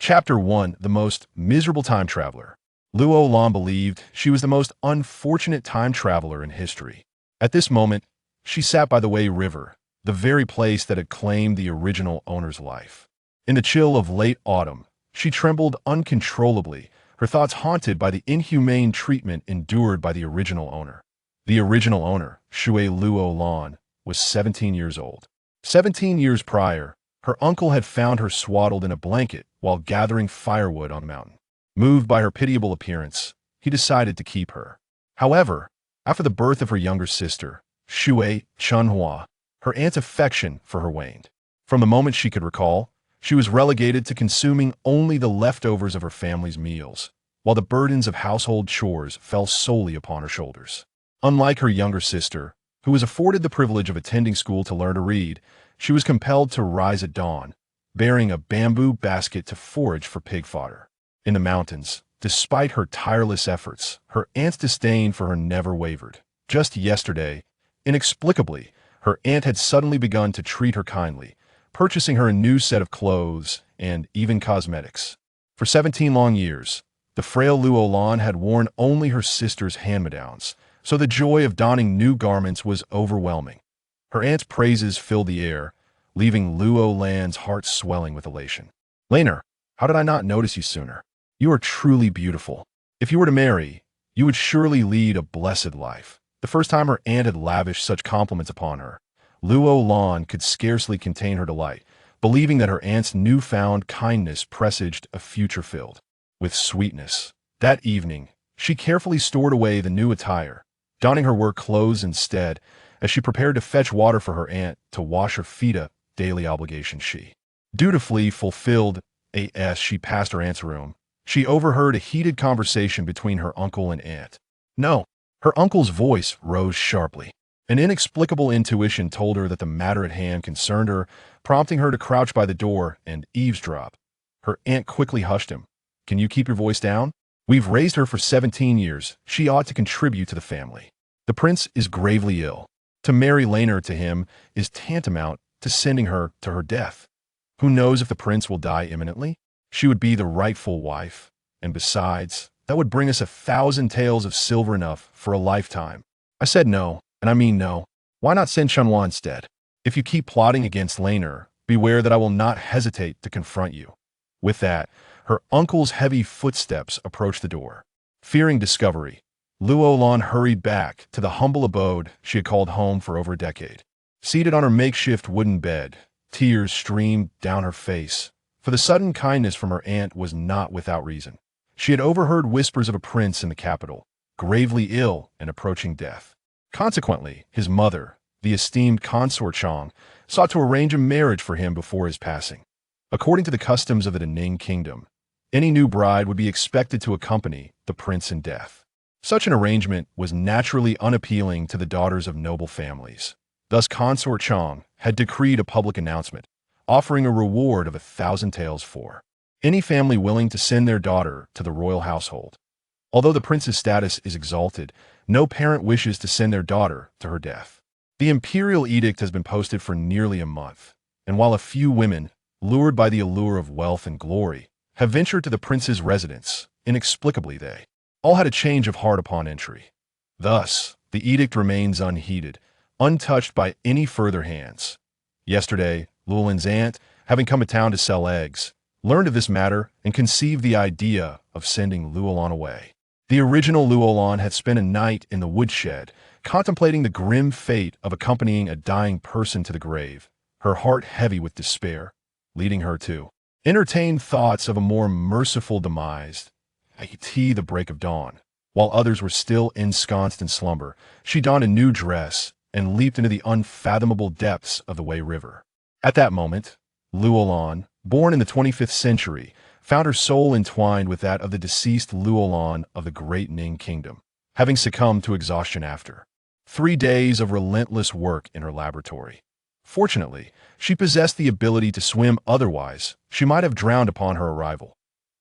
Chapter 1. The Most Miserable Time Traveler. Luo Lan believed she was the most unfortunate time traveler in history. At this moment, she sat by the Wei River, the very place that had claimed the original owner's life. In the chill of late autumn, she trembled uncontrollably, her thoughts haunted by the inhumane treatment endured by the original owner. The original owner, Shui Luolan, was 17 years old. 17 years prior, her uncle had found her swaddled in a blanket while gathering firewood on a mountain. Moved by her pitiable appearance, he decided to keep her. However, after the birth of her younger sister, Shui Chunhua, her aunt's affection for her waned. From the moment she could recall, she was relegated to consuming only the leftovers of her family's meals, while the burdens of household chores fell solely upon her shoulders. Unlike her younger sister, who was afforded the privilege of attending school to learn to read, she was compelled to rise at dawn, bearing a bamboo basket to forage for pig fodder. In the mountains, despite her tireless efforts, her aunt's disdain for her never wavered. Just yesterday, inexplicably, her aunt had suddenly begun to treat her kindly, purchasing her a new set of clothes and even cosmetics. For 17 long years, the frail Luo Lan had worn only her sister's hand-me-downs, so the joy of donning new garments was overwhelming. Her aunt's praises filled the air, leaving Luo Lan's heart swelling with elation. "Laner, how did I not notice you sooner? You are truly beautiful. If you were to marry, you would surely lead a blessed life." The first time her aunt had lavished such compliments upon her, Luo Lan could scarcely contain her delight, believing that her aunt's newfound kindness presaged a future filled with sweetness. That evening, she carefully stored away the new attire, donning her work clothes instead, as she prepared to fetch water for her aunt to wash her feet, a daily obligation she dutifully fulfilled. As she passed her aunt's room, she overheard a heated conversation between her uncle and aunt. No, her uncle's voice rose sharply. An inexplicable intuition told her that the matter at hand concerned her, prompting her to crouch by the door and eavesdrop. Her aunt quickly hushed him. "Can you keep your voice down? We've raised her for 17 years. She ought to contribute to the family. The prince is gravely ill. To marry Laner to him is tantamount to sending her to her death. Who knows if the prince will die imminently? She would be the rightful wife, and besides, that would bring us 1,000 taels of silver enough for a lifetime." I said no, and I mean no. Why not send Chunhua instead? If you keep plotting against Laner, beware that I will not hesitate to confront you. With that, her uncle's heavy footsteps approached the door. Fearing discovery, Luo Lan hurried back to the humble abode she had called home for over a decade. Seated on her makeshift wooden bed, tears streamed down her face, for the sudden kindness from her aunt was not without reason. She had overheard whispers of a prince in the capital, gravely ill and approaching death. Consequently, his mother, the esteemed consort Chang, sought to arrange a marriage for him before his passing. According to the customs of the Ning kingdom, any new bride would be expected to accompany the prince in death. Such an arrangement was naturally unappealing to the daughters of noble families. Thus Consort Chang had decreed a public announcement, offering a reward of 1,000 taels for any family willing to send their daughter to the royal household. Although the prince's status is exalted, no parent wishes to send their daughter to her death. The imperial edict has been posted for nearly a month, and while a few women, lured by the allure of wealth and glory, have ventured to the prince's residence, inexplicably they all had a change of heart upon entry. Thus, the edict remains unheeded, untouched by any further hands. Yesterday, Luo Lan's aunt, having come to town to sell eggs, learned of this matter and conceived the idea of sending Luo Lan away. The original Luo Lan had spent a night in the woodshed, contemplating the grim fate of accompanying a dying person to the grave, her heart heavy with despair, leading her to entertain thoughts of a more merciful demise. At the break of dawn, while others were still ensconced in slumber, she donned a new dress and leaped into the unfathomable depths of the Wei River. At that moment, Luo Lan, born in the 25th century, found her soul entwined with that of the deceased Luo Lan of the great Ning kingdom, having succumbed to exhaustion after 3 days of relentless work in her laboratory. Fortunately, she possessed the ability to swim, otherwise she might have drowned upon her arrival.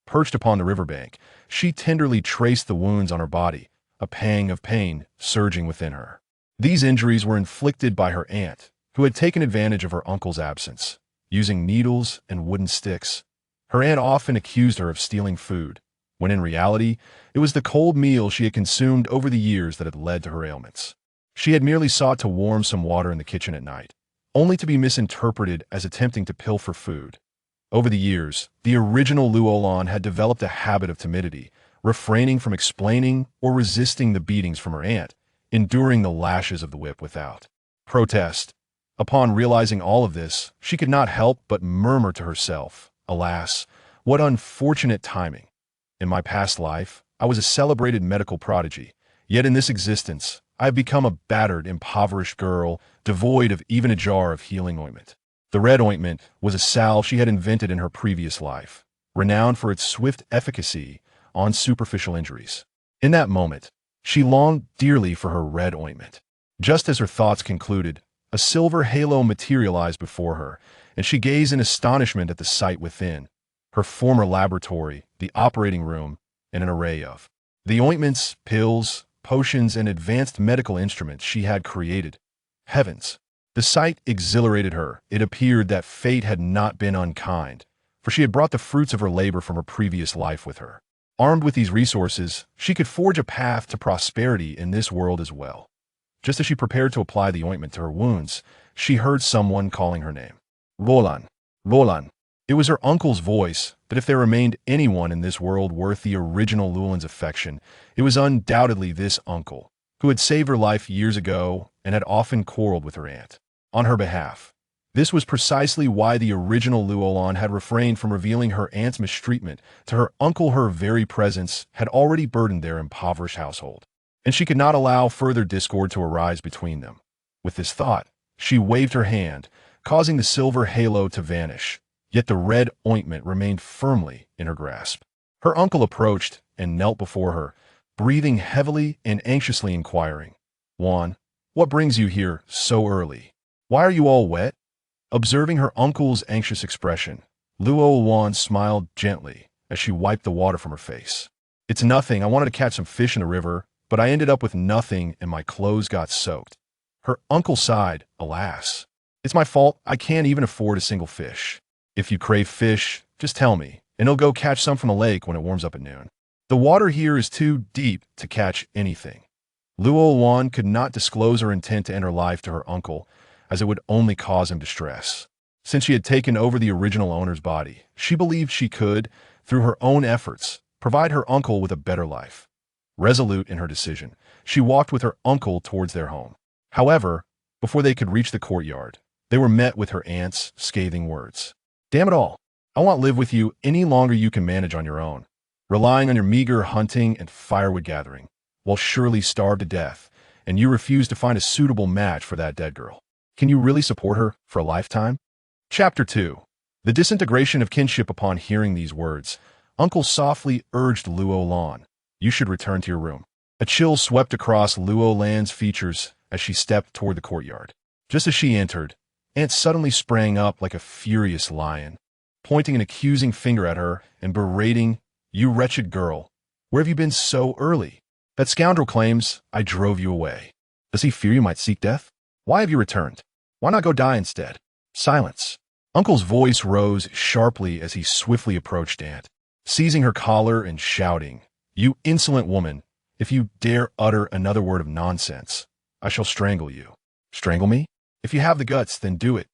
Perched upon the riverbank, she tenderly traced the wounds on her body, a pang of pain surging within her. These injuries were inflicted by her aunt, who had taken advantage of her uncle's absence, using needles and wooden sticks. Her aunt often accused her of stealing food, when in reality, it was the cold meal she had consumed over the years that had led to her ailments. She had merely sought to warm some water in the kitchen at night, only to be misinterpreted as attempting to pilfer food. Over the years, the original Luo Lan had developed a habit of timidity, refraining from explaining or resisting the beatings from her aunt, enduring the lashes of the whip without protest. Upon realizing all of this, she could not help but murmur to herself, "Alas, what unfortunate timing. In my past life, I was a celebrated medical prodigy, yet in this existence, I have become a battered, impoverished girl, devoid of even a jar of healing ointment." The red ointment was a salve she had invented in her previous life, renowned for its swift efficacy on superficial injuries. In that moment, she longed dearly for her red ointment. Just as her thoughts concluded, a silver halo materialized before her, and she gazed in astonishment at the sight within. Her former laboratory, the operating room, and an array of the ointments, pills, potions, and advanced medical instruments she had created. Heavens! The sight exhilarated her. It appeared that fate had not been unkind, for she had brought the fruits of her labor from her previous life with her. Armed with these resources, she could forge a path to prosperity in this world as well. Just as she prepared to apply the ointment to her wounds, she heard someone calling her name. Luo Lan. Luo Lan. It was her uncle's voice, but if there remained anyone in this world worth the original Luo Lan's affection, it was undoubtedly this uncle, who had saved her life years ago and had often quarreled with her aunt on her behalf. This was precisely why the original Luo Lan had refrained from revealing her aunt's mistreatment to her uncle. Her very presence had already burdened their impoverished household, and she could not allow further discord to arise between them. With this thought, she waved her hand, causing the silver halo to vanish, yet the red ointment remained firmly in her grasp. Her uncle approached and knelt before her, breathing heavily and anxiously inquiring, "Juan, what brings you here so early? Why are you all wet?" Observing her uncle's anxious expression, Luo Lan smiled gently as she wiped the water from her face. "It's nothing. I wanted to catch some fish in the river, but I ended up with nothing and my clothes got soaked." Her uncle sighed, "Alas, it's my fault. I can't even afford a single fish. If you crave fish, just tell me, and I'll go catch some from the lake when it warms up at noon. The water here is too deep to catch anything." Luo Lan could not disclose her intent to end her life to her uncle, as it would only cause him distress. Since she had taken over the original owner's body, she believed she could, through her own efforts, provide her uncle with a better life. Resolute in her decision, she walked with her uncle towards their home. However, before they could reach the courtyard, they were met with her aunt's scathing words. "Damn it all! I won't live with you any longer. You can manage on your own. Relying on your meager hunting and firewood gathering, will surely starve to death, and you refuse to find a suitable match for that dead girl. Can you really support her for a lifetime?" Chapter 2. The disintegration of kinship. Upon hearing these words, Uncle softly urged Luo Lan, "You should return to your room." A chill swept across Luo Lan's features as she stepped toward the courtyard. Just as she entered, Aunt suddenly sprang up like a furious lion, pointing an accusing finger at her and berating, "You wretched girl, where have you been so early? That scoundrel claims I drove you away. Does he fear you might seek death? Why have you returned? Why not go die instead?" Silence. Uncle's voice rose sharply as he swiftly approached Aunt, seizing her collar and shouting, "You insolent woman, if you dare utter another word of nonsense, I shall strangle you." "Strangle me? If you have the guts, then do it,"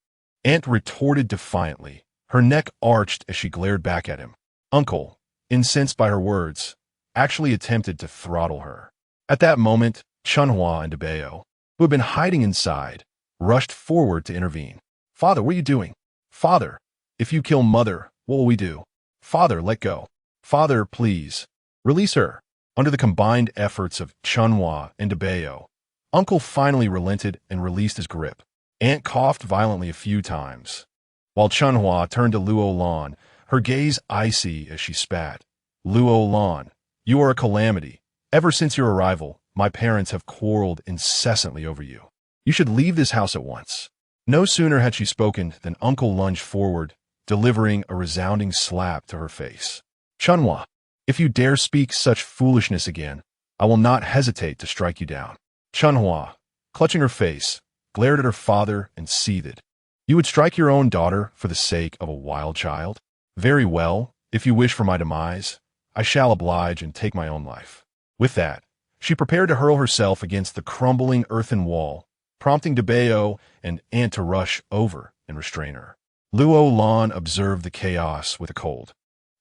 Aunt retorted defiantly, her neck arched as she glared back at him. Uncle, incensed by her words, actually attempted to throttle her. At that moment, Chunhua and Debeo, who had been hiding inside, rushed forward to intervene. "Father, what are you doing? Father, if you kill Mother, what will we do? Father, let go. Father, please, release her." Under the combined efforts of Chunhua and Debeo, Uncle finally relented and released his grip. Aunt coughed violently a few times, while Chunhua turned to Luo Lan, her gaze icy as she spat. "Luo Lan, you are a calamity. Ever since your arrival, my parents have quarreled incessantly over you. You should leave this house at once." No sooner had she spoken than Uncle lunged forward, delivering a resounding slap to her face. "Chunhua, if you dare speak such foolishness again, I will not hesitate to strike you down." Chunhua, clutching her face, glared at her father and seethed. "You would strike your own daughter for the sake of a wild child? Very well, If you wish for my demise, I shall oblige and take my own life." With that, she prepared to hurl herself against the crumbling earthen wall, prompting Debeo and Ant to rush over and restrain her. Luo Lan observed the chaos with a cold,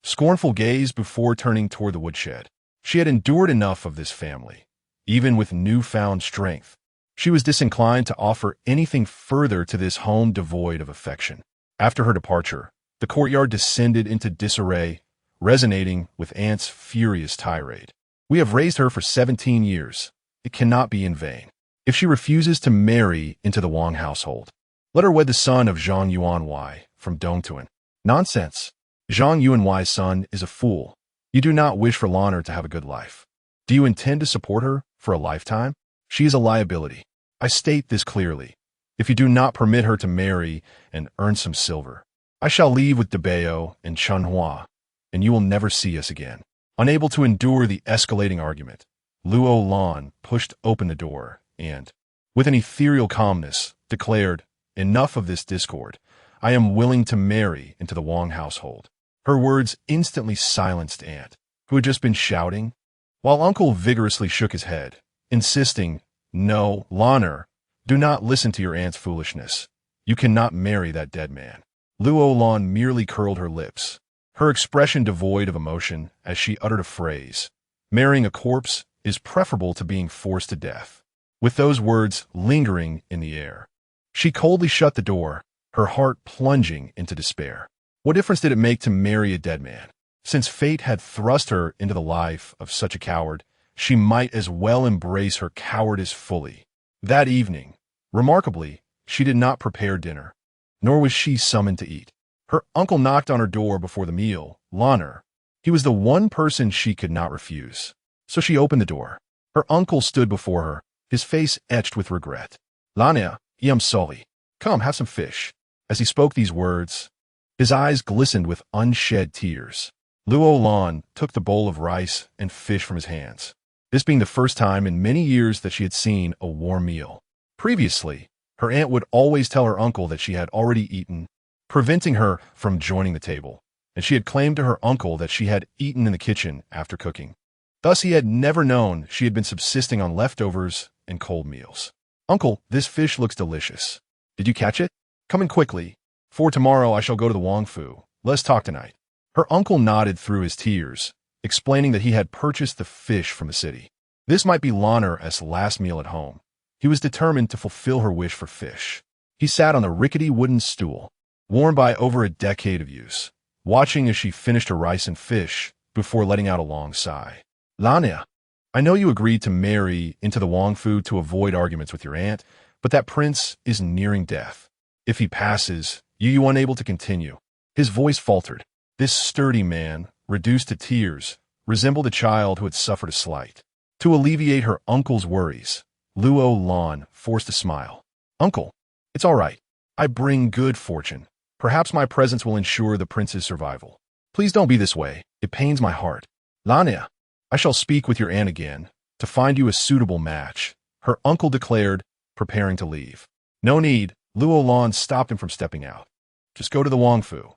scornful gaze before turning toward the woodshed. She had endured enough of this family. Even with newfound strength, she was disinclined to offer anything further to this home devoid of affection. After her departure, the courtyard descended into disarray, resonating with Ant's furious tirade. "We have raised her for 17 years. It cannot be in vain. If she refuses to marry into the Wang household, let her wed the son of Zhang Yuanwei from Dongtuan." "Nonsense. Zhang Yuanwei's son is a fool. You do not wish for Lan'er to have a good life. Do you intend to support her for a lifetime? She is a liability. I state this clearly. If you do not permit her to marry and earn some silver, I shall leave with Debeo and Chunhua, and you will never see us again." Unable to endure the escalating argument, Luo Lan pushed open the door and, with an ethereal calmness, declared, "Enough of this discord. I am willing to marry into the Wang household." Her words instantly silenced Ant, who had just been shouting, while Uncle vigorously shook his head, insisting, "No, Lan'er, do not listen to your aunt's foolishness. You cannot marry that dead man." Luo Lan merely curled her lips, her expression devoid of emotion as she uttered a phrase, "Marrying a corpse is preferable to being forced to death." With those words lingering in the air, she coldly shut the door, her heart plunging into despair. What difference did it make to marry a dead man? Since fate had thrust her into the life of such a coward, she might as well embrace her cowardice fully. That evening, remarkably, she did not prepare dinner, nor was she summoned to eat. Her uncle knocked on her door before the meal, Lan'er. He was the one person she could not refuse. So she opened the door. Her uncle stood before her, his face etched with regret. "Lan'er, I am sorry. Come, have some fish." As he spoke these words, his eyes glistened with unshed tears. Luo Lan took the bowl of rice and fish from his hands, this being the first time in many years that she had seen a warm meal. Previously, her aunt would always tell her uncle that she had already eaten, preventing her from joining the table, and she had claimed to her uncle that she had eaten in the kitchen after cooking. Thus he had never known she had been subsisting on leftovers and cold meals. "Uncle, this fish looks delicious. Did you catch it? Come in quickly, for tomorrow I shall go to the Wang Fu. Let's talk tonight." Her uncle nodded through his tears, explaining that he had purchased the fish from the city. This might be Lan'er's last meal at home. He was determined to fulfill her wish for fish. He sat on the rickety wooden stool, worn by over a decade of use, watching as she finished her rice and fish before letting out a long sigh. "Lan'er, I know you agreed to marry into the Wang Fu to avoid arguments with your aunt, but that prince is nearing death. If he passes, you unable to continue." His voice faltered. This sturdy man, reduced to tears, resembled a child who had suffered a slight. To alleviate her uncle's worries, Luo Lan forced a smile. "Uncle, it's all right. I bring good fortune. Perhaps my presence will ensure the prince's survival. Please don't be this way. It pains my heart. Lan'er, I shall speak with your aunt again to find you a suitable match," her uncle declared, preparing to leave. "No need." Luo Lan stopped him from stepping out. "Just go to the Wang Fu.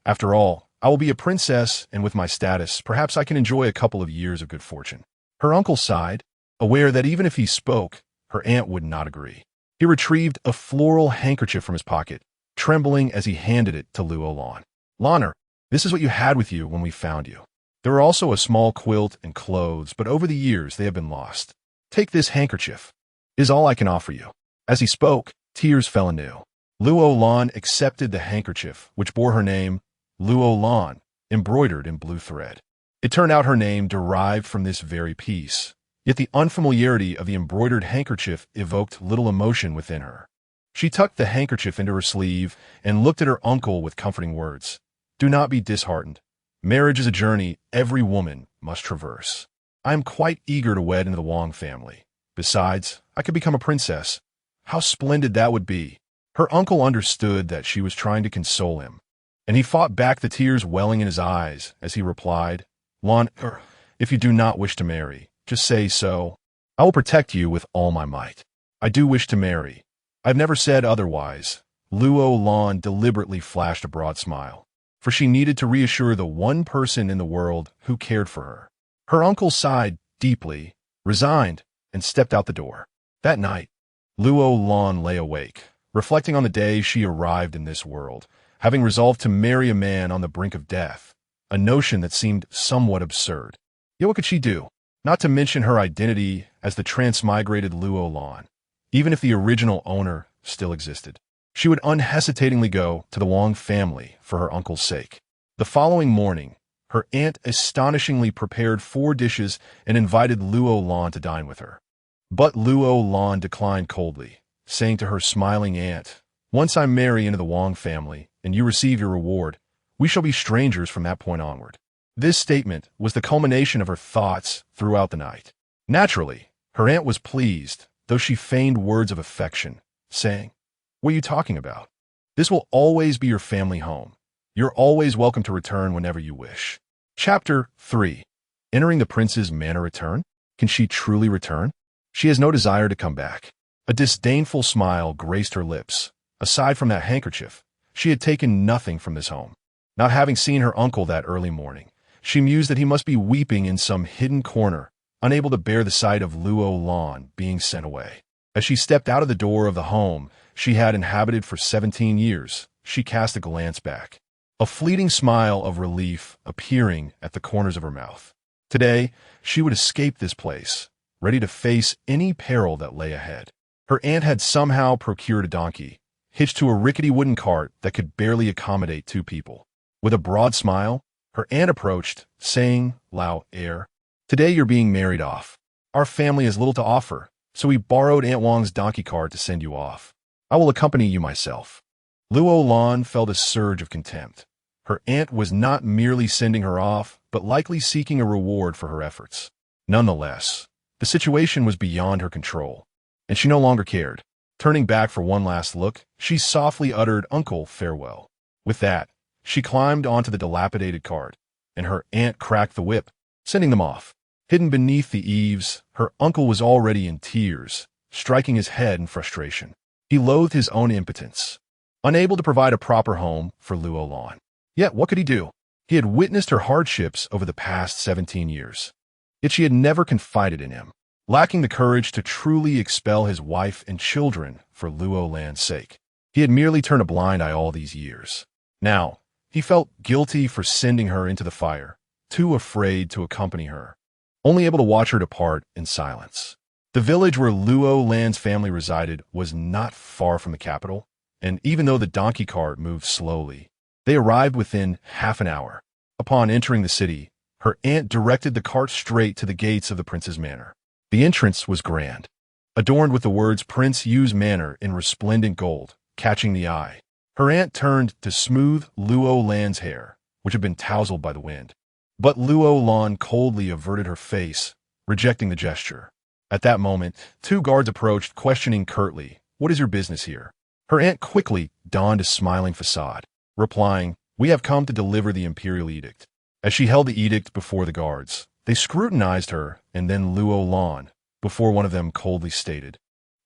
After all, I will be a princess, and with my status, perhaps I can enjoy a couple of years of good fortune." Her uncle sighed, aware that even if he spoke, her aunt would not agree. He retrieved a floral handkerchief from his pocket, trembling as he handed it to Luo Lan. "Lan'er, this is what you had with you when we found you. There were also a small quilt and clothes, but over the years they have been lost. Take this handkerchief. It is all I can offer you." As he spoke, tears fell anew. Luo Lan accepted the handkerchief, which bore her name, Luo Lan, embroidered in blue thread. It turned out her name derived from this very piece, yet the unfamiliarity of the embroidered handkerchief evoked little emotion within her. She tucked the handkerchief into her sleeve and looked at her uncle with comforting words. "Do not be disheartened. Marriage is a journey every woman must traverse. I am quite eager to wed into the Wang family. Besides, I could become a princess. How splendid that would be." Her uncle understood that she was trying to console him, and he fought back the tears welling in his eyes as he replied, "Lan'er, if you do not wish to marry, just say so. I will protect you with all my might. I do wish to marry. I've never said otherwise." Luo Lan deliberately flashed a broad smile. for she needed to reassure the one person in the world who cared for her. Her uncle sighed deeply, resigned, and stepped out the door. That night, Luo Lan lay awake, reflecting on the day she arrived in this world, having resolved to marry a man on the brink of death, a notion that seemed somewhat absurd. Yet what could she do? Not to mention her identity as the transmigrated Luo Lan. Even if the original owner still existed, she would unhesitatingly go to the Wang family for her uncle's sake. The following morning, her aunt astonishingly prepared 4 dishes and invited Luo Lan to dine with her. But Luo Lan declined coldly, saying to her smiling aunt, "Once I marry into the Wang family and you receive your reward, we shall be strangers from that point onward." This statement was the culmination of her thoughts throughout the night. Naturally, her aunt was pleased, though she feigned words of affection, saying, "What are you talking about? This will always be your family home. You're always welcome to return whenever you wish." Chapter 3. Entering the prince's manor. Return? Can she truly return? She has no desire to come back. A disdainful smile graced her lips. Aside from that handkerchief, she had taken nothing from this home. Not having seen her uncle that early morning, she mused that he must be weeping in some hidden corner, unable to bear the sight of Luo Lan being sent away. As she stepped out of the door of the home she had inhabited for 17 years, she cast a glance back, a fleeting smile of relief appearing at the corners of her mouth. Today, she would escape this place, ready to face any peril that lay ahead. Her aunt had somehow procured a donkey, hitched to a rickety wooden cart that could barely accommodate 2 people. With a broad smile, her aunt approached, saying, "Lao heir, today you're being married off. Our family has little to offer, so we borrowed Aunt Wang's donkey cart to send you off. I will accompany you myself." Luo Lan felt a surge of contempt. Her aunt was not merely sending her off, but likely seeking a reward for her efforts. Nonetheless, the situation was beyond her control, and she no longer cared. Turning back for one last look, she softly uttered, "Uncle, farewell." With that, she climbed onto the dilapidated cart, and her aunt cracked the whip, sending them off. Hidden beneath the eaves, her uncle was already in tears, striking his head in frustration. He loathed his own impotence, unable to provide a proper home for Luo Lan. Yet what could he do? He had witnessed her hardships over the past 17 years. Yet she had never confided in him, lacking the courage to truly expel his wife and children for Luo Lan's sake. He had merely turned a blind eye all these years. Now, he felt guilty for sending her into the fire, too afraid to accompany her, only able to watch her depart in silence. The village where Luo Lan's family resided was not far from the capital, and even though the donkey cart moved slowly, they arrived within half an hour. Upon entering the city, her aunt directed the cart straight to the gates of the prince's manor. The entrance was grand, adorned with the words "Prince Yu's Manor" in resplendent gold, catching the eye. Her aunt turned to smooth Luo Lan's hair, which had been tousled by the wind. But Luo Lan coldly averted her face, rejecting the gesture. At that moment, 2 guards approached, questioning curtly, "What is your business here?" Her aunt quickly donned a smiling facade, replying, "We have come to deliver the imperial edict." As she held the edict before the guards, they scrutinized her and then Luo Lan, before one of them coldly stated,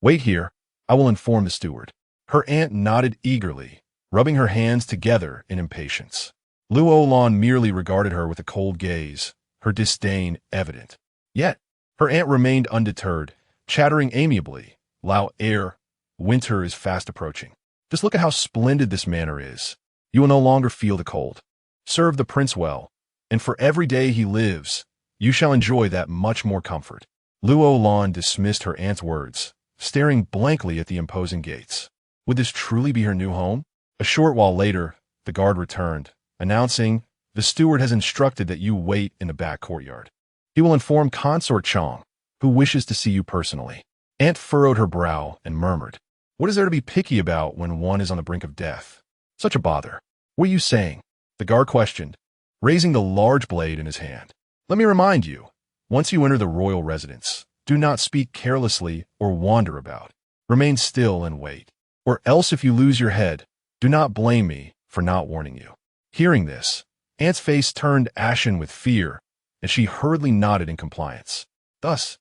"Wait here, I will inform the steward." Her aunt nodded eagerly, rubbing her hands together in impatience. Luo Lan merely regarded her with a cold gaze, her disdain evident. Yet, her aunt remained undeterred, chattering amiably, "Lao heir, winter is fast approaching. Just look at how splendid this manor is. You will no longer feel the cold. Serve the prince well, and for every day he lives, you shall enjoy that much more comfort." Luo Lan dismissed her aunt's words, staring blankly at the imposing gates. Would this truly be her new home? A short while later, the guard returned, announcing, "The steward has instructed that you wait in the back courtyard. He will inform Consort Chong, who wishes to see you personally." Aunt furrowed her brow and murmured, "What is there to be picky about when one is on the brink of death? Such a bother." "What are you saying?" the guard questioned, raising the large blade in his hand. "Let me remind you, once you enter the royal residence, do not speak carelessly or wander about. Remain still and wait. Or else if you lose your head, do not blame me for not warning you." Hearing this, Aunt's face turned ashen with fear, and she hurriedly nodded in compliance. Thus,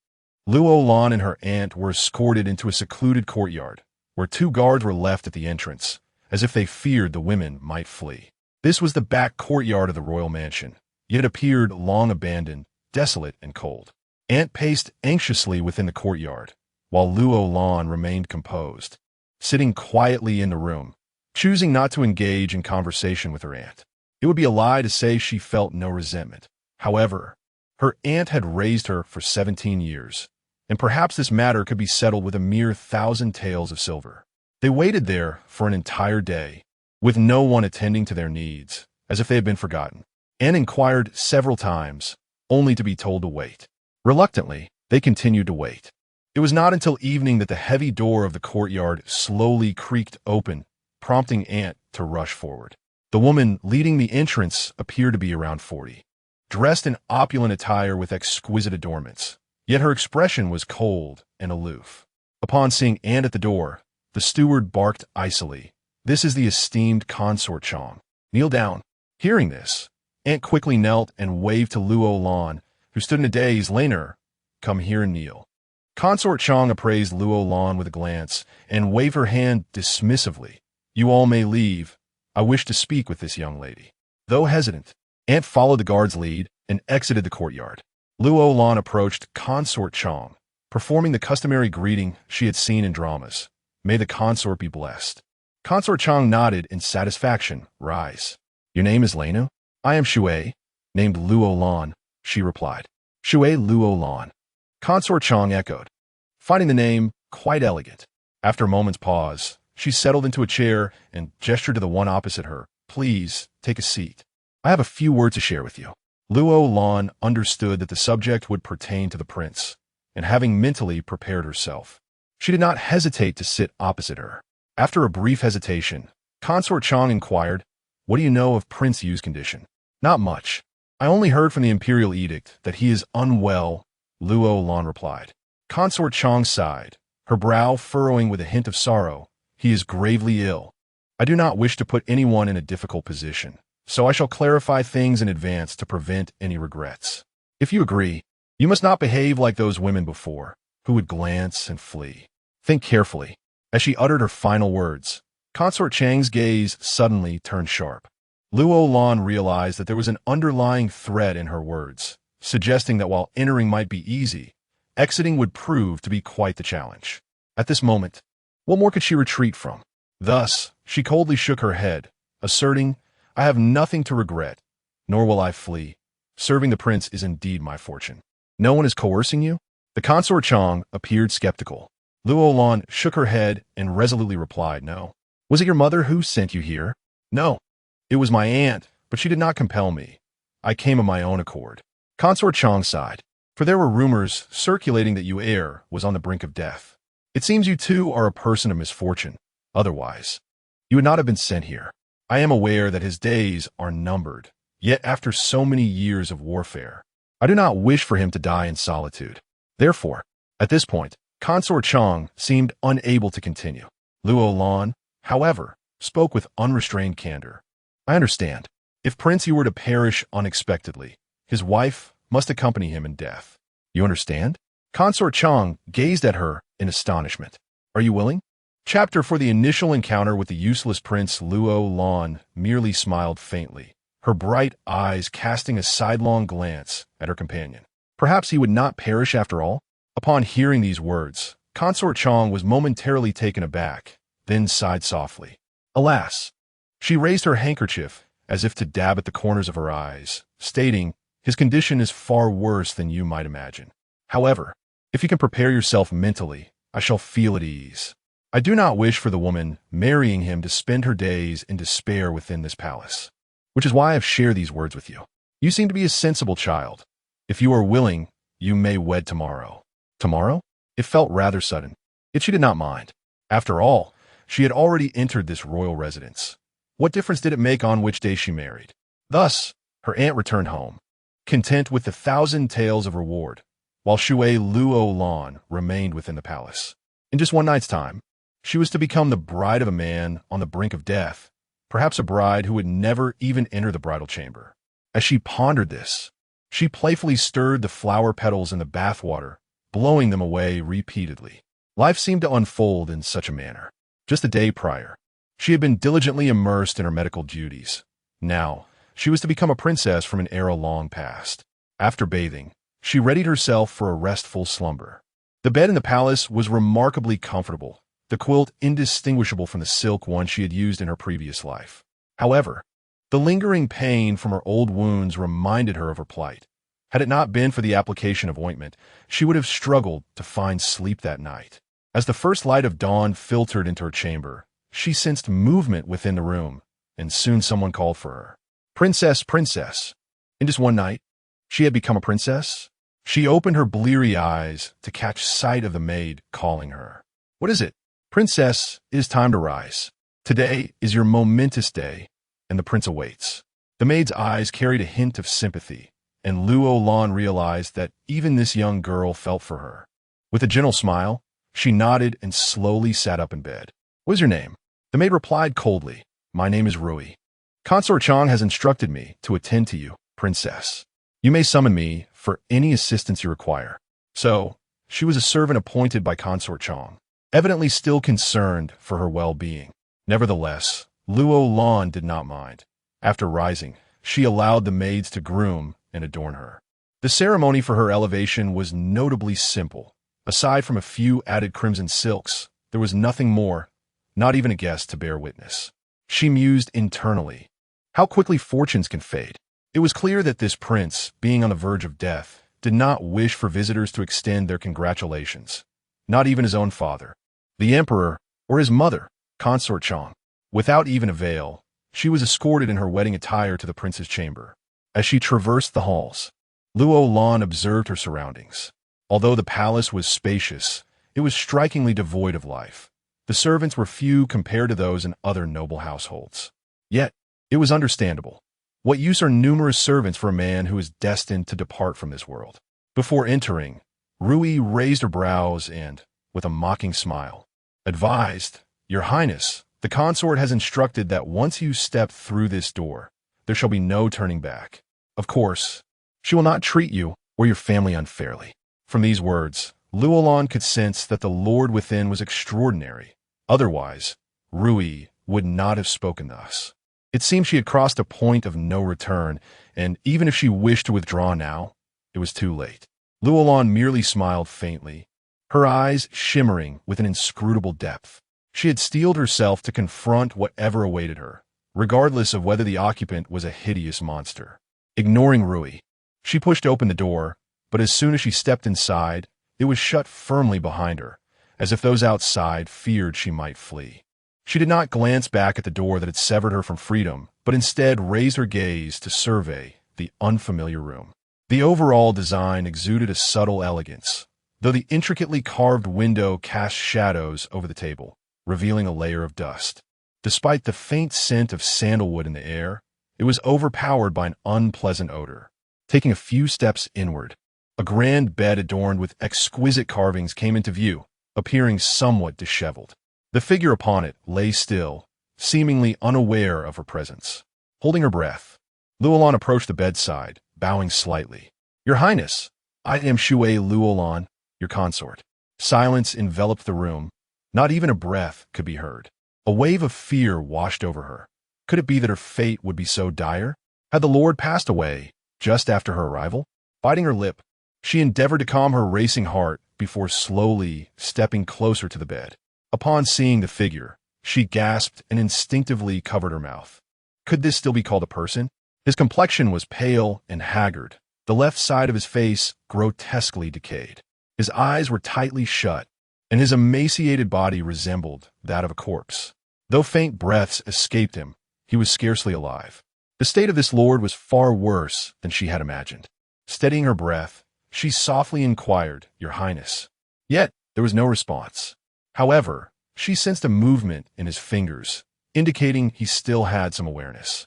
Luo Lan and her aunt were escorted into a secluded courtyard, where 2 guards were left at the entrance, as if they feared the women might flee. This was the back courtyard of the royal mansion, yet it appeared long abandoned, desolate, and cold. Aunt paced anxiously within the courtyard, while Luo Lan remained composed, sitting quietly in the room, choosing not to engage in conversation with her aunt. It would be a lie to say she felt no resentment. However, her aunt had raised her for 17 years, and perhaps this matter could be settled with a mere 1,000 taels of silver. They waited there for an entire day, with no one attending to their needs, as if they had been forgotten. Anne inquired several times, only to be told to wait. Reluctantly, they continued to wait. It was not until evening that the heavy door of the courtyard slowly creaked open, prompting Aunt to rush forward. The woman leading the entrance appeared to be around 40, dressed in opulent attire with exquisite adornments, yet her expression was cold and aloof. Upon seeing Aunt at the door, the steward barked icily, "This is the esteemed consort Chong. Kneel down." Hearing this, Aunt quickly knelt and waved to Luo Lan, who stood in a daze. "Laner, come here and kneel." Consort Chong appraised Luo Lan with a glance and waved her hand dismissively. "You all may leave. I wish to speak with this young lady." Though hesitant, Aunt followed the guard's lead and exited the courtyard. Luo Lan approached Consort Chong, performing the customary greeting she had seen in dramas. "May the consort be blessed." Consort Chong nodded in satisfaction. "Rise." "Your name is Lenu?" "I am Shui, named Luo Lan," she replied. "Shui Luo Lan." Consort Chong echoed, finding the name quite elegant. After a moment's pause, she settled into a chair and gestured to the one opposite her. "Please, take a seat. I have a few words to share with you." Luo Lan understood that the subject would pertain to the prince, and having mentally prepared herself, she did not hesitate to sit opposite her. After a brief hesitation, Consort Chong inquired, "What do you know of Prince Yu's condition?" "Not much. I only heard from the imperial edict that he is unwell," Luo Lan replied. Consort Chong sighed, her brow furrowing with a hint of sorrow. "He is gravely ill. I do not wish to put anyone in a difficult position, so I shall clarify things in advance to prevent any regrets. If you agree, you must not behave like those women before, who would glance and flee. Think carefully." As she uttered her final words, Consort Chang's gaze suddenly turned sharp. Luo Lan realized that there was an underlying threat in her words, suggesting that while entering might be easy, exiting would prove to be quite the challenge. At this moment, what more could she retreat from? Thus, she coldly shook her head, asserting, "I have nothing to regret, nor will I flee. Serving the prince is indeed my fortune." "No one is coercing you?" The consort Chong appeared skeptical. Luo Lan shook her head and resolutely replied, "No." "Was it your mother who sent you here?" "No. It was my aunt, but she did not compel me. I came of my own accord." Consort Chong sighed, for there were rumors circulating that Yu heir was on the brink of death. "It seems you too are a person of misfortune. Otherwise, you would not have been sent here. I am aware that his days are numbered, yet after so many years of warfare, I do not wish for him to die in solitude. Therefore, at this point, Consort Chong seemed unable to continue. Luo Lan, however, spoke with unrestrained candor. "I understand. If Prince Yu were to perish unexpectedly, his wife must accompany him in death. You understand?" Consort Chong gazed at her in astonishment. "Are you willing?" Chapter for the initial encounter with the useless Prince Luo Lan merely smiled faintly, her bright eyes casting a sidelong glance at her companion. Perhaps he would not perish after all? Upon hearing these words, Consort Chong was momentarily taken aback, then sighed softly. Alas! She raised her handkerchief as if to dab at the corners of her eyes, stating, "His condition is far worse than you might imagine. However, if you can prepare yourself mentally, I shall feel at ease. I do not wish for the woman marrying him to spend her days in despair within this palace, which is why I have shared these words with you. You seem to be a sensible child. If you are willing, you may wed tomorrow." Tomorrow? It felt rather sudden, yet she did not mind. After all, she had already entered this royal residence. What difference did it make on which day she married? Thus, her aunt returned home, content with the 1,000 taels of reward, while Shui Luo Lan remained within the palace. In just one night's time, she was to become the bride of a man on the brink of death, perhaps a bride who would never even enter the bridal chamber. As she pondered this, she playfully stirred the flower petals in the bathwater, blowing them away repeatedly. Life seemed to unfold in such a manner. Just a day prior, she had been diligently immersed in her medical duties, Now, she was to become a princess from an era long past. After bathing, she readied herself for a restful slumber. The bed in the palace was remarkably comfortable, the quilt indistinguishable from the silk one she had used in her previous life. However, the lingering pain from her old wounds reminded her of her plight. Had it not been for the application of ointment, she would have struggled to find sleep that night. As the first light of dawn filtered into her chamber, she sensed movement within the room, and soon someone called for her. "Princess, princess!" In just one night, she had become a princess? She opened her bleary eyes to catch sight of the maid calling her. "What is it?" "Princess, it is time to rise. Today is your momentous day, and the prince awaits." The maid's eyes carried a hint of sympathy, and Luo Lan realized that even this young girl felt for her. With a gentle smile, she nodded and slowly sat up in bed. "What is your name?" The maid replied coldly, "My name is Rui. Consort Chang has instructed me to attend to you, princess. You may summon me for any assistance you require." So, she was a servant appointed by Consort Chang, evidently still concerned for her well-being. Nevertheless, Luo Lan did not mind. After rising, she allowed the maids to groom and adorn her. The ceremony for her elevation was notably simple. Aside from a few added crimson silks, there was nothing more, not even a guest to bear witness. She mused internally. How quickly fortunes can fade. It was clear that this prince, being on the verge of death, did not wish for visitors to extend their congratulations. Not even his own father, the emperor, or his mother, Consort Chang. Without even a veil, she was escorted in her wedding attire to the prince's chamber. As she traversed the halls, Luo Lan observed her surroundings. Although the palace was spacious, it was strikingly devoid of life. The servants were few compared to those in other noble households. Yet, it was understandable. What use are numerous servants for a man who is destined to depart from this world? Before entering, Rui raised her brows and, with a mocking smile, advised, "Your Highness, the consort has instructed that once you step through this door, there shall be no turning back. Of course, she will not treat you or your family unfairly." From these words, Luo Lan could sense that the lord within was extraordinary. Otherwise, Rui would not have spoken thus. It seemed she had crossed a point of no return, and even if she wished to withdraw now, it was too late. Luo Lan merely smiled faintly, her eyes shimmering with an inscrutable depth. She had steeled herself to confront whatever awaited her, regardless of whether the occupant was a hideous monster. Ignoring Rui, she pushed open the door, but as soon as she stepped inside, it was shut firmly behind her, as if those outside feared she might flee. She did not glance back at the door that had severed her from freedom, but instead raised her gaze to survey the unfamiliar room. The overall design exuded a subtle elegance, though the intricately carved window cast shadows over the table, revealing a layer of dust. Despite the faint scent of sandalwood in the air, it was overpowered by an unpleasant odor. Taking a few steps inward, a grand bed adorned with exquisite carvings came into view, appearing somewhat disheveled. The figure upon it lay still, seemingly unaware of her presence. Holding her breath, Luo Lan approached the bedside, bowing slightly. "Your Highness, I am Shui Luolan, your consort." Silence enveloped the room. Not even a breath could be heard. A wave of fear washed over her. Could it be that her fate would be so dire? Had the lord passed away just after her arrival? Biting her lip, she endeavored to calm her racing heart before slowly stepping closer to the bed. Upon seeing the figure, she gasped and instinctively covered her mouth. Could this still be called a person? His complexion was pale and haggard, the left side of his face grotesquely decayed. His eyes were tightly shut, and his emaciated body resembled that of a corpse. Though faint breaths escaped him, he was scarcely alive. The state of this lord was far worse than she had imagined. Steadying her breath, she softly inquired, "Your Highness." Yet there was no response. However, she sensed a movement in his fingers, indicating he still had some awareness.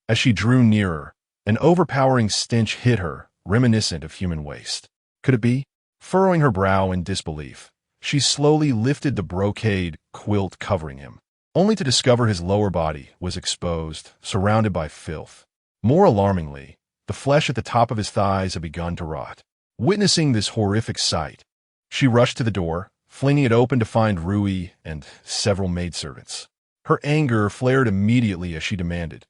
As she drew nearer, an overpowering stench hit her, reminiscent of human waste. Could it be? Furrowing her brow in disbelief, she slowly lifted the brocade quilt covering him, only to discover his lower body was exposed, surrounded by filth. More alarmingly, the flesh at the top of his thighs had begun to rot. Witnessing this horrific sight, she rushed to the door, flinging it open to find Rui and several maidservants. Her anger flared immediately as she demanded,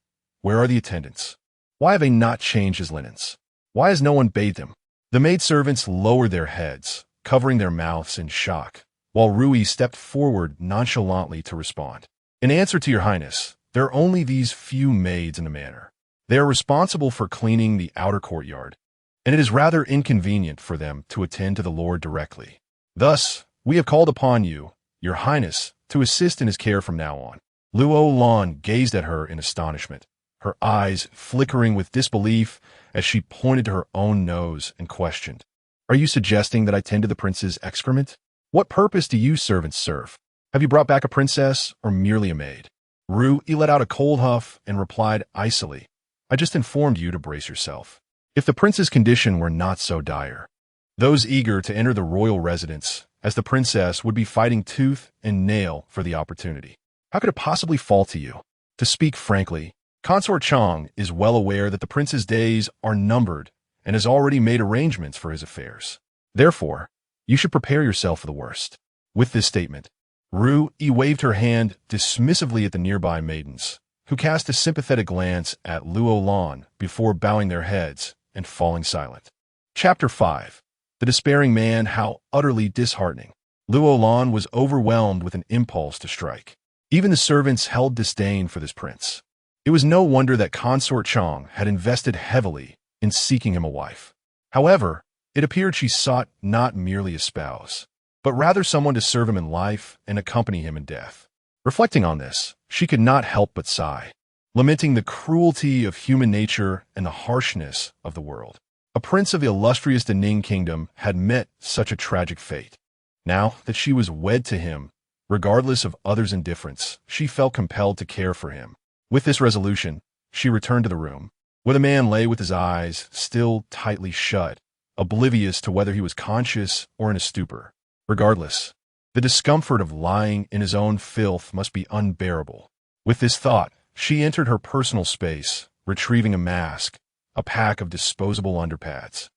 Where are the attendants? Why have they not changed his linens? Why has no one bathed him? The maidservants lowered their heads, covering their mouths in shock, while Rui stepped forward nonchalantly to respond. In answer to your highness, there are only these few maids in the manor. They are responsible for cleaning the outer courtyard, and it is rather inconvenient for them to attend to the lord directly. Thus, we have called upon you, your highness, to assist in his care from now on. Luo Lan gazed at her in astonishment, her eyes flickering with disbelief as she pointed to her own nose and questioned, "Are you suggesting that I tend to the prince's excrement? What purpose do you servants serve? Have you brought back a princess or merely a maid?" Rui let out a cold huff and replied icily, "I just informed you to brace yourself. If the prince's condition were not so dire, those eager to enter the royal residence as the princess would be fighting tooth and nail for the opportunity. How could it possibly fall to you? To speak frankly, Consort Chang is well aware that the prince's days are numbered and has already made arrangements for his affairs. Therefore, you should prepare yourself for the worst." With this statement, Rui waved her hand dismissively at the nearby maidens, who cast a sympathetic glance at Luo Lan before bowing their heads and falling silent. Chapter 5. The Despairing Man. How utterly disheartening. Luo Lan was overwhelmed with an impulse to strike. Even the servants held disdain for this prince. It was no wonder that Consort Chang had invested heavily in seeking him a wife. However, it appeared she sought not merely a spouse, but rather someone to serve him in life and accompany him in death. Reflecting on this, she could not help but sigh, lamenting the cruelty of human nature and the harshness of the world. A prince of the illustrious Ning kingdom had met such a tragic fate. Now that she was wed to him, regardless of others' indifference, she felt compelled to care for him. With this resolution, she returned to the room, where the man lay with his eyes still tightly shut, oblivious to whether he was conscious or in a stupor. Regardless, the discomfort of lying in his own filth must be unbearable. With this thought, she entered her personal space, retrieving a mask, a pack of disposable underpads,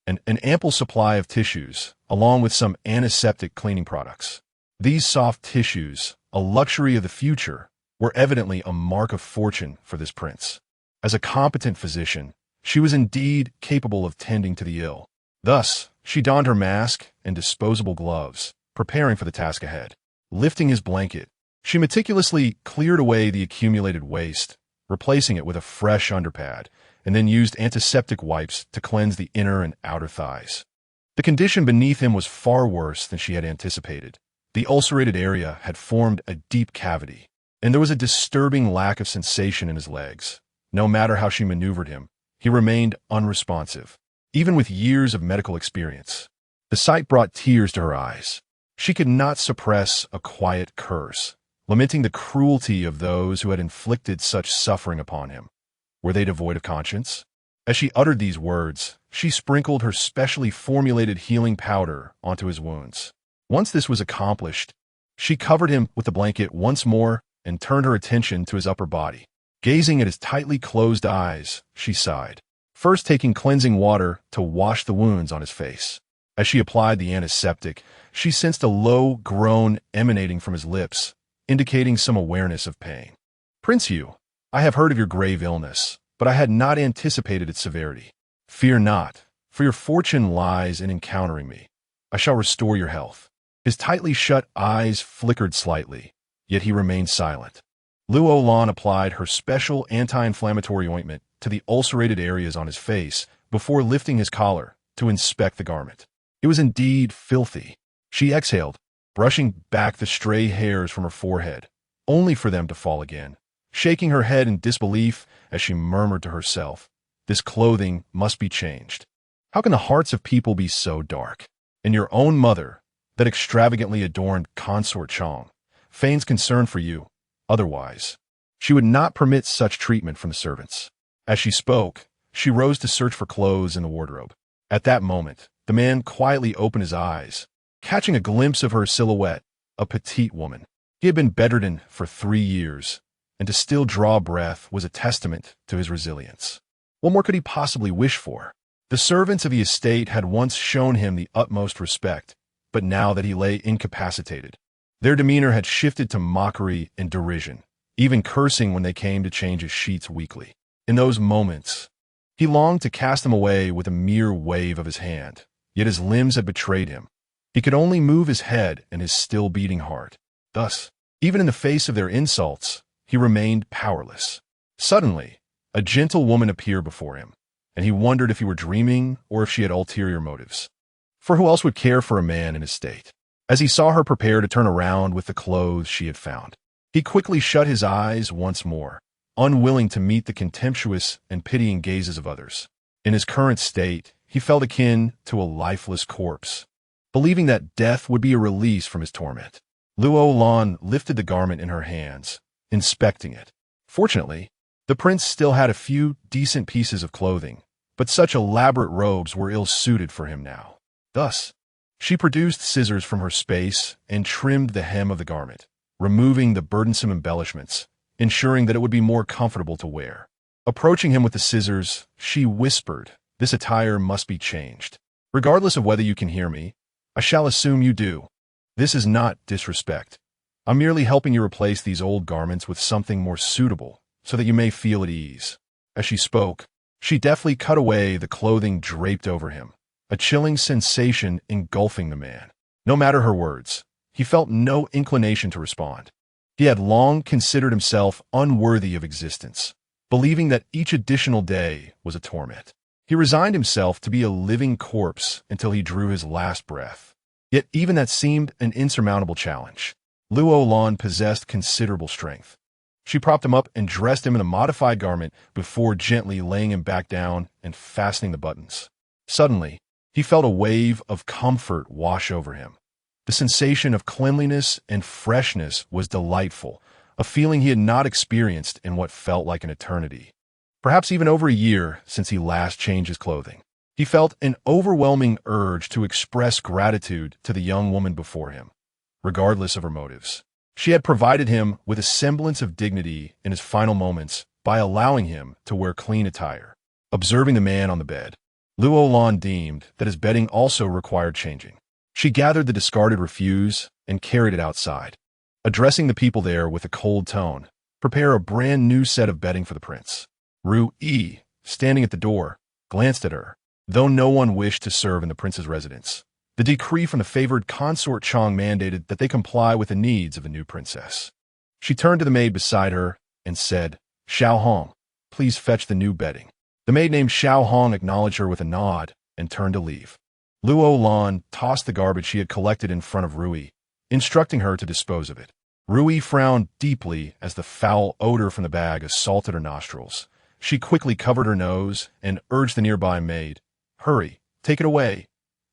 and an ample supply of tissues, along with some antiseptic cleaning products. These soft tissues, a luxury of the future, were evidently a mark of fortune for this prince. As a competent physician, she was indeed capable of tending to the ill. Thus, she donned her mask and disposable gloves, preparing for the task ahead. Lifting his blanket, she meticulously cleared away the accumulated waste, replacing it with a fresh underpad, and then used antiseptic wipes to cleanse the inner and outer thighs. The condition beneath him was far worse than she had anticipated. The ulcerated area had formed a deep cavity, and there was a disturbing lack of sensation in his legs. No matter how she maneuvered him, he remained unresponsive, even with years of medical experience. The sight brought tears to her eyes. She could not suppress a quiet curse, lamenting the cruelty of those who had inflicted such suffering upon him. Were they devoid of conscience? As she uttered these words, she sprinkled her specially formulated healing powder onto his wounds. Once this was accomplished, she covered him with the blanket once more and turned her attention to his upper body. Gazing at his tightly closed eyes, she sighed, first taking cleansing water to wash the wounds on his face. As she applied the antiseptic, she sensed a low groan emanating from his lips, indicating some awareness of pain. "Prince Yu, I have heard of your grave illness, but I had not anticipated its severity. Fear not, for your fortune lies in encountering me. I shall restore your health." His tightly shut eyes flickered slightly, yet he remained silent. Luo Lan applied her special anti-inflammatory ointment to the ulcerated areas on his face before lifting his collar to inspect the garment. It was indeed filthy. She exhaled, brushing back the stray hairs from her forehead, only for them to fall again, shaking her head in disbelief as she murmured to herself, "This clothing must be changed. How can the hearts of people be so dark? And your own mother, that extravagantly adorned Consort Chang, feigns concern for you. Otherwise, she would not permit such treatment from the servants." As she spoke, she rose to search for clothes in the wardrobe. At that moment, the man quietly opened his eyes, catching a glimpse of her silhouette, a petite woman. He had been bedridden for 3 years, and to still draw breath was a testament to his resilience. What more could he possibly wish for? The servants of the estate had once shown him the utmost respect, but now that he lay incapacitated, their demeanor had shifted to mockery and derision, even cursing when they came to change his sheets weekly. In those moments, he longed to cast them away with a mere wave of his hand, yet his limbs had betrayed him. He could only move his head and his still-beating heart. Thus, even in the face of their insults, he remained powerless. Suddenly, a gentle woman appeared before him, and he wondered if he were dreaming or if she had ulterior motives. For who else would care for a man in his state? As he saw her prepare to turn around with the clothes she had found, he quickly shut his eyes once more, unwilling to meet the contemptuous and pitying gazes of others. In his current state, he felt akin to a lifeless corpse, believing that death would be a release from his torment. Luo Lan lifted the garment in her hands, inspecting it. Fortunately, the prince still had a few decent pieces of clothing, but such elaborate robes were ill-suited for him now. Thus, she produced scissors from her space and trimmed the hem of the garment, removing the burdensome embellishments, ensuring that it would be more comfortable to wear. Approaching him with the scissors, she whispered, "This attire must be changed. Regardless of whether you can hear me, I shall assume you do. This is not disrespect. I'm merely helping you replace these old garments with something more suitable, so that you may feel at ease." As she spoke, she deftly cut away the clothing draped over him, a chilling sensation engulfing the man. No matter her words, he felt no inclination to respond. He had long considered himself unworthy of existence, believing that each additional day was a torment. He resigned himself to be a living corpse until he drew his last breath. Yet even that seemed an insurmountable challenge. Luo Lan possessed considerable strength. She propped him up and dressed him in a modified garment before gently laying him back down and fastening the buttons. Suddenly, he felt a wave of comfort wash over him. The sensation of cleanliness and freshness was delightful, a feeling he had not experienced in what felt like an eternity. Perhaps even over a year since he last changed his clothing. He felt an overwhelming urge to express gratitude to the young woman before him, regardless of her motives. She had provided him with a semblance of dignity in his final moments by allowing him to wear clean attire. Observing the man on the bed, Luo Lan deemed that his bedding also required changing. She gathered the discarded refuse and carried it outside, addressing the people there with a cold tone. "Prepare a brand new set of bedding for the prince." Ru-yi, standing at the door, glanced at her, though no one wished to serve in the prince's residence. The decree from the favored consort Chang mandated that they comply with the needs of the new princess. She turned to the maid beside her and said, "Xiao Hong, please fetch the new bedding." The maid named Xiao Hong acknowledged her with a nod and turned to leave. Luo Lan tossed the garbage she had collected in front of Rui, instructing her to dispose of it. Rui frowned deeply as the foul odor from the bag assaulted her nostrils. She quickly covered her nose and urged the nearby maid, "Hurry, take it away.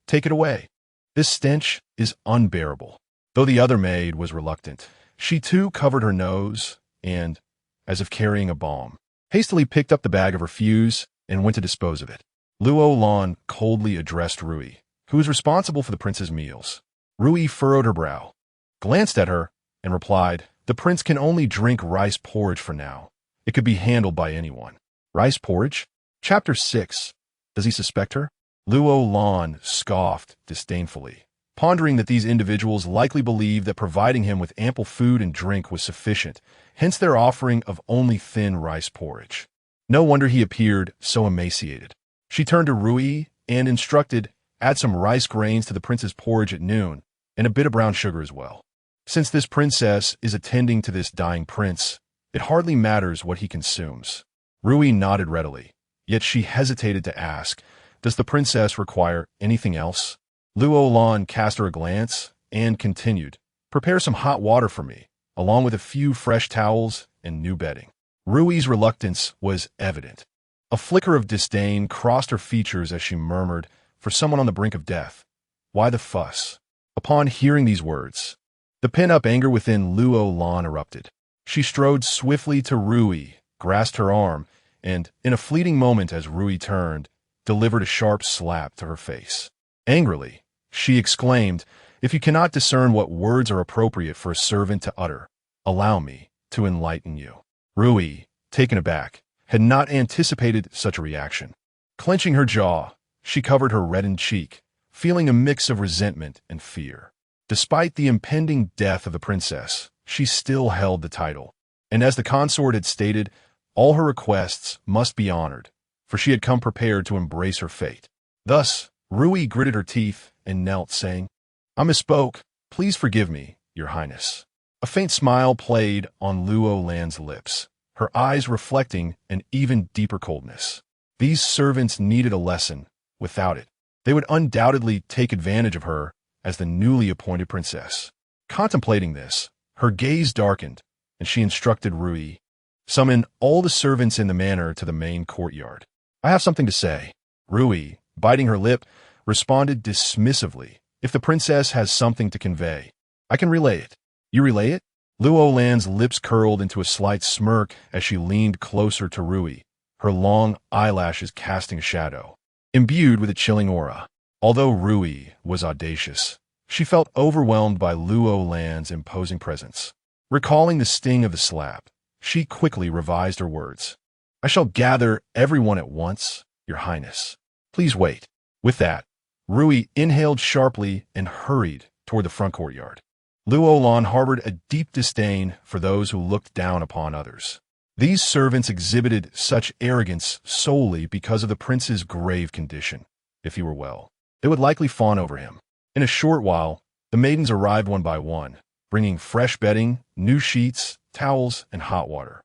Take it away. This stench is unbearable." Though the other maid was reluctant, she too covered her nose and, as if carrying a bomb, hastily picked up the bag of refuse and went to dispose of it. Luo Lan coldly addressed Rui, who was responsible for the prince's meals. Rui furrowed her brow, glanced at her, and replied, "The prince can only drink rice porridge for now. It could be handled by anyone." Rice porridge? Chapter 6. Does he suspect her? Luo Lan scoffed disdainfully, pondering that these individuals likely believed that providing him with ample food and drink was sufficient, hence their offering of only thin rice porridge. No wonder he appeared so emaciated. She turned to Rui and instructed, "Add some rice grains to the prince's porridge at noon, and a bit of brown sugar as well. Since this princess is attending to this dying prince, it hardly matters what he consumes." Rui nodded readily, yet she hesitated to ask, "Does the princess require anything else?" Luo Lan cast her a glance and continued, "Prepare some hot water for me, along with a few fresh towels and new bedding." Rui's reluctance was evident. A flicker of disdain crossed her features as she murmured, "For someone on the brink of death, why the fuss?" Upon hearing these words, the pent-up anger within Luo Lan erupted. She strode swiftly to Rui, grasped her arm, and, in a fleeting moment as Rui turned, delivered a sharp slap to her face. Angrily, she exclaimed, "If you cannot discern what words are appropriate for a servant to utter, allow me to enlighten you." Rui, taken aback, had not anticipated such a reaction. Clenching her jaw, she covered her reddened cheek, feeling a mix of resentment and fear. Despite the impending death of the princess, she still held the title, and as the consort had stated, All her requests must be honored, for she had come prepared to embrace her fate. Thus, Rui gritted her teeth and knelt, saying, "I misspoke. Please forgive me, Your Highness." A faint smile played on Luo Lan's lips, her eyes reflecting an even deeper coldness. These servants needed a lesson. Without it, they would undoubtedly take advantage of her as the newly appointed princess. Contemplating this, her gaze darkened, and she instructed Rui, "Summon all the servants in the manor to the main courtyard. I have something to say." Rui, biting her lip, responded dismissively, "If the princess has something to convey, I can relay it." "You relay it?" Luo Lan's lips curled into a slight smirk as she leaned closer to Rui, her long eyelashes casting a shadow, imbued with a chilling aura. Although Rui was audacious, she felt overwhelmed by Luo Lan's imposing presence. Recalling the sting of the slap, she quickly revised her words. "I shall gather everyone at once, Your Highness. Please wait." With that, Rui inhaled sharply and hurried toward the front courtyard. Luo Lan harbored a deep disdain for those who looked down upon others. These servants exhibited such arrogance solely because of the prince's grave condition. If he were well, they would likely fawn over him. In a short while, the maidens arrived one by one, bringing fresh bedding, new sheets, towels, and hot water.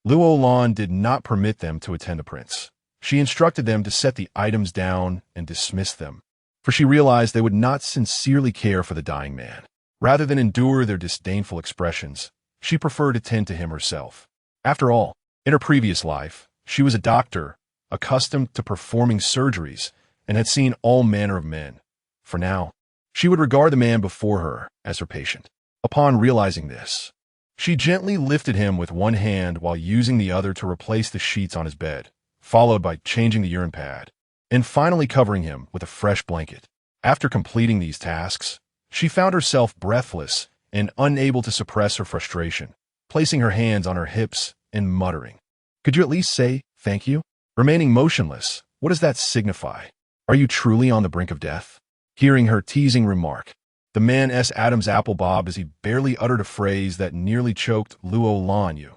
Luo Lan did not permit them to attend the prince. She instructed them to set the items down and dismiss them, for she realized they would not sincerely care for the dying man. Rather than endure their disdainful expressions, she preferred to tend to him herself. After all, in her previous life, she was a doctor, accustomed to performing surgeries, and had seen all manner of men. For now, she would regard the man before her as her patient. Upon realizing this, she gently lifted him with one hand while using the other to replace the sheets on his bed, followed by changing the urine pad, and finally covering him with a fresh blanket. After completing these tasks, she found herself breathless and unable to suppress her frustration, placing her hands on her hips and muttering, "Could you at least say thank you?" Remaining motionless, what does that signify? Are you truly on the brink of death? Hearing her teasing remark, the man S. Adam's apple bobbed as he barely uttered a phrase that nearly choked Luo Lan. "You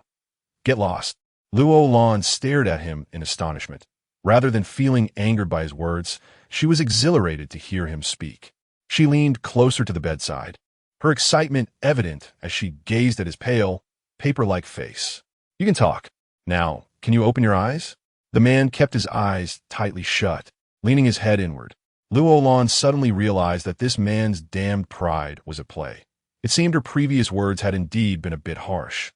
get lost." Luo Lan stared at him in astonishment. Rather than feeling angered by his words, she was exhilarated to hear him speak. She leaned closer to the bedside, her excitement evident as she gazed at his pale, paper-like face. "You can talk. Now, can you open your eyes?" The man kept his eyes tightly shut, leaning his head inward. Luo Lan suddenly realized that this man's damned pride was at play. It seemed her previous words had indeed been a bit harsh.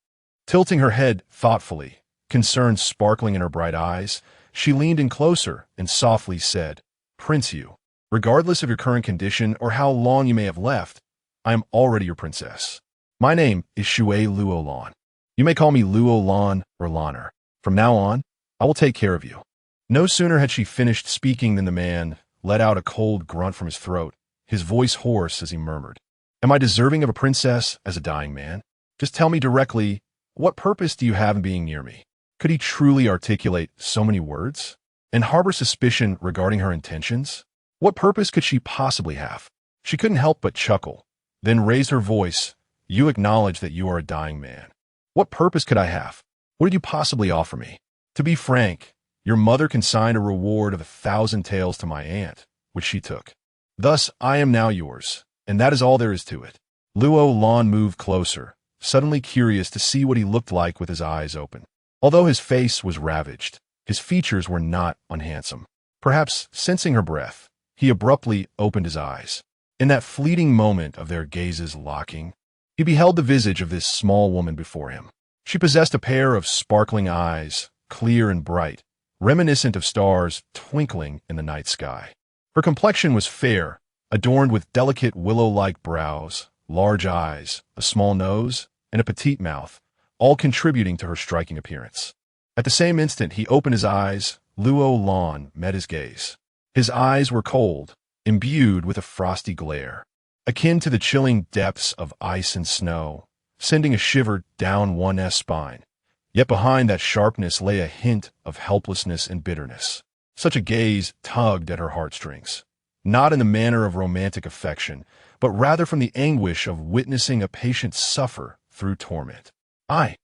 Tilting her head thoughtfully, concern sparkling in her bright eyes, she leaned in closer and softly said, "Prince Yu, regardless of your current condition or how long you may have left, I am already your princess. My name is Shui Luolan. You may call me Luo Lan or Lanner. From now on, I will take care of you." No sooner had she finished speaking than the man let out a cold grunt from his throat, his voice hoarse as he murmured, "Am I deserving of a princess as a dying man? Just tell me directly, what purpose do you have in being near me?" Could he truly articulate so many words and harbor suspicion regarding her intentions? What purpose could she possibly have? She couldn't help but chuckle, then raise her voice. "You acknowledge that you are a dying man. What purpose could I have? What did you possibly offer me? To be frank, your mother consigned a reward of 1,000 taels to my aunt, which she took. Thus, I am now yours, and that is all there is to it." Luo Lan moved closer, suddenly curious to see what he looked like with his eyes open. Although his face was ravaged, his features were not unhandsome. Perhaps sensing her breath, he abruptly opened his eyes. In that fleeting moment of their gazes locking, he beheld the visage of this small woman before him. She possessed a pair of sparkling eyes, clear and bright, reminiscent of stars twinkling in the night sky. Her complexion was fair, adorned with delicate willow-like brows, large eyes, a small nose, and a petite mouth, all contributing to her striking appearance. At the same instant he opened his eyes, Luo Lan met his gaze. His eyes were cold, imbued with a frosty glare, akin to the chilling depths of ice and snow, sending a shiver down one's spine. Yet behind that sharpness lay a hint of helplessness and bitterness. Such a gaze tugged at her heartstrings, not in the manner of romantic affection, but rather from the anguish of witnessing a patient suffer through torment. "I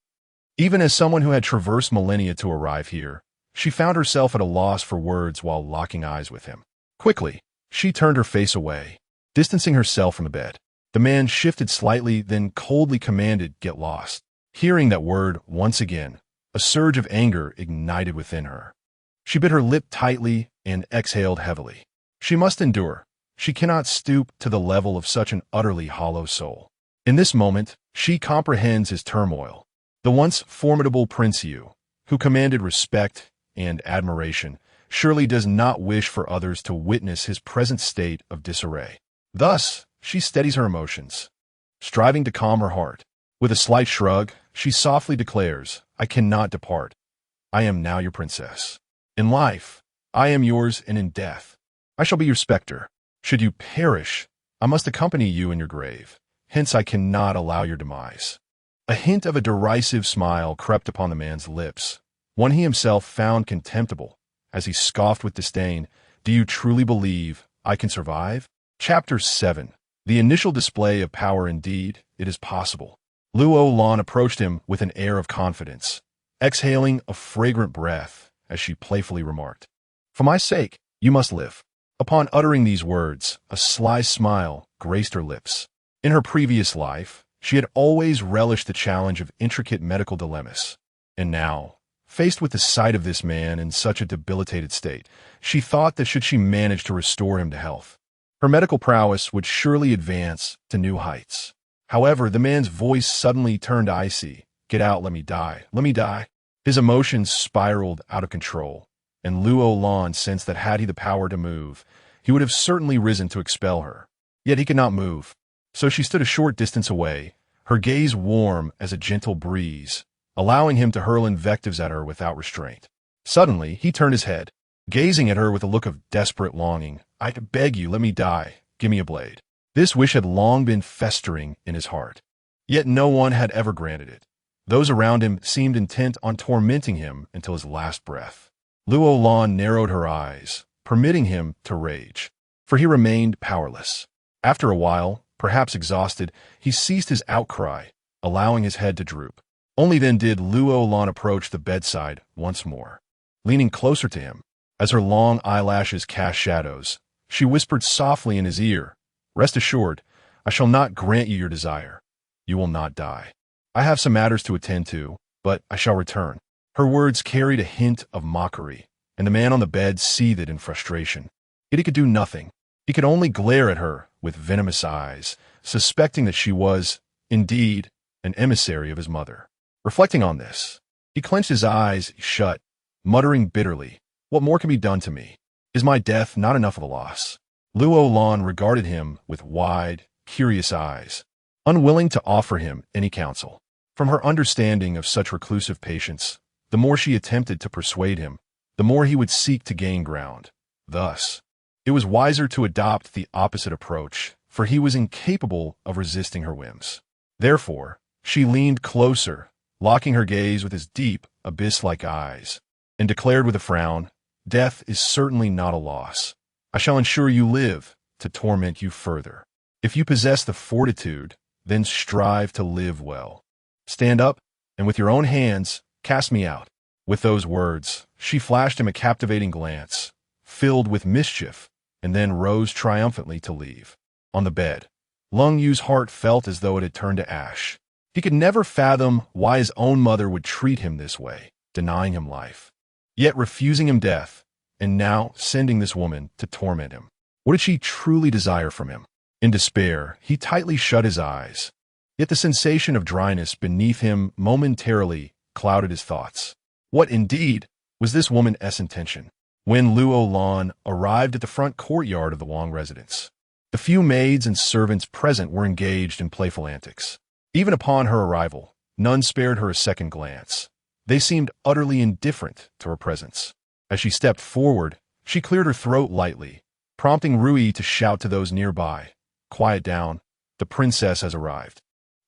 Even as someone who had traversed millennia to arrive here, she found herself at a loss for words while locking eyes with him. Quickly, she turned her face away, distancing herself from the bed. The man shifted slightly, then coldly commanded, "Get lost." Hearing that word once again, a surge of anger ignited within her. She bit her lip tightly and exhaled heavily. She must endure. She cannot stoop to the level of such an utterly hollow soul. In this moment, she comprehends his turmoil. The once formidable Prince Yu, who commanded respect and admiration, surely does not wish for others to witness his present state of disarray. Thus, she steadies her emotions, striving to calm her heart. With a slight shrug, she softly declares, "I cannot depart. I am now your princess. In life, I am yours, and in death, I shall be your specter. Should you perish, I must accompany you in your grave. Hence I cannot allow your demise." A hint of a derisive smile crept upon the man's lips, one he himself found contemptible, as he scoffed with disdain. "Do you truly believe I can survive?" Chapter 7. The initial display of power. Indeed, it is possible. Luo Lan approached him with an air of confidence, exhaling a fragrant breath as she playfully remarked, "For my sake, you must live." Upon uttering these words, a sly smile graced her lips. In her previous life, she had always relished the challenge of intricate medical dilemmas. And now, faced with the sight of this man in such a debilitated state, she thought that should she manage to restore him to health, her medical prowess would surely advance to new heights. However, the man's voice suddenly turned icy. "Get out, let me die, let me die." His emotions spiraled out of control, and Luo Lan sensed that had he the power to move, he would have certainly risen to expel her. Yet he could not move, so she stood a short distance away, her gaze warm as a gentle breeze, allowing him to hurl invectives at her without restraint. Suddenly, he turned his head, gazing at her with a look of desperate longing. "I beg you, let me die. Give me a blade." This wish had long been festering in his heart, yet no one had ever granted it. Those around him seemed intent on tormenting him until his last breath. Luo Lan narrowed her eyes, permitting him to rage, for he remained powerless. After a while, perhaps exhausted, he ceased his outcry, allowing his head to droop. Only then did Luo Lan approach the bedside once more. Leaning closer to him, as her long eyelashes cast shadows, she whispered softly in his ear, "Rest assured, I shall not grant you your desire. You will not die. I have some matters to attend to, but I shall return." Her words carried a hint of mockery, and the man on the bed seethed in frustration. Yet he could do nothing. He could only glare at her with venomous eyes, suspecting that she was, indeed, an emissary of his mother. Reflecting on this, he clenched his eyes shut, muttering bitterly, "What more can be done to me? Is my death not enough of a loss?" Luo Lan regarded him with wide, curious eyes, unwilling to offer him any counsel. From her understanding of such reclusive patience, the more she attempted to persuade him, the more he would seek to gain ground. Thus, it was wiser to adopt the opposite approach, for he was incapable of resisting her whims. Therefore, she leaned closer, locking her gaze with his deep, abyss-like eyes, and declared with a frown, "Death is certainly not a loss. I shall ensure you live to torment you further. If you possess the fortitude, then strive to live well. Stand up, and with your own hands, cast me out." With those words, she flashed him a captivating glance, filled with mischief, and then rose triumphantly to leave. On the bed, Lung Yu's heart felt as though it had turned to ash. He could never fathom why his own mother would treat him this way, denying him life, yet refusing him death, and now sending this woman to torment him. What did she truly desire from him? In despair, he tightly shut his eyes, yet the sensation of dryness beneath him momentarily clouded his thoughts. What, indeed, was this woman's intention? When Luo Lan arrived at the front courtyard of the Wang residence, the few maids and servants present were engaged in playful antics. Even upon her arrival, none spared her a second glance. They seemed utterly indifferent to her presence. As she stepped forward, she cleared her throat lightly, prompting Rui to shout to those nearby, "Quiet down, the princess has arrived."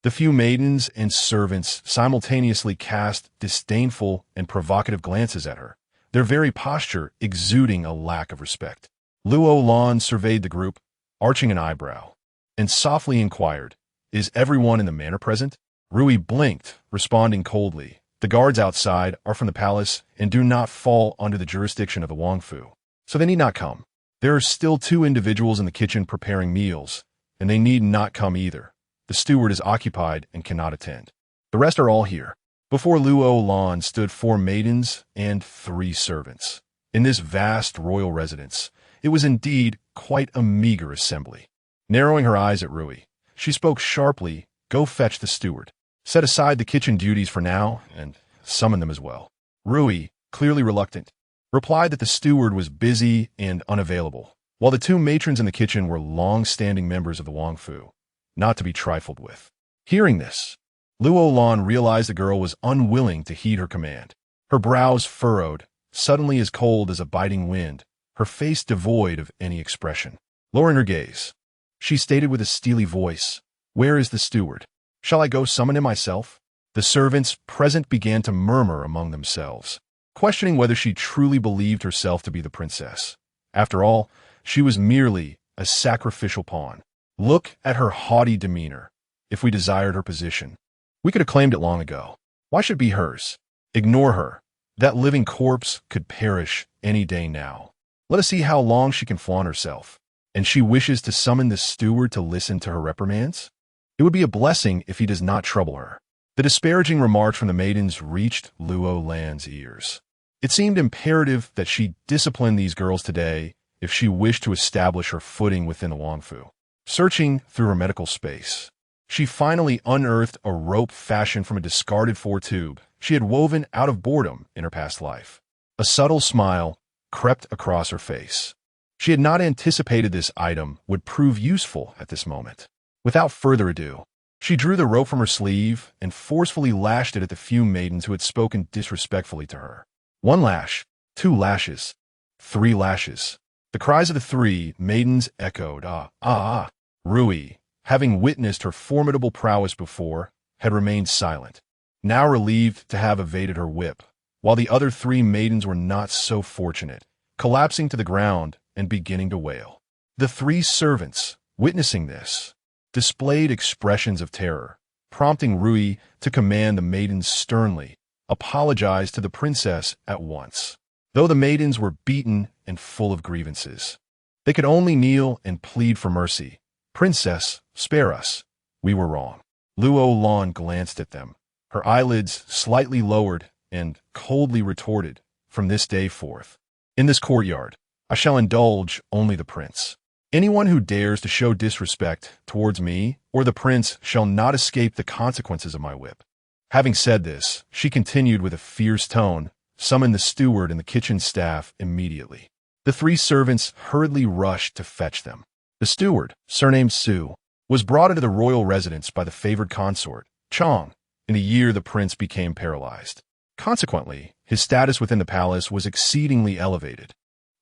The few maidens and servants simultaneously cast disdainful and provocative glances at her, their very posture exuding a lack of respect. Luo Lan surveyed the group, arching an eyebrow, and softly inquired, "Is everyone in the manor present?" Rui blinked, responding coldly, The guards outside are from the palace and do not fall under the jurisdiction of the Wangfu, so they need not come. There are still 2 individuals in the kitchen preparing meals, and they need not come either. The steward is occupied and cannot attend. The rest are all here. Before Luo Lan stood 4 maidens and 3 servants. In this vast royal residence, it was indeed quite a meager assembly. Narrowing her eyes at Rui, she spoke sharply, "Go fetch the steward. Set aside the kitchen duties for now, and summon them as well." Rui, clearly reluctant, replied that the steward was busy and unavailable, while the 2 matrons in the kitchen were long-standing members of the Wangfu, not to be trifled with. Hearing this, Luo Lan realized the girl was unwilling to heed her command. Her brows furrowed, suddenly as cold as a biting wind, her face devoid of any expression. Lowering her gaze, she stated with a steely voice, "Where is the steward? Shall I go summon him myself?" The servants present began to murmur among themselves, questioning whether she truly believed herself to be the princess. After all, she was merely a sacrificial pawn. Look at her haughty demeanor. If we desired her position, we could have claimed it long ago. Why should it be hers? Ignore her. That living corpse could perish any day now. Let us see how long she can flaunt herself. And she wishes to summon the steward to listen to her reprimands? It would be a blessing if he does not trouble her. The disparaging remarks from the maidens reached Luo Lan's ears. It seemed imperative that she discipline these girls today if she wished to establish her footing within the Wangfu. Searching through her medical space, she finally unearthed a rope fashioned from a discarded 4-tube she had woven out of boredom in her past life. A subtle smile crept across her face. She had not anticipated this item would prove useful at this moment. Without further ado, she drew the rope from her sleeve and forcefully lashed it at the few maidens who had spoken disrespectfully to her. 1 lash, 2 lashes, 3 lashes. The cries of the 3 maidens echoed, "Ah, ah, ah." Rui, having witnessed her formidable prowess before, had remained silent, now relieved to have evaded her whip, while the other 3 maidens were not so fortunate, collapsing to the ground and beginning to wail. The 3 servants, witnessing this, displayed expressions of terror, prompting Rui to command the maidens sternly, apologize to the princess at once. Though the maidens were beaten and full of grievances, they could only kneel and plead for mercy. "Princess, spare us. We were wrong." Luo Lan glanced at them, her eyelids slightly lowered, and coldly retorted, "From this day forth, in this courtyard, I shall indulge only the prince. Anyone who dares to show disrespect towards me or the prince shall not escape the consequences of my whip." Having said this, she continued with a fierce tone, "Summon the steward and the kitchen staff immediately." The 3 servants hurriedly rushed to fetch them. The steward, surnamed Su, was brought into the royal residence by the favored consort, Chong, in the year the prince became paralyzed. Consequently, his status within the palace was exceedingly elevated.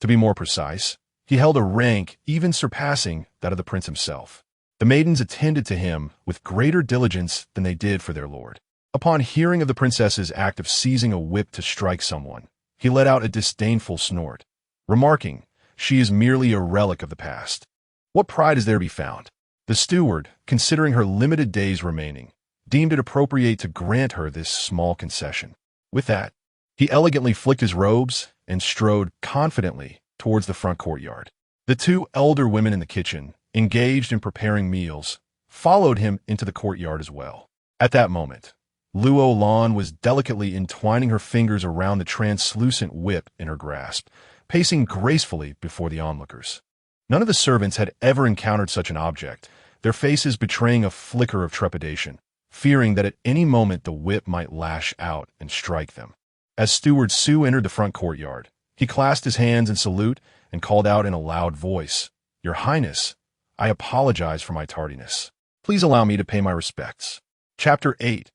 To be more precise, he held a rank even surpassing that of the prince himself. The maidens attended to him with greater diligence than they did for their lord. Upon hearing of the princess's act of seizing a whip to strike someone, he let out a disdainful snort, remarking, "She is merely a relic of the past. What pride is there to be found?" The steward, considering her limited days remaining, deemed it appropriate to grant her this small concession. With that, he elegantly flicked his robes and strode confidently towards the front courtyard. The 2 elder women in the kitchen, engaged in preparing meals, followed him into the courtyard as well. At that moment, Luo Lan was delicately entwining her fingers around the translucent whip in her grasp, pacing gracefully before the onlookers. None of the servants had ever encountered such an object, their faces betraying a flicker of trepidation, fearing that at any moment the whip might lash out and strike them. As Steward Su entered the front courtyard, he clasped his hands in salute and called out in a loud voice, "Your Highness, I apologize for my tardiness. Please allow me to pay my respects." Chapter 8.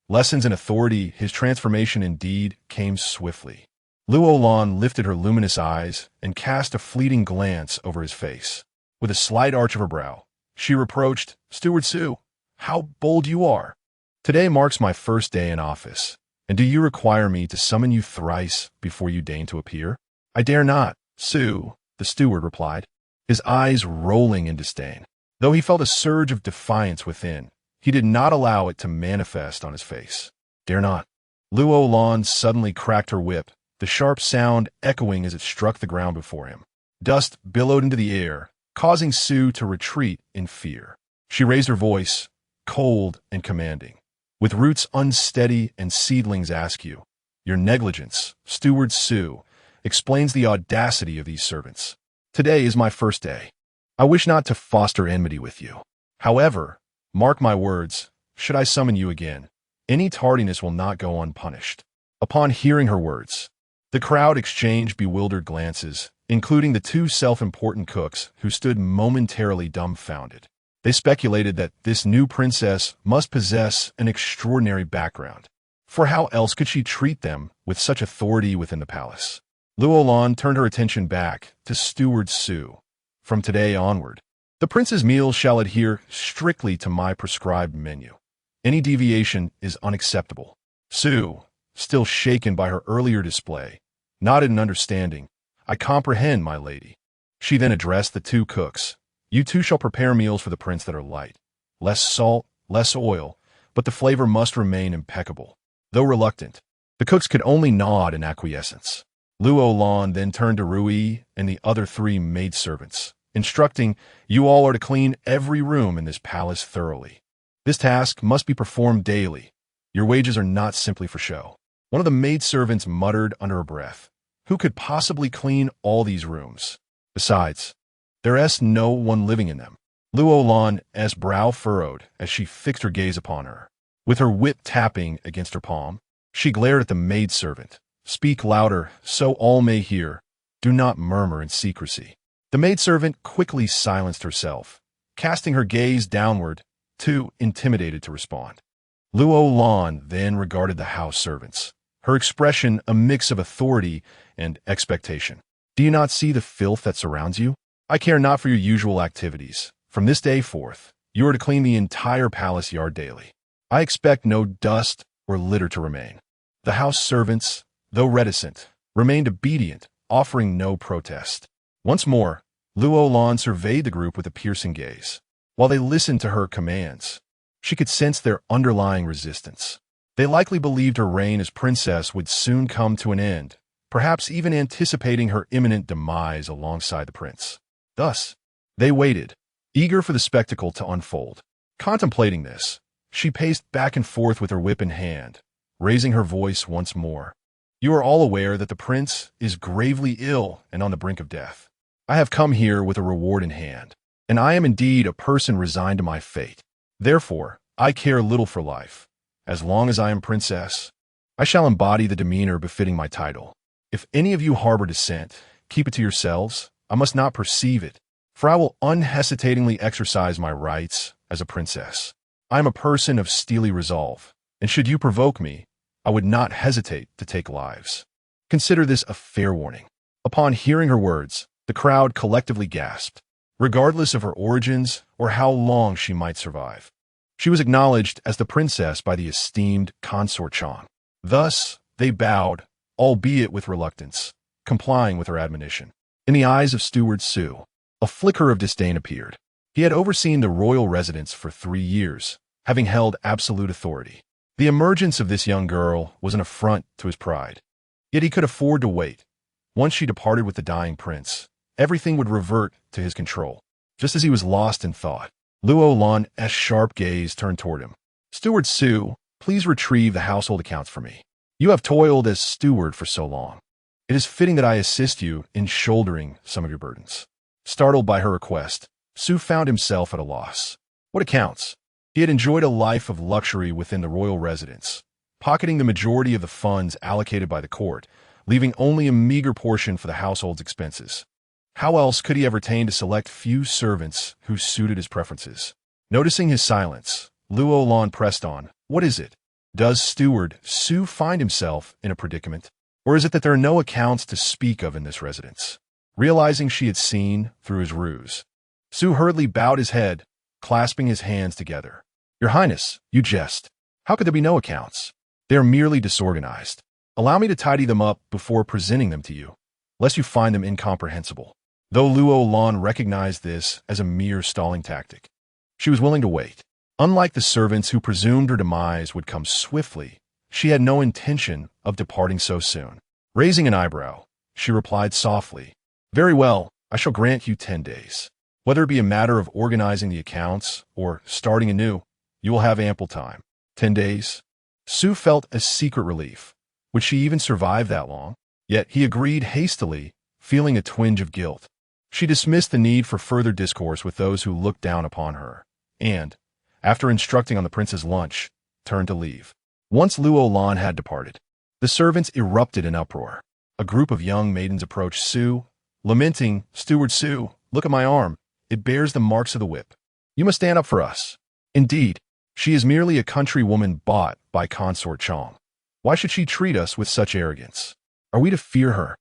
Lessons in Authority. His transformation indeed came swiftly. Luo Lan lifted her luminous eyes and cast a fleeting glance over his face. With a slight arch of her brow, she reproached, "Steward Su, how bold you are. Today marks my first day in office, and do you require me to summon you thrice before you deign to appear?" "I dare not, Su," the steward replied, his eyes rolling in disdain. Though he felt a surge of defiance within, he did not allow it to manifest on his face. "Dare not. Luo Lan suddenly cracked her whip, the sharp sound echoing as it struck the ground before him. Dust billowed into the air, causing Su to retreat in fear. She raised her voice, cold and commanding. With roots unsteady and seedlings askew, your negligence, Steward Su, explains the audacity of these servants. Today is my first day. I wish not to foster enmity with you. However, mark my words, should I summon you again, any tardiness will not go unpunished. Upon hearing her words, the crowd exchanged bewildered glances, including the two self-important cooks who stood momentarily dumbfounded. They speculated that this new princess must possess an extraordinary background, for how else could she treat them with such authority within the palace? Luo Lan turned her attention back to Steward Su. From today onward, the prince's meals shall adhere strictly to my prescribed menu. Any deviation is unacceptable. Su, still shaken by her earlier display, nodded in understanding. I comprehend, my lady. She then addressed the two cooks. You two shall prepare meals for the prince that are light. Less salt, less oil, but the flavor must remain impeccable. Though reluctant, the cooks could only nod in acquiescence. Luo Lan then turned to Rui and the other three maidservants, instructing, you all are to clean every room in this palace thoroughly. This task must be performed daily. Your wages are not simply for show. One of the maidservants muttered under her breath, who could possibly clean all these rooms? Besides, there is no one living in them. Luo Lan's brow furrowed as she fixed her gaze upon her. With her whip tapping against her palm, she glared at the maidservant. Speak louder, so all may hear. Do not murmur in secrecy. The maidservant quickly silenced herself, casting her gaze downward, too intimidated to respond. Luo Lan then regarded the house servants, her expression a mix of authority and expectation. Do you not see the filth that surrounds you? I care not for your usual activities. From this day forth, you are to clean the entire palace yard daily. I expect no dust or litter to remain. The house servants, though reticent, remained obedient, offering no protest. Once more, Luo Lan surveyed the group with a piercing gaze. While they listened to her commands, she could sense their underlying resistance. They likely believed her reign as princess would soon come to an end, perhaps even anticipating her imminent demise alongside the prince. Thus, they waited, eager for the spectacle to unfold. Contemplating this, she paced back and forth with her whip in hand, raising her voice once more. You are all aware that the prince is gravely ill and on the brink of death. I have come here with a reward in hand, and I am indeed a person resigned to my fate. Therefore, I care little for life. As long as I am princess, I shall embody the demeanor befitting my title. If any of you harbor dissent, keep it to yourselves. I must not perceive it, for I will unhesitatingly exercise my rights as a princess. I am a person of steely resolve, and should you provoke me, I would not hesitate to take lives. Consider this a fair warning. Upon hearing her words, the crowd collectively gasped, regardless of her origins or how long she might survive. She was acknowledged as the princess by the esteemed consort Chang. Thus, they bowed, albeit with reluctance, complying with her admonition. In the eyes of Steward Su, a flicker of disdain appeared. He had overseen the royal residence for 3 years, having held absolute authority. The emergence of this young girl was an affront to his pride. Yet he could afford to wait. Once she departed with the dying prince, everything would revert to his control. Just as he was lost in thought, Luo Lan's sharp gaze turned toward him. Steward Su, please retrieve the household accounts for me. You have toiled as steward for so long. It is fitting that I assist you in shouldering some of your burdens. Startled by her request, Su found himself at a loss. What accounts? He had enjoyed a life of luxury within the royal residence, pocketing the majority of the funds allocated by the court, leaving only a meager portion for the household's expenses. How else could he have retained a select few servants who suited his preferences? Noticing his silence, Luo Lan pressed on. What is it? Does Steward Su find himself in a predicament? Or is it that there are no accounts to speak of in this residence? Realizing she had seen through his ruse, Su hurriedly bowed his head, clasping his hands together. Your Highness, you jest. How could there be no accounts? They are merely disorganized. Allow me to tidy them up before presenting them to you, lest you find them incomprehensible. Though Luo Lan recognized this as a mere stalling tactic, she was willing to wait. Unlike the servants who presumed her demise would come swiftly, she had no intention of departing so soon. Raising an eyebrow, she replied softly, "Very well, I shall grant you 10 days. Whether it be a matter of organizing the accounts or starting anew, you will have ample time." 10 days? Sue felt a secret relief. Would she even survive that long? Yet he agreed hastily, feeling a twinge of guilt. She dismissed the need for further discourse with those who looked down upon her, and, after instructing on the prince's lunch, turned to leave. Once Luo Lan had departed, the servants erupted in uproar. A group of young maidens approached Sue, lamenting, "Steward Sue, look at my arm. It bears the marks of the whip. You must stand up for us." Indeed, she is merely a country woman bought by Consort Chong. Why should she treat us with such arrogance? Are we to fear her?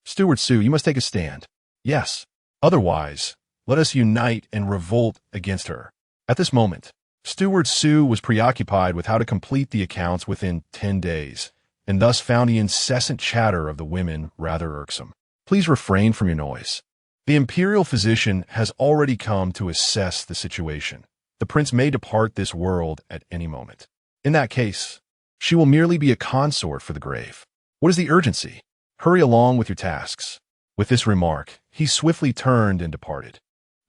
Steward Sue, you must take a stand. Yes. Otherwise, let us unite and revolt against her. At this moment, Steward Sue was preoccupied with how to complete the accounts within 10 days, and thus found the incessant chatter of the women rather irksome. Please refrain from your noise. The imperial physician has already come to assess the situation. The prince may depart this world at any moment. In that case, she will merely be a consort for the grave. What is the urgency? Hurry along with your tasks. With this remark, he swiftly turned and departed.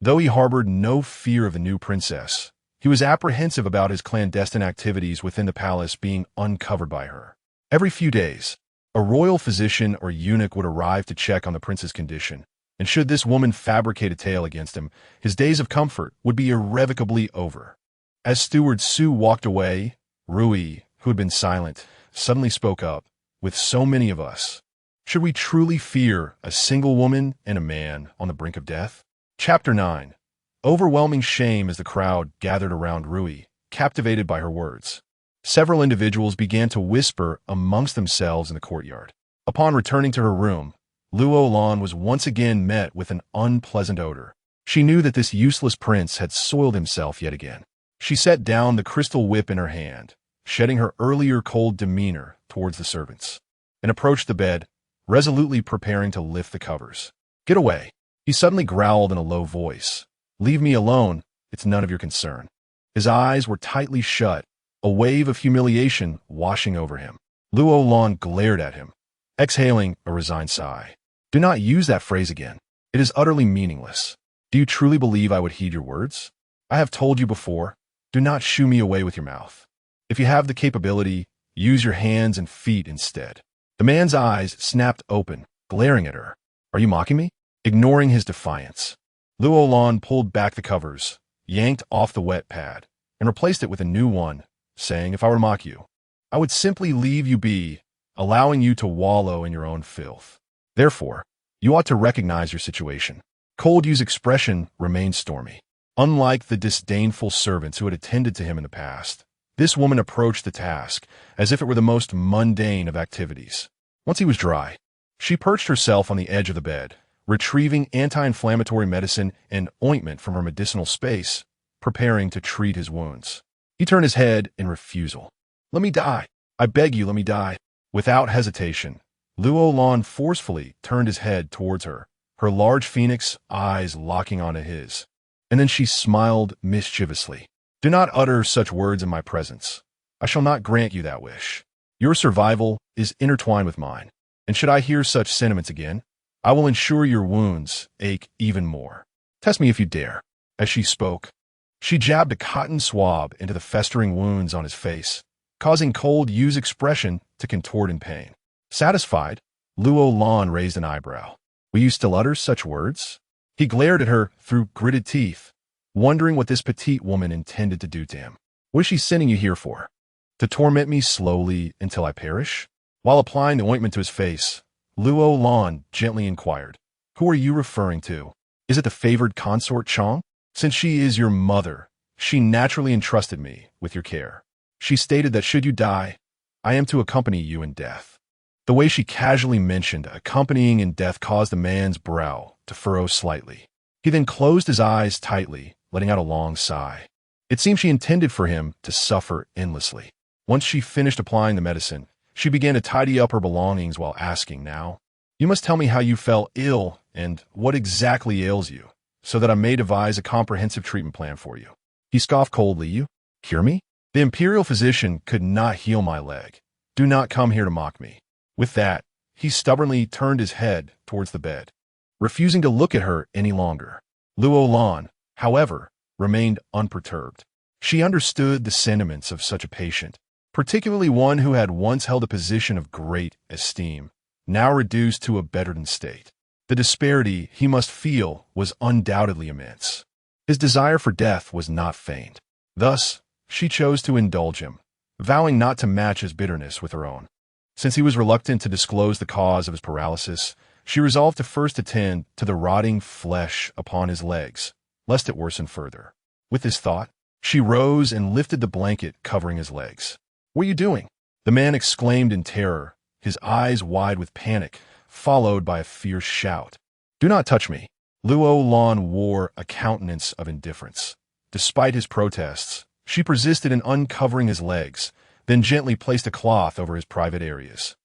Though he harbored no fear of the new princess, he was apprehensive about his clandestine activities within the palace being uncovered by her. Every few days, a royal physician or eunuch would arrive to check on the prince's condition, and should this woman fabricate a tale against him, his days of comfort would be irrevocably over. As Steward Sue walked away, Rui, who had been silent, suddenly spoke up. With so many of us, should we truly fear a single woman and a man on the brink of death? Chapter 9. Overwhelming shame as the crowd gathered around Rui, captivated by her words. Several individuals began to whisper amongst themselves in the courtyard. Upon returning to her room, Luo Lan was once again met with an unpleasant odor. She knew that this useless prince had soiled himself yet again. She set down the crystal whip in her hand, shedding her earlier cold demeanor towards the servants, and approached the bed, resolutely preparing to lift the covers. "Get away," he suddenly growled in a low voice. "Leave me alone, it's none of your concern." His eyes were tightly shut, a wave of humiliation washing over him. Luo Lan glared at him, exhaling a resigned sigh. "Do not use that phrase again. It is utterly meaningless. Do you truly believe I would heed your words? I have told you before, do not shoo me away with your mouth. If you have the capability, use your hands and feet instead." The man's eyes snapped open, glaring at her. "Are you mocking me?" Ignoring his defiance, Luo Lan pulled back the covers, yanked off the wet pad, and replaced it with a new one, saying, "If I were to mock you, I would simply leave you be, allowing you to wallow in your own filth. Therefore, you ought to recognize your situation." Cold Yu's expression remained stormy. Unlike the disdainful servants who had attended to him in the past, this woman approached the task as if it were the most mundane of activities. Once he was dry, she perched herself on the edge of the bed, retrieving anti-inflammatory medicine and ointment from her medicinal space, preparing to treat his wounds. He turned his head in refusal. "Let me die. I beg you, let me die." Without hesitation, Luo Lan forcefully turned his head towards her, her large phoenix eyes locking onto his. And then she smiled mischievously. "Do not utter such words in my presence. I shall not grant you that wish. Your survival is intertwined with mine, and should I hear such sentiments again, I will ensure your wounds ache even more. Test me if you dare." As she spoke, she jabbed a cotton swab into the festering wounds on his face, causing Cold Yu's expression to contort in pain. Satisfied, Luo Lan raised an eyebrow. "Will you still utter such words?" He glared at her through gritted teeth, wondering what this petite woman intended to do to him. "What is she sending you here for? To torment me slowly until I perish?" While applying the ointment to his face, Luo Lan gently inquired, "Who are you referring to? Is it the favored consort Chong? Since she is your mother, she naturally entrusted me with your care. She stated that should you die, I am to accompany you in death." The way she casually mentioned accompanying in death caused the man's brow to furrow slightly. He then closed his eyes tightly, letting out a long sigh. It seemed she intended for him to suffer endlessly. Once she finished applying the medicine, she began to tidy up her belongings while asking, "Now, you must tell me how you fell ill and what exactly ails you, so that I may devise a comprehensive treatment plan for you." He scoffed coldly. "You cure me? The imperial physician could not heal my leg. Do not come here to mock me." With that, he stubbornly turned his head towards the bed, refusing to look at her any longer. Luo Lan, however, remained unperturbed. She understood the sentiments of such a patient, particularly one who had once held a position of great esteem, now reduced to a bedridden state. The disparity he must feel was undoubtedly immense. His desire for death was not feigned. Thus, she chose to indulge him, vowing not to match his bitterness with her own. Since he was reluctant to disclose the cause of his paralysis, she resolved to first attend to the rotting flesh upon his legs, lest it worsen further. With this thought, she rose and lifted the blanket covering his legs. "What are you doing?" the man exclaimed in terror, his eyes wide with panic, followed by a fierce shout. "Do not touch me." Luo Lan wore a countenance of indifference. Despite his protests, she persisted in uncovering his legs, then gently placed a cloth over his private areas.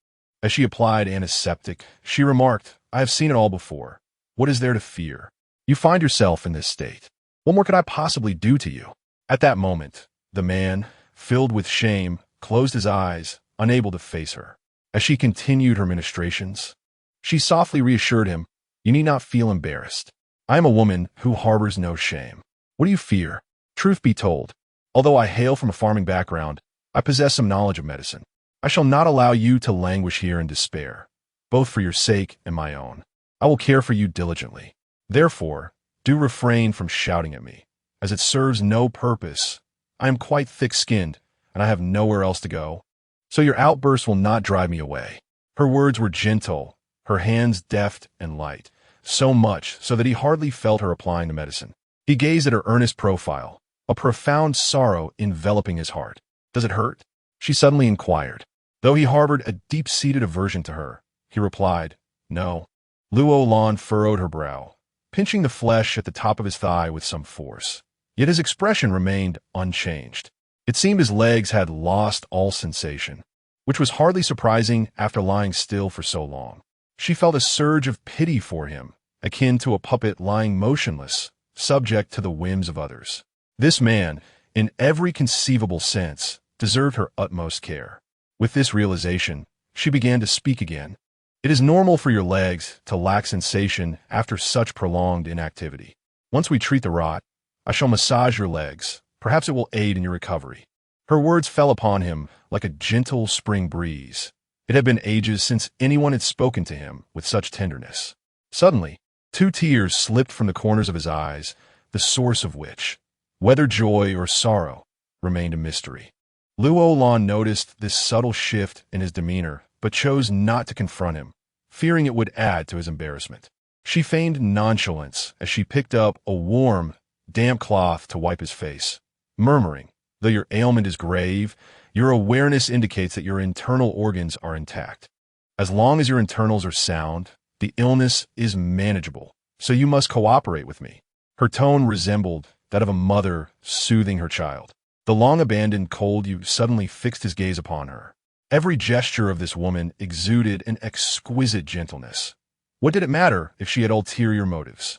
As she applied antiseptic, she remarked, "I have seen it all before. What is there to fear? You find yourself in this state. What more could I possibly do to you?" At that moment, the man, filled with shame, closed his eyes, unable to face her. As she continued her ministrations, she softly reassured him, "You need not feel embarrassed. I am a woman who harbors no shame. What do you fear? Truth be told, although I hail from a farming background, I possess some knowledge of medicine. I shall not allow you to languish here in despair, both for your sake and my own. I will care for you diligently. Therefore, do refrain from shouting at me, as it serves no purpose. I am quite thick-skinned, and I have nowhere else to go, so your outbursts will not drive me away." Her words were gentle, her hands deft and light, so much so that he hardly felt her applying the medicine. He gazed at her earnest profile, a profound sorrow enveloping his heart. "Does it hurt?" she suddenly inquired. Though he harbored a deep-seated aversion to her, he replied, "No." Luo Lan furrowed her brow, pinching the flesh at the top of his thigh with some force. Yet his expression remained unchanged. It seemed his legs had lost all sensation, which was hardly surprising after lying still for so long. She felt a surge of pity for him, akin to a puppet lying motionless, subject to the whims of others. This man, in every conceivable sense, deserved her utmost care. With this realization, she began to speak again. "It is normal for your legs to lack sensation after such prolonged inactivity. Once we treat the rot, I shall massage your legs. Perhaps it will aid in your recovery." Her words fell upon him like a gentle spring breeze. It had been ages since anyone had spoken to him with such tenderness. Suddenly, 2 tears slipped from the corners of his eyes, the source of which, whether joy or sorrow, remained a mystery. Luo Lan noticed this subtle shift in his demeanor, but chose not to confront him, fearing it would add to his embarrassment. She feigned nonchalance as she picked up a warm, damp cloth to wipe his face, murmuring, "Though your ailment is grave, your awareness indicates that your internal organs are intact. As long as your internals are sound, the illness is manageable, so you must cooperate with me." Her tone resembled that of a mother soothing her child. The long-abandoned cold youth suddenly fixed his gaze upon her. Every gesture of this woman exuded an exquisite gentleness. What did it matter if she had ulterior motives?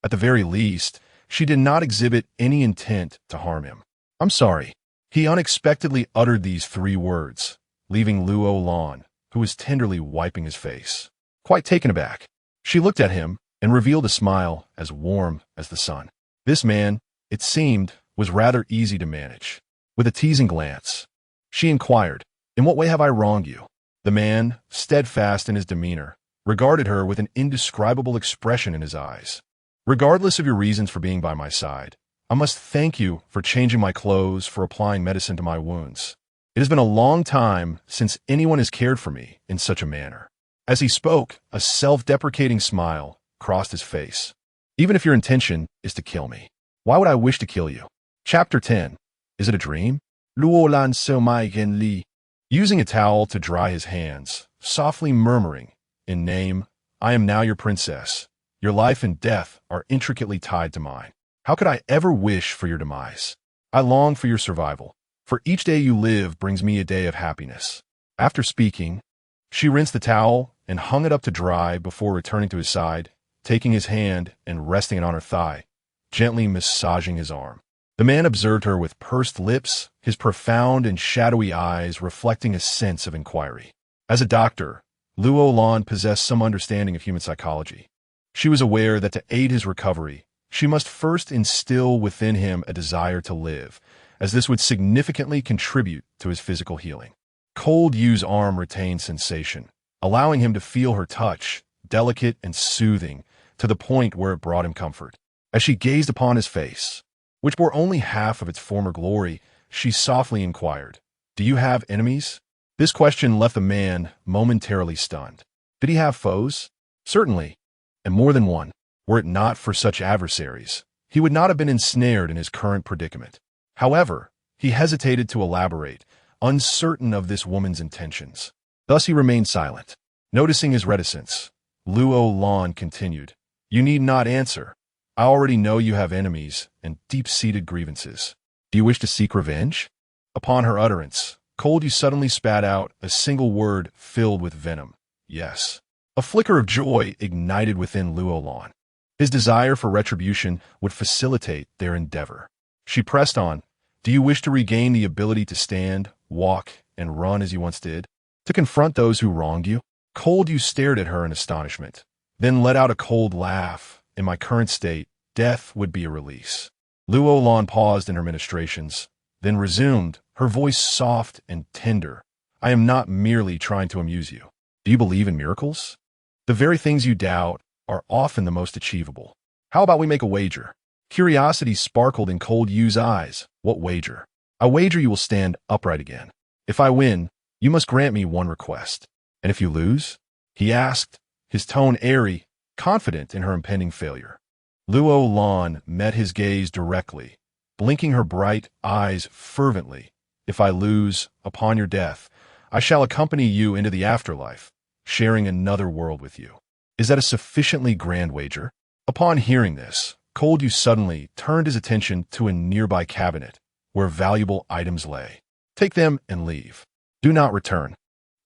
At the very least, she did not exhibit any intent to harm him. "I'm sorry." He unexpectedly uttered these 3 words, leaving Luo Lan, who was tenderly wiping his face, quite taken aback. She looked at him and revealed a smile as warm as the sun. This man, it seemed, was rather easy to manage. With a teasing glance, she inquired, "In what way have I wronged you?" The man, steadfast in his demeanor, regarded her with an indescribable expression in his eyes. "Regardless of your reasons for being by my side, I must thank you for changing my clothes, for applying medicine to my wounds. It has been a long time since anyone has cared for me in such a manner." As he spoke, a self-deprecating smile crossed his face. "Even if your intention is to kill me, why would I wish to kill you?" Chapter 10. Is it a dream? Luo Lan so mai gen li. Using a towel to dry his hands, softly murmuring, "In name, I am now your princess. Your life and death are intricately tied to mine. How could I ever wish for your demise? I long for your survival, for each day you live brings me a day of happiness." After speaking, she rinsed the towel and hung it up to dry before returning to his side, taking his hand and resting it on her thigh, gently massaging his arm. The man observed her with pursed lips, his profound and shadowy eyes reflecting a sense of inquiry. As a doctor, Luo Lan possessed some understanding of human psychology. She was aware that to aid his recovery, she must first instill within him a desire to live, as this would significantly contribute to his physical healing. Cold Yu's arm retained sensation, allowing him to feel her touch, delicate and soothing, to the point where it brought him comfort. As she gazed upon his face, which bore only half of its former glory, she softly inquired, "Do you have enemies?" This question left the man momentarily stunned. Did he have foes? Certainly, and more than one. Were it not for such adversaries, he would not have been ensnared in his current predicament. However, he hesitated to elaborate, uncertain of this woman's intentions. Thus he remained silent. Noticing his reticence, Luo Lan continued, "You need not answer. I already know you have enemies and deep-seated grievances. Do you wish to seek revenge?" Upon her utterance, Cold Yu suddenly spat out a single word filled with venom. "Yes." A flicker of joy ignited within Luo Lan. His desire for retribution would facilitate their endeavor. She pressed on, "Do you wish to regain the ability to stand, walk, and run as you once did? To confront those who wronged you?" Cold Yu stared at her in astonishment, then let out a cold laugh. "In my current state, death would be a release." Luo Lan paused in her ministrations, then resumed, her voice soft and tender. "I am not merely trying to amuse you. Do you believe in miracles? The very things you doubt are often the most achievable. How about we make a wager?" Curiosity sparkled in Cold Yu's eyes. "What wager?" "I wager you will stand upright again. If I win, you must grant me one request." "And if you lose?" he asked, his tone airy, confident in her impending failure. Luo Lan met his gaze directly, blinking her bright eyes fervently. "If I lose, upon your death, I shall accompany you into the afterlife, sharing another world with you. Is that a sufficiently grand wager?" Upon hearing this, Cold Yu suddenly turned his attention to a nearby cabinet, where valuable items lay. "Take them and leave. Do not return.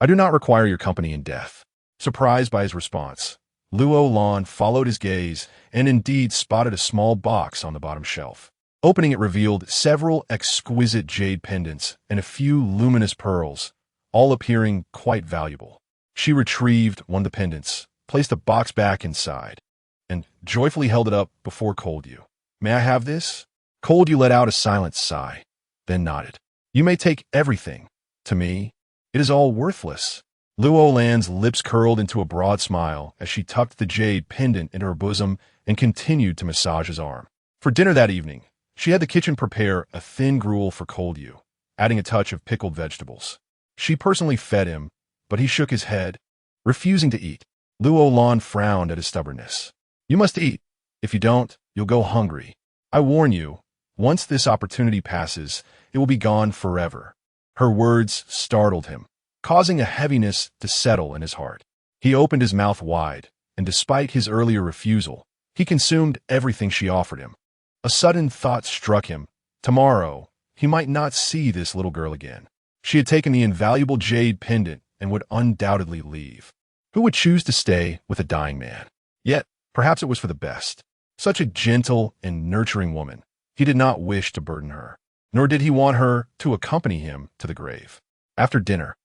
I do not require your company in death." Surprised by his response, Luo Lan followed his gaze and indeed spotted a small box on the bottom shelf. Opening it revealed several exquisite jade pendants and a few luminous pearls, all appearing quite valuable. She retrieved one of the pendants, placed the box back inside, and joyfully held it up before Cold Yu. "May I have this?" Cold Yu let out a silent sigh, then nodded. "You may take everything. To me, it is all worthless." Luo Lan's lips curled into a broad smile as she tucked the jade pendant into her bosom and continued to massage his arm. For dinner that evening, she had the kitchen prepare a thin gruel for Cold Yu, adding a touch of pickled vegetables. She personally fed him, but he shook his head, refusing to eat. Luo Lan frowned at his stubbornness. "You must eat. If you don't, you'll go hungry. I warn you, once this opportunity passes, it will be gone forever." Her words startled him, causing a heaviness to settle in his heart. He opened his mouth wide, and despite his earlier refusal, he consumed everything she offered him. A sudden thought struck him. Tomorrow, he might not see this little girl again. She had taken the invaluable jade pendant and would undoubtedly leave. Who would choose to stay with a dying man? Yet, perhaps it was for the best. Such a gentle and nurturing woman. He did not wish to burden her, nor did he want her to accompany him to the grave. After dinner,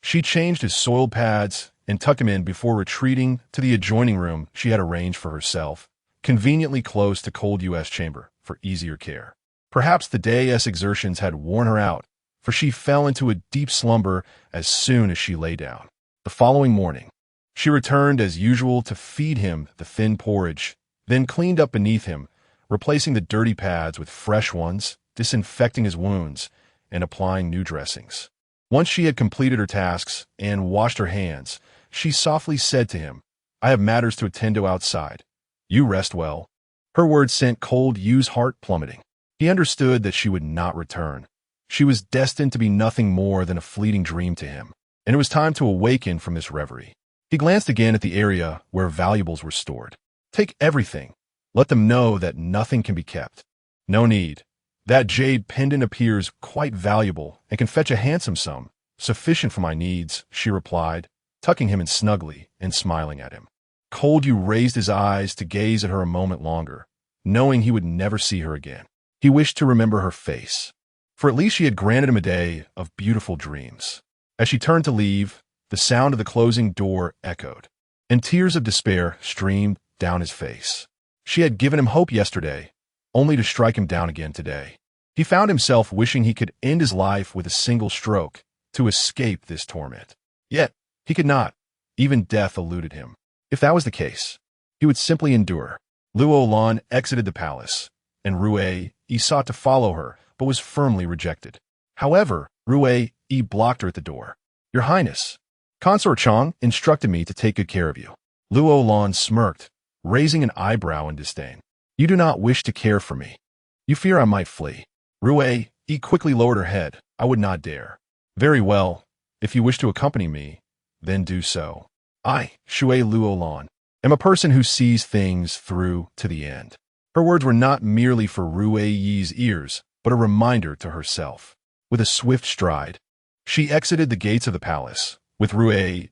she changed his soiled pads and tucked him in before retreating to the adjoining room she had arranged for herself, conveniently close to Cold Yu's chamber for easier care. Perhaps the day's exertions had worn her out, for she fell into a deep slumber as soon as she lay down. The following morning, she returned as usual to feed him the thin porridge, then cleaned up beneath him, replacing the dirty pads with fresh ones, disinfecting his wounds, and applying new dressings. Once she had completed her tasks and washed her hands, she softly said to him, "I have matters to attend to outside. You rest well." Her words sent Cold Yu's heart plummeting. He understood that she would not return. She was destined to be nothing more than a fleeting dream to him, and it was time to awaken from this reverie. He glanced again at the area where valuables were stored. "Take everything. Let them know that nothing can be kept." "No need. That jade pendant appears quite valuable and can fetch a handsome sum, sufficient for my needs," she replied, tucking him in snugly and smiling at him. Cold Yu raised his eyes to gaze at her a moment longer, knowing he would never see her again. He wished to remember her face, for at least she had granted him a day of beautiful dreams. As she turned to leave, the sound of the closing door echoed, and tears of despair streamed down his face. She had given him hope yesterday, only to strike him down again today. He found himself wishing he could end his life with a single stroke to escape this torment. Yet, he could not. Even death eluded him. If that was the case, he would simply endure. Luo Lan exited the palace, and Rue sought to follow her, but was firmly rejected. However, Rue blocked her at the door. "Your Highness, Consort Chang instructed me to take good care of you." Luo Lan smirked, raising an eyebrow in disdain. "You do not wish to care for me. You fear I might flee." Rue quickly lowered her head. "I would not dare." "Very well. If you wish to accompany me, then do so. I, Shui Luolan, am a person who sees things through to the end." Her words were not merely for Rui's ears, but a reminder to herself. With a swift stride, she exited the gates of the palace, with Rue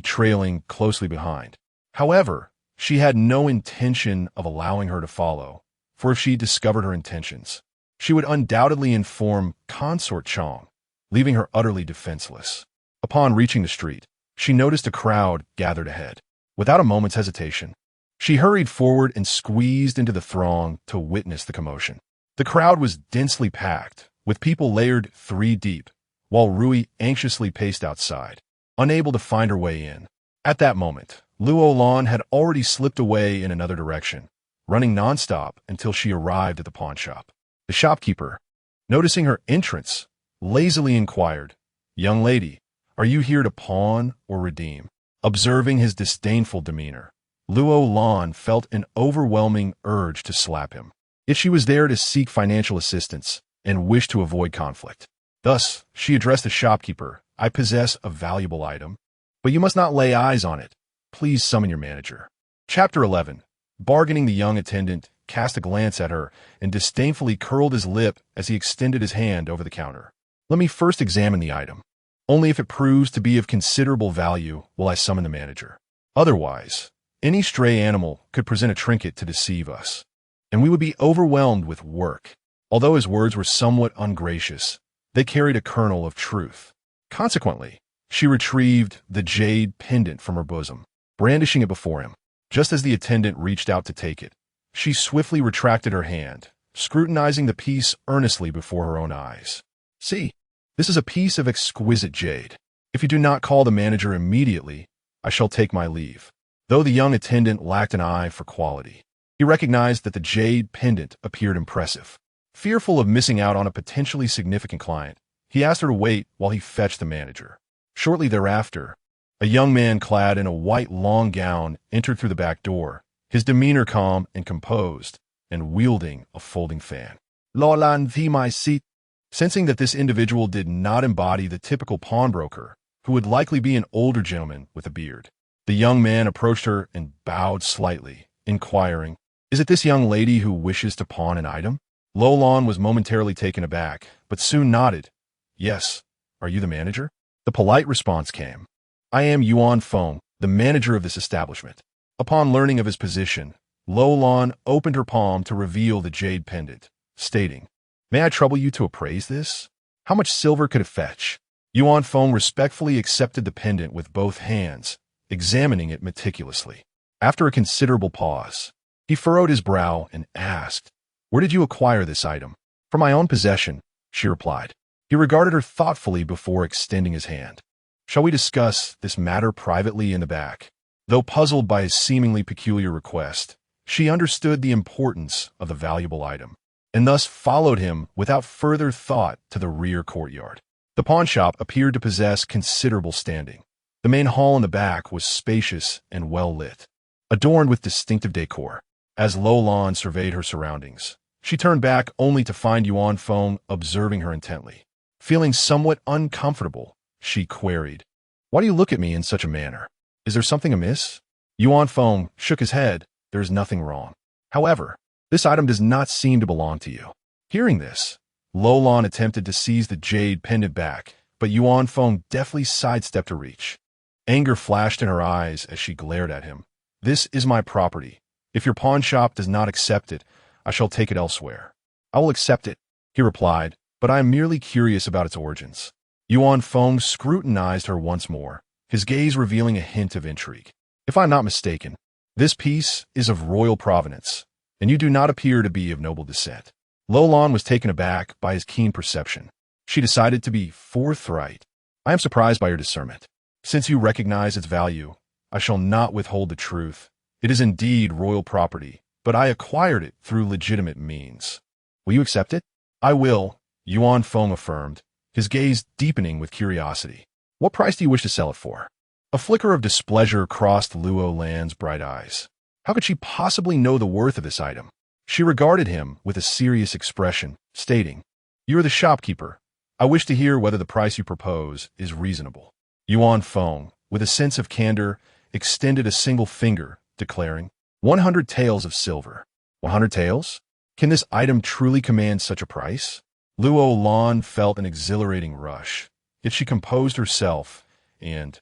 trailing closely behind. However, she had no intention of allowing her to follow, for if she discovered her intentions, she would undoubtedly inform Consort Chang, leaving her utterly defenseless. Upon reaching the street, she noticed a crowd gathered ahead. Without a moment's hesitation, she hurried forward and squeezed into the throng to witness the commotion. The crowd was densely packed, with people layered 3 deep, while Rui anxiously paced outside, unable to find her way in. At that moment, Luo Lan had already slipped away in another direction, running nonstop until she arrived at the pawn shop. The shopkeeper, noticing her entrance, lazily inquired, "Young lady, are you here to pawn or redeem?" Observing his disdainful demeanor, Luo Lan felt an overwhelming urge to slap him. Yet she was there to seek financial assistance and wished to avoid conflict. Thus, she addressed the shopkeeper, "I possess a valuable item, but you must not lay eyes on it. Please summon your manager." Chapter 11. Bargaining. The young attendant cast a glance at her and disdainfully curled his lip as he extended his hand over the counter. "Let me first examine the item. Only if it proves to be of considerable value will I summon the manager. Otherwise, any stray animal could present a trinket to deceive us, and we would be overwhelmed with work." Although his words were somewhat ungracious, they carried a kernel of truth. Consequently, she retrieved the jade pendant from her bosom, brandishing it before him. Just as the attendant reached out to take it, she swiftly retracted her hand, scrutinizing the piece earnestly before her own eyes. "See, this is a piece of exquisite jade. If you do not call the manager immediately, I shall take my leave." Though the young attendant lacked an eye for quality, he recognized that the jade pendant appeared impressive. Fearful of missing out on a potentially significant client, he asked her to wait while he fetched the manager. Shortly thereafter, a young man clad in a white long gown entered through the back door, his demeanor calm and composed, and wielding a folding fan. "Luo Lan, be my seat." Sensing that this individual did not embody the typical pawnbroker, who would likely be an older gentleman with a beard, the young man approached her and bowed slightly, inquiring, "Is it this young lady who wishes to pawn an item?" Luo Lan was momentarily taken aback, but soon nodded. "Yes. Are you the manager?" The polite response came. "I am Yuan Feng, the manager of this establishment." Upon learning of his position, Luo Lan opened her palm to reveal the jade pendant, stating, "May I trouble you to appraise this? How much silver could it fetch?" Yuan Feng respectfully accepted the pendant with both hands, examining it meticulously. After a considerable pause, he furrowed his brow and asked, "Where did you acquire this item?" "From my own possession," she replied. He regarded her thoughtfully before extending his hand. "Shall we discuss this matter privately in the back?" Though puzzled by his seemingly peculiar request, she understood the importance of the valuable item, and thus followed him without further thought to the rear courtyard. The pawn shop appeared to possess considerable standing. The main hall in the back was spacious and well lit, adorned with distinctive decor. As Luo Lan surveyed her surroundings, she turned back only to find Yuan Feng observing her intently. Feeling somewhat uncomfortable, she queried, "Why do you look at me in such a manner? Is there something amiss?" Yuan Feng shook his head. "There is nothing wrong. However, this item does not seem to belong to you." Hearing this, Luo Lan attempted to seize the jade pendant back, but Yuan Feng deftly sidestepped her reach. Anger flashed in her eyes as she glared at him. "This is my property. If your pawn shop does not accept it, I shall take it elsewhere." I will accept it, he replied, but I am merely curious about its origins. Yuan Feng scrutinized her once more, his gaze revealing a hint of intrigue. If I am not mistaken, this piece is of royal provenance, and you do not appear to be of noble descent. Luo Lan was taken aback by his keen perception. She decided to be forthright. I am surprised by your discernment. Since you recognize its value, I shall not withhold the truth. It is indeed royal property, but I acquired it through legitimate means. Will you accept it? I will, Yuan Feng affirmed, his gaze deepening with curiosity. What price do you wish to sell it for? A flicker of displeasure crossed Luo Lan's bright eyes. How could she possibly know the worth of this item? She regarded him with a serious expression, stating, You are the shopkeeper. I wish to hear whether the price you propose is reasonable. Yuan Feng, with a sense of candor, extended a single finger, declaring, 100 taels of silver. 100 taels? Can this item truly command such a price? Luo Lan felt an exhilarating rush, yet she composed herself and,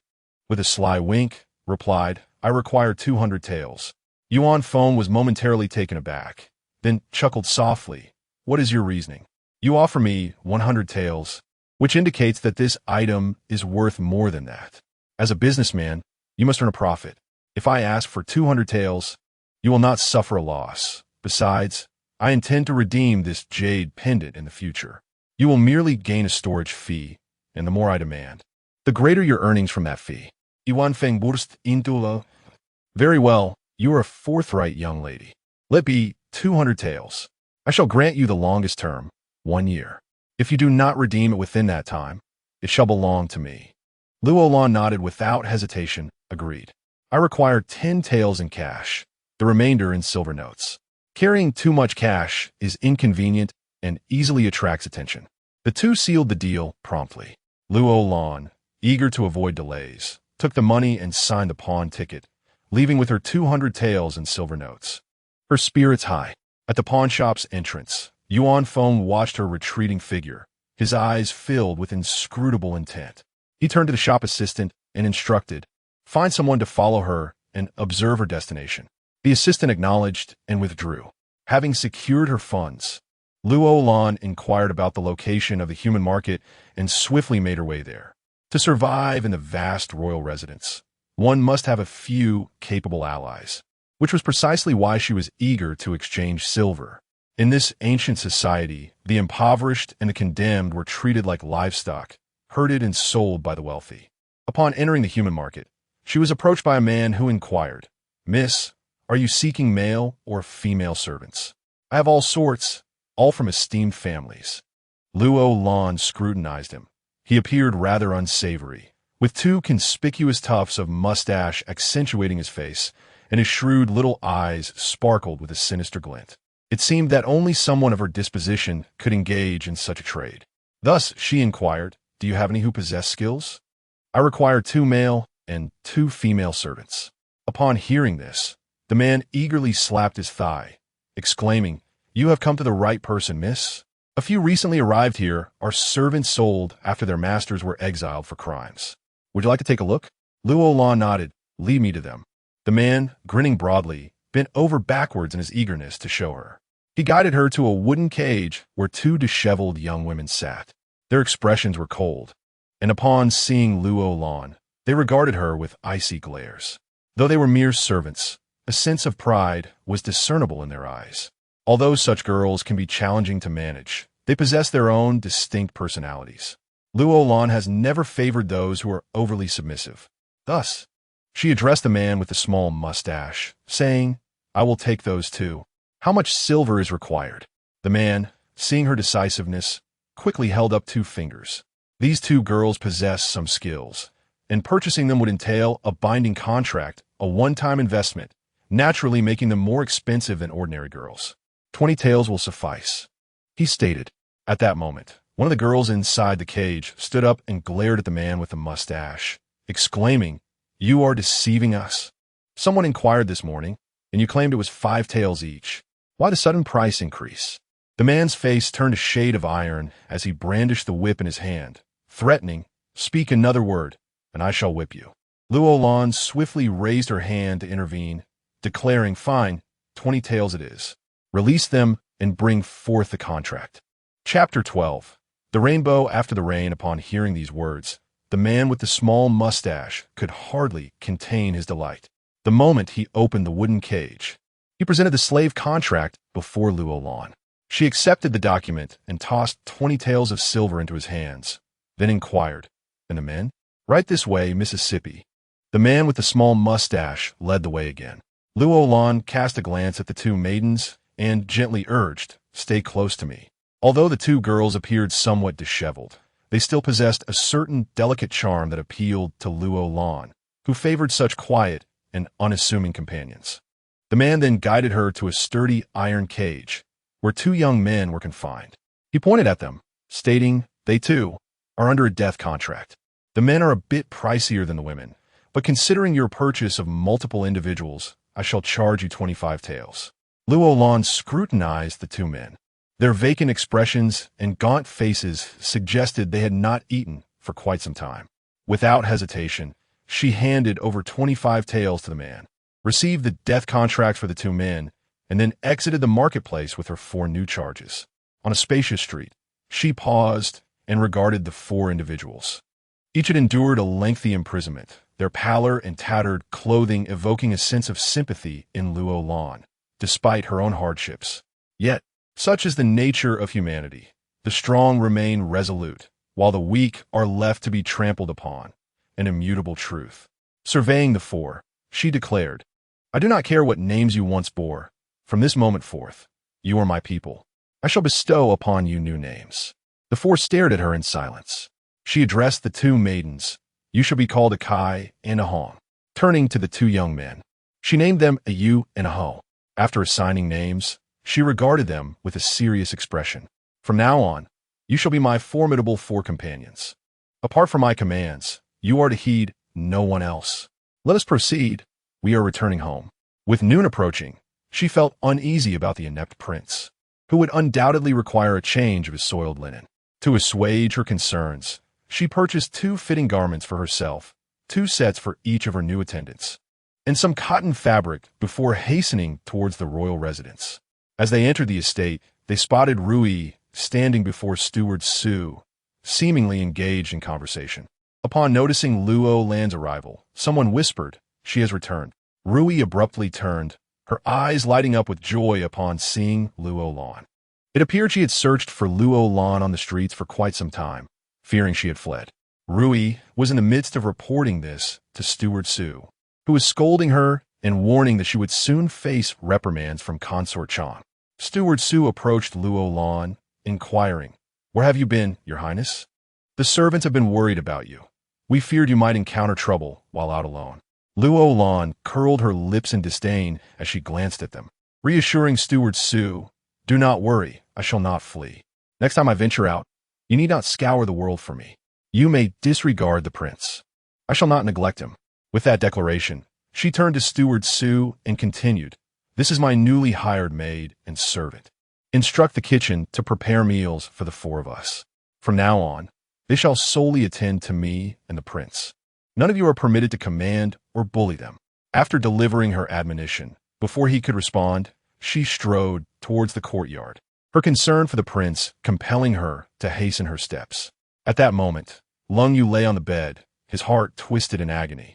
with a sly wink, replied, I require 200 taels. Yuan Feng was momentarily taken aback, then chuckled softly. What is your reasoning? You offer me 100 taels, which indicates that this item is worth more than that. As a businessman, you must earn a profit. If I ask for 200 taels, you will not suffer a loss. Besides, I intend to redeem this jade pendant in the future. You will merely gain a storage fee, and the more I demand, the greater your earnings from that fee. Yuan Feng burst into a... Very well, you are a forthright young lady. Let be 200 taels. I shall grant you the longest term, 1 year. If you do not redeem it within that time, it shall belong to me. Luo Lan nodded without hesitation, agreed. I require 10 taels in cash, the remainder in silver notes. Carrying too much cash is inconvenient and easily attracts attention. The two sealed the deal promptly. Luo Lan, eager to avoid delays, took the money and signed the pawn ticket, leaving with her 200 taels in silver notes. Her spirits high. At the pawn shop's entrance, Yuan Feng watched her retreating figure, his eyes filled with inscrutable intent. He turned to the shop assistant and instructed, Find someone to follow her and observe her destination. The assistant acknowledged and withdrew. Having secured her funds, Luo Lan inquired about the location of the human market and swiftly made her way there. To survive in the vast royal residence, one must have a few capable allies, which was precisely why she was eager to exchange silver. In this ancient society, the impoverished and the condemned were treated like livestock, herded and sold by the wealthy. Upon entering the human market, she was approached by a man who inquired, Miss, are you seeking male or female servants? I have all sorts, all from esteemed families. Luo Lan scrutinized him. He appeared rather unsavory, with two conspicuous tufts of mustache accentuating his face, and his shrewd little eyes sparkled with a sinister glint. It seemed that only someone of her disposition could engage in such a trade. Thus, she inquired, Do you have any who possess skills? I require 2 male and 2 female servants. Upon hearing this, the man eagerly slapped his thigh, exclaiming, You have come to the right person, miss. A few recently arrived here are servants sold after their masters were exiled for crimes. Would you like to take a look? Luo Lan nodded. Lead me to them. The man, grinning broadly, bent over backwards in his eagerness to show her. He guided her to a wooden cage where 2 disheveled young women sat. Their expressions were cold, and upon seeing Luo Lan, they regarded her with icy glares. Though they were mere servants, a sense of pride was discernible in their eyes. Although such girls can be challenging to manage, they possess their own distinct personalities. Luo Lan has never favored those who are overly submissive. Thus, she addressed the man with the small mustache, saying, I will take those 2. How much silver is required? The man, seeing her decisiveness, quickly held up 2 fingers. These 2 girls possess some skills, and purchasing them would entail a binding contract, a one-time investment, naturally making them more expensive than ordinary girls. 20 taels will suffice, he stated. At that moment, one of the girls inside the cage stood up and glared at the man with the mustache, exclaiming, You are deceiving us. Someone inquired this morning, and you claimed it was 5 taels each. Why the sudden price increase? The man's face turned a shade of iron as he brandished the whip in his hand, threatening, Speak another word, and I shall whip you. Luo Lan swiftly raised her hand to intervene, declaring, Fine, 20 taels it is. Release them, and bring forth the contract. Chapter 12. The rainbow after the rain. Upon hearing these words, the man with the small mustache could hardly contain his delight. The moment he opened the wooden cage, he presented the slave contract before Luo Lan. She accepted the document and tossed 20 taels of silver into his hands, then inquired, "And the men?" "Right this way, Mississippi." The man with the small mustache led the way again. Luo Lan cast a glance at the two maidens and gently urged, "Stay close to me." Although the two girls appeared somewhat disheveled, they still possessed a certain delicate charm that appealed to Luo Lan, who favored such quiet and unassuming companions. The man then guided her to a sturdy iron cage, where two young men were confined. He pointed at them, stating, "They too are under a death contract. The men are a bit pricier than the women, but considering your purchase of multiple individuals, I shall charge you 25 taels." Luo Lan scrutinized the two men. Their vacant expressions and gaunt faces suggested they had not eaten for quite some time. Without hesitation, she handed over 25 taels to the man, received the death contract for the two men, and then exited the marketplace with her 4 new charges. On a spacious street, she paused and regarded the 4 individuals. Each had endured a lengthy imprisonment, their pallor and tattered clothing evoking a sense of sympathy in Luo Lan, despite her own hardships. Yet, such is the nature of humanity. The strong remain resolute, while the weak are left to be trampled upon, an immutable truth. Surveying the 4, she declared, "I do not care what names you once bore. From this moment forth, you are my people. I shall bestow upon you new names." The 4 stared at her in silence. She addressed the 2 maidens. "You shall be called a Kai and a Hong." Turning to the 2 young men, she named them a Yu and a Ho. After assigning names, she regarded them with a serious expression. "From now on, you shall be my formidable 4 companions. Apart from my commands, you are to heed no one else. Let us proceed. We are returning home." With noon approaching, she felt uneasy about the inept prince, who would undoubtedly require a change of his soiled linen. To assuage her concerns, she purchased 2 fitting garments for herself, 2 sets for each of her new attendants, and some cotton fabric before hastening towards the royal residence. As they entered the estate, they spotted Rui standing before Steward Su, seemingly engaged in conversation. Upon noticing Luo Lan's arrival, someone whispered, "She has returned." Rui abruptly turned, her eyes lighting up with joy upon seeing Luo Lan. It appeared she had searched for Luo Lan on the streets for quite some time, fearing she had fled. Rui was in the midst of reporting this to Steward Su, who was scolding her and warning that she would soon face reprimands from Consort Chang. Steward Su approached Luo Lan, inquiring, "Where have you been, Your Highness? The servants have been worried about you. We feared you might encounter trouble while out alone." Luo Lan curled her lips in disdain as she glanced at them, reassuring Steward Su, "Do not worry, I shall not flee. Next time I venture out, you need not scour the world for me. You may disregard the prince. I shall not neglect him." With that declaration, she turned to Steward Su and continued, "This is my newly hired maid and servant. Instruct the kitchen to prepare meals for the 4 of us. From now on, they shall solely attend to me and the prince. None of you are permitted to command or bully them." After delivering her admonition, before he could respond, she strode towards the courtyard, her concern for the prince compelling her to hasten her steps. At that moment, Lung Yu lay on the bed, his heart twisted in agony.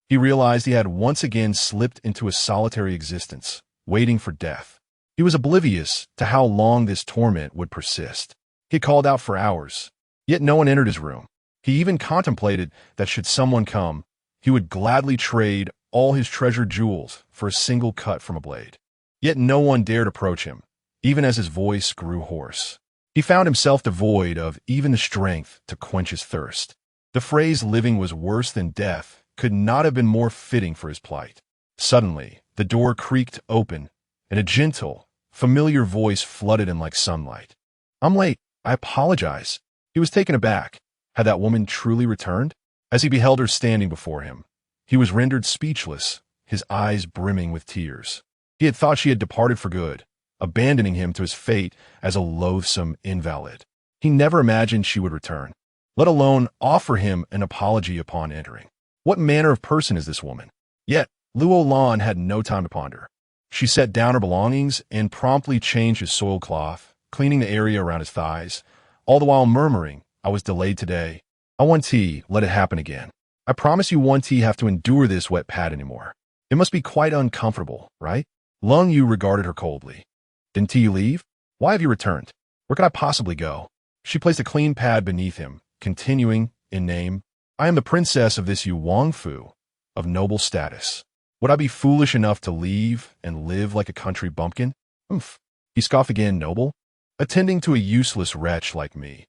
He realized he had once again slipped into a solitary existence, waiting for death. He was oblivious to how long this torment would persist. He called out for hours, yet no one entered his room. He even contemplated that should someone come, he would gladly trade all his treasured jewels for a single cut from a blade. Yet no one dared approach him, even as his voice grew hoarse. He found himself devoid of even the strength to quench his thirst. The phrase "living was worse than death" could not have been more fitting for his plight. Suddenly, the door creaked open, and a gentle, familiar voice flooded him like sunlight. "I'm late. I apologize." He was taken aback. Had that woman truly returned? As he beheld her standing before him, he was rendered speechless, his eyes brimming with tears. He had thought she had departed for good, abandoning him to his fate as a loathsome invalid. He never imagined she would return, let alone offer him an apology upon entering. What manner of person is this woman? Yet, Luo Lan had no time to ponder. She set down her belongings and promptly changed his soiled cloth, cleaning the area around his thighs, all the while murmuring, "I was delayed today. I want tea, let it happen again. I promise you won't have to endure this wet pad anymore. It must be quite uncomfortable, right?" Lung Yu regarded her coldly. "Didn't you leave? Why have you returned? Where could I possibly go?" She placed a clean pad beneath him, continuing, in name, "I am the princess of this Yu Wangfu, of noble status. Would I be foolish enough to leave and live like a country bumpkin? Humph." He scoffed again. "Noble? Attending to a useless wretch like me.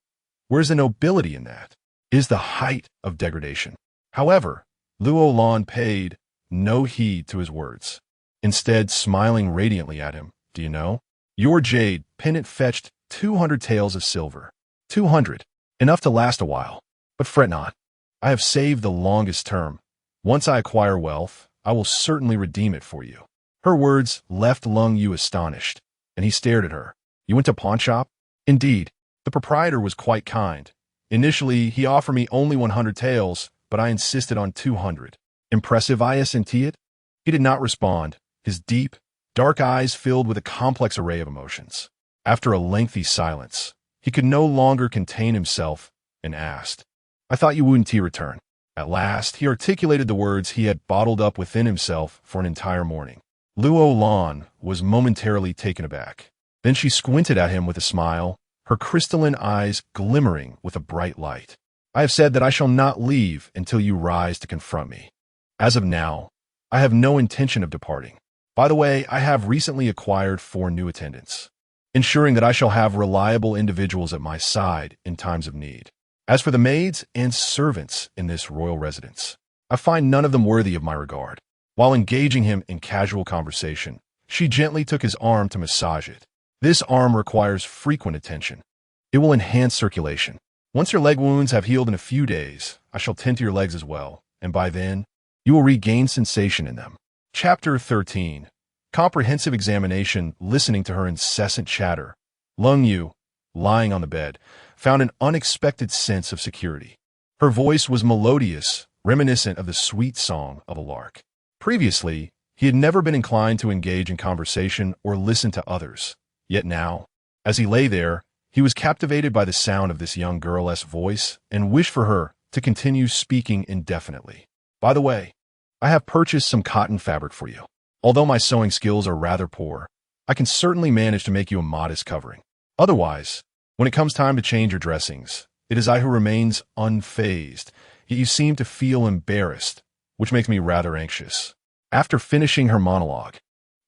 Where's the nobility in that? It is the height of degradation." However, Luo Lan paid no heed to his words, instead smiling radiantly at him. "Do you know? Your jade pendant fetched 200 taels of silver. 200. Enough to last a while. But fret not. I have saved the longest term. Once I acquire wealth, I will certainly redeem it for you." Her words left Lung Yu astonished, and he stared at her. "You went to pawn shop?" "Indeed. The proprietor was quite kind. Initially, he offered me only 100 taels, but I insisted on 200. Impressive, isn't it?" He did not respond, his deep, dark eyes filled with a complex array of emotions. After a lengthy silence, he could no longer contain himself and asked, "I thought you wouldn't return." At last, he articulated the words he had bottled up within himself for an entire morning. Luo Lan was momentarily taken aback. Then she squinted at him with a smile, her crystalline eyes glimmering with a bright light. "I have said that I shall not leave until you rise to confront me. As of now, I have no intention of departing. By the way, I have recently acquired 4 new attendants, ensuring that I shall have reliable individuals at my side in times of need. As for the maids and servants in this royal residence, I find none of them worthy of my regard." While engaging him in casual conversation, she gently took his arm to massage it. "This arm requires frequent attention. It will enhance circulation. Once your leg wounds have healed in a few days, I shall tend to your legs as well, and by then, you will regain sensation in them." Chapter 13. Comprehensive examination. Listening to her incessant chatter, Lung Yu, lying on the bed, found an unexpected sense of security. Her voice was melodious, reminiscent of the sweet song of a lark. Previously, he had never been inclined to engage in conversation or listen to others. Yet now, as he lay there, he was captivated by the sound of this young girl's voice and wished for her to continue speaking indefinitely. "By the way, I have purchased some cotton fabric for you. Although my sewing skills are rather poor, I can certainly manage to make you a modest covering. Otherwise, when it comes time to change your dressings, it is I who remains unfazed, yet you seem to feel embarrassed, which makes me rather anxious." After finishing her monologue,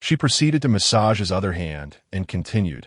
she proceeded to massage his other hand and continued,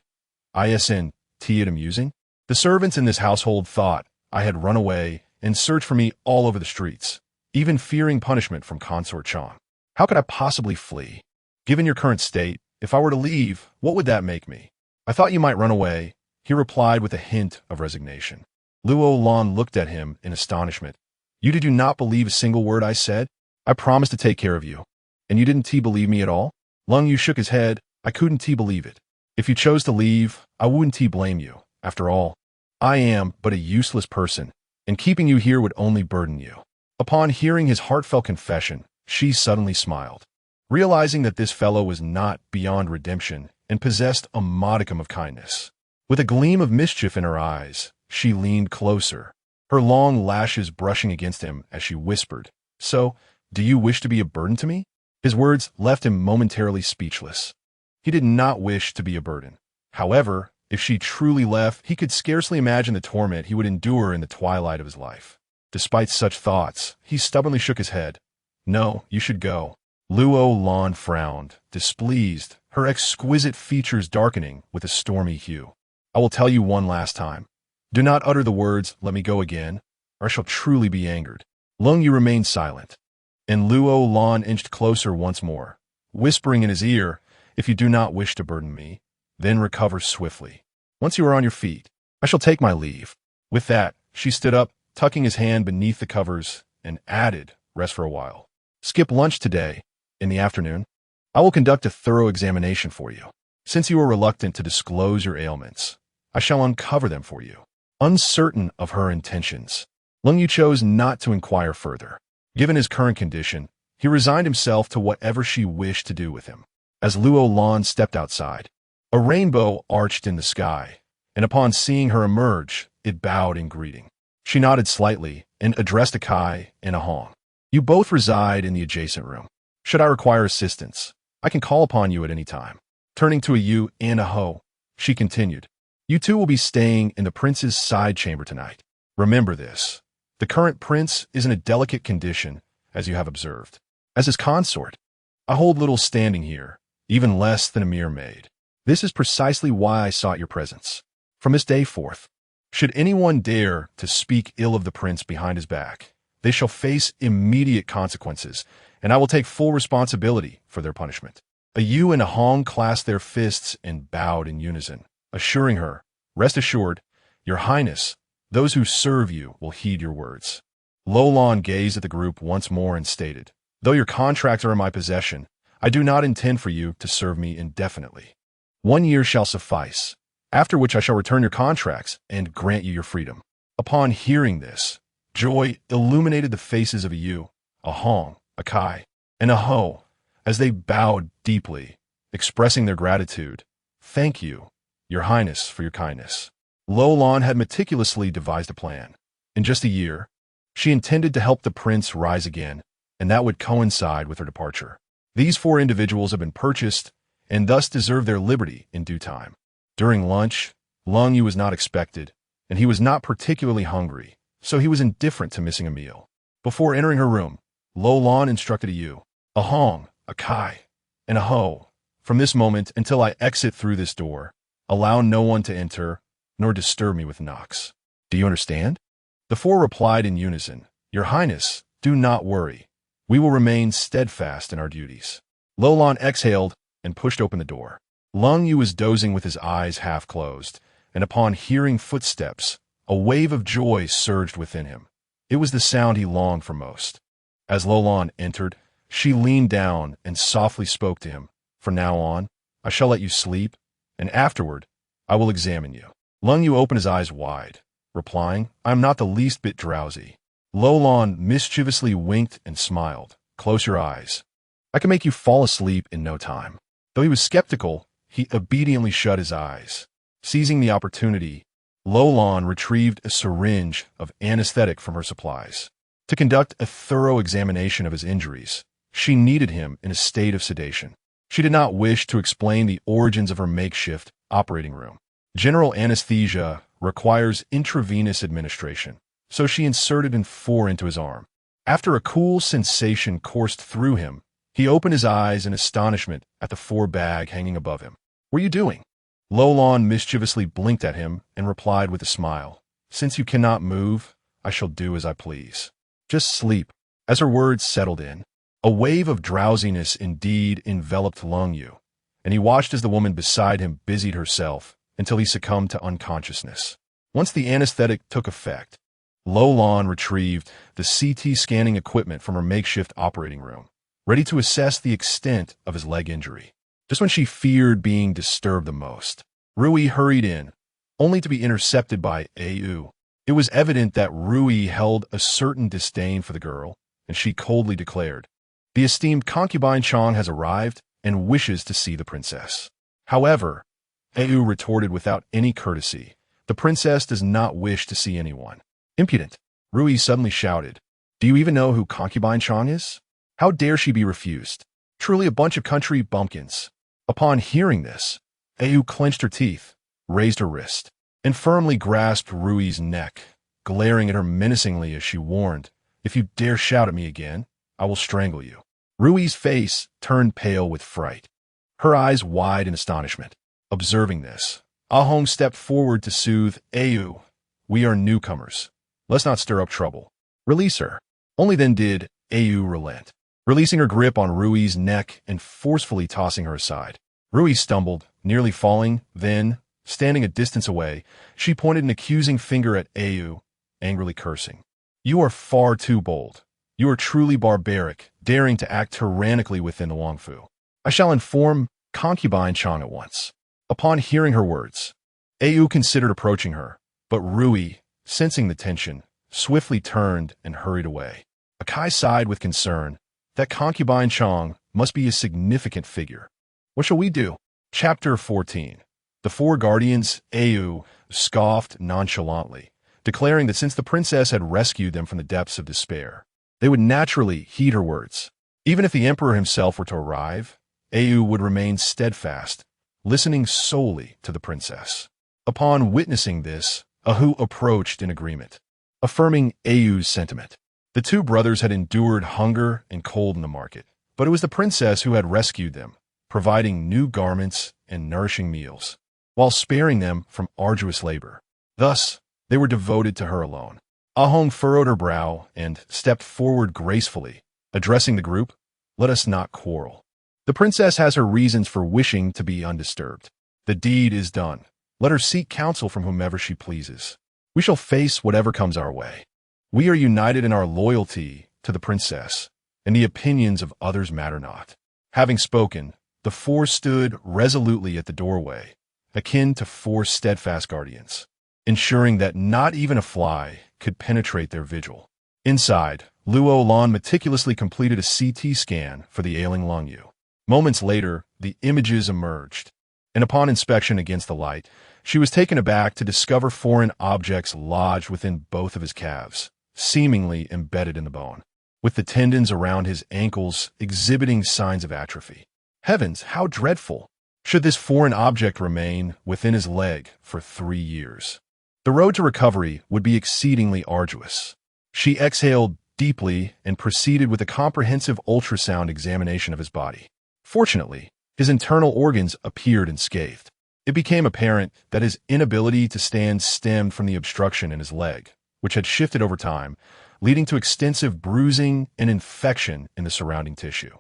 "Isn't it amusing? The servants in this household thought I had run away and searched for me all over the streets, even fearing punishment from Consort Chong. How could I possibly flee? Given your current state, if I were to leave, what would that make me?" "I thought you might run away," he replied with a hint of resignation. Luo Lan looked at him in astonishment. "You do not believe a single word I said? I promised to take care of you. And you didn't believe me at all?" Lung Yu shook his head. "I couldn't believe it. If you chose to leave, I wouldn't blame you. After all, I am but a useless person, and keeping you here would only burden you." Upon hearing his heartfelt confession, she suddenly smiled, realizing that this fellow was not beyond redemption and possessed a modicum of kindness. With a gleam of mischief in her eyes, she leaned closer, her long lashes brushing against him as she whispered, "So, do you wish to be a burden to me?" His words left him momentarily speechless. He did not wish to be a burden. However, if she truly left, he could scarcely imagine the torment he would endure in the twilight of his life. Despite such thoughts, he stubbornly shook his head. "No, you should go." Luo Lan frowned, displeased, her exquisite features darkening with a stormy hue. "I will tell you one last time. Do not utter the words, 'Let me go again,' or I shall truly be angered." Lung Yu remained silent, and Luo Lan inched closer once more, whispering in his ear, "If you do not wish to burden me, then recover swiftly. Once you are on your feet, I shall take my leave." With that, she stood up, tucking his hand beneath the covers, and added, "Rest for a while. Skip lunch today. In the afternoon, I will conduct a thorough examination for you. Since you are reluctant to disclose your ailments, I shall uncover them for you." Uncertain of her intentions, Lung Yu chose not to inquire further. Given his current condition, he resigned himself to whatever she wished to do with him. as Luo Lan stepped outside. A rainbow arched in the sky, and upon seeing her emerge, it bowed in greeting. She nodded slightly and addressed Akai and Ahong. You both reside in the adjacent room. Should I require assistance, I can call upon you at any time. Turning to a Yu and a Ho, she continued, you two will be staying in the prince's side chamber tonight. Remember this. The current prince is in a delicate condition, as you have observed. As his consort, I hold little standing here, even less than a mere maid. This is precisely why I sought your presence. From this day forth, should anyone dare to speak ill of the prince behind his back, they shall face immediate consequences, and I will take full responsibility for their punishment. A Yu and a Hong clasped their fists and bowed in unison, assuring her, rest assured, Your Highness, those who serve you will heed your words. Luo Lan gazed at the group once more and stated, though your contracts are in my possession, I do not intend for you to serve me indefinitely. 1 year shall suffice, after which I shall return your contracts and grant you your freedom. Upon hearing this, joy illuminated the faces of a Yu, a Hong, a Kai, and a Ho, as they bowed deeply, expressing their gratitude. Thank you, Your Highness, for your kindness. Luo Lan had meticulously devised a plan. In just a year, she intended to help the prince rise again, and that would coincide with her departure. These 4 individuals have been purchased, and thus deserve their liberty in due time. During lunch, Lung Yu was not expected, and he was not particularly hungry, so he was indifferent to missing a meal. Before entering her room, Luo Lan instructed a Yu, a Hong, a Kai, and a Ho, from this moment until I exit through this door, allow no one to enter, nor disturb me with knocks. Do you understand? The 4 replied in unison, Your Highness, do not worry. We will remain steadfast in our duties. Luo Lan exhaled and pushed open the door. Lung Yu was dozing with his eyes half closed, and upon hearing footsteps, a wave of joy surged within him. It was the sound he longed for most. As Luo Lan entered, she leaned down and softly spoke to him. From now on, I shall let you sleep, and afterward, I will examine you. Lung Yu opened his eyes wide, replying, I am not the least bit drowsy. Luo Lan mischievously winked and smiled. Close your eyes. I can make you fall asleep in no time. Though he was skeptical, he obediently shut his eyes. Seizing the opportunity, Luo Lan retrieved a syringe of anesthetic from her supplies. To conduct a thorough examination of his injuries, she needed him in a state of sedation. She did not wish to explain the origins of her makeshift operating room. General anesthesia requires intravenous administration, so she inserted an 4 into his arm. After a cool sensation coursed through him, he opened his eyes in astonishment at the 4 bag hanging above him. What are you doing? Luo Lan mischievously blinked at him and replied with a smile, Since you cannot move, I shall do as I please. Just sleep. As her words settled in, a wave of drowsiness indeed enveloped Lung Yu, and he watched as the woman beside him busied herself until he succumbed to unconsciousness. Once the anesthetic took effect, Luo Lan retrieved the CT scanning equipment from her makeshift operating room, ready to assess the extent of his leg injury. Just when she feared being disturbed the most, Rui hurried in, only to be intercepted by Au. It was evident that Rui held a certain disdain for the girl, and she coldly declared, The esteemed concubine Chang has arrived and wishes to see the princess. However, Au retorted without any courtesy, The princess does not wish to see anyone. Impudent! Rui suddenly shouted, Do you even know who concubine Chang is? How dare she be refused? Truly a bunch of country bumpkins. Upon hearing this, Au clenched her teeth, raised her wrist, and firmly grasped Rui's neck, glaring at her menacingly as she warned, If you dare shout at me again, I will strangle you. Rui's face turned pale with fright, her eyes wide in astonishment. Observing this, Ahong stepped forward to soothe Au. We are newcomers. Let's not stir up trouble. Release her. Only then did Au relent, releasing her grip on Rui's neck and forcefully tossing her aside. Rui stumbled, nearly falling, then, standing a distance away, she pointed an accusing finger at Au, angrily cursing. You are far too bold. You are truly barbaric, daring to act tyrannically within the Wangfu. I shall inform concubine Chang at once. Upon hearing her words, Au considered approaching her, but Rui, sensing the tension, swiftly turned and hurried away. Akai sighed with concern. That concubine Chang must be a significant figure. What shall we do? Chapter 14. The four guardians, Au, scoffed nonchalantly, declaring that since the princess had rescued them from the depths of despair, they would naturally heed her words. Even if the emperor himself were to arrive, Au would remain steadfast, listening solely to the princess. Upon witnessing this, Ahu approached in agreement, affirming Au's sentiment. The two brothers had endured hunger and cold in the market, but it was the princess who had rescued them, providing new garments and nourishing meals, while sparing them from arduous labor. Thus, they were devoted to her alone. Ahong furrowed her brow and stepped forward gracefully, addressing the group, "Let us not quarrel. The princess has her reasons for wishing to be undisturbed. The deed is done. Let her seek counsel from whomever she pleases. We shall face whatever comes our way. We are united in our loyalty to the princess, and the opinions of others matter not." Having spoken, the four stood resolutely at the doorway, akin to four steadfast guardians, ensuring that not even a fly could penetrate their vigil. Inside, Luo Lan meticulously completed a CT scan for the ailing Lung Yu. Moments later, the images emerged, and upon inspection against the light, she was taken aback to discover foreign objects lodged within both of his calves, seemingly embedded in the bone, with the tendons around his ankles exhibiting signs of atrophy. Heavens, how dreadful! Should this foreign object remain within his leg for 3 years? The road to recovery would be exceedingly arduous. She exhaled deeply and proceeded with a comprehensive ultrasound examination of his body. Fortunately, his internal organs appeared unscathed. It became apparent that his inability to stand stemmed from the obstruction in his leg, which had shifted over time, leading to extensive bruising and infection in the surrounding tissue.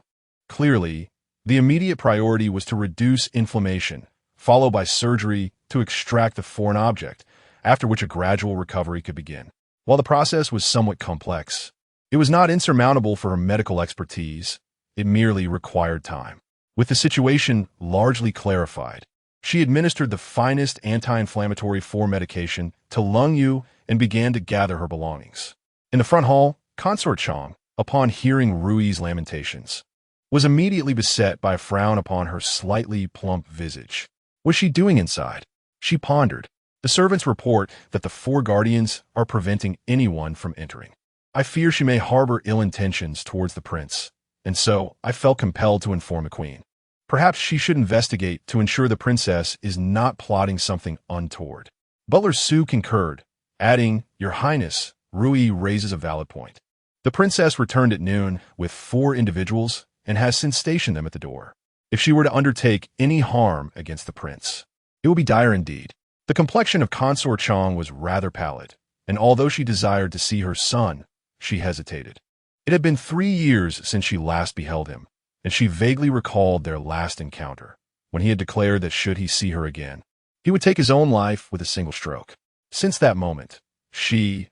Clearly, the immediate priority was to reduce inflammation, followed by surgery to extract the foreign object, after which a gradual recovery could begin. While the process was somewhat complex, it was not insurmountable for her medical expertise. It merely required time. With the situation largely clarified, she administered the finest anti-inflammatory 4 medication to Lung Yu and began to gather her belongings. In the front hall, Consort Chong, upon hearing Rui's lamentations, was immediately beset by a frown upon her slightly plump visage. What was she doing inside? She pondered. The servants report that the 4 guardians are preventing anyone from entering. I fear she may harbor ill intentions towards the prince, and so I felt compelled to inform the queen. Perhaps she should investigate to ensure the princess is not plotting something untoward. Butler Su concurred, adding, "Your Highness, Rui raises a valid point. The princess returned at noon with 4 individuals and has since stationed them at the door. If she were to undertake any harm against the prince, it would be dire indeed." The complexion of Consort Chong was rather pallid, and although she desired to see her son, she hesitated. It had been 3 years since she last beheld him, and she vaguely recalled their last encounter, when he had declared that should he see her again, he would take his own life with a single stroke. Since that moment, she,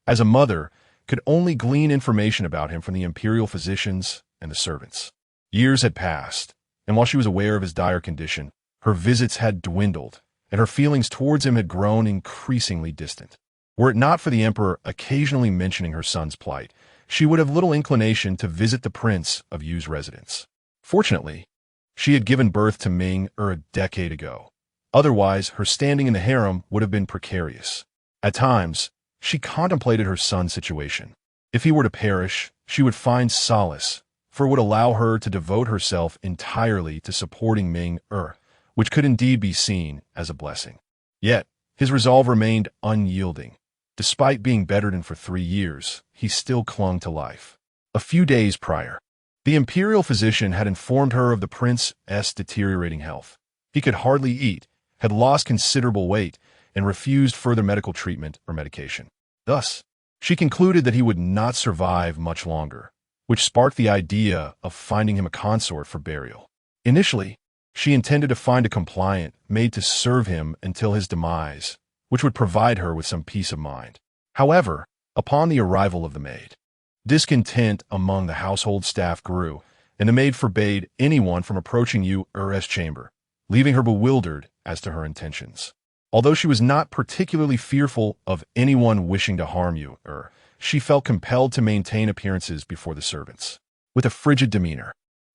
as a mother, could only glean information about him from the imperial physicians and the servants. Years had passed, and while she was aware of his dire condition, her visits had dwindled, and her feelings towards him had grown increasingly distant. Were it not for the emperor occasionally mentioning her son's plight, she would have little inclination to visit the prince of Yu's residence. Fortunately, she had given birth to Ming a decade ago. Otherwise, her standing in the harem would have been precarious. At times, she contemplated her son's situation. If he were to perish, she would find solace, for it would allow her to devote herself entirely to supporting Ming, which could indeed be seen as a blessing. Yet, his resolve remained unyielding. Despite being bedridden for 3 years, he still clung to life. A few days prior, the imperial physician had informed her of the prince's deteriorating health. He could hardly eat, had lost considerable weight, and refused further medical treatment or medication. Thus, she concluded that he would not survive much longer, which sparked the idea of finding him a consort for burial. Initially, she intended to find a compliant made to serve him until his demise, which would provide her with some peace of mind. However, upon the arrival of the maid, discontent among the household staff grew, and the maid forbade anyone from approaching Yu's chamber, leaving her bewildered as to her intentions. Although she was not particularly fearful of anyone wishing to harm Yu, she felt compelled to maintain appearances before the servants. With a frigid demeanor,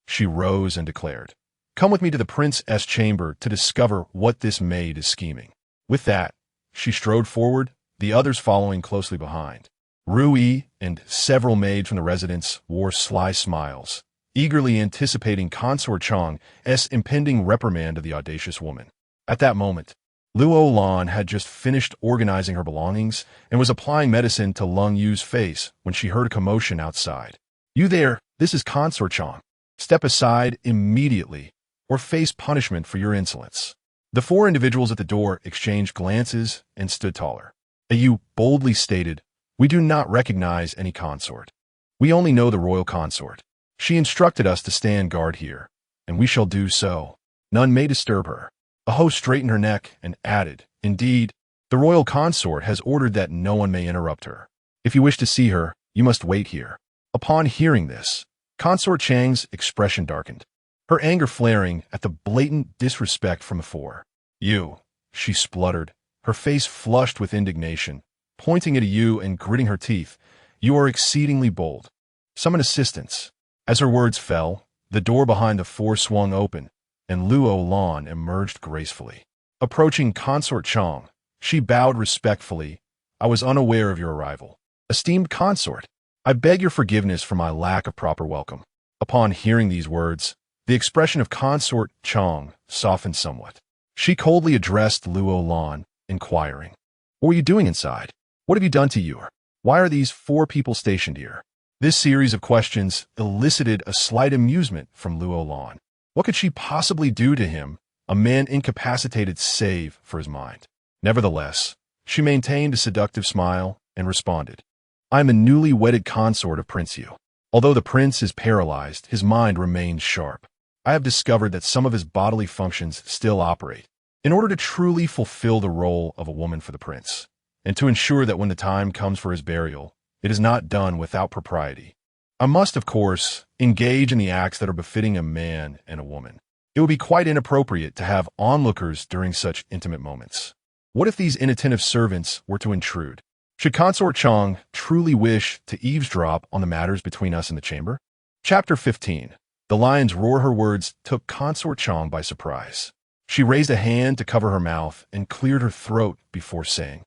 she rose and declared, Come with me to the prince's chamber to discover what this maid is scheming. With that, she strode forward, the others following closely behind. Rui and several maids from the residence wore sly smiles, eagerly anticipating Consort Chang's impending reprimand of the audacious woman. At that moment, Luo Lan had just finished organizing her belongings and was applying medicine to Lung Yu's face when she heard a commotion outside. "You there, this is Consort Chang. Step aside immediately or face punishment for your insolence." The four individuals at the door exchanged glances and stood taller. Yu boldly stated, "We do not recognize any consort. We only know the royal consort. She instructed us to stand guard here, and we shall do so. None may disturb her." A host straightened her neck and added, "Indeed, the royal consort has ordered that no one may interrupt her. If you wish to see her, you must wait here." Upon hearing this, Consort Chang's expression darkened, her anger flaring at the blatant disrespect from the four. "You," she spluttered, her face flushed with indignation, pointing at Yu and gritting her teeth. "You are exceedingly bold. Summon assistance." As her words fell, the door behind the four swung open, and Luo Lan emerged gracefully. Approaching Consort Chang, she bowed respectfully. "I was unaware of your arrival. Esteemed consort, I beg your forgiveness for my lack of proper welcome." Upon hearing these words, the expression of Consort Chang softened somewhat. She coldly addressed Luo Lan, inquiring, "What were you doing inside? What have you done to Yu? Why are these four people stationed here?" This series of questions elicited a slight amusement from Luo Lan. What could she possibly do to him, a man incapacitated save for his mind? Nevertheless, she maintained a seductive smile and responded, "I am a newly wedded consort of Prince Yu. Although the prince is paralyzed, his mind remains sharp. I have discovered that some of his bodily functions still operate. In order to truly fulfill the role of a woman for the prince, and to ensure that when the time comes for his burial, it is not done without propriety, I must, of course, engage in the acts that are befitting a man and a woman. It would be quite inappropriate to have onlookers during such intimate moments. What if these inattentive servants were to intrude? Should Consort Chang truly wish to eavesdrop on the matters between us in the chamber?" Chapter 15. The lion's roar. Her words took Consort Chang by surprise. She raised a hand to cover her mouth and cleared her throat before saying,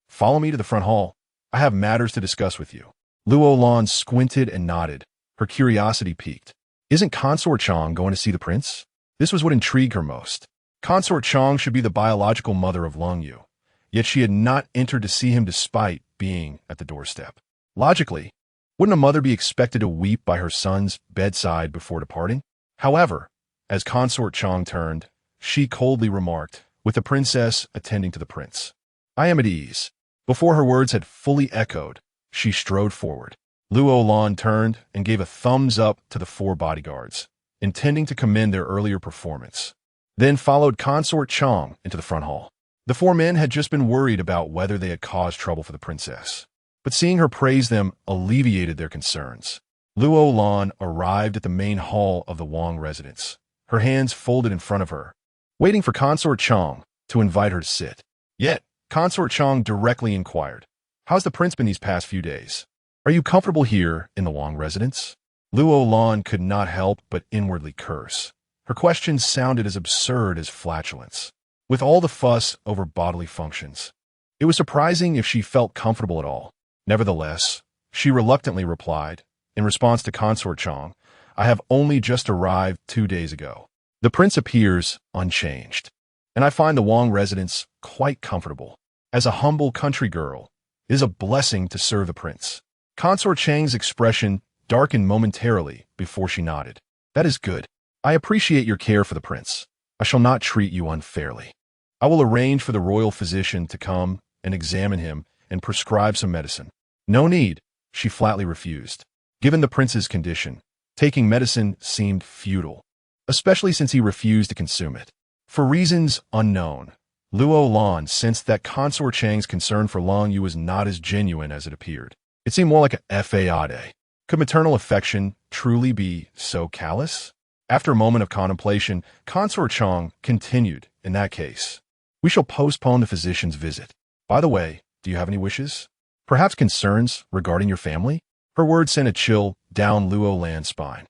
"Follow me to the front hall. I have matters to discuss with you." Luo Lan squinted and nodded, her curiosity piqued. Isn't Consort Chang going to see the prince? This was what intrigued her most. Consort Chang should be the biological mother of Lung Yu, yet she had not entered to see him despite being at the doorstep. Logically, wouldn't a mother be expected to weep by her son's bedside before departing? However, as Consort Chang turned, she coldly remarked, with the princess attending to the prince, "I am at ease." Before her words had fully echoed, she strode forward. Luo Lan turned and gave a thumbs up to the four bodyguards, intending to commend their earlier performance, then followed Consort Chang into the front hall. The four men had just been worried about whether they had caused trouble for the princess, but seeing her praise them alleviated their concerns. Luo Lan arrived at the main hall of the Wang residence, her hands folded in front of her, waiting for Consort Chang to invite her to sit. Yet, Consort Chang directly inquired, "How's the prince been these past few days? Are you comfortable here in the Wang residence?" Luo Lan could not help but inwardly curse. Her question sounded as absurd as flatulence. With all the fuss over bodily functions, it was surprising if she felt comfortable at all. Nevertheless, she reluctantly replied, in response to Consort Chang, "I have only just arrived 2 days ago. The prince appears unchanged, and I find the Wang residence quite comfortable. As a humble country girl, it is a blessing to serve the prince." Consort Chang's expression darkened momentarily before she nodded. "That is good. I appreciate your care for the prince. I shall not treat you unfairly. I will arrange for the royal physician to come and examine him and prescribe some medicine." "No need," she flatly refused. Given the prince's condition, taking medicine seemed futile, especially since he refused to consume it. For reasons unknown, Luo Lan sensed that Consort Chang's concern for Lung Yu was not as genuine as it appeared. It seemed more like a fade. Could maternal affection truly be so callous? After a moment of contemplation, Consort Chang continued, "In that case, we shall postpone the physician's visit. By the way, do you have any wishes? Perhaps concerns regarding your family?" Her words sent a chill down Luo Lan's spine.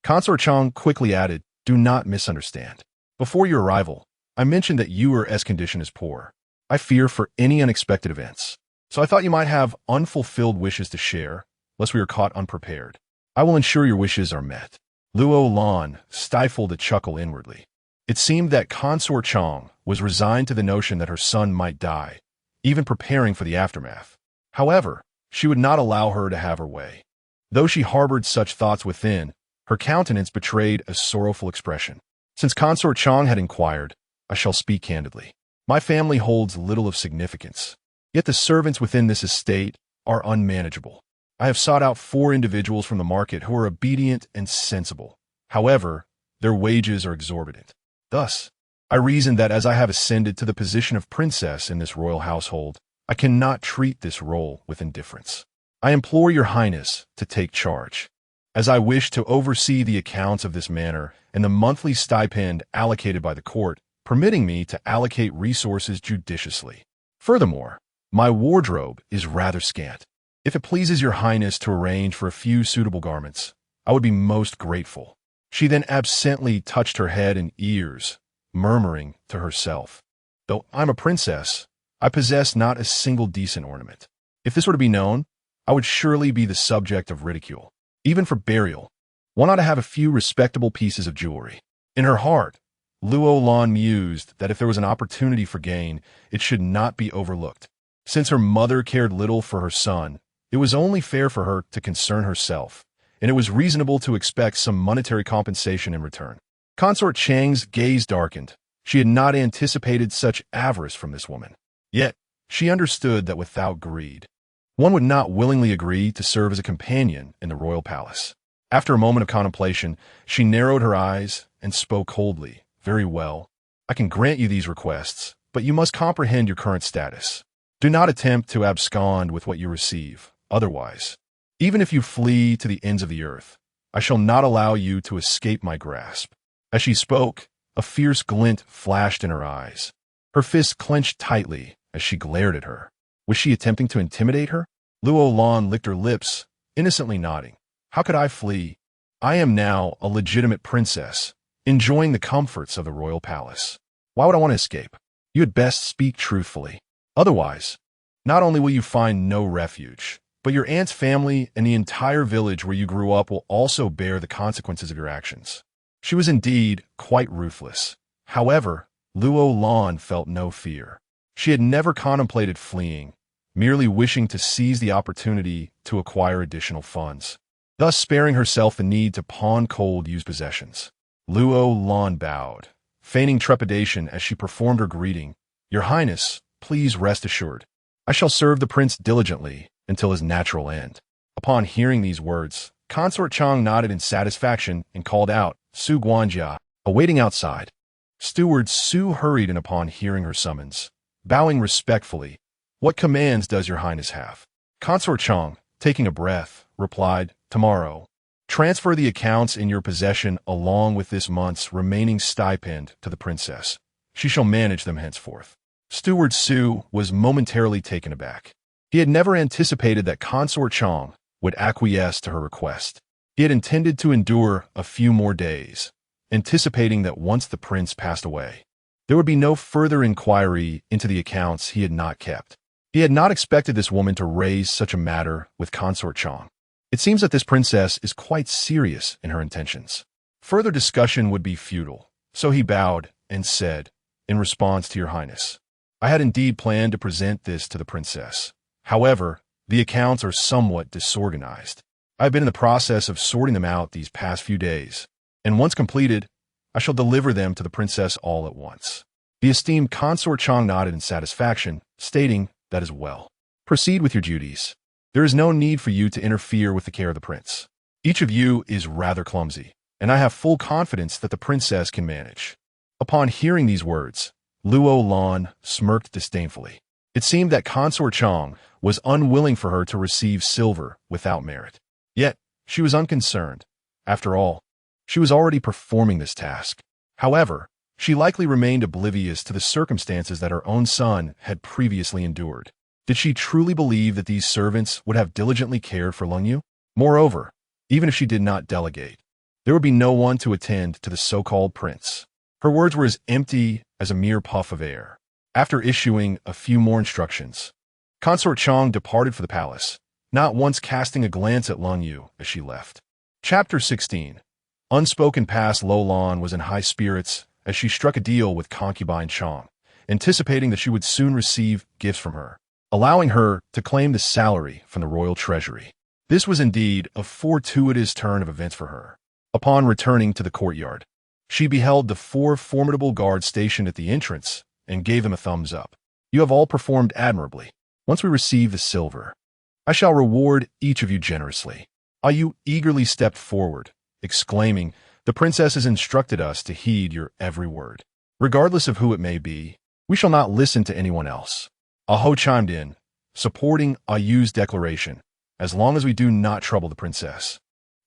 Consort Chang quickly added, Do not misunderstand. Before your arrival, I mentioned that your condition is poor. I fear for any unexpected events. So I thought you might have unfulfilled wishes to share, lest we are caught unprepared. I will ensure your wishes are met. Luo Lan stifled a chuckle inwardly. It seemed that Consort Chang was resigned to the notion that her son might die, even preparing for the aftermath. However, she would not allow her to have her way. Though she harbored such thoughts within, her countenance betrayed a sorrowful expression. Since Consort Chang had inquired, I shall speak candidly. My family holds little of significance, yet the servants within this estate are unmanageable. I have sought out 4 individuals from the market who are obedient and sensible. However, their wages are exorbitant. Thus, I reasoned that as I have ascended to the position of princess in this royal household, I cannot treat this role with indifference. I implore your highness to take charge, as I wish to oversee the accounts of this manor and the monthly stipend allocated by the court, permitting me to allocate resources judiciously. Furthermore, my wardrobe is rather scant. If it pleases your highness to arrange for a few suitable garments, I would be most grateful. She then absently touched her head and ears, murmuring to herself, though I'm a princess, I possess not a single decent ornament. If this were to be known, I would surely be the subject of ridicule. Even for burial, one ought to have a few respectable pieces of jewelry. In her heart, Luo Lan mused that if there was an opportunity for gain, it should not be overlooked. Since her mother cared little for her son, it was only fair for her to concern herself, and it was reasonable to expect some monetary compensation in return. Consort Chang's gaze darkened. She had not anticipated such avarice from this woman. Yet, she understood that without greed, one would not willingly agree to serve as a companion in the royal palace. After a moment of contemplation, she narrowed her eyes and spoke coldly. Very well. I can grant you these requests, but you must comprehend your current status. Do not attempt to abscond with what you receive. Otherwise, even if you flee to the ends of the earth, I shall not allow you to escape my grasp. As she spoke, a fierce glint flashed in her eyes. Her fists clenched tightly as she glared at her. Was she attempting to intimidate her? Luo Lan licked her lips, innocently nodding. How could I flee? I am now a legitimate princess, enjoying the comforts of the royal palace. Why would I want to escape? You had best speak truthfully. Otherwise, not only will you find no refuge, but your aunt's family and the entire village where you grew up will also bear the consequences of your actions. She was indeed quite ruthless. However, Luo Lan felt no fear. She had never contemplated fleeing, merely wishing to seize the opportunity to acquire additional funds, thus sparing herself the need to pawn cold-used possessions. Luo Lan bowed, feigning trepidation as she performed her greeting. Your Highness, please rest assured. I shall serve the prince diligently until his natural end. Upon hearing these words, Consort Chang nodded in satisfaction and called out, Su Guanjia, awaiting outside. Steward Su hurried in upon hearing her summons, bowing respectfully. What commands does your highness have? Consort Chang, taking a breath, replied, Tomorrow. Transfer the accounts in your possession along with this month's remaining stipend to the princess. She shall manage them henceforth. Steward Su was momentarily taken aback. He had never anticipated that Consort Chang would acquiesce to her request. He had intended to endure a few more days, anticipating that once the prince passed away, there would be no further inquiry into the accounts he had not kept. He had not expected this woman to raise such a matter with Consort Chang. It seems that this princess is quite serious in her intentions. Further discussion would be futile, so he bowed and said, in response to your highness, I had indeed planned to present this to the princess. However, the accounts are somewhat disorganized. I have been in the process of sorting them out these past few days, and once completed, I shall deliver them to the princess all at once. The esteemed Consort Chang nodded in satisfaction, stating, That is well. Proceed with your duties. There is no need for you to interfere with the care of the prince. Each of you is rather clumsy, and I have full confidence that the princess can manage. Upon hearing these words, Luo Lan smirked disdainfully. It seemed that Consort Chang was unwilling for her to receive silver without merit. Yet, she was unconcerned. After all, she was already performing this task. However, she likely remained oblivious to the circumstances that her own son had previously endured. Did she truly believe that these servants would have diligently cared for Lung Yu? Moreover, even if she did not delegate, There would be no one to attend to the so-called prince. Her words were as empty as a mere puff of air. After issuing a few more instructions, Consort Chang departed for the palace, not once casting a glance at Lung Yu as she left. Chapter 16. Unspoken past Luo Lan was in high spirits as she struck a deal with concubine Chang, anticipating that she would soon receive gifts from her, allowing her to claim the salary from the royal treasury. This was indeed a fortuitous turn of events for her. Upon returning to the courtyard, she beheld the 4 formidable guards stationed at the entrance and gave them a thumbs up. You have all performed admirably. Once we receive the silver, I shall reward each of you generously. Yu eagerly stepped forward, exclaiming, the princess has instructed us to heed your every word. Regardless of who it may be, we shall not listen to anyone else. Aho chimed in, supporting Yu's declaration, as long as we do not trouble the princess.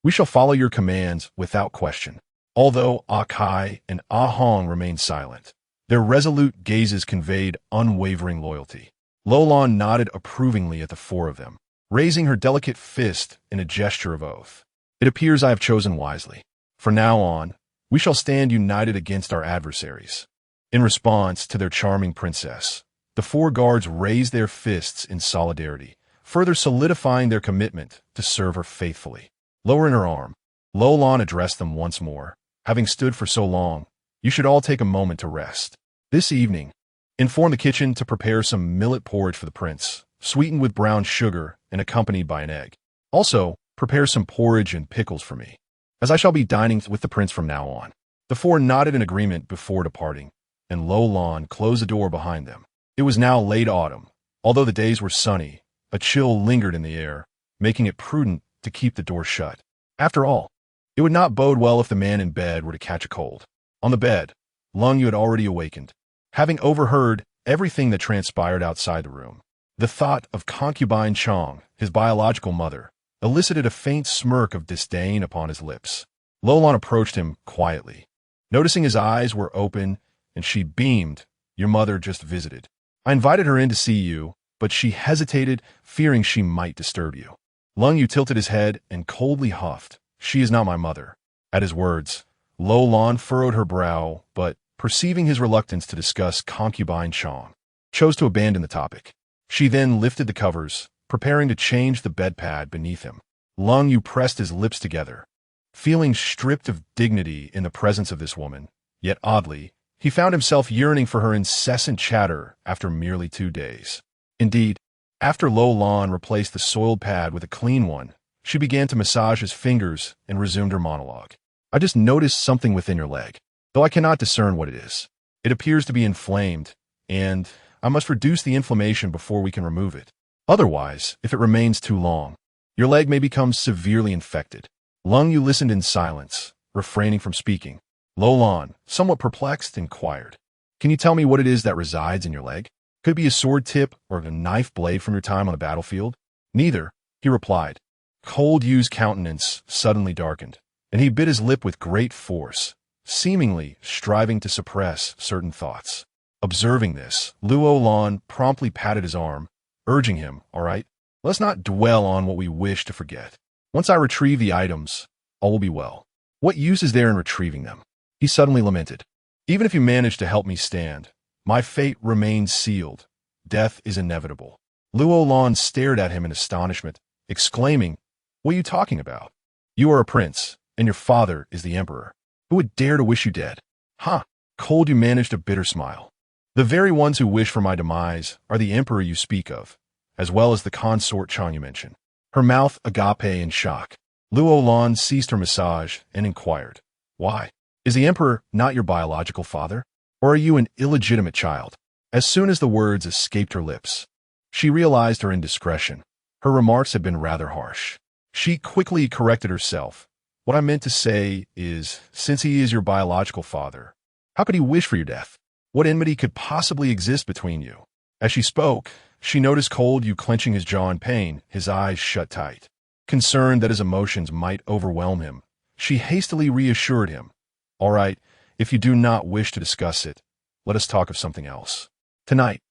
We shall follow your commands without question. Although Kai and Hong remained silent, their resolute gazes conveyed unwavering loyalty. Luo Lan nodded approvingly at the 4 of them, raising her delicate fist in a gesture of oath. It appears I have chosen wisely. From now on, we shall stand united against our adversaries. In response to their charming princess, the 4 guards raised their fists in solidarity, further solidifying their commitment to serve her faithfully. Lowering her arm, Luo Lan addressed them once more. Having stood for so long, you should all take a moment to rest. This evening, inform the kitchen to prepare some millet porridge for the prince, sweetened with brown sugar and accompanied by an egg. Also, prepare some porridge and pickles for me, as I shall be dining with the prince from now on. The 4 nodded in agreement before departing, and Luo Lan closed the door behind them. It was now late autumn. Although the days were sunny, a chill lingered in the air, making it prudent to keep the door shut. After all, it would not bode well if the man in bed were to catch a cold. On the bed, Lung Yu had already awakened, having overheard everything that transpired outside the room. The thought of concubine Chang, his biological mother, elicited a faint smirk of disdain upon his lips. Luo Lan approached him quietly. Noticing his eyes were open and she beamed, your mother just visited. I invited her in to see you, but she hesitated, fearing she might disturb you. Lung Yu tilted his head and coldly huffed. She is not my mother. At his words, Luo Lan furrowed her brow, but, perceiving his reluctance to discuss concubine Chang, chose to abandon the topic. She then lifted the covers, preparing to change the bed pad beneath him. Lung Yu pressed his lips together, feeling stripped of dignity in the presence of this woman. Yet oddly, he found himself yearning for her incessant chatter after merely 2 days. Indeed, after Luo Lan replaced the soiled pad with a clean one, she began to massage his fingers and resumed her monologue. I just noticed something within your leg, though I cannot discern what it is. It appears to be inflamed, and I must reduce the inflammation before we can remove it. Otherwise, if it remains too long, your leg may become severely infected. Lung Yu listened in silence, refraining from speaking. Luo Lan, somewhat perplexed, inquired, can you tell me what it is that resides in your leg? Could it be a sword tip or a knife blade from your time on the battlefield? Neither, he replied. Cold Yu's countenance suddenly darkened, and he bit his lip with great force, seemingly striving to suppress certain thoughts. Observing this, Luo Lan promptly patted his arm, urging him, all right, let's not dwell on what we wish to forget. Once I retrieve the items, all will be well. What use is there in retrieving them? He suddenly lamented. Even if you manage to help me stand, my fate remains sealed. Death is inevitable. Luo Lan stared at him in astonishment, exclaiming, what are you talking about? You are a prince, and your father is the emperor. Who would dare to wish you dead? Ha! Cold Yu managed a bitter smile. The very ones who wish for my demise are the emperor you speak of, as well as the consort Chang you mention. Her mouth agape in shock. Luo Lan ceased her massage and inquired, why? Is the emperor not your biological father? Or are you an illegitimate child? As soon as the words escaped her lips, she realized her indiscretion. Her remarks had been rather harsh. She quickly corrected herself. What I meant to say is, since he is your biological father, how could he wish for your death? What enmity could possibly exist between you? As she spoke, she noticed Cold Yu clenching his jaw in pain, his eyes shut tight. Concerned that his emotions might overwhelm him, she hastily reassured him. All right, if you do not wish to discuss it, let us talk of something else. Tonight,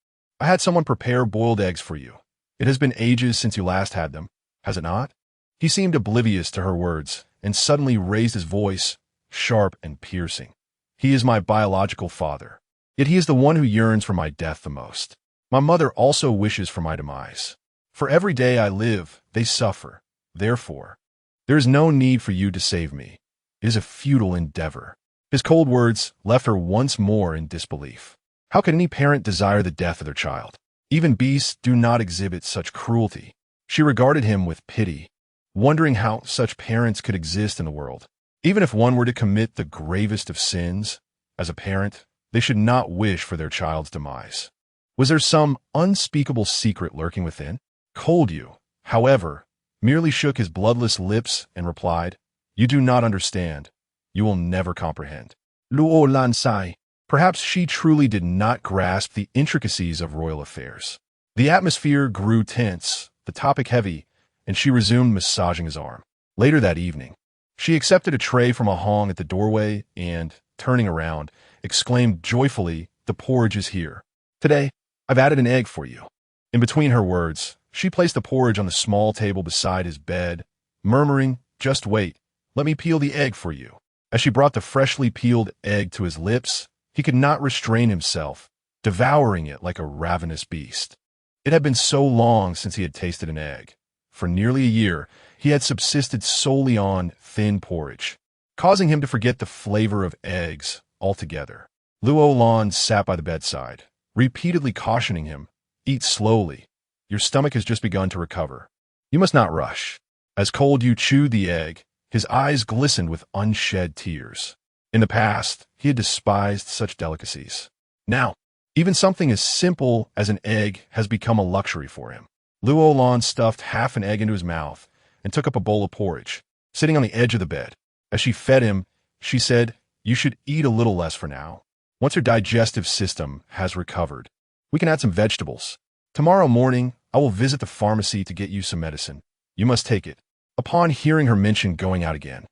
I had someone prepare boiled eggs for you. It has been ages since you last had them, has it not? He seemed oblivious to her words and suddenly raised his voice, sharp and piercing. He is my biological father, yet he is the one who yearns for my death the most. My mother also wishes for my demise. For every day I live, they suffer. Therefore, there is no need for you to save me. It is a futile endeavor. His cold words left her once more in disbelief. How could any parent desire the death of their child? Even beasts do not exhibit such cruelty. She regarded him with pity, wondering how such parents could exist in the world. Even if one were to commit the gravest of sins, as a parent, they should not wish for their child's demise. Was there some unspeakable secret lurking within? Koldu, however, merely shook his bloodless lips and replied, "You do not understand. You will never comprehend." Luo Lan sighed. Perhaps she truly did not grasp the intricacies of royal affairs. The atmosphere grew tense, the topic heavy, and she resumed massaging his arm. Later that evening, she accepted a tray from a hong at the doorway and, turning around, exclaimed joyfully, "The porridge is here. Today, I've added an egg for you." In between her words, she placed the porridge on the small table beside his bed, murmuring, "Just wait, let me peel the egg for you." As she brought the freshly peeled egg to his lips, he could not restrain himself, devouring it like a ravenous beast. It had been so long since he had tasted an egg. For nearly a year, he had subsisted solely on thin porridge, causing him to forget the flavor of eggs altogether. Luo Lan sat by the bedside, repeatedly cautioning him, "Eat slowly. Your stomach has just begun to recover. You must not rush." As Koldu chewed the egg, his eyes glistened with unshed tears. In the past, he had despised such delicacies. Now, even something as simple as an egg has become a luxury for him. Luo Lan stuffed half an egg into his mouth and took up a bowl of porridge, sitting on the edge of the bed. As she fed him, she said, "You should eat a little less for now. Once your digestive system has recovered, we can add some vegetables. Tomorrow morning, I will visit the pharmacy to get you some medicine. You must take it." Upon hearing her mention going out again,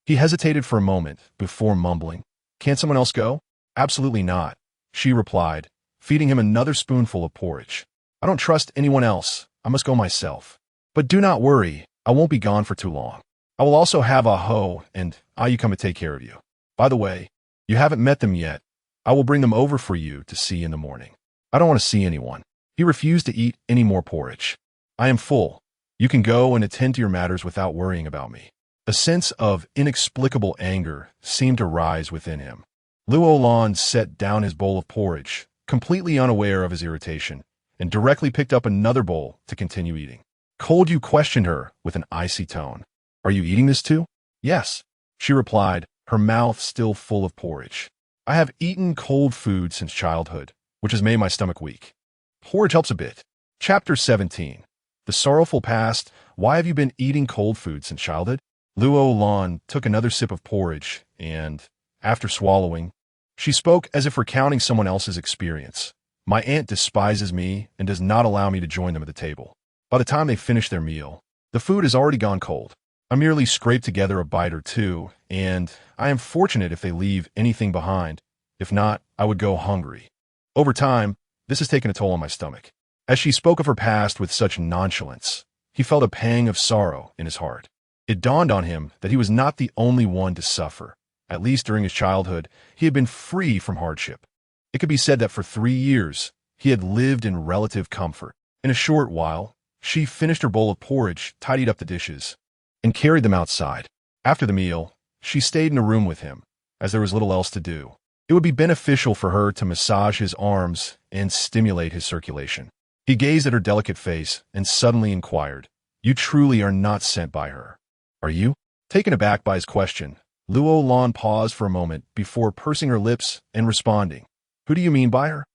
he hesitated for a moment before mumbling, "Can't someone else go?" "Absolutely not," she replied, feeding him another spoonful of porridge. "I don't trust anyone else. I must go myself. But do not worry, I won't be gone for too long. I will also have a hoe and Ayu come to take care of you. By the way, you haven't met them yet. I will bring them over for you to see in the morning." "I don't want to see anyone." He refused to eat any more porridge. "I am full. You can go and attend to your matters without worrying about me." A sense of inexplicable anger seemed to rise within him. Luo Lan set down his bowl of porridge, completely unaware of his irritation, and directly picked up another bowl to continue eating. Koldu questioned her with an icy tone. "Are you eating this too?" "Yes," she replied, her mouth still full of porridge. "I have eaten cold food since childhood, which has made my stomach weak. Porridge helps a bit." Chapter 17. The Sorrowful Past. Why have you been eating cold food since childhood? Luo Lan took another sip of porridge and, after swallowing, she spoke as if recounting someone else's experience. "My aunt despises me and does not allow me to join them at the table. By the time they finish their meal, the food has already gone cold. I merely scrape together a bite or two, and I am fortunate if they leave anything behind. If not, I would go hungry. Over time, this has taken a toll on my stomach." As she spoke of her past with such nonchalance, he felt a pang of sorrow in his heart. It dawned on him that he was not the only one to suffer. At least during his childhood, he had been free from hardship. It could be said that for 3 years, he had lived in relative comfort. In a short while, she finished her bowl of porridge, tidied up the dishes, and carried them outside. After the meal, she stayed in a room with him, as there was little else to do. It would be beneficial for her to massage his arms and stimulate his circulation. He gazed at her delicate face and suddenly inquired, "You truly are not sent by her, are you?" Taken aback by his question, Luo Lan paused for a moment before pursing her lips and responding, "Who do you mean by her?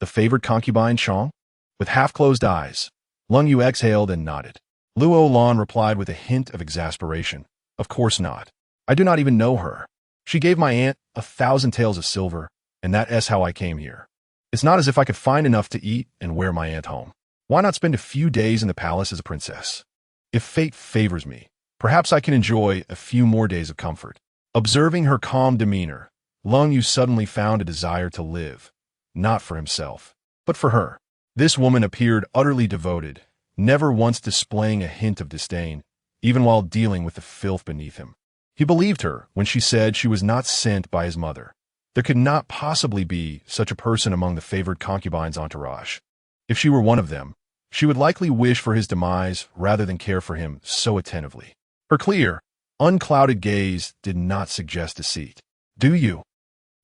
The favored concubine Chong?" With half-closed eyes, Lung Yu exhaled and nodded. Luo Lan replied with a hint of exasperation, "Of course not. I do not even know her. She gave my aunt 1,000 taels of silver, and that is how I came here. It's not as if I could find enough to eat and wear my aunt home. Why not spend a few days in the palace as a princess? If fate favors me, perhaps I can enjoy a few more days of comfort." Observing her calm demeanor, Lung Yu suddenly found a desire to live, not for himself, but for her. This woman appeared utterly devoted, never once displaying a hint of disdain, even while dealing with the filth beneath him. He believed her when she said she was not sent by his mother. There could not possibly be such a person among the favored concubine's entourage. If she were one of them, she would likely wish for his demise rather than care for him so attentively. Her clear, unclouded gaze did not suggest deceit. "Do you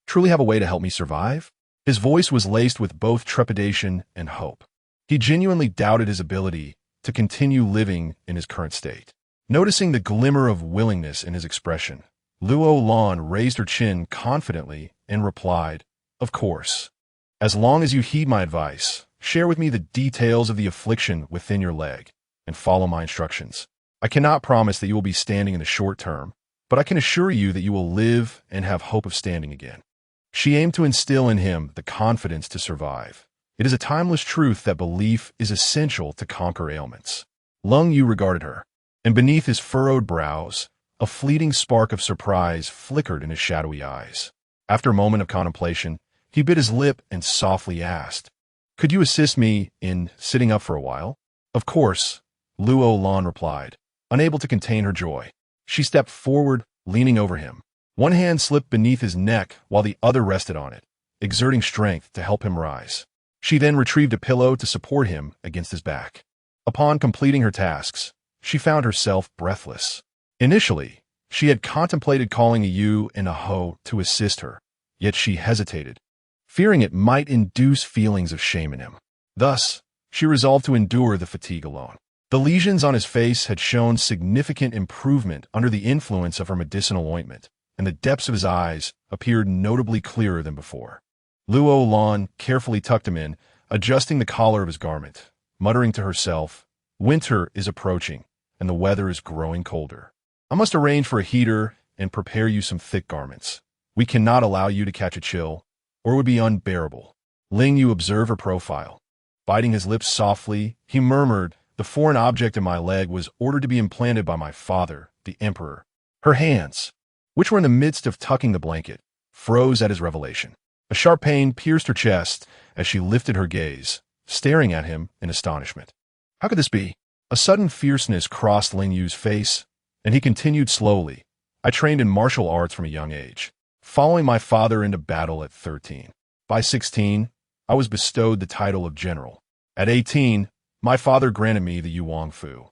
truly have a way to help me survive?" His voice was laced with both trepidation and hope. He genuinely doubted his ability to continue living in his current state. Noticing the glimmer of willingness in his expression, Luo Lan raised her chin confidently and replied, "Of course. As long as you heed my advice, share with me the details of the affliction within your leg, and follow my instructions. I cannot promise that you will be standing in the short term, but I can assure you that you will live and have hope of standing again." She aimed to instill in him the confidence to survive. It is a timeless truth that belief is essential to conquer ailments. Lung Yu regarded her, and beneath his furrowed brows, a fleeting spark of surprise flickered in his shadowy eyes. After a moment of contemplation, he bit his lip and softly asked, "Could you assist me in sitting up for a while?" "Of course," Luo Lan replied, unable to contain her joy. She stepped forward, leaning over him. One hand slipped beneath his neck while the other rested on it, exerting strength to help him rise. She then retrieved a pillow to support him against his back. Upon completing her tasks, she found herself breathless. Initially, she had contemplated calling a Yu and a Ho to assist her, yet she hesitated, fearing it might induce feelings of shame in him. Thus, she resolved to endure the fatigue alone. The lesions on his face had shown significant improvement under the influence of her medicinal ointment, and the depths of his eyes appeared notably clearer than before. Luo Lan carefully tucked him in, adjusting the collar of his garment, muttering to herself, "Winter is approaching, and the weather is growing colder. I must arrange for a heater and prepare you some thick garments. We cannot allow you to catch a chill, or it would be unbearable." Ling Yu observed her profile. Biting his lips softly, he murmured, "The foreign object in my leg was ordered to be implanted by my father, the emperor." Her hands, which were in the midst of tucking the blanket, froze at his revelation. A sharp pain pierced her chest as she lifted her gaze, staring at him in astonishment. How could this be? A sudden fierceness crossed Ling Yu's face, and he continued slowly, "I trained in martial arts from a young age, following my father into battle at 13. By 16, I was bestowed the title of general. At 18, my father granted me the Yuan Fu.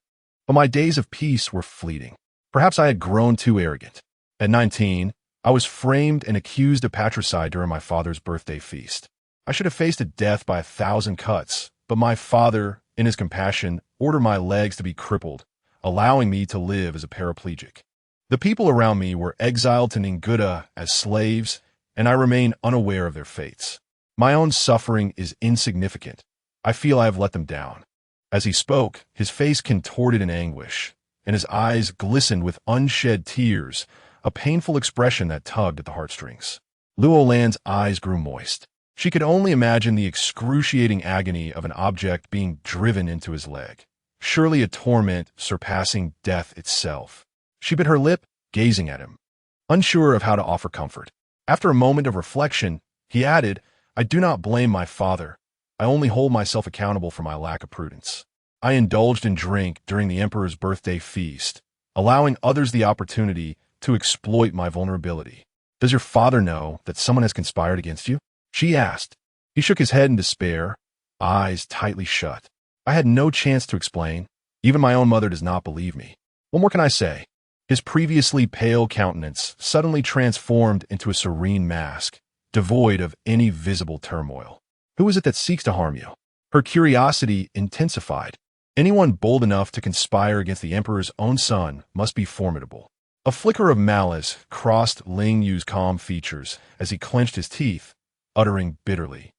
But my days of peace were fleeting. Perhaps I had grown too arrogant. At 19, I was framed and accused of patricide during my father's birthday feast. I should have faced a death by 1,000 cuts, but my father, in his compassion, ordered my legs to be crippled, allowing me to live as a paraplegic. The people around me were exiled to Ninguda as slaves, and I remain unaware of their fates. My own suffering is insignificant. I feel I have let them down." As he spoke, his face contorted in anguish, and his eyes glistened with unshed tears, a painful expression that tugged at the heartstrings. Luo Lan's eyes grew moist. She could only imagine the excruciating agony of an object being driven into his leg. Surely a torment surpassing death itself. She bit her lip, gazing at him, unsure of how to offer comfort. After a moment of reflection, he added, "I do not blame my father. I only hold myself accountable for my lack of prudence. I indulged in drink during the emperor's birthday feast, allowing others the opportunity to exploit my vulnerability. Does your father know that someone has conspired against you?" she asked. He shook his head in despair, eyes tightly shut. "I had no chance to explain. Even my own mother does not believe me. What more can I say?" His previously pale countenance suddenly transformed into a serene mask, devoid of any visible turmoil. "Who is it that seeks to harm you?" Her curiosity intensified. Anyone bold enough to conspire against the emperor's own son must be formidable. A flicker of malice crossed Ling Yu's calm features as he clenched his teeth, uttering bitterly,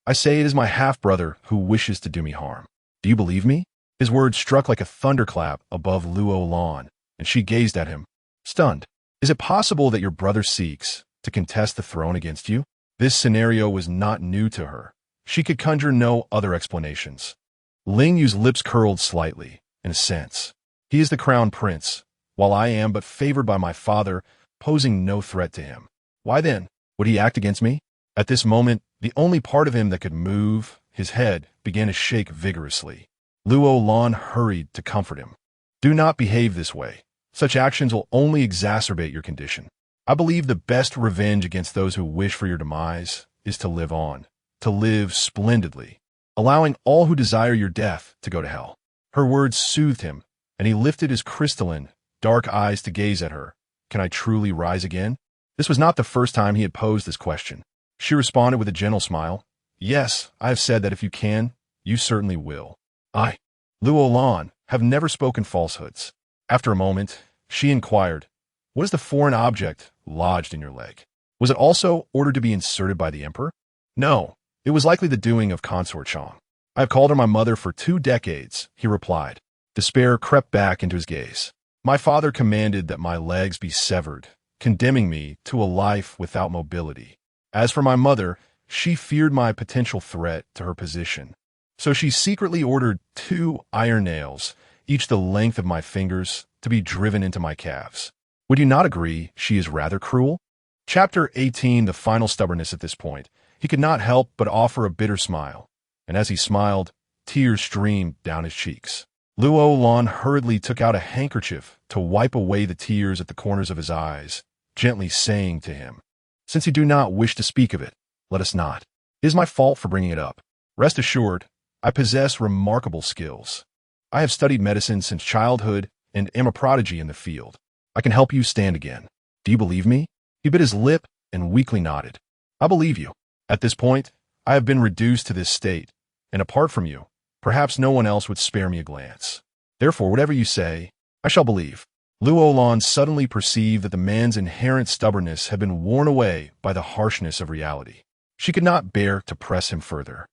"I say it is my half-brother who wishes to do me harm. Do you believe me?" His words struck like a thunderclap above Luo Lan, and she gazed at him, stunned. "Is it possible that your brother seeks to contest the throne against you?" This scenario was not new to her. She could conjure no other explanations. Ling Yu's lips curled slightly, in a sense. "He is the crown prince, while I am but favored by my father, posing no threat to him. Why then, would he act against me?" At this moment, the only part of him that could move, his head, began to shake vigorously. Luo Lan hurried to comfort him. Do not behave this way. Such actions will only exacerbate your condition. I believe the best revenge against those who wish for your demise is to live on, to live splendidly, allowing all who desire your death to go to hell." Her words soothed him, and he lifted his crystalline, dark eyes to gaze at her. "Can I truly rise again?" This was not the first time he had posed this question. She responded with a gentle smile. "Yes, I have said that if you can, you certainly will. I, Luo Lan, have never spoken falsehoods." After a moment, she inquired, "What is the foreign object lodged in your leg? Was it also ordered to be inserted by the emperor?" "No, it was likely the doing of Consort Chang. I have called her my mother for 2 decades, he replied. Despair crept back into his gaze. "My father commanded that my legs be severed, condemning me to a life without mobility. As for my mother, she feared my potential threat to her position. So she secretly ordered 2 iron nails, each the length of my fingers, to be driven into my calves. Would you not agree she is rather cruel?" Chapter 18, the final stubbornness. At this point, he could not help but offer a bitter smile, and as he smiled, tears streamed down his cheeks. Luo Lan hurriedly took out a handkerchief to wipe away the tears at the corners of his eyes, gently saying to him, "Since you do not wish to speak of it, let us not. It is my fault for bringing it up. Rest assured, I possess remarkable skills. I have studied medicine since childhood and am a prodigy in the field. I can help you stand again. Do you believe me?" He bit his lip and weakly nodded. "I believe you. At this point, I have been reduced to this state, and apart from you, perhaps no one else would spare me a glance. Therefore, whatever you say, I shall believe." Luo Lan suddenly perceived that the man's inherent stubbornness had been worn away by the harshness of reality. She could not bear to press him further,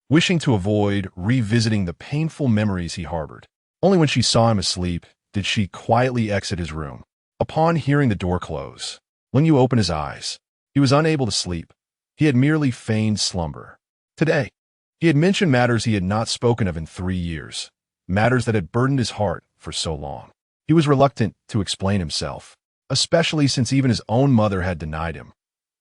wishing to avoid revisiting the painful memories he harbored. Only when she saw him asleep did she quietly exit his room. Upon hearing the door close, Ling Yu opened his eyes. He was unable to sleep. He had merely feigned slumber. Today, he had mentioned matters he had not spoken of in 3 years, matters that had burdened his heart for so long. He was reluctant to explain himself, especially since even his own mother had denied him.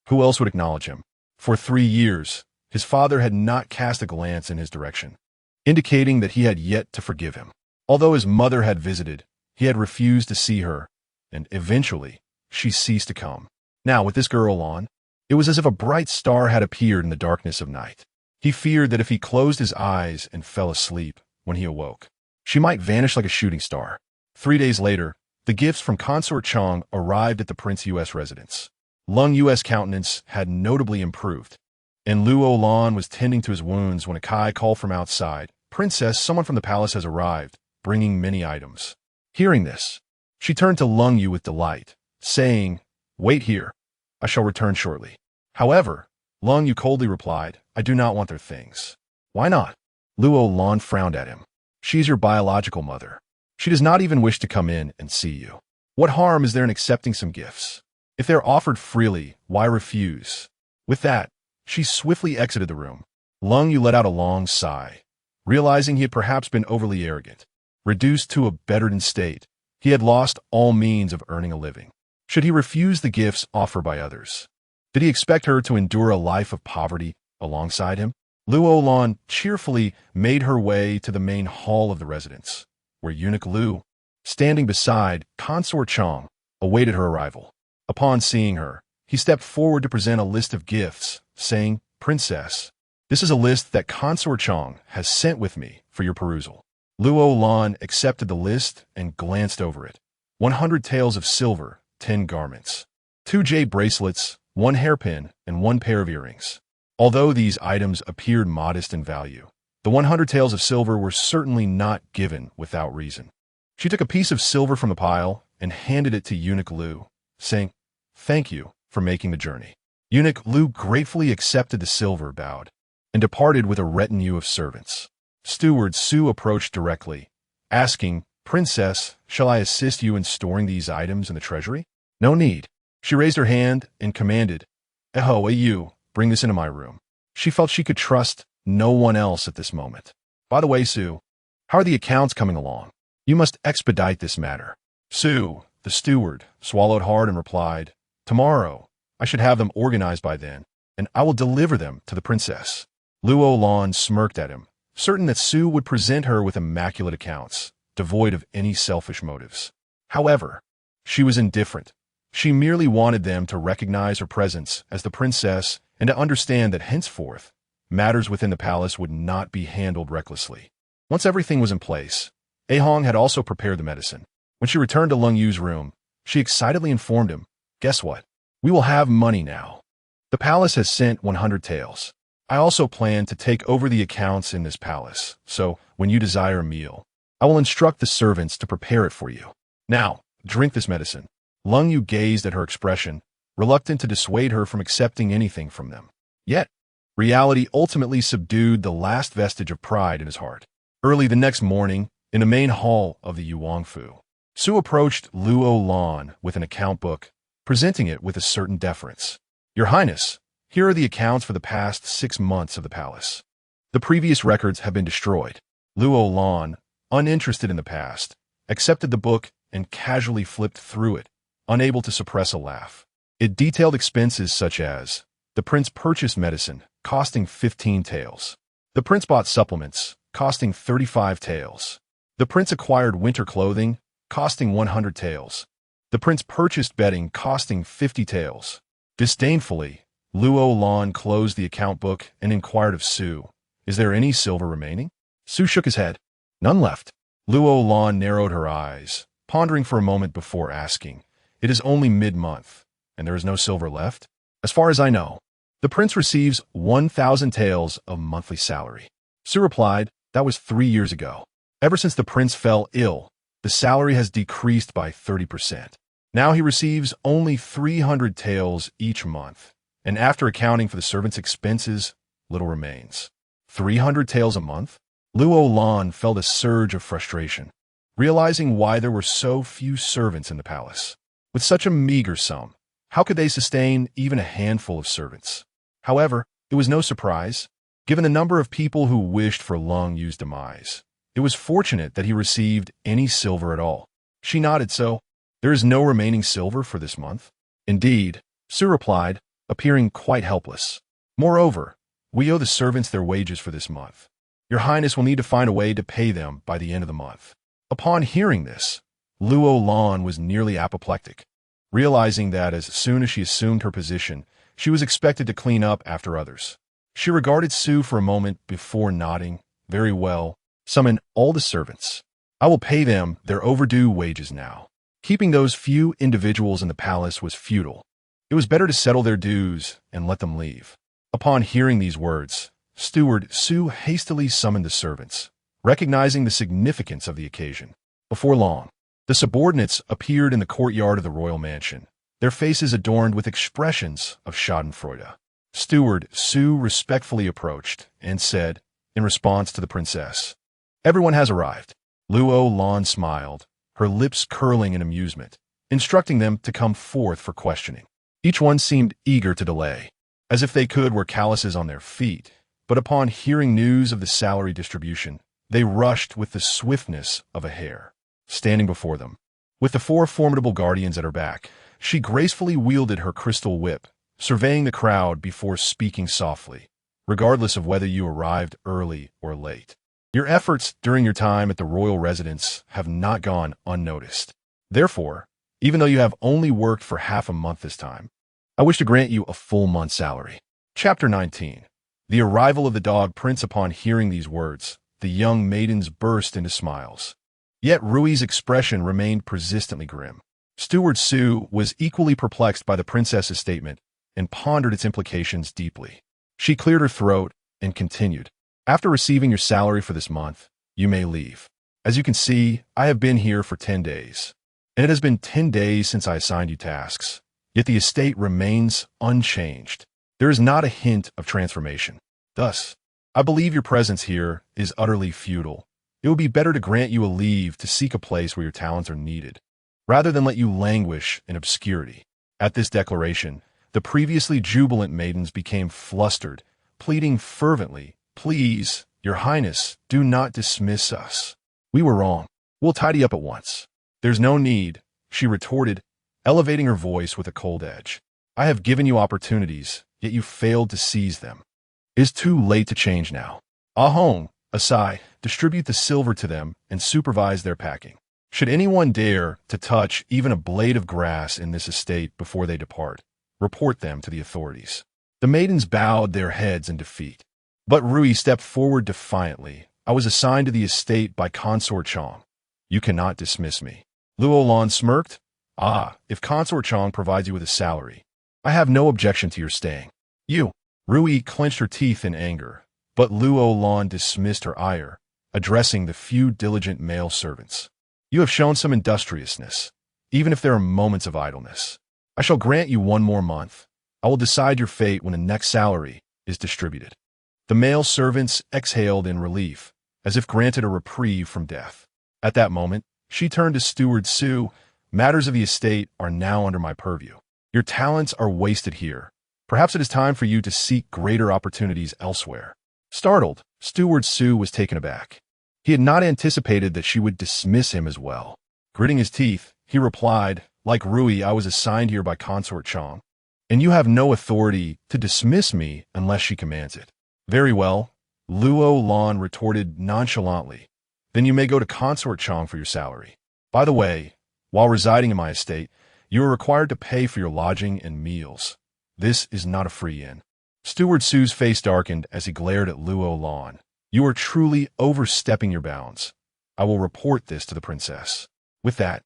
Who else would acknowledge him? For 3 years, his father had not cast a glance in his direction, indicating that he had yet to forgive him. Although his mother had visited, he had refused to see her, and eventually, she ceased to come. Now, with this girl on, it was as if a bright star had appeared in the darkness of night. He feared that if he closed his eyes and fell asleep when he awoke, she might vanish like a shooting star. 3 days later, the gifts from Consort Chang arrived at the Prince U.S. residence. Lung U.S. countenance had notably improved, and Luo Lan was tending to his wounds when a Kai called from outside. "Princess, someone from the palace has arrived, bringing many items." Hearing this, she turned to Lung Yu with delight, saying, "Wait here. I shall return shortly." However, Lung Yu coldly replied, "I do not want their things." "Why not?" Luo Lan frowned at him. "She's your biological mother. She does not even wish to come in and see you. What harm is there in accepting some gifts? If they're offered freely, why refuse?" With that, she swiftly exited the room. Lung Yu let out a long sigh, realizing he had perhaps been overly arrogant. Reduced to a bedridden state, he had lost all means of earning a living. Should he refuse the gifts offered by others? Did he expect her to endure a life of poverty alongside him? Luo Lan cheerfully made her way to the main hall of the residence, where eunuch Lu, standing beside Consort Chang, awaited her arrival. Upon seeing her, he stepped forward to present a list of gifts, saying, "Princess, this is a list that Consort Chang has sent with me for your perusal." Luo Lan accepted the list and glanced over it. 100 taels of silver, 10 garments, 2 jade bracelets, 1 hairpin, and 1 pair of earrings. Although these items appeared modest in value, the 100 taels of silver were certainly not given without reason. She took a piece of silver from the pile and handed it to eunuch Lu, saying, "Thank you for making the journey." Eunuch Lu gratefully accepted the silver, bowed, and departed with a retinue of servants. Steward Su approached directly, asking, "Princess, shall I assist you in storing these items in the treasury?" "No need." She raised her hand and commanded, "You, bring this into my room." She felt she could trust no one else at this moment. "By the way, Su, how are the accounts coming along? You must expedite this matter." Su, the steward, swallowed hard and replied, "Tomorrow, I should have them organized by then, and I will deliver them to the princess." Luo Lan smirked at him, certain that Su would present her with immaculate accounts, devoid of any selfish motives. However, she was indifferent. She merely wanted them to recognize her presence as the princess and to understand that henceforth, matters within the palace would not be handled recklessly. Once everything was in place, Ahong had also prepared the medicine. When she returned to Lung Yu's room, she excitedly informed him, "Guess what? We will have money now. The palace has sent 100 taels. I also plan to take over the accounts in this palace, so when you desire a meal, I will instruct the servants to prepare it for you. Now, drink this medicine." Lung Yu gazed at her expression, reluctant to dissuade her from accepting anything from them. Yet, reality ultimately subdued the last vestige of pride in his heart. Early the next morning, in the main hall of the Yuangfu, Su approached Luo Lan with an account book, presenting it with a certain deference. "Your Highness, here are the accounts for the past 6 months of the palace. The previous records have been destroyed." Luo Lan, uninterested in the past, accepted the book and casually flipped through it, unable to suppress a laugh. It detailed expenses such as, the prince purchased medicine, costing 15 taels. The prince bought supplements, costing 35 taels. The prince acquired winter clothing, costing 100 taels. The prince purchased bedding, costing 50 taels. Disdainfully, Luo Lan closed the account book and inquired of Su, "Is there any silver remaining?" Su shook his head. "None left." Luo Lan narrowed her eyes, pondering for a moment before asking, "It is only mid-month, and there is no silver left?" "As far as I know, the prince receives 1,000 taels of monthly salary." Su replied, "That was 3 years ago. Ever since the prince fell ill, the salary has decreased by 30%. Now he receives only 300 taels each month, and after accounting for the servants' expenses, little remains." 300 taels a month? Luo Lan felt a surge of frustration, realizing why there were so few servants in the palace. With such a meager sum, how could they sustain even a handful of servants? However, it was no surprise, given the number of people who wished for Lung Yu's demise. It was fortunate that he received any silver at all. She nodded. "So, there is no remaining silver for this month?" "Indeed," Su replied, appearing quite helpless. "Moreover, we owe the servants their wages for this month. Your Highness will need to find a way to pay them by the end of the month." Upon hearing this, Luo Lan was nearly apoplectic, realizing that as soon as she assumed her position, she was expected to clean up after others. She regarded Su for a moment before nodding. "Very well. Summon all the servants. I will pay them their overdue wages now." Keeping those few individuals in the palace was futile. It was better to settle their dues and let them leave. Upon hearing these words, Steward Su hastily summoned the servants, recognizing the significance of the occasion. Before long, the subordinates appeared in the courtyard of the royal mansion, their faces adorned with expressions of schadenfreude. Steward Su respectfully approached and said, in response to the princess, "Everyone has arrived." Luo Lan smiled, her lips curling in amusement, instructing them to come forth for questioning. Each one seemed eager to delay, as if they could wear calluses on their feet, but upon hearing news of the salary distribution, they rushed with the swiftness of a hare. Standing before them, with the 4 formidable guardians at her back, she gracefully wielded her crystal whip, surveying the crowd before speaking softly, "Regardless of whether you arrived early or late, your efforts during your time at the royal residence have not gone unnoticed. Therefore, even though you have only worked for half a month this time, I wish to grant you a full month's salary." Chapter 19. The arrival of the dog prince. Upon hearing these words, the young maidens burst into smiles. Yet Rui's expression remained persistently grim. Steward Su was equally perplexed by the princess's statement and pondered its implications deeply. She cleared her throat and continued, "After receiving your salary for this month, you may leave. As you can see, I have been here for 10 days, and it has been 10 days since I assigned you tasks, yet the estate remains unchanged. There is not a hint of transformation. Thus, I believe your presence here is utterly futile. It would be better to grant you a leave to seek a place where your talents are needed, rather than let you languish in obscurity." At this declaration, the previously jubilant maidens became flustered, pleading fervently, "Please, your Highness, do not dismiss us. We were wrong. We'll tidy up at once." "There's no need," she retorted, elevating her voice with a cold edge. "I have given you opportunities, yet you failed to seize them. It is too late to change now." Ahong, Asai, distribute the silver to them and supervise their packing. Should anyone dare to touch even a blade of grass in this estate before they depart, report them to the authorities. The maidens bowed their heads in defeat. But Rui stepped forward defiantly. I was assigned to the estate by Consort Chong. You cannot dismiss me. Luo Lan smirked. Ah, if Consort Chong provides you with a salary, I have no objection to your staying. You. Rui clenched her teeth in anger, but Luo Lan dismissed her ire, addressing the few diligent male servants. You have shown some industriousness, even if there are moments of idleness. I shall grant you 1 more month. I will decide your fate when the next salary is distributed. The male servants exhaled in relief, as if granted a reprieve from death. At that moment, she turned to Steward Su. Matters of the estate are now under my purview. Your talents are wasted here. Perhaps it is time for you to seek greater opportunities elsewhere. Startled, Steward Su was taken aback. He had not anticipated that she would dismiss him as well. Gritting his teeth, he replied, like Rui, I was assigned here by Consort Chong, and you have no authority to dismiss me unless she commands it. Very well, Luo Lan retorted nonchalantly. Then you may go to Consort Chong for your salary. By the way, while residing in my estate, you are required to pay for your lodging and meals. This is not a free inn. Steward Su's face darkened as he glared at Luo Lan. You are truly overstepping your bounds. I will report this to the princess. With that,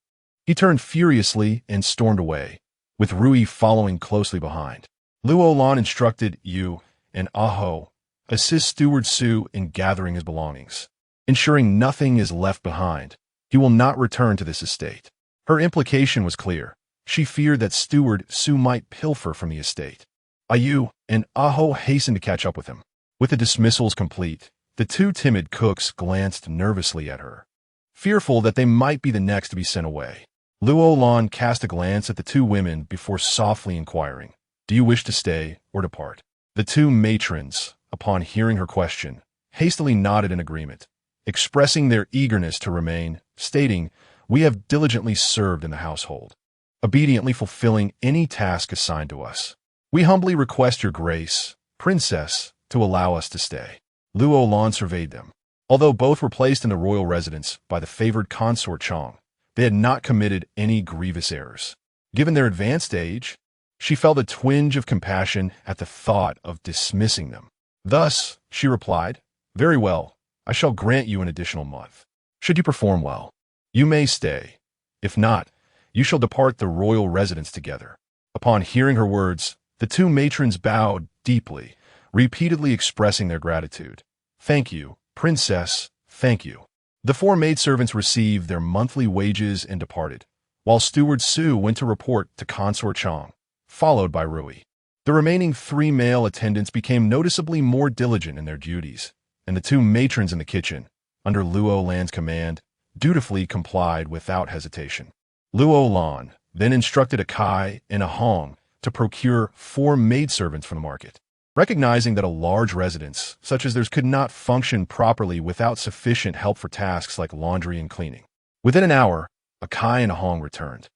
he turned furiously and stormed away, with Rui following closely behind. Luo Lan instructed you and Aho assist Steward Su in gathering his belongings, ensuring nothing is left behind. He will not return to this estate. Her implication was clear. She feared that Steward Su might pilfer from the estate. Ayu and Aho hastened to catch up with him. With the dismissals complete, the 2 timid cooks glanced nervously at her, fearful that they might be the next to be sent away. Luo Lan cast a glance at the 2 women before softly inquiring, Do you wish to stay or depart? The 2 matrons, upon hearing her question, hastily nodded in agreement, expressing their eagerness to remain, stating, We have diligently served in the household, obediently fulfilling any task assigned to us. We humbly request your grace, princess, to allow us to stay. Luo Lan surveyed them. Although both were placed in the royal residence by the favored Consort Chong, they had not committed any grievous errors. Given their advanced age, she felt a twinge of compassion at the thought of dismissing them. Thus, she replied, Very well, I shall grant you an additional month. Should you perform well, you may stay. If not, you shall depart the royal residence together. Upon hearing her words, the 2 matrons bowed deeply, repeatedly expressing their gratitude. Thank you, princess, thank you. The 4 maidservants received their monthly wages and departed, while Steward Su went to report to Consort Chong, followed by Rui. The remaining 3 male attendants became noticeably more diligent in their duties, and the 2 matrons in the kitchen, under Luo Lan's command, dutifully complied without hesitation. Luo Lan then instructed a Kai and a Hong to procure 4 maidservants from the market. Recognizing that a large residence such as theirs could not function properly without sufficient help for tasks like laundry and cleaning. Within an hour, a Kai and a Hong returned,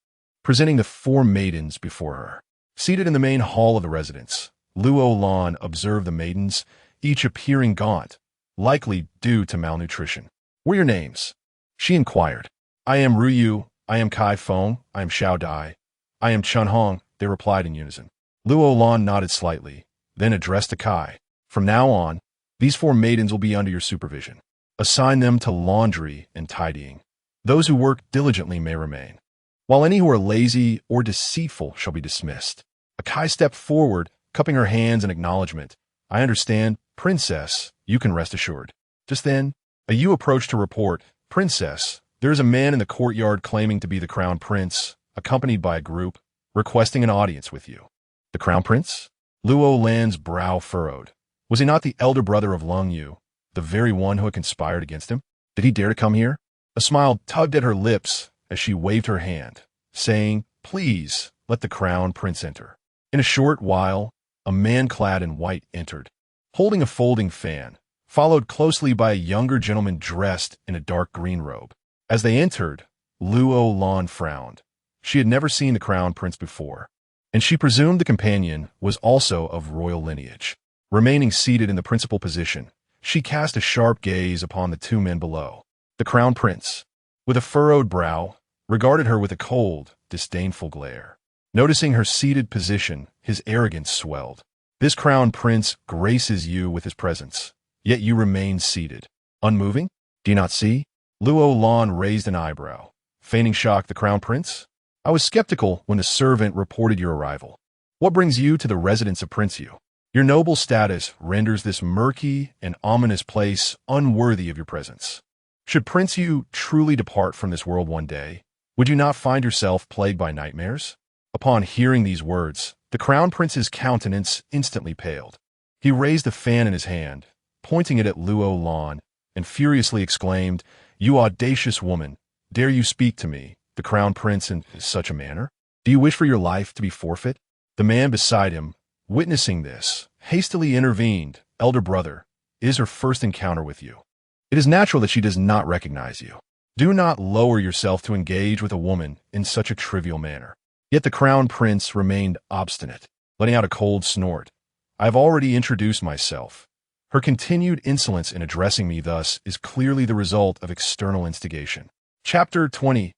presenting the 4 maidens before her. Seated in the main hall of the residence, Luo Lan observed the maidens, each appearing gaunt, likely due to malnutrition. What are your names? She inquired. I am Ruyu, I am Kai Feng, I am Xiao Dai, I am Chun Hong, they replied in unison. Luo Lan nodded slightly, then addressed to Kai. From now on, these 4 maidens will be under your supervision. Assign them to laundry and tidying. Those who work diligently may remain, while any who are lazy or deceitful shall be dismissed. A Kai stepped forward, cupping her hands in acknowledgement. I understand, princess, you can rest assured. Just then, a Yu approached to report, Princess, there is a man in the courtyard claiming to be the crown prince, accompanied by a group, requesting an audience with you. The crown prince? Luo Lan's brow furrowed. Was he not the elder brother of Lung Yu, the very one who had conspired against him? Did he dare to come here? A smile tugged at her lips as she waved her hand, saying, Please, let the crown prince enter. In a short while, a man clad in white entered, holding a folding fan, followed closely by a younger gentleman dressed in a dark green robe. As they entered, Luo Lan frowned. She had never seen the crown prince before, and she presumed the companion was also of royal lineage. Remaining seated in the principal position, She cast a sharp gaze upon the two men below. The crown prince, with a furrowed brow, regarded her with a cold, disdainful glare. Noticing her seated position, his arrogance swelled. This crown prince graces you with his presence, yet you remain seated. Unmoving? Do you not see? Luo Lan raised an eyebrow, feigning shock. The crown prince? I was skeptical when the servant reported your arrival. What brings you to the residence of Prince Yu? Your noble status renders this murky and ominous place unworthy of your presence. Should Prince Yu truly depart from this world one day, would you not find yourself plagued by nightmares? Upon hearing these words, the crown prince's countenance instantly paled. He raised a fan in his hand, pointing it at Luo Lan, and furiously exclaimed, "You audacious woman, dare you speak to me, the crown prince, in such a manner? Do you wish for your life to be forfeit?" The man beside him, witnessing this, hastily intervened. "Elder brother, it is her first encounter with you. It is natural that she does not recognize you. Do not lower yourself to engage with a woman in such a trivial manner." Yet the crown prince remained obstinate, letting out a cold snort. "I have already introduced myself. Her continued insolence in addressing me thus is clearly the result of external instigation." Chapter 20.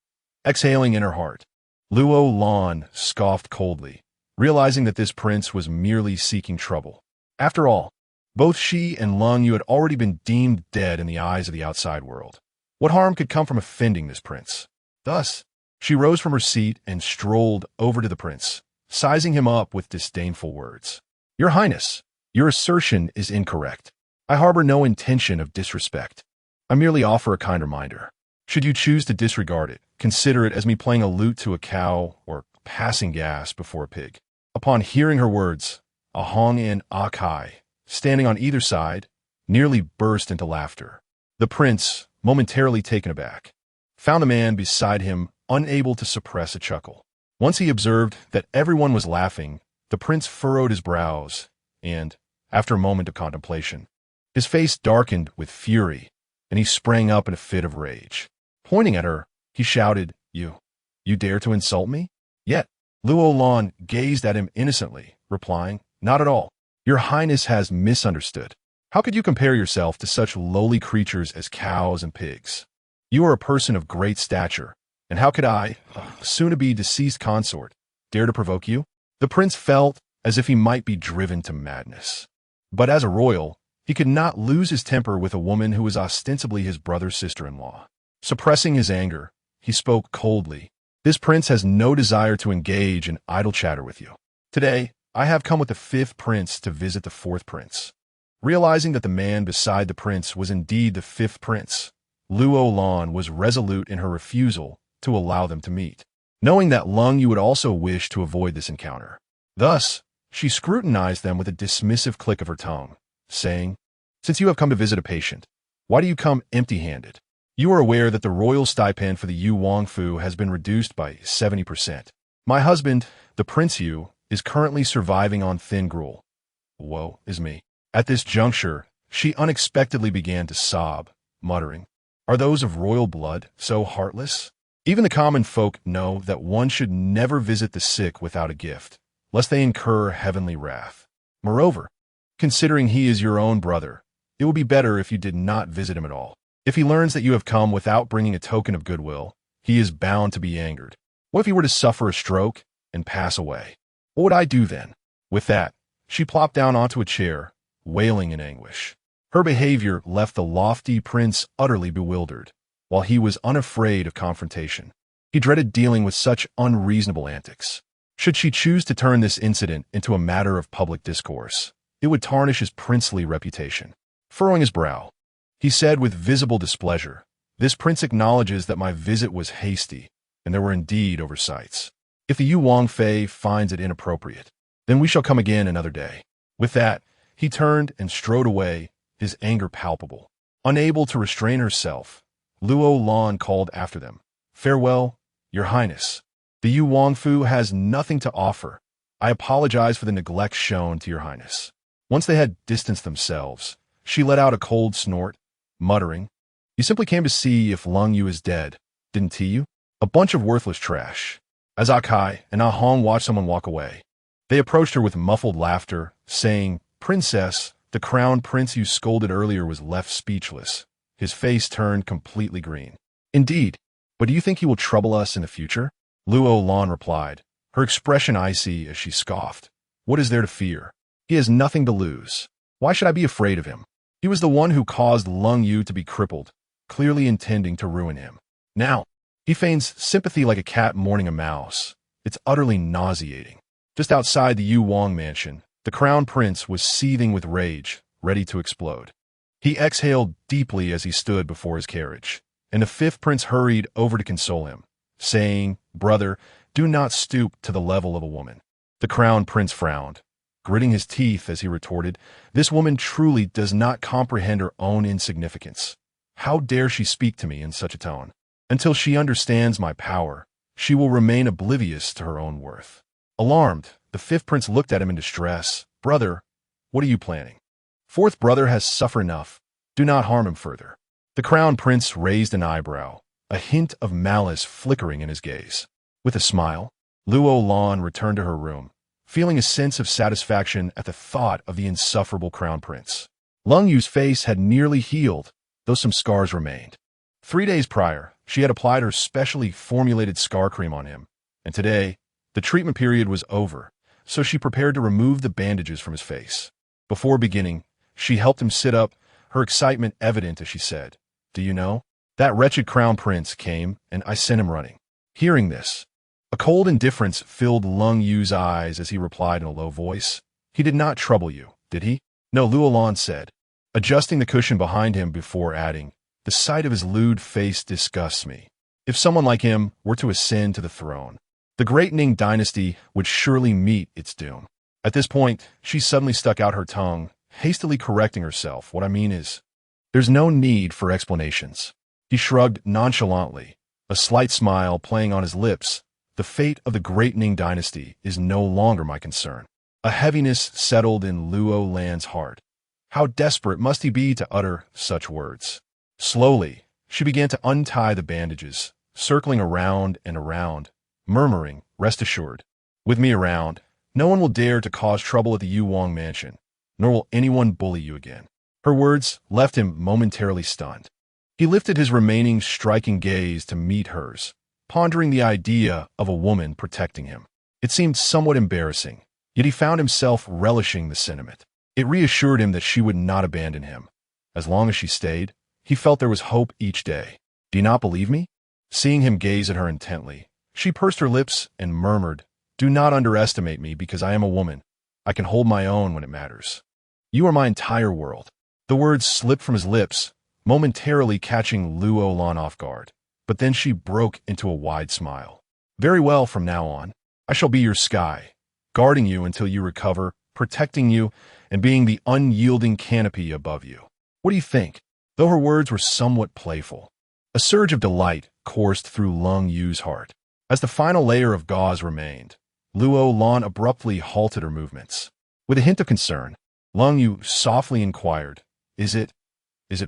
Exhaling in her heart. Luo Lan scoffed coldly, realizing that this prince was merely seeking trouble. After all, both she and Lung Yu had already been deemed dead in the eyes of the outside world. What harm could come from offending this prince? Thus, she rose from her seat and strolled over to the prince, sizing him up with disdainful words. "Your Highness, your assertion is incorrect. I harbor no intention of disrespect. I merely offer a kind reminder. Should you choose to disregard it, consider it as me playing a lute to a cow or passing gas before a pig." Upon hearing her words, a Hong and Ah Kai, standing on either side, nearly burst into laughter. The prince, momentarily taken aback, found the man beside him unable to suppress a chuckle. Once he observed that everyone was laughing, the prince furrowed his brows, and, after a moment of contemplation, his face darkened with fury, and he sprang up in a fit of rage. Pointing at her, he shouted, You dare to insult me?" Yet, Luo Lan gazed at him innocently, replying, "Not at all. Your Highness has misunderstood. How could you compare yourself to such lowly creatures as cows and pigs? You are a person of great stature, and how could I, soon-to-be deceased consort, dare to provoke you?" The prince felt as if he might be driven to madness. But as a royal, he could not lose his temper with a woman who was ostensibly his brother's sister-in-law. Suppressing his anger, he spoke coldly. "This prince has no desire to engage in idle chatter with you. Today, I have come with the fifth prince to visit the fourth prince." Realizing that the man beside the prince was indeed the fifth prince, Luo Lan was resolute in her refusal to allow them to meet, knowing that Lung Yu would also wish to avoid this encounter. Thus, she scrutinized them with a dismissive click of her tongue, saying, "Since you have come to visit a patient, why do you come empty-handed? You are aware that the royal stipend for the Yu Wangfu has been reduced by 70%. My husband, the Prince Yu, is currently surviving on thin gruel. Woe is me." At this juncture, she unexpectedly began to sob, muttering, "Are those of royal blood so heartless? Even the common folk know that one should never visit the sick without a gift, lest they incur heavenly wrath. Moreover, considering he is your own brother, it would be better if you did not visit him at all. If he learns that you have come without bringing a token of goodwill, he is bound to be angered. What if he were to suffer a stroke and pass away? What would I do then?" With that, she plopped down onto a chair, wailing in anguish. Her behavior left the lofty prince utterly bewildered, while he was unafraid of confrontation. He dreaded dealing with such unreasonable antics. Should she choose to turn this incident into a matter of public discourse, it would tarnish his princely reputation. Furrowing his brow, he said with visible displeasure, "This prince acknowledges that my visit was hasty, and there were indeed oversights. If the Yu Wangfei finds it inappropriate, then we shall come again another day." With that, he turned and strode away, his anger palpable. Unable to restrain herself, Luo Lan called after them, "Farewell, Your Highness. The Yu Wangfu has nothing to offer. I apologize for the neglect shown to Your Highness." Once they had distanced themselves, she let out a cold snort, muttering, "You simply came to see if Lung Yu is dead, didn't you? A bunch of worthless trash." As Ah Kai and Ah Hong watched someone walk away, they approached her with muffled laughter, saying, "Princess, The crown prince you scolded earlier was left speechless. His face turned completely green. Indeed, but do you think he will trouble us in the future? Luo Lan replied, her expression icy as she scoffed. What is there to fear? He has nothing to lose. Why should I be afraid of him? He was the one who caused Lung Yu to be crippled, clearly intending to ruin him. Now, he feigns sympathy like a cat mourning a mouse. It's utterly nauseating. Just outside the Yu Wang mansion, the crown prince was seething with rage, ready to explode. He exhaled deeply as he stood before his carriage, and the fifth prince hurried over to console him, saying, "Brother, do not stoop to the level of a woman." The crown prince frowned, gritting his teeth as he retorted, "This woman truly does not comprehend her own insignificance. How dare she speak to me in such a tone? Until she understands my power, she will remain oblivious to her own worth." Alarmed, the fifth prince looked at him in distress. "Brother, what are you planning? Fourth brother has suffered enough. Do not harm him further." The crown prince raised an eyebrow, a hint of malice flickering in his gaze. With a smile, Luo Lan returned to her room, feeling a sense of satisfaction at the thought of the insufferable crown prince. Lung Yu's face had nearly healed, though some scars remained. 3 days prior, she had applied her specially formulated scar cream on him, and today, the treatment period was over, so she prepared to remove the bandages from his face. Before beginning, she helped him sit up, her excitement evident as she said, "Do you know? That wretched crown prince came, and I sent him running." Hearing this, a cold indifference filled Lung Yu's eyes as he replied in a low voice, "He did not trouble you, did he?" "No," Luo Lan said, adjusting the cushion behind him before adding, "The sight of his lewd face disgusts me. If someone like him were to ascend to the throne, the great Ning dynasty would surely meet its doom." At this point, she suddenly stuck out her tongue, hastily correcting herself. "What I mean is, there's no need for explanations." He shrugged nonchalantly, a slight smile playing on his lips. "The fate of the great Ning dynasty is no longer my concern." A heaviness settled in Luo Lan's heart. How desperate must he be to utter such words? Slowly, she began to untie the bandages, circling around and around, murmuring, "Rest assured, with me around, no one will dare to cause trouble at the Yu Wang mansion, nor will anyone bully you again." Her words left him momentarily stunned. He lifted his remaining striking gaze to meet hers, pondering the idea of a woman protecting him. It seemed somewhat embarrassing, yet he found himself relishing the sentiment. It reassured him that she would not abandon him. As long as she stayed, he felt there was hope each day. "Do you not believe me?" Seeing him gaze at her intently, she pursed her lips and murmured, "Do not underestimate me because I am a woman. I can hold my own when it matters. You are my entire world." The words slipped from his lips, momentarily catching Luo Lan off guard. But then she broke into a wide smile. "Very well, from now on, I shall be your sky, guarding you until you recover, protecting you, and being the unyielding canopy above you. What do you think?" Though her words were somewhat playful, a surge of delight coursed through Lung Yu's heart. As the final layer of gauze remained, Luo Lan abruptly halted her movements. With a hint of concern, Lung Yu softly inquired, Is it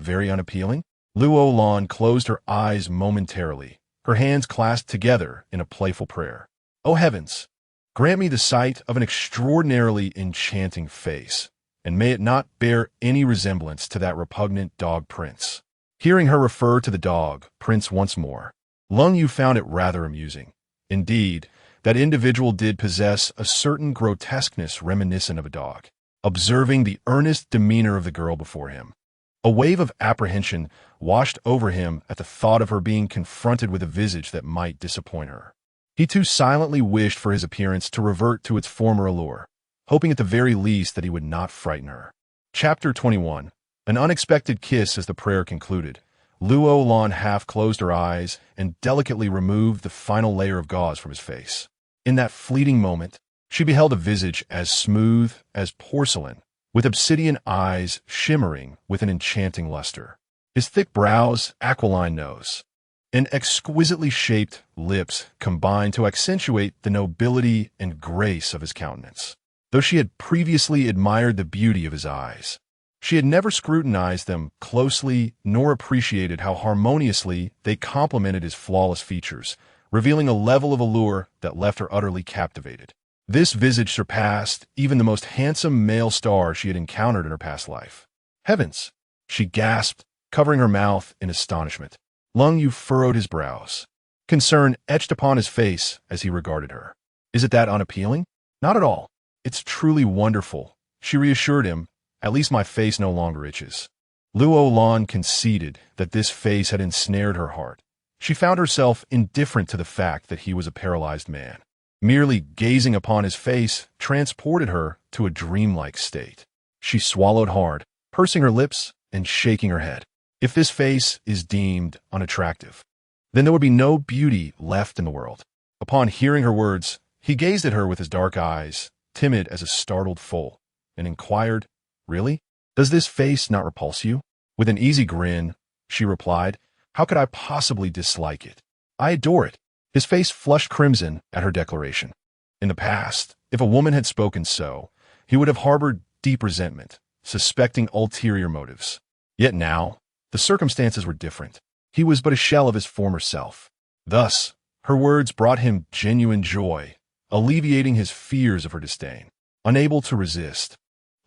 very unappealing?" Luo Lan closed her eyes momentarily, her hands clasped together in a playful prayer. "Oh heavens, grant me the sight of an extraordinarily enchanting face, and may it not bear any resemblance to that repugnant dog prince." Hearing her refer to the dog prince once more, Lung Yu found it rather amusing. Indeed, that individual did possess a certain grotesqueness reminiscent of a dog. Observing the earnest demeanor of the girl before him, a wave of apprehension washed over him at the thought of her being confronted with a visage that might disappoint her. He too silently wished for his appearance to revert to its former allure, hoping at the very least that he would not frighten her. Chapter 21. An unexpected kiss. As the prayer concluded, Luo Lan half closed her eyes and delicately removed the final layer of gauze from his face. In that fleeting moment, she beheld a visage as smooth as porcelain, with obsidian eyes shimmering with an enchanting luster. His thick brows, aquiline nose, and exquisitely shaped lips combined to accentuate the nobility and grace of his countenance. Though she had previously admired the beauty of his eyes, she had never scrutinized them closely nor appreciated how harmoniously they complemented his flawless features, revealing a level of allure that left her utterly captivated. This visage surpassed even the most handsome male star she had encountered in her past life. Heavens! She gasped, covering her mouth in astonishment. Lung Yu furrowed his brows. Concern etched upon his face as he regarded her. Is it that unappealing? Not at all. It's truly wonderful, she reassured him. At least my face no longer itches. Luo Lan conceded that this face had ensnared her heart. She found herself indifferent to the fact that he was a paralyzed man. Merely gazing upon his face transported her to a dreamlike state. She swallowed hard, pursing her lips and shaking her head. If this face is deemed unattractive, then there would be no beauty left in the world. Upon hearing her words, he gazed at her with his dark eyes, timid as a startled foal, and inquired, "Really? Does this face not repulse you?" With an easy grin, she replied, "How could I possibly dislike it? I adore it." His face flushed crimson at her declaration. In the past, if a woman had spoken so, he would have harbored deep resentment, suspecting ulterior motives. Yet now, the circumstances were different. He was but a shell of his former self. Thus, her words brought him genuine joy, alleviating his fears of her disdain. Unable to resist,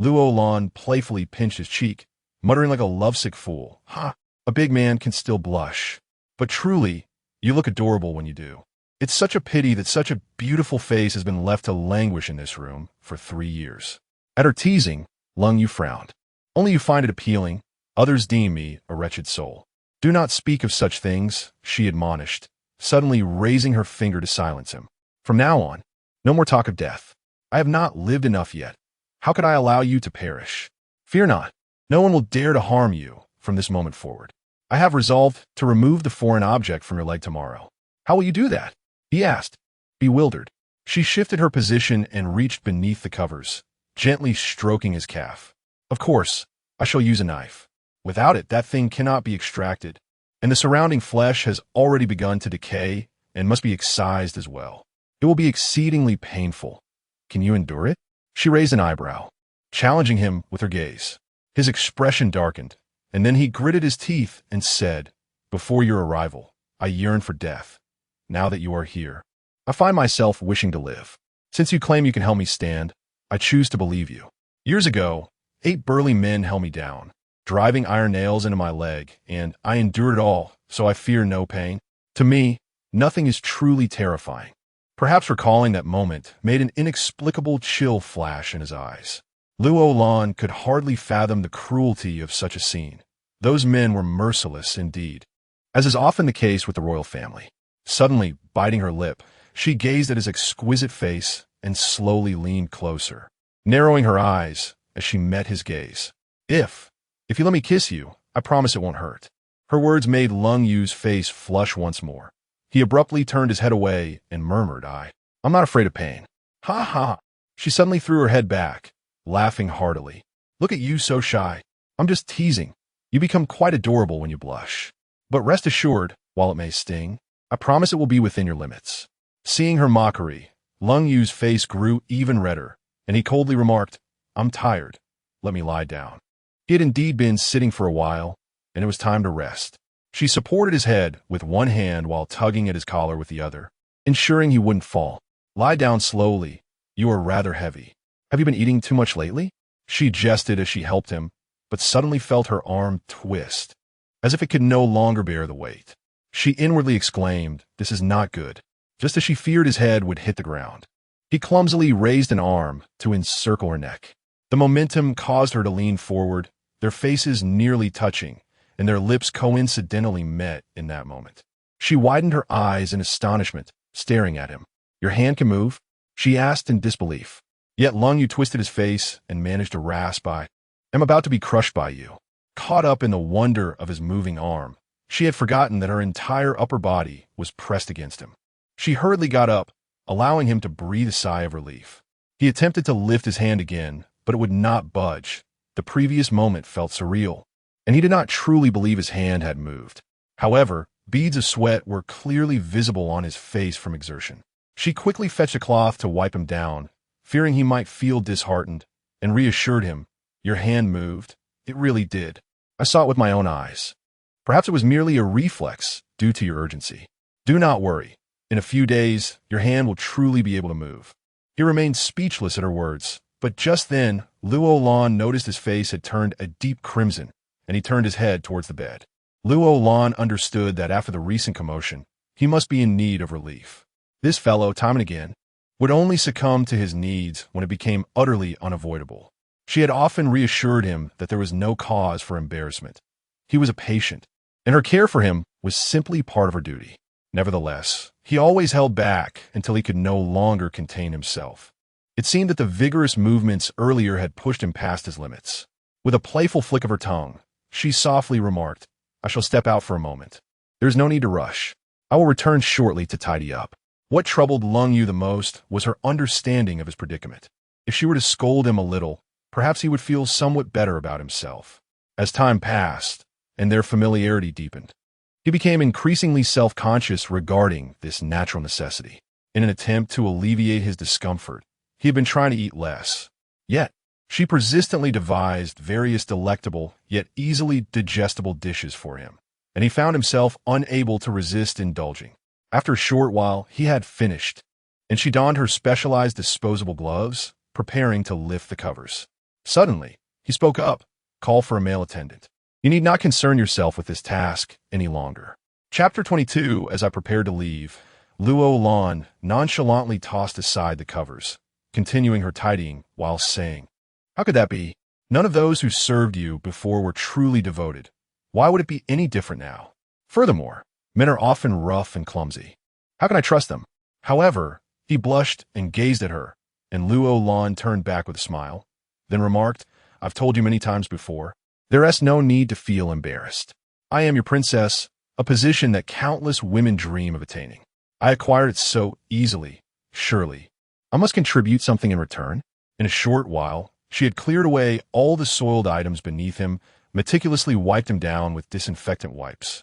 Luo Lan playfully pinched his cheek, muttering like a lovesick fool, "Ha! A big man can still blush. But truly, you look adorable when you do. It's such a pity that such a beautiful face has been left to languish in this room for 3 years." At her teasing, Lung Yu frowned. "Only you find it appealing. Others deem me a wretched soul." "Do not speak of such things," she admonished, suddenly raising her finger to silence him. "From now on, no more talk of death. I have not lived enough yet. How could I allow you to perish? Fear not. No one will dare to harm you from this moment forward. I have resolved to remove the foreign object from your leg tomorrow." "How will you do that?" he asked, bewildered. She shifted her position and reached beneath the covers, gently stroking his calf. "Of course, I shall use a knife. Without it, that thing cannot be extracted, and the surrounding flesh has already begun to decay and must be excised as well. It will be exceedingly painful. Can you endure it?" She raised an eyebrow, challenging him with her gaze. His expression darkened, and then he gritted his teeth and said, "Before your arrival, I yearned for death. Now that you are here, I find myself wishing to live. Since you claim you can help me stand, I choose to believe you. Years ago, 8 burly men held me down, driving iron nails into my leg, and I endured it all, so I fear no pain. To me, nothing is truly terrifying." Perhaps recalling that moment made an inexplicable chill flash in his eyes. Luo Lan could hardly fathom the cruelty of such a scene. Those men were merciless indeed. As is often the case with the royal family. Suddenly, biting her lip, she gazed at his exquisite face and slowly leaned closer, narrowing her eyes as she met his gaze. If you let me kiss you, I promise it won't hurt." Her words made Lung Yu's face flush once more. He abruptly turned his head away and murmured, I'm not afraid of pain." "Ha ha!" She suddenly threw her head back, laughing heartily. "Look at you, so shy. I'm just teasing. You become quite adorable when you blush. But rest assured, while it may sting, I promise it will be within your limits." Seeing her mockery, Lung Yu's face grew even redder, and he coldly remarked, "I'm tired. Let me lie down." He had indeed been sitting for a while, and it was time to rest. She supported his head with one hand while tugging at his collar with the other, ensuring he wouldn't fall. "Lie down slowly. You are rather heavy. Have you been eating too much lately?" She jested as she helped him, but suddenly felt her arm twist, as if it could no longer bear the weight. She inwardly exclaimed, "This is not good," just as she feared his head would hit the ground. He clumsily raised an arm to encircle her neck. The momentum caused her to lean forward, their faces nearly touching, and their lips coincidentally met in that moment. She widened her eyes in astonishment, staring at him. "Your hand can move?" she asked in disbelief. Yet Lung Yu twisted his face and managed to rasp, "I'm about to be crushed by you." Caught up in the wonder of his moving arm, she had forgotten that her entire upper body was pressed against him. She hurriedly got up, allowing him to breathe a sigh of relief. He attempted to lift his hand again, but it would not budge. The previous moment felt surreal, and he did not truly believe his hand had moved. However, beads of sweat were clearly visible on his face from exertion. She quickly fetched a cloth to wipe him down, fearing he might feel disheartened, and reassured him, "Your hand moved. It really did. I saw it with my own eyes. Perhaps it was merely a reflex due to your urgency. Do not worry. In a few days, your hand will truly be able to move." He remained speechless at her words, but just then, Luo Lan noticed his face had turned a deep crimson, and he turned his head towards the bed. Luo Lan understood that after the recent commotion, he must be in need of relief. This fellow, time and again, would only succumb to his needs when it became utterly unavoidable. She had often reassured him that there was no cause for embarrassment. He was a patient, and her care for him was simply part of her duty. Nevertheless, he always held back until he could no longer contain himself. It seemed that the vigorous movements earlier had pushed him past his limits. With a playful flick of her tongue, she softly remarked, "I shall step out for a moment. There is no need to rush. I will return shortly to tidy up." What troubled Lung Yu the most was her understanding of his predicament. If she were to scold him a little, perhaps he would feel somewhat better about himself. As time passed, and their familiarity deepened, he became increasingly self-conscious regarding this natural necessity. In an attempt to alleviate his discomfort, he had been trying to eat less. Yet, she persistently devised various delectable, yet easily digestible dishes for him, and he found himself unable to resist indulging. After a short while, he had finished, and she donned her specialized disposable gloves, preparing to lift the covers. Suddenly, he spoke up, "Call for a male attendant. You need not concern yourself with this task any longer." Chapter 22. As I prepared to leave, Luo Lan nonchalantly tossed aside the covers, continuing her tidying while saying, "How could that be? None of those who served you before were truly devoted. Why would it be any different now? Furthermore, men are often rough and clumsy. How can I trust them?" However, he blushed and gazed at her, and Luo Lan turned back with a smile, then remarked, "I've told you many times before, there is no need to feel embarrassed. I am your princess, a position that countless women dream of attaining. I acquired it so easily. Surely, I must contribute something in return." In a short while, she had cleared away all the soiled items beneath him, meticulously wiped him down with disinfectant wipes,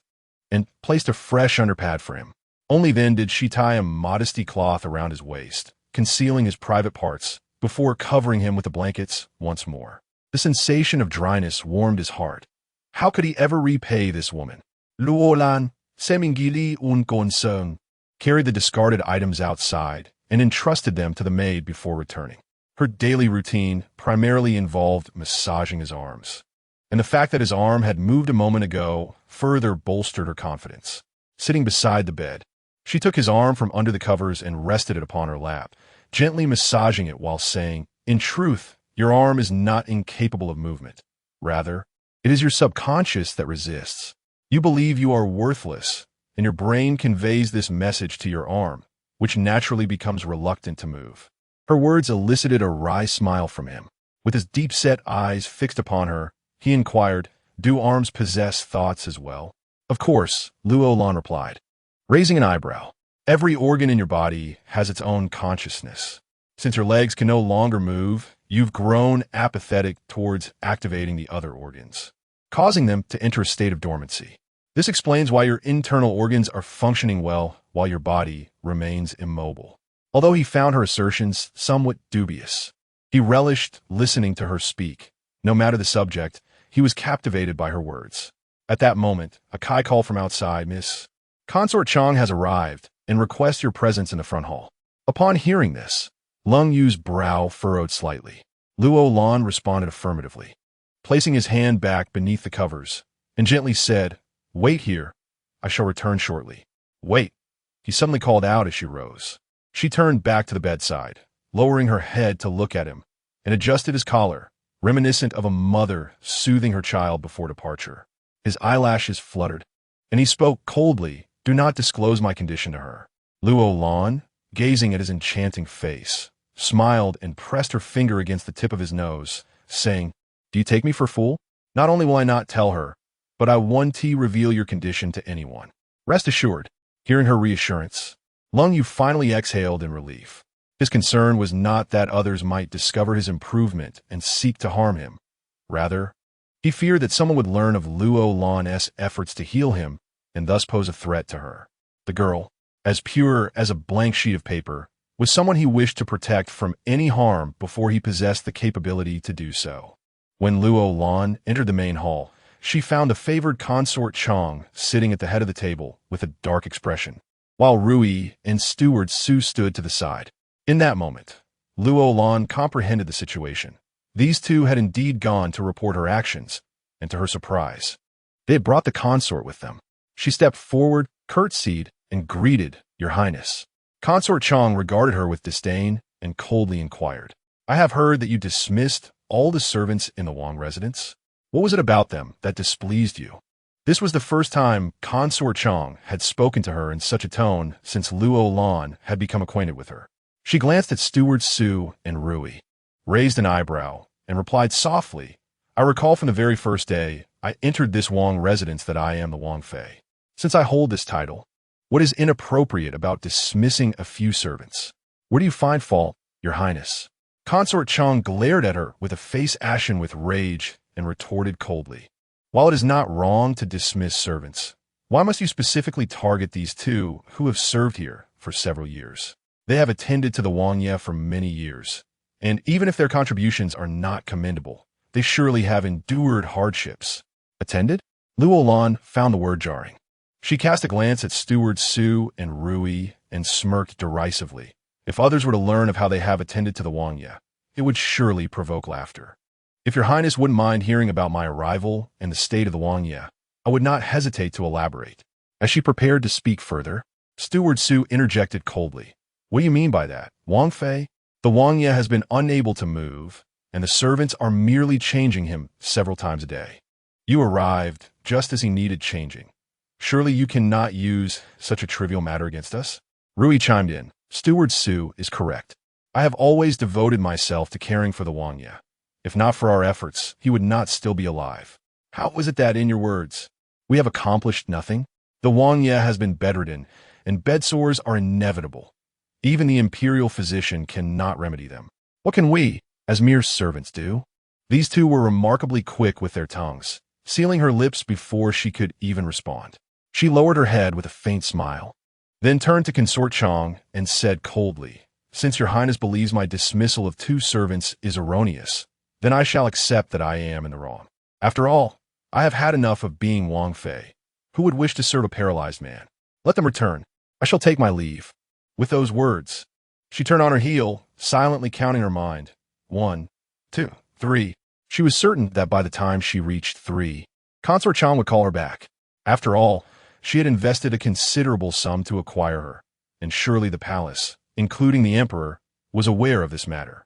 and placed a fresh underpad for him. Only then did she tie a modesty cloth around his waist, concealing his private parts, before covering him with the blankets once more. The sensation of dryness warmed his heart. How could he ever repay this woman? Luo Lan, semingili un gonseng, carried the discarded items outside and entrusted them to the maid before returning. Her daily routine primarily involved massaging his arms, and the fact that his arm had moved a moment ago further bolstered her confidence. Sitting beside the bed, she took his arm from under the covers and rested it upon her lap, gently massaging it while saying, "In truth, your arm is not incapable of movement. Rather, it is your subconscious that resists. You believe you are worthless, and your brain conveys this message to your arm, which naturally becomes reluctant to move." Her words elicited a wry smile from him. With his deep-set eyes fixed upon her, he inquired, "Do arms possess thoughts as well?" "Of course," Luo Lan replied, raising an eyebrow. "Every organ in your body has its own consciousness. Since your legs can no longer move, you've grown apathetic towards activating the other organs, causing them to enter a state of dormancy. This explains why your internal organs are functioning well while your body remains immobile." Although he found her assertions somewhat dubious, he relished listening to her speak. No matter the subject, he was captivated by her words. At that moment, a Kai call from outside, "Miss Consort Chang has arrived and requests your presence in the front hall." Upon hearing this, Lung Yu's brow furrowed slightly. Luo Lan responded affirmatively, placing his hand back beneath the covers, and gently said, "Wait here. I shall return shortly." "Wait," he suddenly called out as she rose. She turned back to the bedside, lowering her head to look at him, and adjusted his collar, reminiscent of a mother soothing her child before departure. His eyelashes fluttered, and he spoke coldly, "Do not disclose my condition to her." Luo Lan, gazing at his enchanting face, smiled and pressed her finger against the tip of his nose, saying, "Do you take me for a fool? Not only will I not tell her, but I won't reveal your condition to anyone." Rest assured, hearing her reassurance, Lung Yu finally exhaled in relief. His concern was not that others might discover his improvement and seek to harm him. Rather, he feared that someone would learn of Luo Lan's efforts to heal him and thus pose a threat to her. The girl, as pure as a blank sheet of paper, was someone he wished to protect from any harm before he possessed the capability to do so. When Luo Lan entered the main hall, she found the favored consort Chang sitting at the head of the table with a dark expression, while Rui and steward Su stood to the side. In that moment, Luo Lan comprehended the situation. These two had indeed gone to report her actions, and to her surprise, they had brought the consort with them. She stepped forward, curtsied, and greeted, "Your Highness." Consort Chang regarded her with disdain and coldly inquired, "I have heard that you dismissed all the servants in the Wang residence. What was it about them that displeased you?" This was the first time Consort Chang had spoken to her in such a tone since Luo Lan had become acquainted with her. She glanced at Stewards Su and Rui, raised an eyebrow, and replied softly, "I recall from the very first day I entered this Wang residence that I am the Wang Fei. Since I hold this title, what is inappropriate about dismissing a few servants? Where do you find fault, Your Highness?" Consort Chang glared at her with a face ashen with rage and retorted coldly, "While it is not wrong to dismiss servants, why must you specifically target these two who have served here for several years? They have attended to the Wangye for many years, and even if their contributions are not commendable, they surely have endured hardships." Attended? Luo Lan found the word jarring. She cast a glance at Stewards Su and Rui and smirked derisively. If others were to learn of how they have attended to the Wangye, it would surely provoke laughter. "If Your Highness wouldn't mind hearing about my arrival and the state of the Wangye, I would not hesitate to elaborate." As she prepared to speak further, Stewards Su interjected coldly, "What do you mean by that, Wang Fei? The Wangye has been unable to move, and the servants are merely changing him several times a day. You arrived just as he needed changing. Surely you cannot use such a trivial matter against us?" Rui chimed in, "Stewards Su is correct. I have always devoted myself to caring for the Wangye. If not for our efforts, he would not still be alive. How is it that, in your words, we have accomplished nothing? The Wangye has been bedridden, and bedsores are inevitable. Even the imperial physician cannot remedy them. What can we, as mere servants, do?" These two were remarkably quick with their tongues, sealing her lips before she could even respond. She lowered her head with a faint smile, then turned to Consort Chang and said coldly, "Since Your Highness believes my dismissal of two servants is erroneous, then I shall accept that I am in the wrong. After all, I have had enough of being Wang Fei. Who would wish to serve a paralyzed man? Let them return. I shall take my leave." With those words, she turned on her heel, silently counting her mind. 1, 2, 3. She was certain that by the time she reached 3, Consort Chang would call her back. After all, she had invested a considerable sum to acquire her, and surely the palace, including the emperor, was aware of this matter.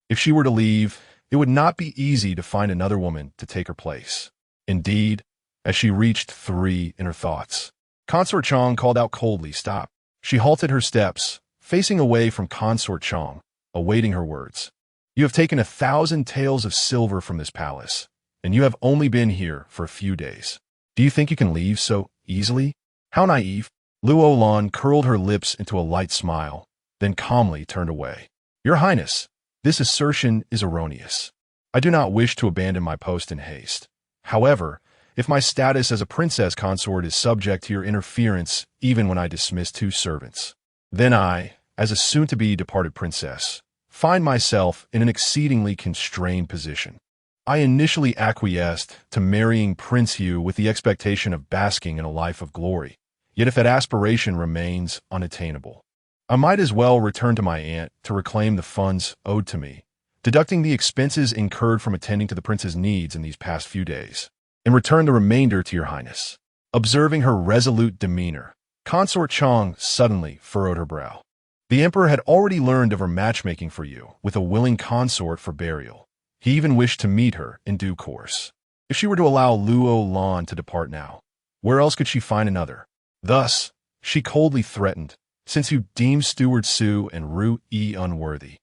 If she were to leave, it would not be easy to find another woman to take her place. Indeed, as she reached 3 in her thoughts, Consort Chang called out coldly, "Stop." She halted her steps, facing away from Consort Chang, awaiting her words. "You have taken 1,000 taels of silver from this palace, and you have only been here for a few days. Do you think you can leave so easily? How naive." Luo Lan curled her lips into a light smile, then calmly turned away. "Your Highness, this assertion is erroneous. I do not wish to abandon my post in haste. However, if my status as a princess consort is subject to your interference even when I dismiss 2 servants, then I, as a soon-to-be departed princess, find myself in an exceedingly constrained position. I initially acquiesced to marrying Prince Yu with the expectation of basking in a life of glory. Yet if that aspiration remains unattainable, I might as well return to my aunt to reclaim the funds owed to me, deducting the expenses incurred from attending to the prince's needs in these past few days, and return the remainder to Your Highness." Observing her resolute demeanor, Consort Chang suddenly furrowed her brow. The emperor had already learned of her matchmaking for you with a willing consort for burial. He even wished to meet her in due course. If she were to allow Luo Lan to depart now, where else could she find another? Thus, she coldly threatened, "Since you deem Stewards Su and Rui unworthy,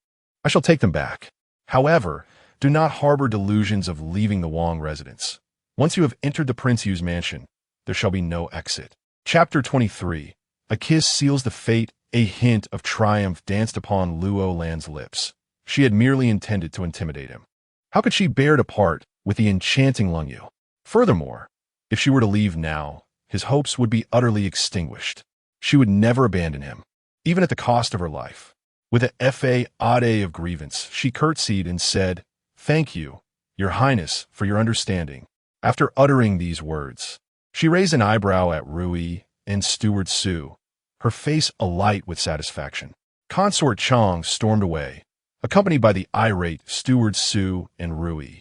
I shall take them back. However, do not harbor delusions of leaving the Wang residence. Once you have entered the Prince Yu's mansion, there shall be no exit." Chapter 23. A kiss seals the fate. A hint of triumph danced upon Luo Lan's lips. She had merely intended to intimidate him. How could she bear to part with the enchanting Lung Yu? Furthermore, if she were to leave now, his hopes would be utterly extinguished. She would never abandon him, even at the cost of her life. With a fa of grievance, she curtsied and said, "Thank you, Your Highness, for your understanding." After uttering these words, she raised an eyebrow at Rui and Stewards Su, her face alight with satisfaction. Consort Chang stormed away, accompanied by the irate stewards Su and Rui.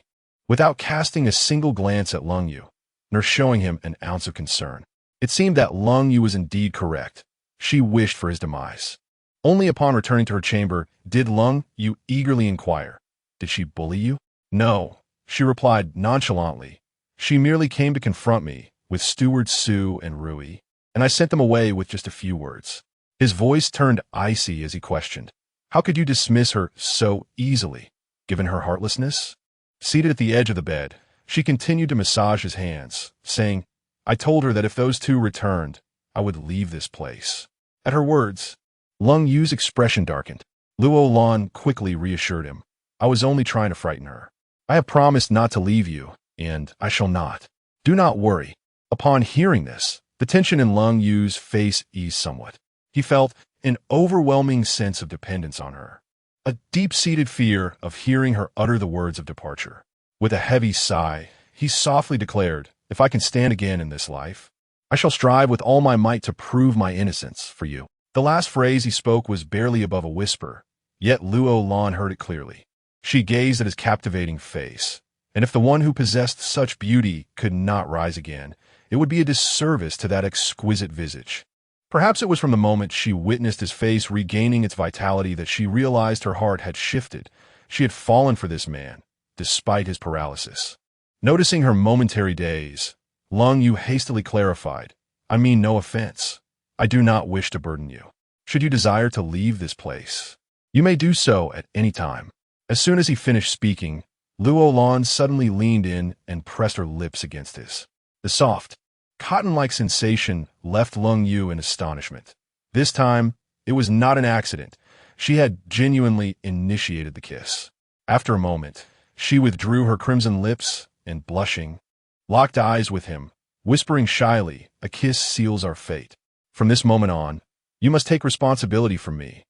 Without casting a single glance at Lung Yu, nor showing him an ounce of concern, it seemed that Lung Yu was indeed correct. She wished for his demise. Only upon returning to her chamber did Lung Yu eagerly inquire, "Did she bully you?" "No," she replied nonchalantly. "She merely came to confront me with stewards Su and Rui, and I sent them away with just a few words." His voice turned icy as he questioned, "How could you dismiss her so easily, given her heartlessness?" Seated at the edge of the bed, she continued to massage his hands, saying, "I told her that if those two returned, I would leave this place." At her words, Lung Yu's expression darkened. Luo Lan quickly reassured him, "I was only trying to frighten her. I have promised not to leave you, and I shall not. Do not worry." Upon hearing this, the tension in Lung Yu's face eased somewhat. He felt an overwhelming sense of dependence on her, a deep-seated fear of hearing her utter the words of departure. With a heavy sigh, he softly declared, "If I can stand again in this life, I shall strive with all my might to prove my innocence for you." The last phrase he spoke was barely above a whisper, yet Luo Lan heard it clearly. She gazed at his captivating face, and if the one who possessed such beauty could not rise again, it would be a disservice to that exquisite visage. Perhaps it was from the moment she witnessed his face regaining its vitality that she realized her heart had shifted. She had fallen for this man, despite his paralysis. Noticing her momentary daze, Lung Yu hastily clarified, "I mean no offense. I do not wish to burden you. Should you desire to leave this place, you may do so at any time." As soon as he finished speaking, Luo Lan suddenly leaned in and pressed her lips against his. The soft, cotton-like sensation left Lung Yu in astonishment. This time, it was not an accident. She had genuinely initiated the kiss. After a moment, she withdrew her crimson lips and, blushing, locked eyes with him, whispering shyly, "A kiss seals our fate. From this moment on, you must take responsibility for me.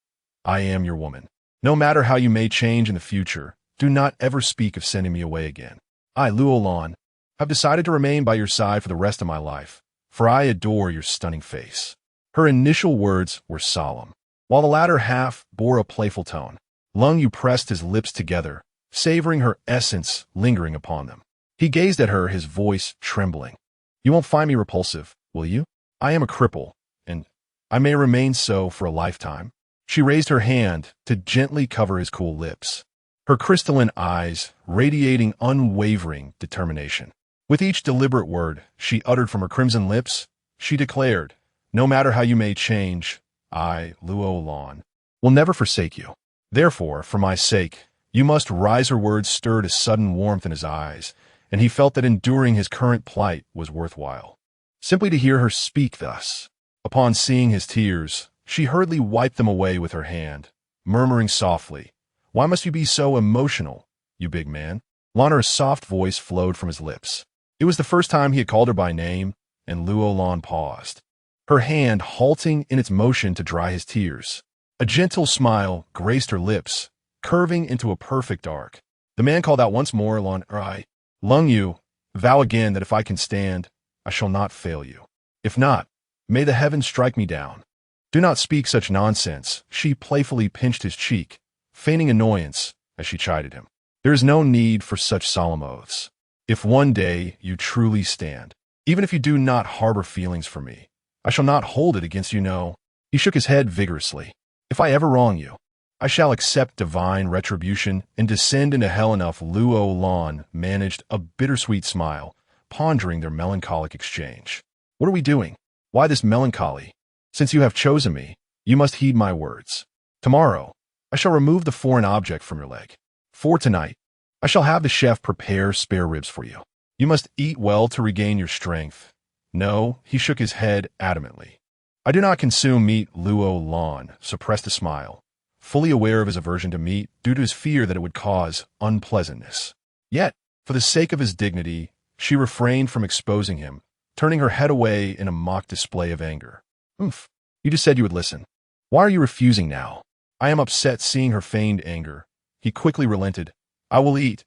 I am your woman. No matter how you may change in the future, do not ever speak of sending me away again. I, Luo Lan, have decided to remain by your side for the rest of my life, for I adore your stunning face." Her initial words were solemn, while the latter half bore a playful tone. Lung Yu pressed his lips together, savoring her essence lingering upon them. He gazed at her, his voice trembling. "You won't find me repulsive, will you? I am a cripple, and I may remain so for a lifetime." She raised her hand to gently cover his cool lips, her crystalline eyes radiating unwavering determination. With each deliberate word she uttered from her crimson lips, she declared, "No matter how you may change, I, Luo Lan, will never forsake you. Therefore, for my sake, you must rise." Her words stirred a sudden warmth in his eyes, and he felt that enduring his current plight was worthwhile. Simply to hear her speak thus. Upon seeing his tears, she hurriedly wiped them away with her hand, murmuring softly, "Why must you be so emotional, you big man?" Lanner's soft voice flowed from his lips. It was the first time he had called her by name, and Luo Lan paused, her hand halting in its motion to dry his tears. A gentle smile graced her lips, curving into a perfect arc. The man called out once more, Lung Yu, vow again that if I can stand, I shall not fail you. If not, may the heavens strike me down." "Do not speak such nonsense." She playfully pinched his cheek, feigning annoyance as she chided him. "There is no need for such solemn oaths. If one day you truly stand, even if you do not harbor feelings for me, I shall not hold it against you, no." He shook his head vigorously. "If I ever wrong you, I shall accept divine retribution and descend into hell." Enough. Luo Lan managed a bittersweet smile, pondering their melancholic exchange. "What are we doing? Why this melancholy? Since you have chosen me, you must heed my words. Tomorrow, I shall remove the foreign object from your leg. For tonight, I shall have the chef prepare spare ribs for you. You must eat well to regain your strength." "No," he shook his head adamantly. "I do not consume meat." Luo Lan suppressed a smile, fully aware of his aversion to meat due to his fear that it would cause unpleasantness. Yet, for the sake of his dignity, she refrained from exposing him, turning her head away in a mock display of anger. "Oomph, you just said you would listen. Why are you refusing now?" "I am upset." Seeing her feigned anger, he quickly relented. "I will eat,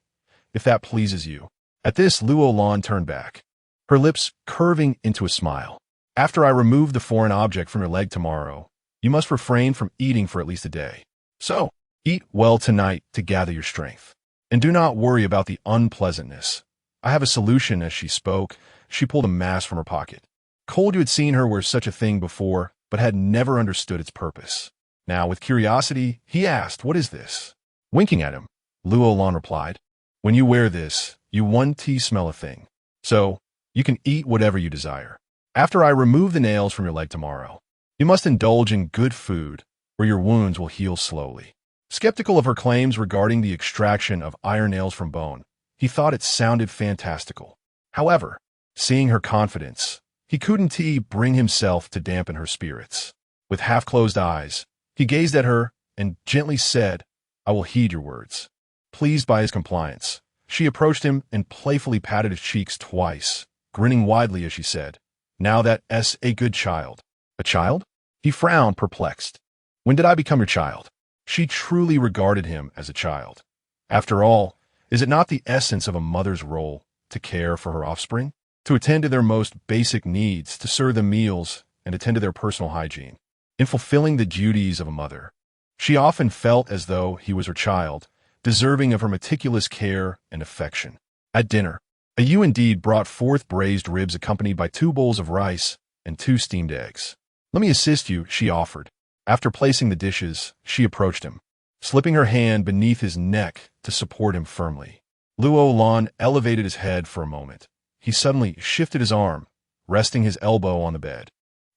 if that pleases you." At this, Luo Lan turned back, her lips curving into a smile. "After I remove the foreign object from your leg tomorrow, you must refrain from eating for at least a day." "So, Eat well tonight to gather your strength. And do not worry about the unpleasantness. I have a solution." As she spoke, she pulled a mask from her pocket. Koldu had seen her wear such a thing before, but had never understood its purpose. Now, with curiosity, he asked, "What is this?" Winking at him, Luo Lan replied, "When you wear this, you smell a thing. So, you can eat whatever you desire. After I remove the nails from your leg tomorrow, you must indulge in good food, or your wounds will heal slowly." Skeptical of her claims regarding the extraction of iron nails from bone, he thought it sounded fantastical. However, seeing her confidence, he couldn't bring himself to dampen her spirits. With half-closed eyes, he gazed at her and gently said, "I will heed your words." Pleased by his compliance, she approached him and playfully patted his cheeks twice, grinning widely as she said, "Now that's a good child." "A child?" He frowned, perplexed. "When did I become your child?" She truly regarded him as a child. After all, is it not the essence of a mother's role to care for her offspring? To attend to their most basic needs, to serve them meals, and attend to their personal hygiene. In fulfilling the duties of a mother, she often felt as though he was her child, deserving of her meticulous care and affection. At dinner, a ewe indeed brought forth braised ribs accompanied by 2 bowls of rice and 2 steamed eggs. "Let me assist you," she offered. After placing the dishes, she approached him, slipping her hand beneath his neck to support him firmly. Luo Lan elevated his head for a moment. He suddenly shifted his arm, resting his elbow on the bed,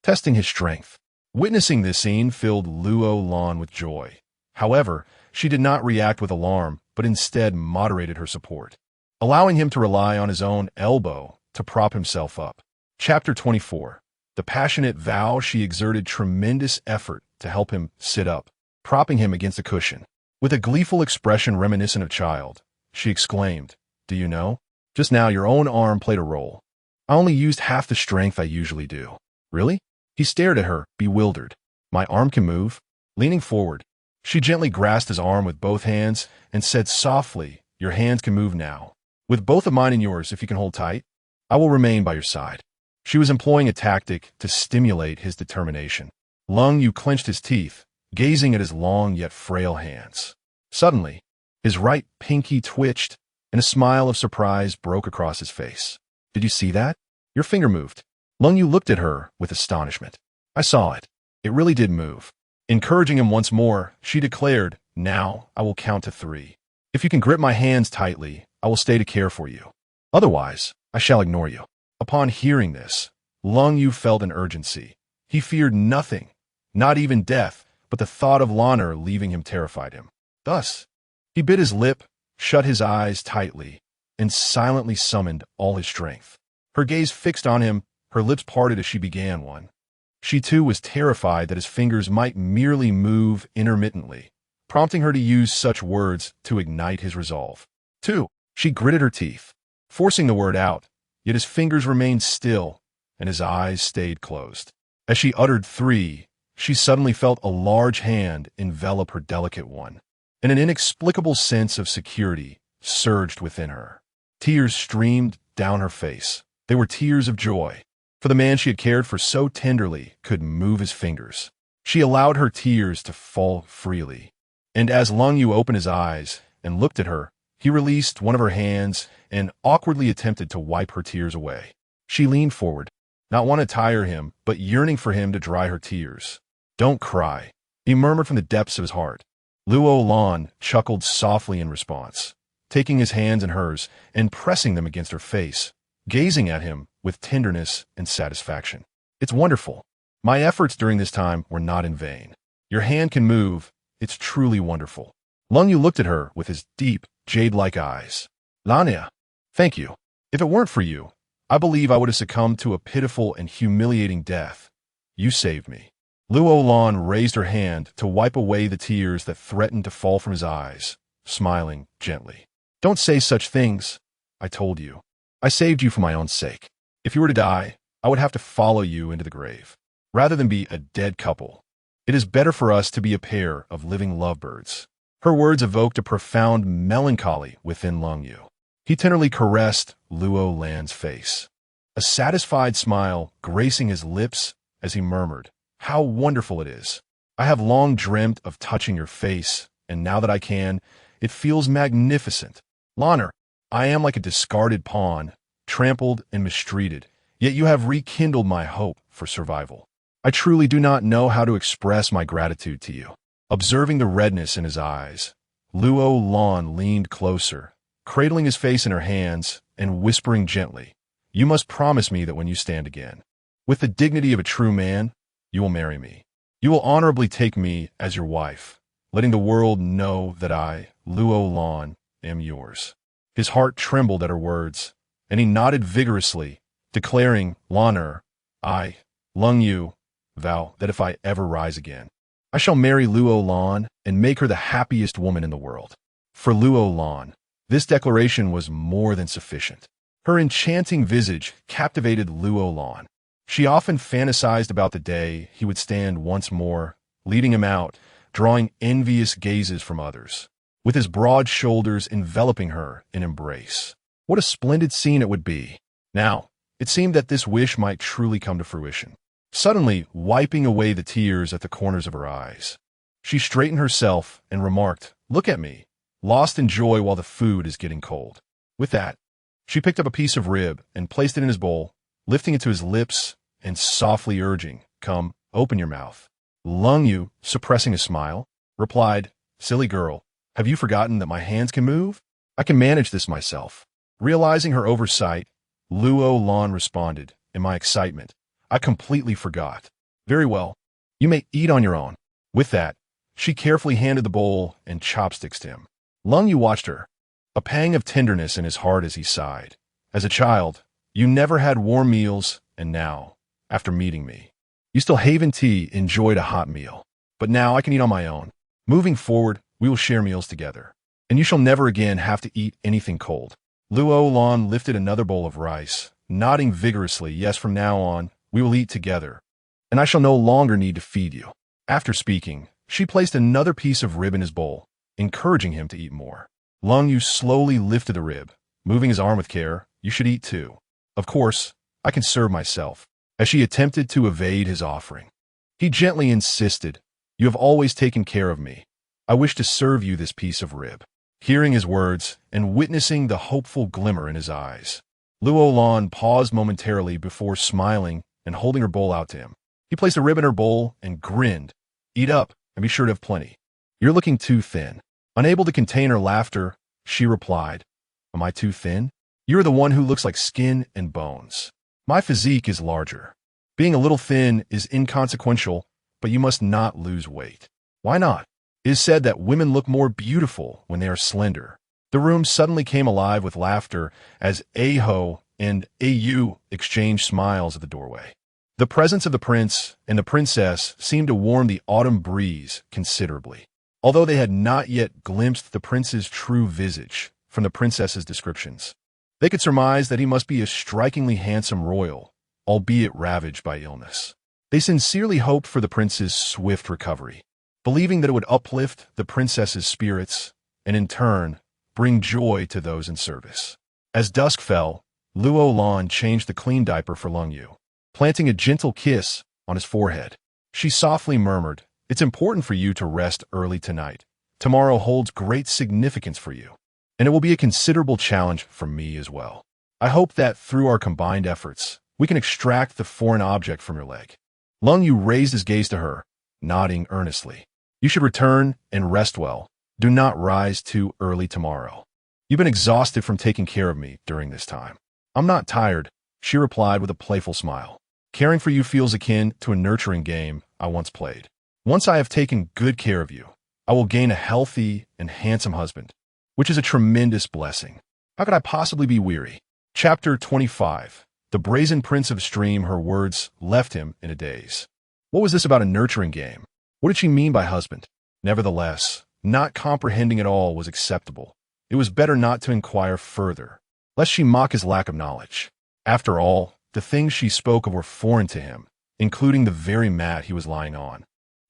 testing his strength. Witnessing this scene filled Luo Lan with joy. However, she did not react with alarm, but instead moderated her support, allowing him to rely on his own elbow to prop himself up. Chapter 24. The passionate vow. She exerted tremendous effort to help him sit up, propping him against a cushion. With a gleeful expression reminiscent of child, she exclaimed, "Do you know? Just now your own arm played a role. I only used half the strength I usually do." "Really?" He stared at her, bewildered. "My arm can move?" Leaning forward, she gently grasped his arm with both hands and said softly, "Your hands can move now. With both of mine and yours, if you can hold tight, I will remain by your side." She was employing a tactic to stimulate his determination. Lung Yu clenched his teeth, gazing at his long yet frail hands. Suddenly, his right pinky twitched, and a smile of surprise broke across his face. "Did you see that? Your finger moved." Lung Yu looked at her with astonishment. "I saw it. It really did move." Encouraging him once more, she declared, "Now I will count to 3. If you can grip my hands tightly, I will stay to care for you. Otherwise, I shall ignore you." Upon hearing this, Lung Yu felt an urgency. He feared nothing, not even death, but the thought of Lan'er leaving him terrified him. Thus, he bit his lip, shut his eyes tightly, and silently summoned all his strength. Her gaze fixed on him, her lips parted as she began one. She too was terrified that his fingers might merely move intermittently, prompting her to use such words to ignite his resolve. 2. She gritted her teeth, forcing the word out, yet his fingers remained still, and his eyes stayed closed. As she uttered 3, she suddenly felt a large hand envelop her delicate one, and an inexplicable sense of security surged within her. Tears streamed down her face. They were tears of joy, for the man she had cared for so tenderly could move his fingers. She allowed her tears to fall freely, and as Lung Yu opened his eyes and looked at her, he released one of her hands and awkwardly attempted to wipe her tears away. She leaned forward, not wanting to tire him, but yearning for him to dry her tears. "Don't cry," he murmured from the depths of his heart. Luo Lan chuckled softly in response, taking his hands in hers and pressing them against her face, gazing at him with tenderness and satisfaction. "It's wonderful. My efforts during this time were not in vain. Your hand can move. It's truly wonderful." Lung Yu looked at her with his deep, jade-like eyes. "Lania, thank you. If it weren't for you, I believe I would have succumbed to a pitiful and humiliating death. You saved me." Luo Lan raised her hand to wipe away the tears that threatened to fall from his eyes, smiling gently. "Don't say such things. I told you. I saved you for my own sake. If you were to die, I would have to follow you into the grave, rather than be a dead couple. It is better for us to be a pair of living lovebirds." Her words evoked a profound melancholy within Lung Yu. He tenderly caressed Luo Lan's face, a satisfied smile gracing his lips as he murmured, "How wonderful it is. I have long dreamt of touching your face and now that I can, it feels magnificent. Lanner, I am like a discarded pawn, trampled and mistreated, yet you have rekindled my hope for survival. I truly do not know how to express my gratitude to you. Observing the redness in his eyes, Luo Lan leaned closer, cradling his face in her hands and whispering gently, "You must promise me that when you stand again, with the dignity of a true man, you will marry me. You will honorably take me as your wife, letting the world know that I, Luo Lan, am yours." His heart trembled at her words, and he nodded vigorously, declaring, "Lanner, I, Lung Yu, vow that if I ever rise again, I shall marry Luo Lan and make her the happiest woman in the world." For Luo Lan, this declaration was more than sufficient. Her enchanting visage captivated Luo Lan. She often fantasized about the day he would stand once more, leading him out, drawing envious gazes from others, with his broad shoulders enveloping her in embrace. What a splendid scene it would be. Now, it seemed that this wish might truly come to fruition. Suddenly, wiping away the tears at the corners of her eyes, she straightened herself and remarked, "Look at me, lost in joy while the food is getting cold." With that, she picked up a piece of rib and placed it in his bowl, lifting it to his lips and softly urging, "Come, open your mouth." Lung Yu, suppressing a smile, replied, "Silly girl, have you forgotten that my hands can move? I can manage this myself." Realizing her oversight, Luo Lan responded, "In my excitement, I completely forgot. Very well, you may eat on your own." With that, she carefully handed the bowl and chopsticks to him. Lung Yu watched her, a pang of tenderness in his heart as he sighed. "As a child, you never had warm meals, and now, after meeting me, you still haven't tea enjoyed a hot meal. But now I can eat on my own. Moving forward, we will share meals together, and you shall never again have to eat anything cold." Luo Lan lifted another bowl of rice, nodding vigorously, "Yes, from now on, we will eat together, and I shall no longer need to feed you." After speaking, she placed another piece of rib in his bowl, encouraging him to eat more. Lung Yu slowly lifted the rib, moving his arm with care. "You should eat too. Of course, I can serve myself." As she attempted to evade his offering, he gently insisted, "You have always taken care of me. I wish to serve you this piece of rib." Hearing his words and witnessing the hopeful glimmer in his eyes, Luo Lan paused momentarily before smiling and holding her bowl out to him. He placed a rib in her bowl and grinned. "Eat up and be sure to have plenty. You're looking too thin." Unable to contain her laughter, she replied, "Am I too thin? You're the one who looks like skin and bones. My physique is larger. Being a little thin is inconsequential, but you must not lose weight." "Why not? It is said that women look more beautiful when they are slender." The room suddenly came alive with laughter as Aho and Au exchanged smiles at the doorway. The presence of the prince and the princess seemed to warm the autumn breeze considerably. Although they had not yet glimpsed the prince's true visage from the princess's descriptions, they could surmise that he must be a strikingly handsome royal, albeit ravaged by illness. They sincerely hoped for the prince's swift recovery, believing that it would uplift the princess's spirits and, in turn, bring joy to those in service. As dusk fell, Luo Lan changed the clean diaper for Lung Yu, planting a gentle kiss on his forehead. She softly murmured, "It's important for you to rest early tonight. Tomorrow holds great significance for you, and it will be a considerable challenge for me as well. I hope that through our combined efforts, we can extract the foreign object from your leg." Lung Yu raised his gaze to her, nodding earnestly. "You should return and rest well. Do not rise too early tomorrow. You've been exhausted from taking care of me during this time." "I'm not tired," she replied with a playful smile. "Caring for you feels akin to a nurturing game I once played. Once I have taken good care of you, I will gain a healthy and handsome husband, which is a tremendous blessing. How could I possibly be weary?" Chapter 25. The brazen prince of Stream. Her words left him in a daze. What was this about a nurturing game? What did she mean by husband? Nevertheless, not comprehending it all was acceptable. It was better not to inquire further, lest she mock his lack of knowledge. After all, the things she spoke of were foreign to him, including the very mat he was lying on,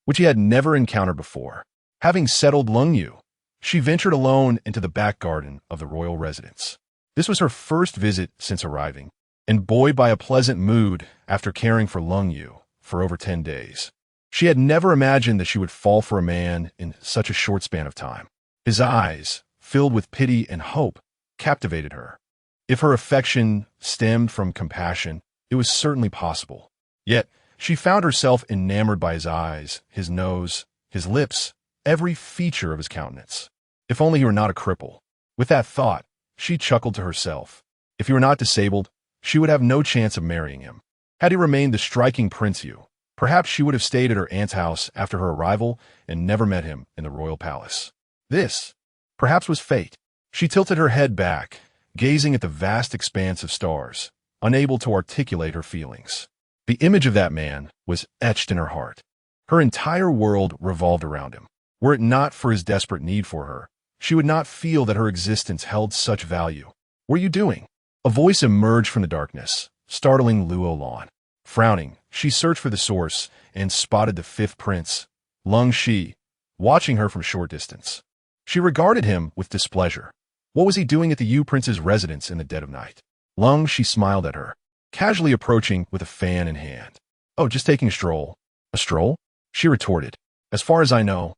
which he had never encountered before. Having settled Lung Yu, she ventured alone into the back garden of the royal residence. This was her first visit since arriving, and buoyed by a pleasant mood after caring for Lung Yu for over 10 days, She had never imagined that she would fall for a man in such a short span of time. His eyes, filled with pity and hope, captivated her. If her affection stemmed from compassion, it was certainly possible. Yet, she found herself enamored by his eyes, his nose, his lips, every feature of his countenance. If only he were not a cripple. With that thought, she chuckled to herself. If he were not disabled, she would have no chance of marrying him. Had he remained the striking Prince Yu, perhaps she would have stayed at her aunt's house after her arrival and never met him in the royal palace. This, perhaps, was fate. She tilted her head back, gazing at the vast expanse of stars, unable to articulate her feelings. The image of that man was etched in her heart. Her entire world revolved around him. Were it not for his desperate need for her, she would not feel that her existence held such value. "What are you doing?" A voice emerged from the darkness, startling Luo Lan. Frowning, she searched for the source and spotted the fifth prince, Lung Shi, watching her from a short distance. She regarded him with displeasure. What was he doing at the Yu prince's residence in the dead of night? Lung Shi smiled at her, casually approaching with a fan in hand. "Oh, just taking a stroll." "A stroll?" she retorted. "As far as I know,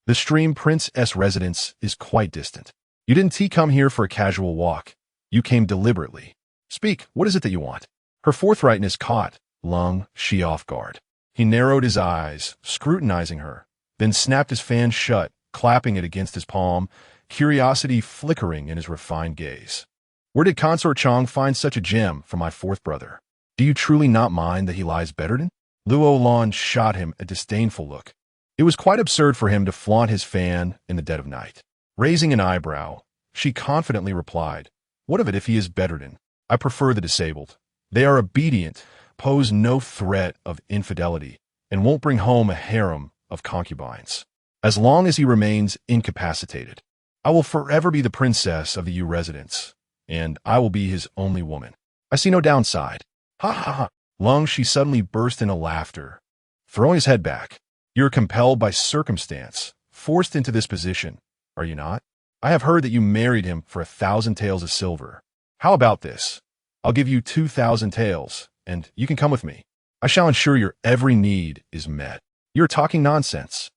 the Stream Prince's residence is quite distant. You didn't come here for a casual walk. You came deliberately. Speak, what is it that you want?" Her forthrightness caught Lung Shi off guard. He narrowed his eyes, scrutinizing her, then snapped his fan shut, clapping it against his palm, curiosity flickering in his refined gaze. "Where did Consort Chong find such a gem for my fourth brother? Do you truly not mind that he lies bedridden?" Luo Lan shot him a disdainful look. It was quite absurd for him to flaunt his fan in the dead of night. Raising an eyebrow, she confidently replied, "What of it if he is bedridden? I prefer the disabled. They are obedient, pose no threat of infidelity, and won't bring home a harem of concubines. As long as he remains incapacitated, I will forever be the princess of the Yu residence, and I will be his only woman. I see no downside." "Ha ha ha!" Lung Shi suddenly burst into laughter, throwing his head back. "You're compelled by circumstance, forced into this position, are you not? I have heard that you married him for 1,000 taels of silver. How about this? I'll give you 2,000 taels, and you can come with me. I shall ensure your every need is met." "You're talking nonsense."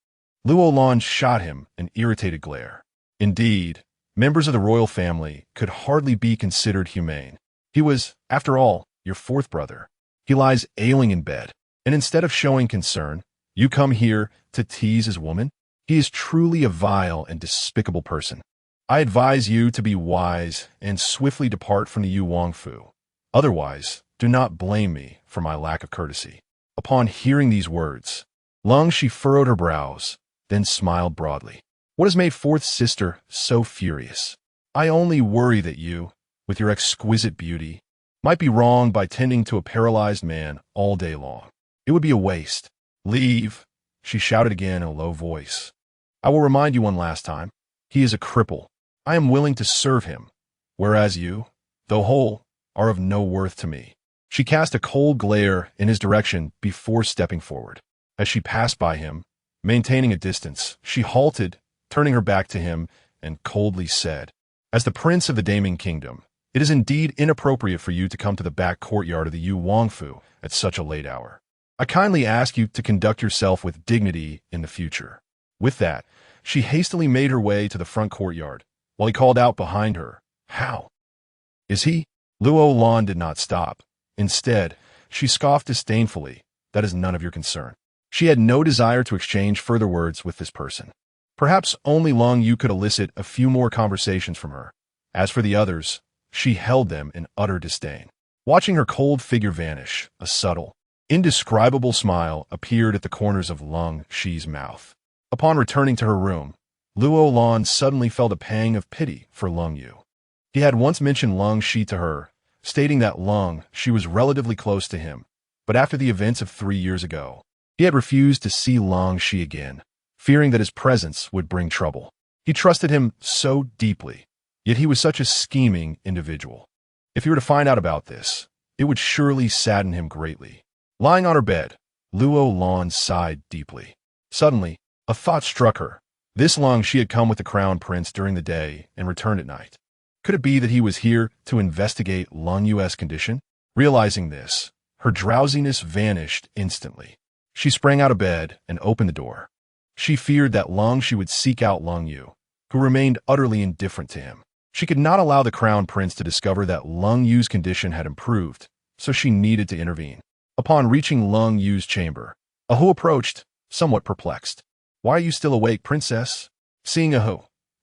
Luo Lan shot him an irritated glare. Indeed, members of the royal family could hardly be considered humane. He was, after all, your fourth brother. He lies ailing in bed, and instead of showing concern, you come here to tease his woman? He is truly a vile and despicable person. I advise you to be wise and swiftly depart from the Yu Wangfu. Otherwise, do not blame me for my lack of courtesy." Upon hearing these words, Lung Shi furrowed her brows, then smiled broadly. "What has made fourth sister so furious? I only worry that you, with your exquisite beauty, might be wronged by tending to a paralyzed man all day long. It would be a waste. Leave," she shouted again in a low voice. "I will remind you one last time. He is a cripple. I am willing to serve him, whereas you, though whole, are of no worth to me." She cast a cold glare in his direction before stepping forward. As she passed by him, maintaining a distance, she halted, turning her back to him, and coldly said, "As the prince of the Daming Kingdom, it is indeed inappropriate for you to come to the back courtyard of the Yu Wangfu at such a late hour. I kindly ask you to conduct yourself with dignity in the future." With that, she hastily made her way to the front courtyard, while he called out behind her, "How? Is he?" Luo Lan did not stop. Instead, she scoffed disdainfully, "That is none of your concern." She had no desire to exchange further words with this person. Perhaps only Lung Yu could elicit a few more conversations from her. As for the others, she held them in utter disdain. Watching her cold figure vanish, a subtle, indescribable smile appeared at the corners of Lung Shi's mouth. Upon returning to her room, Luo Lan suddenly felt a pang of pity for Lung Yu. He had once mentioned Lung Shi to her, stating that Lung Shi was relatively close to him, but after the events of 3 years ago, he had refused to see Lung Shi again, fearing that his presence would bring trouble. He trusted him so deeply, yet he was such a scheming individual. If he were to find out about this, it would surely sadden him greatly. Lying on her bed, Luo Lan sighed deeply. Suddenly, a thought struck her. This Lung Shi had come with the crown prince during the day and returned at night. Could it be that he was here to investigate Lung Yu's condition? Realizing this, her drowsiness vanished instantly. She sprang out of bed and opened the door. She feared that Long Shi would seek out Long Yu, who remained utterly indifferent to him. She could not allow the crown prince to discover that Long Yu's condition had improved, so she needed to intervene. Upon reaching Long Yu's chamber, Ahu approached, somewhat perplexed. "Why are you still awake, princess?" Seeing Ahu,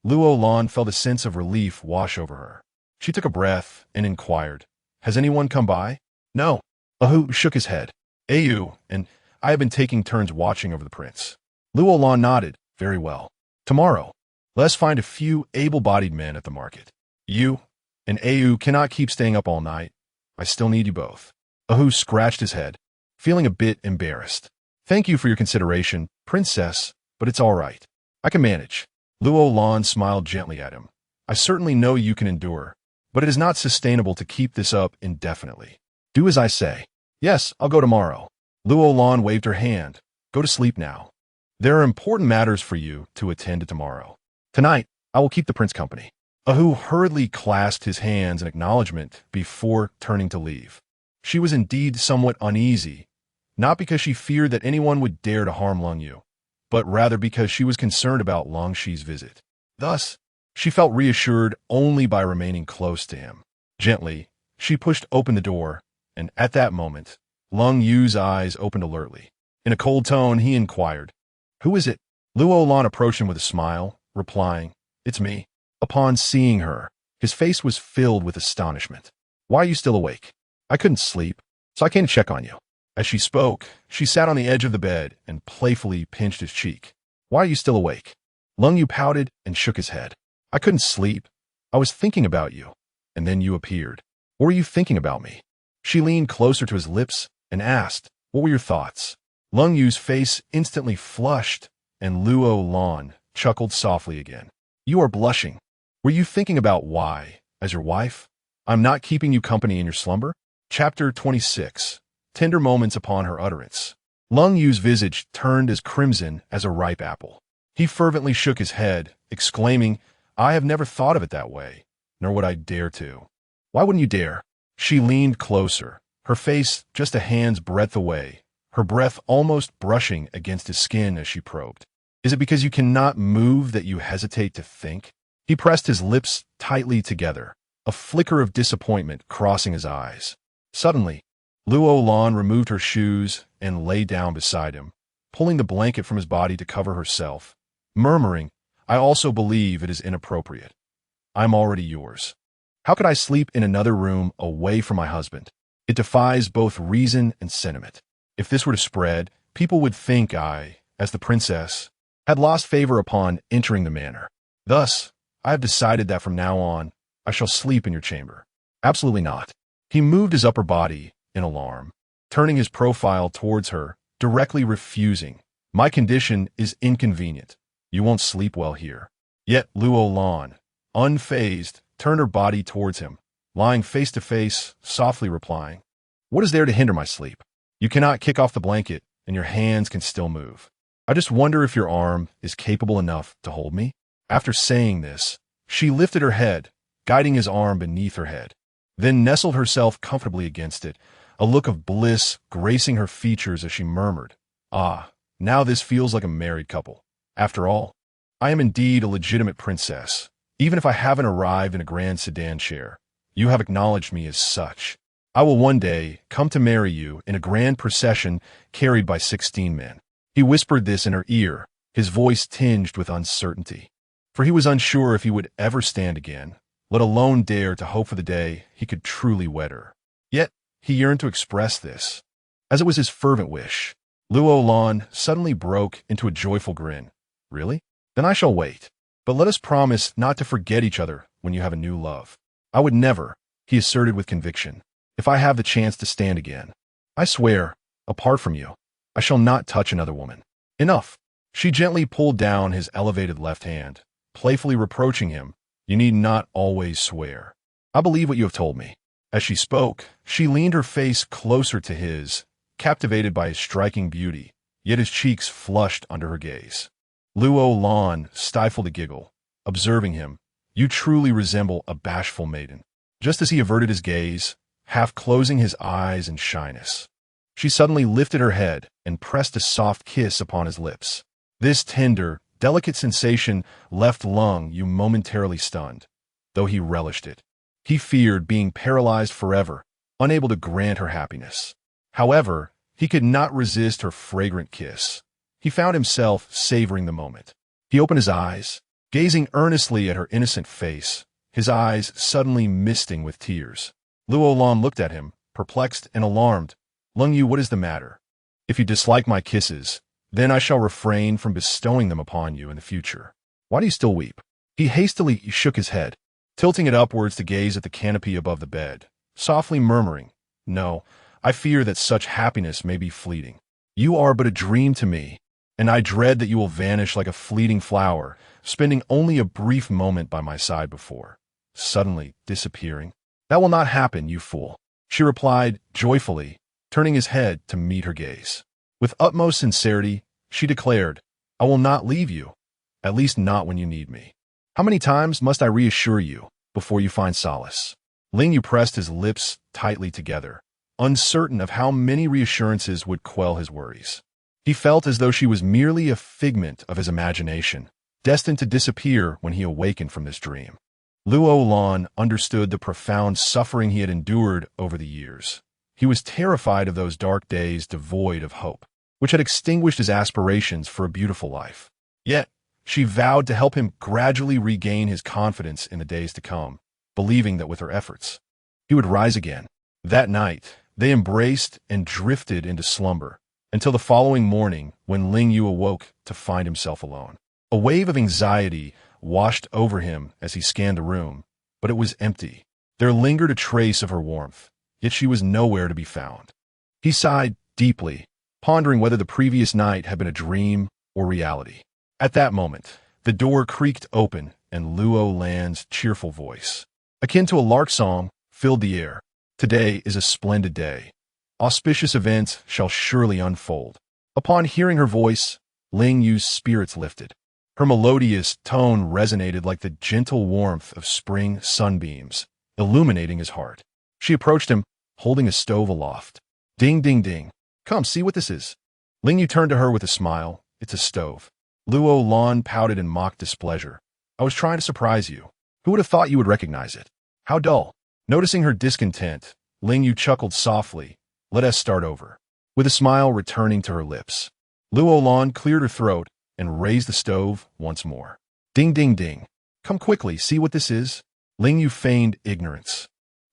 Luo Lan felt a sense of relief wash over her. She took a breath and inquired, "Has anyone come by?" "No." Ahu shook his head. "Ayu and I have been taking turns watching over the prince." Luo Lan nodded. "Very well. Tomorrow, let us find a few able-bodied men at the market. You and Ayu cannot keep staying up all night. I still need you both." Ahu scratched his head, feeling a bit embarrassed. "Thank you for your consideration, princess, but it's all right. I can manage." Luo Lan smiled gently at him. "I certainly know you can endure, but it is not sustainable to keep this up indefinitely. Do as I say." "Yes, I'll go tomorrow." Luo Lan waved her hand. "Go to sleep now. There are important matters for you to attend to tomorrow. Tonight, I will keep the prince company." Ahu hurriedly clasped his hands in acknowledgement before turning to leave. She was indeed somewhat uneasy, not because she feared that anyone would dare to harm Long Yu, but rather because she was concerned about Long Shi's visit. Thus, she felt reassured only by remaining close to him. Gently, she pushed open the door, and at that moment, Long Yu's eyes opened alertly. In a cold tone, he inquired, "Who is it?" Luo Lan approached him with a smile, replying, "It's me." Upon seeing her, his face was filled with astonishment. "Why are you still awake?" "I couldn't sleep, so I came to check on you." As she spoke, she sat on the edge of the bed and playfully pinched his cheek. "Why are you still awake?" Long Yu pouted and shook his head. "I couldn't sleep. I was thinking about you, and then you appeared." "What were you thinking about me?" She leaned closer to his lips and asked, "What were your thoughts?" Long Yu's face instantly flushed, and Luo Lan chuckled softly again. "You are blushing. Were you thinking about why, as your wife, I'm not keeping you company in your slumber?" Chapter 26. Tender moments upon her utterance. Long Yu's visage turned as crimson as a ripe apple. He fervently shook his head, exclaiming, "I have never thought of it that way, nor would I dare to." "Why wouldn't you dare?" She leaned closer, her face just a hand's breadth away, her breath almost brushing against his skin as she probed. "Is it because you cannot move that you hesitate to think?" He pressed his lips tightly together, a flicker of disappointment crossing his eyes. Suddenly, Luo Lan removed her shoes and lay down beside him, pulling the blanket from his body to cover herself, murmuring, "I also believe it is inappropriate. I'm already yours. How could I sleep in another room away from my husband? It defies both reason and sentiment. If this were to spread, people would think I, as the princess, had lost favor upon entering the manor. Thus, I have decided that from now on, I shall sleep in your chamber." "Absolutely not." He moved his upper body in alarm, turning his profile towards her, directly refusing. "My condition is inconvenient. You won't sleep well here." Yet Luo Lan, unfazed, turned her body towards him, lying face to face, softly replying, "What is there to hinder my sleep? You cannot kick off the blanket, and your hands can still move. I just wonder if your arm is capable enough to hold me." After saying this, she lifted her head, guiding his arm beneath her head, then nestled herself comfortably against it, a look of bliss gracing her features as she murmured, "Ah, now this feels like a married couple. After all, I am indeed a legitimate princess. Even if I haven't arrived in a grand sedan chair, you have acknowledged me as such. I will one day come to marry you in a grand procession carried by 16 men." He whispered this in her ear, his voice tinged with uncertainty, for he was unsure if he would ever stand again, let alone dare to hope for the day he could truly wed her. Yet, he yearned to express this, as it was his fervent wish. Luo Lan suddenly broke into a joyful grin. "Really? Then I shall wait. But let us promise not to forget each other when you have a new love." "I would never," he asserted with conviction, "if I have the chance to stand again. I swear, apart from you, I shall not touch another woman." "Enough." She gently pulled down his elevated left hand, playfully reproaching him, "You need not always swear. I believe what you have told me." As she spoke, she leaned her face closer to his, captivated by his striking beauty, yet his cheeks flushed under her gaze. Luo Lan stifled a giggle, observing him. "You truly resemble a bashful maiden." Just as he averted his gaze, half closing his eyes in shyness, She suddenly lifted her head and pressed a soft kiss upon his lips. This tender, delicate sensation left Lung Yu momentarily stunned, though he relished it. He feared being paralyzed forever, unable to grant her happiness. However, he could not resist her fragrant kiss. He found himself savoring the moment. He opened his eyes, gazing earnestly at her innocent face, his eyes suddenly misting with tears. Luo Lan looked at him, perplexed and alarmed. Lung Yu, what is the matter? If you dislike my kisses, then I shall refrain from bestowing them upon you in the future. Why do you still weep? He hastily shook his head, tilting it upwards to gaze at the canopy above the bed, softly murmuring, No, I fear that such happiness may be fleeting. You are but a dream to me, and I dread that you will vanish like a fleeting flower, spending only a brief moment by my side before suddenly disappearing. That will not happen, you fool, she replied joyfully, turning his head to meet her gaze. With utmost sincerity, she declared, I will not leave you, at least not when you need me. How many times must I reassure you before you find solace? Ling Yu pressed his lips tightly together, uncertain of how many reassurances would quell his worries. He felt as though she was merely a figment of his imagination, destined to disappear when he awakened from this dream. Luo Lan understood the profound suffering he had endured over the years. He was terrified of those dark days devoid of hope, which had extinguished his aspirations for a beautiful life. Yet, she vowed to help him gradually regain his confidence in the days to come, believing that with her efforts, he would rise again. That night, they embraced and drifted into slumber, until the following morning when Ling Yu awoke to find himself alone. A wave of anxiety washed over him as he scanned the room, but it was empty. There lingered a trace of her warmth, yet she was nowhere to be found. He sighed deeply, pondering whether the previous night had been a dream or reality. At that moment, the door creaked open and Luo Lan's cheerful voice, akin to a lark song, filled the air. Today is a splendid day. Auspicious events shall surely unfold. Upon hearing her voice, Ling Yu's spirits lifted. Her melodious tone resonated like the gentle warmth of spring sunbeams, illuminating his heart. She approached him, holding a stove aloft. Ding, ding, ding. Come, see what this is. Ling Yu turned to her with a smile. It's a stove. Luo Lan pouted in mock displeasure. I was trying to surprise you. Who would have thought you would recognize it? How dull. Noticing her discontent, Ling Yu chuckled softly. Let us start over. With a smile returning to her lips, Luo Lan cleared her throat and raised the stove once more. Ding, ding, ding. Come quickly, see what this is. Ling Yu feigned ignorance,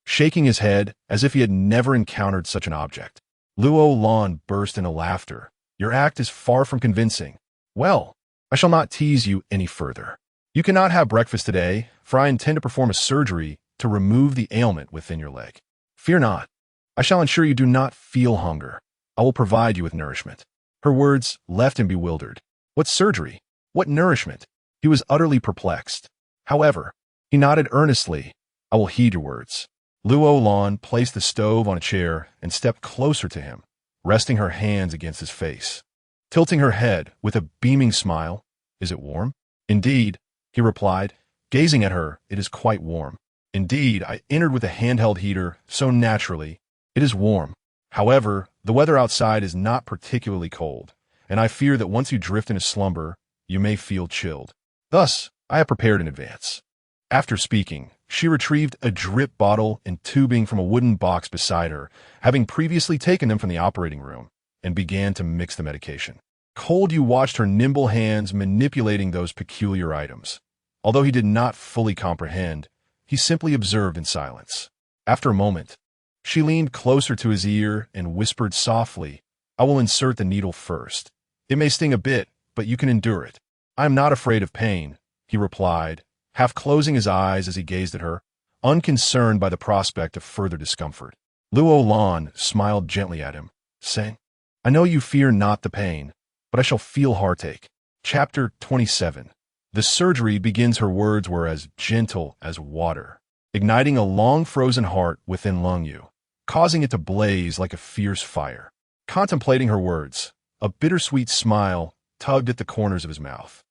shaking his head as if he had never encountered such an object. Luo Lan burst into laughter. Your act is far from convincing. Well, I shall not tease you any further. You cannot have breakfast today, for I intend to perform a surgery to remove the ailment within your leg. Fear not. I shall ensure you do not feel hunger. I will provide you with nourishment. Her words left him bewildered. What surgery? What nourishment? He was utterly perplexed. However, he nodded earnestly. I will heed your words. Luo Lan placed the stove on a chair and stepped closer to him, resting her hands against his face. Tilting her head with a beaming smile, Is it warm? Indeed, he replied, gazing at her, it is quite warm. Indeed, I entered with a handheld heater, so naturally, it is warm. However, the weather outside is not particularly cold, and I fear that once you drift into slumber, you may feel chilled. Thus, I have prepared in advance. After speaking, she retrieved a drip bottle and tubing from a wooden box beside her, having previously taken them from the operating room, and began to mix the medication. Cold Yu watched her nimble hands manipulating those peculiar items. Although he did not fully comprehend, he simply observed in silence. After a moment, she leaned closer to his ear and whispered softly, I will insert the needle first. It may sting a bit, but you can endure it. I am not afraid of pain, he replied, half closing his eyes as he gazed at her, unconcerned by the prospect of further discomfort. Luo Lan smiled gently at him, saying, I know you fear not the pain, but I shall feel heartache. Chapter 27. The surgery begins. Her words were as gentle as water, igniting a long-frozen heart within Lung Yu, causing it to blaze like a fierce fire. Contemplating her words, a bittersweet smile tugged at the corners of his mouth.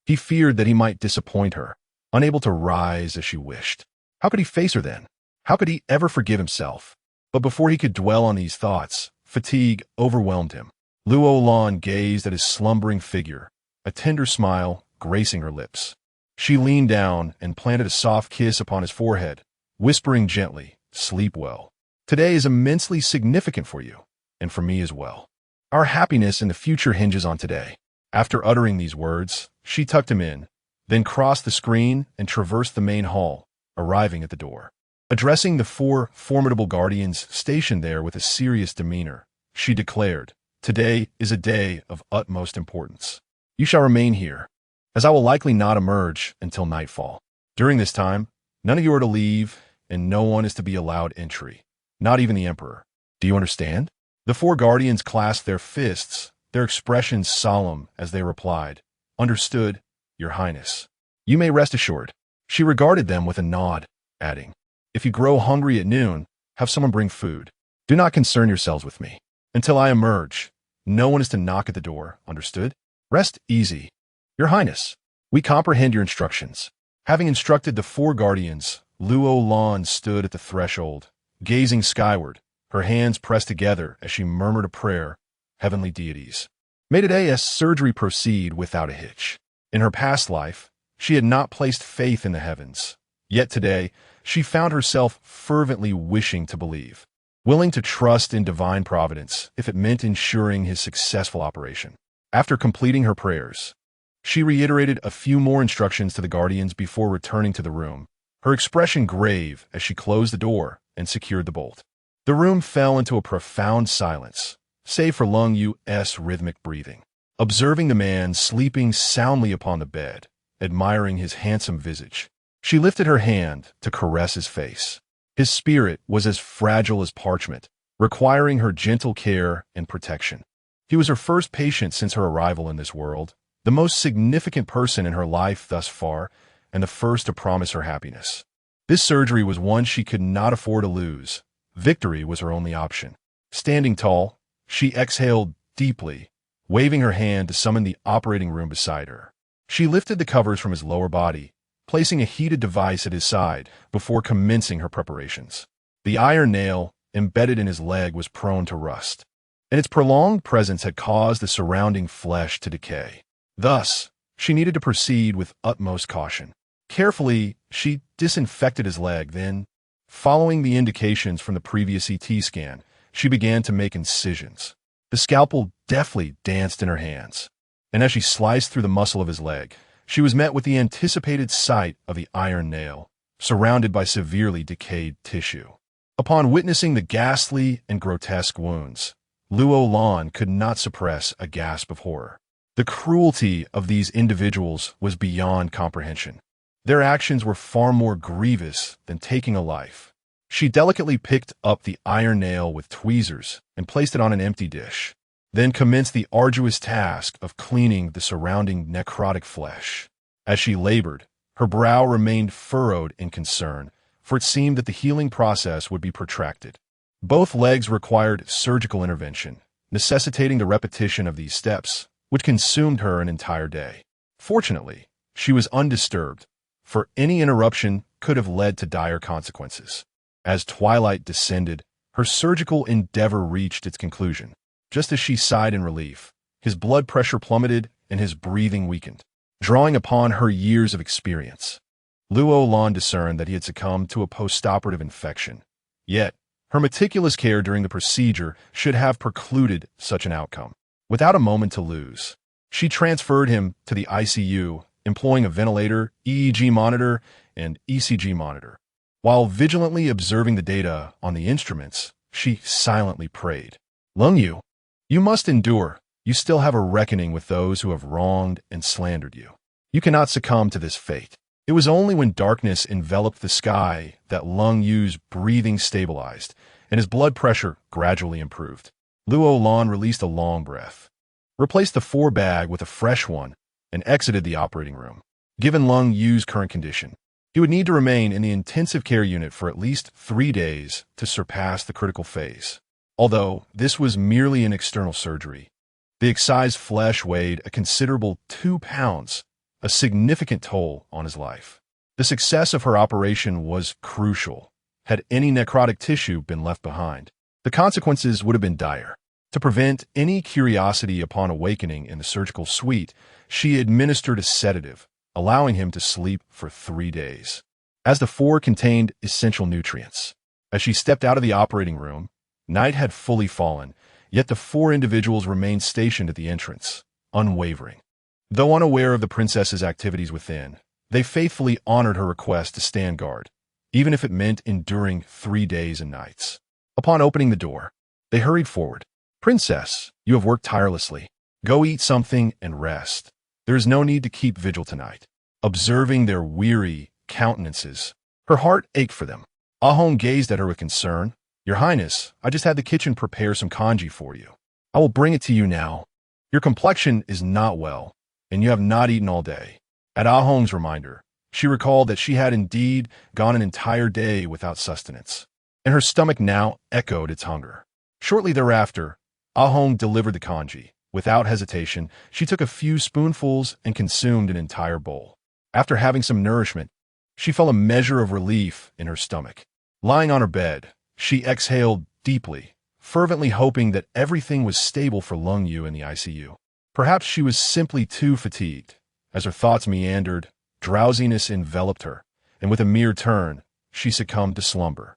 He feared that he might disappoint her, unable to rise as she wished. How could he face her then? How could he ever forgive himself? But before he could dwell on these thoughts, Fatigue overwhelmed him. Luo Lan gazed at his slumbering figure, a tender smile gracing her lips. She leaned down and planted a soft kiss upon his forehead, whispering gently, "Sleep well. Today is immensely significant for you, and for me as well. Our happiness in the future hinges on today." After uttering these words, she tucked him in, then crossed the screen and traversed the main hall, arriving at the door. Addressing the four formidable guardians stationed there with a serious demeanor, she declared, "Today is a day of utmost importance. You shall remain here, as I will likely not emerge until nightfall. During this time, none of you are to leave, and no one is to be allowed entry, not even the Emperor. Do you understand?" The four guardians clasped their fists, their expressions solemn as they replied, "Understood, Your Highness. You may rest assured." She regarded them with a nod, adding, "If you grow hungry at noon, have someone bring food. Do not concern yourselves with me. Until I emerge, no one is to knock at the door, understood? Rest easy. Your Highness, we comprehend your instructions." Having instructed the four guardians, Luo Lan stood at the threshold, gazing skyward, her hands pressed together as she murmured a prayer. "Heavenly deities, may today's surgery proceed without a hitch." In her past life, she had not placed faith in the heavens. Yet today, she found herself fervently wishing to believe, willing to trust in divine providence if it meant ensuring his successful operation. After completing her prayers, she reiterated a few more instructions to the guardians before returning to the room, her expression grave as she closed the door and secured the bolt. The room fell into a profound silence, save for Lung Yu's rhythmic breathing. Observing the man sleeping soundly upon the bed, admiring his handsome visage, she lifted her hand to caress his face. His spirit was as fragile as parchment, requiring her gentle care and protection. He was her first patient since her arrival in this world, the most significant person in her life thus far, and the first to promise her happiness. This surgery was one she could not afford to lose. Victory was her only option. Standing tall, she exhaled deeply, waving her hand to summon the operating room beside her. She lifted the covers from his lower body, placing a heated device at his side before commencing her preparations. The iron nail embedded in his leg was prone to rust, and its prolonged presence had caused the surrounding flesh to decay. Thus, she needed to proceed with utmost caution. Carefully, she disinfected his leg, then, following the indications from the previous ET scan, she began to make incisions. The scalpel deftly danced in her hands, and as she sliced through the muscle of his leg, she was met with the anticipated sight of the iron nail, surrounded by severely decayed tissue. Upon witnessing the ghastly and grotesque wounds, Luo Lan could not suppress a gasp of horror. The cruelty of these individuals was beyond comprehension. Their actions were far more grievous than taking a life. She delicately picked up the iron nail with tweezers and placed it on an empty dish, then commenced the arduous task of cleaning the surrounding necrotic flesh. As she labored, her brow remained furrowed in concern, for it seemed that the healing process would be protracted. Both legs required surgical intervention, necessitating the repetition of these steps, which consumed her an entire day. Fortunately, she was undisturbed, for any interruption could have led to dire consequences. As twilight descended, her surgical endeavor reached its conclusion. Just as she sighed in relief, his blood pressure plummeted and his breathing weakened. Drawing upon her years of experience, Luo Lan discerned that he had succumbed to a postoperative infection. Yet, her meticulous care during the procedure should have precluded such an outcome. Without a moment to lose, she transferred him to the ICU, employing a ventilator, EEG monitor, and ECG monitor. While vigilantly observing the data on the instruments, she silently prayed, "Lung Yu, you must endure. You still have a reckoning with those who have wronged and slandered you. You cannot succumb to this fate." It was only when darkness enveloped the sky that Lung Yu's breathing stabilized and his blood pressure gradually improved. Luo Lan released a long breath, replaced the bag with a fresh one, and exited the operating room. Given Lung Yu's current condition, he would need to remain in the intensive care unit for at least 3 days to surpass the critical phase. Although this was merely an external surgery, the excised flesh weighed a considerable 2 pounds, a significant toll on his life. The success of her operation was crucial. Had any necrotic tissue been left behind, The consequences would have been dire. To prevent any curiosity upon awakening in the surgical suite, she administered a sedative, allowing him to sleep for 3 days, as the 4 contained essential nutrients. As she stepped out of the operating room, night had fully fallen, yet the 4 individuals remained stationed at the entrance, unwavering. Though unaware of the princess's activities within, they faithfully honored her request to stand guard, even if it meant enduring 3 days and nights. Upon opening the door, they hurried forward. "Princess, you have worked tirelessly. Go eat something and rest. There is no need to keep vigil tonight." Observing their weary countenances, her heart ached for them. Ah Hong gazed at her with concern. "Your Highness, I just had the kitchen prepare some congee for you. I will bring it to you now. Your complexion is not well, and you have not eaten all day." At Ah Hong's reminder, she recalled that she had indeed gone an entire day without sustenance, and her stomach now echoed its hunger. Shortly thereafter, Ah Hong delivered the congee. Without hesitation, she took a few spoonfuls and consumed an entire bowl. After having some nourishment, she felt a measure of relief in her stomach. Lying on her bed, she exhaled deeply, fervently hoping that everything was stable for Lung Yu in the ICU. Perhaps she was simply too fatigued. As her thoughts meandered, drowsiness enveloped her, and with a mere turn, she succumbed to slumber.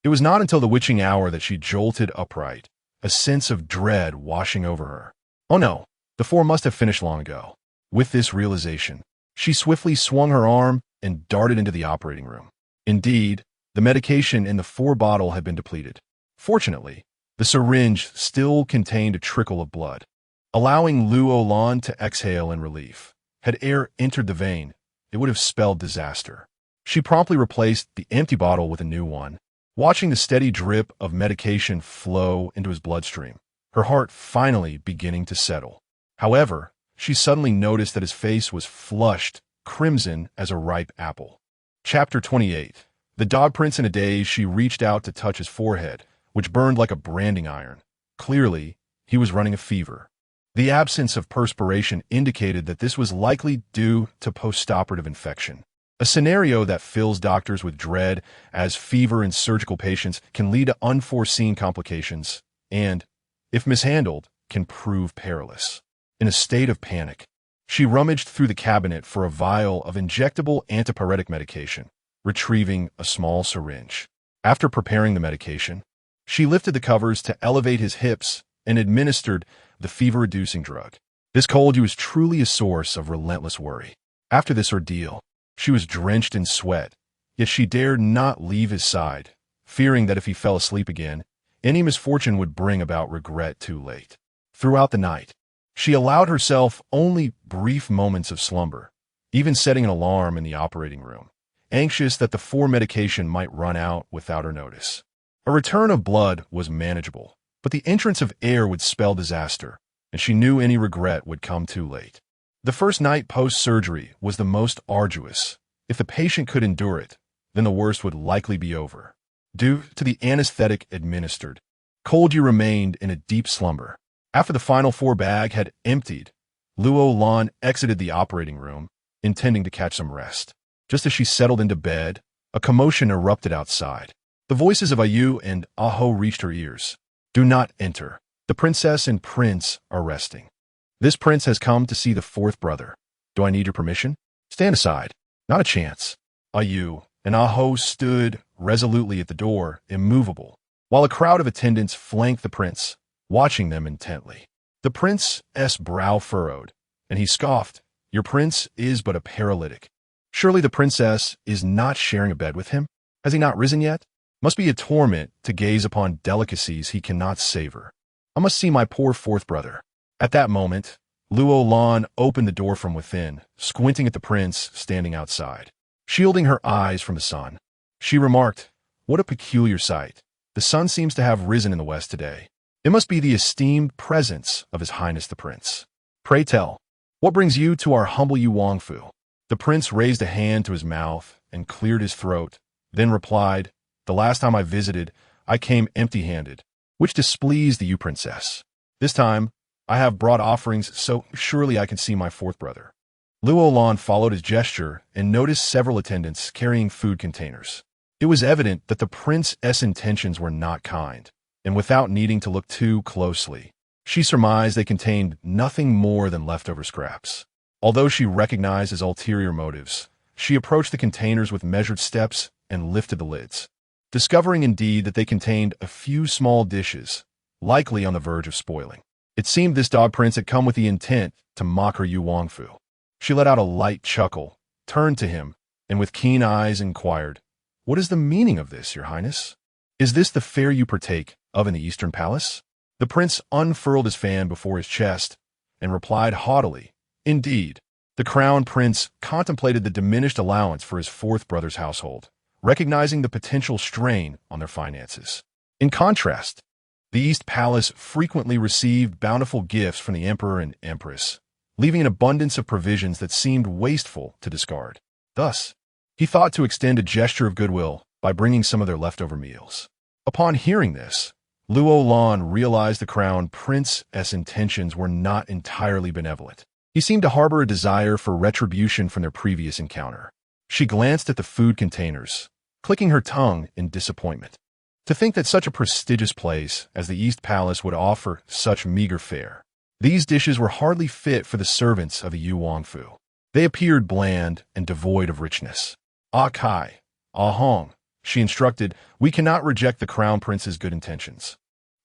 It was not until the witching hour that she jolted upright, a sense of dread washing over her. Oh no, the 4 must have finished long ago. With this realization, she swiftly swung her arm and darted into the operating room. Indeed, the medication in the 4 bottle had been depleted. Fortunately, the syringe still contained a trickle of blood. Allowing Luo Lan to exhale in relief, had air entered the vein, it would have spelled disaster. She promptly replaced the empty bottle with a new one, watching the steady drip of medication flow into his bloodstream, her heart finally beginning to settle. However, she suddenly noticed that his face was flushed, crimson as a ripe apple. Chapter 28. The dog prince in a daze, she reached out to touch his forehead, which burned like a branding iron. Clearly, he was running a fever. The absence of perspiration indicated that this was likely due to postoperative infection, a scenario that fills doctors with dread, as fever in surgical patients can lead to unforeseen complications and, if mishandled, can prove perilous. In a state of panic, she rummaged through the cabinet for a vial of injectable antipyretic medication, retrieving a small syringe. After preparing the medication, she lifted the covers to elevate his hips and administered the fever-reducing drug. This cold was truly a source of relentless worry. After this ordeal, she was drenched in sweat, yet she dared not leave his side, fearing that if he fell asleep again, any misfortune would bring about regret too late. Throughout the night, she allowed herself only brief moments of slumber, even setting an alarm in the operating room, anxious that the 4 medication might run out without her notice. A return of blood was manageable, but the entrance of air would spell disaster, and she knew any regret would come too late. The first night post-surgery was the most arduous. If the patient could endure it, then the worst would likely be over. Due to the anesthetic administered, Yu remained in a deep slumber. After the final 4 bag had emptied, Luo Lan exited the operating room, intending to catch some rest. Just as she settled into bed, a commotion erupted outside. The voices of Ayu and Aho reached her ears. "Do not enter. The princess and prince are resting. This prince has come to see the 4th brother. Do I need your permission? Stand aside. Not a chance." Ayu and Aho stood resolutely at the door, immovable, while a crowd of attendants flanked the prince, watching them intently. The prince's brow furrowed, and he scoffed. "Your prince is but a paralytic. Surely the princess is not sharing a bed with him? Has he not risen yet? Must be a torment to gaze upon delicacies he cannot savor. I must see my poor 4th brother." At that moment, Luo Lan opened the door from within, squinting at the prince standing outside. Shielding her eyes from the sun, she remarked, "What a peculiar sight. The sun seems to have risen in the west today. It must be the esteemed presence of His Highness the Prince. Pray tell, what brings you to our humble Yuangfu?" The prince raised a hand to his mouth and cleared his throat, then replied, "The last time I visited, I came empty-handed, which displeased the Yu princess. This time, I have brought offerings, so surely I can see my 4th brother." Luo Lan followed his gesture and noticed several attendants carrying food containers. It was evident that the prince's intentions were not kind. and without needing to look too closely, she surmised they contained nothing more than leftover scraps. Although she recognized his ulterior motives, she approached the containers with measured steps and lifted the lids, discovering indeed that they contained a few small dishes, likely on the verge of spoiling. It seemed this dog prince had come with the intent to mock her Yu Wangfu. She let out a light chuckle, turned to him, and with keen eyes inquired, "What is the meaning of this, your highness? Is this the fare you partake of in the Eastern Palace?" The prince unfurled his fan before his chest and replied haughtily, "Indeed." The crown prince contemplated the diminished allowance for his fourth brother's household, recognizing the potential strain on their finances. In contrast, the East Palace frequently received bountiful gifts from the emperor and empress, leaving an abundance of provisions that seemed wasteful to discard. Thus, he thought to extend a gesture of goodwill by bringing some of their leftover meals. Upon hearing this, Luo Lan realized the crown prince's intentions were not entirely benevolent. He seemed to harbor a desire for retribution from their previous encounter. She glanced at the food containers, clicking her tongue in disappointment. To think that such a prestigious place as the East Palace would offer such meager fare. These dishes were hardly fit for the servants of the Yu Wangfu. They appeared bland and devoid of richness. "Ah Kai, Ah Hong," she instructed, "we cannot reject the crown prince's good intentions.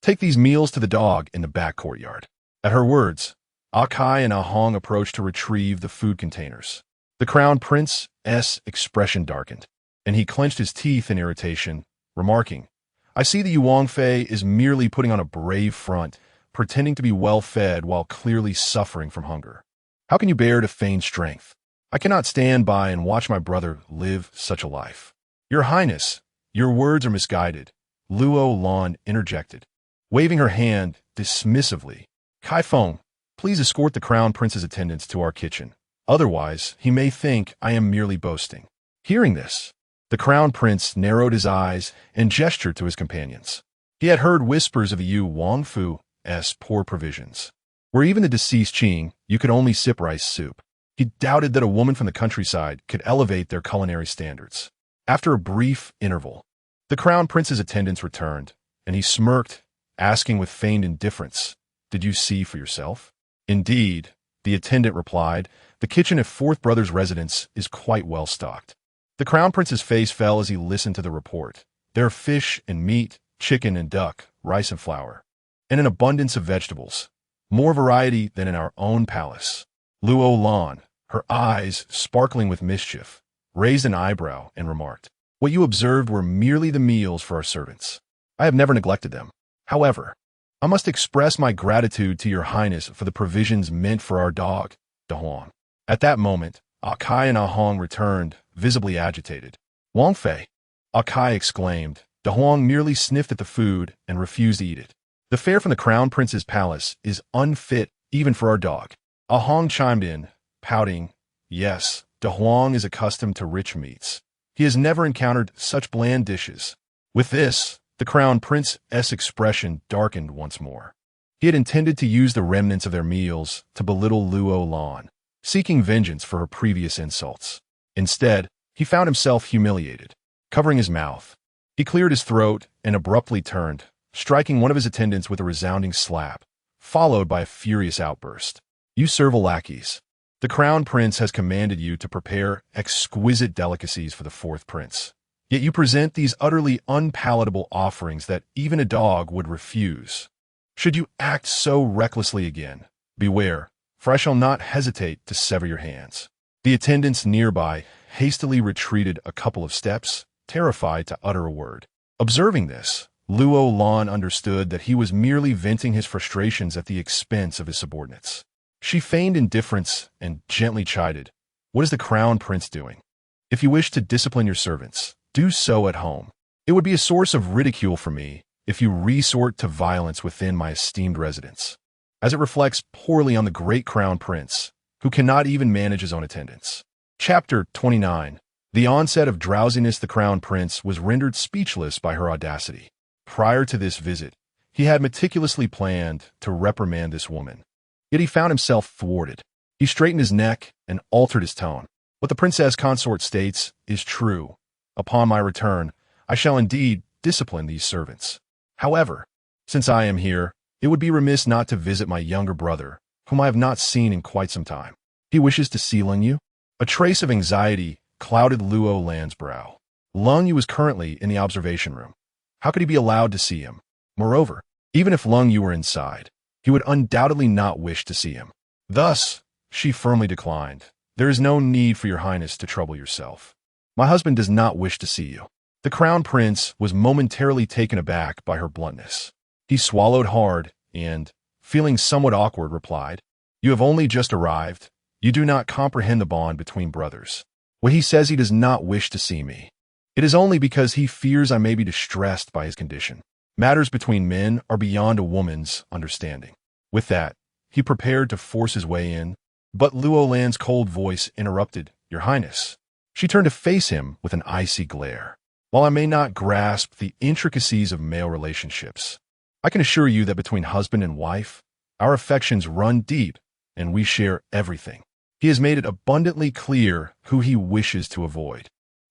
Take these meals to the dog in the back courtyard." At her words, Ah Kai and Ah Hong approached to retrieve the food containers. The crown prince's expression darkened, and he clenched his teeth in irritation, remarking, "I see the Yuang Fei is merely putting on a brave front, pretending to be well-fed while clearly suffering from hunger. How can you bear to feign strength? I cannot stand by and watch my brother live such a life." "Your Highness, your words are misguided," Luo Lan interjected, waving her hand dismissively. "Kai Feng, please escort the crown prince's attendants to our kitchen. Otherwise, he may think I am merely boasting." Hearing this, the crown prince narrowed his eyes and gestured to his companions. He had heard whispers of the Yu Wangfu's poor provisions, where even the deceased Qing, you could only sip rice soup. He doubted that a woman from the countryside could elevate their culinary standards. After a brief interval, the crown prince's attendants returned, and he smirked, asking with feigned indifference, "Did you see for yourself?" "Indeed," the attendant replied, "the kitchen at fourth brother's residence is quite well stocked." The crown prince's face fell as he listened to the report. "There are fish and meat, chicken and duck, rice and flour, and an abundance of vegetables, more variety than in our own palace." Luo Lan, her eyes sparkling with mischief, raised an eyebrow and remarked, "What you observed were merely the meals for our servants. I have never neglected them. However, I must express my gratitude to your highness for the provisions meant for our dog, De Huang." At that moment, Ah Kai and Ah Hong returned, visibly agitated. "Wang Fei," Ah Kai exclaimed. De Huang merely sniffed at the food and refused to eat it. "The fare from the crown prince's palace is unfit even for our dog." Ah Hong chimed in, pouting, "Yes, De Huang is accustomed to rich meats. He has never encountered such bland dishes." With this, the crown prince's expression darkened once more. He had intended to use the remnants of their meals to belittle Luo Lan, seeking vengeance for her previous insults. Instead, he found himself humiliated. Covering his mouth, he cleared his throat and abruptly turned, striking one of his attendants with a resounding slap, followed by a furious outburst. "You servile lackeys. The crown prince has commanded you to prepare exquisite delicacies for the fourth prince. Yet you present these utterly unpalatable offerings that even a dog would refuse. Should you act so recklessly again, beware, for I shall not hesitate to sever your hands." The attendants nearby hastily retreated a couple of steps, terrified to utter a word. Observing this, Luo Lan understood that he was merely venting his frustrations at the expense of his subordinates. She feigned indifference and gently chided, "What is the crown prince doing? If you wish to discipline your servants, do so at home. It would be a source of ridicule for me if you resort to violence within my esteemed residence, as it reflects poorly on the great crown prince, who cannot even manage his own attendants." Chapter 29. The onset of drowsiness. The crown prince was rendered speechless by her audacity. Prior to this visit, he had meticulously planned to reprimand this woman. Yet he found himself thwarted. He straightened his neck and altered his tone. "What the princess consort states is true. Upon my return, I shall indeed discipline these servants. However, Since I am here, it would be remiss not to visit my younger brother, whom I have not seen in quite some time. He wishes to see Lung Yu? A trace of anxiety clouded Luo Lan's brow. Lung Yu was currently in the observation room. How could he be allowed to see him? Moreover, even if Lung Yu were inside, he would undoubtedly not wish to see him. Thus, she firmly declined. There is no need for your highness to trouble yourself. My husband does not wish to see you. The crown prince was momentarily taken aback by her bluntness. He swallowed hard and, feeling somewhat awkward, replied, You have only just arrived. You do not comprehend the bond between brothers. When he says he does not wish to see me, it is only because he fears I may be distressed by his condition. Matters between men are beyond a woman's understanding. With that, he prepared to force his way in, but Luo Lan's cold voice interrupted, Your Highness. She turned to face him with an icy glare. While I may not grasp the intricacies of male relationships, I can assure you that between husband and wife, our affections run deep and we share everything. He has made it abundantly clear who he wishes to avoid,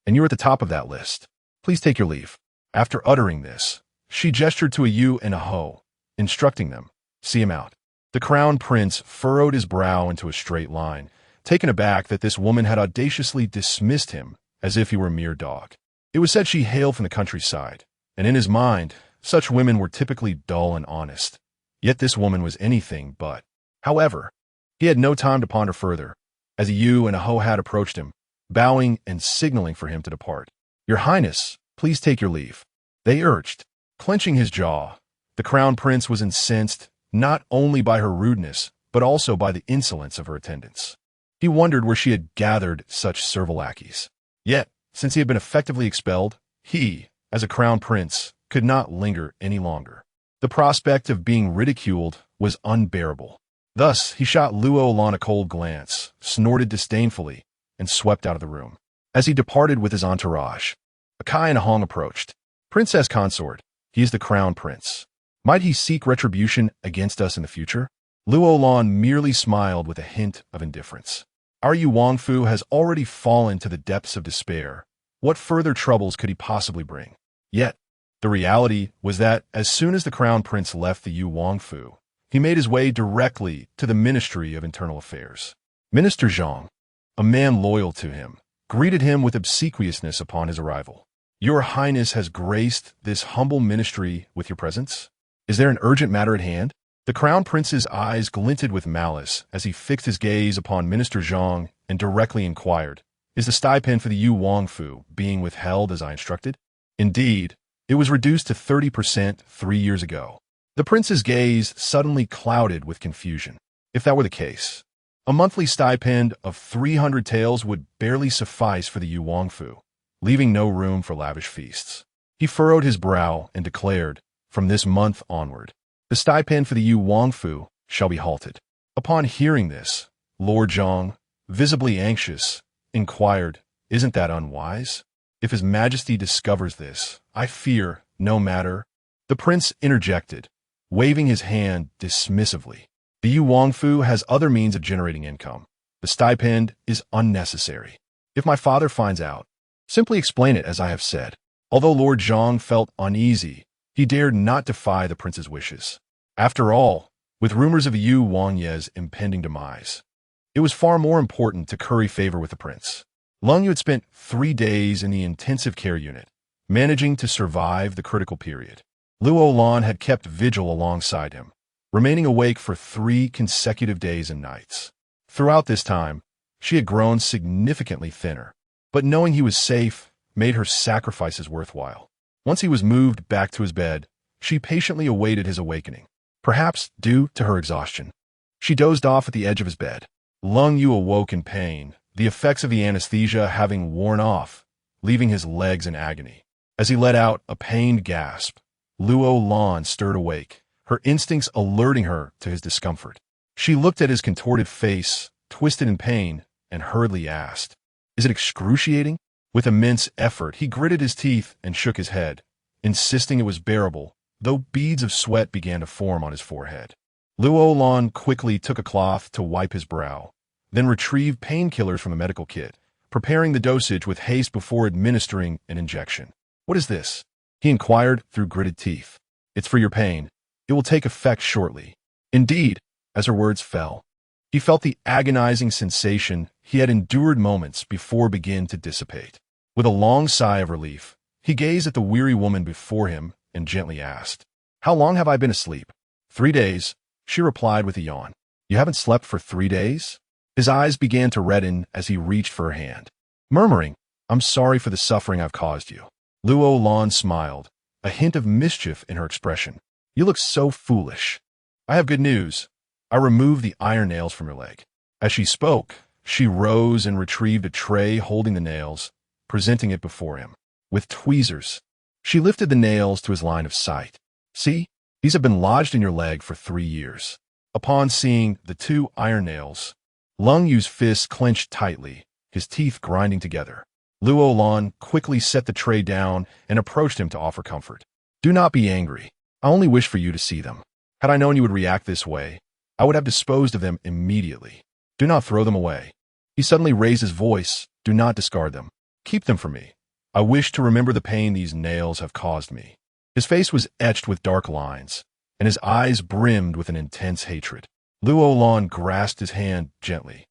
and you're at the top of that list. Please take your leave. After uttering this, she gestured to a Yu and a Ho, instructing them, See him out. The crown prince furrowed his brow into a straight line, taken aback that this woman had audaciously dismissed him as if he were a mere dog. It was said she hailed from the countryside, and in his mind, such women were typically dull and honest. Yet this woman was anything but. However, he had no time to ponder further, as a Yu and a Ho had approached him, bowing and signaling for him to depart. Your Highness, please take your leave, they urged. Clenching his jaw, the crown prince was incensed not only by her rudeness, but also by the insolence of her attendants. He wondered where she had gathered such servile lackeys. Yet, since he had been effectively expelled, he, as a crown prince, could not linger any longer. The prospect of being ridiculed was unbearable. Thus, he shot Luo Lan a cold glance, snorted disdainfully, and swept out of the room. As he departed with his entourage, a Kai and a Hong approached. Princess consort, he is the crown prince. Might he seek retribution against us in the future? Luo Lan merely smiled with a hint of indifference. Our Yu Wangfu has already fallen to the depths of despair. What further troubles could he possibly bring? Yet, the reality was that as soon as the crown prince left the Yu Wangfu, he made his way directly to the Ministry of Internal Affairs. Minister Zhang, a man loyal to him, greeted him with obsequiousness upon his arrival. Your Highness has graced this humble ministry with your presence? Is there an urgent matter at hand? The crown prince's eyes glinted with malice as he fixed his gaze upon Minister Zhang and directly inquired, Is the stipend for the Yu Wangfu being withheld as I instructed? Indeed, it was reduced to 30% 3 years ago. The prince's gaze suddenly clouded with confusion. If that were the case, a monthly stipend of 300 taels would barely suffice for the Yu Wangfu, leaving no room for lavish feasts. He furrowed his brow and declared, From this month onward, the stipend for the Yu Wangfu shall be halted. Upon hearing this, Lord Zhang, visibly anxious, inquired, Isn't that unwise? If His Majesty discovers this, I fear no matter. The prince interjected, waving his hand dismissively. The Yu Wangfu has other means of generating income. The stipend is unnecessary. If my father finds out, simply explain it as I have said. Although Lord Zhang felt uneasy, he dared not defy the prince's wishes. After all, with rumors of Yu Wangye's impending demise, it was far more important to curry favor with the prince. Lung Yu had spent 3 days in the intensive care unit, managing to survive the critical period. Luo Lan had kept vigil alongside him, remaining awake for 3 consecutive days and nights. Throughout this time, she had grown significantly thinner, but knowing he was safe made her sacrifices worthwhile. Once he was moved back to his bed, she patiently awaited his awakening. Perhaps due to her exhaustion, she dozed off at the edge of his bed. Lung Yu awoke in pain, the effects of the anesthesia having worn off, leaving his legs in agony. As he let out a pained gasp, Luo Lan stirred awake, her instincts alerting her to his discomfort. She looked at his contorted face, twisted in pain, and hurriedly asked, Is it excruciating? With immense effort, he gritted his teeth and shook his head, insisting it was bearable, though beads of sweat began to form on his forehead. Luo Lan quickly took a cloth to wipe his brow, then retrieved painkillers from the medical kit, preparing the dosage with haste before administering an injection. What is this? He inquired through gritted teeth. It's for your pain. It will take effect shortly. Indeed, as her words fell, he felt the agonizing sensation he had endured moments before begin to dissipate. With a long sigh of relief, he gazed at the weary woman before him and gently asked, "How long have I been asleep?" 3 days, she replied with a yawn. "You haven't slept for 3 days?" His eyes began to redden as he reached for her hand, murmuring, "I'm sorry for the suffering I've caused you." Luo Lan smiled, a hint of mischief in her expression. "You look so foolish. I have good news. I removed the iron nails from your leg." As she spoke, she rose and retrieved a tray holding the nails, presenting it before him. With tweezers, she lifted the nails to his line of sight. "See, these have been lodged in your leg for 3 years." Upon seeing the 2 iron nails, Lung Yu's fists clenched tightly, his teeth grinding together. Luo Lan quickly set the tray down and approached him to offer comfort. "Do not be angry. I only wish for you to see them. Had I known you would react this way, I would have disposed of them immediately. Do not throw them away." He suddenly raised his voice. "Do not discard them. Keep them for me. I wish to remember the pain these nails have caused me." His face was etched with dark lines, and his eyes brimmed with an intense hatred. Luo Lan grasped his hand gently,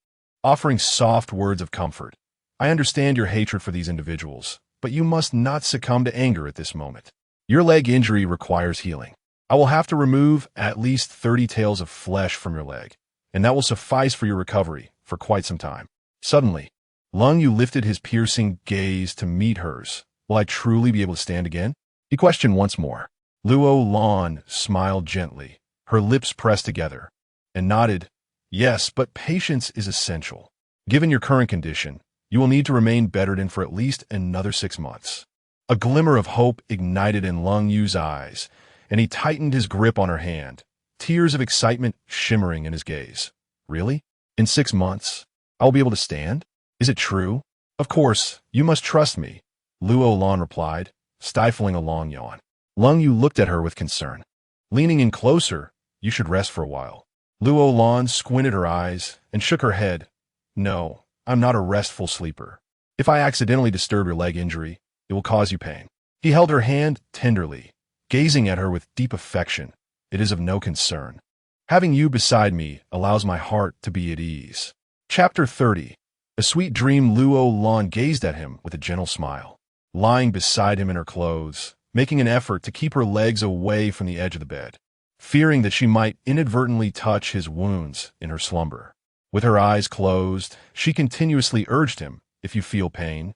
offering soft words of comfort. "I understand your hatred for these individuals, but you must not succumb to anger at this moment. Your leg injury requires healing. I will have to remove at least 30 tails of flesh from your leg, and that will suffice for your recovery for quite some time." Suddenly, Lung Yu lifted his piercing gaze to meet hers. "Will I truly be able to stand again?" he questioned once more. Luo Lan smiled gently, her lips pressed together, and nodded, "Yes, but patience is essential. Given your current condition, you will need to remain bedridden for at least another 6 months." A glimmer of hope ignited in Lung Yu's eyes, and he tightened his grip on her hand, tears of excitement shimmering in his gaze. "Really? In 6 months, I will be able to stand? Is it true?" "Of course, you must trust me," Luo Lan replied, stifling a long yawn. Lung Yu looked at her with concern. Leaning in closer, "You should rest for a while." Luo Lan squinted her eyes and shook her head. "No, I'm not a restful sleeper. If I accidentally disturb your leg injury, it will cause you pain." He held her hand tenderly, gazing at her with deep affection. "It is of no concern. Having you beside me allows my heart to be at ease." Chapter 30. A sweet dream. Luo Lan gazed at him with a gentle smile, lying beside him in her clothes, making an effort to keep her legs away from the edge of the bed, fearing that she might inadvertently touch his wounds in her slumber. With her eyes closed, she continuously urged him, "If you feel pain,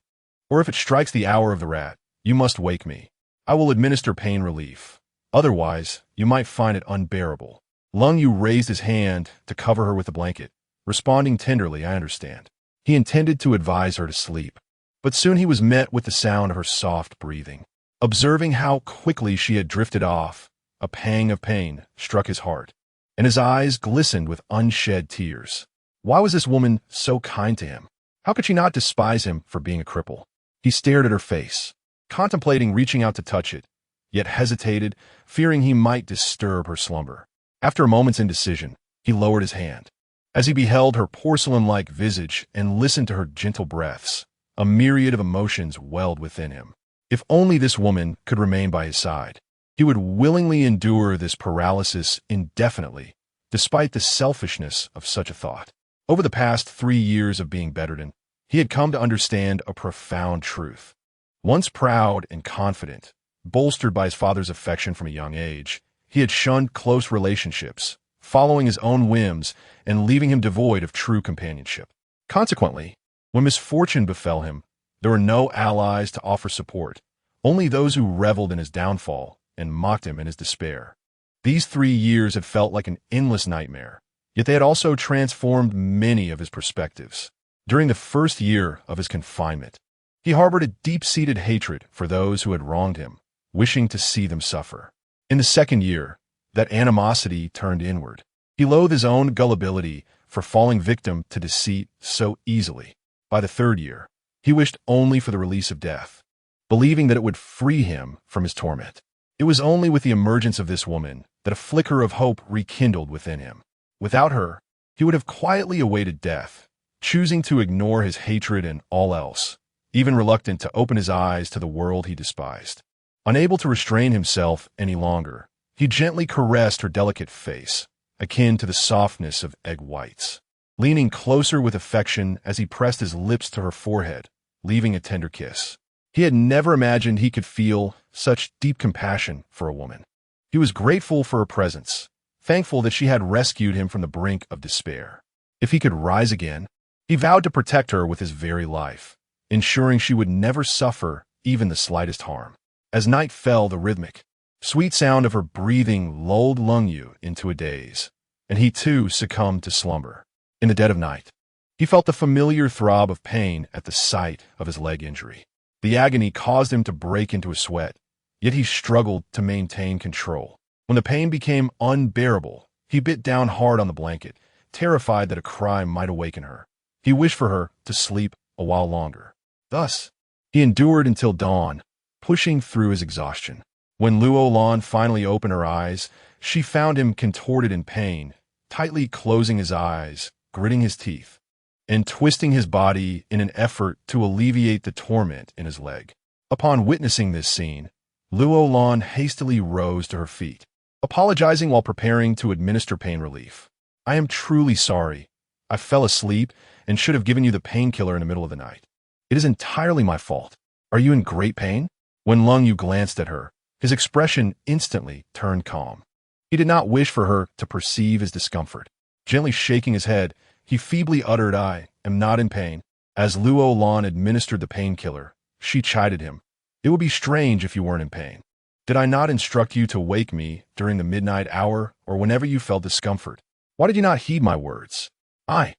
or if it strikes the hour of the rat, you must wake me. I will administer pain relief. Otherwise, you might find it unbearable." Lung Yu raised his hand to cover her with a blanket, responding tenderly, "I understand." He intended to advise her to sleep, but soon he was met with the sound of her soft breathing. Observing how quickly she had drifted off, a pang of pain struck his heart, and his eyes glistened with unshed tears. Why was this woman so kind to him? How could she not despise him for being a cripple? He stared at her face, contemplating reaching out to touch it, yet hesitated, fearing he might disturb her slumber. After a moment's indecision, he lowered his hand. As he beheld her porcelain-like visage and listened to her gentle breaths, a myriad of emotions welled within him. If only this woman could remain by his side, he would willingly endure this paralysis indefinitely, despite the selfishness of such a thought. Over the past 3 years of being bedridden, he had come to understand a profound truth. Once proud and confident, bolstered by his father's affection from a young age, he had shunned close relationships, following his own whims and leaving him devoid of true companionship. Consequently, when misfortune befell him, there were no allies to offer support, only those who reveled in his downfall and mocked him in his despair. These 3 years had felt like an endless nightmare, yet they had also transformed many of his perspectives. During the first year of his confinement, he harbored a deep-seated hatred for those who had wronged him, wishing to see them suffer. In the second year, that animosity turned inward. He loathed his own gullibility for falling victim to deceit so easily. By the 3rd year, he wished only for the release of death, believing that it would free him from his torment. It was only with the emergence of this woman that a flicker of hope rekindled within him. Without her, he would have quietly awaited death, choosing to ignore his hatred and all else, even reluctant to open his eyes to the world he despised. Unable to restrain himself any longer, He gently caressed her delicate face, akin to the softness of egg whites, leaning closer with affection as he pressed his lips to her forehead, leaving a tender kiss. He had never imagined he could feel such deep compassion for a woman. He was grateful for her presence, thankful that she had rescued him from the brink of despair. If he could rise again, he vowed to protect her with his very life, ensuring she would never suffer even the slightest harm. As night fell, the rhythmic, sweet sound of her breathing lulled Lungyu into a daze, and he too succumbed to slumber. In the dead of night, he felt the familiar throb of pain at the sight of his leg injury. The agony caused him to break into a sweat, yet he struggled to maintain control. When the pain became unbearable, he bit down hard on the blanket, terrified that a cry might awaken her. He wished for her to sleep a while longer. Thus, he endured until dawn, pushing through his exhaustion. When Luo Lan finally opened her eyes, she found him contorted in pain, tightly closing his eyes, gritting his teeth, and twisting his body in an effort to alleviate the torment in his leg. Upon witnessing this scene, Luo Lan hastily rose to her feet, apologizing while preparing to administer pain relief. "I am truly sorry. I fell asleep and should have given you the painkiller in the middle of the night. It is entirely my fault. Are you in great pain?" When Lungyu glanced at her, his expression instantly turned calm. He did not wish for her to perceive his discomfort. Gently shaking his head, he feebly uttered, "I am not in pain." As Luo Lan administered the painkiller, she chided him. "It would be strange if you weren't in pain. Did I not instruct you to wake me during the midnight hour or whenever you felt discomfort? Why did you not heed my words? I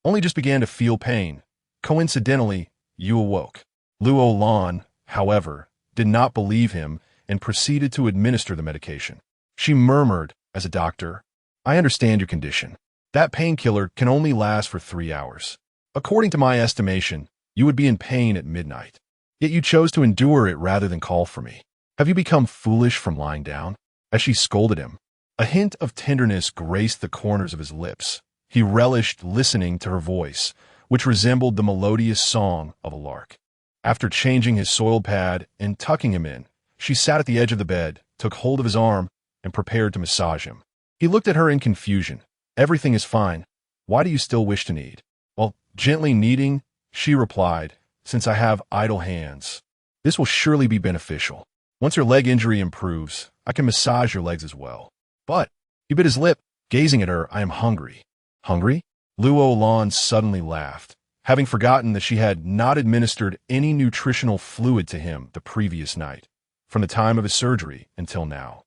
only just began to feel pain. Coincidentally, you awoke." Luo Lan, however, did not believe him and proceeded to administer the medication. She murmured, "As a doctor, I understand your condition. That painkiller can only last for 3 hours. According to my estimation, you would be in pain at midnight. Yet you chose to endure it rather than call for me. Have you become foolish from lying down?" As she scolded him, a hint of tenderness graced the corners of his lips. He relished listening to her voice, which resembled the melodious song of a lark. After changing his soiled pad and tucking him in, she sat at the edge of the bed, took hold of his arm, and prepared to massage him. He looked at her in confusion. "Everything is fine. Why do you still wish to knead?" "Well, gently kneading," she replied, "since I have idle hands. This will surely be beneficial. Once your leg injury improves, I can massage your legs as well." "But," he bit his lip, gazing at her, "I am hungry." "Hungry?" Luo Lan suddenly laughed, having forgotten that she had not administered any nutritional fluid to him the previous night, from the time of his surgery until now.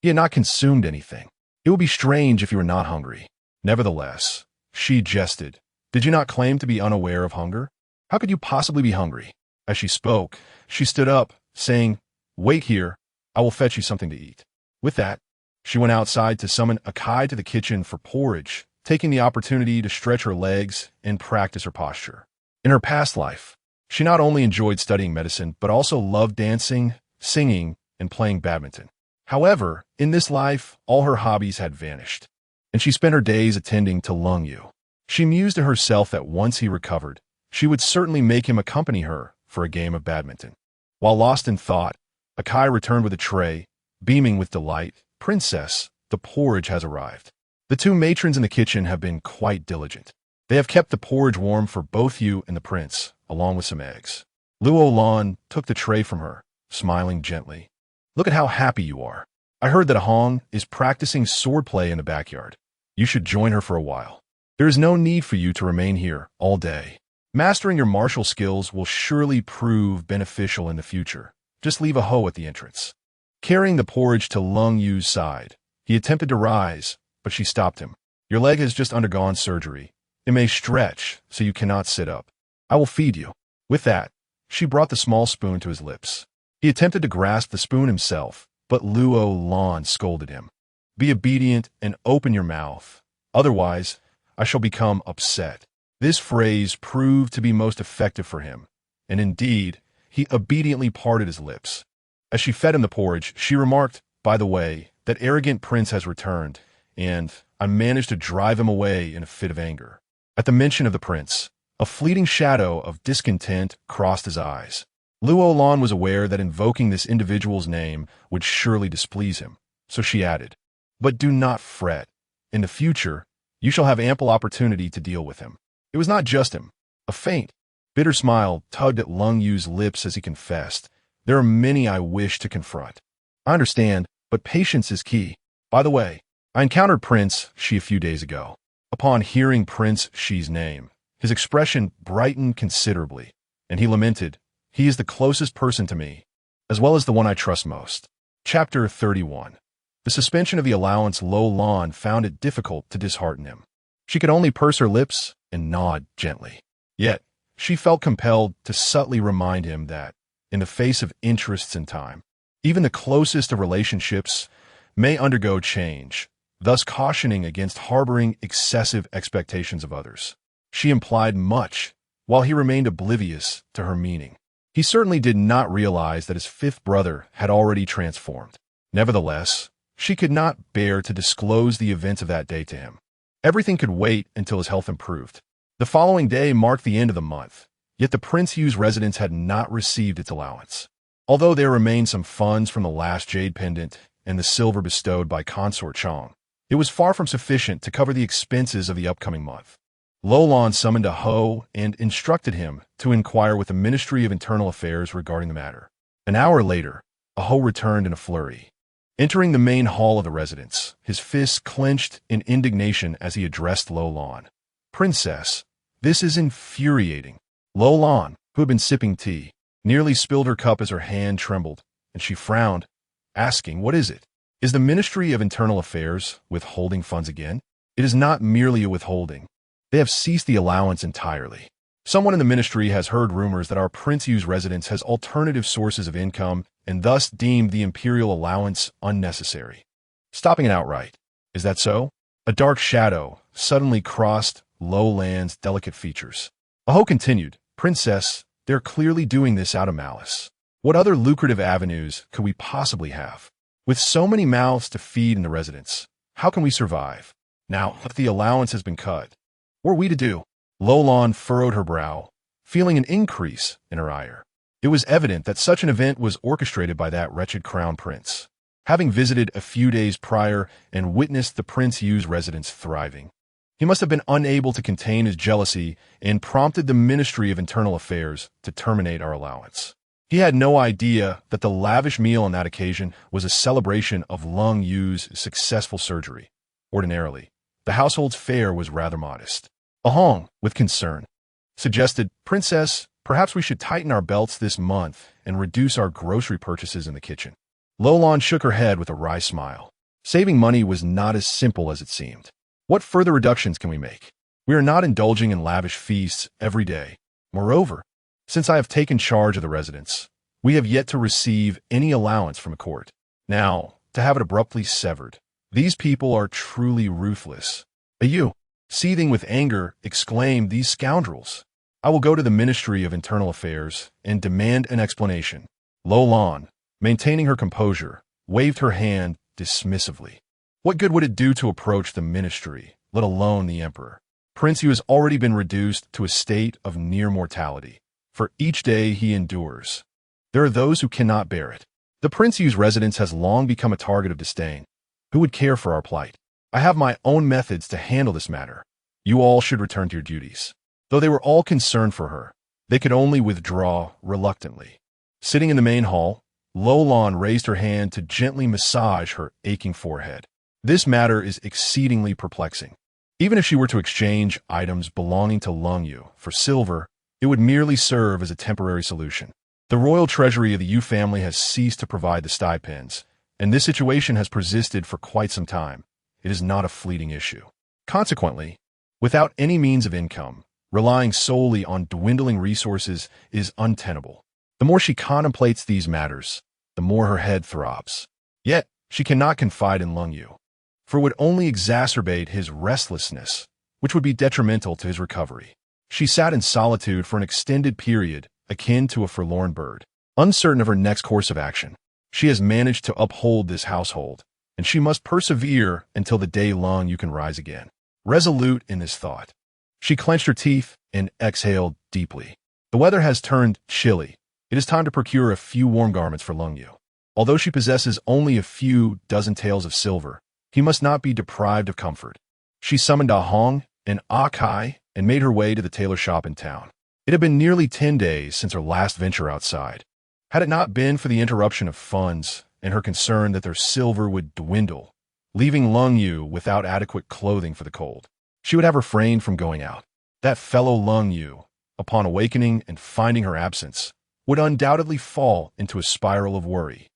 He had not consumed anything. "It would be strange if you were not hungry." Nevertheless, she jested, "Did you not claim to be unaware of hunger? How could you possibly be hungry?" As she spoke, she stood up, saying, "Wait here, I will fetch you something to eat." With that, she went outside to summon Akai to the kitchen for porridge, taking the opportunity to stretch her legs and practice her posture. In her past life, she not only enjoyed studying medicine, but also loved dancing, singing, and playing badminton. However, in this life, all her hobbies had vanished, and she spent her days attending to Lungyu. She mused to herself that once he recovered, she would certainly make him accompany her for a game of badminton. While lost in thought, Akai returned with a tray, beaming with delight. "Princess, the porridge has arrived. The two matrons in the kitchen have been quite diligent. They have kept the porridge warm for both you and the prince, along with some eggs." Luo Lan took the tray from her, smiling gently. "Look at how happy you are. I heard that Hong is practicing swordplay in the backyard. You should join her for a while. There is no need for you to remain here all day. Mastering your martial skills will surely prove beneficial in the future. Just leave a hoe at the entrance." Carrying the porridge to Lung Yu's side, he attempted to rise, but she stopped him. "Your leg has just undergone surgery. It may stretch, so you cannot sit up. I will feed you." With that, she brought the small spoon to his lips. He attempted to grasp the spoon himself, but Luo Lan scolded him. "Be obedient and open your mouth. Otherwise, I shall become upset." This phrase proved to be most effective for him, and indeed, he obediently parted his lips. As she fed him the porridge, she remarked, "By the way, that arrogant prince has returned, and I managed to drive him away in a fit of anger." At the mention of the prince, a fleeting shadow of discontent crossed his eyes. Luo Lan was aware that invoking this individual's name would surely displease him, So she added, "But do not fret. In the future, you shall have ample opportunity to deal with him." It was not just him. A faint, bitter smile tugged at Lung Yu's lips as he confessed, "There are many I wish to confront. I understand, but patience is key. By the way, I encountered Prince Shi a few days ago." Upon hearing Prince Shi's name, his expression brightened considerably, and he lamented, "He is the closest person to me, as well as the one I trust most." Chapter 31. The suspension of the allowance Luo Lan found it difficult to dishearten him. She could only purse her lips and nod gently. Yet, she felt compelled to subtly remind him that, in the face of interests and time, even the closest of relationships may undergo change, thus cautioning against harboring excessive expectations of others. She implied much, while he remained oblivious to her meaning. He certainly did not realize that his fifth brother had already transformed. Nevertheless, she could not bear to disclose the events of that day to him. Everything could wait until his health improved. The following day marked the end of the month, yet the Prince Yu's residence had not received its allowance. Although there remained some funds from the last jade pendant and the silver bestowed by Consort Chong, it was far from sufficient to cover the expenses of the upcoming month. Luo Lan summoned a Ho and instructed him to inquire with the Ministry of Internal Affairs regarding the matter. An hour later, a Ho returned in a flurry. Entering the main hall of the residence, his fists clenched in indignation as he addressed Luo Lan. "Princess, this is infuriating." Luo Lan, who had been sipping tea, nearly spilled her cup as her hand trembled, and she frowned, asking, "What is it? Is the Ministry of Internal Affairs withholding funds again?" "It is not merely a withholding. They have ceased the allowance entirely. Someone in the ministry has heard rumors that our Prince Yu's residence has alternative sources of income and thus deemed the imperial allowance unnecessary, stopping it outright. Is that so?" A dark shadow suddenly crossed Luo Lan's delicate features. Aho continued, "Princess, they're clearly doing this out of malice. What other lucrative avenues could we possibly have? With so many mouths to feed in the residence, how can we survive? Now, if the allowance has been cut, what are we to do?" Luo Lan furrowed her brow, feeling an increase in her ire. It was evident that such an event was orchestrated by that wretched crown prince. Having visited a few days prior and witnessed the Prince Yu's residence thriving, he must have been unable to contain his jealousy and prompted the Ministry of Internal Affairs to terminate our allowance. He had no idea that the lavish meal on that occasion was a celebration of Lung Yu's successful surgery. Ordinarily, the household's fare was rather modest. Ahong, with concern, suggested, "Princess, perhaps we should tighten our belts this month and reduce our grocery purchases in the kitchen." Luo Lan shook her head with a wry smile. Saving money was not as simple as it seemed. What further reductions can we make? We are not indulging in lavish feasts every day. Moreover, since I have taken charge of the residence, we have yet to receive any allowance from a court. Now, to have it abruptly severed. These people are truly ruthless. You, seething with anger, exclaimed, "These scoundrels! I will go to the Ministry of Internal Affairs and demand an explanation." Luo Lan, maintaining her composure, waved her hand dismissively. What good would it do to approach the ministry, let alone the emperor? Prince Yu has already been reduced to a state of near mortality. For each day he endures, there are those who cannot bear it. The Prince Yu's residence has long become a target of disdain. Who would care for our plight? I have my own methods to handle this matter. You all should return to your duties. Though they were all concerned for her, they could only withdraw reluctantly. Sitting in the main hall, Luo Lan raised her hand to gently massage her aching forehead. This matter is exceedingly perplexing. Even if she were to exchange items belonging to Lung Yu for silver, it would merely serve as a temporary solution. The royal treasury of the Yu family has ceased to provide the stipends, and this situation has persisted for quite some time. It is not a fleeting issue. Consequently, without any means of income, relying solely on dwindling resources is untenable. The more she contemplates these matters, the more her head throbs. Yet, she cannot confide in Lung Yu, for it would only exacerbate his restlessness, which would be detrimental to his recovery. She sat in solitude for an extended period, akin to a forlorn bird, uncertain of her next course of action. She has managed to uphold this household, and she must persevere until the day Lung Yu can rise again. Resolute in this thought, she clenched her teeth and exhaled deeply. The weather has turned chilly. It is time to procure a few warm garments for Lung Yu. Although she possesses only a few dozen taels of silver, he must not be deprived of comfort. She summoned Ah Hong and Ah Kai and made her way to the tailor shop in town. It had been nearly 10 days since her last venture outside. Had it not been for the interruption of funds and her concern that their silver would dwindle, leaving Lung Yu without adequate clothing for the cold, she would have refrained from going out. That fellow Lung Yu, upon awakening and finding her absence, would undoubtedly fall into a spiral of worry.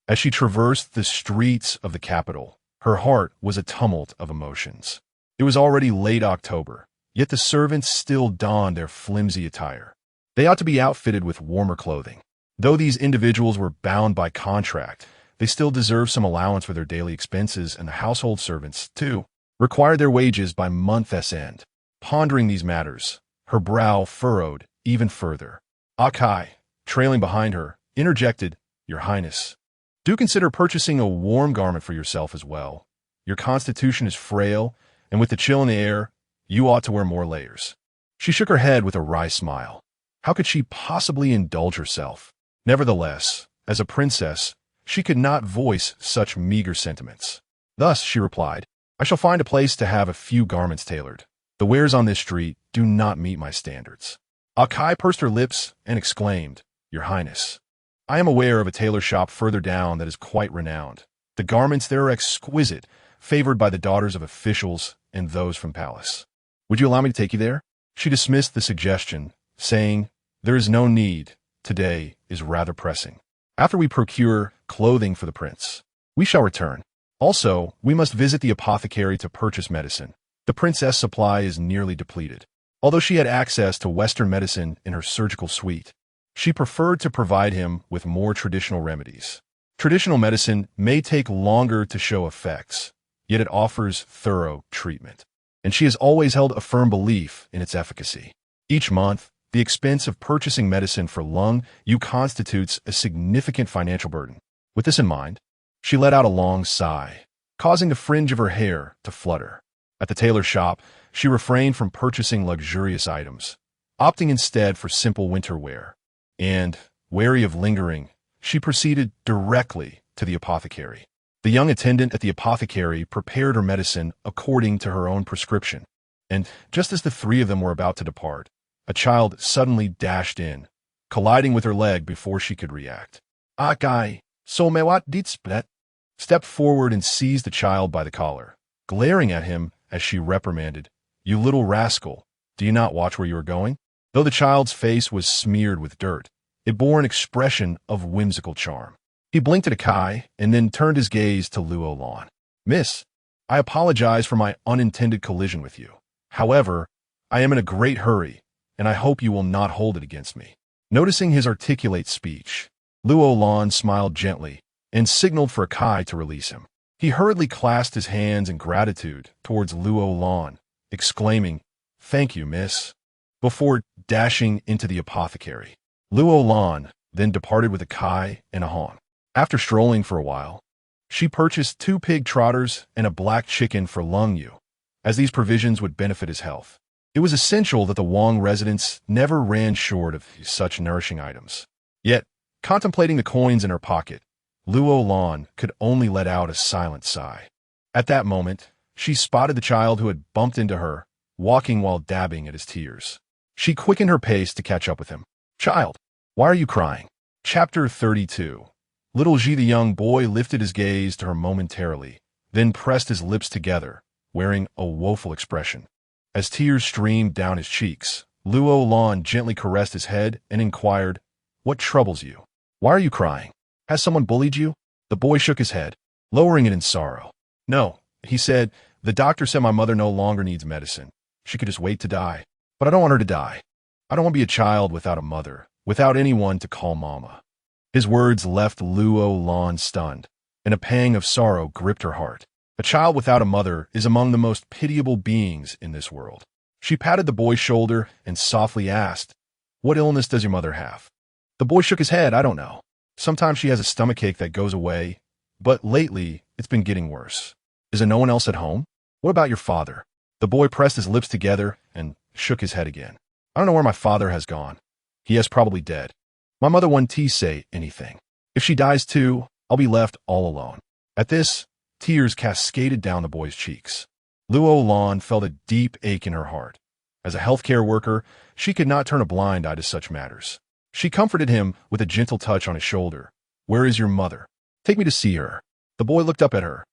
As she traversed the streets of the capital, her heart was a tumult of emotions. It was already late October, yet the servants still donned their flimsy attire. They ought to be outfitted with warmer clothing. Though these individuals were bound by contract, they still deserved some allowance for their daily expenses, and the household servants, too, required their wages by month's end. Pondering these matters, her brow furrowed even further. Akai, trailing behind her, interjected, "Your Highness, do consider purchasing a warm garment for yourself as well. Your constitution is frail, and with the chill in the air, you ought to wear more layers." She shook her head with a wry smile. How could she possibly indulge herself? Nevertheless, as a princess, she could not voice such meager sentiments. Thus, she replied, "I shall find a place to have a few garments tailored. The wares on this street do not meet my standards." Akai pursed her lips and exclaimed, "Your Highness, I am aware of a tailor shop further down that is quite renowned. The garments there are exquisite, favored by the daughters of officials and those from palace. Would you allow me to take you there?" She dismissed the suggestion, saying, "There is no need. Today is rather pressing. After we procure clothing for the prince, we shall return. Also, we must visit the apothecary to purchase medicine. The princess' supply is nearly depleted." Although she had access to Western medicine in her surgical suite, she preferred to provide him with more traditional remedies. Traditional medicine may take longer to show effects, yet it offers thorough treatment, and she has always held a firm belief in its efficacy. Each month, the expense of purchasing medicine for Lung Yu constitutes a significant financial burden. With this in mind, she let out a long sigh, causing the fringe of her hair to flutter. At the tailor shop, she refrained from purchasing luxurious items, opting instead for simple winter wear. And, wary of lingering, she proceeded directly to the apothecary. The young attendant at the apothecary prepared her medicine according to her own prescription, and just as the three of them were about to depart, a child suddenly dashed in, colliding with her leg before she could react. Akai, so mewat dit splet, stepped forward and seized the child by the collar, glaring at him as she reprimanded, "You little rascal, do you not watch where you are going?" Though the child's face was smeared with dirt, it bore an expression of whimsical charm. He blinked at Akai and then turned his gaze to Luo Lan. "Miss, I apologize for my unintended collision with you. However, I am in a great hurry, and I hope you will not hold it against me." Noticing his articulate speech, Luo Lan smiled gently and signaled for Akai to release him. He hurriedly clasped his hands in gratitude towards Luo Lan, exclaiming, "Thank you, miss," before dashing into the apothecary. Luo Lan then departed with Akai and a Hong. After strolling for a while, she purchased 2 pig trotters and a black chicken for Lung Yu, as these provisions would benefit his health. It was essential that the Wang residents never ran short of such nourishing items. Yet, contemplating the coins in her pocket, Luo Lan could only let out a silent sigh. At that moment, she spotted the child who had bumped into her, walking while dabbing at his tears. She quickened her pace to catch up with him. "Child, why are you crying?" Chapter 32. Little Ji, the young boy, lifted his gaze to her momentarily, then pressed his lips together, wearing a woeful expression. As tears streamed down his cheeks, Luo Lan gently caressed his head and inquired, "What troubles you? Why are you crying? Has someone bullied you?" The boy shook his head, lowering it in sorrow. "No," he said, "the doctor said my mother no longer needs medicine. She could just wait to die. But I don't want her to die. I don't want to be a child without a mother, without anyone to call mama." His words left Luo Lan stunned, and a pang of sorrow gripped her heart. A child without a mother is among the most pitiable beings in this world. She patted the boy's shoulder and softly asked, "What illness does your mother have?" The boy shook his head. "I don't know. Sometimes she has a stomachache that goes away, but lately it's been getting worse." "Is there no one else at home? What about your father?" The boy pressed his lips together and shook his head again. "I don't know where my father has gone. He is probably dead. My mother won't say anything. If she dies too, I'll be left all alone. At this, tears cascaded down the boy's cheeks. Luo Lan felt a deep ache in her heart. As a healthcare worker, she could not turn a blind eye to such matters. She comforted him with a gentle touch on his shoulder. "Where is your mother? Take me to see her." The boy looked up at her,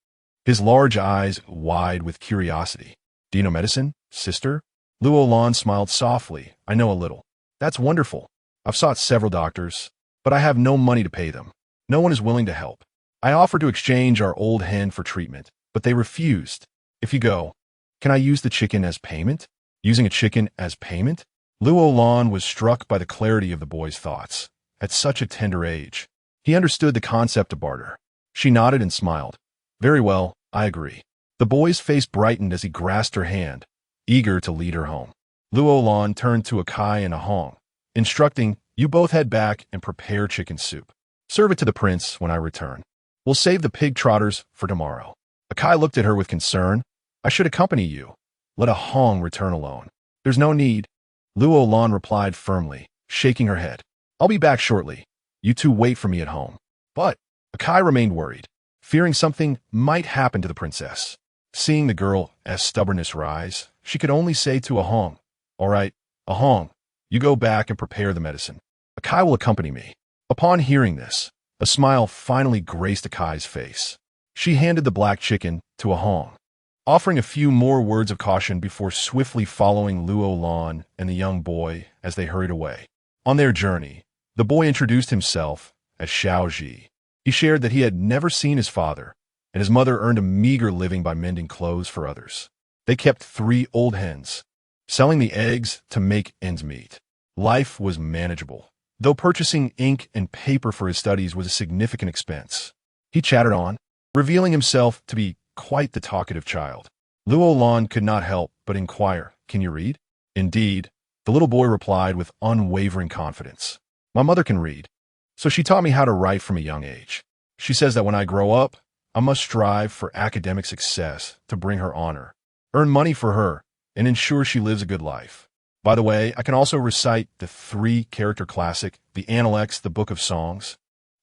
his large eyes wide with curiosity. "Do you know medicine, sister?" Luo Lan smiled softly. "I know a little." "That's wonderful. I've sought several doctors, but I have no money to pay them. No one is willing to help. I offered to exchange our old hen for treatment, but they refused. If you go, can I use the chicken as payment?" Using a chicken as payment? Luo Lan was struck by the clarity of the boy's thoughts. At such a tender age, he understood the concept of barter. She nodded and smiled. "Very well, I agree." The boy's face brightened as he grasped her hand, eager to lead her home. Luo Lan turned to Akai and Ahong, instructing, "You both head back and prepare chicken soup. Serve it to the prince when I return. We'll save the pig trotters for tomorrow." Akai looked at her with concern. "I should accompany you. Let Ahong return alone." "There's no need," Luo Lan replied firmly, shaking her head. "I'll be back shortly. You two wait for me at home." But Akai remained worried, fearing something might happen to the princess. Seeing the girl's stubbornness rise, she could only say to Ahong, "All right, Ahong, you go back and prepare the medicine. Akai will accompany me." Upon hearing this, a smile finally graced Akai's face. She handed the black chicken to Ahong, offering a few more words of caution before swiftly following Luo Lan and the young boy as they hurried away. On their journey, the boy introduced himself as Xiaoji. He shared that he had never seen his father, and his mother earned a meager living by mending clothes for others. They kept 3 old hens, selling the eggs to make ends meet. Life was manageable, though purchasing ink and paper for his studies was a significant expense. He chattered on, revealing himself to be quite the talkative child. Luo Lan could not help but inquire, "Can you read?" "Indeed," the little boy replied with unwavering confidence. "My mother can read, so she taught me how to write from a young age. She says that when I grow up, I must strive for academic success to bring her honor, earn money for her, and ensure she lives a good life. By the way, I can also recite the 3-character classic, the Analects, the Book of Songs,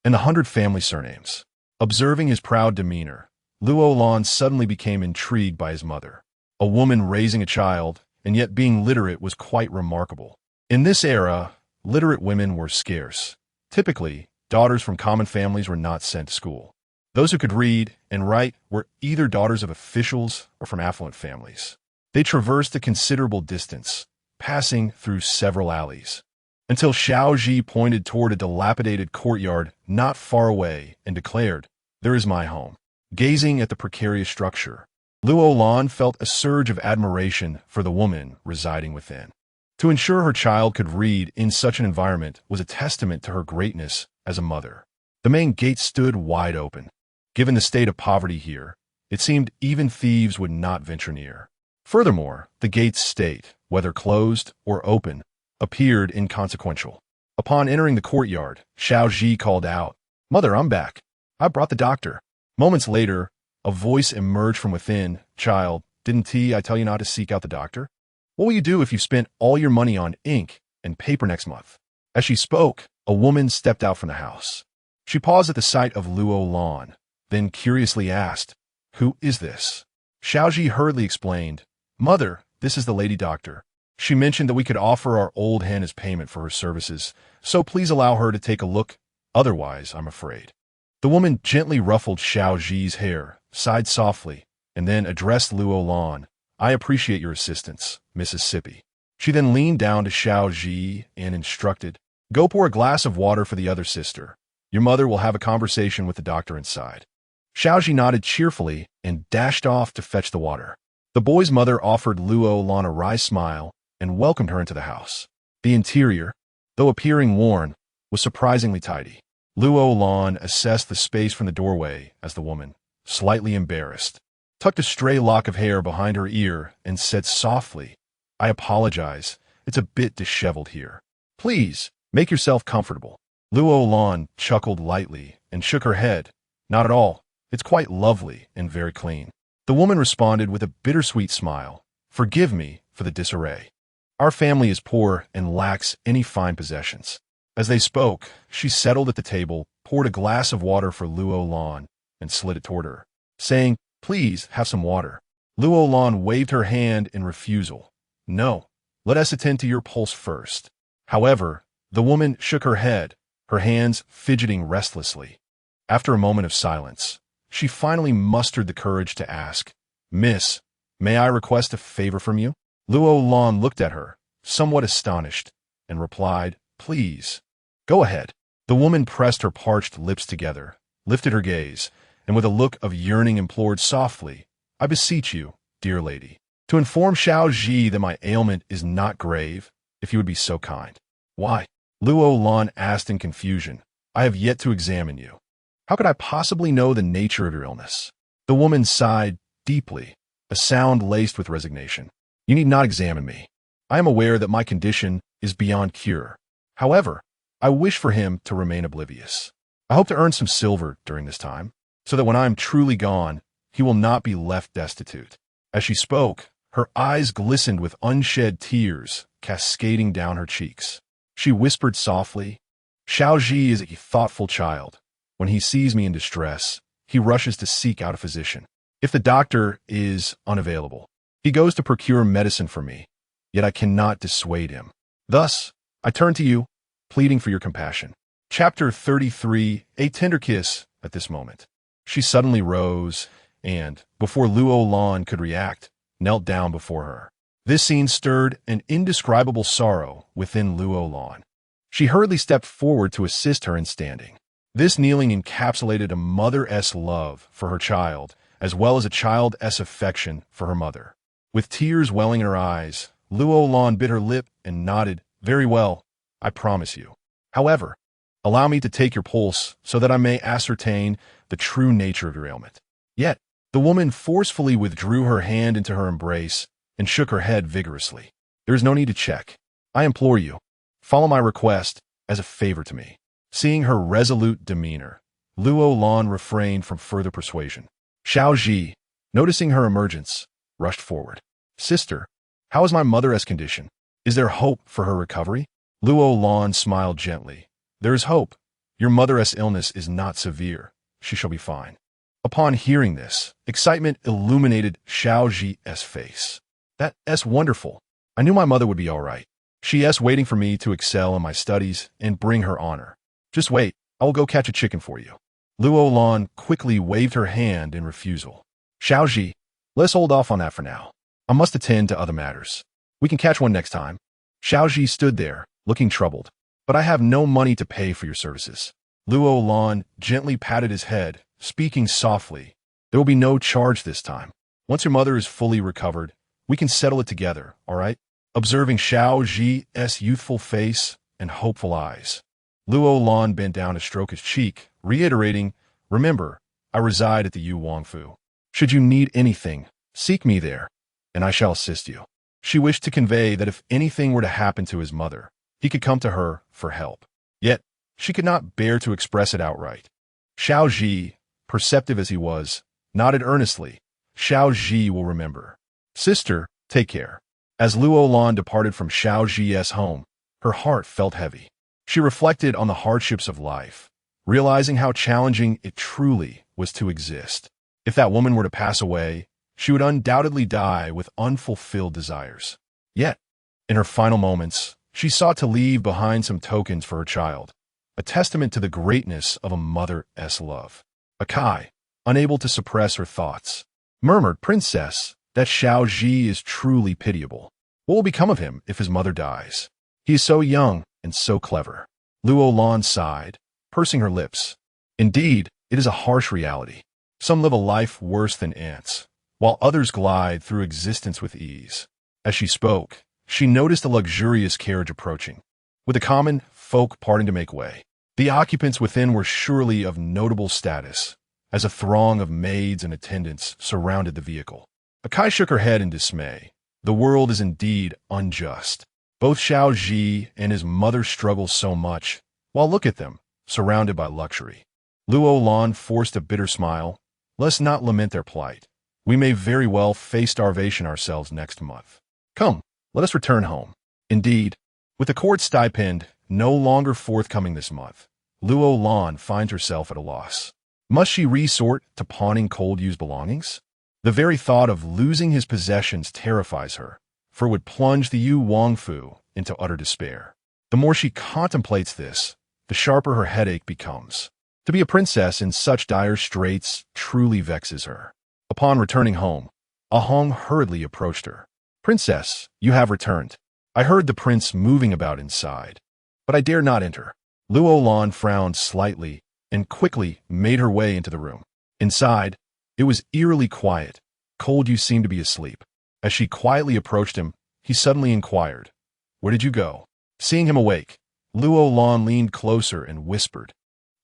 and the 100 family surnames." Observing his proud demeanor, Luo Lan suddenly became intrigued by his mother. A woman raising a child and yet being literate was quite remarkable. In this era, literate women were scarce. Typically, daughters from common families were not sent to school. Those who could read and write were either daughters of officials or from affluent families. They traversed a considerable distance, passing through several alleys, until Xiaoji pointed toward a dilapidated courtyard not far away and declared, "There is my home." Gazing at the precarious structure, Luo Lan felt a surge of admiration for the woman residing within. To ensure her child could read in such an environment was a testament to her greatness as a mother. The main gate stood wide open. Given the state of poverty here, it seemed even thieves would not venture near. Furthermore, the gate's state, whether closed or open, appeared inconsequential. Upon entering the courtyard, Xiaoji called out, "Mother, I'm back. I brought the doctor." Moments later, a voice emerged from within. "Child, didn't I tell you not to seek out the doctor? What will you do if you spent all your money on ink and paper next month?" As she spoke, a woman stepped out from the house. She paused at the sight of Luo Lan, then curiously asked, "Who is this?" Xiaoji hurriedly explained, "Mother, this is the lady doctor. She mentioned that we could offer our old hen as payment for her services, so please allow her to take a look. Otherwise, I'm afraid." The woman gently ruffled Xiaoji's hair, sighed softly, and then addressed Luo Lan. "I appreciate your assistance, Mississippi." She then leaned down to Xiaoji and instructed, "Go pour a glass of water for the other sister. Your mother will have a conversation with the doctor inside." Xiaoji nodded cheerfully and dashed off to fetch the water. The boy's mother offered Luo Lan a wry smile and welcomed her into the house. The interior, though appearing worn, was surprisingly tidy. Luo Lan assessed the space from the doorway as the woman, slightly embarrassed, tucked a stray lock of hair behind her ear and said softly, "I apologize. It's a bit disheveled here. Please, make yourself comfortable." Luo Lan chuckled lightly and shook her head. "Not at all. It's quite lovely and very clean." The woman responded with a bittersweet smile. "Forgive me for the disarray. Our family is poor and lacks any fine possessions." As they spoke, she settled at the table, poured a glass of water for Luo Lan and slid it toward her, saying, "Please have some water." Luo Lan waved her hand in refusal. "No, let us attend to your pulse first." However, the woman shook her head, her hands fidgeting restlessly. After a moment of silence, she finally mustered the courage to ask, "Miss, may I request a favor from you?" Luo Lan looked at her, somewhat astonished, and replied, "Please, go ahead." The woman pressed her parched lips together, lifted her gaze, and with a look of yearning implored softly, "I beseech you, dear lady, to inform Xiao Ji that my ailment is not grave, if you would be so kind." "Why?" Luo Lan asked in confusion. "I have yet to examine you. How could I possibly know the nature of your illness?" The woman sighed deeply, a sound laced with resignation. "You need not examine me. I am aware that my condition is beyond cure. However, I wish for him to remain oblivious. I hope to earn some silver during this time, so that when I am truly gone, he will not be left destitute." As she spoke, her eyes glistened with unshed tears cascading down her cheeks. She whispered softly, "Xiao Ji is a thoughtful child. When he sees me in distress, he rushes to seek out a physician. If the doctor is unavailable, he goes to procure medicine for me, yet I cannot dissuade him. Thus, I turn to you, pleading for your compassion." Chapter 33, A Tender Kiss. At this moment, she suddenly rose and, before Luo Lan could react, knelt down before her. This scene stirred an indescribable sorrow within Luo Lan. She hurriedly stepped forward to assist her in standing. This kneeling encapsulated a mother's love for her child, as well as a child's affection for her mother. With tears welling in her eyes, Luo Lan bit her lip and nodded, "Very well, I promise you. However, allow me to take your pulse so that I may ascertain the true nature of your ailment." Yet, the woman forcefully withdrew her hand into her embrace and shook her head vigorously. "There is no need to check. I implore you, follow my request as a favor to me." Seeing her resolute demeanor, Luo Lan refrained from further persuasion. Xiao Ji, noticing her emergence, rushed forward. "Sister, how is my mother's condition? Is there hope for her recovery?" Luo Lan smiled gently. "There is hope. Your mother's illness is not severe. She shall be fine." Upon hearing this, excitement illuminated Xiao Ji's face. "That's wonderful. I knew my mother would be all right. She is waiting for me to excel in my studies and bring her honor. Just wait, I will go catch a chicken for you." Luo Lan quickly waved her hand in refusal. "Xiao Ji, let's hold off on that for now. I must attend to other matters. We can catch one next time." Xiao Ji stood there, looking troubled. "But I have no money to pay for your services." Luo Lan gently patted his head, speaking softly. "There will be no charge this time. Once your mother is fully recovered, we can settle it together, all right?" Observing Xiao Ji's youthful face and hopeful eyes, Luo Lan bent down to stroke his cheek, reiterating, "Remember, I reside at the Yu Wangfu. Should you need anything, seek me there, and I shall assist you." She wished to convey that if anything were to happen to his mother, he could come to her for help. Yet, she could not bear to express it outright. Xiao Ji, perceptive as he was, nodded earnestly. "Xiao Ji will remember. Sister, take care." As Luo Lan departed from Xiao Ji's home, her heart felt heavy. She reflected on the hardships of life, realizing how challenging it truly was to exist. If that woman were to pass away, she would undoubtedly die with unfulfilled desires. Yet, in her final moments, she sought to leave behind some tokens for her child, a testament to the greatness of a mother's love. Akai, unable to suppress her thoughts, murmured, "Princess, that Xiao Ji is truly pitiable. What will become of him if his mother dies? He is so young and so clever." Luo Lan sighed, pursing her lips. "Indeed, it is a harsh reality. Some live a life worse than ants, while others glide through existence with ease." As she spoke, she noticed a luxurious carriage approaching, with the common folk parting to make way. The occupants within were surely of notable status, as a throng of maids and attendants surrounded the vehicle. Akai shook her head in dismay. The world is indeed unjust. Both Xiao Ji and his mother struggle so much, while look at them, surrounded by luxury. Luo Lan forced a bitter smile. "Let's not lament their plight. We may very well face starvation ourselves next month. Come, let us return home." Indeed, with the court stipend no longer forthcoming this month, Luo Lan finds herself at a loss. Must she resort to pawning Cold Yu's belongings? The very thought of losing his possessions terrifies her, for it would plunge the Yu Wangfu into utter despair. The more she contemplates this, the sharper her headache becomes. To be a princess in such dire straits truly vexes her. Upon returning home, Ahong hurriedly approached her. "Princess, you have returned. I heard the prince moving about inside, but I dare not enter." Luo Lan frowned slightly and quickly made her way into the room. Inside, it was eerily quiet. Cold Yu seemed to be asleep. As she quietly approached him, he suddenly inquired, "Where did you go?" Seeing him awake, Luo Lan leaned closer and whispered,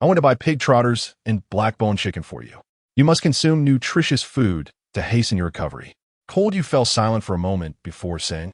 "I went to buy pig trotters and black-bone chicken for you. You must consume nutritious food to hasten your recovery." Cold Yu fell silent for a moment before saying,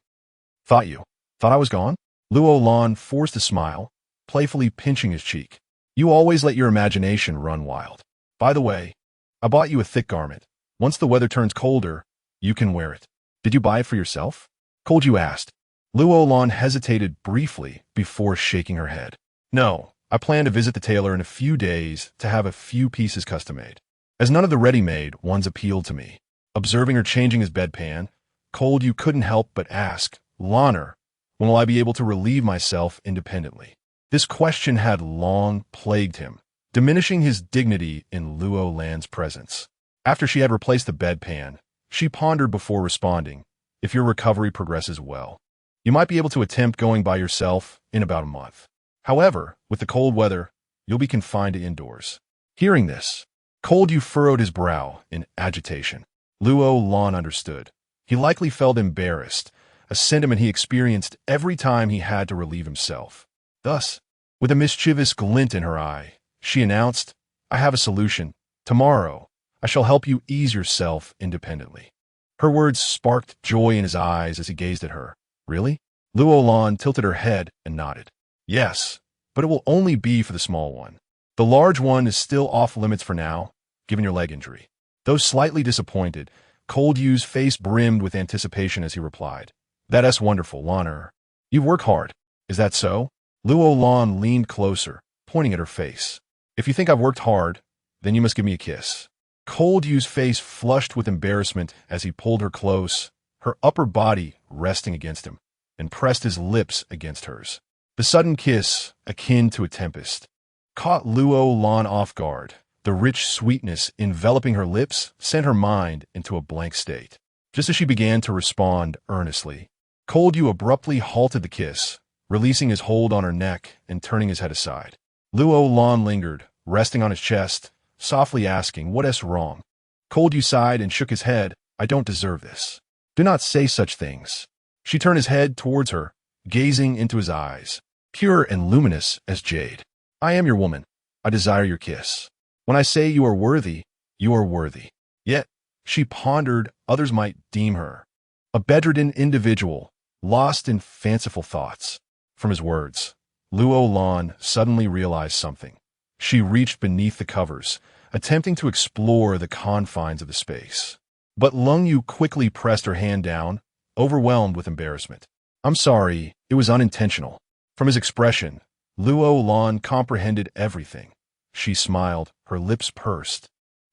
Thought I was gone?" Luo Lan forced a smile, playfully pinching his cheek. "You always let your imagination run wild. By the way, I bought you a thick garment. Once the weather turns colder, you can wear it." "Did you buy it for yourself?" Cold Yu asked. Luo Lan hesitated briefly before shaking her head. "No, I plan to visit the tailor in a few days to have a few pieces custom-made, as none of the ready-made ones appealed to me." Observing her changing his bedpan, Cold Yu couldn't help but ask, "Lanner, when will I be able to relieve myself independently?" This question had long plagued him, diminishing his dignity in Luo Lan's presence. After she had replaced the bedpan, she pondered before responding, "If your recovery progresses well, you might be able to attempt going by yourself in about a month. However, with the cold weather, you'll be confined to indoors." Hearing this, Cold Yu furrowed his brow in agitation. Luo Lan understood. He likely felt embarrassed, a sentiment he experienced every time he had to relieve himself. Thus, with a mischievous glint in her eye, she announced, "I have a solution. Tomorrow, I shall help you ease yourself independently." Her words sparked joy in his eyes as he gazed at her. "Really?" Luo Lan tilted her head and nodded. "Yes, but it will only be for the small one. The large one is still off limits for now, given your leg injury." Though slightly disappointed, Cold Yu's face brimmed with anticipation as he replied, "That's wonderful, Lanner. You've worked hard. Is that so?" Luo Lan leaned closer, pointing at her face. "If you think I've worked hard, then you must give me a kiss." Cold Yu's face flushed with embarrassment as he pulled her close, her upper body resting against him, and pressed his lips against hers. The sudden kiss, akin to a tempest, caught Luo Lan off guard. The rich sweetness enveloping her lips sent her mind into a blank state. Just as she began to respond earnestly, Cold Yu abruptly halted the kiss, releasing his hold on her neck and turning his head aside. Luo Lan lingered, resting on his chest, softly asking, "What is wrong?" Cold Yu sighed and shook his head. "I don't deserve this. Do not say such things." She turned his head towards her, gazing into his eyes, pure and luminous as jade. "I am your woman. I desire your kiss. When I say you are worthy, you are worthy." Yet, she pondered, others might deem her a bedridden individual, lost in fanciful thoughts. From his words, Luo Lan suddenly realized something. She reached beneath the covers, attempting to explore the confines of the space. But Lung Yu quickly pressed her hand down, overwhelmed with embarrassment. "I'm sorry, it was unintentional." From his expression, Luo Lan comprehended everything. She smiled, her lips pursed,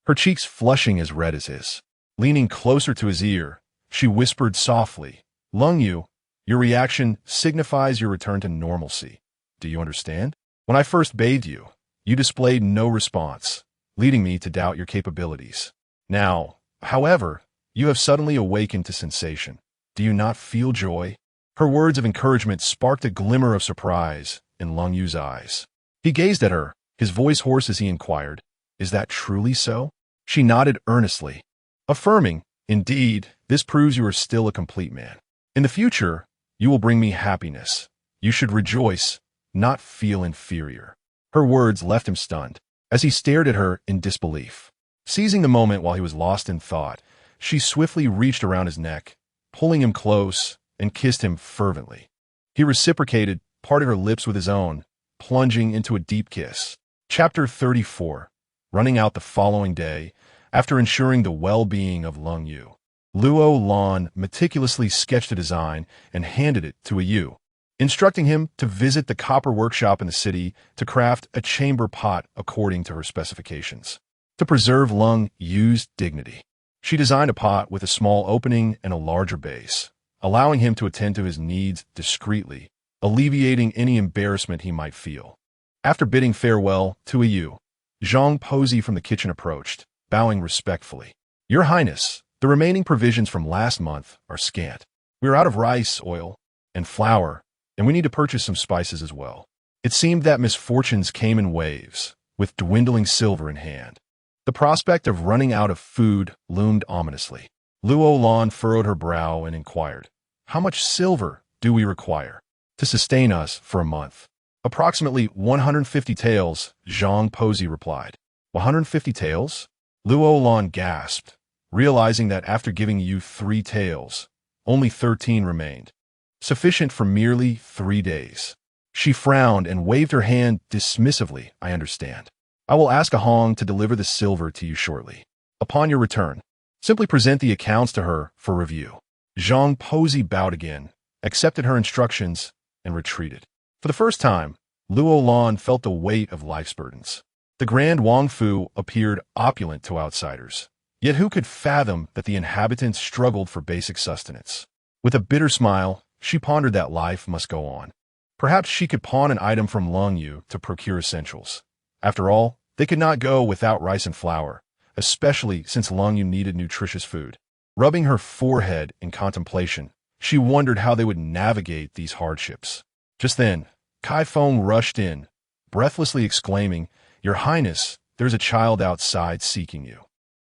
her cheeks flushing as red as his. Leaning closer to his ear, she whispered softly, "Lung Yu, your reaction signifies your return to normalcy. Do you understand? When I first bathed you, you displayed no response, leading me to doubt your capabilities. Now, however, you have suddenly awakened to sensation. Do you not feel joy?" Her words of encouragement sparked a glimmer of surprise in Lung Yu's eyes. He gazed at her, his voice hoarse as he inquired, "Is that truly so?" She nodded earnestly, affirming, "Indeed, this proves you are still a complete man. In the future, you will bring me happiness. You should rejoice, not feel inferior." Her words left him stunned, as he stared at her in disbelief. Seizing the moment while he was lost in thought, she swiftly reached around his neck, pulling him close, and kissed him fervently. He reciprocated, parted her lips with his own, plunging into a deep kiss. Chapter 34. Running out the following day, after ensuring the well-being of Lung Yu, Luo Lan meticulously sketched a design and handed it to a Yu. instructing him to visit the copper workshop in the city to craft a chamber pot according to her specifications. To preserve Lung Yu's dignity, she designed a pot with a small opening and a larger base, allowing him to attend to his needs discreetly, alleviating any embarrassment he might feel. After bidding farewell to Yu, Zhang Pozi from the kitchen approached, bowing respectfully. "Your Highness, the remaining provisions from last month are scant. We are out of rice, oil, and flour, and we need to purchase some spices as well." It seemed that misfortunes came in waves, with dwindling silver in hand. The prospect of running out of food loomed ominously. Luo Lan furrowed her brow and inquired, "How much silver do we require to sustain us for a month?" "Approximately 150 taels," Zhang Pozi replied. 150 taels? Luo Lan gasped, realizing that after giving you 3 taels, only 13 remained, sufficient for merely 3 days. She frowned and waved her hand dismissively. "I understand. I will ask a Hong to deliver the silver to you shortly. Upon your return, simply present the accounts to her for review." Zhang Pozi bowed again, accepted her instructions, and retreated. For the first time, Luo Lan felt the weight of life's burdens. The Grand Wang Fu appeared opulent to outsiders, yet who could fathom that the inhabitants struggled for basic sustenance? With a bitter smile, she pondered that life must go on. Perhaps she could pawn an item from Lung Yu to procure essentials. After all, they could not go without rice and flour, especially since Lung Yu needed nutritious food. Rubbing her forehead in contemplation, she wondered how they would navigate these hardships. Just then, Kai Feng rushed in, breathlessly exclaiming, "Your Highness, there's a child outside seeking you.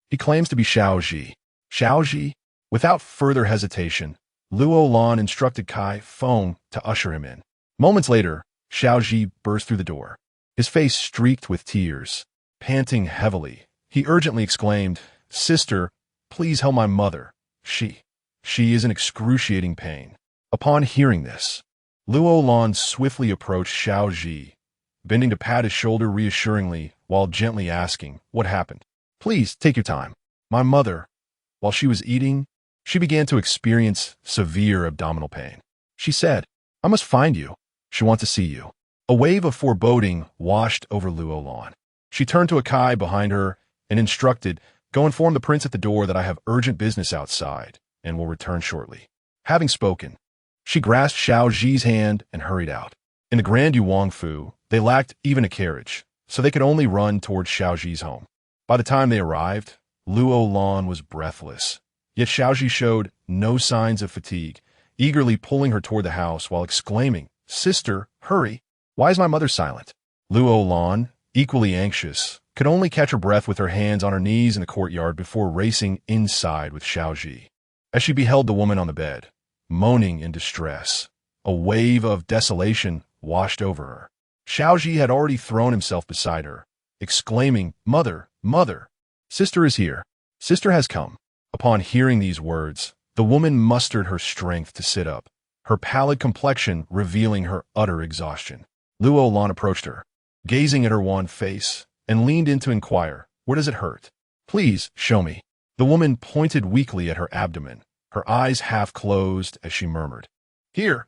He claims to be Xiao Ji." "Xiao Ji?" Without further hesitation, Luo Lan instructed Kai Feng to usher him in. Moments later, Xiao Ji burst through the door, his face streaked with tears. Panting heavily, he urgently exclaimed, "Sister, please help my mother. She is in excruciating pain." Upon hearing this, Luo Lan swiftly approached Xiao Ji, bending to pat his shoulder reassuringly while gently asking, "What happened?" "Please, take your time. My mother, while she was eating, she began to experience severe abdominal pain. She said, 'I must find you. She wants to see you.'" A wave of foreboding washed over Luo Lan. She turned to Akai behind her and instructed, "Go inform the prince at the door that I have urgent business outside and will return shortly." Having spoken, she grasped Xiao Ji's hand and hurried out. In the Grand Wang Fu, they lacked even a carriage, so they could only run towards Xiao Ji's home. By the time they arrived, Luo Lan was breathless, yet Xiao Ji showed no signs of fatigue, eagerly pulling her toward the house while exclaiming, "Sister, hurry! Why is my mother silent?" Luo Lan, equally anxious, could only catch her breath with her hands on her knees in the courtyard before racing inside with Xiao Ji. As she beheld the woman on the bed, moaning in distress, a wave of desolation washed over her. Xiao Ji had already thrown himself beside her, exclaiming, "Mother, mother! Sister is here. Sister has come." Upon hearing these words, the woman mustered her strength to sit up, her pallid complexion revealing her utter exhaustion. Luo Lan approached her, gazing at her wan face, and leaned in to inquire, "Where does it hurt? Please, show me." The woman pointed weakly at her abdomen, her eyes half closed as she murmured, Here,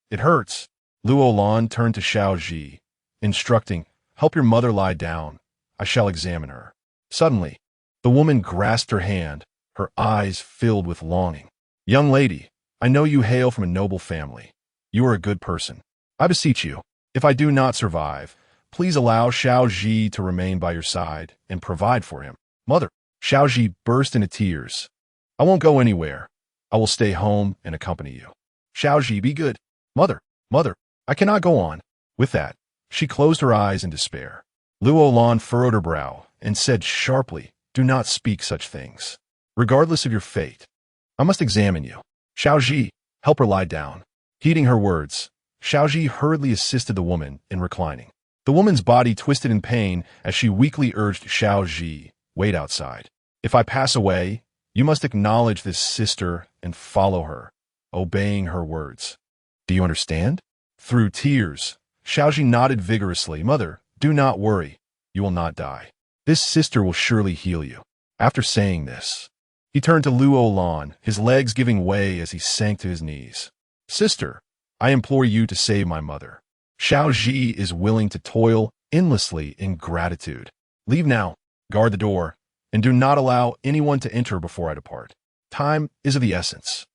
it hurts." Luo Lan turned to Xiao Ji, instructing, "Help your mother lie down. I shall examine her." Suddenly, the woman grasped her hand, her eyes filled with longing. "Young lady, I know you hail from a noble family. You are a good person. I beseech you, if I do not survive, please allow Xiao Ji to remain by your side and provide for him." "Mother!" Xiao Ji burst into tears. "I won't go anywhere. I will stay home and accompany you." "Xiao Ji, be good." Mother, I cannot go on." With that, she closed her eyes in despair. Luo Lan furrowed her brow and said sharply, "Do not speak such things. Regardless of your fate, I must examine you. Xiao Ji, help her lie down." Heeding her words, Xiao Ji hurriedly assisted the woman in reclining. The woman's body twisted in pain as she weakly urged Xiao Ji, "Wait outside. If I pass away, you must acknowledge this sister and follow her, obeying her words. Do you understand?" Through tears, Xiao Ji nodded vigorously. "Mother, do not worry. You will not die. This sister will surely heal you." After saying this, he turned to Luo Lan, his legs giving way as he sank to his knees. "Sister, I implore you to save my mother. Xiao Ji is willing to toil endlessly in gratitude. Leave now, guard the door, and do not allow anyone to enter before I depart. Time is of the essence."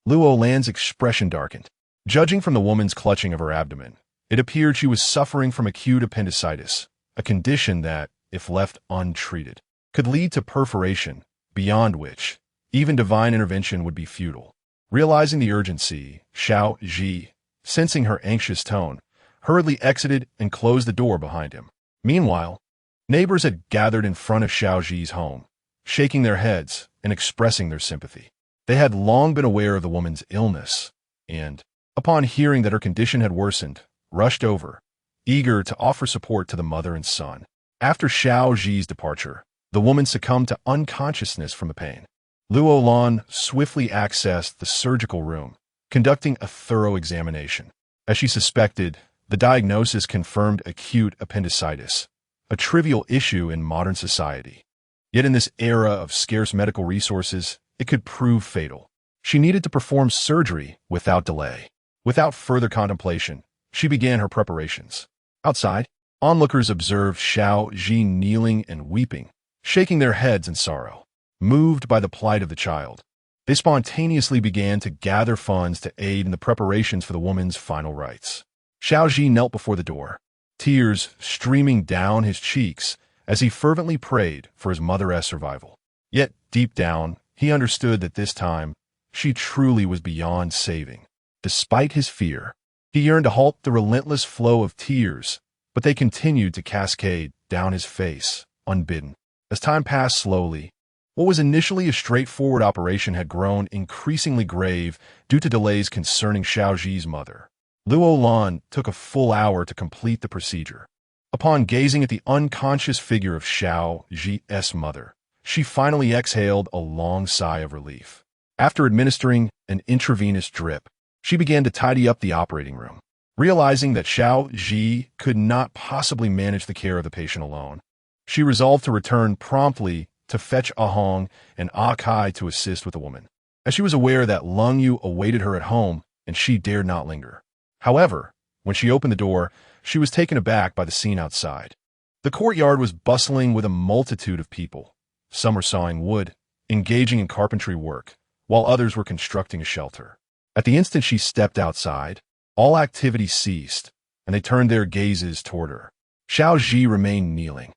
Luo Lan's expression darkened. Judging from the woman's clutching of her abdomen, it appeared she was suffering from acute appendicitis, a condition that, if left untreated, could lead to perforation, beyond which even divine intervention would be futile. Realizing the urgency, Xiao Ji, sensing her anxious tone, hurriedly exited and closed the door behind him. Meanwhile, neighbors had gathered in front of Xiao Ji's home, shaking their heads and expressing their sympathy. They had long been aware of the woman's illness, and, upon hearing that her condition had worsened, rushed over, eager to offer support to the mother and son. After Xiao Ji's departure, the woman succumbed to unconsciousness from the pain. Luo Lan swiftly accessed the surgical room, conducting a thorough examination. As she suspected, the diagnosis confirmed acute appendicitis, a trivial issue in modern society. Yet in this era of scarce medical resources, it could prove fatal. She needed to perform surgery without delay. Without further contemplation, she began her preparations. Outside, onlookers observed Xiao Ji kneeling and weeping, shaking their heads in sorrow. Moved by the plight of the child, they spontaneously began to gather funds to aid in the preparations for the woman's final rites. Xiao Ji knelt before the door, tears streaming down his cheeks as he fervently prayed for his mother's survival. Yet, deep down, he understood that this time, she truly was beyond saving. Despite his fear, he yearned to halt the relentless flow of tears, but they continued to cascade down his face, unbidden. As time passed slowly, what was initially a straightforward operation had grown increasingly grave due to delays concerning Xiao Ji's mother. Luo Lan took a full hour to complete the procedure. Upon gazing at the unconscious figure of Xiao Ji's mother, she finally exhaled a long sigh of relief. After administering an intravenous drip, she began to tidy up the operating room. Realizing that Xiao Ji could not possibly manage the care of the patient alone, she resolved to return promptly to fetch A Hong and A Kai to assist with the woman, as she was aware that Lung Yu awaited her at home and she dared not linger. However, when she opened the door, she was taken aback by the scene outside. The courtyard was bustling with a multitude of people. Some were sawing wood, engaging in carpentry work, while others were constructing a shelter. At the instant she stepped outside, all activity ceased, and they turned their gazes toward her. Xiao Ji remained kneeling,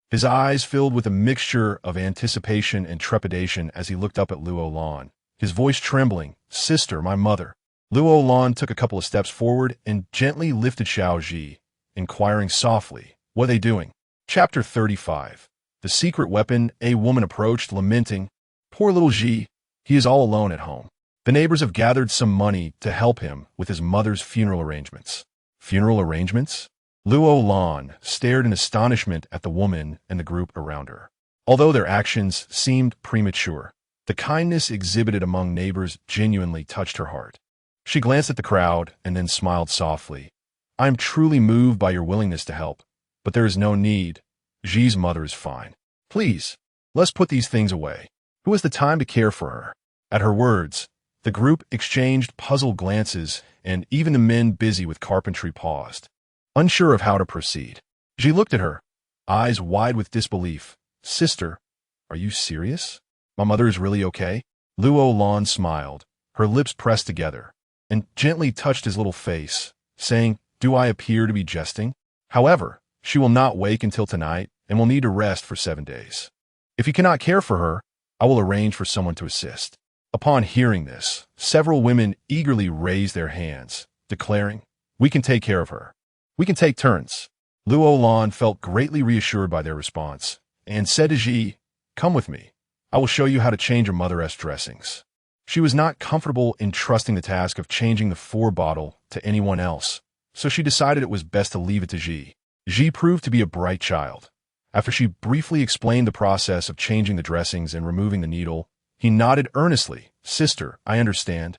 his eyes filled with a mixture of anticipation and trepidation as he looked up at Luo Lan, his voice trembling. "Sister, my mother." Luo Lan took a couple of steps forward and gently lifted Xiao Ji, inquiring softly, "What are they doing?" Chapter 35. The secret weapon. A woman approached, lamenting, "Poor little Ji, he is all alone at home. The neighbors have gathered some money to help him with his mother's funeral arrangements." Funeral arrangements? Luo Lan stared in astonishment at the woman and the group around her. Although their actions seemed premature, the kindness exhibited among neighbors genuinely touched her heart. She glanced at the crowd and then smiled softly. "I am truly moved by your willingness to help, but there is no need. Ji's mother is fine. Please, let's put these things away. Who has the time to care for her?" At her words, the group exchanged puzzled glances, and even the men busy with carpentry paused, unsure of how to proceed. Ji looked at her, eyes wide with disbelief. "Sister, are you serious? My mother is really okay?" Luo Lan smiled, her lips pressed together, and gently touched his little face, saying, "Do I appear to be jesting? However, she will not wake until tonight and will need to rest for 7 days. If you cannot care for her, I will arrange for someone to assist." Upon hearing this, several women eagerly raised their hands, declaring, "We can take care of her. We can take turns." Luo Lan felt greatly reassured by their response, and said to Ji, "Come with me. I will show you how to change your mother's dressings." She was not comfortable entrusting the task of changing the 4 bottle to anyone else, so she decided it was best to leave it to Ji. Ji proved to be a bright child. After she briefly explained the process of changing the dressings and removing the needle, he nodded earnestly. "Sister, I understand.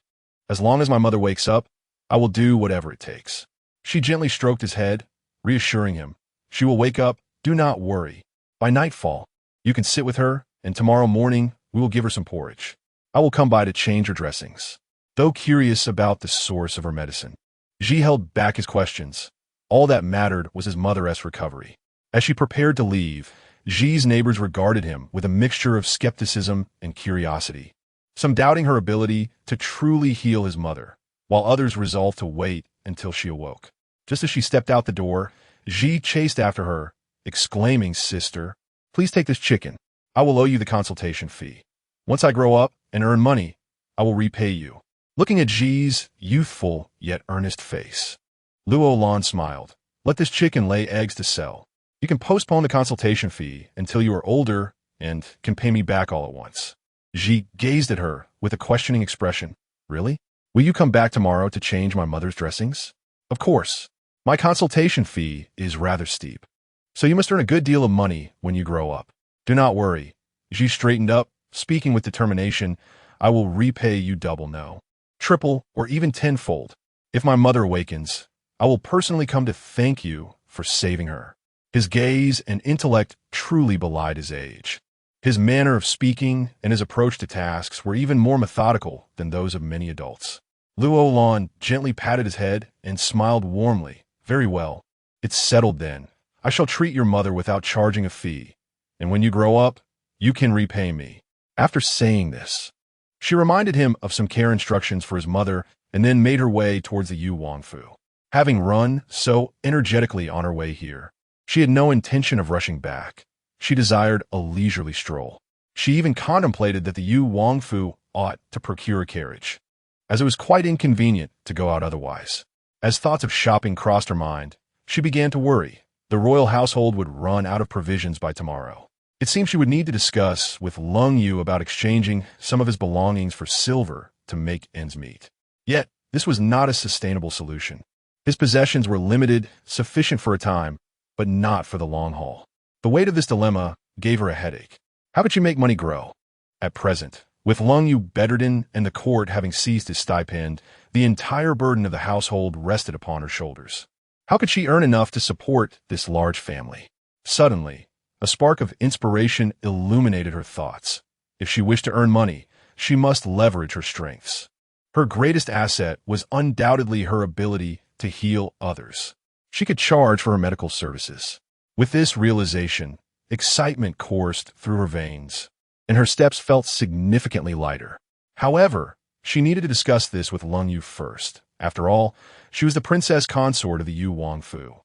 As long as my mother wakes up, I will do whatever it takes." She gently stroked his head, reassuring him, "She will wake up, do not worry. By nightfall, you can sit with her, and tomorrow morning we will give her some porridge. I will come by to change her dressings." Though curious about the source of her medicine, Xi held back his questions. All that mattered was his mother's recovery. As she prepared to leave, Xi's neighbors regarded him with a mixture of skepticism and curiosity, some doubting her ability to truly heal his mother, while others resolved to wait until she awoke. Just as she stepped out the door, Xi chased after her, exclaiming, "Sister, please take this chicken. I will owe you the consultation fee. Once I grow up and earn money, I will repay you." Looking at Xi's youthful yet earnest face, Luo Lan smiled. "Let this chicken lay eggs to sell. You can postpone the consultation fee until you are older and can pay me back all at once." Xi gazed at her with a questioning expression. "Really? Will you come back tomorrow to change my mother's dressings?" "Of course. My consultation fee is rather steep, so you must earn a good deal of money when you grow up. Do not worry." Xi straightened up, speaking with determination. "I will repay you double, no, triple, or even tenfold. If my mother awakens, I will personally come to thank you for saving her." His gaze and intellect truly belied his age. His manner of speaking and his approach to tasks were even more methodical than those of many adults. Luo Lan gently patted his head and smiled warmly. "Very well. It's settled then. I shall treat your mother without charging a fee, and when you grow up, you can repay me." After saying this, she reminded him of some care instructions for his mother and then made her way towards the Yu Wangfu. Having run so energetically on her way here, she had no intention of rushing back. She desired a leisurely stroll. She even contemplated that the Yu Wangfu ought to procure a carriage, as it was quite inconvenient to go out otherwise. As thoughts of shopping crossed her mind, she began to worry. The royal household would run out of provisions by tomorrow. It seemed she would need to discuss with Lung Yu about exchanging some of his belongings for silver to make ends meet. Yet, this was not a sustainable solution. His possessions were limited, sufficient for a time, but not for the long haul. The weight of this dilemma gave her a headache. How could she make money grow? At present, with Lung Yu bedridden and the court having seized his stipend, the entire burden of the household rested upon her shoulders. How could she earn enough to support this large family? Suddenly, a spark of inspiration illuminated her thoughts. If she wished to earn money, she must leverage her strengths. Her greatest asset was undoubtedly her ability to heal others. She could charge for her medical services. With this realization, excitement coursed through her veins, and her steps felt significantly lighter. However, she needed to discuss this with Lung Yu first. After all, she was the princess consort of the Yu Wangfu,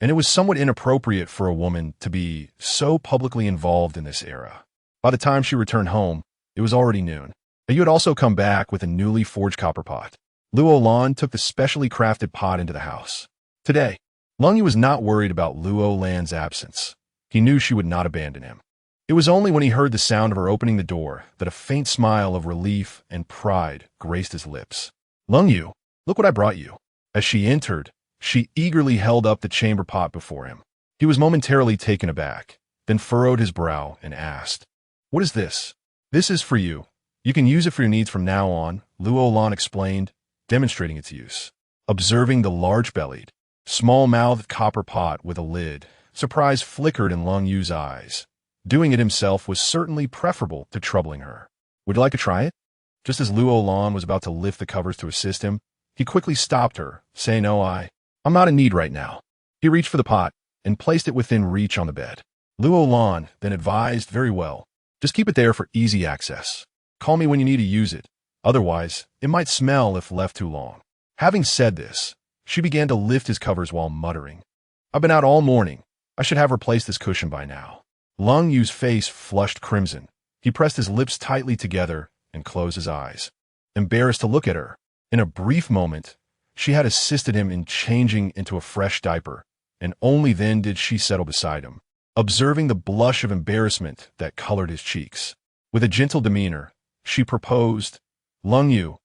and it was somewhat inappropriate for a woman to be so publicly involved in this era. By the time she returned home, it was already noon. Yu had also come back with a newly forged copper pot. Luo Lan took the specially crafted pot into the house. Today, Lung Yu was not worried about Luo Lan's absence. He knew she would not abandon him. It was only when he heard the sound of her opening the door that a faint smile of relief and pride graced his lips. "Lung Yu, look what I brought you." As she entered, she eagerly held up the chamber pot before him. He was momentarily taken aback, then furrowed his brow and asked, "What is this?" "This is for you. You can use it for your needs from now on," Luo Lan explained, demonstrating its use. Observing the large-bellied, small-mouthed copper pot with a lid, surprise flickered in Lung Yu's eyes. Doing it himself was certainly preferable to troubling her. "Would you like to try it?" Just as Luo Lan was about to lift the covers to assist him, he quickly stopped her, saying, "No, I'm not in need right now." He reached for the pot and placed it within reach on the bed. Luo Lan then advised, "Very well. Just keep it there for easy access. Call me when you need to use it. Otherwise, it might smell if left too long." Having said this, she began to lift his covers while muttering, "I've been out all morning. I should have replaced this cushion by now." Lung Yu's face flushed crimson. He pressed his lips tightly together and closed his eyes, embarrassed to look at her. In a brief moment, she had assisted him in changing into a fresh diaper, and only then did she settle beside him, observing the blush of embarrassment that colored his cheeks. With a gentle demeanor, she proposed, "Lung Yu,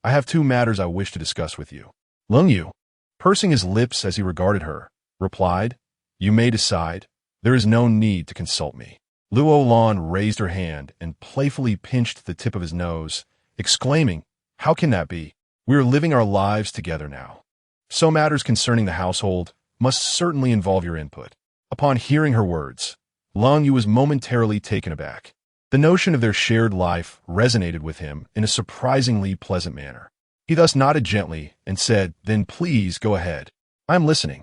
I have two matters I wish to discuss with you." Lung Yu, pursing his lips as he regarded her, replied, "You may decide. There is no need to consult me." Luo Lan raised her hand and playfully pinched the tip of his nose, exclaiming, "How can that be? We are living our lives together now. So matters concerning the household must certainly involve your input." Upon hearing her words, Lung Yu was momentarily taken aback. The notion of their shared life resonated with him in a surprisingly pleasant manner. He thus nodded gently and said, "Then please go ahead. I am listening."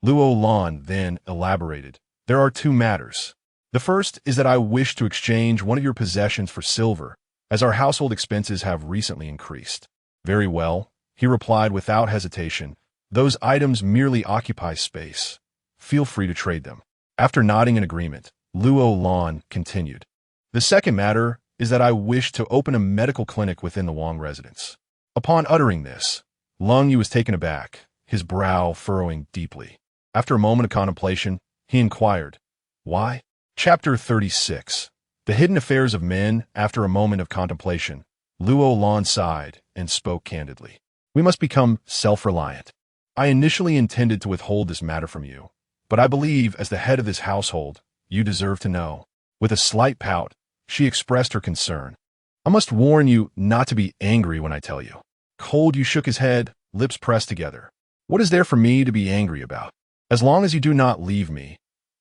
Luo Lan then elaborated, "There are two matters. The first is that I wish to exchange one of your possessions for silver, as our household expenses have recently increased." "Very well," he replied without hesitation. "Those items merely occupy space. Feel free to trade them." After nodding in agreement, Luo Lan continued, "The second matter is that I wish to open a medical clinic within the Wang residence." Upon uttering this, Lung Yu was taken aback, his brow furrowing deeply. After a moment of contemplation, he inquired, "Why?" Chapter 36. The Hidden Affairs of Men. After a moment of contemplation, Luo Lan sighed and spoke candidly. "We must become self-reliant. I initially intended to withhold this matter from you, but I believe as the head of this household, you deserve to know." With a slight pout, she expressed her concern. "I must warn you not to be angry when I tell you." Cold Yu shook his head, lips pressed together. "What is there for me to be angry about? As long as you do not leave me,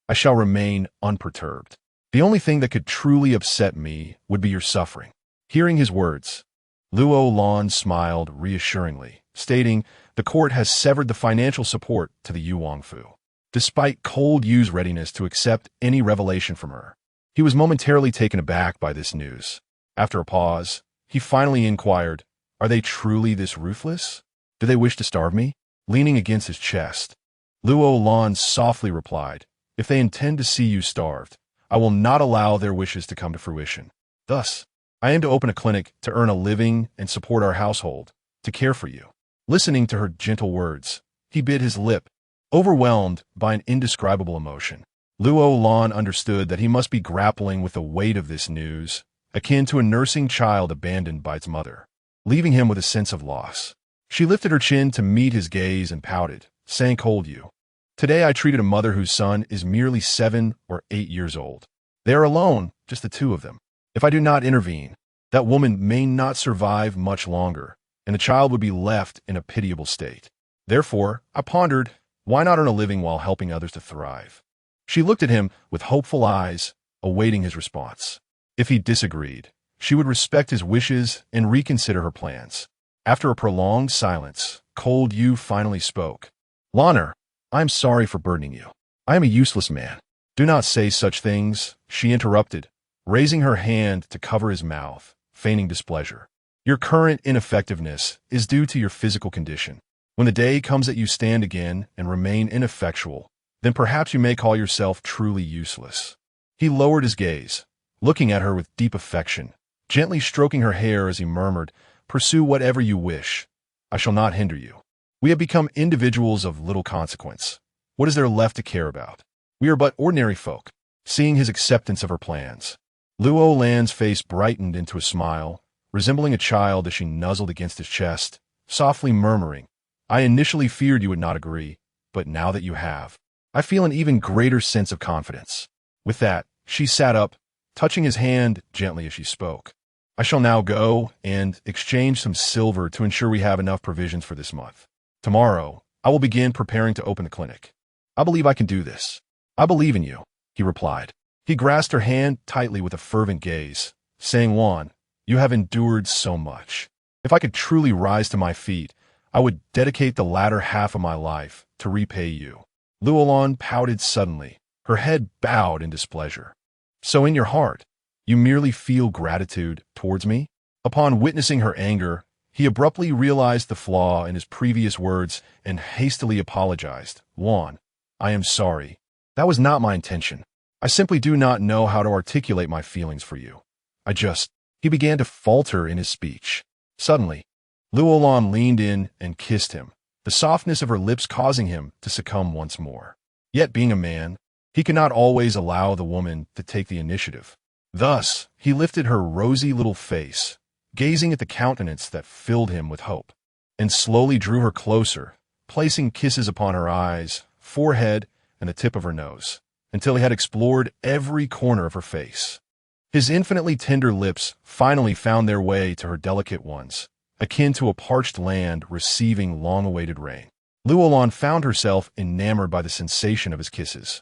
I shall remain unperturbed. The only thing that could truly upset me would be your suffering." Hearing his words, Luo Lan smiled reassuringly, stating, "The court has severed the financial support to the Yuangfu." Despite Cold Yu's readiness to accept any revelation from her, he was momentarily taken aback by this news. After a pause, he finally inquired, "Are they truly this ruthless? Do they wish to starve me?" Leaning against his chest, Luo Lan softly replied, "If they intend to see you starved, I will not allow their wishes to come to fruition. Thus, I aim to open a clinic to earn a living and support our household, to care for you." Listening to her gentle words, he bit his lip, overwhelmed by an indescribable emotion. Luo Lan understood that he must be grappling with the weight of this news, akin to a nursing child abandoned by its mother, leaving him with a sense of loss. She lifted her chin to meet his gaze and pouted, saying, "Cold Yu, today I treated a mother whose son is merely 7 or 8 years old. They are alone, just the two of them. If I do not intervene, that woman may not survive much longer, and the child would be left in a pitiable state. Therefore, I pondered, why not earn a living while helping others to thrive?" She looked at him with hopeful eyes, awaiting his response. If he disagreed, she would respect his wishes and reconsider her plans. After a prolonged silence, Cold Yu finally spoke. "Lanner, I am sorry for burdening you. I am a useless man." "Do not say such things," she interrupted, raising her hand to cover his mouth, feigning displeasure. "Your current ineffectiveness is due to your physical condition. When the day comes that you stand again and remain ineffectual, then perhaps you may call yourself truly useless." He lowered his gaze, looking at her with deep affection, gently stroking her hair as he murmured, "Pursue whatever you wish. I shall not hinder you. We have become individuals of little consequence. What is there left to care about? We are but ordinary folk." Seeing his acceptance of her plans, Luo Lan's face brightened into a smile, resembling a child as she nuzzled against his chest, softly murmuring, "I initially feared you would not agree, but now that you have, I feel an even greater sense of confidence." With that, she sat up, touching his hand gently as she spoke. "I shall now go and exchange some silver to ensure we have enough provisions for this month. Tomorrow, I will begin preparing to open the clinic. I believe I can do this." "I believe in you," he replied. He grasped her hand tightly with a fervent gaze, saying, "Juan, you have endured so much. If I could truly rise to my feet, I would dedicate the latter half of my life to repay you." Luo Lan pouted suddenly, her head bowed in displeasure. "So in your heart, you merely feel gratitude towards me?" Upon witnessing her anger, he abruptly realized the flaw in his previous words and hastily apologized. "Juan, I am sorry. That was not my intention. I simply do not know how to articulate my feelings for you. He began to falter in his speech. Suddenly, Luo Lan leaned in and kissed him, the softness of her lips causing him to succumb once more. Yet being a man, he could not always allow the woman to take the initiative. Thus, he lifted her rosy little face, gazing at the countenance that filled him with hope, and slowly drew her closer, placing kisses upon her eyes, forehead, and the tip of her nose, until he had explored every corner of her face. His infinitely tender lips finally found their way to her delicate ones, akin to a parched land receiving long-awaited rain. Luo Lan found herself enamored by the sensation of his kisses.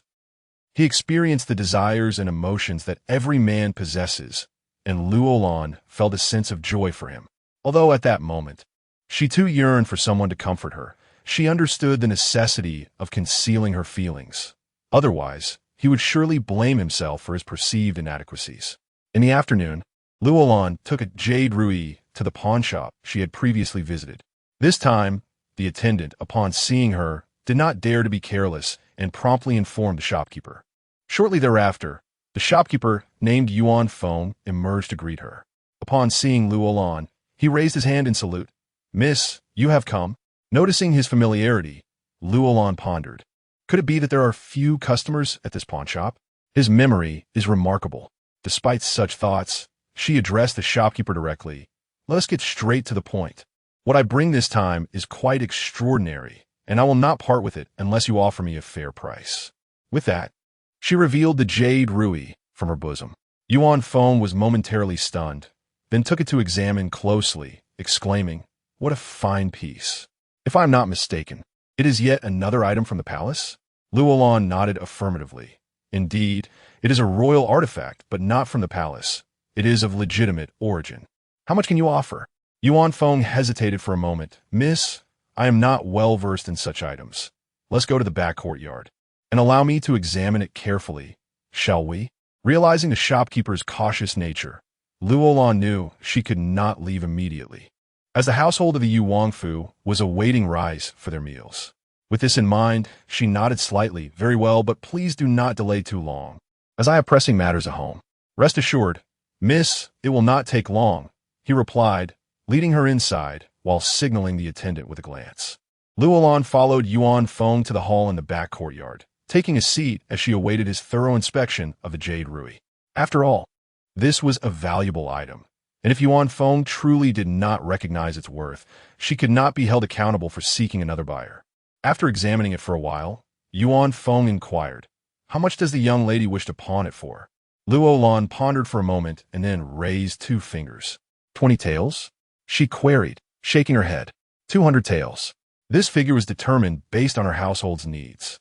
He experienced the desires and emotions that every man possesses, and Luo Lan felt a sense of joy for him. Although at that moment, She too yearned for someone to comfort her. She understood the necessity of concealing her feelings. Otherwise, he would surely blame himself for his perceived inadequacies. In the afternoon, Luo Lan took a jade ruby to the pawnshop she had previously visited. This time, the attendant, upon seeing her, did not dare to be careless and promptly informed the shopkeeper. Shortly thereafter, the shopkeeper, named Yuan Feng, emerged to greet her. Upon seeing Luo Lan, he raised his hand in salute. "Miss, you have come." Noticing his familiarity, Luo Lan pondered. Could it be that there are few customers at this pawnshop? His memory is remarkable. Despite such thoughts, she addressed the shopkeeper directly. "Let us get straight to the point. What I bring this time is quite extraordinary, and I will not part with it unless you offer me a fair price." With that, she revealed the jade ruby from her bosom. Yuan Feng was momentarily stunned, then took it to examine closely, exclaiming, "What a fine piece. If I am not mistaken, it is yet another item from the palace?" Luo Lan nodded affirmatively. "Indeed, it is a royal artifact, but not from the palace. It is of legitimate origin. How much can you offer?" Yuan Feng hesitated for a moment. "Miss, I am not well versed in such items. Let's go to the back courtyard, and allow me to examine it carefully, shall we?" Realizing the shopkeeper's cautious nature, Luo Lan knew she could not leave immediately, as the household of the Yu Wangfu was awaiting rice for their meals. With this in mind, she nodded slightly. "Very well, but please do not delay too long, as I have pressing matters at home." "Rest assured, miss, it will not take long," he replied, leading her inside while signaling the attendant with a glance. Luo Lan followed Yuan Feng to the hall in the back courtyard, taking a seat as she awaited his thorough inspection of the jade ruby. After all, this was a valuable item, and if Yuan Feng truly did not recognize its worth, she could not be held accountable for seeking another buyer. After examining it for a while, Yuan Feng inquired, "How much does the young lady wish to pawn it for?" Luo Lan pondered for a moment and then raised 2 fingers. 20 taels? She queried, shaking her head. 200 taels. This figure was determined based on her household's needs.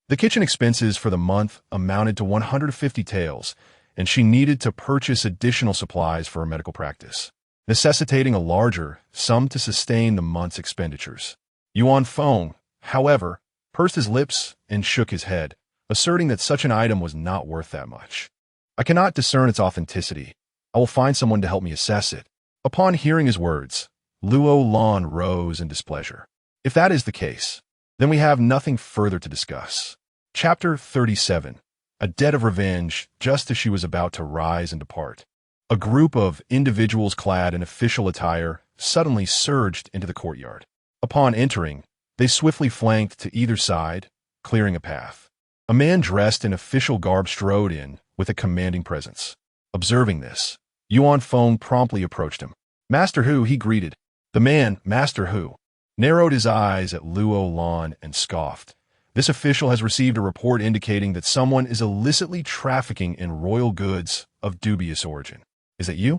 The kitchen expenses for the month amounted to 150 taels, and she needed to purchase additional supplies for her medical practice, necessitating a larger sum to sustain the month's expenditures. Yuan Feng, however, pursed his lips and shook his head, asserting that such an item was not worth that much. "I cannot discern its authenticity. I will find someone to help me assess it." Upon hearing his words, Luo Lan rose in displeasure. "If that is the case, then we have nothing further to discuss." Chapter 37. A debt of revenge. Just as she was about to rise and depart, a group of individuals clad in official attire suddenly surged into the courtyard. Upon entering, they swiftly flanked to either side, clearing a path. A man dressed in official garb strode in with a commanding presence. Observing this, Yuan Feng promptly approached him. "Master Hu," he greeted. The man, Master Hu, narrowed his eyes at Luo Lan and scoffed. "This official has received a report indicating that someone is illicitly trafficking in royal goods of dubious origin. Is that you?"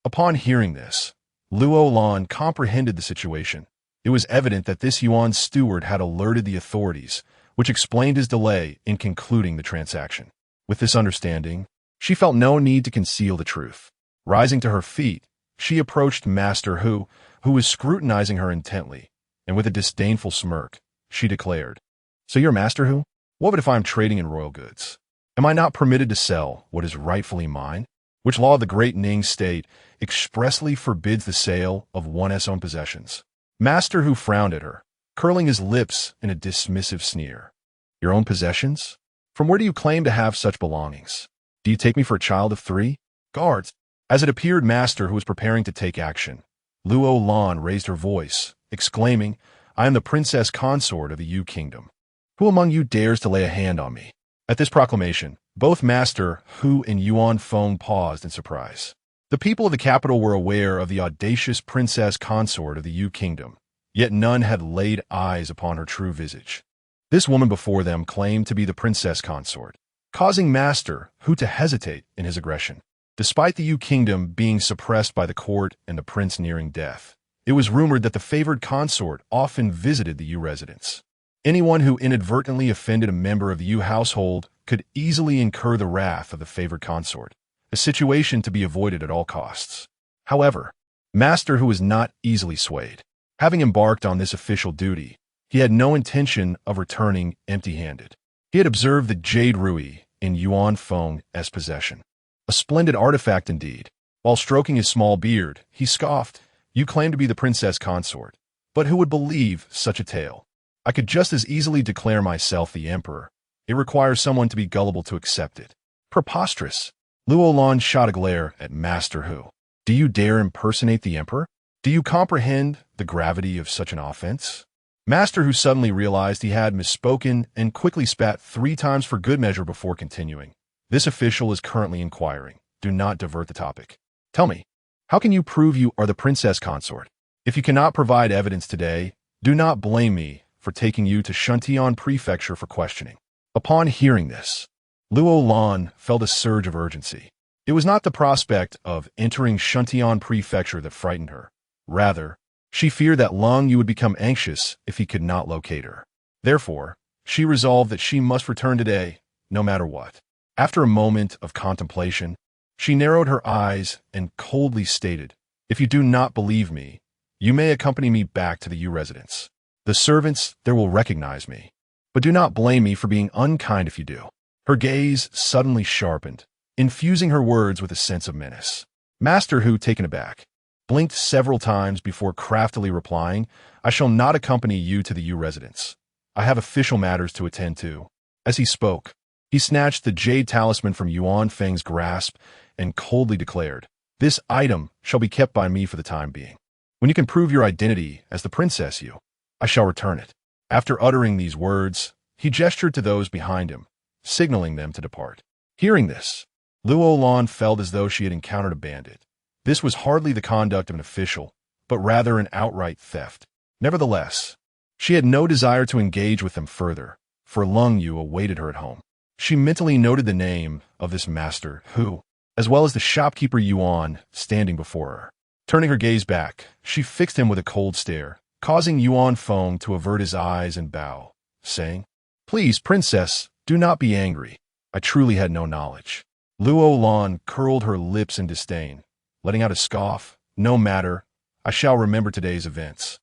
Upon hearing this, Luo Lan comprehended the situation. It was evident that this Yuan steward had alerted the authorities, which explained his delay in concluding the transaction. With this understanding, she felt no need to conceal the truth. Rising to her feet, she approached Master Hu, who was scrutinizing her intently, and with a disdainful smirk, she declared, "So you're Master Hu? What if I'm trading in royal goods? Am I not permitted to sell what is rightfully mine? Which law of the great Ning state expressly forbids the sale of one's own possessions?" Master Hu frowned at her, curling his lips in a dismissive sneer. "Your own possessions? From where do you claim to have such belongings? Do you take me for a child of 3? Guards!" As it appeared Master Hu was preparing to take action, Luo Lan raised her voice, exclaiming, "I am the princess consort of the Yu Kingdom. Who among you dares to lay a hand on me?" At this proclamation, both Master Hu and Yuan Feng paused in surprise. The people of the capital were aware of the audacious princess consort of the Yu Kingdom, yet none had laid eyes upon her true visage. This woman before them claimed to be the princess consort, causing Master Hu to hesitate in his aggression. Despite the Yu Kingdom being suppressed by the court and the prince nearing death, it was rumored that the favored consort often visited the Yu residence. Anyone who inadvertently offended a member of the Yu household could easily incur the wrath of the favored consort, a situation to be avoided at all costs. However, Master Hu was not easily swayed. Having embarked on this official duty, he had no intention of returning empty-handed. He had observed the jade rui in Yuan Feng's possession. A splendid artifact indeed. While stroking his small beard, he scoffed, "You claim to be the princess consort, but who would believe such a tale? I could just as easily declare myself the emperor. It requires someone to be gullible to accept it." Preposterous. Luo Lan shot a glare at Master Hu. "Do you dare impersonate the emperor? Do you comprehend the gravity of such an offense?" Master Hu suddenly realized he had misspoken and quickly spat 3 times for good measure before continuing. "This official is currently inquiring. Do not divert the topic. Tell me, how can you prove you are the princess consort? If you cannot provide evidence today, do not blame me for taking you to Shuntian Prefecture for questioning." Upon hearing this, Luo Lan felt a surge of urgency. It was not the prospect of entering Shuntian Prefecture that frightened her. Rather, she feared that Lung Yu would become anxious if he could not locate her. Therefore, she resolved that she must return today, no matter what. After a moment of contemplation, she narrowed her eyes and coldly stated, "If you do not believe me, you may accompany me back to the Yu residence. The servants there will recognize me. But do not blame me for being unkind if you do." Her gaze suddenly sharpened, infusing her words with a sense of menace. Master Hu, taken aback, blinked several times before craftily replying, "I shall not accompany you to the Yu residence. I have official matters to attend to." As he spoke, he snatched the jade talisman from Yuan Feng's grasp and coldly declared, "This item shall be kept by me for the time being. When you can prove your identity as the Princess Yu, I shall return it." After uttering these words, he gestured to those behind him, signaling them to depart. Hearing this, Luo Lan felt as though she had encountered a bandit. This was hardly the conduct of an official, but rather an outright theft. Nevertheless, she had no desire to engage with them further, for Lung Yu awaited her at home. She mentally noted the name of this master, Hu, as well as the shopkeeper Yuan standing before her. Turning her gaze back, she fixed him with a cold stare, causing Yuan Feng to avert his eyes and bow, saying, "Please, princess, do not be angry. I truly had no knowledge." Luo Lan curled her lips in disdain, letting out a scoff. "No matter, I shall remember today's events,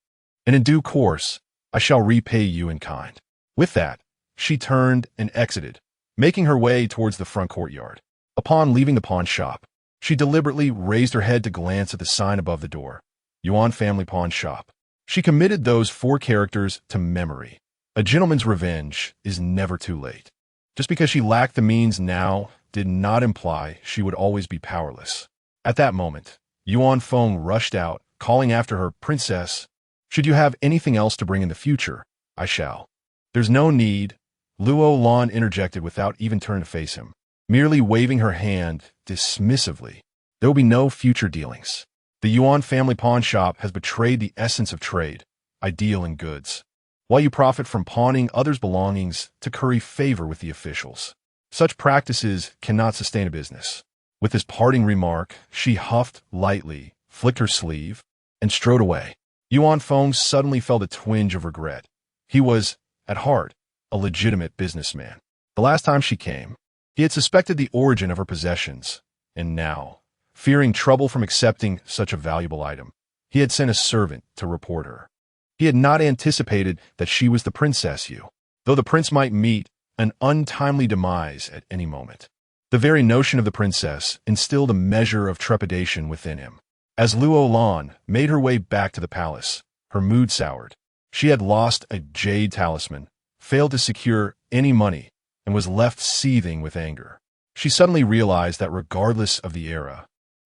and in due course, I shall repay you in kind." With that, she turned and exited, making her way towards the front courtyard. Upon leaving the pawn shop, she deliberately raised her head to glance at the sign above the door, Yuan Family Pawn Shop. She committed those 4 characters to memory. A gentleman's revenge is never too late. Just because she lacked the means now did not imply she would always be powerless. At that moment, Yuan Feng rushed out, calling after her, "Princess, should you have anything else to bring in the future, I shall." "There's no need," Luo Lan interjected without even turning to face him, merely waving her hand dismissively. "There will be no future dealings. The Yuan Family Pawn Shop has betrayed the essence of trade, ideal in goods, while you profit from pawning others' belongings to curry favor with the officials. Such practices cannot sustain a business." With this parting remark, she huffed lightly, flicked her sleeve, and strode away. Yuan Feng suddenly felt a twinge of regret. He was, at heart, a legitimate businessman. The last time she came, he had suspected the origin of her possessions, and now, fearing trouble from accepting such a valuable item, he had sent a servant to report her. He had not anticipated that she was the Princess Yu, though the prince might meet an untimely demise at any moment. The very notion of the princess instilled a measure of trepidation within him. As Luo Lan made her way back to the palace, her mood soured. She had lost a jade talisman, failed to secure any money, and was left seething with anger. She suddenly realized that regardless of the era,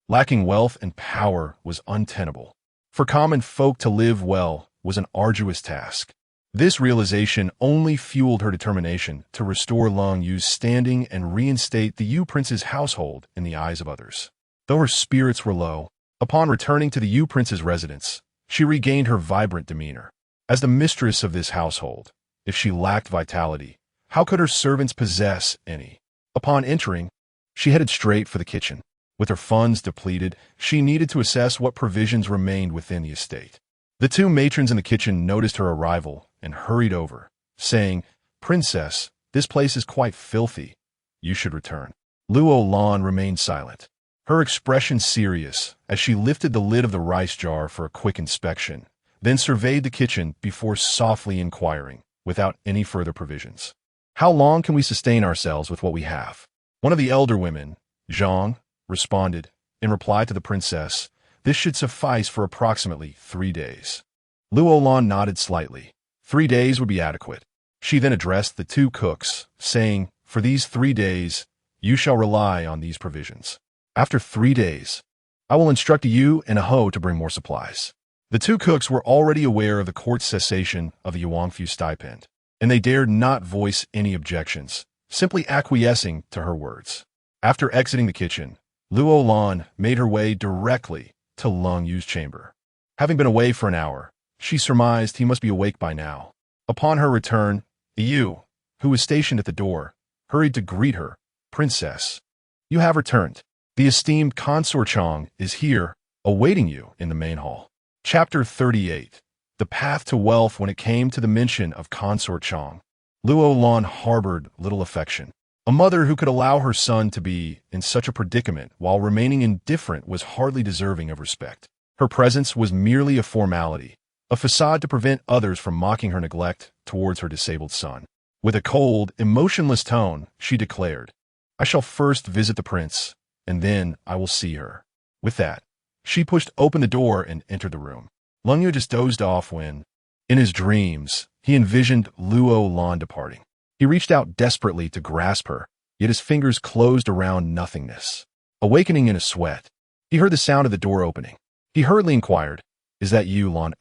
lacking wealth and power was untenable. For common folk to live well was an arduous task. This realization only fueled her determination to restore Lung Yu's standing and reinstate the Yu prince's household in the eyes of others. Though her spirits were low, upon returning to the Yu prince's residence, she regained her vibrant demeanor. As the mistress of this household, if she lacked vitality, how could her servants possess any? Upon entering, she headed straight for the kitchen. With her funds depleted, she needed to assess what provisions remained within the estate. The 2 matrons in the kitchen noticed her arrival and hurried over, saying, "Princess, this place is quite filthy. You should return." Luo Lan remained silent, her expression serious as she lifted the lid of the rice jar for a quick inspection, then surveyed the kitchen before softly inquiring, without any further provisions. "How long can we sustain ourselves with what we have?" One of the elder women, Zhang, responded, in reply to the princess, "This should suffice for approximately 3 days." Luo Lan nodded slightly. 3 days would be adequate. She then addressed the 2 cooks, saying, "For these 3 days, you shall rely on these provisions. After 3 days, I will instruct you and a hoe to bring more supplies." The 2 cooks were already aware of the court's cessation of the Yuanfu stipend, and they dared not voice any objections, simply acquiescing to her words. After exiting the kitchen, Luo Lan made her way directly to Leng Yu's chamber. Having been away for an hour, she surmised he must be awake by now. Upon her return, Yu, who was stationed at the door, hurried to greet her. "Princess, you have returned. The esteemed Consort Chang is here, awaiting you in the main hall." Chapter 38. The path to wealth. When it came to the mention of Consort Chang, Luo Lan harbored little affection. A mother who could allow her son to be in such a predicament while remaining indifferent was hardly deserving of respect. Her presence was merely a formality, a facade to prevent others from mocking her neglect towards her disabled son. With a cold, emotionless tone, she declared, "I shall first visit the prince, and then I will see her." With that, she pushed open the door and entered the room. Leng Yu just dozed off when, in his dreams, he envisioned Luo Lan departing. He reached out desperately to grasp her, yet his fingers closed around nothingness. Awakening in a sweat, he heard the sound of the door opening. He hurriedly inquired, "Is that you, Lan?"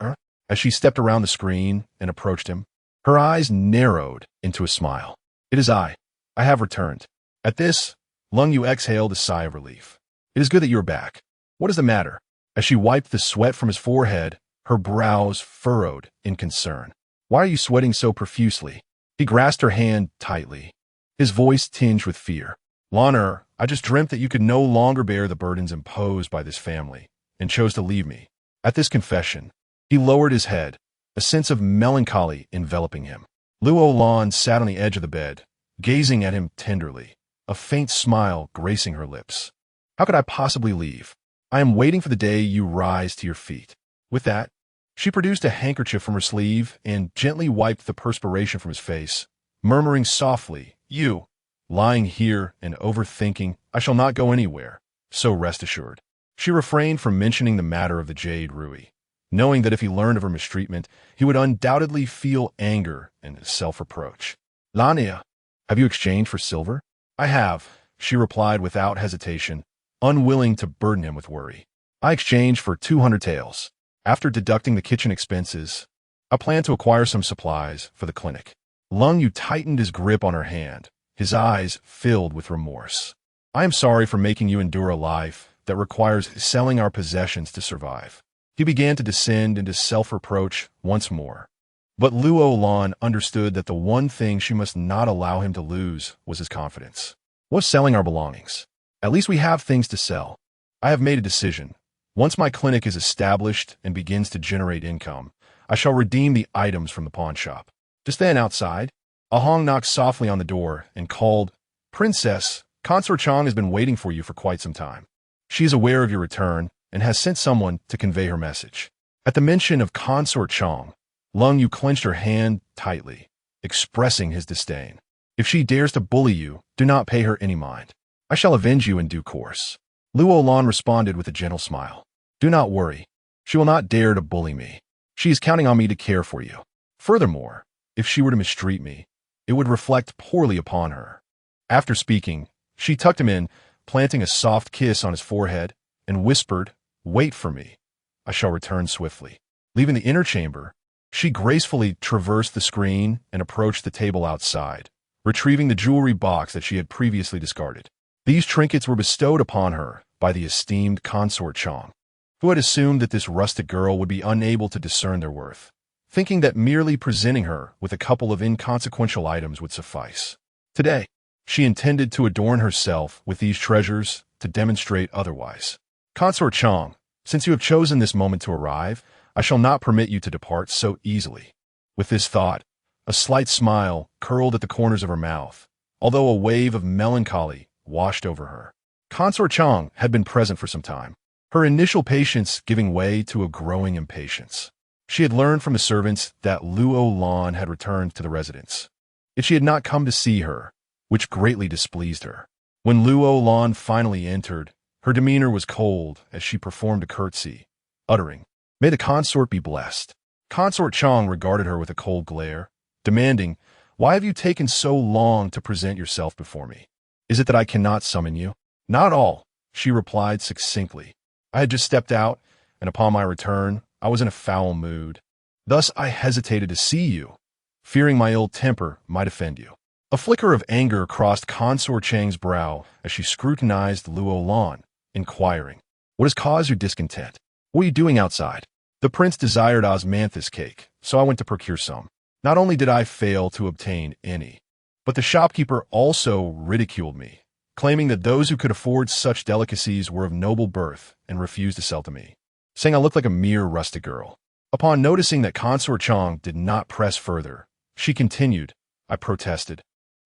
As she stepped around the screen and approached him, her eyes narrowed into a smile. "It is I. I have returned." At this, Leng Yu exhaled a sigh of relief. "It is good that you are back. What is the matter?" As she wiped the sweat from his forehead, her brows furrowed in concern. "Why are you sweating so profusely?" He grasped her hand tightly, his voice tinged with fear. "Lan, I just dreamt that you could no longer bear the burdens imposed by this family and chose to leave me." At this confession, he lowered his head, a sense of melancholy enveloping him. Luo Lan sat on the edge of the bed, gazing at him tenderly, a faint smile gracing her lips. "How could I possibly leave? I am waiting for the day you rise to your feet." With that, she produced a handkerchief from her sleeve and gently wiped the perspiration from his face, murmuring softly, "You, lying here and overthinking, I shall not go anywhere, so rest assured." She refrained from mentioning the matter of the jade Rui, knowing that if he learned of her mistreatment, he would undoubtedly feel anger and self-reproach. "Lania, have you exchanged for silver?" "I have," she replied without hesitation, unwilling to burden him with worry. "I exchanged for 200 taels. After deducting the kitchen expenses, I plan to acquire some supplies for the clinic." Leng Yu tightened his grip on her hand, his eyes filled with remorse. "I am sorry for making you endure a life that requires selling our possessions to survive." He began to descend into self-reproach once more. But Luo Lan understood that the one thing she must not allow him to lose was his confidence. "What's selling our belongings? At least we have things to sell. I have made a decision. Once my clinic is established and begins to generate income, I shall redeem the items from the pawn shop." Just then outside, a Hong knocked softly on the door and called, "Princess, Consort Chang has been waiting for you for quite some time. She is aware of your return and has sent someone to convey her message." At the mention of Consort Chang, Leng Yu clenched her hand tightly, expressing his disdain. "If she dares to bully you, do not pay her any mind. I shall avenge you in due course." Luo Lan responded with a gentle smile. "Do not worry. She will not dare to bully me. She is counting on me to care for you. Furthermore, if she were to mistreat me, it would reflect poorly upon her." After speaking, she tucked him in, planting a soft kiss on his forehead, and whispered, "Wait for me. I shall return swiftly." Leaving the inner chamber, she gracefully traversed the screen and approached the table outside, retrieving the jewelry box that she had previously discarded. These trinkets were bestowed upon her by the esteemed Consort Chang, who had assumed that this rustic girl would be unable to discern their worth, thinking that merely presenting her with a couple of inconsequential items would suffice. Today, she intended to adorn herself with these treasures to demonstrate otherwise. "Consort Chang, since you have chosen this moment to arrive, I shall not permit you to depart so easily." With this thought, a slight smile curled at the corners of her mouth, although a wave of melancholy washed over her. Consort Chang had been present for some time, her initial patience giving way to a growing impatience. She had learned from the servants that Luo Lan had returned to the residence. Yet she had not come to see her, which greatly displeased her. When Luo Lan finally entered, her demeanor was cold as she performed a curtsy, uttering, "May the consort be blessed." Consort Chang regarded her with a cold glare, demanding, "Why have you taken so long to present yourself before me? Is it that I cannot summon you?" "Not all," she replied succinctly. "I had just stepped out, and upon my return, I was in a foul mood. Thus I hesitated to see you, fearing my ill temper might offend you." A flicker of anger crossed Consort Chang's brow as she scrutinized Luo Lan, inquiring, "What has caused your discontent? What are you doing outside?" "The prince desired osmanthus cake, so I went to procure some. Not only did I fail to obtain any, but the shopkeeper also ridiculed me, claiming that those who could afford such delicacies were of noble birth and refused to sell to me, saying I looked like a mere rustic girl." Upon noticing that Consort Chang did not press further, she continued, "I protested,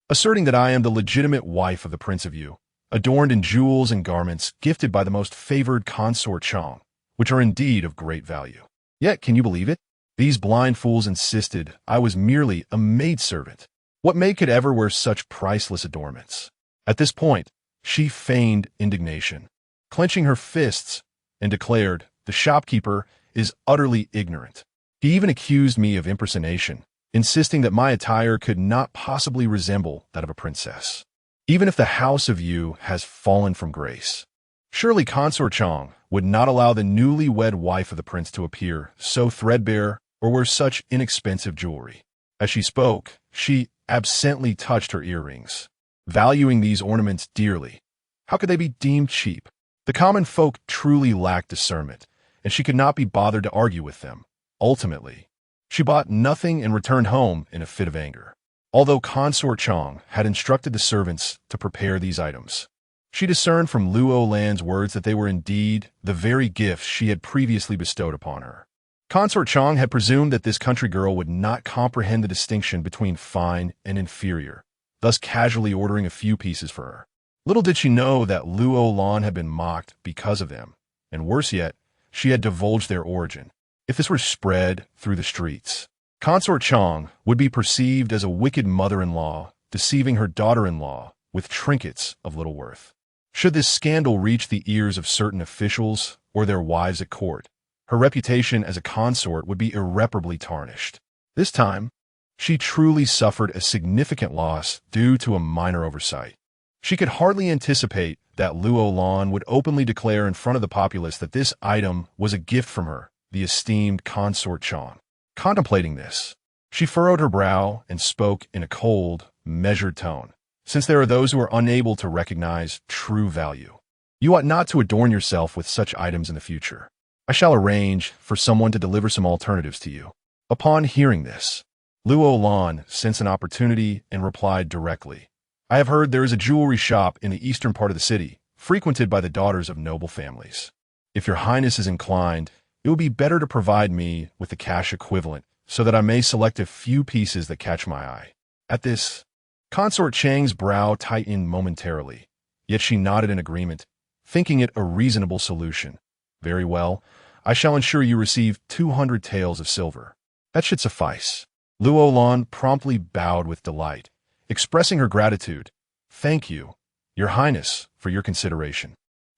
asserting that I am the legitimate wife of the Prince of Yu, adorned in jewels and garments gifted by the most favored Consort Chang, which are indeed of great value. Yet, can you believe it? These blind fools insisted I was merely a maidservant. What maid could ever wear such priceless adornments?" At this point, she feigned indignation, clenching her fists, and declared, "The shopkeeper is utterly ignorant. He even accused me of impersonation, insisting that my attire could not possibly resemble that of a princess, even if the house of Yu has fallen from grace. Surely Consort Chang would not allow the newly wed wife of the prince to appear so threadbare or wear such inexpensive jewelry." As she spoke, she absently touched her earrings, valuing these ornaments dearly. How could they be deemed cheap? The common folk truly lacked discernment, and she could not be bothered to argue with them. Ultimately, she bought nothing and returned home in a fit of anger. Although Consort Chang had instructed the servants to prepare these items, she discerned from Luo Lan's words that they were indeed the very gifts she had previously bestowed upon her. Consort Chang had presumed that this country girl would not comprehend the distinction between fine and inferior, thus casually ordering a few pieces for her. Little did she know that Luo Lan had been mocked because of them, and worse yet, she had divulged their origin. If this were spread through the streets, Consort Chang would be perceived as a wicked mother-in-law deceiving her daughter-in-law with trinkets of little worth. Should this scandal reach the ears of certain officials or their wives at court, her reputation as a consort would be irreparably tarnished. This time, she truly suffered a significant loss due to a minor oversight. She could hardly anticipate that Luo Lan would openly declare in front of the populace that this item was a gift from her, the esteemed Consort Chang. Contemplating this, she furrowed her brow and spoke in a cold, measured tone. "Since there are those who are unable to recognize true value, you ought not to adorn yourself with such items in the future. I shall arrange for someone to deliver some alternatives to you." Upon hearing this, Luo Lan sensed an opportunity and replied directly, "I have heard there is a jewelry shop in the eastern part of the city, frequented by the daughters of noble families. If your highness is inclined, it would be better to provide me with the cash equivalent so that I may select a few pieces that catch my eye." At this, Consort Chang's brow tightened momentarily, yet she nodded in agreement, thinking it a reasonable solution. "Very well, I shall ensure you receive 200 taels of silver. That should suffice." Luo Lan promptly bowed with delight, expressing her gratitude. "Thank you, your highness, for your consideration."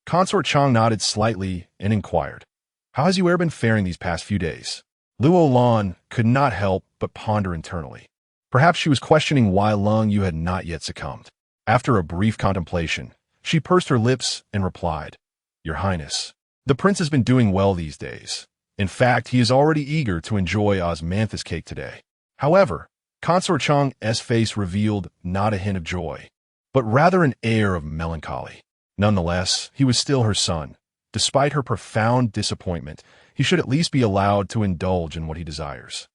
Consort Chang nodded slightly and inquired, "How has Yue been faring these past few days?" Luo Lan could not help but ponder internally. Perhaps she was questioning why Lung Yu had not yet succumbed. After a brief contemplation, she pursed her lips and replied, "Your highness, the prince has been doing well these days. In fact, he is already eager to enjoy osmanthus cake today." However, Consort Chang's face revealed not a hint of joy, but rather an air of melancholy. Nonetheless, he was still her son. Despite her profound disappointment, he should at least be allowed to indulge in what he desires.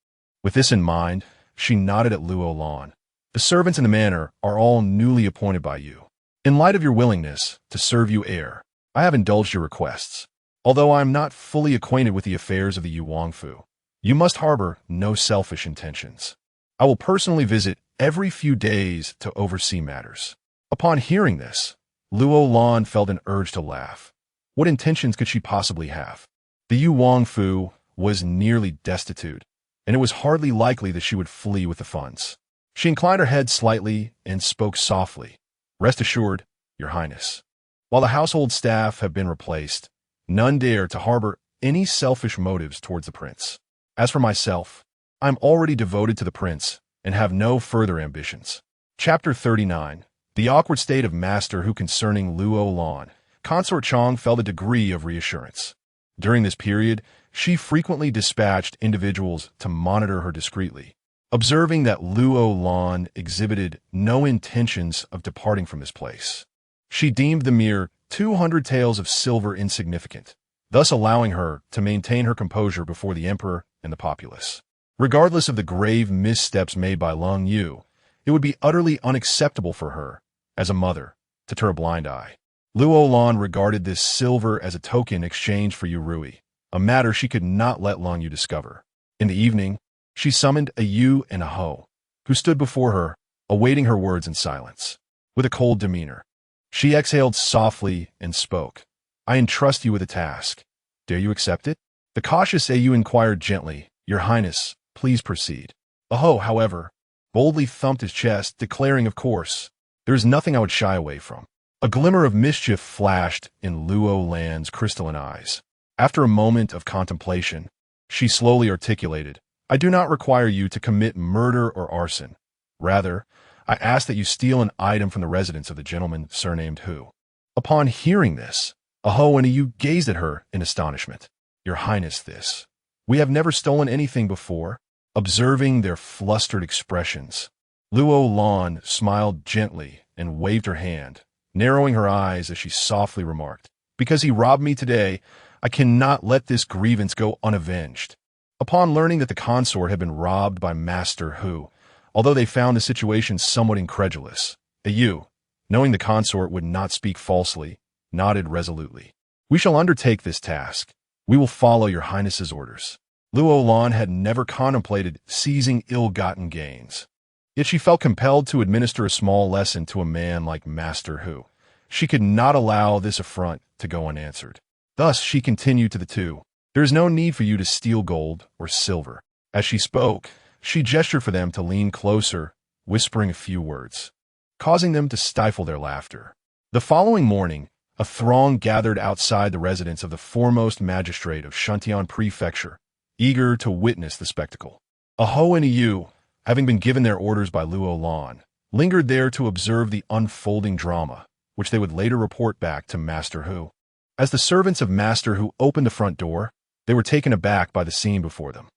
With this in mind, she nodded at Luo Lan. "The servants in the manor are all newly appointed by you. In light of your willingness to serve you heir, I have indulged your requests. Although I am not fully acquainted with the affairs of the Yu Wangfu, you must harbor no selfish intentions. I will personally visit every few days to oversee matters." Upon hearing this, Luo Lan felt an urge to laugh. What intentions could she possibly have? The Yu Wangfu was nearly destitute, and it was hardly likely that she would flee with the funds. She inclined her head slightly and spoke softly. "Rest assured, Your Highness. While the household staff have been replaced, none dare to harbor any selfish motives towards the prince. As for myself, I am already devoted to the prince and have no further ambitions." Chapter 39. The awkward state of Master Hu concerning Luo Lan. Consort Chong felt a degree of reassurance. During this period, she frequently dispatched individuals to monitor her discreetly. Observing that Luo Lan exhibited no intentions of departing from this place, she deemed the mere 200 taels of silver insignificant, thus allowing her to maintain her composure before the emperor and the populace. Regardless of the grave missteps made by Long Yu, it would be utterly unacceptable for her, as a mother, to turn a blind eye. Luo Lan regarded this silver as a token exchanged for Yurui, a matter she could not let Long Yu discover. In the evening, she summoned a Yu and a Ho, who stood before her, awaiting her words in silence. With a cold demeanor, she exhaled softly and spoke. "I entrust you with a task. Dare you accept it?" The cautious Yu inquired gently, "Your Highness, please proceed." A Ho, however, boldly thumped his chest, declaring, "Of course, there is nothing I would shy away from." A glimmer of mischief flashed in Luo Lan's crystalline eyes. After a moment of contemplation, she slowly articulated, "I do not require you to commit murder or arson. Rather, I ask that you steal an item from the residence of the gentleman surnamed Hu." Upon hearing this, a Ho and a Yu gazed at her in astonishment. "Your Highness, this. We have never stolen anything before." Observing their flustered expressions, Luo Lan smiled gently and waved her hand, narrowing her eyes as she softly remarked, "Because he robbed me today, I cannot let this grievance go unavenged." Upon learning that the consort had been robbed by Master Hu, although they found the situation somewhat incredulous, the Yu, knowing the consort would not speak falsely, nodded resolutely. "We shall undertake this task. We will follow your Highness's orders." Luo Lan had never contemplated seizing ill-gotten gains. Yet she felt compelled to administer a small lesson to a man like Master Hu. She could not allow this affront to go unanswered. Thus she continued to the two, "There is no need for you to steal gold or silver." As she spoke, she gestured for them to lean closer, whispering a few words, causing them to stifle their laughter. The following morning, a throng gathered outside the residence of the foremost magistrate of Shuntian Prefecture, eager to witness the spectacle. A Ho and a Yu, having been given their orders by Luo Lan, lingered there to observe the unfolding drama, which they would later report back to Master Hu. As the servants of Master Hu opened the front door, they were taken aback by the scene before them.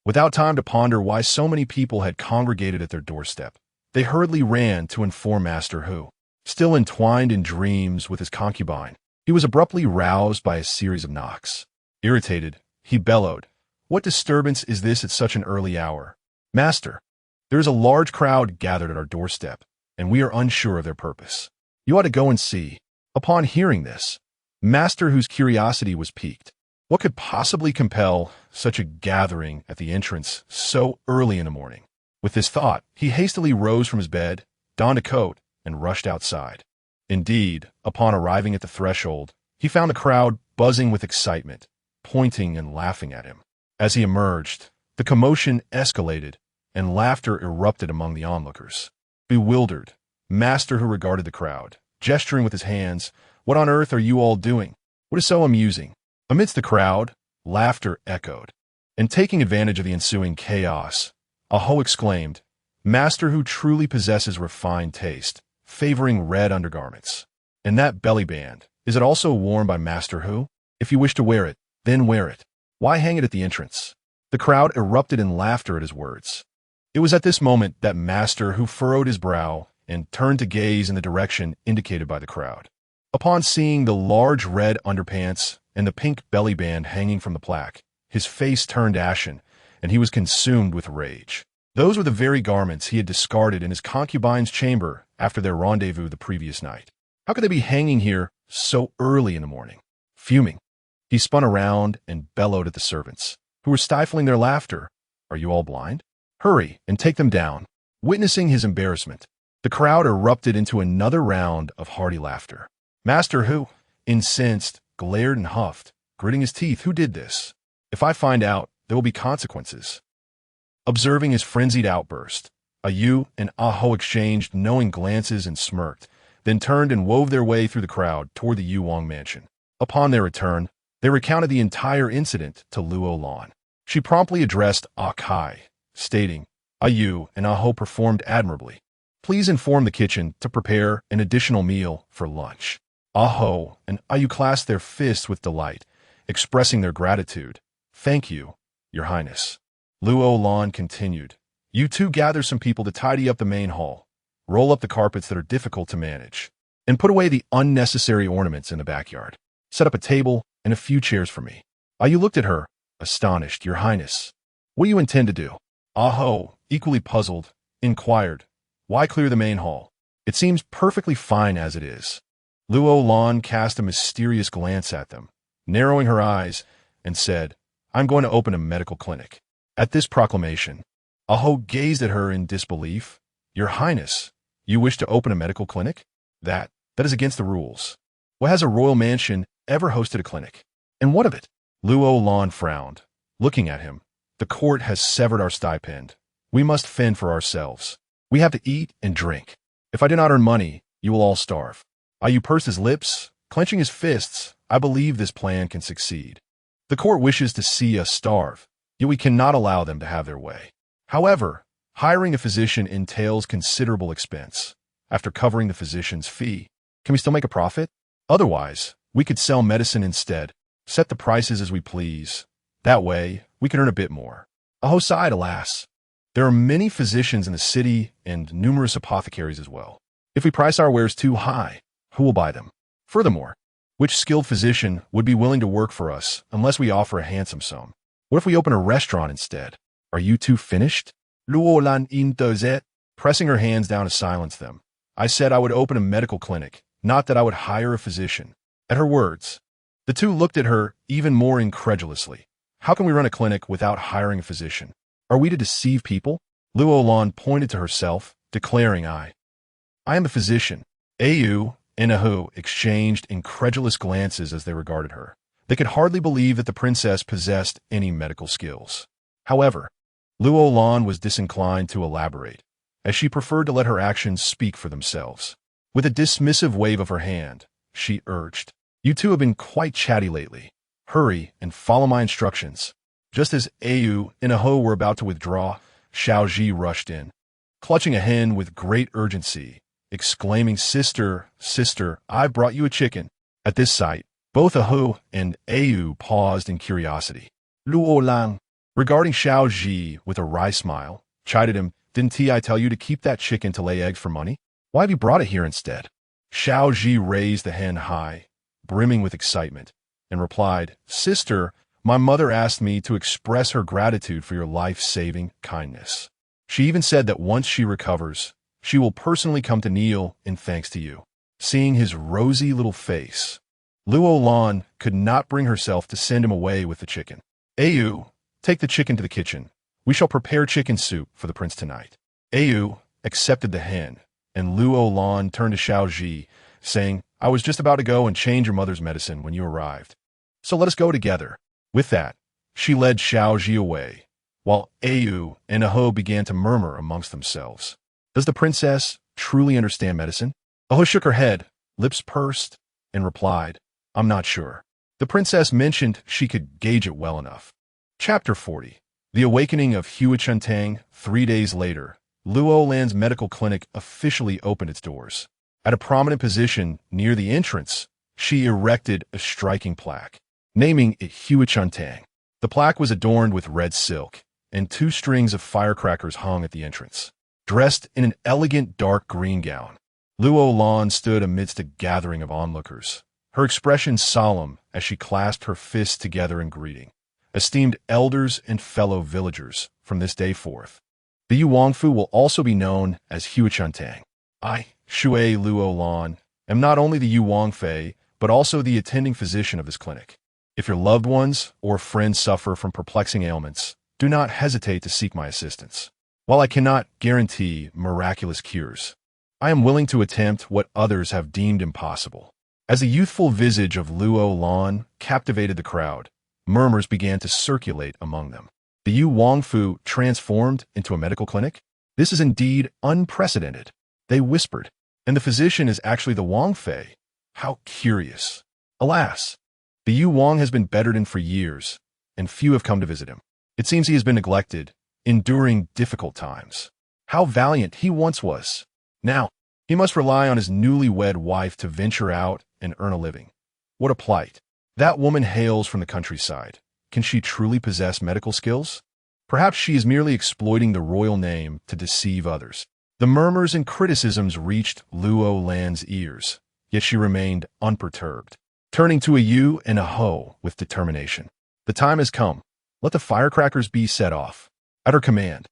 Without time to ponder why so many people had congregated at their doorstep, they hurriedly ran to inform Master Hu. Still entwined in dreams with his concubine, he was abruptly roused by a series of knocks. Irritated, he bellowed, "What disturbance is this at such an early hour? Master, there is a large crowd gathered at our doorstep, and we are unsure of their purpose. You ought to go and see." Upon hearing this, Master Hu's curiosity was piqued. What could possibly compel such a gathering at the entrance so early in the morning? With this thought, he hastily rose from his bed, donned a coat, and rushed outside. Indeed, upon arriving at the threshold, he found the crowd buzzing with excitement, pointing and laughing at him. As he emerged, the commotion escalated, and laughter erupted among the onlookers. Bewildered, Master Hu regarded the crowd, gesturing with his hands, "What on earth are you all doing? What is so amusing?" Amidst the crowd, laughter echoed. And taking advantage of the ensuing chaos, a Ho exclaimed, "Master Hu truly possesses refined taste, favoring red undergarments. And that belly band, is it also worn by Master Hu? If you wish to wear it, then wear it. Why hang it at the entrance?" The crowd erupted in laughter at his words. It was at this moment that Master Hu furrowed his brow and turned to gaze in the direction indicated by the crowd. Upon seeing the large red underpants and the pink belly band hanging from the plaque, his face turned ashen, and he was consumed with rage. Those were the very garments he had discarded in his concubine's chamber after their rendezvous the previous night. How could they be hanging here so early in the morning? Fuming, he spun around and bellowed at the servants, who were stifling their laughter. "Are you all blind? Hurry and take them down." Witnessing his embarrassment, the crowd erupted into another round of hearty laughter. Master Hu, incensed, glared and huffed, gritting his teeth. "Who did this? If I find out, there will be consequences. Observing his frenzied outburst, Yu and Aho exchanged knowing glances and smirked, then turned and wove their way through the crowd toward the Yuwang mansion. Upon their return, they recounted the entire incident to Luo Lan. She promptly addressed Kai, stating, Yu and Aho performed admirably. Please inform the kitchen to prepare an additional meal for lunch. Aho and Yu clasped their fists with delight, expressing their gratitude. Thank you, Your Highness. Luo Lan continued. You two gather some people to tidy up the main hall, roll up the carpets that are difficult to manage, and put away the unnecessary ornaments in the backyard. Set up a table and a few chairs for me. Yu looked at her, astonished. Your Highness, what do you intend to do? Aho, equally puzzled, inquired. Why clear the main hall? It seems perfectly fine as it is. Luo Lan cast a mysterious glance at them, narrowing her eyes, and said, I'm going to open a medical clinic. At this proclamation, Aho gazed at her in disbelief. Your Highness, you wish to open a medical clinic? That is against the rules. What has a royal mansion ever hosted a clinic? And what of it? Luo Lan frowned, looking at him. The court has severed our stipend. We must fend for ourselves. We have to eat and drink. If I do not earn money, you will all starve. Yu pursed his lips, clenching his fists. I believe this plan can succeed. The court wishes to see us starve, yet we cannot allow them to have their way. However, hiring a physician entails considerable expense. After covering the physician's fee, can we still make a profit? Otherwise, we could sell medicine instead, set the prices as we please. That way, we can earn a bit more. Aho sighed, alas. There are many physicians in the city and numerous apothecaries as well. If we price our wares too high, who will buy them? Furthermore, which skilled physician would be willing to work for us unless we offer a handsome sum? What if we open a restaurant instead? Are you two finished? Luo Lan interrupted, pressing her hands down to silence them. I said I would open a medical clinic, not that I would hire a physician. At her words, the two looked at her even more incredulously. How can we run a clinic without hiring a physician? Are we to deceive people? Luo Lan pointed to herself, declaring, I am a physician. Yu and Aho exchanged incredulous glances as they regarded her. They could hardly believe that the princess possessed any medical skills. However, Luo Lan was disinclined to elaborate, as she preferred to let her actions speak for themselves. With a dismissive wave of her hand, she urged, You two have been quite chatty lately. Hurry and follow my instructions. Just as Yu and Aho were about to withdraw, Xiaoji rushed in, clutching a hen with great urgency, exclaiming, Sister, I've brought you a chicken. At this sight, both Aho and Yu paused in curiosity. Luo Lan, regarding Xiaoji with a wry smile, chided him, Didn't I tell you to keep that chicken to lay eggs for money? Why have you brought it here instead? Xiaoji raised the hen high, brimming with excitement, and replied, Sister, my mother asked me to express her gratitude for your life-saving kindness. She even said that once she recovers, she will personally come to kneel in thanks to you. Seeing his rosy little face, Luo Lan could not bring herself to send him away with the chicken. Yu, take the chicken to the kitchen. We shall prepare chicken soup for the prince tonight. Yu accepted the hen, and Luo Lan turned to Xiaoji, saying, I was just about to go and change your mother's medicine when you arrived. So let us go together. With that, she led Xiaoji away, while Yu and Aho began to murmur amongst themselves. Does the princess truly understand medicine? Aho shook her head, lips pursed, and replied, I'm not sure. The princess mentioned she could gauge it well enough. Chapter 40. The Awakening of Huichentang. 3 days later, Luo Lan's medical clinic officially opened its doors. At a prominent position near the entrance, she erected a striking plaque, naming it Huichentang. The plaque was adorned with red silk, and 2 strings of firecrackers hung at the entrance. Dressed in an elegant dark green gown, Luo Lan stood amidst a gathering of onlookers, her expression solemn as she clasped her fists together in greeting. Esteemed elders and fellow villagers, from this day forth, the Yuwangfu will also be known as Huichentang. I, Shui Luolan, am not only the Yuwangfei, but also the attending physician of this clinic. If your loved ones or friends suffer from perplexing ailments, do not hesitate to seek my assistance. While I cannot guarantee miraculous cures, I am willing to attempt what others have deemed impossible. As the youthful visage of Luo Lan captivated the crowd, murmurs began to circulate among them. The Yu Wangfu transformed into a medical clinic? This is indeed unprecedented. They whispered, and the physician is actually the Wang Fei. How curious. Alas, the Yu Wang has been bedridden for years, and few have come to visit him. It seems he has been neglected, enduring difficult times. How valiant he once was. Now, he must rely on his newlywed wife to venture out and earn a living. What a plight. That woman hails from the countryside. Can she truly possess medical skills? Perhaps she is merely exploiting the royal name to deceive others. The murmurs and criticisms reached Luo Lan's ears, yet she remained unperturbed, turning to a Yu and a Ho with determination. The time has come. Let the firecrackers be set off. At her command,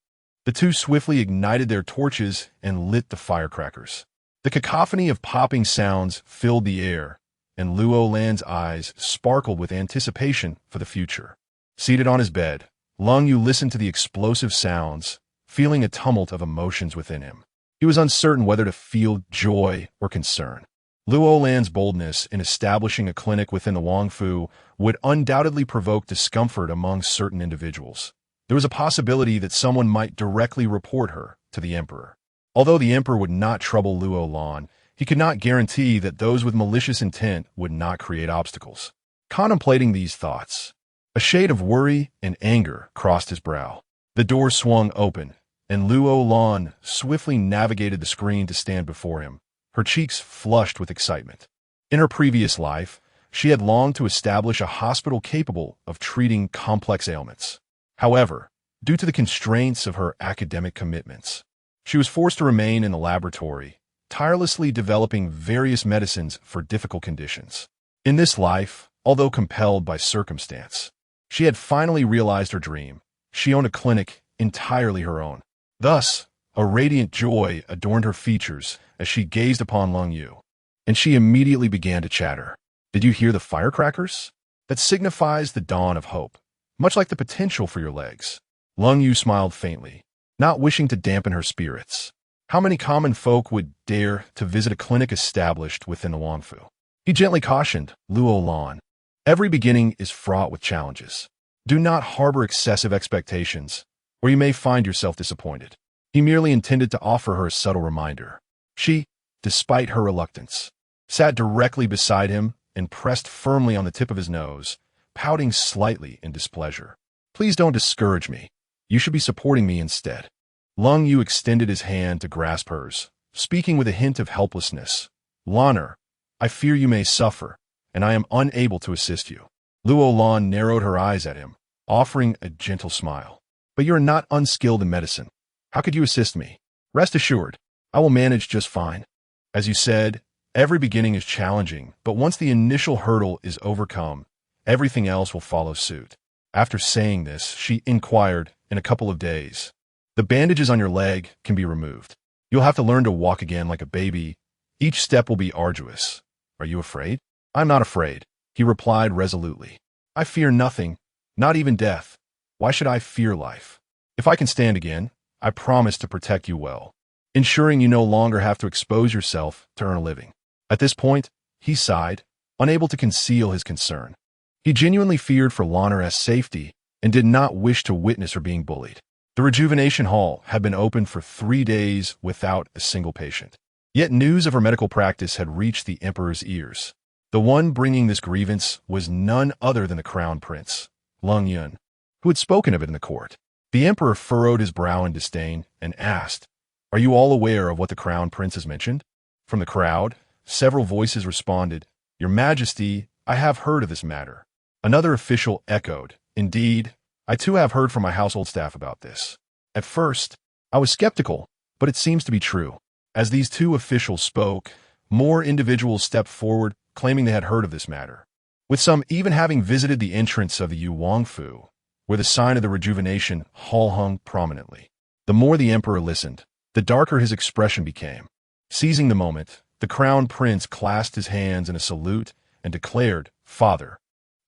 the two swiftly ignited their torches and lit the firecrackers. The cacophony of popping sounds filled the air, and Luo Lan's eyes sparkled with anticipation for the future. Seated on his bed, Lung Yu listened to the explosive sounds, feeling a tumult of emotions within him. He was uncertain whether to feel joy or concern. Luo Lan's boldness in establishing a clinic within the Wangfu would undoubtedly provoke discomfort among certain individuals. There was a possibility that someone might directly report her to the emperor. Although the emperor would not trouble Luo Lan, he could not guarantee that those with malicious intent would not create obstacles. Contemplating these thoughts, a shade of worry and anger crossed his brow. The door swung open, and Luo Lan swiftly navigated the screen to stand before him, her cheeks flushed with excitement. In her previous life, she had longed to establish a hospital capable of treating complex ailments. However, due to the constraints of her academic commitments, she was forced to remain in the laboratory, tirelessly developing various medicines for difficult conditions. In this life, although compelled by circumstance, she had finally realized her dream. She owned a clinic entirely her own. Thus, a radiant joy adorned her features as she gazed upon Lung Yu, and she immediately began to chatter. Did you hear the firecrackers? That signifies the dawn of hope, much like the potential for your legs. Lung Yu smiled faintly, not wishing to dampen her spirits. How many common folk would dare to visit a clinic established within the Wangfu? He gently cautioned Luo Lan. Every beginning is fraught with challenges. Do not harbor excessive expectations, or you may find yourself disappointed. He merely intended to offer her a subtle reminder. She, despite her reluctance, sat directly beside him and pressed firmly on the tip of his nose, pouting slightly in displeasure. Please don't discourage me. You should be supporting me instead. Lung Yu extended his hand to grasp hers, speaking with a hint of helplessness. Lanner, I fear you may suffer, and I am unable to assist you. Luo Lan narrowed her eyes at him, offering a gentle smile. But you are not unskilled in medicine. How could you assist me? Rest assured, I will manage just fine. As you said, every beginning is challenging, but once the initial hurdle is overcome, everything else will follow suit. After saying this, she inquired, in a couple of days. The bandages on your leg can be removed. You'll have to learn to walk again like a baby. Each step will be arduous. Are you afraid? I'm not afraid, he replied resolutely. I fear nothing, not even death. Why should I fear life? If I can stand again, I promise to protect you well, ensuring you no longer have to expose yourself to earn a living. At this point, he sighed, unable to conceal his concern. He genuinely feared for Lanner's safety and did not wish to witness her being bullied. The rejuvenation hall had been open for 3 days without a single patient. Yet news of her medical practice had reached the emperor's ears. The one bringing this grievance was none other than the crown prince, Lung Yun, who had spoken of it in the court. The emperor furrowed his brow in disdain and asked, Are you all aware of what the crown prince has mentioned? From the crowd, several voices responded, Your Majesty, I have heard of this matter. Another official echoed, Indeed, I too have heard from my household staff about this. At first, I was skeptical, but it seems to be true. As these two officials spoke, more individuals stepped forward, claiming they had heard of this matter, with some even having visited the entrance of the Yu Wangfu, where the sign of the rejuvenation hall hung prominently. The more the emperor listened, the darker his expression became. Seizing the moment, the crown prince clasped his hands in a salute and declared, Father,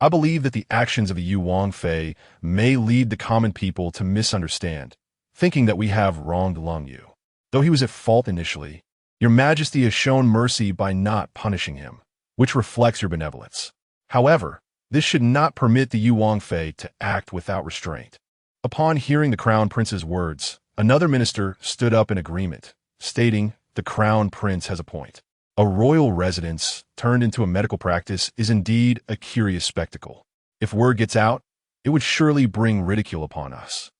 I believe that the actions of the Yu Wangfei may lead the common people to misunderstand, thinking that we have wronged Lung Yu. Though he was at fault initially, your Majesty has shown mercy by not punishing him, which reflects your benevolence. However, this should not permit the Yu Wangfei to act without restraint. Upon hearing the crown prince's words, another minister stood up in agreement, stating, "The crown prince has a point. A royal residence turned into a medical practice is indeed a curious spectacle. If word gets out, it would surely bring ridicule upon us.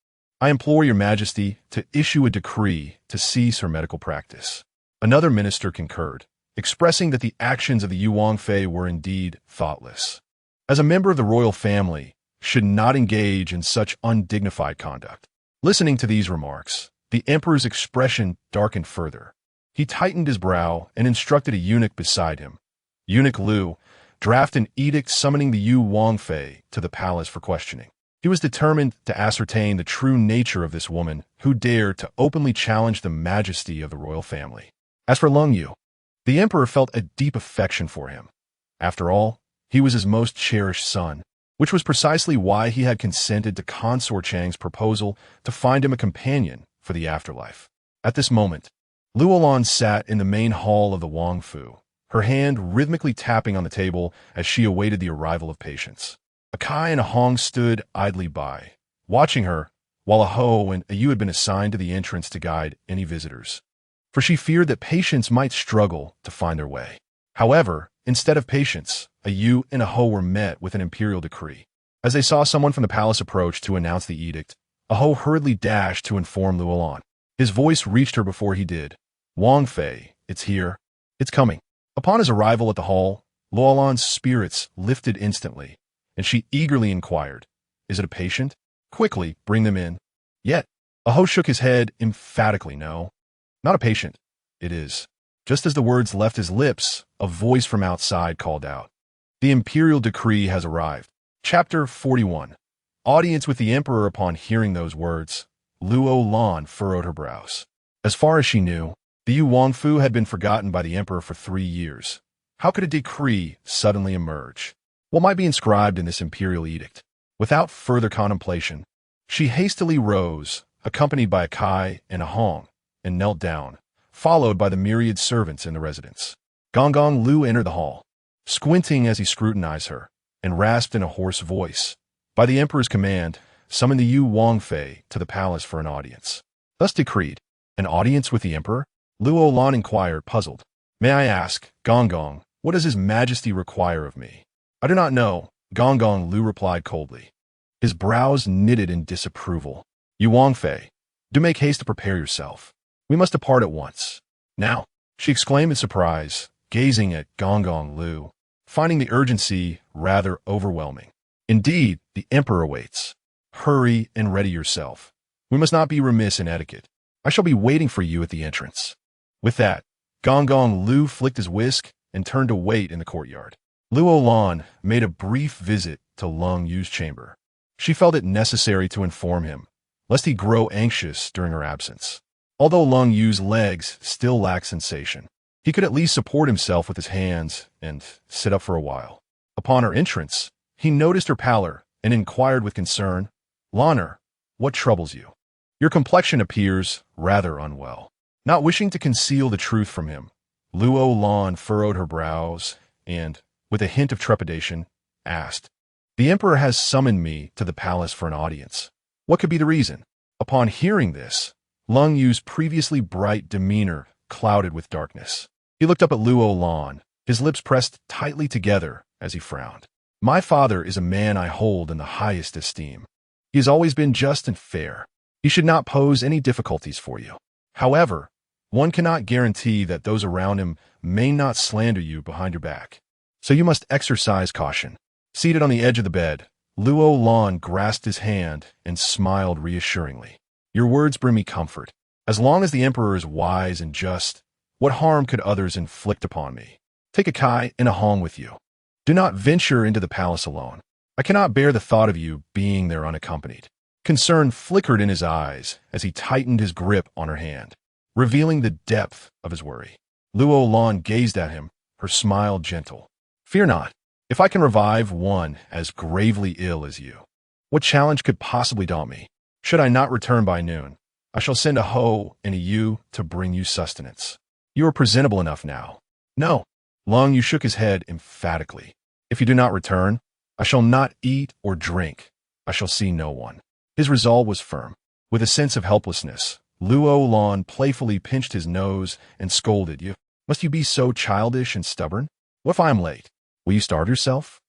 I implore your majesty to issue a decree to cease her medical practice." Another minister concurred, expressing that the actions of the Yuan Fei were indeed thoughtless. As a member of the royal family, should not engage in such undignified conduct. Listening to these remarks, the emperor's expression darkened further. He tightened his brow and instructed a eunuch beside him. "Eunuch Lu, draft an edict summoning the Yuan Fei to the palace for questioning." He was determined to ascertain the true nature of this woman who dared to openly challenge the majesty of the royal family. As for Lung Yu, the emperor felt a deep affection for him. After all, he was his most cherished son, which was precisely why he had consented to Consort Chang's proposal to find him a companion for the afterlife. At this moment, Luo Lan sat in the main hall of the Wang Fu, her hand rhythmically tapping on the table as she awaited the arrival of patients. A Kai and a Hong stood idly by, watching her, while a Ho and a Yu had been assigned to the entrance to guide any visitors, for she feared that patients might struggle to find their way. However, instead of patients, a Yu and a Ho were met with an imperial decree. As they saw someone from the palace approach to announce the edict, a Ho hurriedly dashed to inform Luo Lan. His voice reached her before he did. "Wang Fei, it's here. It's coming." Upon his arrival at the hall, Luo Lan's spirits lifted instantly, and she eagerly inquired, "Is it a patient? Quickly, bring them in." Yet, a Ho shook his head emphatically. "No, not a patient. It is." Just as the words left his lips, a voice from outside called out, "The imperial decree has arrived." Chapter 41. Audience with the emperor. Upon hearing those words, Luo Lan furrowed her brows. As far as she knew, the Yu Wangfu had been forgotten by the emperor for 3 years. How could a decree suddenly emerge? What might be inscribed in this imperial edict? Without further contemplation, she hastily rose, accompanied by a Kai and a Hong, and knelt down, followed by the myriad servants in the residence. Gong Lu entered the hall, squinting as he scrutinized her, and rasped in a hoarse voice, "By the emperor's command, summon the Yu Wangfei to the palace for an audience." Thus decreed. An audience with the emperor? Luo Lan inquired, puzzled. "May I ask, Gong, what does his majesty require of me?" "I do not know," Gong Lu replied coldly. His brows knitted in disapproval. "Yu Wangfei, do make haste to prepare yourself. We must depart at once." "Now," she exclaimed in surprise, gazing at Gong Lu, finding the urgency rather overwhelming. "Indeed, the emperor awaits. Hurry and ready yourself. We must not be remiss in etiquette. I shall be waiting for you at the entrance." With that, Gong Lu flicked his whisk and turned to wait in the courtyard. Luo Lan made a brief visit to Lung Yu's chamber. She felt it necessary to inform him, lest he grow anxious during her absence. Although Lung Yu's legs still lacked sensation, he could at least support himself with his hands and sit up for a while. Upon her entrance, he noticed her pallor and inquired with concern, "Lanner, what troubles you? Your complexion appears rather unwell." Not wishing to conceal the truth from him, Luo Lan furrowed her brows and, with a hint of trepidation, asked, "The emperor has summoned me to the palace for an audience. What could be the reason?" Upon hearing this, Lung Yu's previously bright demeanor clouded with darkness. He looked up at Luo Lan, his lips pressed tightly together as he frowned. "My father is a man I hold in the highest esteem. He has always been just and fair. He should not pose any difficulties for you. However, one cannot guarantee that those around him may not slander you behind your back. So you must exercise caution." Seated on the edge of the bed, Luo Lan grasped his hand and smiled reassuringly. "Your words bring me comfort. As long as the emperor is wise and just, what harm could others inflict upon me? Take a Kai and a Hong with you. Do not venture into the palace alone. I cannot bear the thought of you being there unaccompanied." Concern flickered in his eyes as he tightened his grip on her hand, revealing the depth of his worry. Luo Lan gazed at him, her smile gentle. "Fear not. If I can revive one as gravely ill as you, what challenge could possibly daunt me? Should I not return by noon, I shall send a Ho and a Yu to bring you sustenance. You are presentable enough now." "No." Lung Yu shook his head emphatically. "If you do not return, I shall not eat or drink. I shall see no one." His resolve was firm. With a sense of helplessness, Luo Lan playfully pinched his nose and scolded, Must you be so childish and stubborn? What if I am late? Will you starve yourself?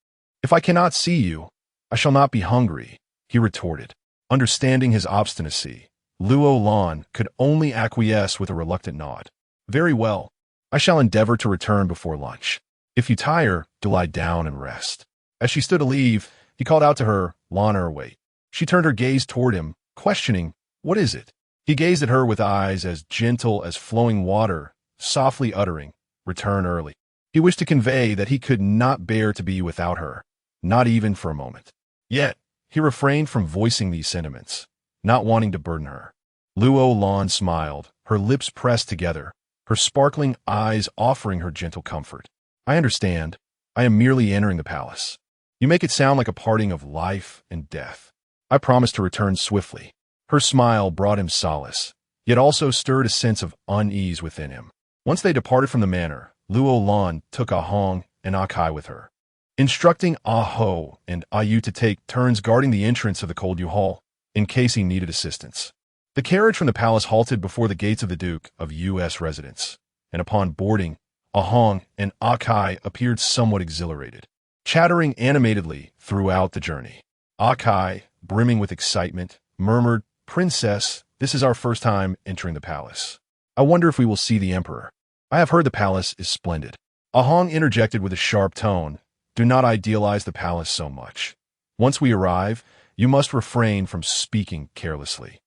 If I cannot see you, I shall not be hungry, he retorted. Understanding his obstinacy, Luo Lan could only acquiesce with a reluctant nod. Very well. I shall endeavor to return before lunch. If you tire, do lie down and rest. As she stood to leave, he called out to her, Lan wait. She turned her gaze toward him, questioning, What is it? He gazed at her with eyes as gentle as flowing water, softly uttering, Return early. He wished to convey that he could not bear to be without her, not even for a moment. Yet, he refrained from voicing these sentiments, not wanting to burden her. Luo Lan smiled, her lips pressed together, her sparkling eyes offering her gentle comfort. I understand. I am merely entering the palace. You make it sound like a parting of life and death. I promise to return swiftly. Her smile brought him solace, yet also stirred a sense of unease within him. Once they departed from the manor, Luo Lan took Ah Hong and Ah Kai with her, instructing Ah Ho and Ah Yu to take turns guarding the entrance of the Cold Yu Hall, in case he needed assistance. The carriage from the palace halted before the gates of the Duke of U.S. residence, and upon boarding, Ah Hong and Ah Kai appeared somewhat exhilarated, chattering animatedly throughout the journey. Ah Kai, brimming with excitement, murmured, Princess, this is our first time entering the palace. I wonder if we will see the Emperor. I have heard the palace is splendid. Ah Hong interjected with a sharp tone, Do not idealize the palace so much. Once we arrive, you must refrain from speaking carelessly.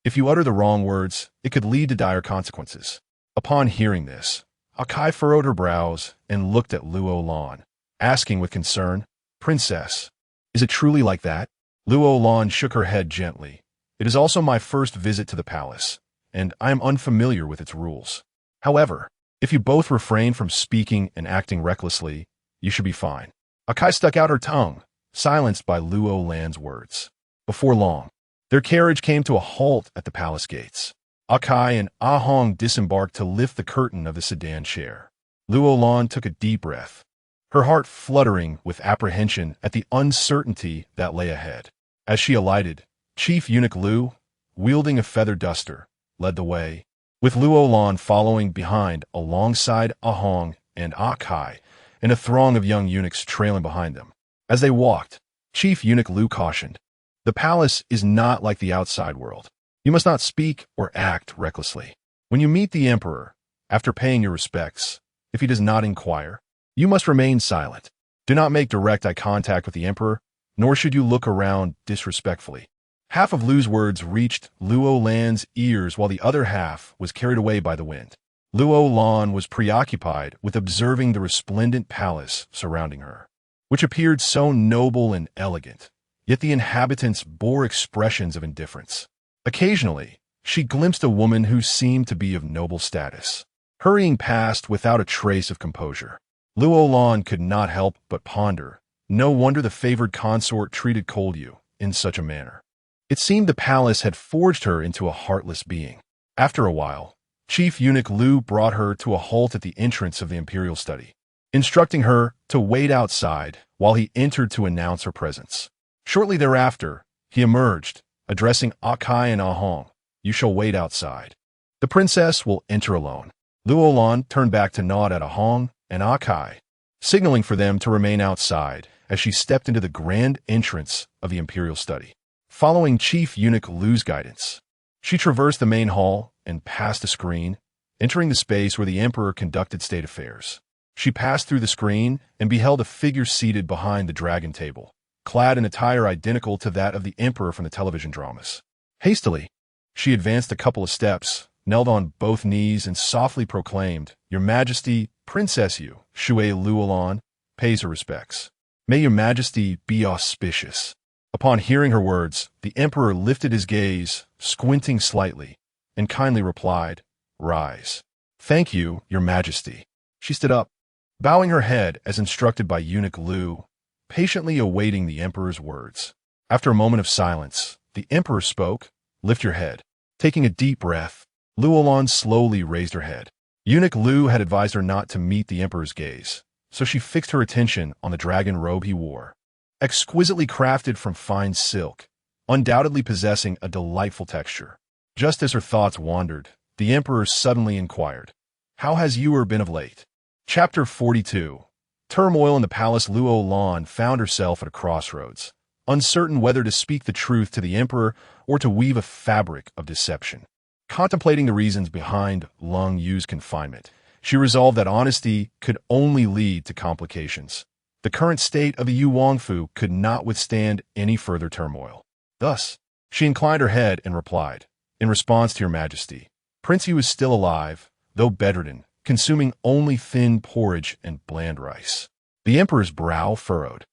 If you utter the wrong words, it could lead to dire consequences. Upon hearing this, Ah Kai furrowed her brows and looked at Luo Lan, asking with concern, Princess, is it truly like that? Luo Lan shook her head gently. It is also my first visit to the palace, and I am unfamiliar with its rules. However, if you both refrain from speaking and acting recklessly, you should be fine. Ah Kai stuck out her tongue, silenced by Luo Lan's words. Before long, their carriage came to a halt at the palace gates. Ah Kai and Ah Hong disembarked to lift the curtain of the sedan chair. Luo Lan took a deep breath, her heart fluttering with apprehension at the uncertainty that lay ahead. As she alighted, Chief Eunuch Lu, wielding a feather duster, led the way, with Luo Lan following behind alongside Ah Hong and Ah Kai, and a throng of young eunuchs trailing behind them. As they walked, Chief Eunuch Lu cautioned, The palace is not like the outside world. You must not speak or act recklessly. When you meet the Emperor, after paying your respects, if he does not inquire, you must remain silent. Do not make direct eye contact with the Emperor, nor should you look around disrespectfully. Half of Lu's words reached Luo Lan's ears while the other half was carried away by the wind. Luo Lan was preoccupied with observing the resplendent palace surrounding her, which appeared so noble and elegant, yet the inhabitants bore expressions of indifference. Occasionally, she glimpsed a woman who seemed to be of noble status, hurrying past without a trace of composure. Luo Lan could not help but ponder, no wonder the favored consort treated Yu in such a manner. It seemed the palace had forged her into a heartless being. After a while, Chief Eunuch Lu brought her to a halt at the entrance of the imperial study, instructing her to wait outside while he entered to announce her presence. Shortly thereafter, he emerged, addressing Ah Kai and Ah Hong, You shall wait outside. The princess will enter alone. Luo Lan turned back to nod at Ah Hong and Ah Kai, signaling for them to remain outside as she stepped into the grand entrance of the imperial study. Following Chief Eunuch Lu's guidance, she traversed the main hall and passed a screen, entering the space where the emperor conducted state affairs. She passed through the screen and beheld a figure seated behind the dragon table, clad in attire identical to that of the emperor from the television dramas. Hastily, she advanced a couple of steps, knelt on both knees, and softly proclaimed, Your Majesty, Princess Shui Luolan, pays her respects. May your Majesty be auspicious. Upon hearing her words, the emperor lifted his gaze, squinting slightly, and kindly replied, Rise. Thank you, Your Majesty. She stood up, bowing her head as instructed by Eunuch Lu, patiently awaiting the emperor's words. After a moment of silence, the emperor spoke, Lift your head. Taking a deep breath, Luolan slowly raised her head. Eunuch Lu had advised her not to meet the emperor's gaze, so she fixed her attention on the dragon robe he wore. Exquisitely crafted from fine silk, undoubtedly possessing a delightful texture. Just as her thoughts wandered, the emperor suddenly inquired, "How has Yuer been of late?" Chapter 42. Turmoil in the palace. Luo Lan found herself at a crossroads, uncertain whether to speak the truth to the emperor or to weave a fabric of deception. Contemplating the reasons behind Lung Yu's confinement, she resolved that honesty could only lead to complications. The current state of the Yu Wangfu could not withstand any further turmoil. Thus, she inclined her head and replied, "In response to your majesty, Prince Yu is still alive, though bedridden, consuming only thin porridge and bland rice." The emperor's brow furrowed.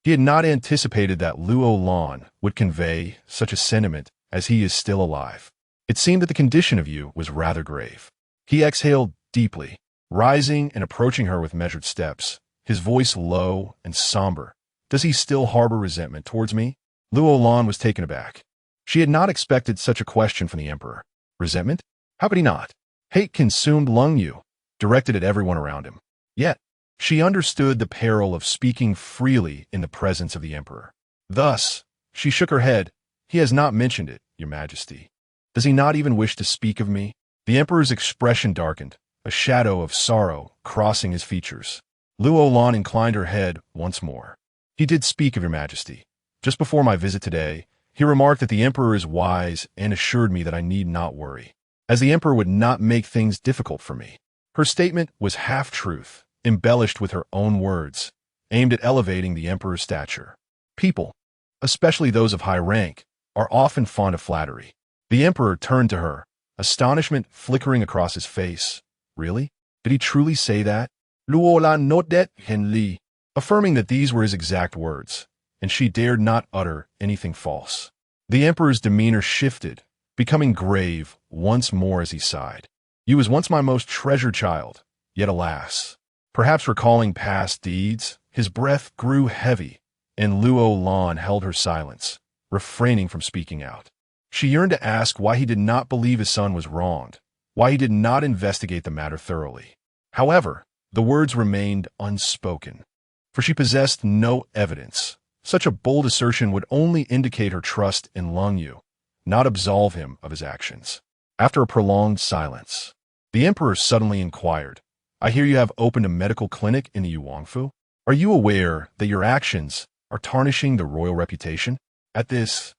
He had not anticipated that Luo Lan would convey such a sentiment as "he is still alive." It seemed that the condition of Yu was rather grave. He exhaled deeply, rising and approaching her with measured steps, his voice low and somber. "Does he still harbor resentment towards me?" Luo Lan was taken aback. She had not expected such a question from the emperor. Resentment? How could he not? Hate consumed Lung Yu, directed at everyone around him. Yet, she understood the peril of speaking freely in the presence of the emperor. Thus, she shook her head. "He has not mentioned it, your majesty. Does he not even wish to speak of me?" The emperor's expression darkened, a shadow of sorrow crossing his features. Luo Lan inclined her head once more. "He did speak of your majesty. Just before my visit today, he remarked that the emperor is wise and assured me that I need not worry, as the emperor would not make things difficult for me." Her statement was half-truth, embellished with her own words, aimed at elevating the emperor's stature. People, especially those of high rank, are often fond of flattery. The emperor turned to her, astonishment flickering across his face. Really? Did he truly say that? Luo Lan not det hen li, affirming that these were his exact words, and she dared not utter anything false. The emperor's demeanor shifted, becoming grave once more as he sighed. "You was once my most treasured child, yet alas." Perhaps recalling past deeds, his breath grew heavy, and Luo Lan held her silence, refraining from speaking out. She yearned to ask why he did not believe his son was wronged, why he did not investigate the matter thoroughly. However, the words remained unspoken, for she possessed no evidence. Such a bold assertion would only indicate her trust in Lung Yu, not absolve him of his actions. After a prolonged silence, the emperor suddenly inquired, "I hear you have opened a medical clinic in the Yu Wangfu. Are you aware that your actions are tarnishing the royal reputation?" At this,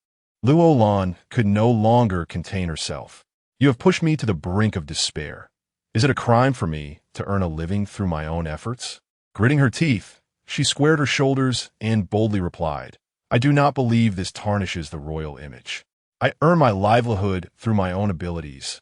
Luo Lan could no longer contain herself. "You have pushed me to the brink of despair. Is it a crime for me to earn a living through my own efforts?" Gritting her teeth, she squared her shoulders and boldly replied, "I do not believe this tarnishes the royal image. I earn my livelihood through my own abilities,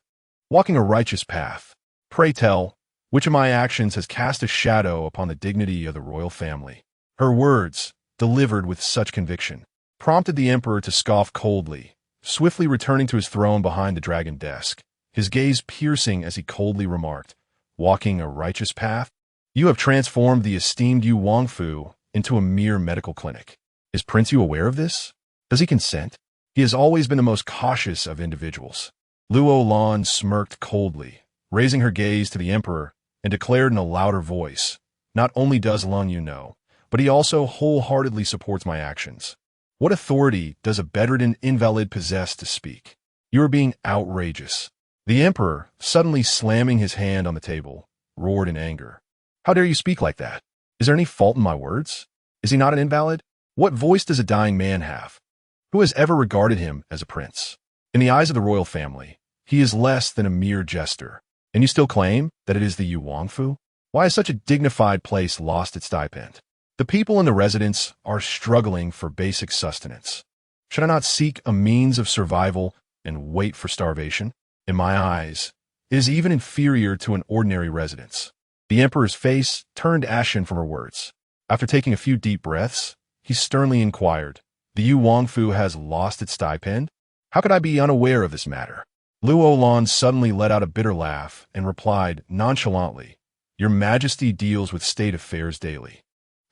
walking a righteous path. Pray tell, which of my actions has cast a shadow upon the dignity of the royal family?" Her words, delivered with such conviction, prompted the emperor to scoff coldly, swiftly returning to his throne behind the dragon desk, his gaze piercing as he coldly remarked, "Walking a righteous path? You have transformed the esteemed Yu Wangfu into a mere medical clinic. Is Prince Yu aware of this? Does he consent? He has always been the most cautious of individuals." Luo Lan smirked coldly, raising her gaze to the emperor, and declared in a louder voice, "Not only does Lung Yu know, but he also wholeheartedly supports my actions. What authority does a bedridden invalid possess to speak? You are being outrageous." The emperor, suddenly slamming his hand on the table, roared in anger. "How dare you speak like that? Is there any fault in my words? Is he not an invalid? What voice does a dying man have? Who has ever regarded him as a prince? In the eyes of the royal family, he is less than a mere jester. And you still claim that it is the Yu Wangfu? Why has such a dignified place lost its stipend? The people in the residence are struggling for basic sustenance. Should I not seek a means of survival and wait for starvation? In my eyes, it is even inferior to an ordinary residence." The emperor's face turned ashen from her words. After taking a few deep breaths, he sternly inquired, "The Yu Wangfu has lost its stipend? How could I be unaware of this matter?" Luo Lan suddenly let out a bitter laugh and replied nonchalantly, "Your Majesty deals with state affairs daily.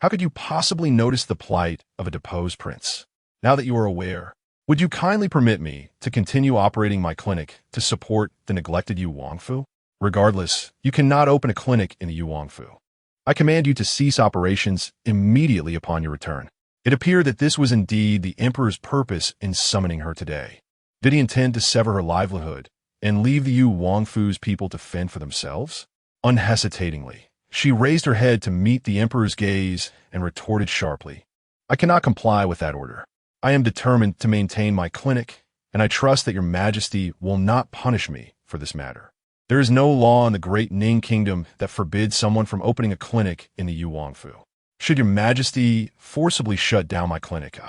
How could you possibly notice the plight of a deposed prince? Now that you are aware, would you kindly permit me to continue operating my clinic to support the neglected Yu Wangfu? Regardless, you cannot open a clinic in the Yu Wangfu. I command you to cease operations immediately upon your return." It appeared that this was indeed the emperor's purpose in summoning her today. Did he intend to sever her livelihood and leave the Yu Wangfu's people to fend for themselves? Unhesitatingly, she raised her head to meet the emperor's gaze and retorted sharply, "I cannot comply with that order. I am determined to maintain my clinic, and I trust that your majesty will not punish me for this matter. There is no law in the great Ning kingdom that forbids someone from opening a clinic in the Yu Wangfu. Should your majesty forcibly shut down my clinic,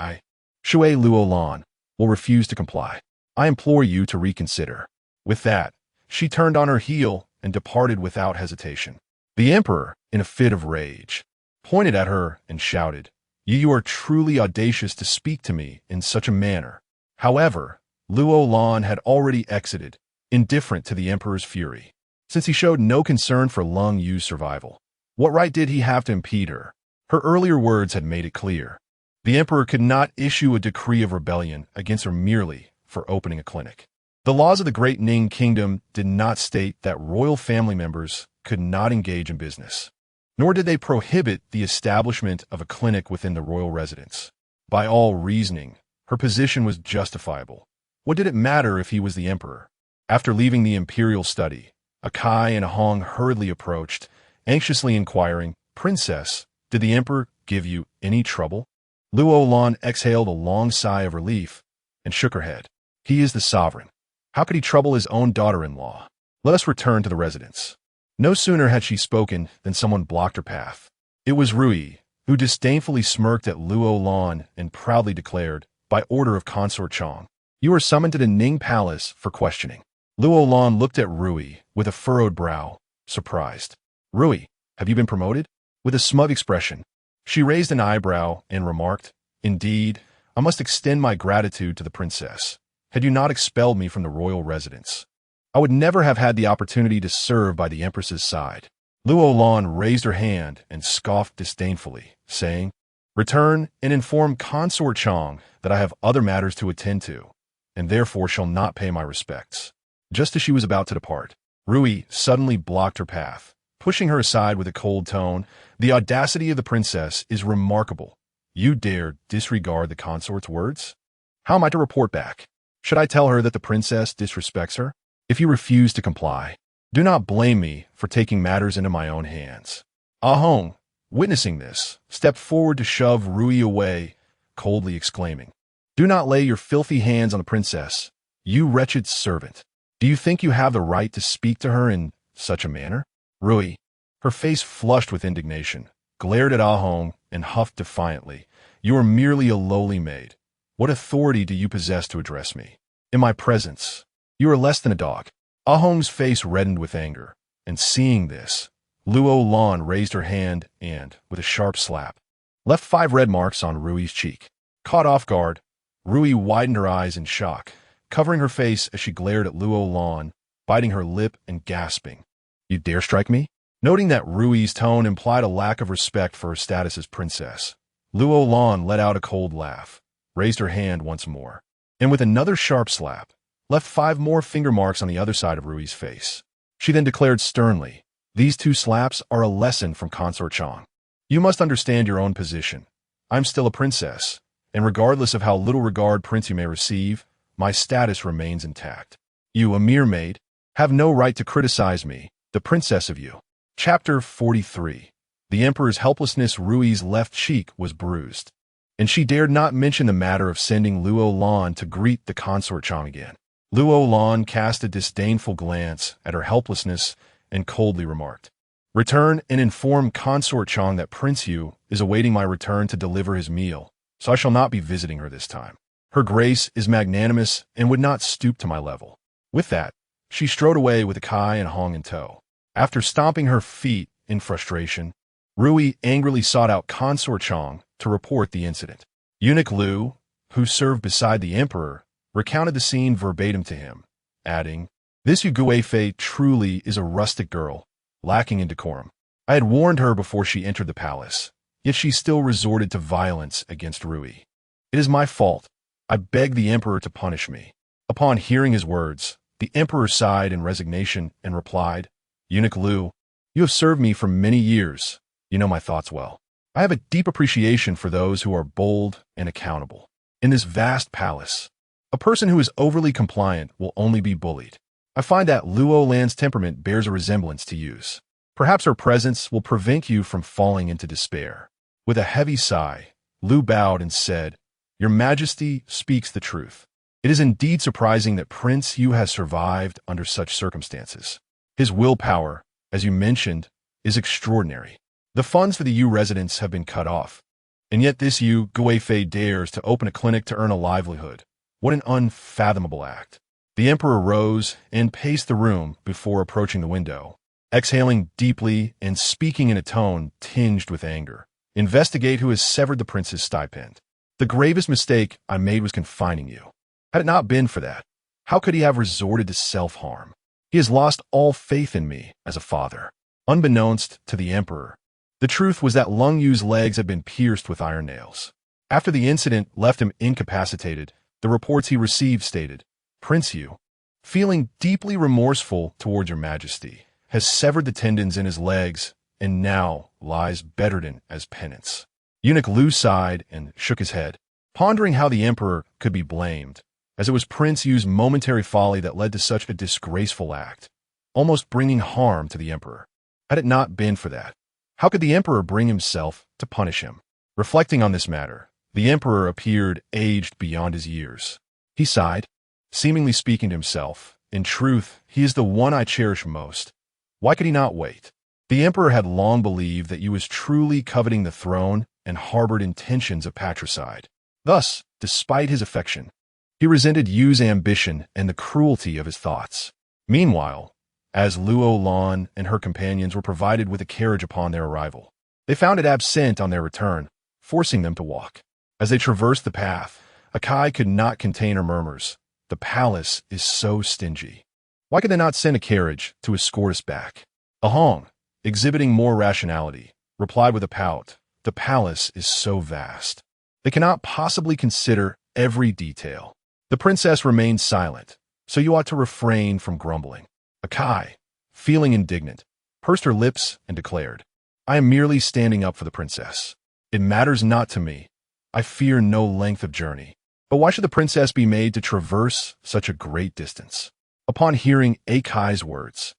Shui Luolan, will refuse to comply. I implore you to reconsider." With that, she turned on her heel and departed without hesitation. The emperor, in a fit of rage, pointed at her and shouted, You are truly audacious to speak to me in such a manner." However, Luo Lan had already exited, indifferent to the emperor's fury. Since he showed no concern for Lung Yu's survival, what right did he have to impede her? Her earlier words had made it clear. The emperor could not issue a decree of rebellion against her merely for opening a clinic. The laws of the Great Ning Kingdom did not state that royal family members could not engage in business, nor did they prohibit the establishment of a clinic within the royal residence. By all reasoning, her position was justifiable. What did it matter if he was the emperor? After leaving the imperial study, a Kai and a Hong hurriedly approached, anxiously inquiring, "Princess, did the emperor give you any trouble?" Luo Lan exhaled a long sigh of relief and shook her head. "He is the sovereign. How could he trouble his own daughter-in-law? Let us return to the residence." No sooner had she spoken than someone blocked her path. It was Rui, who disdainfully smirked at Luo Lan and proudly declared, "By order of Consort Chong, you are summoned to the Ning Palace for questioning." Luo Lan looked at Rui with a furrowed brow, surprised. "Rui, have you been promoted?" With a smug expression, she raised an eyebrow and remarked, "Indeed, I must extend my gratitude to the princess. Had you not expelled me from the royal residence, I would never have had the opportunity to serve by the empress's side." Luo Lan raised her hand and scoffed disdainfully, saying, "Return and inform Consort Chong that I have other matters to attend to, and therefore shall not pay my respects." Just as she was about to depart, Rui suddenly blocked her path, pushing her aside with a cold tone. "The audacity of the princess is remarkable. You dare disregard the consort's words? How am I to report back? Should I tell her that the princess disrespects her? If you refuse to comply, do not blame me for taking matters into my own hands." Ah Hong, witnessing this, stepped forward to shove Rui away, coldly exclaiming, "Do not lay your filthy hands on the princess, you wretched servant. Do you think you have the right to speak to her in such a manner?" Rui, her face flushed with indignation, glared at Ah Hong and huffed defiantly, "You are merely a lowly maid. What authority do you possess to address me? In my presence, you are less than a dog." Ah Hong's face reddened with anger, and seeing this, Luo Lan raised her hand and, with a sharp slap, left 5 red marks on Rui's cheek. Caught off guard, Rui widened her eyes in shock, covering her face as she glared at Luo Lan, biting her lip and gasping, "You dare strike me?" Noting that Rui's tone implied a lack of respect for her status as princess, Luo Lan let out a cold laugh, raised her hand once more, and with another sharp slap, left 5 more finger marks on the other side of Rui's face. She then declared sternly, "These 2 slaps are a lesson from Consort Chong. You must understand your own position. I'm still a princess, and regardless of how little regard Prince you may receive, my status remains intact. You, a mere maid, have no right to criticize me, the princess of you." Chapter 43. The emperor's helplessness. Rui's left cheek was bruised, and she dared not mention the matter of sending Luo Lan to greet the Consort Chong again. Luo Lan cast a disdainful glance at her helplessness and coldly remarked, "Return and inform Consort Chong that Prince Yu is awaiting my return to deliver his meal, so I shall not be visiting her this time. Her grace is magnanimous and would not stoop to my level." With that, she strode away with a Kai and Hong in tow. After stomping her feet in frustration, Rui angrily sought out Consort Chong to report the incident. Eunuch Lu, who served beside the emperor, recounted the scene verbatim to him, adding, "This Yu Guifei truly is a rustic girl, lacking in decorum. I had warned her before she entered the palace, yet she still resorted to violence against Rui. It is my fault. I beg the emperor to punish me." Upon hearing his words, the emperor sighed in resignation and replied, "Eunuch Lu, you have served me for many years. You know my thoughts well. I have a deep appreciation for those who are bold and accountable. In this vast palace, a person who is overly compliant will only be bullied. I find that Luo Lan's temperament bears a resemblance to yours. Perhaps her presence will prevent you from falling into despair. With a heavy sigh, Lu bowed and said, "Your Majesty speaks the truth. It is indeed surprising that Prince Yu has survived under such circumstances. His willpower, as you mentioned, is extraordinary. The funds for the Yu residents have been cut off, and yet this Yu Guifei dares to open a clinic to earn a livelihood. What an unfathomable act." The emperor rose and paced the room before approaching the window, exhaling deeply and speaking in a tone tinged with anger. "Investigate who has severed the prince's stipend. The gravest mistake I made was confining you. Had it not been for that, how could he have resorted to self-harm? He has lost all faith in me as a father." Unbeknownst to the emperor, the truth was that Lung Yu's legs had been pierced with iron nails. After the incident left him incapacitated, the reports he received stated, "Prince Yu, feeling deeply remorseful towards your Majesty, has severed the tendons in his legs and now lies bedridden as penance." Eunuch Lu sighed and shook his head, pondering how the emperor could be blamed, as it was Prince Yu's momentary folly that led to such a disgraceful act, almost bringing harm to the emperor. Had it not been for that, how could the emperor bring himself to punish him? Reflecting on this matter, the emperor appeared aged beyond his years. He sighed, seemingly speaking to himself, "In truth, he is the one I cherish most. Why could he not wait?" The emperor had long believed that Yu was truly coveting the throne and harbored intentions of patricide. Thus, despite his affection, he resented Yu's ambition and the cruelty of his thoughts. Meanwhile, as Luo Lan and her companions were provided with a carriage upon their arrival, they found it absent on their return, forcing them to walk. As they traversed the path, Akai could not contain her murmurs. "The palace is so stingy. Why could they not send a carriage to escort us back?" Ahong, exhibiting more rationality, replied with a pout, "The palace is so vast. They cannot possibly consider every detail." The princess remained silent, "So you ought to refrain from grumbling." Akai, feeling indignant, pursed her lips and declared, "I am merely standing up for the princess. It matters not to me. I fear no length of journey. But why should the princess be made to traverse such a great distance?" Upon hearing Akai's words,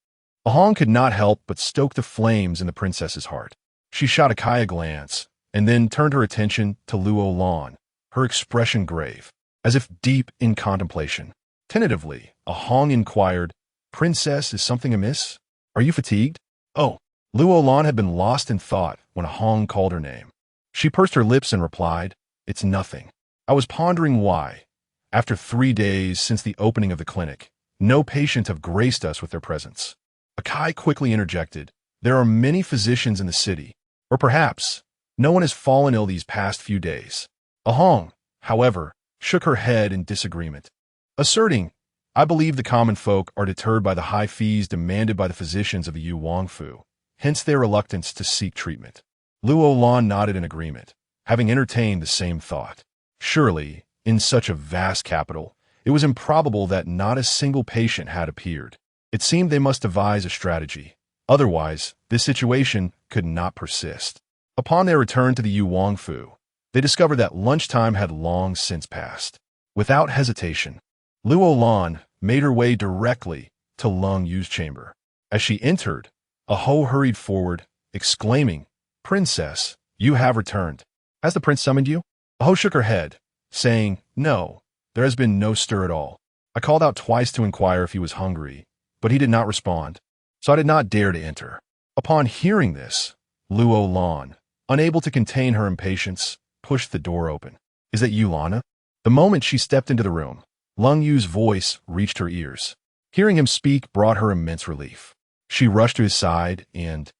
Ahong could not help but stoke the flames in the princess's heart. She shot Akai a glance, and then turned her attention to Luo Lan, her expression grave, as if deep in contemplation. Tentatively, Ahong inquired, "Princess, is something amiss? Are you fatigued?" "Oh." Luo Lan had been lost in thought when Ahong called her name. She pursed her lips and replied, "It's nothing. I was pondering why, after 3 days since the opening of the clinic, no patient have graced us with their presence." Akai quickly interjected, "There are many physicians in the city, or perhaps no one has fallen ill these past few days." Ahong, however, shook her head in disagreement, asserting, "I believe the common folk are deterred by the high fees demanded by the physicians of the Yu Wangfu, hence their reluctance to seek treatment." Luo Lan nodded in agreement, having entertained the same thought. Surely, in such a vast capital, it was improbable that not a single patient had appeared. It seemed they must devise a strategy. Otherwise, this situation could not persist. Upon their return to the Yu Wangfu, they discovered that lunchtime had long since passed. Without hesitation, Luo Lan made her way directly to Lung Yu's chamber. As she entered, Aho hurried forward, exclaiming, "Princess, you have returned. Has the prince summoned you?" Aho shook her head, saying, "No, there has been no stir at all. I called out twice to inquire if he was hungry, but he did not respond, so I did not dare to enter." Upon hearing this, Luo Lan, unable to contain her impatience, pushed the door open. "Is that you, Lana?" The moment she stepped into the room, Lung Yu's voice reached her ears. Hearing him speak brought her immense relief. She rushed to his side and,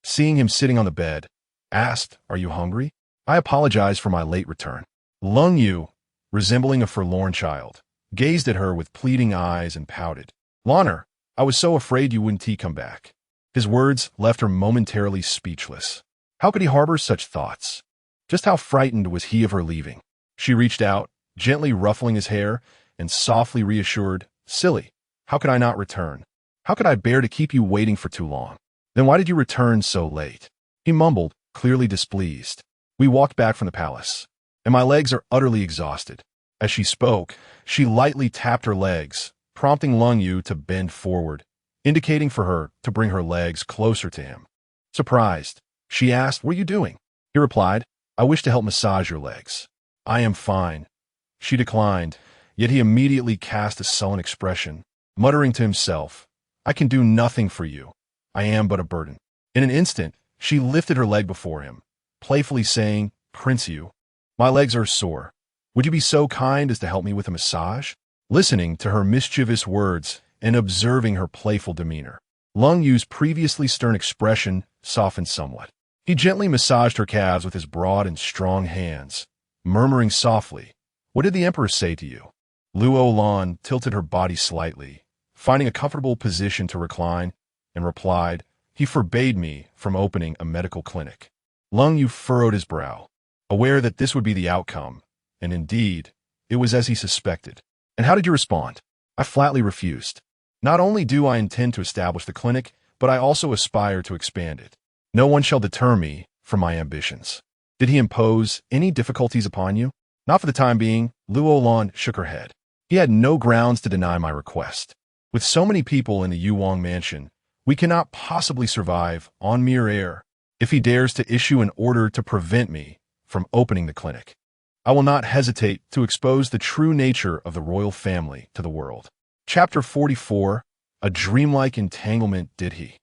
seeing him sitting on the bed, asked, "Are you hungry?" "I apologize for my late return." Lung Yu, resembling a forlorn child, gazed at her with pleading eyes and pouted. "Lana, I was so afraid you wouldn't come back." His words left her momentarily speechless. How could he harbor such thoughts? Just how frightened was he of her leaving? She reached out, gently ruffling his hair, and softly reassured, "Silly, how could I not return? How could I bear to keep you waiting for too long?" "Then why did you return so late?" He mumbled, clearly displeased. We walked back from the palace, and my legs are utterly exhausted. As she spoke, she lightly tapped her legs, prompting Lung Yu to bend forward, indicating for her to bring her legs closer to him. Surprised, she asked, "What are you doing?" He replied, "I wish to help massage your legs." "I am fine." She declined, yet he immediately cast a sullen expression, muttering to himself, "I can do nothing for you. I am but a burden." In an instant, she lifted her leg before him, playfully saying, "Prince Yu, my legs are sore. Would you be so kind as to help me with a massage?" Listening to her mischievous words and observing her playful demeanor, Lung Yu's previously stern expression softened somewhat. He gently massaged her calves with his broad and strong hands, murmuring softly, "What did the emperor say to you?" Luo Lan tilted her body slightly, finding a comfortable position to recline, and replied, "He forbade me from opening a medical clinic." Lung Yu furrowed his brow, aware that this would be the outcome, and indeed, it was as he suspected. "And how did you respond?" "I flatly refused. Not only do I intend to establish the clinic, but I also aspire to expand it. No one shall deter me from my ambitions." "Did he impose any difficulties upon you?" "Not for the time being." Luo Lan shook her head. "He had no grounds to deny my request. With so many people in the Yuwang mansion, we cannot possibly survive on mere air. If he dares to issue an order to prevent me from opening the clinic, I will not hesitate to expose the true nature of the royal family to the world." Chapter 44, A Dreamlike Entanglement. "Did he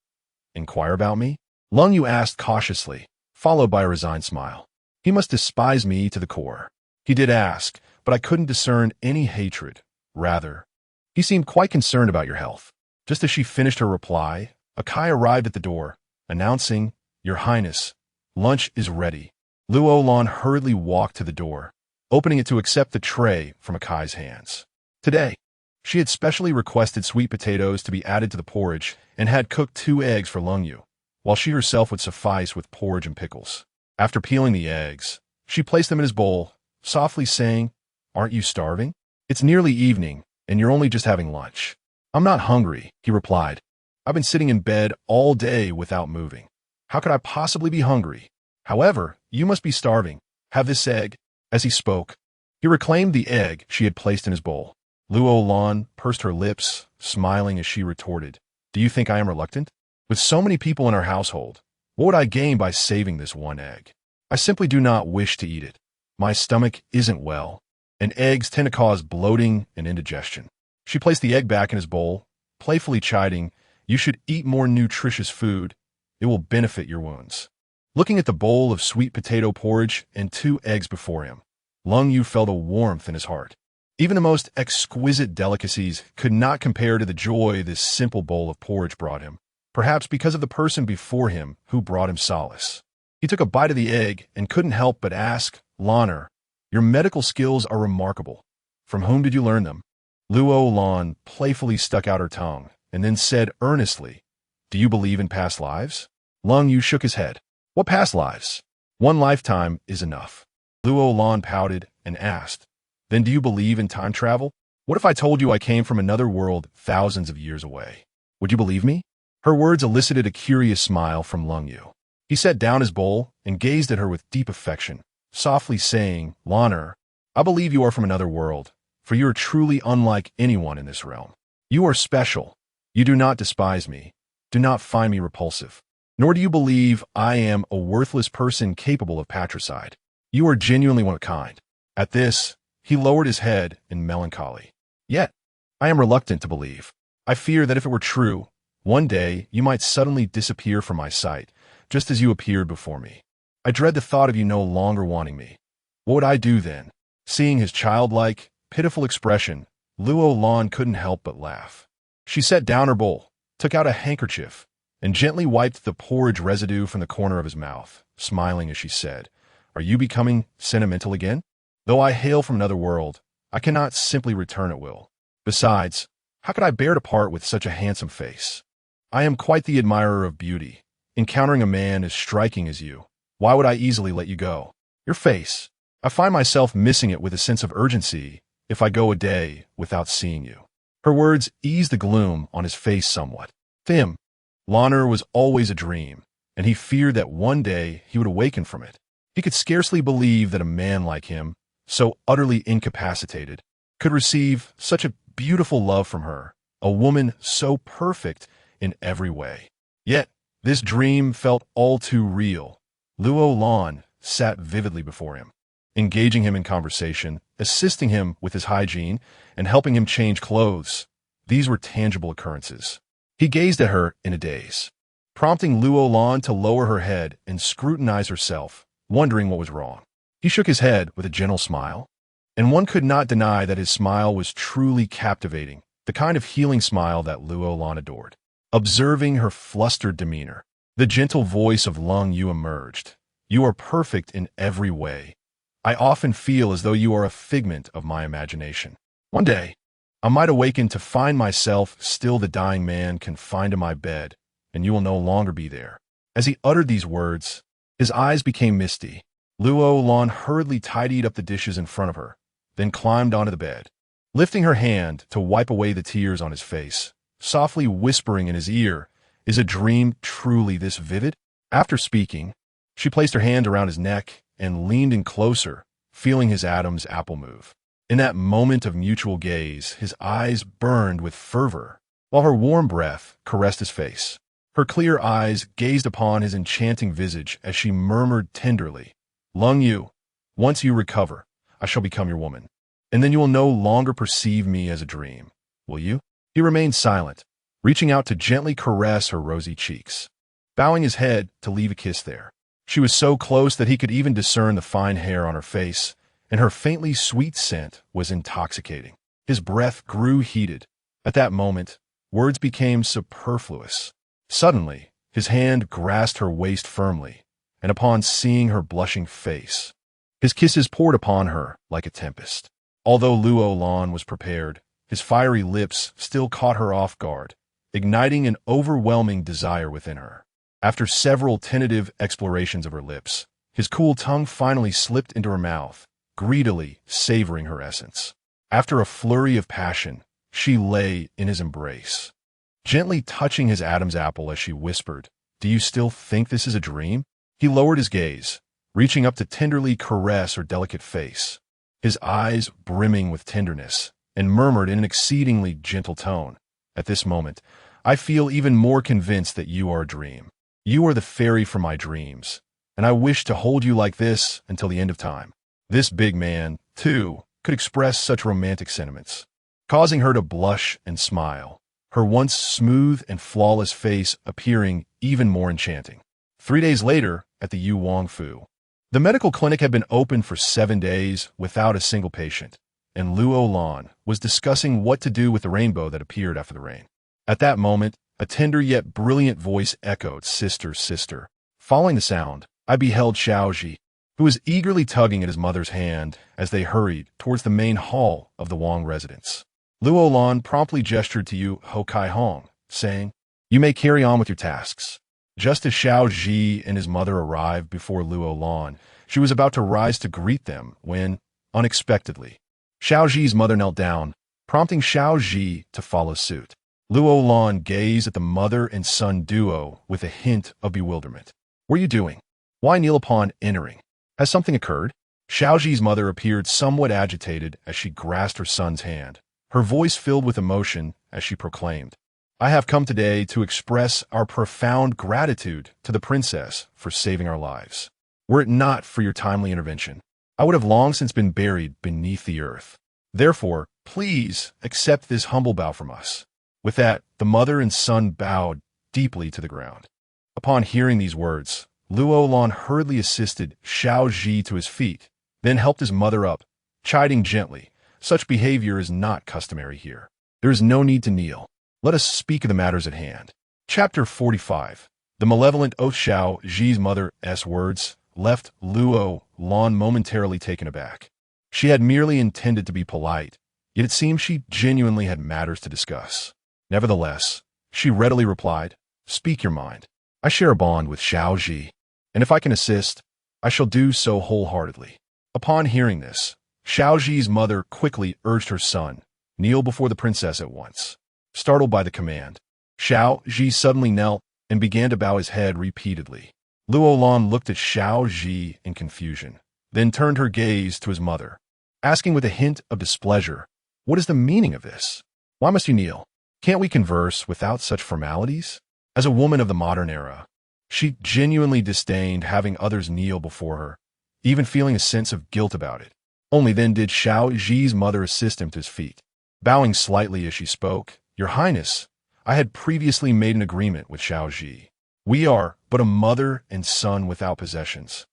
inquire about me?" Lung Yu asked cautiously, followed by a resigned smile. "He must despise me to the core. He did ask, but I couldn't discern any hatred. Rather, he seemed quite concerned about your health." Just as she finished her reply, a Kai arrived at the door, announcing, "Your Highness, lunch is ready." Luo Lan hurriedly walked to the door, opening it to accept the tray from a Kai's hands. Today, she had specially requested sweet potatoes to be added to the porridge and had cooked 2 eggs for Lung Yu, while she herself would suffice with porridge and pickles. After peeling the eggs, she placed them in his bowl, softly saying, "Aren't you starving? It's nearly evening, and you're only just having lunch." "I'm not hungry," he replied. "I've been sitting in bed all day without moving. How could I possibly be hungry? However, you must be starving. Have this egg." As he spoke, he reclaimed the egg she had placed in his bowl. Luo Lan pursed her lips, smiling as she retorted, "Do you think I am reluctant? With so many people in our household, what would I gain by saving this one egg? I simply do not wish to eat it. My stomach isn't well, and eggs tend to cause bloating and indigestion." She placed the egg back in his bowl, playfully chiding, "You should eat more nutritious food. It will benefit your wounds." Looking at the bowl of sweet potato porridge and 2 eggs before him, Lung Yu felt a warmth in his heart. Even the most exquisite delicacies could not compare to the joy this simple bowl of porridge brought him, perhaps because of the person before him who brought him solace. He took a bite of the egg and couldn't help but ask, "Lanner, your medical skills are remarkable. From whom did you learn them?" Luo Lan playfully stuck out her tongue and then said earnestly, "Do you believe in past lives?" Lung Yu shook his head. "What past lives? One lifetime is enough." Luo Lan pouted and asked, "Then do you believe in time travel? What if I told you I came from another world thousands of years away? Would you believe me?" Her words elicited a curious smile from Lung Yu. He set down his bowl and gazed at her with deep affection, softly saying, "Lanner, I believe you are from another world, for you are truly unlike anyone in this realm. You are special. You do not despise me. Do not find me repulsive. Nor do you believe I am a worthless person capable of patricide. You are genuinely one of a kind." At this, he lowered his head in melancholy. "Yet, I am reluctant to believe. I fear that if it were true, one day you might suddenly disappear from my sight, just as you appeared before me. I dread the thought of you no longer wanting me. What would I do then?" Seeing his childlike, pitiful expression, Luo Lan couldn't help but laugh. She set down her bowl, took out a handkerchief, and gently wiped the porridge residue from the corner of his mouth, smiling as she said, "Are you becoming sentimental again? Though I hail from another world, I cannot simply return at will. Besides, how could I bear to part with such a handsome face? I am quite the admirer of beauty. Encountering a man as striking as you, why would I easily let you go? Your face, I find myself missing it with a sense of urgency if I go a day without seeing you." Her words eased the gloom on his face somewhat. To him, Lanner was always a dream, and he feared that one day he would awaken from it. He could scarcely believe that a man like him, so utterly incapacitated, could receive such a beautiful love from her, a woman so perfect in every way. Yet, this dream felt all too real. Luo Lan sat vividly before him, engaging him in conversation, assisting him with his hygiene, and helping him change clothes. These were tangible occurrences. He gazed at her in a daze, prompting Luo Lan to lower her head and scrutinize herself, wondering what was wrong. He shook his head with a gentle smile, and one could not deny that his smile was truly captivating, the kind of healing smile that Luo Lan adored. Observing her flustered demeanor, the gentle voice of Lung Yu emerged. You are perfect in every way. I often feel as though you are a figment of my imagination. One day, I might awaken to find myself still the dying man confined to my bed, and you will no longer be there. As he uttered these words, his eyes became misty. Luo Lan hurriedly tidied up the dishes in front of her, then climbed onto the bed, lifting her hand to wipe away the tears on his face, softly whispering in his ear, "Is a dream truly this vivid?" After speaking, she placed her hand around his neck and leaned in closer, feeling his Adam's apple move. In that moment of mutual gaze, his eyes burned with fervor, while her warm breath caressed his face. Her clear eyes gazed upon his enchanting visage as she murmured tenderly, "Lung Yu, once you recover, I shall become your woman, and then you will no longer perceive me as a dream. Will you?" He remained silent, reaching out to gently caress her rosy cheeks, bowing his head to leave a kiss there. She was so close that he could even discern the fine hair on her face, and her faintly sweet scent was intoxicating. His breath grew heated. At that moment, words became superfluous. Suddenly, his hand grasped her waist firmly, and upon seeing her blushing face, his kisses poured upon her like a tempest. Although Luo Lan was prepared, his fiery lips still caught her off guard, igniting an overwhelming desire within her. After several tentative explorations of her lips, his cool tongue finally slipped into her mouth, greedily savoring her essence. After a flurry of passion, she lay in his embrace, gently touching his Adam's apple as she whispered, "Do you still think this is a dream?" He lowered his gaze, reaching up to tenderly caress her delicate face, his eyes brimming with tenderness, and murmured in an exceedingly gentle tone, "At this moment, I feel even more convinced that you are a dream. You are the fairy from my dreams, and I wish to hold you like this until the end of time." This big man, too, could express such romantic sentiments, causing her to blush and smile, her once smooth and flawless face appearing even more enchanting. 3 days later, at the Yu Wang Fu, the medical clinic had been open for 7 days without a single patient, and Luo Lan was discussing what to do with the rainbow that appeared after the rain. At that moment, a tender yet brilliant voice echoed, "Sister, sister." Following the sound, I beheld Xiaoji, who was eagerly tugging at his mother's hand as they hurried towards the main hall of the Wang residence. Luo Lan promptly gestured to Yu Kai Hong, saying, "You may carry on with your tasks." Just as Xiaoji and his mother arrived before Luo Lan, she was about to rise to greet them when, unexpectedly, Xiaoji's mother knelt down, prompting Xiaoji to follow suit. Luo Lan gazed at the mother and son duo with a hint of bewilderment. "What are you doing? Why kneel upon entering? Has something occurred?" Xiaoji's mother appeared somewhat agitated as she grasped her son's hand, her voice filled with emotion as she proclaimed, "I have come today to express our profound gratitude to the princess for saving our lives. Were it not for your timely intervention, I would have long since been buried beneath the earth. Therefore, please accept this humble bow from us." With that, the mother and son bowed deeply to the ground. Upon hearing these words, Luo Lan hurriedly assisted Xiaoji to his feet, then helped his mother up, chiding gently, "Such behavior is not customary here. There is no need to kneel. Let us speak of the matters at hand." Chapter 45. The malevolent oath. Xiaoji's mother's words left Luo Lan momentarily taken aback. She had merely intended to be polite, yet it seemed she genuinely had matters to discuss. Nevertheless, she readily replied, "Speak your mind. I share a bond with Xiaoji, and if I can assist, I shall do so wholeheartedly." Upon hearing this, Xiaoji's mother quickly urged her son, "Kneel before the princess at once." Startled by the command, Xiaoji suddenly knelt and began to bow his head repeatedly. Luo Lan looked at Xiao Ji in confusion, then turned her gaze to his mother, asking with a hint of displeasure, "What is the meaning of this? Why must you kneel? Can't we converse without such formalities?" As a woman of the modern era, she genuinely disdained having others kneel before her, even feeling a sense of guilt about it. Only then did Xiao Ji's mother assist him to his feet. Bowing slightly as she spoke, "Your Highness, I had previously made an agreement with Xiao Ji. We are but a mother and son without possessions,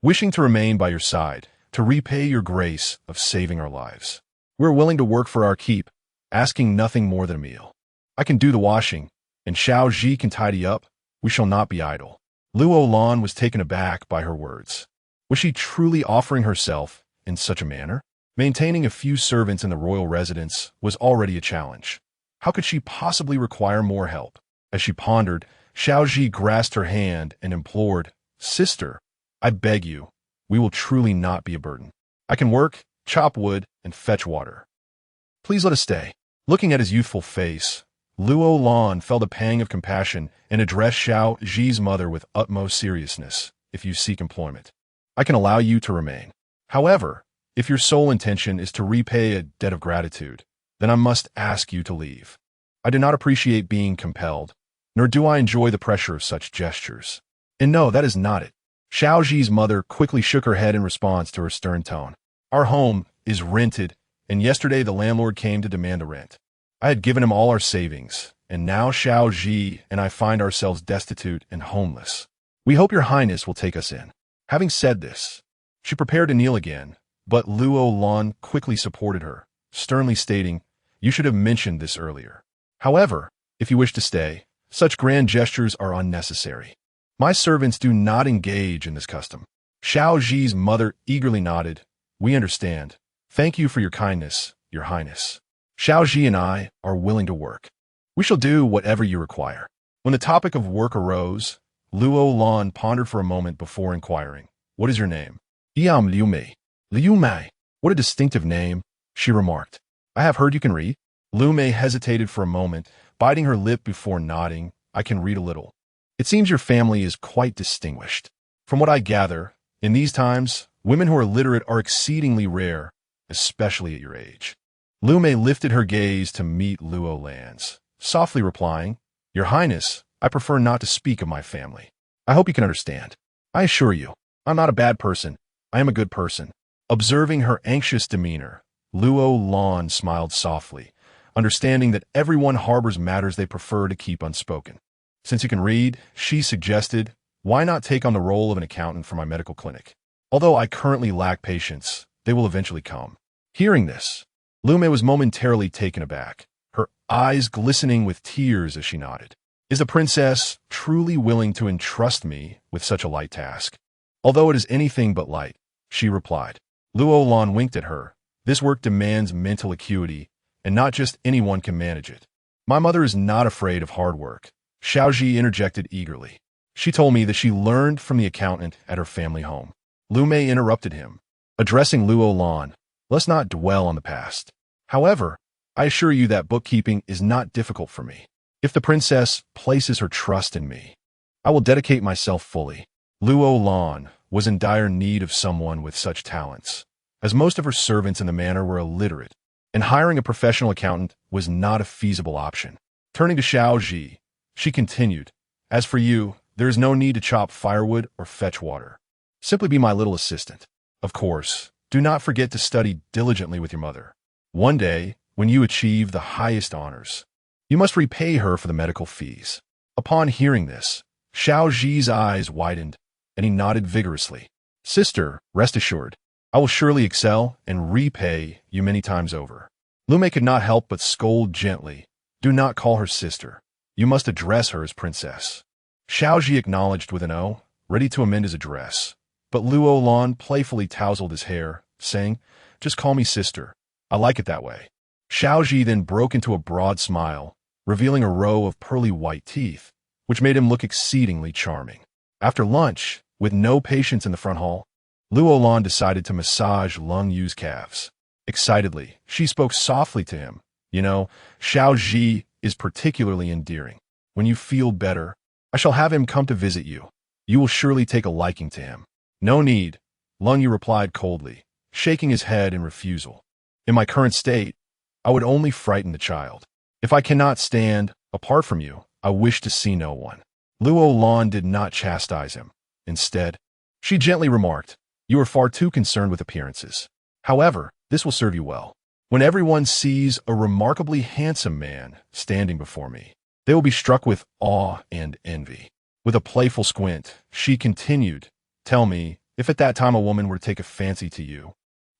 wishing to remain by your side, to repay your grace of saving our lives. We're willing to work for our keep, asking nothing more than a meal. I can do the washing, and Xiao Ji can tidy up. We shall not be idle." Luo Lan was taken aback by her words. Was she truly offering herself in such a manner? Maintaining a few servants in the royal residence was already a challenge. How could she possibly require more help? As she pondered, Xiao Ji grasped her hand and implored, "Sister, I beg you, we will truly not be a burden. I can work, chop wood, and fetch water. Please let us stay." Looking at his youthful face, Luo Lan felt a pang of compassion and addressed Xiao Ji's mother with utmost seriousness. "If you seek employment, I can allow you to remain. However, if your sole intention is to repay a debt of gratitude, then I must ask you to leave. I do not appreciate being compelled, nor do I enjoy the pressure of such gestures. And no, that is not it." Xiao Ji's mother quickly shook her head in response to her stern tone. "Our home is rented, and yesterday the landlord came to demand the rent. I had given him all our savings, and now Xiao Ji and I find ourselves destitute and homeless. We hope your Highness will take us in." Having said this, she prepared to kneel again, but Luo Lan quickly supported her, sternly stating, "You should have mentioned this earlier. However, if you wish to stay, such grand gestures are unnecessary. My servants do not engage in this custom." Xiao Ji's mother eagerly nodded. "We understand. Thank you for your kindness, your Highness. Xiao Ji and I are willing to work. We shall do whatever you require." When the topic of work arose, Luo Lan pondered for a moment before inquiring, "What is your name?" "Iam Liu Mei." "Liu Mei? What a distinctive name," she remarked. "I have heard you can read." Liu Mei hesitated for a moment, biting her lip before nodding. "I can read a little. It seems your family is quite distinguished. From what I gather, in these times, women who are literate are exceedingly rare, especially at your age." Liu Mei lifted her gaze to meet Luo Lan's, softly replying, "Your Highness, I prefer not to speak of my family. I hope you can understand. I assure you, I'm not a bad person. I am a good person." Observing her anxious demeanor, Luo Lan smiled softly, understanding that everyone harbors matters they prefer to keep unspoken. "Since you can read," she suggested, "why not take on the role of an accountant for my medical clinic? Although I currently lack patients, they will eventually come." Hearing this, Liu Mei was momentarily taken aback, her eyes glistening with tears as she nodded. "Is the princess truly willing to entrust me with such a light task?" "Although it is anything but light," she replied. Luo Lan winked at her. "This work demands mental acuity, and not just anyone can manage it." "My mother is not afraid of hard work," Xiao Ji interjected eagerly. "She told me that she learned from the accountant at her family home." Liu Mei interrupted him, addressing Luo Lan, "Let's not dwell on the past. However, I assure you that bookkeeping is not difficult for me. If the princess places her trust in me, I will dedicate myself fully." Luo Lan was in dire need of someone with such talents, as most of her servants in the manor were illiterate, and hiring a professional accountant was not a feasible option. Turning to Xiao Ji, she continued, "As for you, there is no need to chop firewood or fetch water. Simply be my little assistant. Of course, do not forget to study diligently with your mother. One day, when you achieve the highest honors, you must repay her for the medical fees." Upon hearing this, Xiao Ji's eyes widened, and he nodded vigorously. "Sister, rest assured, I will surely excel and repay you many times over." Liu Mei could not help but scold gently. "Do not call her sister. You must address her as princess." Xiao Ji acknowledged with an O, ready to amend his address, but Luo Lan playfully tousled his hair, saying, "Just call me sister. I like it that way." Xiao Ji then broke into a broad smile, revealing a row of pearly white teeth, which made him look exceedingly charming. After lunch, with no patients in the front hall, Luo Lan decided to massage Lung Yu's calves. Excitedly, she spoke softly to him. "You know, Xiao Ji is particularly endearing. When you feel better, I shall have him come to visit you. you will surely take a liking to him. No need, Lung Yu replied coldly, shaking his head in refusal. In my current state, I would only frighten the child. If I cannot stand, apart from you, I wish to see no one. Luo Lan did not chastise him. Instead, she gently remarked, you are far too concerned with appearances. However, this will serve you well. When everyone sees a remarkably handsome man standing before me, they will be struck with awe and envy. With a playful squint, she continued, tell me, if at that time a woman were to take a fancy to you,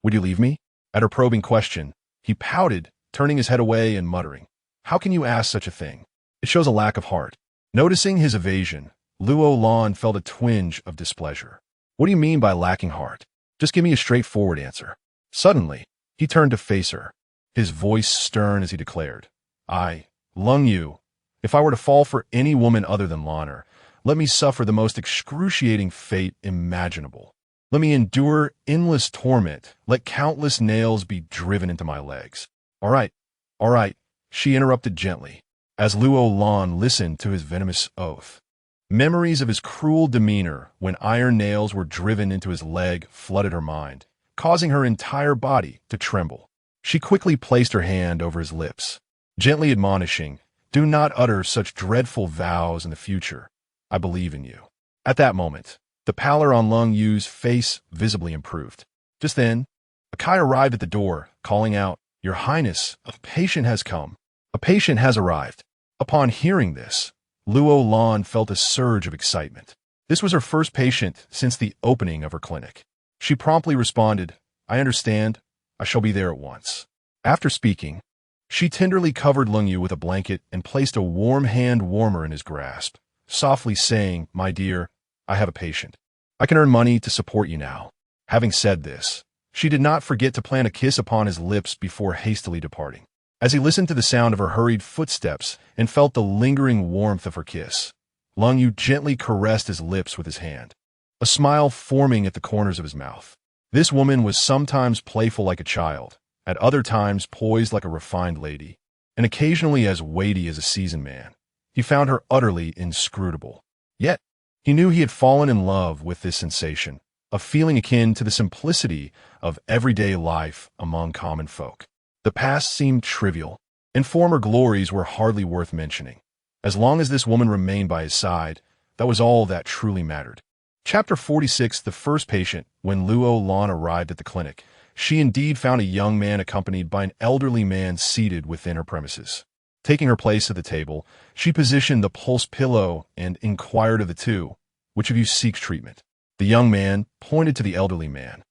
would you leave me? At her probing question, he pouted, turning his head away and muttering, how can you ask such a thing? It shows a lack of heart. Noticing his evasion, Luo Lan felt a twinge of displeasure. What do you mean by lacking heart? Just give me a straightforward answer. Suddenly, he turned to face her, his voice stern as he declared, Lung Yu, if I were to fall for any woman other than Lanner, let me suffer the most excruciating fate imaginable. Let me endure endless torment. Let countless nails be driven into my legs. All right, she interrupted gently, as Luo Lan listened to his venomous oath. Memories of his cruel demeanor when iron nails were driven into his leg flooded her mind, causing her entire body to tremble. She quickly placed her hand over his lips, gently admonishing, do not utter such dreadful vows in the future. I believe in you. At that moment, the pallor on Lung Yu's face visibly improved. Just then, a Kai arrived at the door, calling out, Your Highness, a patient has come. A patient has arrived. Upon hearing this, Luo Lan felt a surge of excitement. This was her first patient since the opening of her clinic. She promptly responded, I understand. I shall be there at once. After speaking, she tenderly covered Lung Yu with a blanket and placed a warm hand warmer in his grasp, softly saying, My dear, I have a patient. I can earn money to support you now. Having said this, she did not forget to plant a kiss upon his lips before hastily departing. As he listened to the sound of her hurried footsteps and felt the lingering warmth of her kiss, Lung Yu gently caressed his lips with his hand, a smile forming at the corners of his mouth. This woman was sometimes playful like a child, at other times poised like a refined lady, and occasionally as weighty as a seasoned man. He found her utterly inscrutable. Yet, he knew he had fallen in love with this sensation, a feeling akin to the simplicity of everyday life among common folk. The past seemed trivial, and former glories were hardly worth mentioning. As long as this woman remained by his side, that was all that truly mattered. Chapter 46. The first patient. When Luo Lan arrived at the clinic, she indeed found a young man accompanied by an elderly man seated within her premises. Taking her place at the table, she positioned the pulse pillow and inquired of the two, which of you seeks treatment? The young man pointed to the elderly man,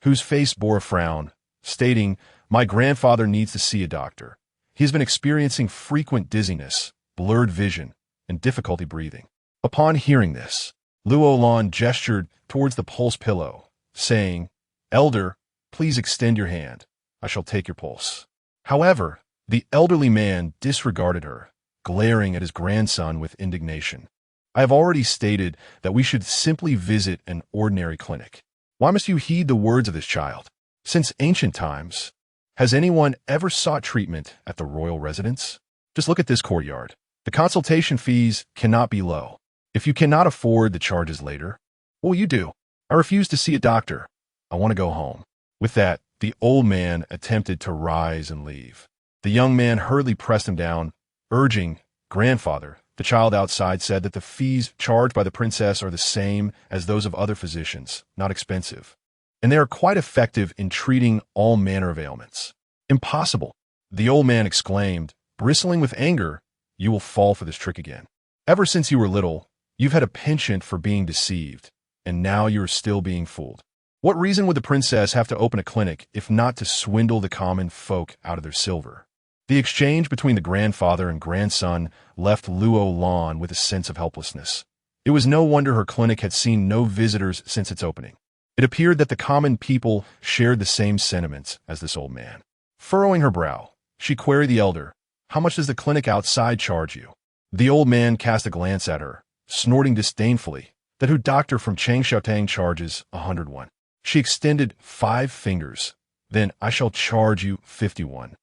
whose face bore a frown, stating, My grandfather needs to see a doctor. He has been experiencing frequent dizziness, blurred vision, and difficulty breathing. Upon hearing this, Luo Lan gestured towards the pulse pillow, saying, Elder, please extend your hand. I shall take your pulse. However, the elderly man disregarded her, glaring at his grandson with indignation. I have already stated that we should simply visit an ordinary clinic. Why must you heed the words of this child? Since ancient times, has anyone ever sought treatment at the royal residence? Just look at this courtyard. The consultation fees cannot be low. If you cannot afford the charges later, what will you do? I refuse to see a doctor. I want to go home. With that, the old man attempted to rise and leave. The young man hurriedly pressed him down, urging, Grandfather. The child outside said that the fees charged by the princess are the same as those of other physicians, not expensive, and they are quite effective in treating all manner of ailments. Impossible, the old man exclaimed, bristling with anger. You will fall for this trick again. Ever since you were little, you've had a penchant for being deceived, and now you are still being fooled. What reason would the princess have to open a clinic if not to swindle the common folk out of their silver? The exchange between the grandfather and grandson left Luo Lan with a sense of helplessness. It was no wonder her clinic had seen no visitors since its opening. It appeared that the common people shared the same sentiments as this old man. Furrowing her brow, she queried the elder, How much does the clinic outside charge you? The old man cast a glance at her, snorting disdainfully, That who doctor from Changshaotang charges 101. She extended 5 fingers. Then I shall charge you 51.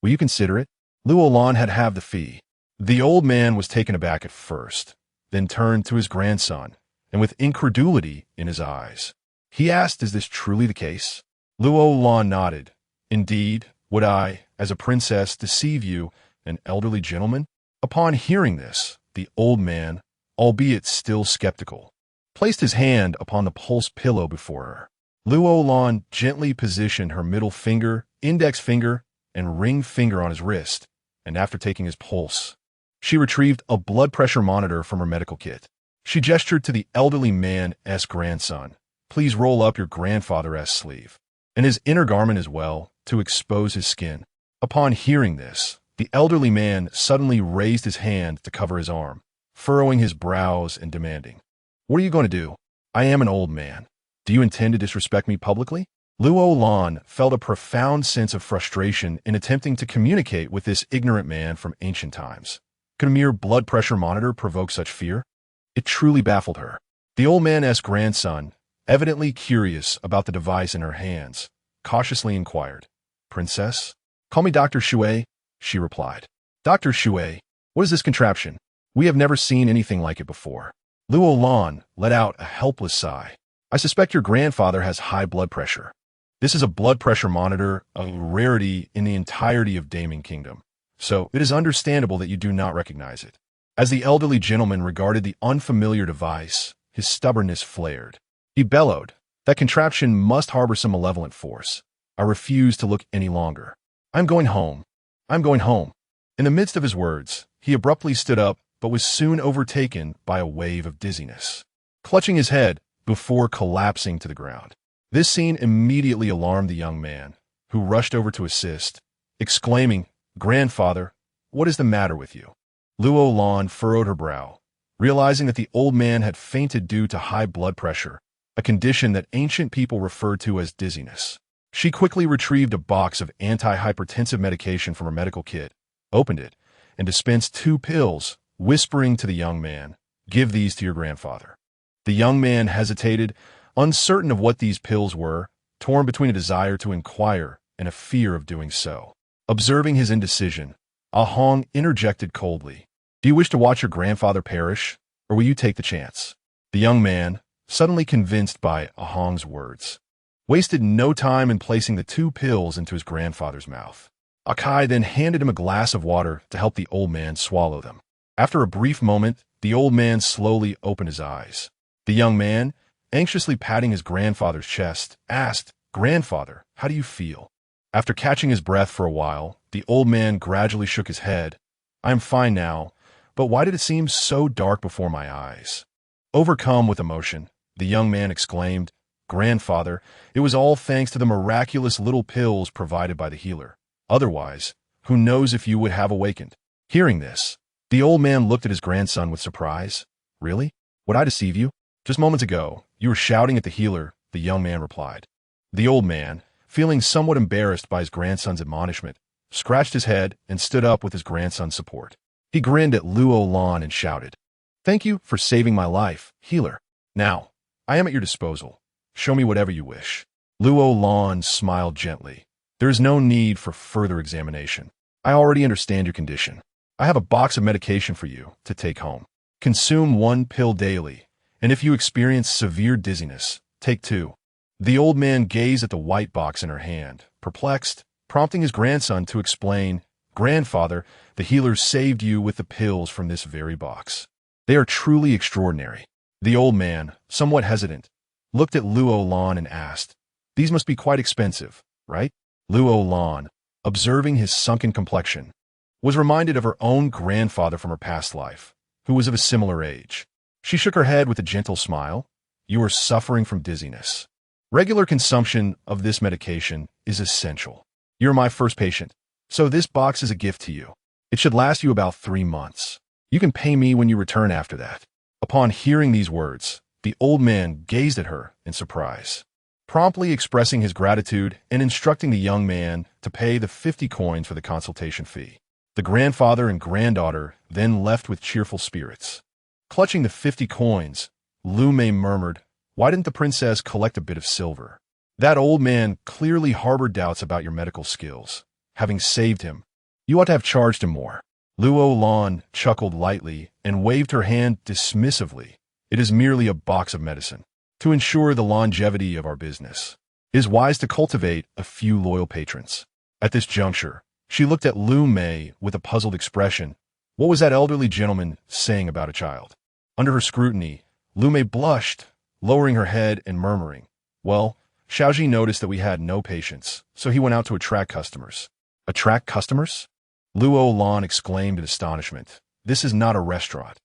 Will you consider it? Luo Lan had halved the fee. The old man was taken aback at first, then turned to his grandson, and with incredulity in his eyes. He asked, "Is this truly the case?" Luo Lan nodded. "Indeed, would I, as a princess, deceive you, an elderly gentleman?" Upon hearing this, the old man, albeit still skeptical, placed his hand upon the pulse pillow before her. Luo Lan gently positioned her middle finger, index finger, and ring finger on his wrist, and after taking his pulse, she retrieved a blood pressure monitor from her medical kit. She gestured to the elderly man's grandson. "Please roll up your grandfather's sleeve, and his inner garment as well, to expose his skin." Upon hearing this, the elderly man suddenly raised his hand to cover his arm, furrowing his brows and demanding, "What are you going to do? I am an old man. Do you intend to disrespect me publicly?" Luo Lan felt a profound sense of frustration in attempting to communicate with this ignorant man from ancient times. Could a mere blood pressure monitor provoke such fear? It truly baffled her. The old man's grandson, evidently curious about the device in her hands, cautiously inquired, "Princess?" "Call me Dr. Shui," she replied. "Dr. Shui, what is this contraption? We have never seen anything like it before." Luo Lan let out a helpless sigh. "I suspect your grandfather has high blood pressure. This is a blood pressure monitor, a rarity in the entirety of Daming Kingdom, so it is understandable that you do not recognize it." As the elderly gentleman regarded the unfamiliar device, his stubbornness flared. He bellowed, "That contraption must harbor some malevolent force. I refuse to look any longer. I'm going home. I'm going home." In the midst of his words, he abruptly stood up, but was soon overtaken by a wave of dizziness, clutching his head before collapsing to the ground. This scene immediately alarmed the young man, who rushed over to assist, exclaiming, "Grandfather, what is the matter with you?" Luo Lan furrowed her brow, realizing that the old man had fainted due to high blood pressure, a condition that ancient people referred to as dizziness. She quickly retrieved a box of anti-hypertensive medication from her medical kit, opened it, and dispensed 2 pills, whispering to the young man, "Give these to your grandfather." The young man hesitated, uncertain of what these pills were, torn between a desire to inquire and a fear of doing so. Observing his indecision, Ahong interjected coldly, "Do you wish to watch your grandfather perish, or will you take the chance?" The young man, suddenly convinced by Ahong's words, wasted no time in placing the 2 pills into his grandfather's mouth. Akai then handed him a glass of water to help the old man swallow them. After a brief moment, the old man slowly opened his eyes. The young man, anxiously patting his grandfather's chest, asked, "Grandfather, how do you feel?" After catching his breath for a while, the old man gradually shook his head. "I am fine now, but why did it seem so dark before my eyes?" Overcome with emotion, the young man exclaimed, "Grandfather, it was all thanks to the miraculous little pills provided by the healer. Otherwise, who knows if you would have awakened." Hearing this, the old man looked at his grandson with surprise. "Really? Would I deceive you? Just moments ago, you were shouting at the healer," the young man replied. The old man, feeling somewhat embarrassed by his grandson's admonishment, scratched his head and stood up with his grandson's support. He grinned at Luo Lan and shouted, "Thank you for saving my life, healer. Now, I am at your disposal. Show me whatever you wish." Luo Lan smiled gently. "There is no need for further examination. I already understand your condition. I have a box of medication for you to take home. Consume 1 pill daily, and if you experience severe dizziness, take 2. The old man gazed at the white box in her hand, perplexed, prompting his grandson to explain, "Grandfather, the healer saved you with the pills from this very box. They are truly extraordinary." The old man, somewhat hesitant, looked at Luo Lan and asked, "These must be quite expensive, right?" Luo Lan, observing his sunken complexion, was reminded of her own grandfather from her past life, who was of a similar age. She shook her head with a gentle smile. "You are suffering from dizziness. Regular consumption of this medication is essential. You're my first patient, so this box is a gift to you. It should last you about 3 months. You can pay me when you return after that." Upon hearing these words, the old man gazed at her in surprise, promptly expressing his gratitude and instructing the young man to pay the 50 coins for the consultation fee. The grandfather and granddaughter then left with cheerful spirits. Clutching the 50 coins, Lu Mei murmured, "Why didn't the princess collect a bit of silver? That old man clearly harbored doubts about your medical skills. Having saved him, you ought to have charged him more." Luo Lan chuckled lightly and waved her hand dismissively, It is merely a box of medicine. To ensure the longevity of our business, it is wise to cultivate a few loyal patrons. At this juncture, she looked at Lu Mei with a puzzled expression. What was that elderly gentleman saying about a child? Under her scrutiny, Lu Mei blushed, lowering her head and murmuring, well, Xiaoji noticed that we had no patience, so he went out to attract customers. Attract customers? Luo Lan exclaimed in astonishment. This is not a restaurant.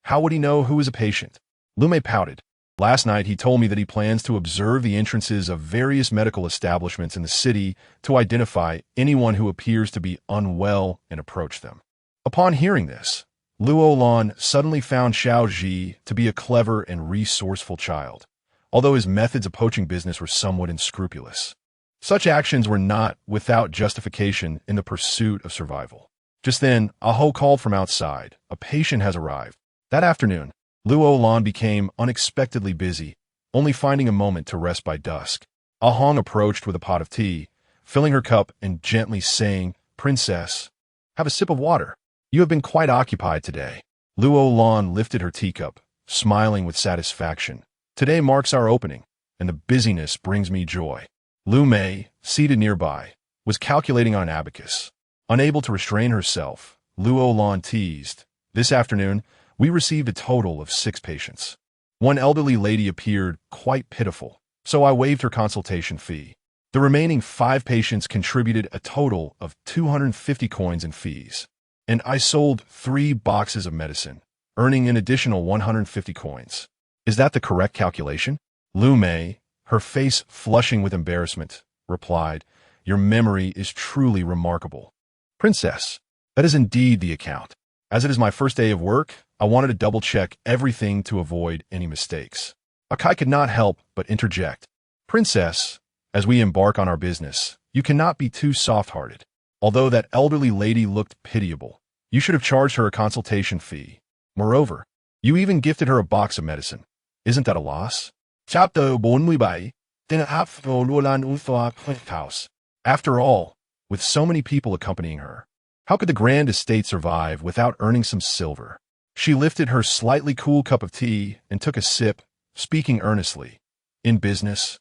How would he know who is a patient? Lu Mei pouted. Last night he told me that he plans to observe the entrances of various medical establishments in the city to identify anyone who appears to be unwell and approach them. Upon hearing this, Luo Lan suddenly found Xiaoji to be a clever and resourceful child, although his methods of poaching business were somewhat unscrupulous. Such actions were not without justification in the pursuit of survival. Just then, Aho called from outside. A patient has arrived. That afternoon, Luo Lan became unexpectedly busy, only finding a moment to rest by dusk. Ahong approached with a pot of tea, filling her cup and gently saying, Princess, have a sip of water. You have been quite occupied today. Luo Lan lifted her teacup, smiling with satisfaction. Today marks our opening, and the busyness brings me joy. Lu Mei, seated nearby, was calculating on an abacus. Unable to restrain herself, Luo Lan teased. This afternoon, we received a total of 6 patients. One elderly lady appeared quite pitiful, so I waived her consultation fee. The remaining 5 patients contributed a total of 250 coins in fees, and I sold 3 boxes of medicine, earning an additional 150 coins. Is that the correct calculation? Lu Mei, her face flushing with embarrassment, replied, Your memory is truly remarkable. Princess, that is indeed the account. As it is my first day of work, I wanted to double-check everything to avoid any mistakes. Akai could not help but interject. Princess, as we embark on our business, you cannot be too soft-hearted. Although that elderly lady looked pitiable, you should have charged her a consultation fee. Moreover, you even gifted her a box of medicine. Isn't that a loss? Chapter 47. Luo Lan house. After all, with so many people accompanying her, how could the grand estate survive without earning some silver? She lifted her slightly cool cup of tea and took a sip, speaking earnestly. In business,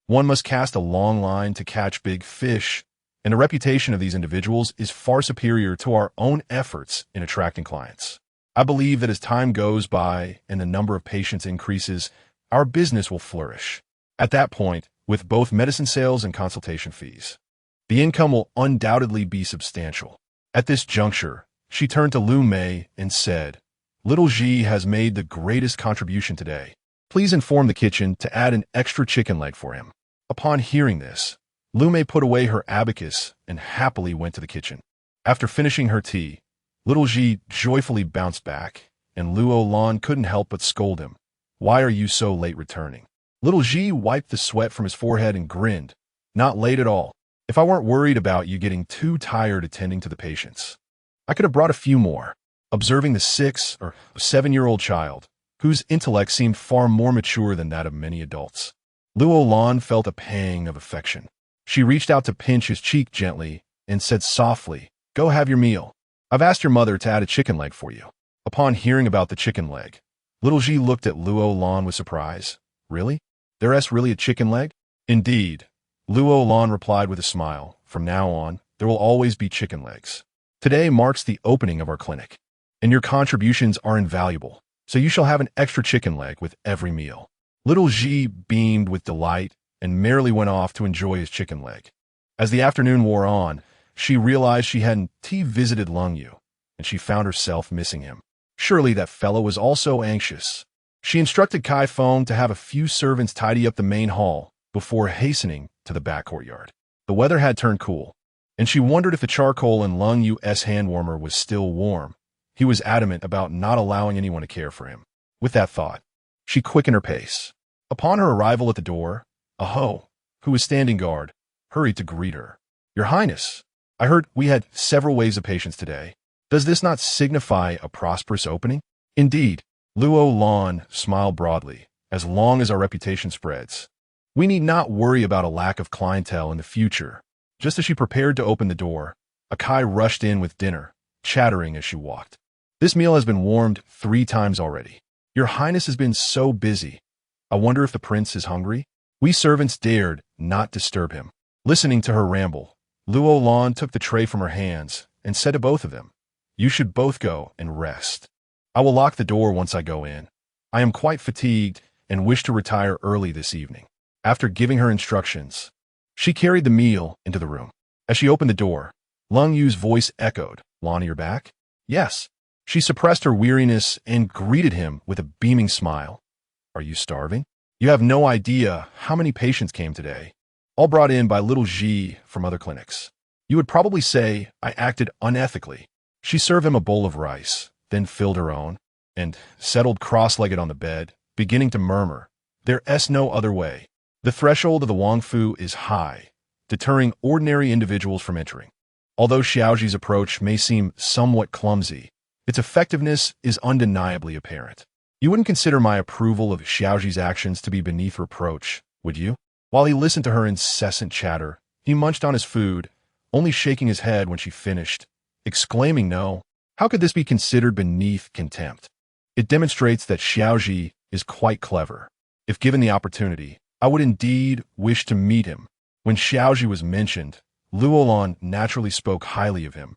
one must cast a long line to catch big fish, and the reputation of these individuals is far superior to our own efforts in attracting clients. I believe that as time goes by and the number of patients increases, our business will flourish. At that point, with both medicine sales and consultation fees, the income will undoubtedly be substantial. At this juncture, she turned to Lu Mei and said, Little Ji has made the greatest contribution today. Please inform the kitchen to add an extra chicken leg for him. Upon hearing this, Lu Mei put away her abacus and happily went to the kitchen. After finishing her tea, Little Ji joyfully bounced back, and Luo Lan couldn't help but scold him. Why are you so late returning? Little Ji wiped the sweat from his forehead and grinned. Not late at all. If I weren't worried about you getting too tired attending to the patients, I could have brought a few more. Observing the 6 or 7-year-old child, whose intellect seemed far more mature than that of many adults, Luo Lan felt a pang of affection. She reached out to pinch his cheek gently and said softly, Go have your meal. I've asked your mother to add a chicken leg for you. Upon hearing about the chicken leg, Little Ji looked at Luo Lan with surprise. Really? There's really a chicken leg? Indeed. Luo Lan replied with a smile. From now on, there will always be chicken legs. Today marks the opening of our clinic, and your contributions are invaluable, so you shall have an extra chicken leg with every meal. Little Ji beamed with delight and merrily went off to enjoy his chicken leg. As the afternoon wore on, she realized she hadn't visited Lung Yu, and she found herself missing him. Surely that fellow was also anxious. She instructed Kai Feng to have a few servants tidy up the main hall before hastening to the back courtyard. The weather had turned cool, and she wondered if the charcoal in Lung Yu's hand warmer was still warm. He was adamant about not allowing anyone to care for him. With that thought, she quickened her pace. Upon her arrival at the door, Aho, who was standing guard, hurried to greet her. Your Highness, I heard we had several waves of patients today. Does this not signify a prosperous opening? Indeed, Luo Lan smiled broadly. As long as our reputation spreads, we need not worry about a lack of clientele in the future. Just as she prepared to open the door, Akai rushed in with dinner, chattering as she walked. This meal has been warmed 3 times already. Your Highness has been so busy. I wonder if the prince is hungry? We servants dared not disturb him. Listening to her ramble, Luo Lan took the tray from her hands and said to both of them, "You should both go and rest. I will lock the door once I go in. I am quite fatigued and wish to retire early this evening." After giving her instructions, she carried the meal into the room. As she opened the door, Lung Yu's voice echoed, "Lana, you're back?" "Yes." She suppressed her weariness and greeted him with a beaming smile. "Are you starving? You have no idea how many patients came today, all brought in by little Ji from other clinics. You would probably say I acted unethically." She served him a bowl of rice, then filled her own, and settled cross-legged on the bed, beginning to murmur, "There's no other way." The threshold of the Wang Fu is high, deterring ordinary individuals from entering. Although Xiaoji's approach may seem somewhat clumsy, its effectiveness is undeniably apparent. You wouldn't consider my approval of Xiaoji's actions to be beneath reproach, would you? While he listened to her incessant chatter, he munched on his food, only shaking his head when she finished, exclaiming, "No, how could this be considered beneath contempt? It demonstrates that Xiaoji is quite clever. If given the opportunity, I would indeed wish to meet him." When Xiaoji was mentioned, Luo Lan naturally spoke highly of him.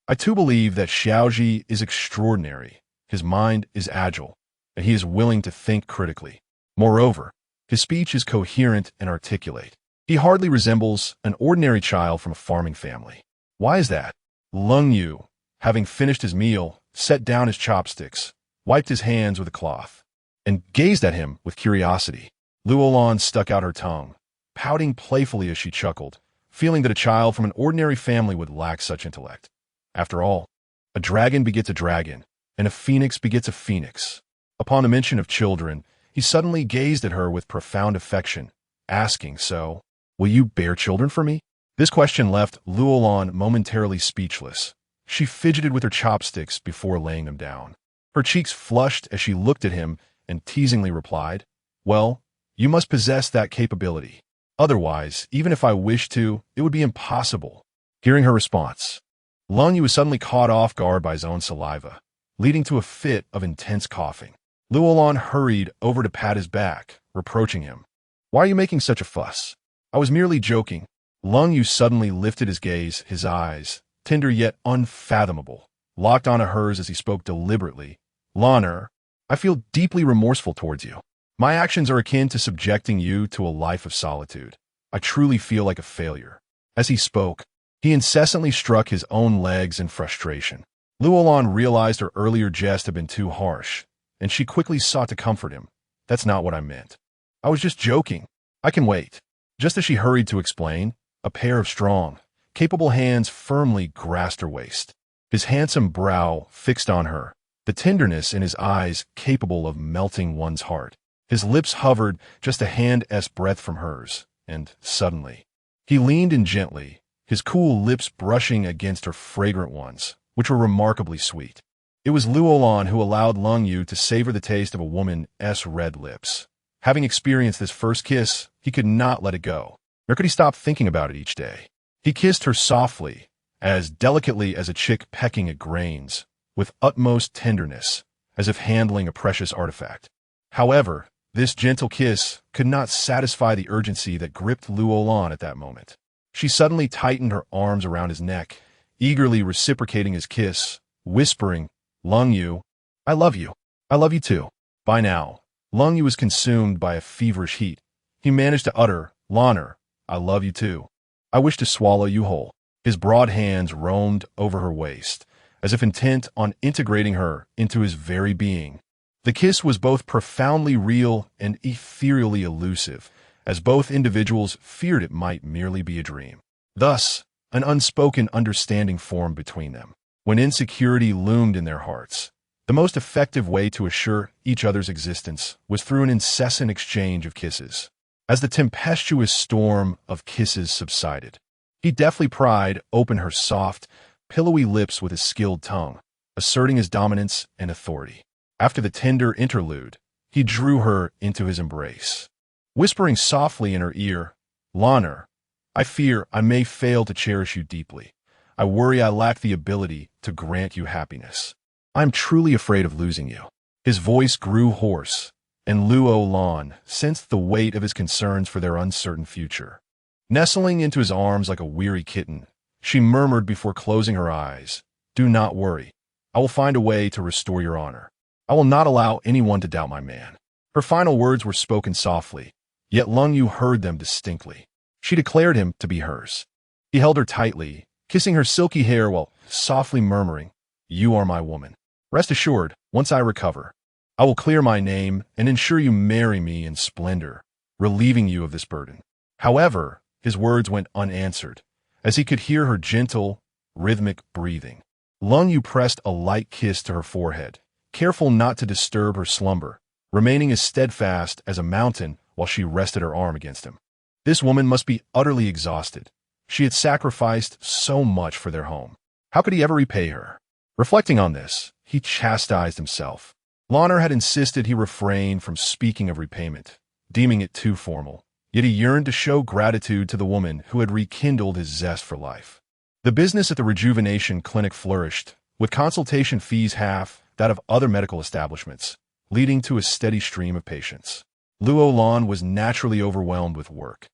"I too believe that Xiaoji is extraordinary. His mind is agile, and he is willing to think critically. Moreover, his speech is coherent and articulate. He hardly resembles an ordinary child from a farming family." "Why is that?" Lung Yu, having finished his meal, set down his chopsticks, wiped his hands with a cloth, and gazed at him with curiosity. Luo Lan stuck out her tongue, pouting playfully as she chuckled, feeling that a child from an ordinary family would lack such intellect. After all, a dragon begets a dragon, and a phoenix begets a phoenix. Upon the mention of children, he suddenly gazed at her with profound affection, asking, "So, will you bear children for me?" This question left Luo Lan momentarily speechless. She fidgeted with her chopsticks before laying them down. Her cheeks flushed as she looked at him and teasingly replied, "Well, you must possess that capability. Otherwise, even if I wished to, it would be impossible." Hearing her response, Lung Yu was suddenly caught off guard by his own saliva, leading to a fit of intense coughing. Luo Lan hurried over to pat his back, reproaching him. "Why are you making such a fuss? I was merely joking." Lung Yu suddenly lifted his gaze, his eyes, tender yet unfathomable, locked onto hers as he spoke deliberately. "Lana, I feel deeply remorseful towards you. My actions are akin to subjecting you to a life of solitude. I truly feel like a failure." As he spoke, he incessantly struck his own legs in frustration. Luo Lan realized her earlier jest had been too harsh, and she quickly sought to comfort him. "That's not what I meant. I was just joking. I can wait." Just as she hurried to explain, a pair of strong, capable hands firmly grasped her waist. His handsome brow fixed on her, the tenderness in his eyes capable of melting one's heart. His lips hovered just a hand's breadth from hers, and suddenly, he leaned in gently, his cool lips brushing against her fragrant ones, which were remarkably sweet. It was Luo Lan who allowed Lung Yu to savor the taste of a woman's red lips. Having experienced this first kiss, he could not let it go, nor could he stop thinking about it each day. He kissed her softly, as delicately as a chick pecking at grains, with utmost tenderness, as if handling a precious artifact. However, this gentle kiss could not satisfy the urgency that gripped Luo Lan at that moment. She suddenly tightened her arms around his neck, eagerly reciprocating his kiss, whispering, "Lung Yu, I love you. I love you too." By now, Lung Yu was consumed by a feverish heat. He managed to utter, "Lana, I love you too. I wish to swallow you whole." His broad hands roamed over her waist, as if intent on integrating her into his very being. The kiss was both profoundly real and ethereally elusive, as both individuals feared it might merely be a dream. Thus, an unspoken understanding formed between them. When insecurity loomed in their hearts, the most effective way to assure each other's existence was through an incessant exchange of kisses. As the tempestuous storm of kisses subsided, he deftly pried open her soft, pillowy lips with his skilled tongue, asserting his dominance and authority. After the tender interlude, he drew her into his embrace, whispering softly in her ear, "Lana, I fear I may fail to cherish you deeply. I worry I lack the ability to grant you happiness. I am truly afraid of losing you." His voice grew hoarse, and Luo Lan sensed the weight of his concerns for their uncertain future. Nestling into his arms like a weary kitten, she murmured before closing her eyes, "Do not worry. I will find a way to restore your honor. I will not allow anyone to doubt my man." Her final words were spoken softly, yet Lung Yu heard them distinctly. She declared him to be hers. He held her tightly, kissing her silky hair while softly murmuring, "You are my woman. Rest assured, once I recover, I will clear my name and ensure you marry me in splendor, relieving you of this burden." However, his words went unanswered, as he could hear her gentle, rhythmic breathing. Lung Yu pressed a light kiss to her forehead, careful not to disturb her slumber, remaining as steadfast as a mountain while she rested her arm against him. This woman must be utterly exhausted. She had sacrificed so much for their home. How could he ever repay her? Reflecting on this, he chastised himself. Lanner had insisted he refrain from speaking of repayment, deeming it too formal, yet he yearned to show gratitude to the woman who had rekindled his zest for life. The business at the rejuvenation clinic flourished, with consultation fees half that of other medical establishments, leading to a steady stream of patients. Luo Lan was naturally overwhelmed with work.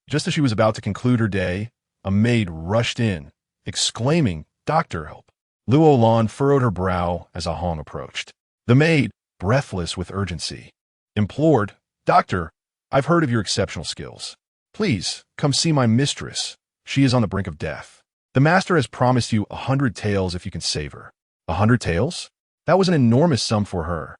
Just as she was about to conclude her day, a maid rushed in, exclaiming, "Doctor, help!" Luo Lan furrowed her brow as Ah Hong approached. The maid, breathless with urgency, implored, "Doctor, I've heard of your exceptional skills. Please, come see my mistress. She is on the brink of death. The master has promised you 100 taels if you can save her." 100 taels? That was an enormous sum for her.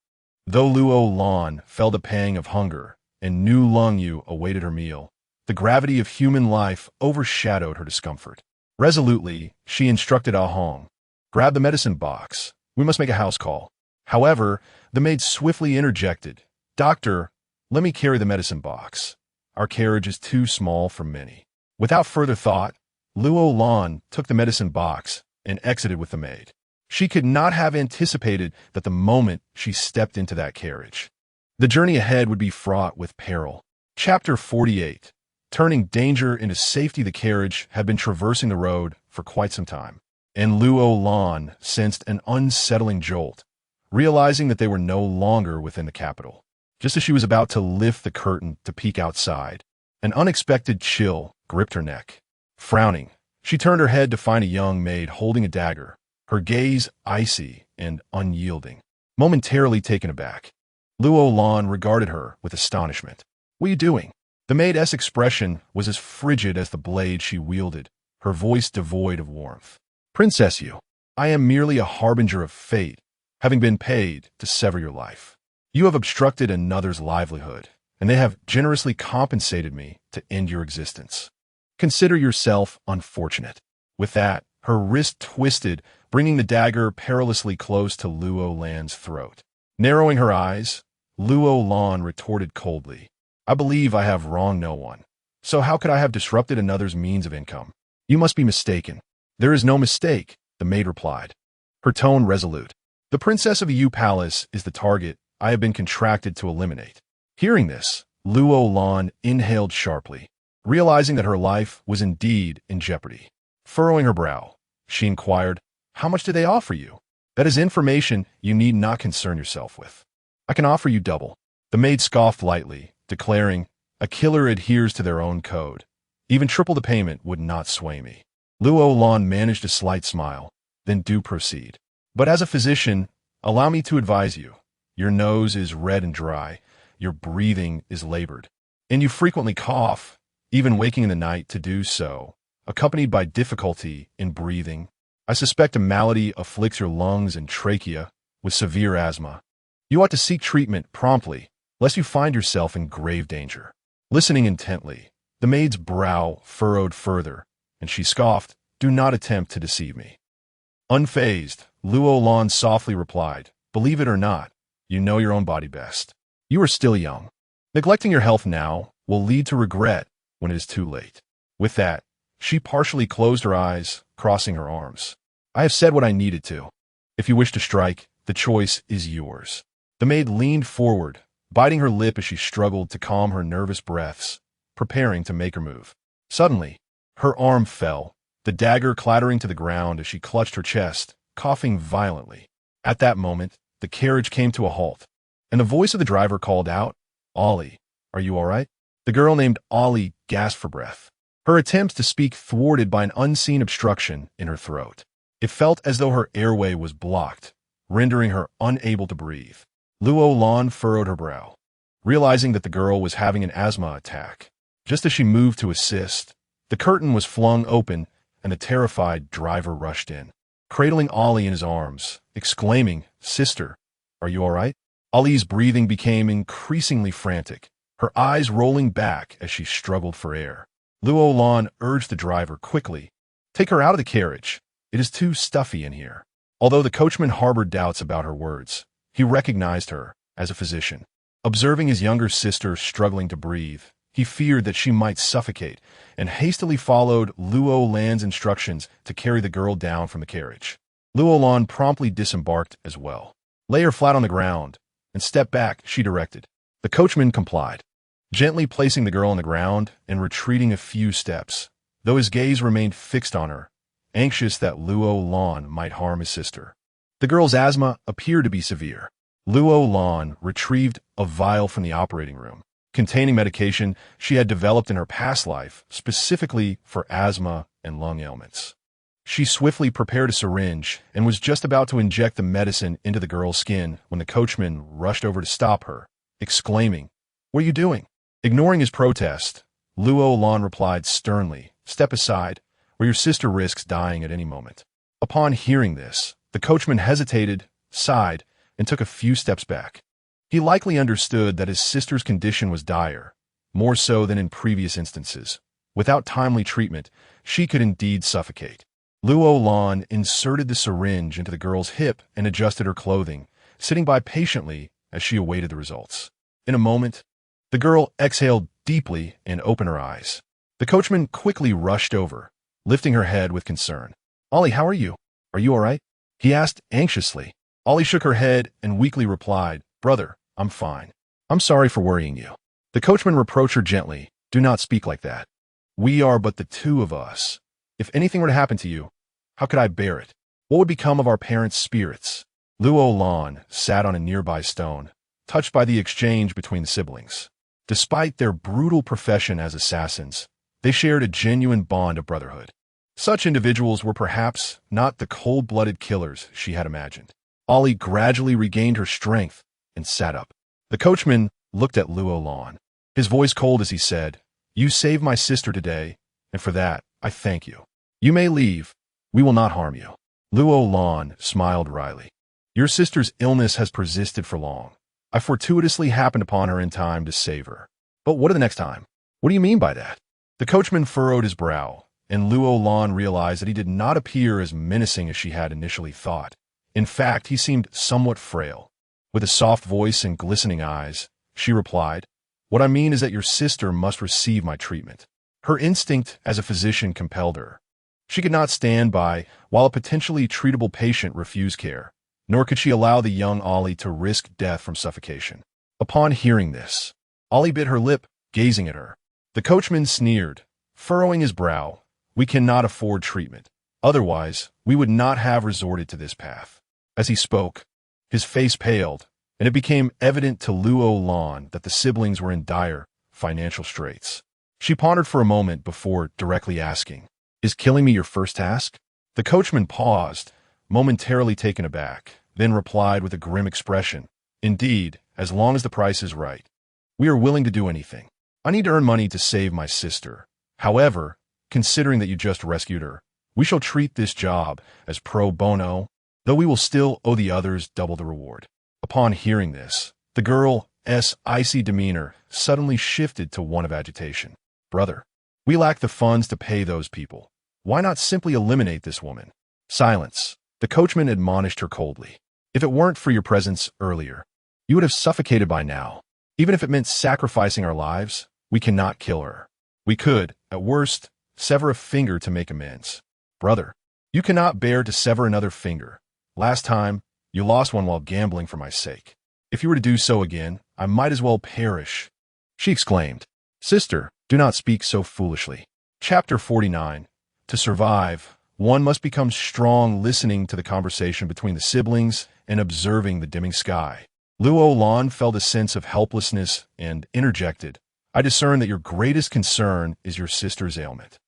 Though Luo Lan felt a pang of hunger and knew Lung Yu awaited her meal, the gravity of human life overshadowed her discomfort. Resolutely, she instructed Ah Hong, "Grab the medicine box. We must make a house call." However, the maid swiftly interjected, "Doctor, let me carry the medicine box. Our carriage is too small for many." Without further thought, Luo Lan took the medicine box and exited with the maid. She could not have anticipated that the moment she stepped into that carriage, the journey ahead would be fraught with peril. Chapter 48. Turning danger into safety. The carriage had been traversing the road for quite some time, and Luo Lan sensed an unsettling jolt, realizing that they were no longer within the capital. Just as she was about to lift the curtain to peek outside, an unexpected chill gripped her neck. Frowning, she turned her head to find a young maid holding a dagger, her gaze icy and unyielding. Momentarily taken aback, Luo Lan regarded her with astonishment. "What are you doing?" The maid's expression was as frigid as the blade she wielded, her voice devoid of warmth. "Princess Yu, I am merely a harbinger of fate, having been paid to sever your life. You have obstructed another's livelihood, and they have generously compensated me to end your existence. Consider yourself unfortunate." With that, her wrist twisted, bringing the dagger perilously close to Luo Lan's throat. Narrowing her eyes, Luo Lan retorted coldly, "I believe I have wronged no one. So how could I have disrupted another's means of income?" "You must be mistaken." "There is no mistake," the maid replied, her tone resolute. "The princess of the Yu Palace is the target I have been contracted to eliminate." Hearing this, Luo Lan inhaled sharply, realizing that her life was indeed in jeopardy. Furrowing her brow, she inquired, "How much do they offer you?" "That is information you need not concern yourself with. I can offer you double." The maid scoffed lightly, declaring, "A killer adheres to their own code. Even triple the payment would not sway me." Luo Lan managed a slight smile, "Then do proceed. But as a physician, allow me to advise you. Your nose is red and dry, your breathing is labored, and you frequently cough, even waking in the night to do so, accompanied by difficulty in breathing. I suspect a malady afflicts your lungs and trachea with severe asthma. You ought to seek treatment promptly, lest you find yourself in grave danger." Listening intently, the maid's brow furrowed further, and she scoffed, "Do not attempt to deceive me." Unfazed, Luo Lan softly replied, "Believe it or not, you know your own body best. You are still young. Neglecting your health now will lead to regret when it is too late." With that, she partially closed her eyes, crossing her arms. "I have said what I needed to. If you wish to strike, the choice is yours." The maid leaned forward, biting her lip as she struggled to calm her nervous breaths, preparing to make her move. Suddenly, her arm fell, the dagger clattering to the ground as she clutched her chest, coughing violently. At that moment, the carriage came to a halt, and the voice of the driver called out, "Ollie, are you all right?" The girl named Ollie gasped for breath, her attempts to speak thwarted by an unseen obstruction in her throat. It felt as though her airway was blocked, rendering her unable to breathe. Luo Lan furrowed her brow, realizing that the girl was having an asthma attack. Just as she moved to assist, the curtain was flung open and the terrified driver rushed in, cradling Ollie in his arms, exclaiming, "Sister, are you all right?" Ollie's breathing became increasingly frantic, her eyes rolling back as she struggled for air. Luo Lan urged the driver quickly, "Take her out of the carriage. It is too stuffy in here." Although the coachman harbored doubts about her words, he recognized her as a physician. Observing his younger sister struggling to breathe, he feared that she might suffocate and hastily followed Luo Lan's instructions to carry the girl down from the carriage. Luo Lan promptly disembarked as well. "Lay her flat on the ground and step back," she directed. The coachman complied, gently placing the girl on the ground and retreating a few steps, though his gaze remained fixed on her, anxious that Luo Lan might harm his sister. The girl's asthma appeared to be severe. Luo Lan retrieved a vial from the operating room, containing medication she had developed in her past life, specifically for asthma and lung ailments. She swiftly prepared a syringe and was just about to inject the medicine into the girl's skin when the coachman rushed over to stop her, exclaiming, "What are you doing?" Ignoring his protest, Luo Lan replied sternly, "Step aside, or your sister risks dying at any moment." Upon hearing this, the coachman hesitated, sighed, and took a few steps back. He likely understood that his sister's condition was dire, more so than in previous instances. Without timely treatment, she could indeed suffocate. Luo Lan inserted the syringe into the girl's hip and adjusted her clothing, sitting by patiently as she awaited the results. In a moment, the girl exhaled deeply and opened her eyes. The coachman quickly rushed over, lifting her head with concern. "Ollie, how are you? Are you all right?" he asked anxiously. Ollie shook her head and weakly replied, "Brother, I'm fine. I'm sorry for worrying you." The coachman reproached her gently, "Do not speak like that. We are but the two of us. If anything were to happen to you, how could I bear it? What would become of our parents' spirits?" Luo Lan sat on a nearby stone, touched by the exchange between the siblings. Despite their brutal profession as assassins, they shared a genuine bond of brotherhood. Such individuals were perhaps not the cold-blooded killers she had imagined. Ollie gradually regained her strength and sat up. The coachman looked at Luo Lan, his voice cold as he said, "You saved my sister today, and for that, I thank you. You may leave. We will not harm you." Luo Lan smiled wryly. "Your sister's illness has persisted for long. I fortuitously happened upon her in time to save her. But what of the next time? What do you mean by that?" The coachman furrowed his brow, and Luo Lan realized that he did not appear as menacing as she had initially thought. In fact, he seemed somewhat frail. With a soft voice and glistening eyes, she replied, "What I mean is that your sister must receive my treatment." Her instinct as a physician compelled her. She could not stand by while a potentially treatable patient refused care, nor could she allow the young Ollie to risk death from suffocation. Upon hearing this, Ollie bit her lip, gazing at her. The coachman sneered, furrowing his brow, "We cannot afford treatment. Otherwise, we would not have resorted to this path." As he spoke, his face paled, and it became evident to Luo Lan that the siblings were in dire financial straits. She pondered for a moment before directly asking, "Is killing me your first task?" The coachman paused, momentarily taken aback, then replied with a grim expression, "Indeed, as long as the price is right. We are willing to do anything. I need to earn money to save my sister. However, considering that you just rescued her, we shall treat this job as pro bono, though we will still owe the others double the reward." Upon hearing this, the girl's icy demeanor suddenly shifted to one of agitation. "Brother, we lack the funds to pay those people. Why not simply eliminate this woman?" "Silence," the coachman admonished her coldly. "If it weren't for your presence earlier, you would have suffocated by now. Even if it meant sacrificing our lives, we cannot kill her. We could, at worst, sever a finger to make amends. Brother, you cannot bear to sever another finger. Last time, you lost one while gambling for my sake. If you were to do so again, I might as well perish." She exclaimed, "Sister, do not speak so foolishly." Chapter 49. To survive, one must become strong listening to the conversation between the siblings and observing the dimming sky. Luo Lan felt a sense of helplessness and interjected, I discern that your greatest concern is your sister's ailment.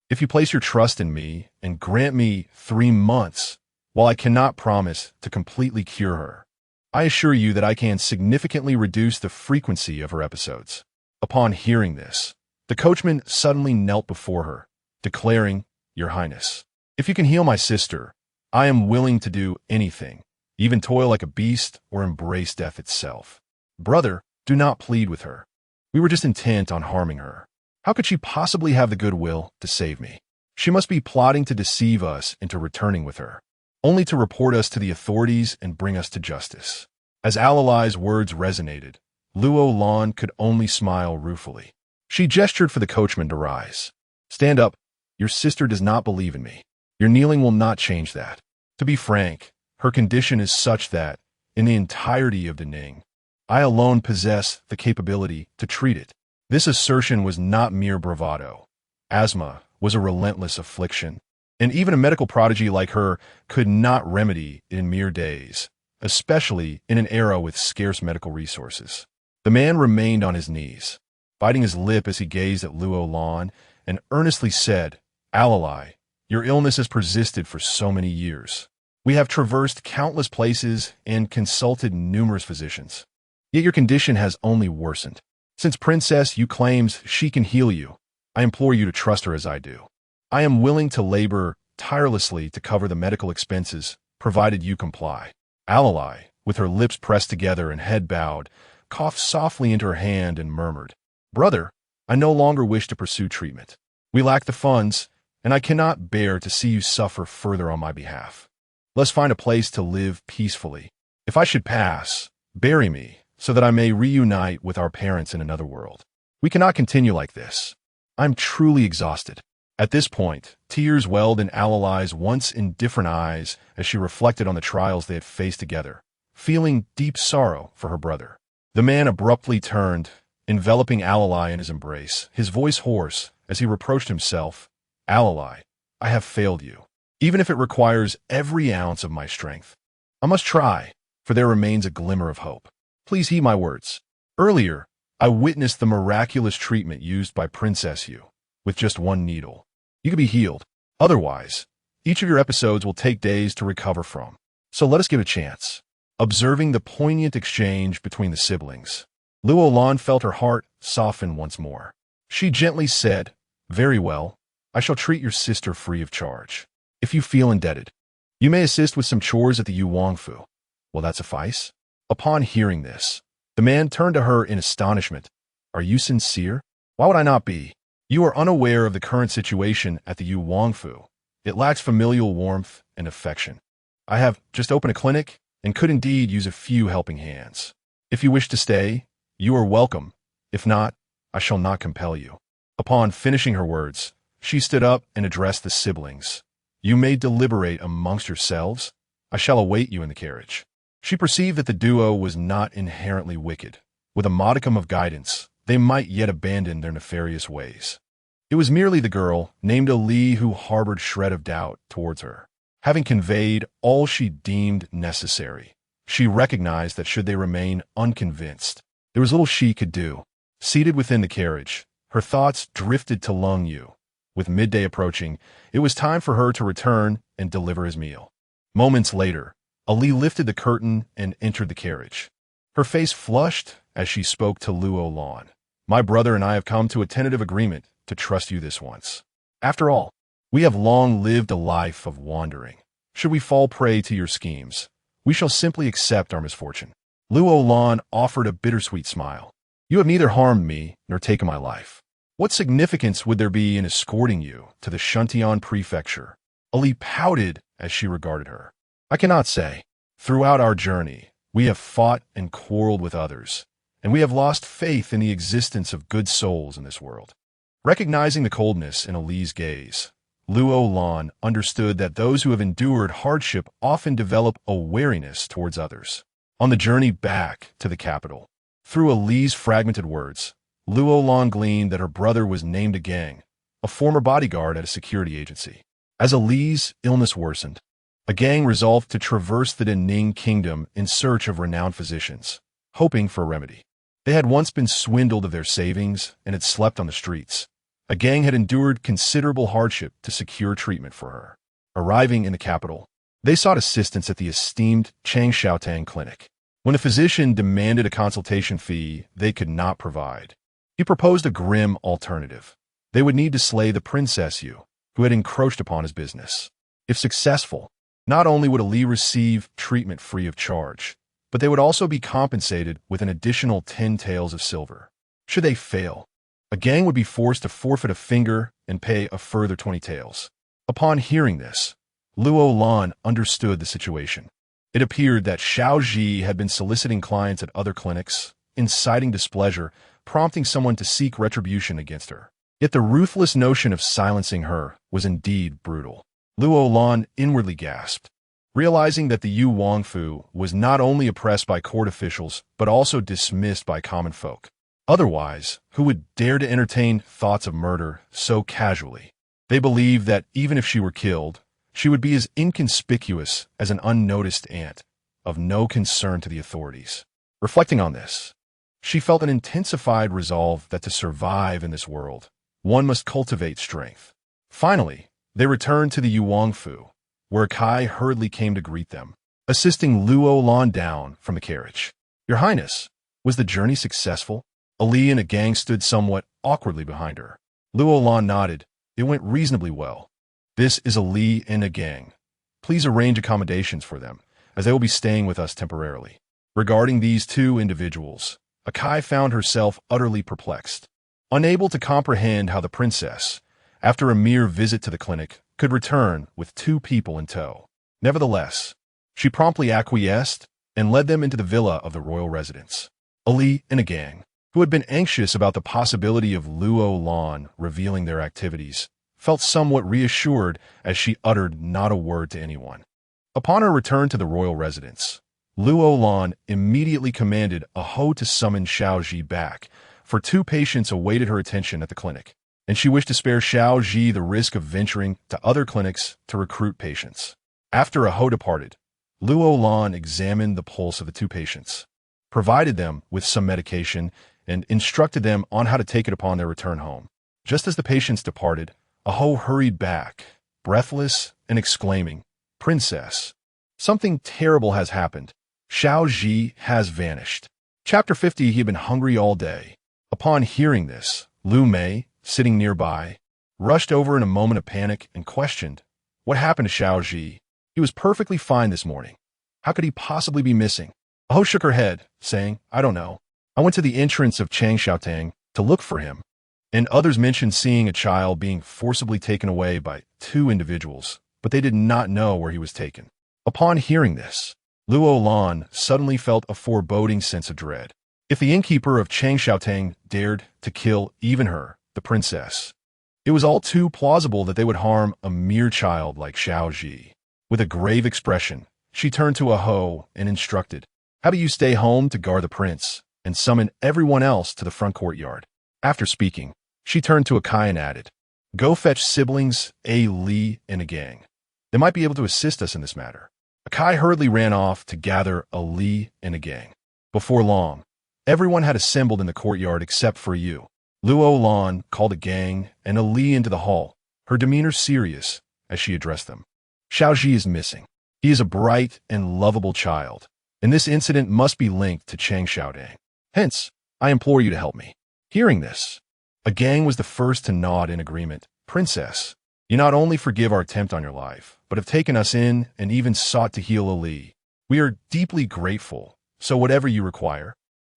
If you place your trust in me and grant me 3 months, while I cannot promise to completely cure her, I assure you that I can significantly reduce the frequency of her episodes. Upon hearing this, the coachman suddenly knelt before her, declaring, Your Highness, if you can heal my sister, I am willing to do anything, even toil like a beast or embrace death itself. Brother, do not plead with her. We were just intent on harming her. How could she possibly have the goodwill to save me? She must be plotting to deceive us into returning with her, only to report us to the authorities and bring us to justice. As Alalai's words resonated, Luo Lan could only smile ruefully. She gestured for the coachman to rise. Stand up. Your sister does not believe in me. Your kneeling will not change that. To be frank, her condition is such that, in the entirety of Daning, I alone possess the capability to treat it. This assertion was not mere bravado. Asthma was a relentless affliction, and even a medical prodigy like her could not remedy it in mere days, especially in an era with scarce medical resources. The man remained on his knees, biting his lip as he gazed at Luo Lan, and earnestly said, Alalai, your illness has persisted for so many years. We have traversed countless places and consulted numerous physicians. Yet your condition has only worsened. Since Princess Yu claims she can heal you, I implore you to trust her as I do. I am willing to labor tirelessly to cover the medical expenses, provided you comply. Alalai, with her lips pressed together and head bowed, coughed softly into her hand and murmured, Brother, I no longer wish to pursue treatment. We lack the funds, and I cannot bear to see you suffer further on my behalf. Let's find a place to live peacefully. If I should pass, bury me, so that I may reunite with our parents in another world. We cannot continue like this. I'm truly exhausted. At this point, tears welled in Alalai's once indifferent eyes as she reflected on the trials they had faced together, feeling deep sorrow for her brother. The man abruptly turned, enveloping Alalai in his embrace, his voice hoarse as he reproached himself, Alalai, I have failed you, even if it requires every ounce of my strength. I must try, for there remains a glimmer of hope. Please heed my words. Earlier, I witnessed the miraculous treatment used by Princess Yu. With just one needle, you could be healed. Otherwise, each of your episodes will take days to recover from. So let us give it a chance. Observing the poignant exchange between the siblings, Luo Lan felt her heart soften once more. She gently said, Very well, I shall treat your sister free of charge. If you feel indebted, you may assist with some chores at the Yu Wangfu. Will that suffice? Upon hearing this, the man turned to her in astonishment. Are you sincere? Why would I not be? You are unaware of the current situation at the Yu Wangfu. It lacks familial warmth and affection. I have just opened a clinic and could indeed use a few helping hands. If you wish to stay, you are welcome. If not, I shall not compel you. Upon finishing her words, she stood up and addressed the siblings. You may deliberate amongst yourselves. I shall await you in the carriage. She perceived that the duo was not inherently wicked. With a modicum of guidance, they might yet abandon their nefarious ways. It was merely the girl, named Ali, who harbored shred of doubt towards her. Having conveyed all she deemed necessary, she recognized that should they remain unconvinced, there was little she could do. Seated within the carriage, her thoughts drifted to Lung Yu. With midday approaching, it was time for her to return and deliver his meal. Moments later, Ali lifted the curtain and entered the carriage. Her face flushed as she spoke to Luo Lan. My brother and I have come to a tentative agreement to trust you this once. After all, we have long lived a life of wandering. Should we fall prey to your schemes, we shall simply accept our misfortune. Luo Lan offered a bittersweet smile. You have neither harmed me nor taken my life. What significance would there be in escorting you to the Shuntian prefecture? Ali pouted as she regarded her. I cannot say. Throughout our journey, we have fought and quarreled with others, and we have lost faith in the existence of good souls in this world. Recognizing the coldness in Ali's gaze, Luo Lan understood that those who have endured hardship often develop a wariness towards others. On the journey back to the capital, through Ali's fragmented words, Luo Lan gleaned that her brother was named a gang, a former bodyguard at a security agency. As Ali's illness worsened, a gang resolved to traverse the Ning kingdom in search of renowned physicians, hoping for a remedy. They had once been swindled of their savings and had slept on the streets. A gang had endured considerable hardship to secure treatment for her. Arriving in the capital, they sought assistance at the esteemed Chang Xiaotang clinic. When a physician demanded a consultation fee they could not provide, he proposed a grim alternative. They would need to slay the Princess Yu, who had encroached upon his business. If successful, not only would Ali receive treatment free of charge, but they would also be compensated with an additional 10 taels of silver. Should they fail, a gang would be forced to forfeit a finger and pay a further 20 taels. Upon hearing this, Luo Lan understood the situation. It appeared that Xiao Ji had been soliciting clients at other clinics, inciting displeasure, prompting someone to seek retribution against her. Yet the ruthless notion of silencing her was indeed brutal. Luo Lan inwardly gasped, realizing that the Yu Wangfu was not only oppressed by court officials, but also dismissed by common folk. Otherwise, who would dare to entertain thoughts of murder so casually? They believed that even if she were killed, she would be as inconspicuous as an unnoticed ant, of no concern to the authorities. Reflecting on this, she felt an intensified resolve that to survive in this world, one must cultivate strength. Finally, they returned to the Yu Wangfu, where Kai hurriedly came to greet them, assisting Luo Lan down from the carriage. "Your Highness, was the journey successful?" Ali and a gang stood somewhat awkwardly behind her. Luo Lan nodded. "It went reasonably well. This is Ali and a gang. Please arrange accommodations for them, as they will be staying with us temporarily." Regarding these two individuals, Akai found herself utterly perplexed, unable to comprehend how the princess, after a mere visit to the clinic, could return with two people in tow. Nevertheless, she promptly acquiesced and led them into the villa of the royal residence. Ali and a gang, who had been anxious about the possibility of Luo Lan revealing their activities, felt somewhat reassured as she uttered not a word to anyone. Upon her return to the royal residence, Luo Lan immediately commanded a Ho to summon Xiao Ji back, for two patients awaited her attention at the clinic, and she wished to spare Xiao Ji the risk of venturing to other clinics to recruit patients. After a Ho departed, Luo Lan examined the pulse of the two patients, provided them with some medication, and instructed them on how to take it upon their return home. Just as the patients departed, a Ho hurried back, breathless and exclaiming, "Princess, something terrible has happened. Xiao Ji has vanished." Chapter 50. He had been hungry all day. Upon hearing this, Lu Mei, sitting nearby, rushed over in a moment of panic and questioned, "What happened to Xiao Ji? He was perfectly fine this morning. How could he possibly be missing?" A Ho shook her head, saying, "I don't know. I went to the entrance of Chang Xiaotang to look for him." And others mentioned seeing a child being forcibly taken away by two individuals, but they did not know where he was taken. Upon hearing this, Luo Lan suddenly felt a foreboding sense of dread. If the innkeeper of Chang Xiaotang dared to kill even her, the princess, it was all too plausible that they would harm a mere child like Xiao Ji. With a grave expression, she turned to a Ho and instructed, "How about you stay home to guard the prince and summon everyone else to the front courtyard?" After speaking, she turned to Akai and added, "Go fetch siblings A. Li and a gang. They might be able to assist us in this matter." Akai hurriedly ran off to gather a Li and a gang. Before long, everyone had assembled in the courtyard except for Yu. Luo Lan called a gang and a Li into the hall, her demeanor serious as she addressed them. "Xiao Ji is missing. He is a bright and lovable child, and this incident must be linked to Chang Xiaodang. Hence, I implore you to help me." Hearing this, a gang was the first to nod in agreement. "Princess, you not only forgive our attempt on your life, but have taken us in and even sought to heal Ali. We are deeply grateful, so whatever you require,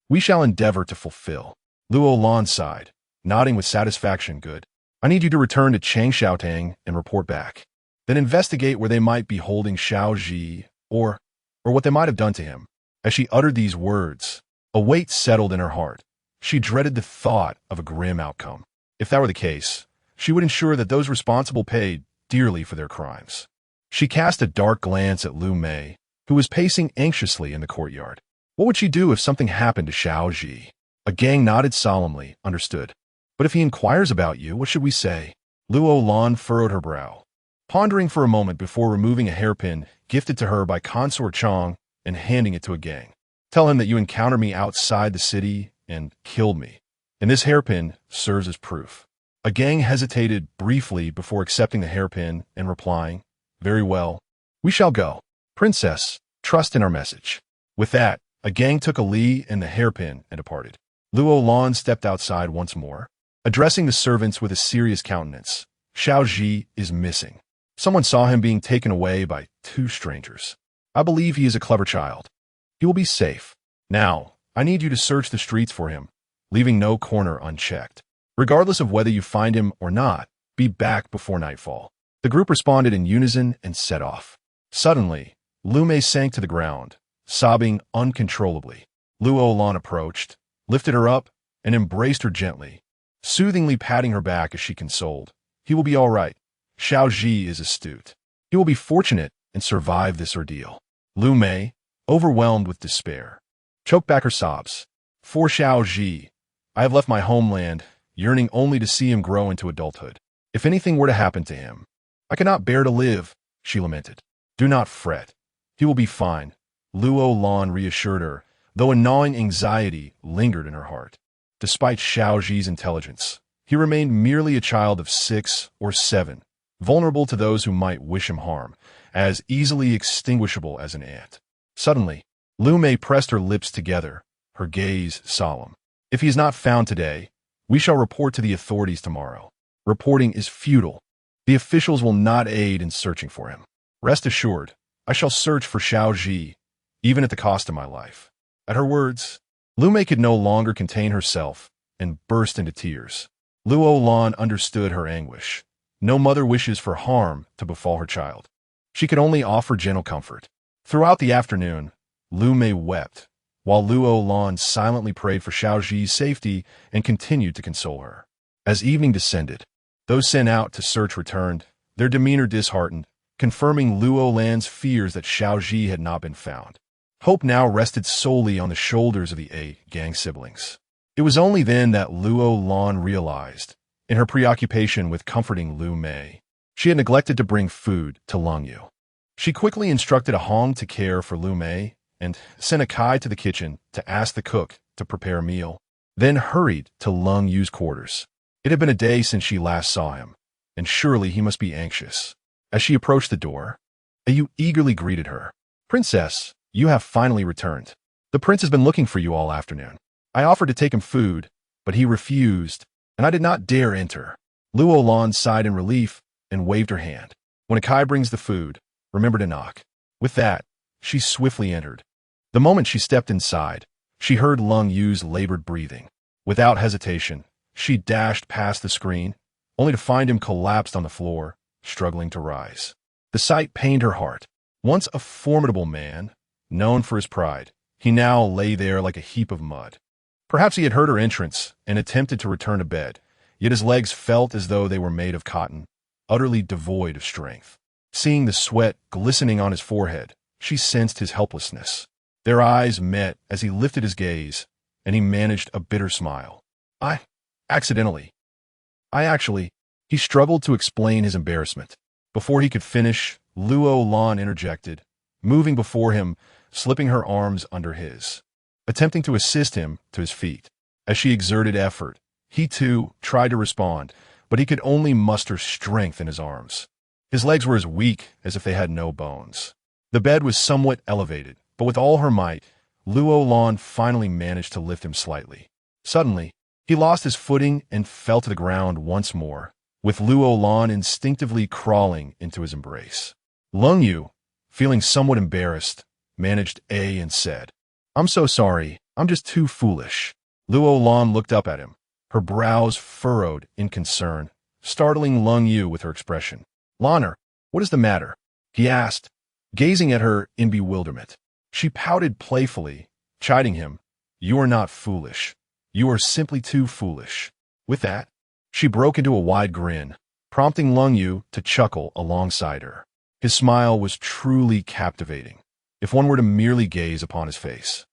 we shall endeavor to fulfill." Luo Lan sighed, nodding with satisfaction. "Good. I need you to return to Chang Xiaotang and report back. Then investigate where they might be holding Xiao Ji, or what they might have done to him." As she uttered these words, a weight settled in her heart. She dreaded the thought of a grim outcome. If that were the case, she would ensure that those responsible paid dearly for their crimes. She cast a dark glance at Lu Mei, who was pacing anxiously in the courtyard. What would she do if something happened to Xiao Ji? A gang nodded solemnly, understood. "But if he inquires about you, what should we say?" Luo Lan furrowed her brow. pondering for a moment before removing a hairpin gifted to her by Consort Chong and handing it to a gang. Tell him that you encountered me outside the city and killed me, and this hairpin serves as proof. A gang hesitated briefly before accepting the hairpin and replying, "Very well. We shall go. Princess, trust in our message." With that, a gang took a Li and the hairpin and departed. Luo Lan stepped outside once more, addressing the servants with a serious countenance. Xiao Ji is missing. Someone saw him being taken away by two strangers. I believe he is a clever child. He will be safe. Now, I need you to search the streets for him, leaving no corner unchecked. Regardless of whether you find him or not, be back before nightfall. The group responded in unison and set off. Suddenly, Lu Mei sank to the ground, sobbing uncontrollably. Luo Lan approached, lifted her up, and embraced her gently, soothingly patting her back as she consoled. He will be all right. Xiao Ji is astute. He will be fortunate and survive this ordeal. Lu Mei, overwhelmed with despair, choked back her sobs. For Xiao Ji, I have left my homeland, yearning only to see him grow into adulthood. If anything were to happen to him, I cannot bear to live, she lamented. Do not fret. He will be fine, Luo Lan reassured her, though a gnawing anxiety lingered in her heart. Despite Xiao Ji's intelligence, he remained merely a child of 6 or 7, vulnerable to those who might wish him harm, as easily extinguishable as an ant. Suddenly, Lu Mei pressed her lips together, her gaze solemn. If he is not found today, we shall report to the authorities tomorrow. Reporting is futile. The officials will not aid in searching for him. Rest assured, I shall search for Xiao Ji, even at the cost of my life. At her words, Lu Mei could no longer contain herself and burst into tears. Luo Lan understood her anguish. No mother wishes for harm to befall her child. She could only offer gentle comfort. Throughout the afternoon, Lu Mei wept, while Luo Lan silently prayed for Xiao Ji's safety and continued to console her. As evening descended, those sent out to search returned, their demeanor disheartened, confirming Luo Lan's fears that Xiao Ji had not been found. Hope now rested solely on the shoulders of the 8 gang siblings. It was only then that Luo Lan realized, in her preoccupation with comforting Lu Mei, she had neglected to bring food to Lung Yu. She quickly instructed a Hong to care for Lu Mei and sent a Kai to the kitchen to ask the cook to prepare a meal, then hurried to Lung Yu's quarters. It had been a day since she last saw him, and surely he must be anxious. As she approached the door, Yu eagerly greeted her. "Princess, you have finally returned. The prince has been looking for you all afternoon. I offered to take him food, but he refused, and I did not dare enter." Luo Lan sighed in relief and waved her hand. "When a Kai brings the food, remember to knock." With that, she swiftly entered. The moment she stepped inside, she heard Lung Yu's labored breathing. Without hesitation, she dashed past the screen, only to find him collapsed on the floor, struggling to rise. The sight pained her heart. Once a formidable man, known for his pride, he now lay there like a heap of mud. Perhaps he had heard her entrance and attempted to return to bed, yet his legs felt as though they were made of cotton, utterly devoid of strength. Seeing the sweat glistening on his forehead, she sensed his helplessness. Their eyes met as he lifted his gaze, and he managed a bitter smile. I actually, he struggled to explain his embarrassment. Before he could finish, Luo Lan interjected, moving before him, slipping her arms under his, attempting to assist him to his feet. As she exerted effort, he too tried to respond, but he could only muster strength in his arms. His legs were as weak as if they had no bones. The bed was somewhat elevated, but with all her might, Luo Lan finally managed to lift him slightly. Suddenly, he lost his footing and fell to the ground once more, with Luo Lan instinctively crawling into his embrace. Lung Yu, feeling somewhat embarrassed, managed and said, "I'm so sorry, I'm just too foolish." Luo Lan looked up at him, her brows furrowed in concern, startling Lung Yu with her expression. "Lanner, what is the matter?" he asked, gazing at her in bewilderment. She pouted playfully, chiding him. "You are not foolish. You are simply too foolish." With that, she broke into a wide grin, prompting Lung Yu to chuckle alongside her. His smile was truly captivating, if one were to merely gaze upon his face.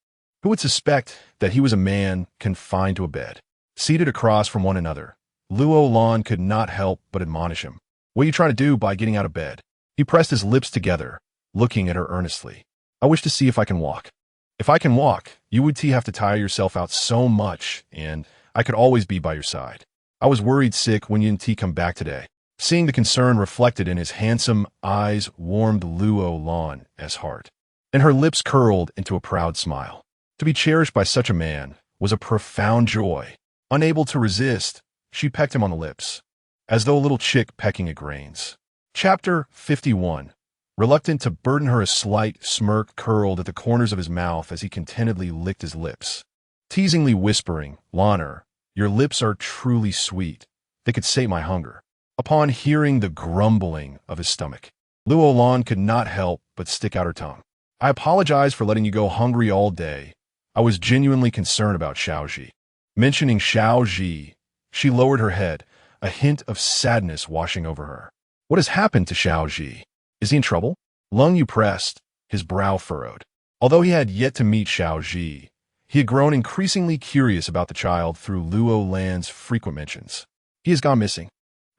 Who would suspect that he was a man confined to a bed? Seated across from one another, Luo Lan could not help but admonish him. What are you trying to do by getting out of bed? He pressed his lips together, looking at her earnestly. I wish to see if I can walk. If I can walk, you would have to tire yourself out so much, and I could always be by your side. I was worried sick when you didn't come back today. Seeing the concern reflected in his handsome eyes warmed Luo Lan's heart, and her lips curled into a proud smile. To be cherished by such a man was a profound joy. Unable to resist, she pecked him on the lips, as though a little chick pecking at grains. Chapter 51. Reluctant to burden her, a slight smirk curled at the corners of his mouth as he contentedly licked his lips, teasingly whispering, Lanner, your lips are truly sweet. They could sate my hunger. Upon hearing the grumbling of his stomach, Luo Lan could not help but stick out her tongue. I apologize for letting you go hungry all day. I was genuinely concerned about Xiaoji. Mentioning Xiaoji, she lowered her head, a hint of sadness washing over her. What has happened to Xiaoji? Is he in trouble? Lung Yu pressed, his brow furrowed. Although he had yet to meet Xiaoji, he had grown increasingly curious about the child through Luo Lan's frequent mentions. He has gone missing.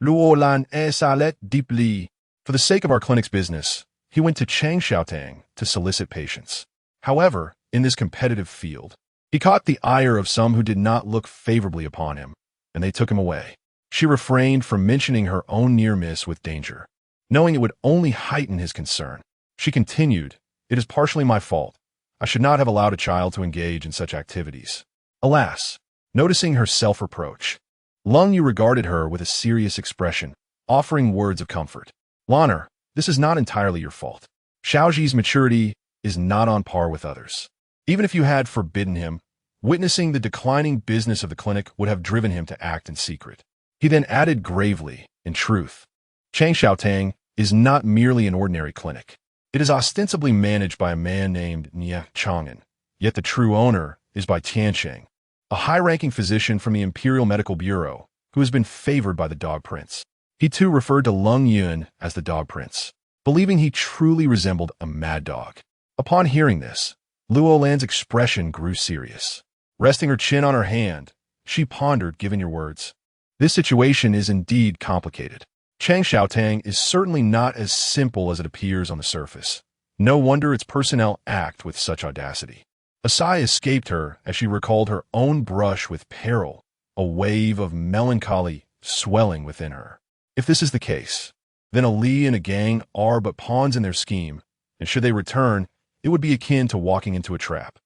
Luo Lan s'allait deeply. For the sake of our clinic's business, he went to Changshaotang to solicit patients. However, in this competitive field, he caught the ire of some who did not look favorably upon him, and they took him away. She refrained from mentioning her own near miss with danger, knowing it would only heighten his concern. She continued, It is partially my fault. I should not have allowed a child to engage in such activities. Alas, noticing her self-reproach, Lung Yu regarded her with a serious expression, offering words of comfort. Lanner, this is not entirely your fault. Xiaoji's maturity is not on par with others. Even if you had forbidden him, witnessing the declining business of the clinic would have driven him to act in secret. He then added gravely, in truth, Changshaotang is not merely an ordinary clinic. It is ostensibly managed by a man named Nie Chang'an, yet the true owner is by Tiansheng, a high-ranking physician from the Imperial Medical Bureau who has been favored by the Dog Prince. He too referred to Lung Yun as the Dog Prince, believing he truly resembled a mad dog. Upon hearing this, Luo Lan's expression grew serious. Resting her chin on her hand, she pondered, given your words. This situation is indeed complicated. Changshaotang is certainly not as simple as it appears on the surface. No wonder its personnel act with such audacity. A sigh escaped her as she recalled her own brush with peril, a wave of melancholy swelling within her. If this is the case, then Ali and a gang are but pawns in their scheme, and should they return, it would be akin to walking into a trap.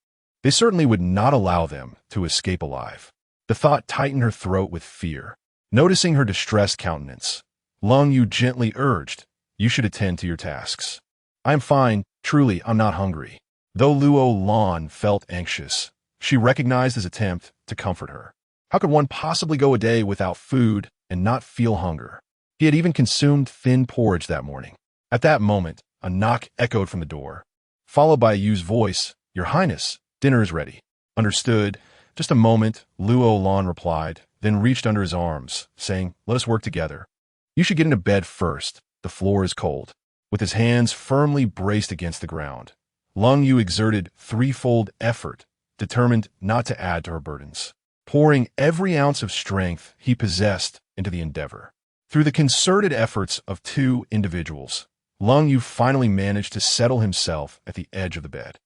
They certainly would not allow them to escape alive. The thought tightened her throat with fear. Noticing her distressed countenance, Lung Yu gently urged, You should attend to your tasks. I am fine, truly, I'm not hungry. Though Luo Lan felt anxious, she recognized his attempt to comfort her. How could one possibly go a day without food and not feel hunger? He had even consumed thin porridge that morning. At that moment, a knock echoed from the door, followed by Yu's voice, Your Highness, dinner is ready. Understood. Just a moment, Luo Lan replied, then reached under his arms, saying, Let us work together. You should get into bed first. The floor is cold. With his hands firmly braced against the ground, Lung Yu exerted threefold effort, determined not to add to her burdens, pouring every ounce of strength he possessed into the endeavor. Through the concerted efforts of two individuals, Lung Yu finally managed to settle himself at the edge of the bed.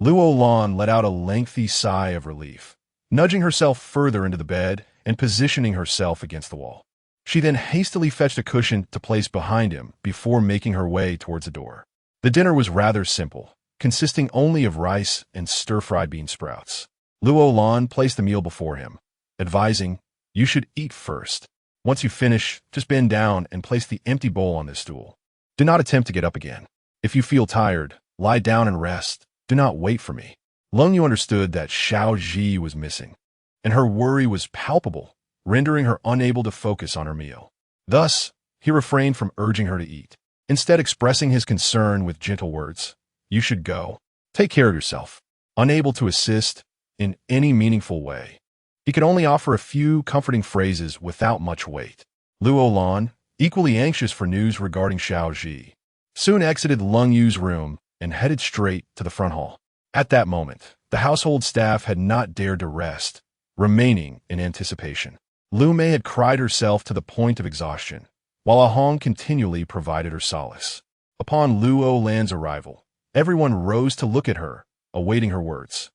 Luo Lan let out a lengthy sigh of relief, nudging herself further into the bed and positioning herself against the wall. She then hastily fetched a cushion to place behind him before making her way towards the door. The dinner was rather simple, consisting only of rice and stir-fried bean sprouts. Luo Lan placed the meal before him, advising, You should eat first. Once you finish, just bend down and place the empty bowl on this stool. Do not attempt to get up again. If you feel tired, lie down and rest. Do not wait for me. Lung Yu understood that Xiaoji was missing, and her worry was palpable, rendering her unable to focus on her meal. Thus, he refrained from urging her to eat, instead expressing his concern with gentle words. You should go. Take care of yourself. Unable to assist in any meaningful way, he could only offer a few comforting phrases without much weight. Luo Lan, equally anxious for news regarding Xiaoji, soon exited Lung Yu's room and headed straight to the front hall. At that moment, the household staff had not dared to rest, remaining in anticipation. Lu Mei had cried herself to the point of exhaustion, while Ah Hong continually provided her solace. Upon Luo Lan's arrival, everyone rose to look at her, awaiting her words.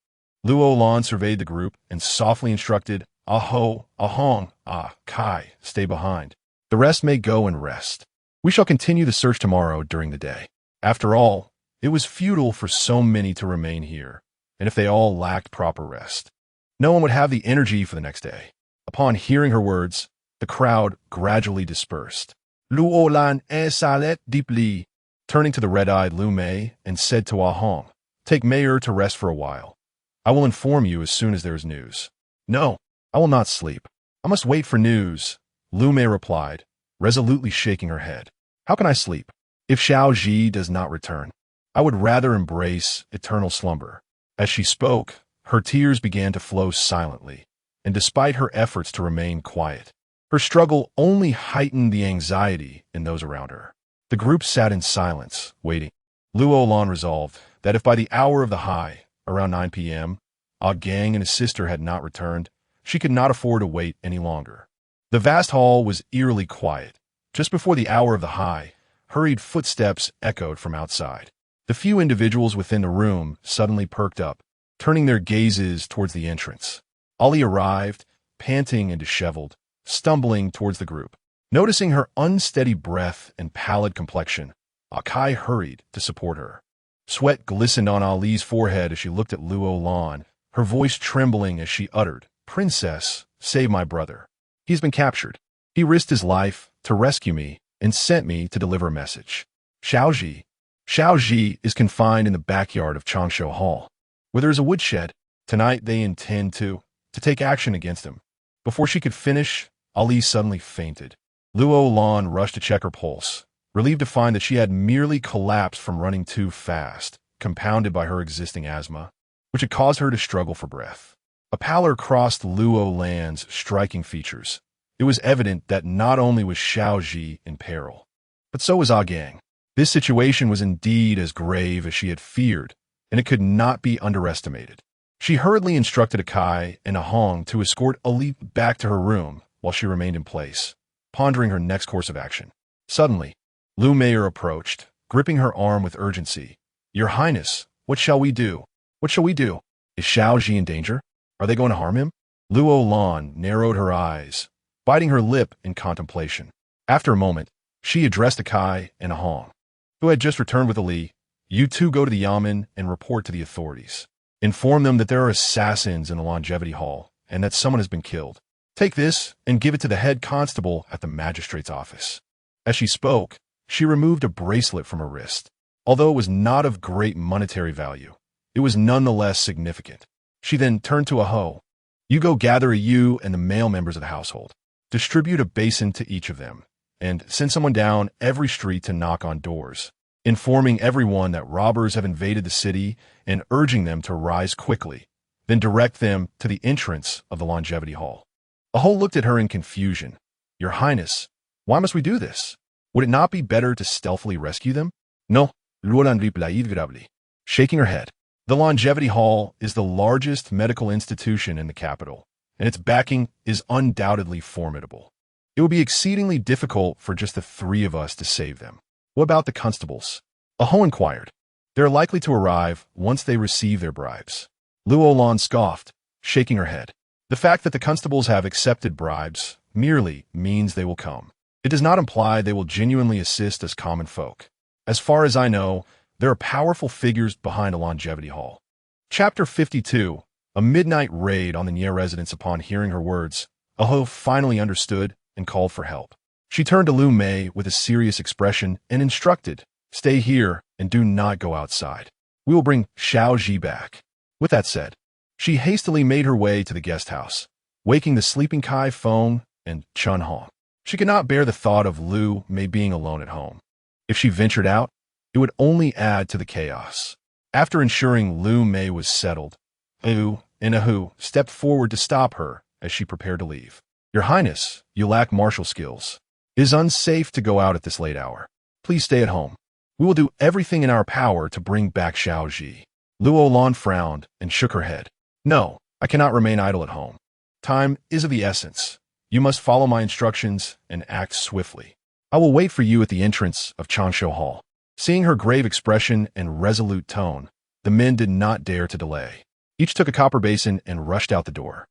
Luo Lan surveyed the group and softly instructed, Ah Ho, Ah Hong, Ah Kai, stay behind. The rest may go and rest. We shall continue the search tomorrow during the day. After all, it was futile for so many to remain here, and if they all lacked proper rest, no one would have the energy for the next day. Upon hearing her words, the crowd gradually dispersed. Luo Lan exhaled deeply, turning to the red-eyed Lu Mei and said to Ah Hong, take Manor to rest for a while. I will inform you as soon as there is news. No, I will not sleep. I must wait for news, Lu Mei replied, resolutely shaking her head. How can I sleep? If Xiao Ji does not return, I would rather embrace eternal slumber. As she spoke, her tears began to flow silently, and despite her efforts to remain quiet, her struggle only heightened the anxiety in those around her. The group sat in silence, waiting. Luo Lan resolved that if by the hour of the high, around 9 p.m., Ah Gang and his sister had not returned, she could not afford to wait any longer. The vast hall was eerily quiet. Just before the hour of the high, hurried footsteps echoed from outside. The few individuals within the room suddenly perked up, turning their gazes towards the entrance. Ali arrived, panting and disheveled, stumbling towards the group. Noticing her unsteady breath and pallid complexion, Kai hurried to support her. Sweat glistened on Ali's forehead as she looked at Luo Lan, her voice trembling as she uttered, Princess, save my brother. He's been captured. He risked his life to rescue me and sent me to deliver a message. Xiao Ji is confined in the backyard of Changshu Hall, where there is a woodshed. Tonight they intend to take action against him. Before she could finish, Ali suddenly fainted. Luo Lan rushed to check her pulse, relieved to find that she had merely collapsed from running too fast, compounded by her existing asthma, which had caused her to struggle for breath. A pallor crossed Luo Lan's striking features. It was evident that not only was Xiao Ji in peril, but so was Ah Gang. This situation was indeed as grave as she had feared, and it could not be underestimated. She hurriedly instructed Kai and Ah Hong to escort Ali back to her room while she remained in place, pondering her next course of action. Suddenly, Lu Mei approached, gripping her arm with urgency. Your Highness, what shall we do? What shall we do? Is Xiao Ji in danger? Are they going to harm him? Luo Lan narrowed her eyes, biting her lip in contemplation. After a moment, she addressed Kai and Ah Hong, who had just returned with Ali. You two go to the Yamen and report to the authorities. Inform them that there are assassins in the Longevity Hall and that someone has been killed. Take this and give it to the head constable at the magistrate's office. As she spoke, she removed a bracelet from her wrist. Although it was not of great monetary value, it was nonetheless significant. She then turned to Ah Ho. You go gather you and the male members of the household. Distribute a basin to each of them, and send someone down every street to knock on doors, informing everyone that robbers have invaded the city and urging them to rise quickly, then direct them to the entrance of the Longevity Hall. Ah Ho looked at her in confusion. Your Highness, why must we do this? Would it not be better to stealthily rescue them? No, Luo Lan replied gravely, shaking her head. The Longevity Hall is the largest medical institution in the capital, and its backing is undoubtedly formidable. It would be exceedingly difficult for just the three of us to save them. What about the constables? Ah Ho inquired. They are likely to arrive once they receive their bribes. Luo Lan scoffed, shaking her head. The fact that the constables have accepted bribes merely means they will come. It does not imply they will genuinely assist as common folk. As far as I know, there are powerful figures behind a Longevity Hall. Chapter 52. A midnight raid on the Nye residence. Upon hearing her words, Ah Ho finally understood and called for help. She turned to Lu Mei with a serious expression and instructed, stay here and do not go outside. We will bring Xiao Ji back. With that said, she hastily made her way to the guest house, waking the sleeping Kai Feng and Chun Hong. She could not bear the thought of Lu Mei being alone at home. If she ventured out, it would only add to the chaos. After ensuring Lu Mei was settled, Hu and Ah Hu stepped forward to stop her as she prepared to leave. Your Highness, you lack martial skills. It is unsafe to go out at this late hour. Please stay at home. We will do everything in our power to bring back Xiao Ji. Luo Lan frowned and shook her head. No, I cannot remain idle at home. Time is of the essence. You must follow my instructions and act swiftly. I will wait for you at the entrance of Changshu Hall. Seeing her grave expression and resolute tone, the men did not dare to delay. Each took a copper basin and rushed out the door.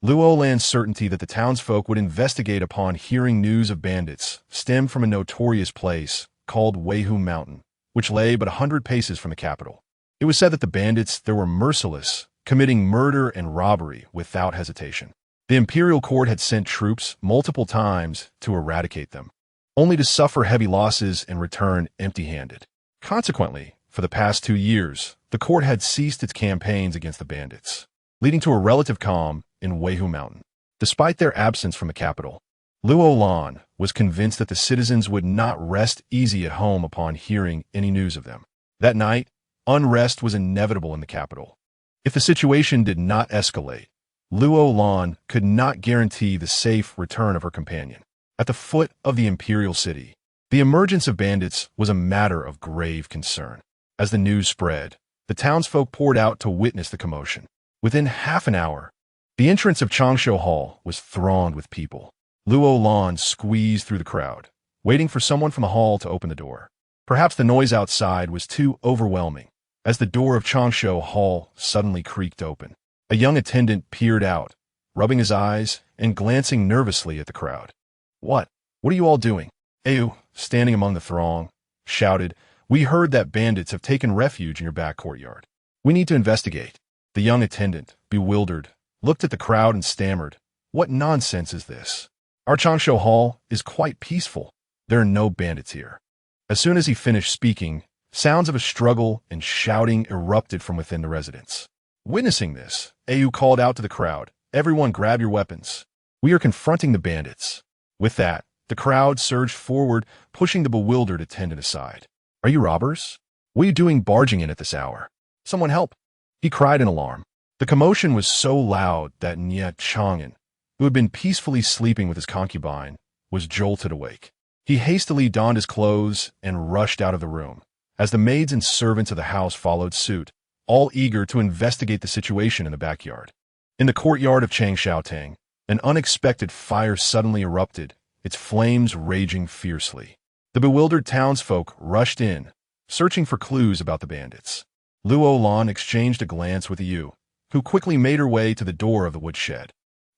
Luo Lan's certainty that the townsfolk would investigate upon hearing news of bandits stemmed from a notorious place called Weihu Mountain, which lay but 100 paces from the capital. It was said that the bandits there were merciless, committing murder and robbery without hesitation. The imperial court had sent troops multiple times to eradicate them, only to suffer heavy losses and return empty-handed. Consequently, for the past 2 years, the court had ceased its campaigns against the bandits, leading to a relative calm in Weihu Mountain. Despite their absence from the capital, Luo Lan was convinced that the citizens would not rest easy at home upon hearing any news of them. That night, unrest was inevitable in the capital. If the situation did not escalate, Luo Lan could not guarantee the safe return of her companion. At the foot of the imperial city, the emergence of bandits was a matter of grave concern. As the news spread, the townsfolk poured out to witness the commotion. Within half an hour, the entrance of Changshu Hall was thronged with people. Luo Lan squeezed through the crowd, waiting for someone from the hall to open the door. Perhaps the noise outside was too overwhelming, as the door of Changshu Hall suddenly creaked open. A young attendant peered out, rubbing his eyes and glancing nervously at the crowd. What are you all doing? Ayu, standing among the throng, shouted, "We heard that bandits have taken refuge in your back courtyard. We need to investigate." The young attendant, bewildered, looked at the crowd and stammered, "What nonsense is this? Our Changshu Hall is quite peaceful. There are no bandits here." As soon as he finished speaking, sounds of a struggle and shouting erupted from within the residence. Witnessing this, Ayu called out to the crowd, "Everyone grab your weapons. We are confronting the bandits." With that, the crowd surged forward, pushing the bewildered attendant aside. "Are you robbers? What are you doing barging in at this hour? Someone help!" he cried in alarm. The commotion was so loud that Nye Chang'an, who had been peacefully sleeping with his concubine, was jolted awake. He hastily donned his clothes and rushed out of the room, as the maids and servants of the house followed suit, all eager to investigate the situation in the backyard. In the courtyard of Changshaotang, an unexpected fire suddenly erupted, its flames raging fiercely. The bewildered townsfolk rushed in, searching for clues about the bandits. Luo Lan exchanged a glance with Yu, who quickly made her way to the door of the woodshed.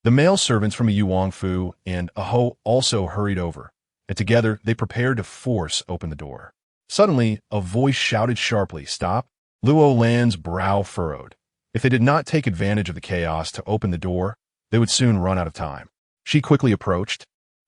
The male servants from Yuangfu and Aho also hurried over, and together they prepared to force open the door. Suddenly, a voice shouted sharply, "Stop!" Luo Lan's brow furrowed. If they did not take advantage of the chaos to open the door, they would soon run out of time. She quickly approached,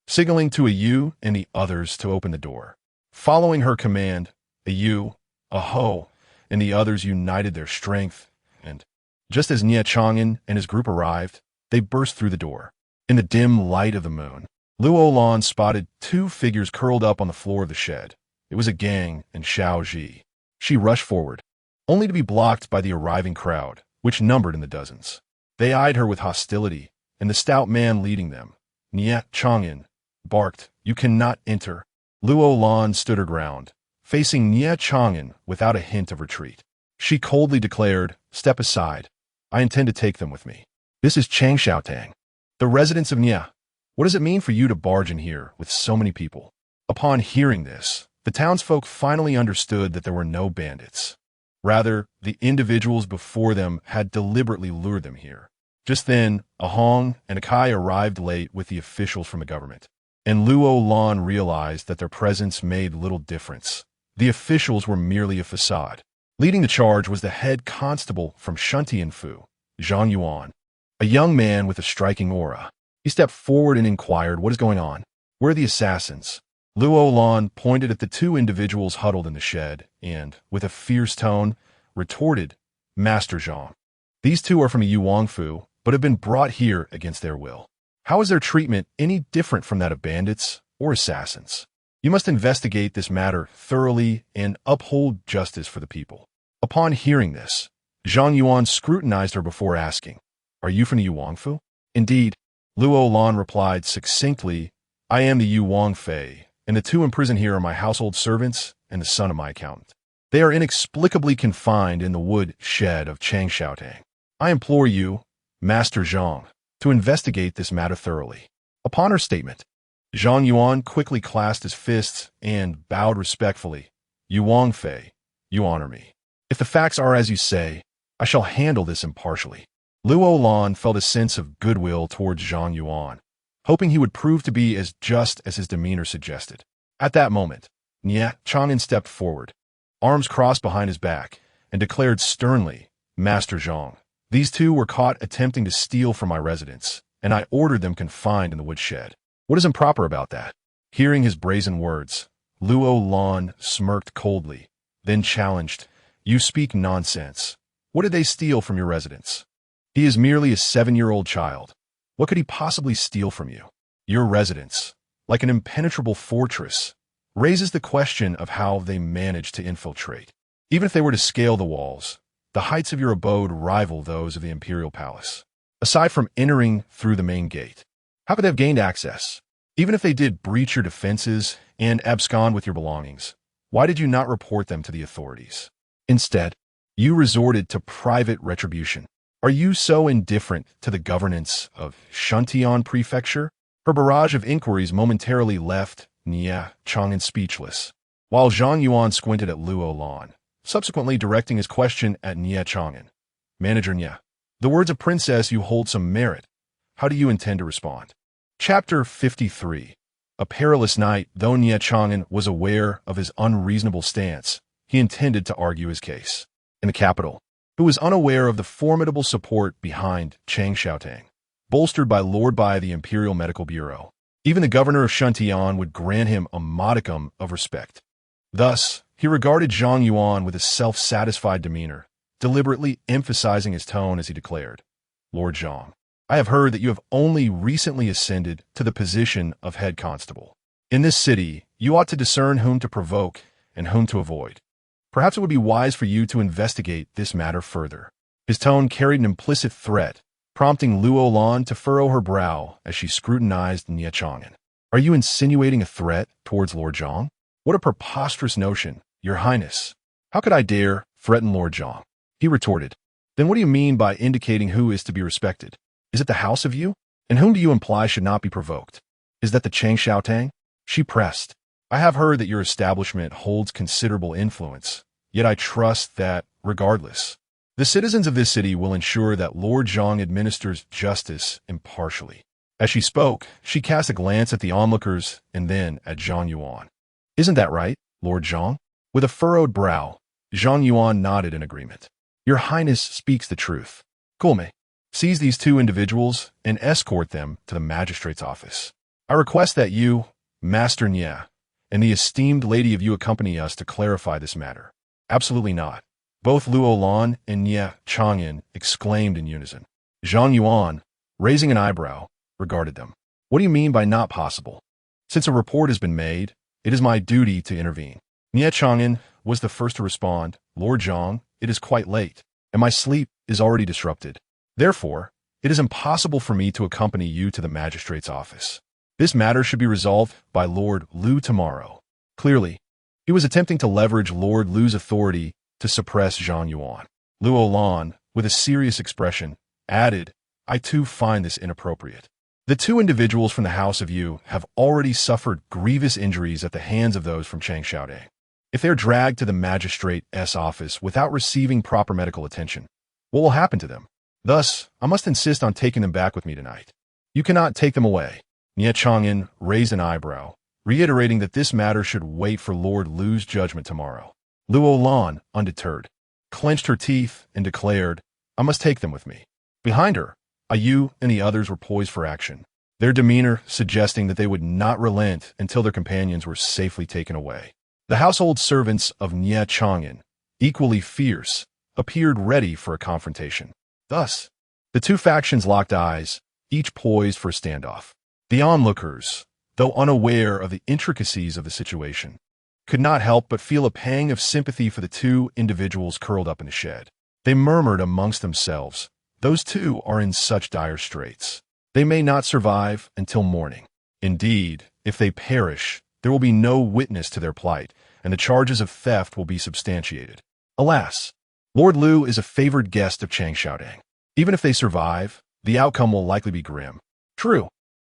signaling to Yu and the others to open the door. Following her command, Yu, Aho, and the others united their strength, and just as Nye Chang'an and his group arrived, they burst through the door. In the dim light of the moon, Luo Lan spotted 2 figures curled up on the floor of the shed. It was a gang and Xiao Ji. She rushed forward, only to be blocked by the arriving crowd, which numbered in the dozens. They eyed her with hostility, and the stout man leading them, Nye Chang'an, barked, "You cannot enter." Luo Lan stood her ground, facing Nye Chang'an without a hint of retreat. She coldly declared, "Step aside. I intend to take them with me. This is Changshaotang, the residence of Nye. What does it mean for you to barge in here with so many people?" Upon hearing this, the townsfolk finally understood that there were no bandits. Rather, the individuals before them had deliberately lured them here. Just then, Ahong and Akai arrived late with the officials from the government, and Luo Lan realized that their presence made little difference. The officials were merely a facade. Leading the charge was the head constable from Shuntianfu, Zhang Yuan, a young man with a striking aura. He stepped forward and inquired, "What is going on? Where are the assassins?" Luo Lan pointed at the 2 individuals huddled in the shed and, with a fierce tone, retorted, "Master Zhang, these 2 are from Yuangfu, but have been brought here against their will. How is their treatment any different from that of bandits or assassins? You must investigate this matter thoroughly and uphold justice for the people." Upon hearing this, Zhang Yuan scrutinized her before asking, "Are you from the Yuangfu?" "Indeed," Luo Lan replied succinctly, "I am the Yuang Fei, and the 2 imprisoned here are my household servants and the son of my accountant. They are inexplicably confined in the wood shed of Changshaotang. I implore you, Master Zhang, to investigate this matter thoroughly." Upon her statement, Zhang Yuan quickly clasped his fists and bowed respectfully. "Yu Wangfei, you honor me. If the facts are as you say, I shall handle this impartially." Luo Lan felt a sense of goodwill towards Zhang Yuan, hoping he would prove to be as just as his demeanor suggested. At that moment, Nie Chang'an stepped forward, arms crossed behind his back, and declared sternly, "Master Zhang, these two were caught attempting to steal from my residence, and I ordered them confined in the woodshed. What is improper about that?" Hearing his brazen words, Luo Lan smirked coldly, then challenged, "You speak nonsense. What did they steal from your residence? He is merely a 7-year-old child. What could he possibly steal from you? Your residence, like an impenetrable fortress, raises the question of how they managed to infiltrate. Even if they were to scale the walls, the heights of your abode rival those of the imperial palace. Aside from entering through the main gate, how could they have gained access? Even if they did breach your defenses and abscond with your belongings, why did you not report them to the authorities? Instead, you resorted to private retribution. Are you so indifferent to the governance of Shuntian Prefecture?" Her barrage of inquiries momentarily left Nie Chang'an speechless, while Zhang Yuan squinted at Luo Lan, subsequently directing his question at Nie Chang'an. "Manager Nie, the words of Princess you hold some merit. How do you intend to respond?" Chapter 53. A perilous night. Though Nie Chang'an was aware of his unreasonable stance, he intended to argue his case. In the capital, who was unaware of the formidable support behind Chang Xiaotang, bolstered by Lord Bai the Imperial Medical Bureau, even the governor of Shuntian would grant him a modicum of respect. Thus, he regarded Zhang Yuan with a self-satisfied demeanor, deliberately emphasizing his tone as he declared, "Lord Zhang, I have heard that you have only recently ascended to the position of head constable. In this city, you ought to discern whom to provoke and whom to avoid. Perhaps it would be wise for you to investigate this matter further." His tone carried an implicit threat, prompting Luo Lan to furrow her brow as she scrutinized Nie Chang'an. "Are you insinuating a threat towards Lord Zhang? What a preposterous notion, Your Highness. How could I dare threaten Lord Zhang?" He retorted. "Then what do you mean by indicating who is to be respected? Is it the house of you? And whom do you imply should not be provoked? Is that the Chang Xiaotang?" She pressed. "I have heard that your establishment holds considerable influence, yet I trust that, regardless, the citizens of this city will ensure that Lord Zhang administers justice impartially." As she spoke, she cast a glance at the onlookers and then at Zhang Yuan. "Isn't that right, Lord Zhang?" With a furrowed brow, Zhang Yuan nodded in agreement. "Your Highness speaks the truth. Gulme, seize these two individuals and escort them to the magistrate's office. I request that you, Master Nie, and the esteemed lady of you accompany us to clarify this matter." "Absolutely not," both Luo Lan and Nie Chang'an exclaimed in unison. Zhang Yuan, raising an eyebrow, regarded them. "What do you mean by not possible? Since a report has been made, it is my duty to intervene." Nie Chang'an was the first to respond. "Lord Zhang, it is quite late, and my sleep is already disrupted. Therefore, it is impossible for me to accompany you to the magistrate's office. This matter should be resolved by Lord Lu tomorrow." Clearly, he was attempting to leverage Lord Lu's authority to suppress Zhang Yuan. Luo Lan, with a serious expression, added, "I too find this inappropriate. The two individuals from the House of Yu have already suffered grievous injuries at the hands of those from Chang Xiaotang. If they are dragged to the magistrate's office without receiving proper medical attention, what will happen to them? Thus, I must insist on taking them back with me tonight." "You cannot take them away." Nie Chang'an raised an eyebrow, reiterating that this matter should wait for Lord Lu's judgment tomorrow. Luo Lan, undeterred, clenched her teeth and declared, "I must take them with me." Behind her, Yu and the others were poised for action, their demeanor suggesting that they would not relent until their companions were safely taken away. The household servants of Nie Chang'an, equally fierce, appeared ready for a confrontation. Thus, the two factions locked eyes, each poised for a standoff. The onlookers, though unaware of the intricacies of the situation, could not help but feel a pang of sympathy for the two individuals curled up in the shed. They murmured amongst themselves, "Those two are in such dire straits. They may not survive until morning. Indeed, if they perish, there will be no witness to their plight, and the charges of theft will be substantiated. Alas, Lord Lu is a favored guest of Chang Xiaotang. Even if they survive, the outcome will likely be grim." True.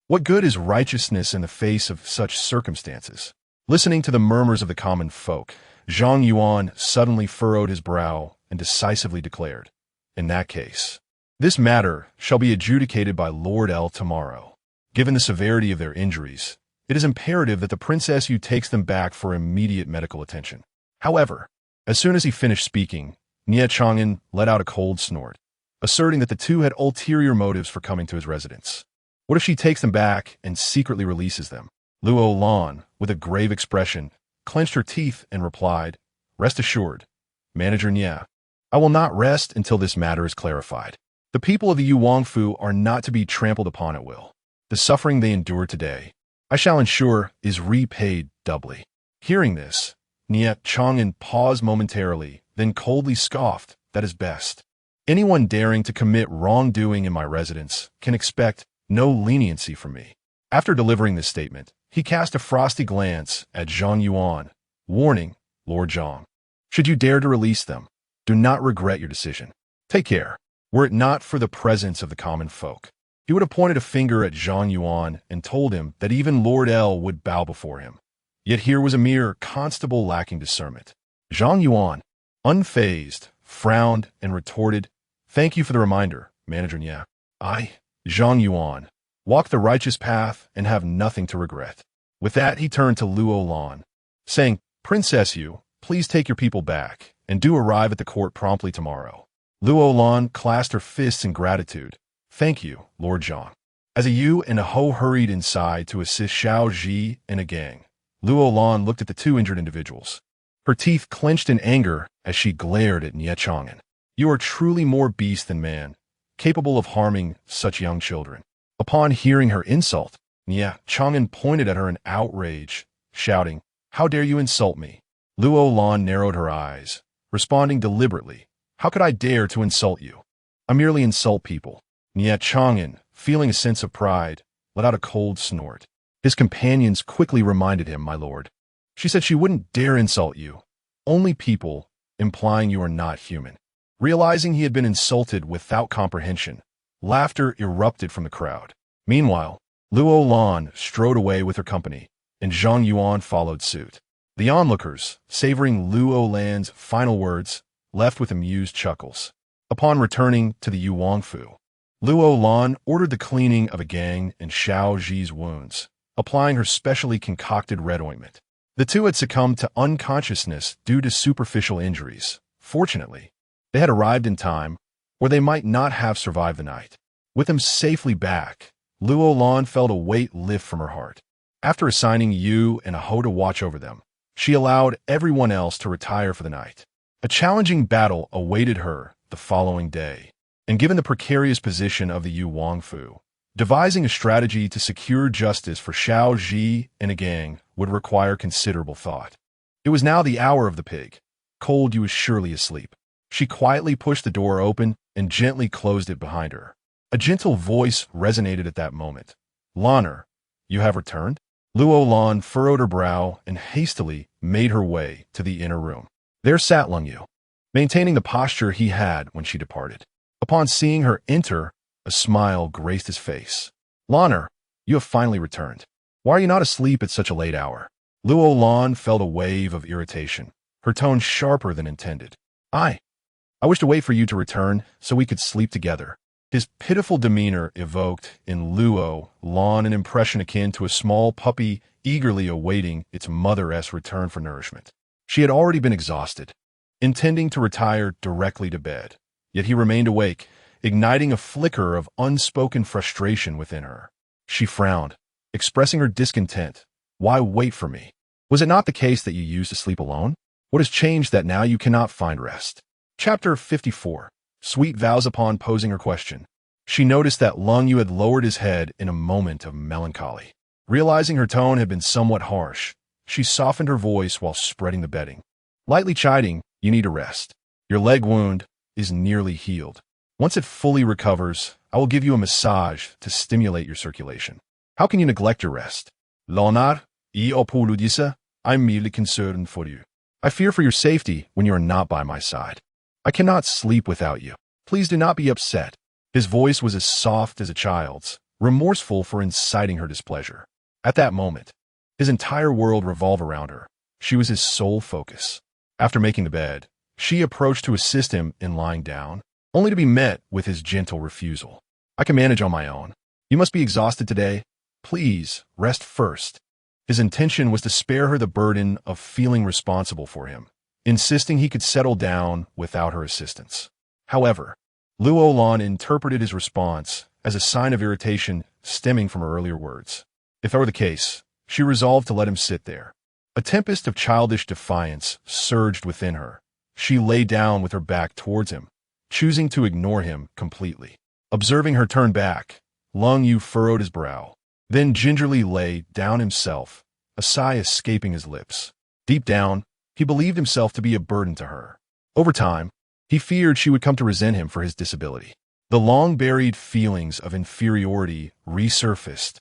What good is righteousness in the face of such circumstances? Listening to the murmurs of the common folk, Zhang Yuan suddenly furrowed his brow and decisively declared, "In that case, this matter shall be adjudicated by Lord L tomorrow. Given the severity of their injuries, it is imperative that the Princess Yu takes them back for immediate medical attention." However, as soon as he finished speaking, Nie Chang'an let out a cold snort, asserting that the two had ulterior motives for coming to his residence. What if she takes them back and secretly releases them? Luo Lan, with a grave expression, clenched her teeth and replied, "Rest assured, Manager Nie, I will not rest until this matter is clarified. The people of the Yu Wangfu are not to be trampled upon at will. The suffering they endure today, I shall ensure, is repaid doubly." Hearing this, Nie Chang'an paused momentarily, then coldly scoffed, "That is best. Anyone daring to commit wrongdoing in my residence can expect no leniency from me." After delivering this statement, he cast a frosty glance at Zhang Yuan, warning, "Lord Zhang, should you dare to release them, do not regret your decision. Take care." Were it not for the presence of the common folk, he would have pointed a finger at Zhang Yuan and told him that even Lord L would bow before him. Yet here was a mere constable lacking discernment. Zhang Yuan, unfazed, frowned and retorted, "Thank you for the reminder, Manager Nie. I, Zhang Yuan, walk the righteous path and have nothing to regret." With that, he turned to Luo Lan, saying, "Princess Yu, please take your people back, and do arrive at the court promptly tomorrow." Luo Lan clasped her fists in gratitude. "Thank you, Lord Zhang." As a Yu and a Ho hurried inside to assist Xiao Ji and a gang, Luo Lan looked at the two injured individuals. Her teeth clenched in anger as she glared at Nie Chang'an. "You are truly more beast than man, capable of harming such young children." Upon hearing her insult, Nie Chang'an pointed at her in outrage, shouting, "How dare you insult me?" Luo Lan narrowed her eyes, responding deliberately, "How could I dare to insult you? I merely insult people." Nie Chang'an, feeling a sense of pride, let out a cold snort. His companions quickly reminded him, "My lord, she said she wouldn't dare insult you. Only people, implying you are not human." Realizing he had been insulted without comprehension, laughter erupted from the crowd. Meanwhile, Luo Lan strode away with her company, and Zhang Yuan followed suit. The onlookers, savoring Luo Lan's final words, left with amused chuckles. Upon returning to the Yu Wangfu, Luo Lan ordered the cleaning of a gang and Xiao Ji's wounds, applying her specially concocted red ointment. The two had succumbed to unconsciousness due to superficial injuries. Fortunately, they had arrived in time, or they might not have survived the night. With them safely back, Luo Lan felt a weight lift from her heart. After assigning Yu and a Ho to watch over them, she allowed everyone else to retire for the night. A challenging battle awaited her the following day, and given the precarious position of the Yu Wangfu, devising a strategy to secure justice for Xiao Ji and a gang would require considerable thought. It was now the hour of the pig. Cold Yu was surely asleep. She quietly pushed the door open and gently closed it behind her. A gentle voice resonated at that moment. "Lanner, you have returned?" Luo Lan furrowed her brow and hastily made her way to the inner room. There sat Lung Yu, maintaining the posture he had when she departed. Upon seeing her enter, a smile graced his face. "Lanner, you have finally returned. Why are you not asleep at such a late hour?" Luo Lan felt a wave of irritation, her tone sharper than intended. I wish to wait for you to return so we could sleep together." His pitiful demeanor evoked in Luo Lan an impression akin to a small puppy eagerly awaiting its mother's return for nourishment. She had already been exhausted, intending to retire directly to bed, yet he remained awake, igniting a flicker of unspoken frustration within her. She frowned, expressing her discontent. "Why wait for me? Was it not the case that you used to sleep alone? What has changed that now you cannot find rest?" Chapter 54. Sweet vows. Upon posing her question, she noticed that Lung Yu had lowered his head in a moment of melancholy. Realizing her tone had been somewhat harsh, she softened her voice while spreading the bedding. Lightly chiding, "You need a rest. Your leg wound is nearly healed. Once it fully recovers, I will give you a massage to stimulate your circulation. How can you neglect your rest?" "Lonar, I opuludisa, I'm merely concerned for you. I fear for your safety when you are not by my side. I cannot sleep without you. Please do not be upset." His voice was as soft as a child's, remorseful for inciting her displeasure. At that moment, his entire world revolved around her. She was his sole focus. After making the bed, she approached to assist him in lying down, only to be met with his gentle refusal. "I can manage on my own. You must be exhausted today. Please, rest first." His intention was to spare her the burden of feeling responsible for him, insisting he could settle down without her assistance. However, Luo Lan interpreted his response as a sign of irritation stemming from her earlier words. If that were the case, she resolved to let him sit there. A tempest of childish defiance surged within her. She lay down with her back towards him, choosing to ignore him completely. Observing her turn back, Lung Yu furrowed his brow, then gingerly lay down himself, a sigh escaping his lips. Deep down, he believed himself to be a burden to her. Over time, he feared she would come to resent him for his disability. The long-buried feelings of inferiority resurfaced,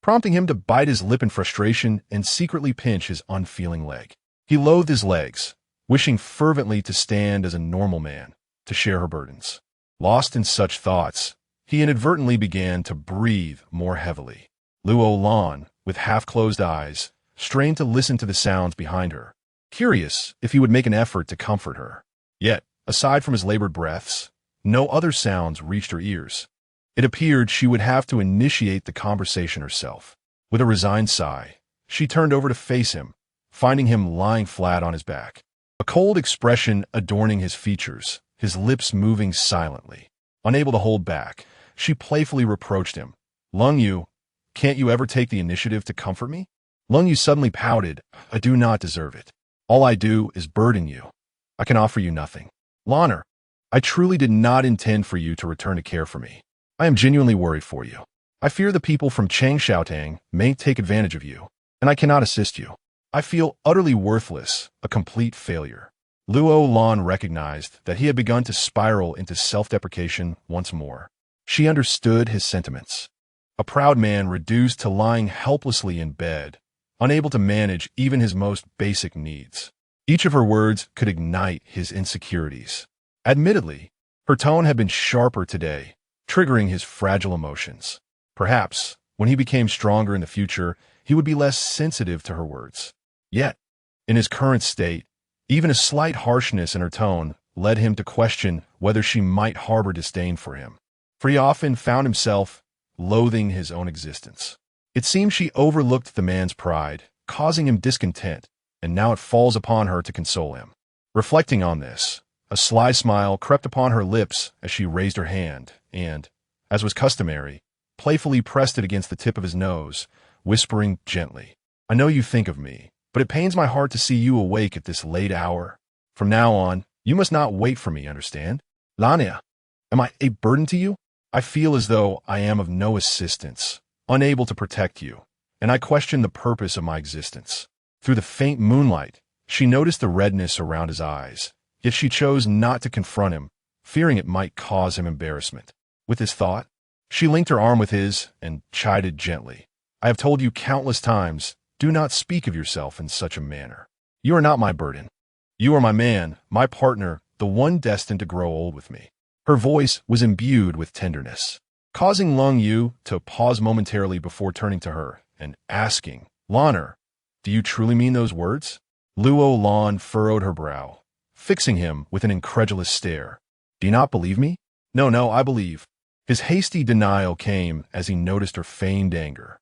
prompting him to bite his lip in frustration and secretly pinch his unfeeling leg. He loathed his legs, wishing fervently to stand as a normal man, to share her burdens. Lost in such thoughts, he inadvertently began to breathe more heavily. Luo Lan, with half-closed eyes, strained to listen to the sounds behind her, curious if he would make an effort to comfort her. Yet, aside from his labored breaths, no other sounds reached her ears. It appeared she would have to initiate the conversation herself. With a resigned sigh, she turned over to face him, finding him lying flat on his back. A cold expression adorning his features, his lips moving silently. Unable to hold back, she playfully reproached him. "Lung Yu, can't you ever take the initiative to comfort me?" Lung Yu suddenly pouted. "I do not deserve it. All I do is burden you. I can offer you nothing. Lanner, I truly did not intend for you to return to care for me. I am genuinely worried for you. I fear the people from Changshaotang may take advantage of you, and I cannot assist you. I feel utterly worthless, a complete failure." Luo Lan recognized that he had begun to spiral into self-deprecation once more. She understood his sentiments. A proud man reduced to lying helplessly in bed, unable to manage even his most basic needs. Each of her words could ignite his insecurities. Admittedly, her tone had been sharper today, triggering his fragile emotions. Perhaps, when he became stronger in the future, he would be less sensitive to her words. Yet, in his current state, even a slight harshness in her tone led him to question whether she might harbor disdain for him, for he often found himself loathing his own existence. It seemed she overlooked the man's pride, causing him discontent, and now it falls upon her to console him. Reflecting on this, a sly smile crept upon her lips as she raised her hand and, as was customary, playfully pressed it against the tip of his nose, whispering gently, "I know you think of me, but it pains my heart to see you awake at this late hour. From now on, you must not wait for me, understand? Lania, am I a burden to you? I feel as though I am of no assistance, unable to protect you, and I question the purpose of my existence." Through the faint moonlight, she noticed the redness around his eyes, yet she chose not to confront him, fearing it might cause him embarrassment. With this thought, she linked her arm with his and chided gently. "I have told you countless times, do not speak of yourself in such a manner. You are not my burden. You are my man, my partner, the one destined to grow old with me." Her voice was imbued with tenderness, causing Lung Yu to pause momentarily before turning to her and asking, "Lanner, do you truly mean those words?" Luo Lan furrowed her brow, fixing him with an incredulous stare. "Do you not believe me?" No, I believe." His hasty denial came as he noticed her feigned anger.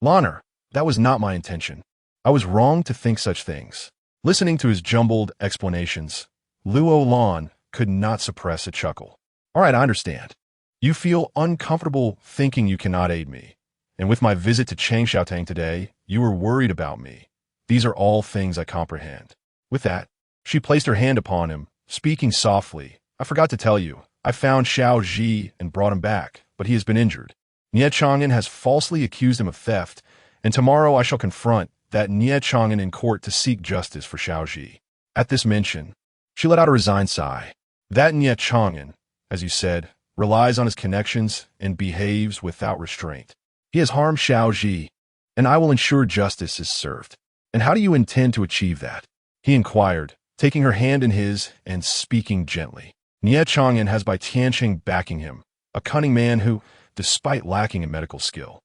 Lanner, that was not my intention. I was wrong to think such things." Listening to his jumbled explanations, Luo Lan could not suppress a chuckle. "All right, I understand. You feel uncomfortable thinking you cannot aid me. And with my visit to Changshaotang today, you were worried about me. These are all things I comprehend." With that, she placed her hand upon him, speaking softly. "I forgot to tell you, I found Xiao Ji and brought him back, but he has been injured. Nie Chang'an has falsely accused him of theft, and tomorrow I shall confront that Nie Chang'an in court to seek justice for Xiao Ji." At this mention, she let out a resigned sigh. "That Nie Chang'an, as you said, relies on his connections and behaves without restraint. He has harmed Xiao Ji, and I will ensure justice is served." "And how do you intend to achieve that?" he inquired, taking her hand in his and speaking gently. "Nie Chang'an has by Tianqing backing him, a cunning man who, despite lacking in medical skill,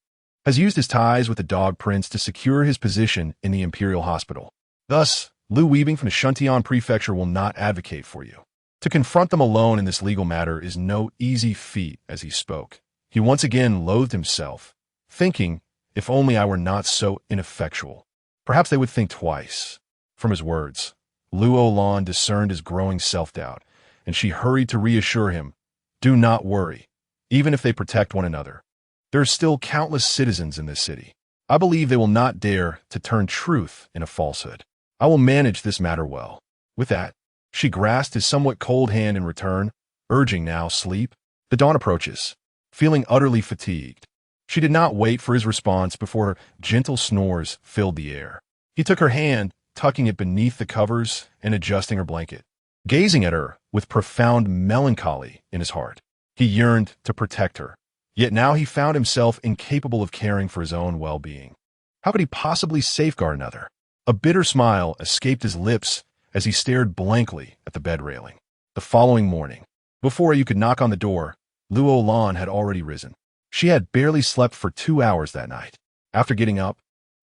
has used his ties with the dog prince to secure his position in the imperial hospital. Thus, Lu Weaving from the Shuntian prefecture will not advocate for you. To confront them alone in this legal matter is no easy feat. As he spoke, he once again loathed himself, thinking, if only I were not so ineffectual, perhaps they would think twice. From his words, Luo Lan discerned his growing self-doubt, and she hurried to reassure him, do not worry, even if they protect one another. There are still countless citizens in this city. I believe they will not dare to turn truth into falsehood. I will manage this matter well. With that, she grasped his somewhat cold hand in return, urging now sleep. The dawn approaches. Feeling utterly fatigued, she did not wait for his response before her gentle snores filled the air. He took her hand, tucking it beneath the covers and adjusting her blanket. Gazing at her with profound melancholy in his heart, he yearned to protect her. Yet now he found himself incapable of caring for his own well-being. How could he possibly safeguard another? A bitter smile escaped his lips as he stared blankly at the bed railing. The following morning, before you could knock on the door, Luo Lan had already risen. She had barely slept for 2 hours that night. After getting up,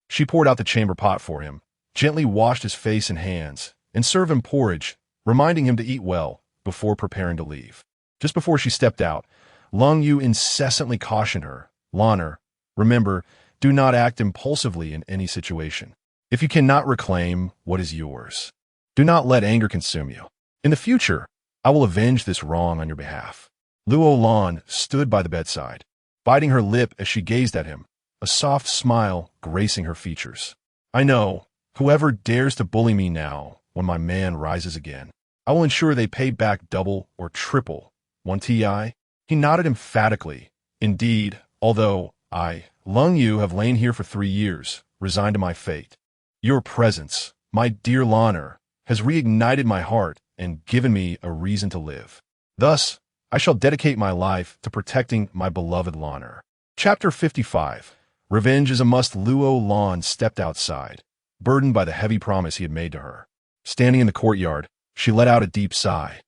she poured out the chamber pot for him, gently washed his face and hands, and served him porridge, reminding him to eat well before preparing to leave. Just before she stepped out, Lung Yu incessantly cautioned her, Lanner, remember, do not act impulsively in any situation. If you cannot reclaim what is yours, do not let anger consume you. In the future, I will avenge this wrong on your behalf. Luo Lan stood by the bedside, biting her lip as she gazed at him, a soft smile gracing her features. I know, whoever dares to bully me now, when my man rises again, I will ensure they pay back double or triple. One Ti? He nodded emphatically. Indeed, although I, Lung Yu, have lain here for 3 years, resigned to my fate, your presence, my dear Lanner, has reignited my heart and given me a reason to live. Thus, I shall dedicate my life to protecting my beloved Lanner. Chapter 55. Revenge is a must. Luo Lan stepped outside, burdened by the heavy promise he had made to her. Standing in the courtyard, she let out a deep sigh.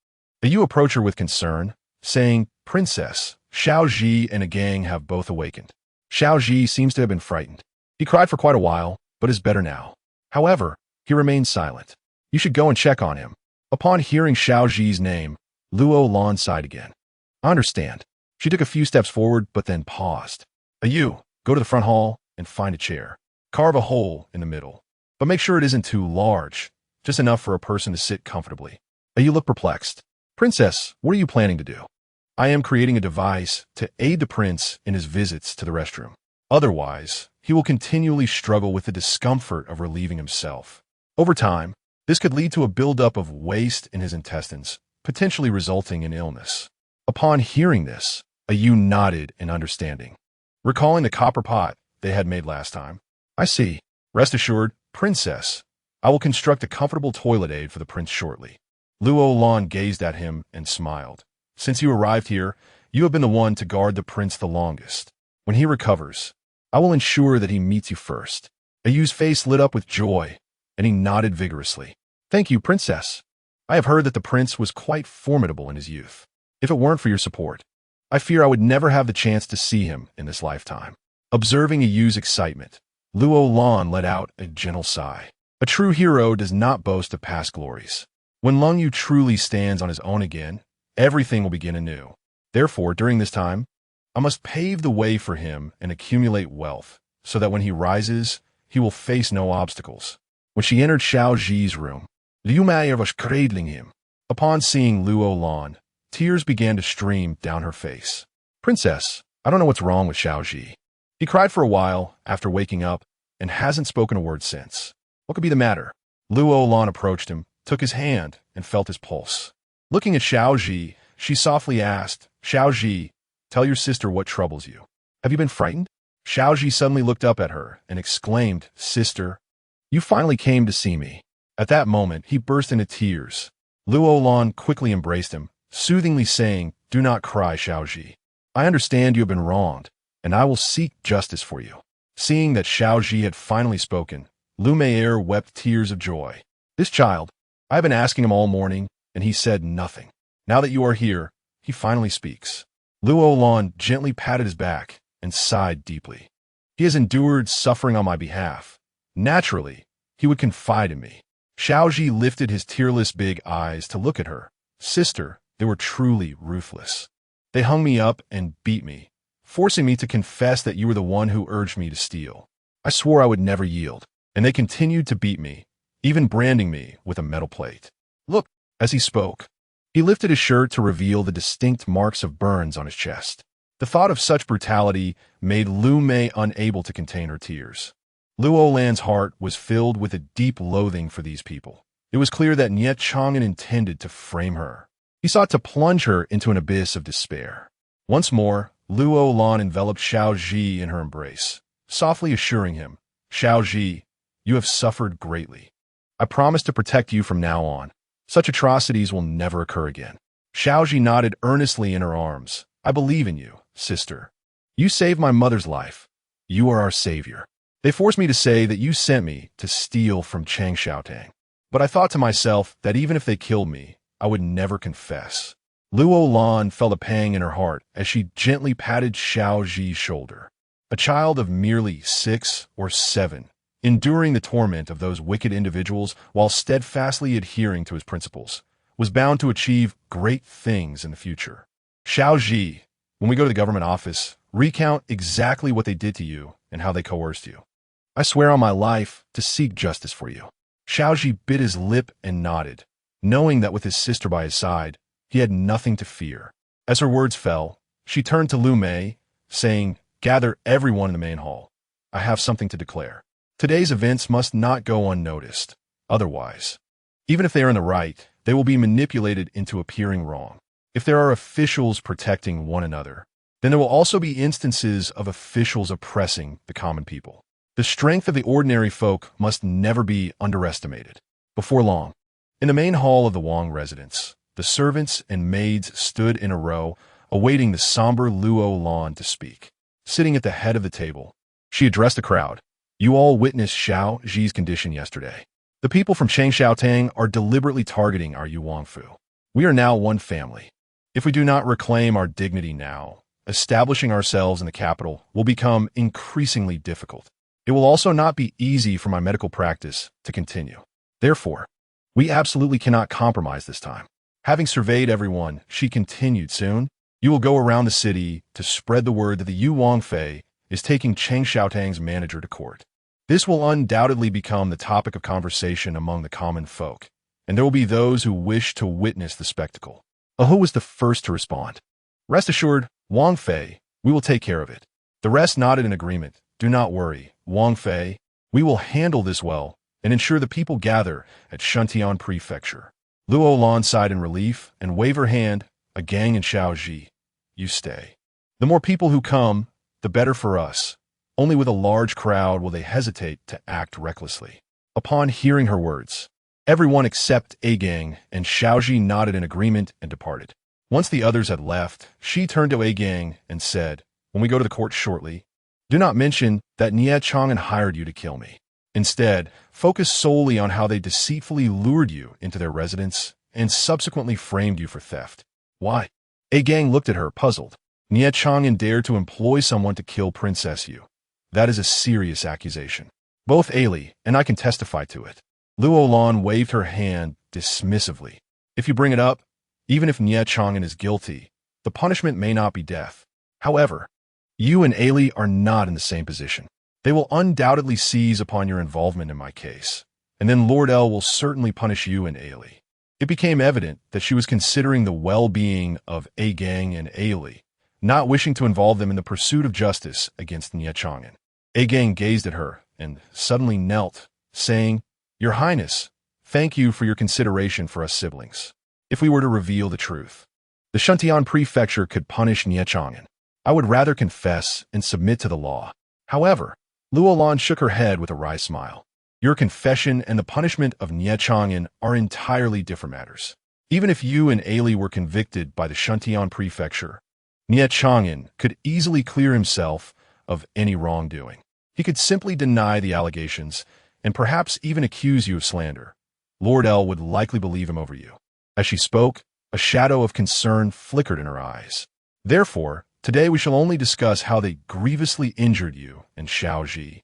Yu approached her with concern, saying, Princess, Xiao Ji and a gang have both awakened. Xiao Ji seems to have been frightened. He cried for quite a while, but is better now. However, he remained silent. You should go and check on him. Upon hearing Xiao Ji's name, Luo Lan sighed again. I understand. She took a few steps forward, but then paused. Yu, go to the front hall and find a chair. Carve a hole in the middle, but make sure it isn't too large, just enough for a person to sit comfortably. Yu looked perplexed. Princess, what are you planning to do? I am creating a device to aid the prince in his visits to the restroom. Otherwise, he will continually struggle with the discomfort of relieving himself. Over time, this could lead to a buildup of waste in his intestines, potentially resulting in illness. Upon hearing this, Yu nodded in understanding, recalling the copper pot they had made last time. I see. Rest assured, Princess, I will construct a comfortable toilet aid for the prince shortly. Luo Lan gazed at him and smiled. Since you arrived here, you have been the one to guard the prince the longest. When he recovers, I will ensure that he meets you first. Yu's face lit up with joy, and he nodded vigorously. Thank you, Princess. I have heard that the prince was quite formidable in his youth. If it weren't for your support, I fear I would never have the chance to see him in this lifetime. Observing Yu's excitement, Luo Lan let out a gentle sigh. A true hero does not boast of past glories. When Lung Yu truly stands on his own again, everything will begin anew. Therefore, during this time, I must pave the way for him and accumulate wealth, so that when he rises, he will face no obstacles. When she entered Xiao Ji's room, Liu Meier was cradling him. Upon seeing Luo Lan, tears began to stream down her face. Princess, I don't know what's wrong with Xiao Ji. He cried for a while after waking up and hasn't spoken a word since. What could be the matter? Luo Lan approached him, took his hand, and felt his pulse. Looking at Xiao Ji, she softly asked, Xiao Ji, tell your sister what troubles you. Have you been frightened? Xiao Ji suddenly looked up at her and exclaimed, Sister, you finally came to see me. At that moment, he burst into tears. Luo Lan quickly embraced him, soothingly saying, Do not cry, Xiao Ji. I understand you have been wronged, and I will seek justice for you. Seeing that Xiao Ji had finally spoken, Liu Meier wept tears of joy. This child, I have been asking him all morning, and he said nothing. Now that you are here, he finally speaks. Luo Lan gently patted his back and sighed deeply. He has endured suffering on my behalf. Naturally, he would confide in me. Xiaoji lifted his tearless big eyes to look at her. Sister, they were truly ruthless. They hung me up and beat me, forcing me to confess that you were the one who urged me to steal. I swore I would never yield, and they continued to beat me, even branding me with a metal plate. Look, as he spoke, he lifted his shirt to reveal the distinct marks of burns on his chest. The thought of such brutality made Lu Mei unable to contain her tears. Luo Lan's heart was filled with a deep loathing for these people. It was clear that Nie Chang'an intended to frame her. He sought to plunge her into an abyss of despair. Once more, Luo Lan enveloped Xiao Ji in her embrace, softly assuring him, Xiao Ji, you have suffered greatly. I promise to protect you from now on. Such atrocities will never occur again. Xiao Ji nodded earnestly in her arms. I believe in you, sister. You saved my mother's life. You are our savior. They forced me to say that you sent me to steal from Chang Xiaotang. But I thought to myself that even if they killed me, I would never confess. Luo Lan felt a pang in her heart as she gently patted Xiao Ji's shoulder. A child of merely 6 or 7, enduring the torment of those wicked individuals while steadfastly adhering to his principles, was bound to achieve great things in the future. Xiao Ji, when we go to the government office, recount exactly what they did to you and how they coerced you. I swear on my life to seek justice for you. Xiao Ji bit his lip and nodded, knowing that with his sister by his side, he had nothing to fear. As her words fell, she turned to Lu Mei, saying, Gather everyone in the main hall. I have something to declare. Today's events must not go unnoticed. Otherwise, even if they are in the right, they will be manipulated into appearing wrong. If there are officials protecting one another, then there will also be instances of officials oppressing the common people. The strength of the ordinary folk must never be underestimated. Before long, in the main hall of the Wang residence, the servants and maids stood in a row, awaiting the somber Luo Lan to speak. Sitting at the head of the table, she addressed the crowd. You all witnessed Xiao Ji's condition yesterday. The people from Chang Xiaotang are deliberately targeting our Yuangfu. We are now one family. If we do not reclaim our dignity now, establishing ourselves in the capital will become increasingly difficult. It will also not be easy for my medical practice to continue. Therefore, we absolutely cannot compromise this time. Having surveyed everyone, she continued soon, you will go around the city to spread the word that the Yu Wangfei is taking Chang Xiaotang's manager to court. This will undoubtedly become the topic of conversation among the common folk, and there will be those who wish to witness the spectacle. Ahu was the first to respond. Rest assured, Wang Fei, we will take care of it. The rest nodded in agreement. Do not worry, Wang Fei, we will handle this well and ensure the people gather at Shuntian Prefecture. Luo Lan sighed in relief and waved her hand, a gang in Xiaoji. You stay. The more people who come, the better for us. Only with a large crowd will they hesitate to act recklessly. Upon hearing her words, everyone except A-Gang and Xiaoji nodded in agreement and departed. Once the others had left, she turned to A-Gang and said, when we go to the court shortly, do not mention that Nie Chang'an hired you to kill me. Instead, focus solely on how they deceitfully lured you into their residence and subsequently framed you for theft. Why? A-Gang looked at her, puzzled. Nie Chang'an dared to employ someone to kill Princess Yu. That is a serious accusation. Both Ailey and I can testify to it. Luo Lan waved her hand dismissively. If you bring it up, even if Nie Chang'an is guilty, the punishment may not be death. However, you and Ailey are not in the same position. They will undoubtedly seize upon your involvement in my case, and then Lord L will certainly punish you and Ailey. It became evident that she was considering the well-being of A-Gang and Ailey, not wishing to involve them in the pursuit of justice against Nie Chang'an. A-Gang gazed at her and suddenly knelt, saying, Your Highness, thank you for your consideration for us siblings. If we were to reveal the truth, the Shuntian Prefecture could punish Nie Chang'an. I would rather confess and submit to the law. However, Luo Lan shook her head with a wry smile. Your confession and the punishment of Nie Chang'an are entirely different matters. Even if you and Ailey were convicted by the Shuntian Prefecture, Nie Chang'an could easily clear himself of any wrongdoing. He could simply deny the allegations and perhaps even accuse you of slander. Lord L would likely believe him over you. As she spoke, a shadow of concern flickered in her eyes. Therefore, today we shall only discuss how they grievously injured you in Shaoji,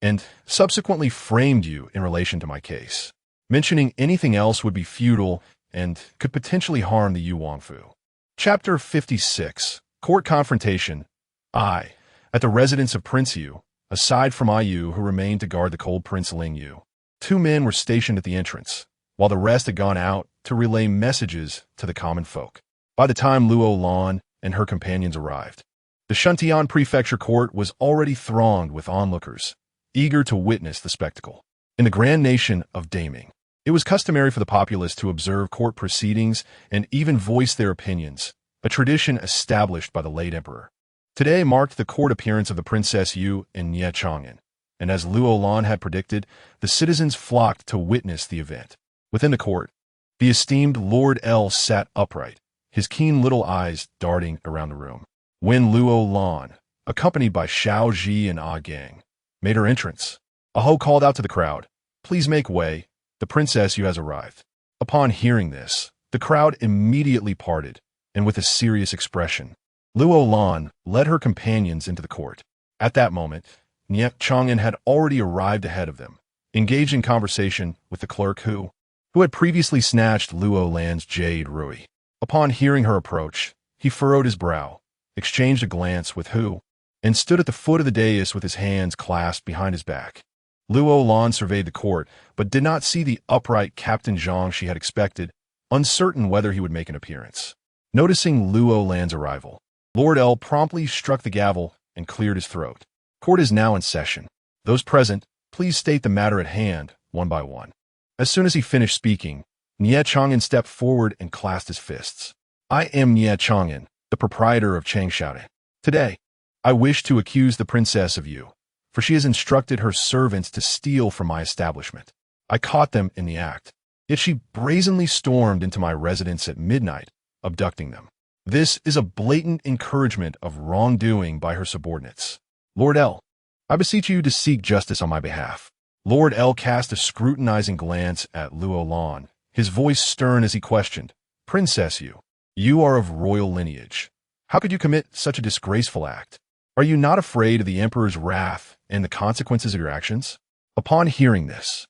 and subsequently framed you in relation to my case. Mentioning anything else would be futile and could potentially harm the Yu Wangfu. Chapter 56. Court Confrontation. I. At the residence of Prince Yu, aside from Yu who remained to guard the cold Prince Ling Yu, 2 men were stationed at the entrance, while the rest had gone out to relay messages to the common folk. By the time Luo Lan and her companions arrived, the Shuntian Prefecture Court was already thronged with onlookers, eager to witness the spectacle. In the grand nation of Daming, it was customary for the populace to observe court proceedings and even voice their opinions, a tradition established by the late emperor. Today marked the court appearance of the Princess Yu in Nye Chang'an, and as Luo Lan had predicted, the citizens flocked to witness the event. Within the court, the esteemed Lord L sat upright, his keen little eyes darting around the room. When Luo Lan, accompanied by Shao Ji and Gang, made her entrance, Aho called out to the crowd, "Please make way, the Princess Yu has arrived." Upon hearing this, the crowd immediately parted, and with a serious expression, Luo Lan led her companions into the court. At that moment, Nye Chang'an had already arrived ahead of them, engaged in conversation with the clerk who had previously snatched Luo Lan's jade Rui. Upon hearing her approach, he furrowed his brow, exchanged a glance with Hu, and stood at the foot of the dais with his hands clasped behind his back. Luo Lan surveyed the court, but did not see the upright Captain Zhang she had expected, uncertain whether he would make an appearance. Noticing Luo Lan's arrival, Lord L promptly struck the gavel and cleared his throat. Court is now in session. Those present, please state the matter at hand, one by one. As soon as he finished speaking, Nye Chang'an stepped forward and clasped his fists. I am Nye Chang'an, the proprietor of Changshaoting. Today, I wish to accuse the princess of you, for she has instructed her servants to steal from my establishment. I caught them in the act, yet she brazenly stormed into my residence at midnight, abducting them. This is a blatant encouragement of wrongdoing by her subordinates. Lord L, I beseech you to seek justice on my behalf. Lord L cast a scrutinizing glance at Luo Lan, his voice stern as he questioned, Princess Yu, you are of royal lineage. How could you commit such a disgraceful act? Are you not afraid of the emperor's wrath and the consequences of your actions? Upon hearing this,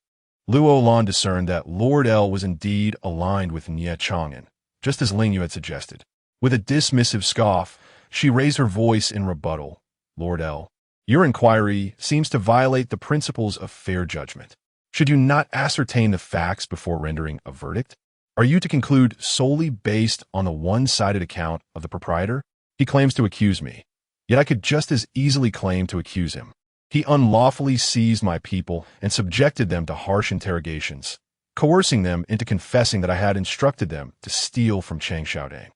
Luo Lan discerned that Lord L was indeed aligned with Nye Chang'an, just as Ling Yu had suggested. With a dismissive scoff, she raised her voice in rebuttal. Lord L, your inquiry seems to violate the principles of fair judgment. Should you not ascertain the facts before rendering a verdict? Are you to conclude solely based on the one-sided account of the proprietor? He claims to accuse me, yet I could just as easily claim to accuse him. He unlawfully seized my people and subjected them to harsh interrogations, coercing them into confessing that I had instructed them to steal from Changshaoting.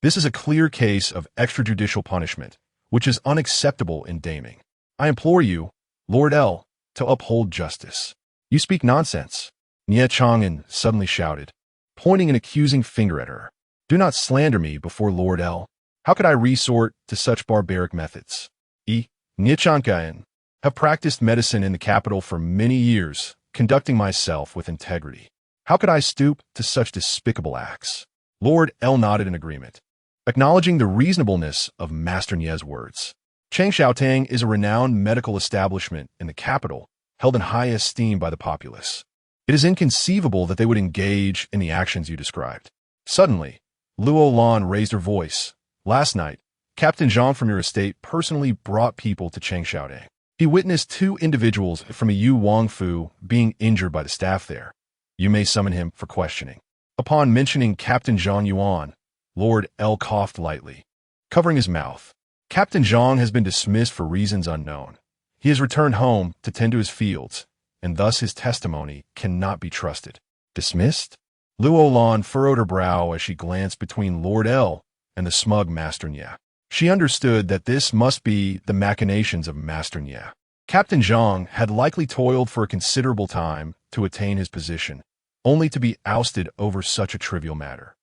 This is a clear case of extrajudicial punishment, which is unacceptable in Daming. I implore you, Lord L, to uphold justice. You speak nonsense, Nye Chang'an suddenly shouted, pointing an accusing finger at her. Do not slander me before Lord L. How could I resort to such barbaric methods? Nye Chang'an have practiced medicine in the capital for many years, conducting myself with integrity. How could I stoop to such despicable acts? Lord L nodded in agreement, acknowledging the reasonableness of Master Nye's words. Changshaoting is a renowned medical establishment in the capital, held in high esteem by the populace. It is inconceivable that they would engage in the actions you described. Suddenly, Luo Lan raised her voice. Last night, Captain Zhang from your estate personally brought people to Changshaoting. He witnessed 2 individuals from a Yu Wangfu being injured by the staff there. You may summon him for questioning. Upon mentioning Captain Zhang Yuan, Lord L coughed lightly, covering his mouth. Captain Zhang has been dismissed for reasons unknown. He has returned home to tend to his fields, and thus his testimony cannot be trusted. Dismissed? Luo Lan furrowed her brow as she glanced between Lord L and the smug Master Nye. She understood that this must be the machinations of Master Nye. Captain Zhang had likely toiled for a considerable time to attain his position, only to be ousted over such a trivial matter.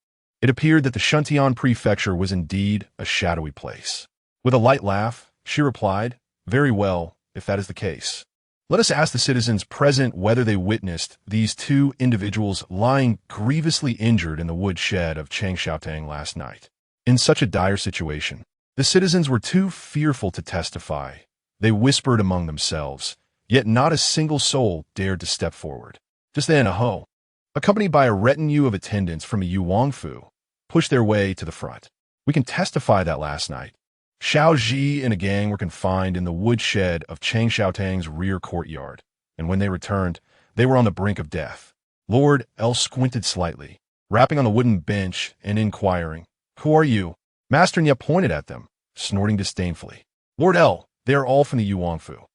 It appeared that the Shuntian Prefecture was indeed a shadowy place. With a light laugh, she replied, Very well, if that is the case. Let us ask the citizens present whether they witnessed these 2 individuals lying grievously injured in the woodshed of Changshaoting last night. In such a dire situation, The citizens were too fearful to testify. They whispered among themselves, yet not a single soul dared to step forward. Just then, a Ho, accompanied by a retinue of attendants from a Yuangfu, pushed their way to the front. We can testify that last night, Xiao Ji and a gang were confined in the woodshed of Chang Xiaotang's rear courtyard, and when they returned, they were on the brink of death. Lord L squinted slightly, rapping on the wooden bench and inquiring, "Who are you?" Master Nye pointed at them, snorting disdainfully. "Lord L, they are all from the Yuangfu.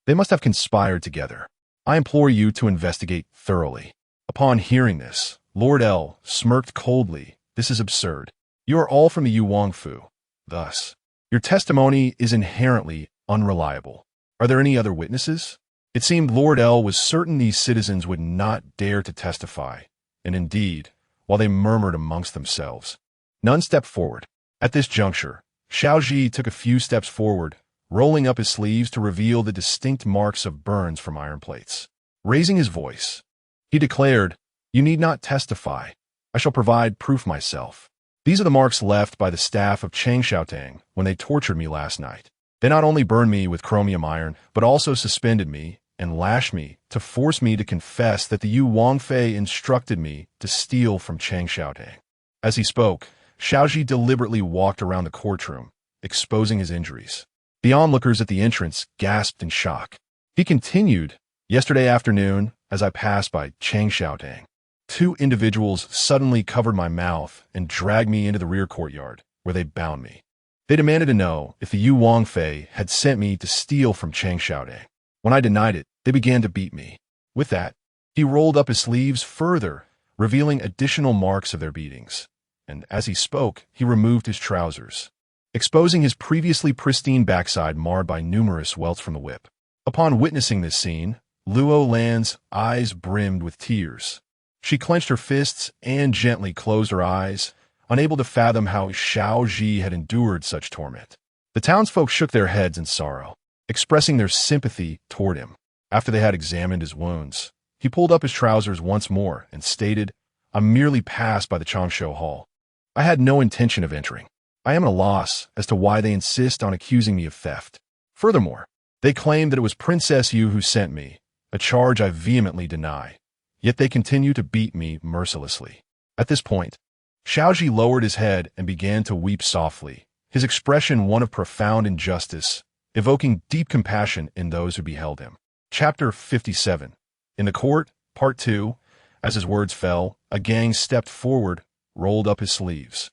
They must have conspired together. I implore you to investigate thoroughly." Upon hearing this, Lord L smirked coldly. "This is absurd. You are all from the Yuangfu. Thus, your testimony is inherently unreliable. Are there any other witnesses?" It seemed Lord L was certain these citizens would not dare to testify, and indeed, while they murmured amongst themselves, none stepped forward. At this juncture, Xiao Ji took a few steps forward, rolling up his sleeves to reveal the distinct marks of burns from iron plates. Raising his voice, he declared, "You need not testify. I shall provide proof myself. These are the marks left by the staff of Chang Xiaotang when they tortured me last night. They not only burned me with chromium iron, but also suspended me and lashed me to force me to confess that the Yu Wangfei instructed me to steal from Chang Xiaotang." As he spoke, Xiaoji deliberately walked around the courtroom, exposing his injuries. The onlookers at the entrance gasped in shock. He continued, "Yesterday afternoon, as I passed by Chang Xiaotang, two individuals suddenly covered my mouth and dragged me into the rear courtyard, where they bound me. They demanded to know if the Yu Wangfei had sent me to steal from Chang Xiaotang. When I denied it, they began to beat me." With that, he rolled up his sleeves further, revealing additional marks of their beatings. And as he spoke, he removed his trousers, exposing his previously pristine backside marred by numerous welts from the whip. Upon witnessing this scene, Luo Lan's eyes brimmed with tears. She clenched her fists and gently closed her eyes, unable to fathom how Xiao Ji had endured such torment. The townsfolk shook their heads in sorrow, expressing their sympathy toward him. After they had examined his wounds, he pulled up his trousers once more and stated, "I merely passed by the Changsho Hall. I had no intention of entering. I am at a loss as to why they insist on accusing me of theft. Furthermore, they claim that it was Princess Yu who sent me, a charge I vehemently deny. Yet they continue to beat me mercilessly." At this point, Xiaoji lowered his head and began to weep softly, his expression one of profound injustice, evoking deep compassion in those who beheld him. Chapter 57. In the court, Part 2, as his words fell, a gang stepped forward, rolled up his sleeves,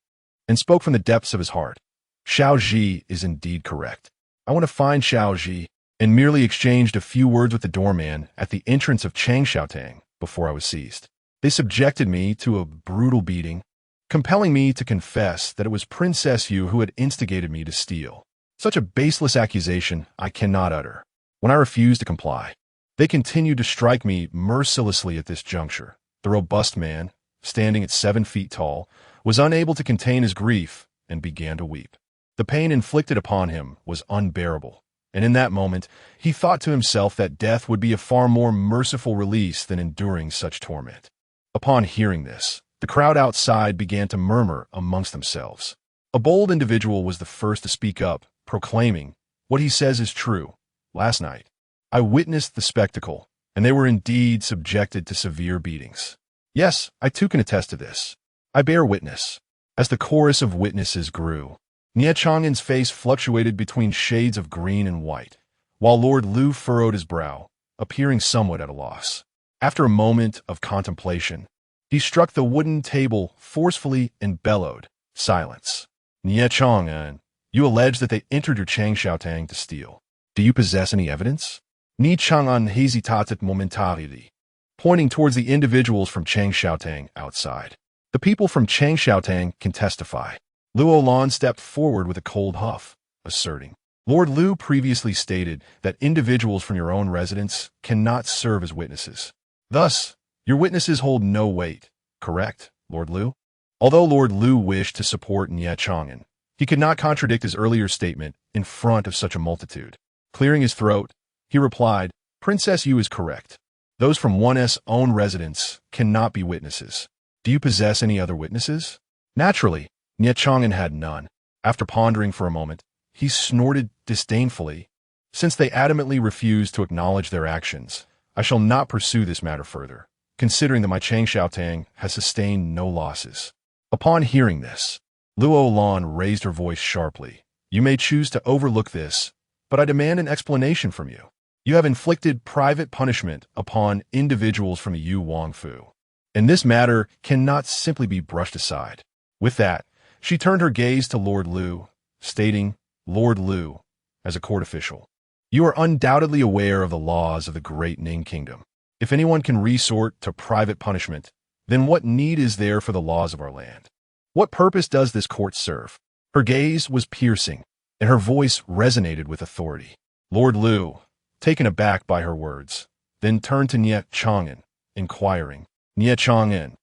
and spoke from the depths of his heart. "Xiao Ji is indeed correct. I want to find Xiao Ji," and merely exchanged a few words with the doorman at the entrance of Chang Xiaotang before I was seized. They subjected me to a brutal beating, compelling me to confess that it was Princess Yu who had instigated me to steal. Such a baseless accusation I cannot utter. When I refused to comply, they continued to strike me mercilessly. At this juncture, the robust man, standing at 7 feet tall, was unable to contain his grief and began to weep. The pain inflicted upon him was unbearable, and in that moment he thought to himself that death would be a far more merciful release than enduring such torment. Upon hearing this, the crowd outside began to murmur amongst themselves. A bold individual was the first to speak up, proclaiming, "What he says is true. Last night, I witnessed the spectacle, and they were indeed subjected to severe beatings. Yes, I too can attest to this. I bear witness." As the chorus of witnesses grew, Nie Chang'an's face fluctuated between shades of green and white, while Lord Lu furrowed his brow, appearing somewhat at a loss. After a moment of contemplation, he struck the wooden table forcefully and bellowed, "Silence. Nie Chang'an, you allege that they entered your Chang Xiaotang to steal. Do you possess any evidence?" Nie Chang'an hesitated momentarily, pointing towards the individuals from Chang Xiaotang outside. "The people from Chang Xiaotang can testify." Luo Lan stepped forward with a cold huff, asserting, "Lord Lu previously stated that individuals from your own residence cannot serve as witnesses. Thus, your witnesses hold no weight, correct, Lord Lu?" Although Lord Lu wished to support Nie Chang'an, he could not contradict his earlier statement in front of such a multitude. Clearing his throat, he replied, "Princess Yu is correct. Those from one's own residence cannot be witnesses. Do you possess any other witnesses?" Naturally, Nie Chang'an had none. After pondering for a moment, he snorted disdainfully. Since they adamantly refuse to acknowledge their actions, I shall not pursue this matter further, considering that my Chang Xiaotang has sustained no losses. Upon hearing this, Luo Lan raised her voice sharply. You may choose to overlook this, but I demand an explanation from you. You have inflicted private punishment upon individuals from the Yu Wangfu, and this matter cannot simply be brushed aside. With that, she turned her gaze to Lord Lu, stating, Lord Lu, as a court official, you are undoubtedly aware of the laws of the great Ning Kingdom. If anyone can resort to private punishment, then what need is there for the laws of our land? What purpose does this court serve? Her gaze was piercing, and her voice resonated with authority. Lord Lu, taken aback by her words, then turned to Nie Chang'an, inquiring, Nie Chang'an,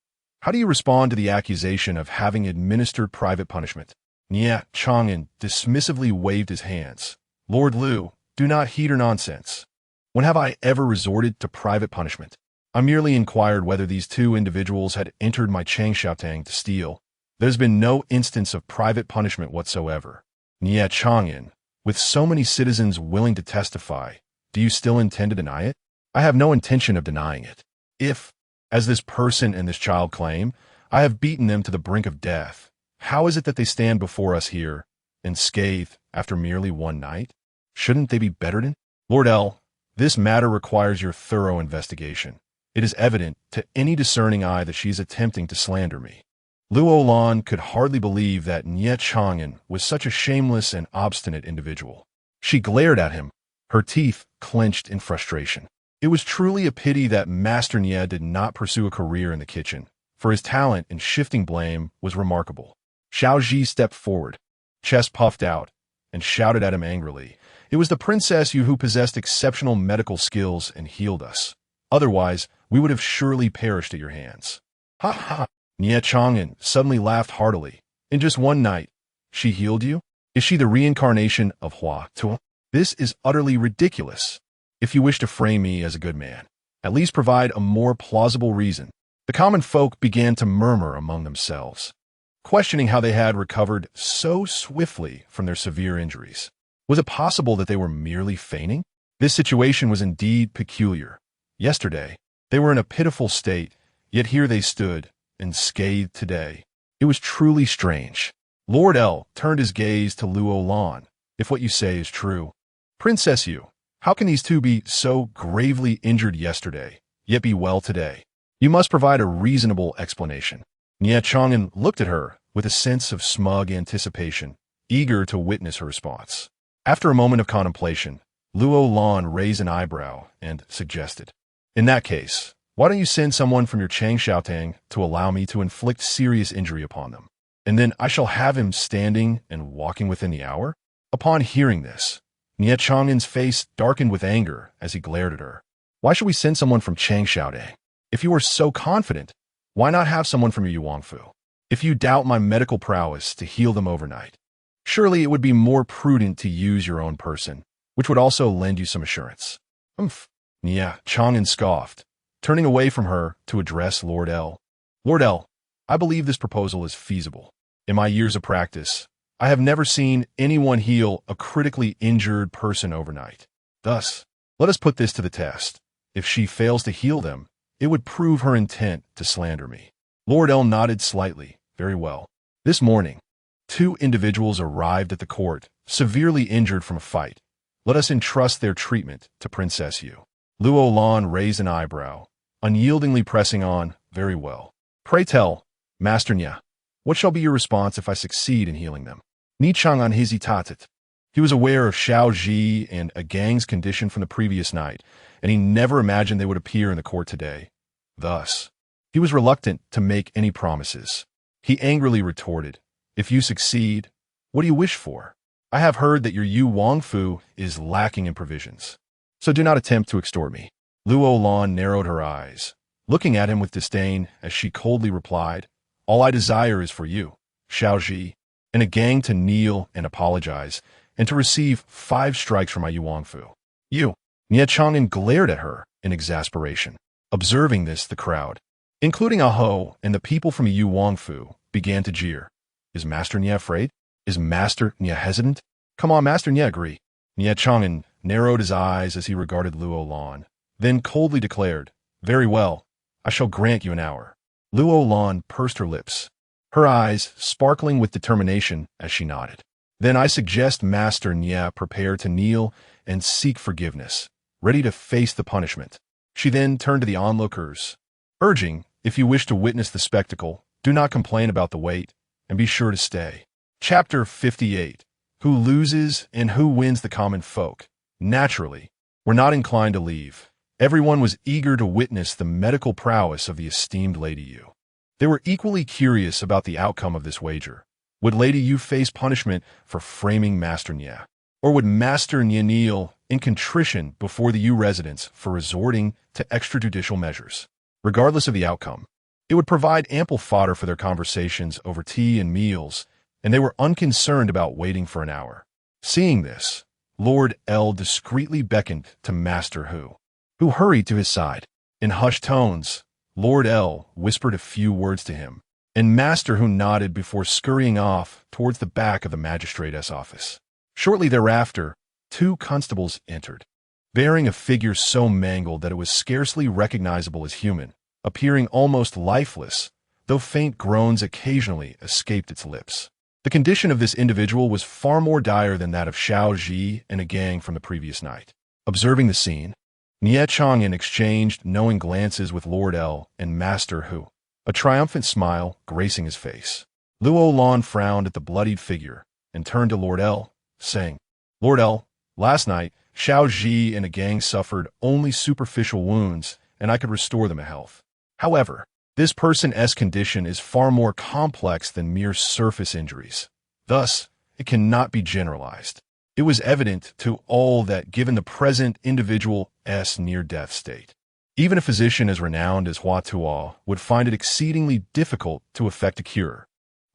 how do you respond to the accusation of having administered private punishment? Nie Chang'an dismissively waved his hands. Lord Lu, do not heed her nonsense. When have I ever resorted to private punishment? I merely inquired whether these two individuals had entered my Chang Xiaotang to steal. There's been no instance of private punishment whatsoever. Nie Chang'an, with so many citizens willing to testify, do you still intend to deny it? I have no intention of denying it. If, as this person and this child claim, I have beaten them to the brink of death, how is it that they stand before us here, unscathed after merely one night? Shouldn't they be bettered in? Lord L, this matter requires your thorough investigation. It is evident to any discerning eye that she is attempting to slander me. Luo Lan could hardly believe that Nie Chang'an was such a shameless and obstinate individual. She glared at him, her teeth clenched in frustration. It was truly a pity that Master Nie did not pursue a career in the kitchen, for his talent in shifting blame was remarkable. Xiao Ji stepped forward, chest puffed out, and shouted at him angrily. It was the Princess Yu who possessed exceptional medical skills and healed us. Otherwise, we would have surely perished at your hands. Ha ha! Nie Chang'an suddenly laughed heartily. In just one night, she healed you? Is she the reincarnation of Hua Tuo? This is utterly ridiculous. If you wish to frame me as a good man, at least provide a more plausible reason. The common folk began to murmur among themselves, questioning how they had recovered so swiftly from their severe injuries. Was it possible that they were merely feigning? This situation was indeed peculiar. Yesterday, they were in a pitiful state, yet here they stood, unscathed today. It was truly strange. Lord L turned his gaze to Luo Lan. If what you say is true, Princess Yu, how can these two be so gravely injured yesterday, yet be well today? You must provide a reasonable explanation. Nie Chang'an looked at her with a sense of smug anticipation, eager to witness her response. After a moment of contemplation, Luo Lan raised an eyebrow and suggested, in that case, why don't you send someone from your Chang Xiaotang to allow me to inflict serious injury upon them? And then I shall have him standing and walking within the hour? Upon hearing this, Nie Chang'an's face darkened with anger as he glared at her. Why should we send someone from Chang Xiaotang? If you are so confident, why not have someone from your Yuangfu? If you doubt my medical prowess to heal them overnight, surely it would be more prudent to use your own person, which would also lend you some assurance. Nie Chang'an scoffed, turning away from her to address Lord L. Lord L, I believe this proposal is feasible. In my years of practice, I have never seen anyone heal a critically injured person overnight. Thus, let us put this to the test. If she fails to heal them, it would prove her intent to slander me. Lord L nodded slightly. Very well. This morning, two individuals arrived at the court, severely injured from a fight. Let us entrust their treatment to Princess Yu. Luo Lan raised an eyebrow, unyieldingly pressing on, very well. Pray tell, Master Nie, what shall be your response if I succeed in healing them? Nie Chang'an hesitated. He was aware of Xiao Ji and a gang's condition from the previous night, and he never imagined they would appear in the court today. Thus, he was reluctant to make any promises. He angrily retorted, if you succeed, what do you wish for? I have heard that your Yu Wangfu is lacking in provisions, so do not attempt to extort me. Luo Lan narrowed her eyes, looking at him with disdain as she coldly replied, all I desire is for you, Xiao Ji, and a gang to kneel and apologize, and to receive 5 strikes from my Yu Wangfu. You. Nie Chang'an glared at her in exasperation. Observing this, the crowd, including Aho and the people from Yu Wangfu, began to jeer. Is Master Nie afraid? Is Master Nia hesitant? Come on, Master Nia, agree. Nia Chang'an narrowed his eyes as he regarded Luo Lan, then coldly declared, very well, I shall grant you an hour. Luo Lan pursed her lips, her eyes sparkling with determination as she nodded. Then I suggest Master Nia prepare to kneel and seek forgiveness, ready to face the punishment. She then turned to the onlookers, urging, if you wish to witness the spectacle, do not complain about the wait, and be sure to stay. Chapter 58. Who loses and who wins the common folk? Naturally, we're not inclined to leave. Everyone was eager to witness the medical prowess of the esteemed Lady Yu. They were equally curious about the outcome of this wager. Would Lady Yu face punishment for framing Master Nia? Or would Master Nia kneel in contrition before the Yu residents for resorting to extrajudicial measures? Regardless of the outcome, it would provide ample fodder for their conversations over tea and meals, and they were unconcerned about waiting for an hour. Seeing this, Lord L discreetly beckoned to Master Hu, who hurried to his side. In hushed tones, Lord L whispered a few words to him, and Master Hu nodded before scurrying off towards the back of the magistrate's office. Shortly thereafter, 2 constables entered, bearing a figure so mangled that it was scarcely recognizable as human, appearing almost lifeless, though faint groans occasionally escaped its lips. The condition of this individual was far more dire than that of Xiao Ji and a gang from the previous night. Observing the scene, Nie Chang'an exchanged knowing glances with Lord L and Master Hu, a triumphant smile gracing his face. Luo Lan frowned at the bloodied figure and turned to Lord L, saying, Lord L, last night, Xiao Ji and a gang suffered only superficial wounds, and I could restore them to health. However, this person's condition is far more complex than mere surface injuries. Thus, it cannot be generalized. It was evident to all that given the present individual's near-death state, even a physician as renowned as Hua Tuo would find it exceedingly difficult to effect a cure.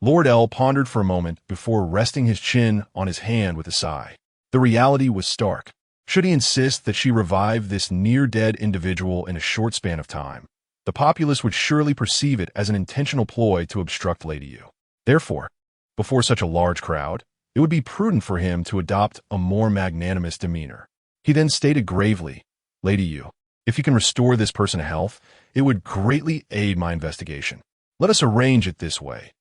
Lord L pondered for a moment before resting his chin on his hand with a sigh. The reality was stark. Should he insist that she revive this near-dead individual in a short span of time, the populace would surely perceive it as an intentional ploy to obstruct Lady Yu. Therefore, before such a large crowd, it would be prudent for him to adopt a more magnanimous demeanor. He then stated gravely, Lady Yu, if you can restore this person to health, it would greatly aid my investigation. Let us arrange it this way.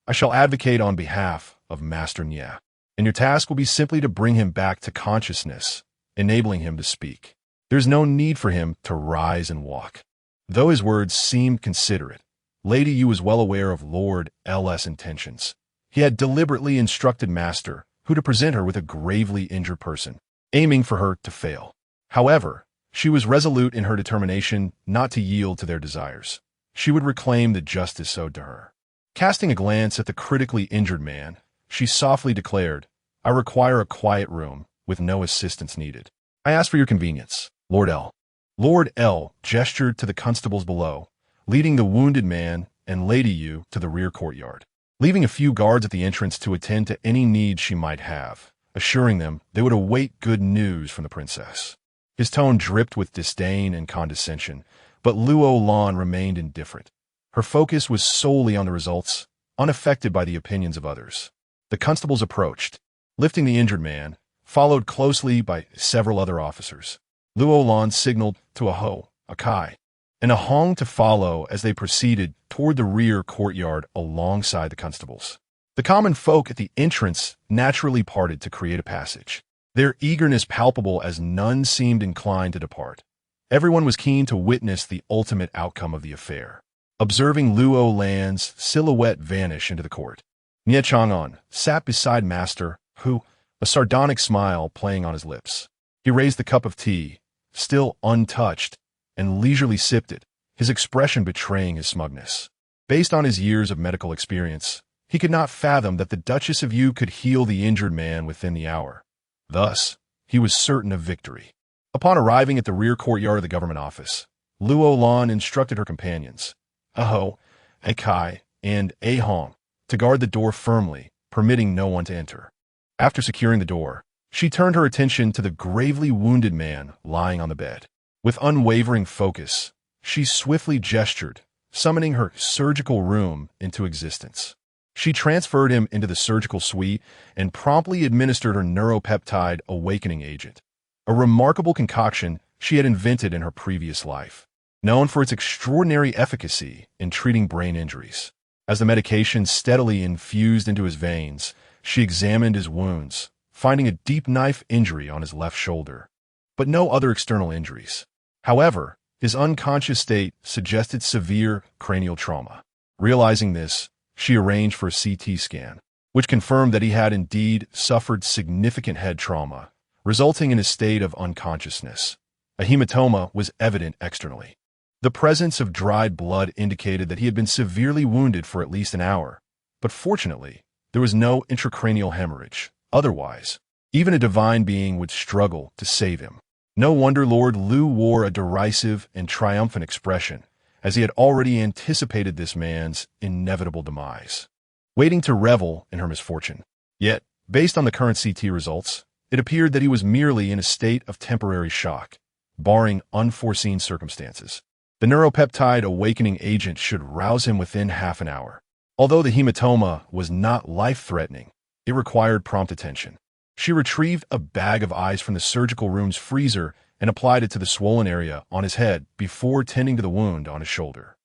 I shall advocate on behalf of Master Nia, and your task will be simply to bring him back to consciousness, enabling him to speak. There's no need for him to rise and walk. Though his words seemed considerate, Lady Yu was well aware of Lord L's intentions. He had deliberately instructed Master Hu to present her with a gravely injured person, aiming for her to fail. However, she was resolute in her determination not to yield to their desires. She would reclaim the justice owed to her. Casting a glance at the critically injured man, she softly declared, I require a quiet room, with no assistance needed. I ask for your convenience, Lord L. Lord L gestured to the constables below, leading the wounded man and Lady Yu to the rear courtyard, leaving a few guards at the entrance to attend to any needs she might have, assuring them they would await good news from the princess. His tone dripped with disdain and condescension, but Luo Lan remained indifferent. Her focus was solely on the results, unaffected by the opinions of others. The constables approached, lifting the injured man, followed closely by several other officers. Luo Lan signaled to a Ho, a Kai, and a Hong to follow as they proceeded toward the rear courtyard alongside the constables. The common folk at the entrance naturally parted to create a passage, their eagerness palpable as none seemed inclined to depart. Everyone was keen to witness the ultimate outcome of the affair. Observing Luo Lan's silhouette vanish into the court, Nie Chang'an sat beside Master Hu, a sardonic smile playing on his lips. He raised the cup of tea, still untouched, and leisurely sipped it, his expression betraying his smugness. Based on his years of medical experience, he could not fathom that the Duchess of Yu could heal the injured man within the hour. Thus, he was certain of victory. Upon arriving at the rear courtyard of the government office, Luo Lan instructed her companions, a Ho, a Kai, and a Hong, to guard the door firmly, permitting no one to enter. After securing the door, she turned her attention to the gravely wounded man lying on the bed. With unwavering focus, she swiftly gestured, summoning her surgical room into existence. She transferred him into the surgical suite and promptly administered her neuropeptide awakening agent, a remarkable concoction she had invented in her previous life, known for its extraordinary efficacy in treating brain injuries. As the medication steadily infused into his veins, she examined his wounds, finding a deep knife injury on his left shoulder, but no other external injuries. However, his unconscious state suggested severe cranial trauma. Realizing this, she arranged for a CT scan, which confirmed that he had indeed suffered significant head trauma, resulting in a state of unconsciousness. A hematoma was evident externally. The presence of dried blood indicated that he had been severely wounded for at least an hour, but fortunately, there was no intracranial hemorrhage. Otherwise, even a divine being would struggle to save him. No wonder Lord Lu wore a derisive and triumphant expression, as he had already anticipated this man's inevitable demise, waiting to revel in her misfortune. Yet, based on the current CT results, it appeared that he was merely in a state of temporary shock, barring unforeseen circumstances. The neuropeptide awakening agent should rouse him within half an hour. Although the hematoma was not life-threatening, it required prompt attention. She retrieved a bag of ice from the surgical room's freezer and applied it to the swollen area on his head before tending to the wound on his shoulder.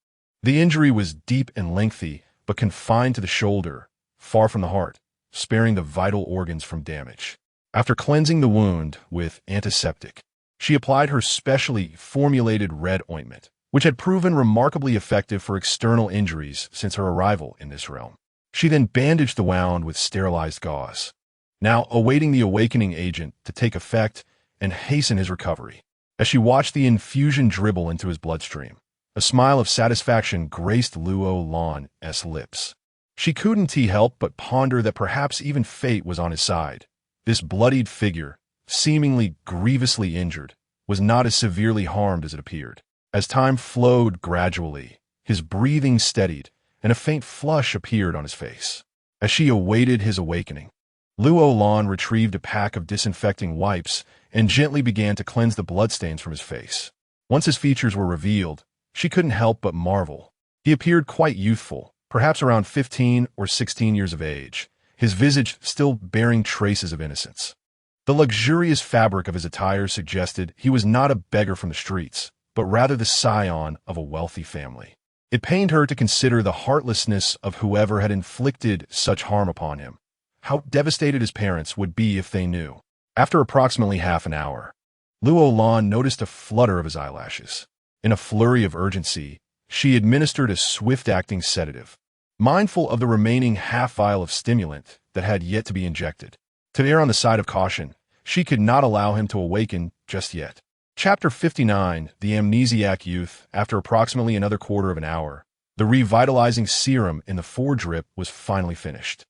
The injury was deep and lengthy, but confined to the shoulder, far from the heart, sparing the vital organs from damage. After cleansing the wound with antiseptic, she applied her specially formulated red ointment, which had proven remarkably effective for external injuries since her arrival in this realm. She then bandaged the wound with sterilized gauze, now awaiting the awakening agent to take effect and hasten his recovery. As she watched the infusion dribble into his bloodstream, a smile of satisfaction graced Luo Lan's lips. She couldn't help but ponder that perhaps even fate was on his side. This bloodied figure, seemingly grievously injured, was not as severely harmed as it appeared. As time flowed gradually, his breathing steadied, and a faint flush appeared on his face. As she awaited his awakening, Luo Lan retrieved a pack of disinfecting wipes and gently began to cleanse the bloodstains from his face. Once his features were revealed, she couldn't help but marvel. He appeared quite youthful, perhaps around 15 or 16 years of age, his visage still bearing traces of innocence. The luxurious fabric of his attire suggested he was not a beggar from the streets, but rather the scion of a wealthy family. It pained her to consider the heartlessness of whoever had inflicted such harm upon him. How devastated his parents would be if they knew. After approximately half an hour, Luo Lan noticed a flutter of his eyelashes. In a flurry of urgency, she administered a swift-acting sedative, mindful of the remaining half-vial of stimulant that had yet to be injected. To err on the side of caution, she could not allow him to awaken just yet. Chapter 59, The Amnesiac Youth. After approximately another quarter of an hour, the revitalizing serum in the foredrip was finally finished.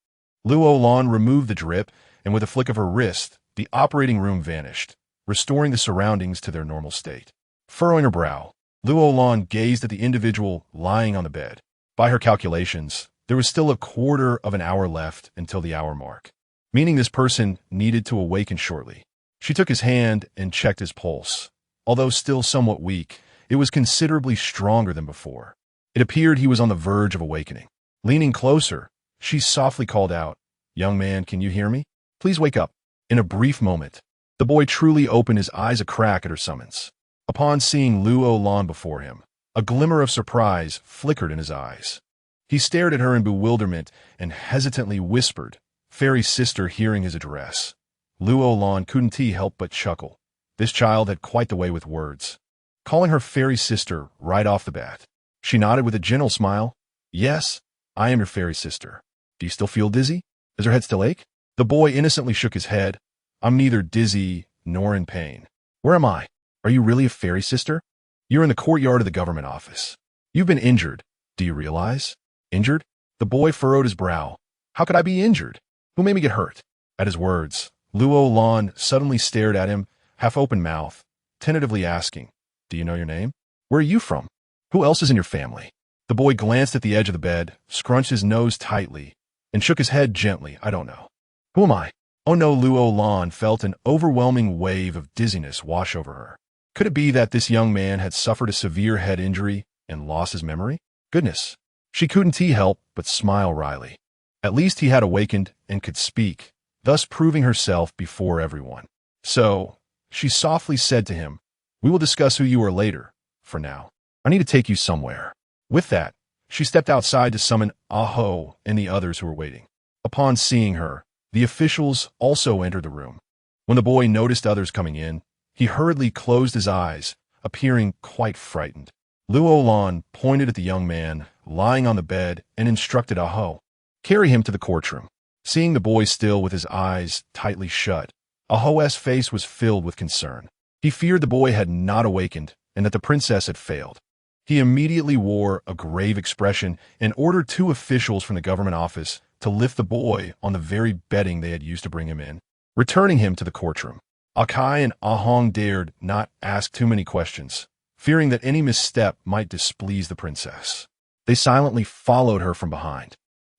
Luo Lan removed the drip, and with a flick of her wrist, the operating room vanished, restoring the surroundings to their normal state. Furrowing her brow, Luo Lan gazed at the individual lying on the bed. By her calculations, there was still a quarter of an hour left until the hour mark, meaning this person needed to awaken shortly. She took his hand and checked his pulse. Although still somewhat weak, it was considerably stronger than before. It appeared he was on the verge of awakening. Leaning closer, she softly called out, "Young man, can you hear me? Please wake up." In a brief moment, the boy truly opened his eyes a crack at her summons. Upon seeing Luo Lan before him, a glimmer of surprise flickered in his eyes. He stared at her in bewilderment and hesitantly whispered, "Fairy sister," hearing his address. Luo Lan couldn't help but chuckle. This child had quite the way with words. Calling her fairy sister right off the bat, she nodded with a gentle smile. "Yes, I am your fairy sister. Do you still feel dizzy? Does your head still ache?" The boy innocently shook his head. "I'm neither dizzy nor in pain." "Where am I? Are you really a fairy sister?" "You're in the courtyard of the government office. You've been injured. Do you realize?" "Injured?" The boy furrowed his brow. "How could I be injured? Who made me get hurt?" At his words, Luo Lan suddenly stared at him, half-open mouth, tentatively asking, "Do you know your name? Where are you from? Who else is in your family?" The boy glanced at the edge of the bed, scrunched his nose tightly, and shook his head gently. "I don't know." "Who am I?" Oh no, Luo Lan felt an overwhelming wave of dizziness wash over her. Could it be that this young man had suffered a severe head injury and lost his memory? Goodness. She couldn't help but smile wryly. At least he had awakened and could speak, thus proving herself before everyone. So, she softly said to him, "We will discuss who you are later. For now, I need to take you somewhere." With that, she stepped outside to summon Aho and the others who were waiting. Upon seeing her, the officials also entered the room. When the boy noticed others coming in, he hurriedly closed his eyes, appearing quite frightened. Luo Lan pointed at the young man lying on the bed and instructed Aho, "Carry him to the courtroom." Seeing the boy still with his eyes tightly shut, Aho's face was filled with concern. He feared the boy had not awakened and that the princess had failed. He immediately wore a grave expression and ordered 2 officials from the government office to lift the boy on the very bedding they had used to bring him in, returning him to the courtroom. Akai and Ahong dared not ask too many questions, fearing that any misstep might displease the princess. They silently followed her from behind.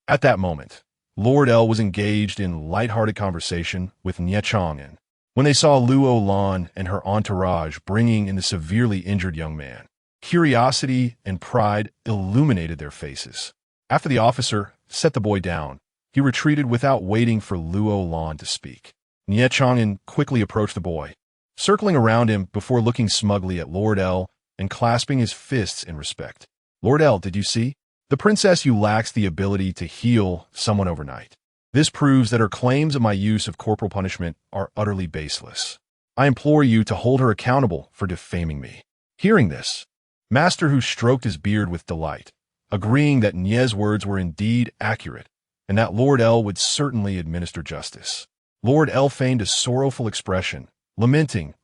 At that moment, Lord L was engaged in light-hearted conversation with Nye Chang'an when they saw Luo Lan and her entourage bringing in the severely injured young man. Curiosity and pride illuminated their faces. After the officer set the boy down, he retreated without waiting for Luo Lan to speak. Nye Chang'an quickly approached the boy, circling around him before looking smugly at Lord L and clasping his fists in respect. "Lord L, did you see? The princess you lacks the ability to heal someone overnight. This proves that her claims of my use of corporal punishment are utterly baseless. I implore you to hold her accountable for defaming me." Hearing this, Master Hu stroked his beard with delight, agreeing that Nye's words were indeed accurate and that Lord L would certainly administer justice. Lord L feigned a sorrowful expression, lamenting,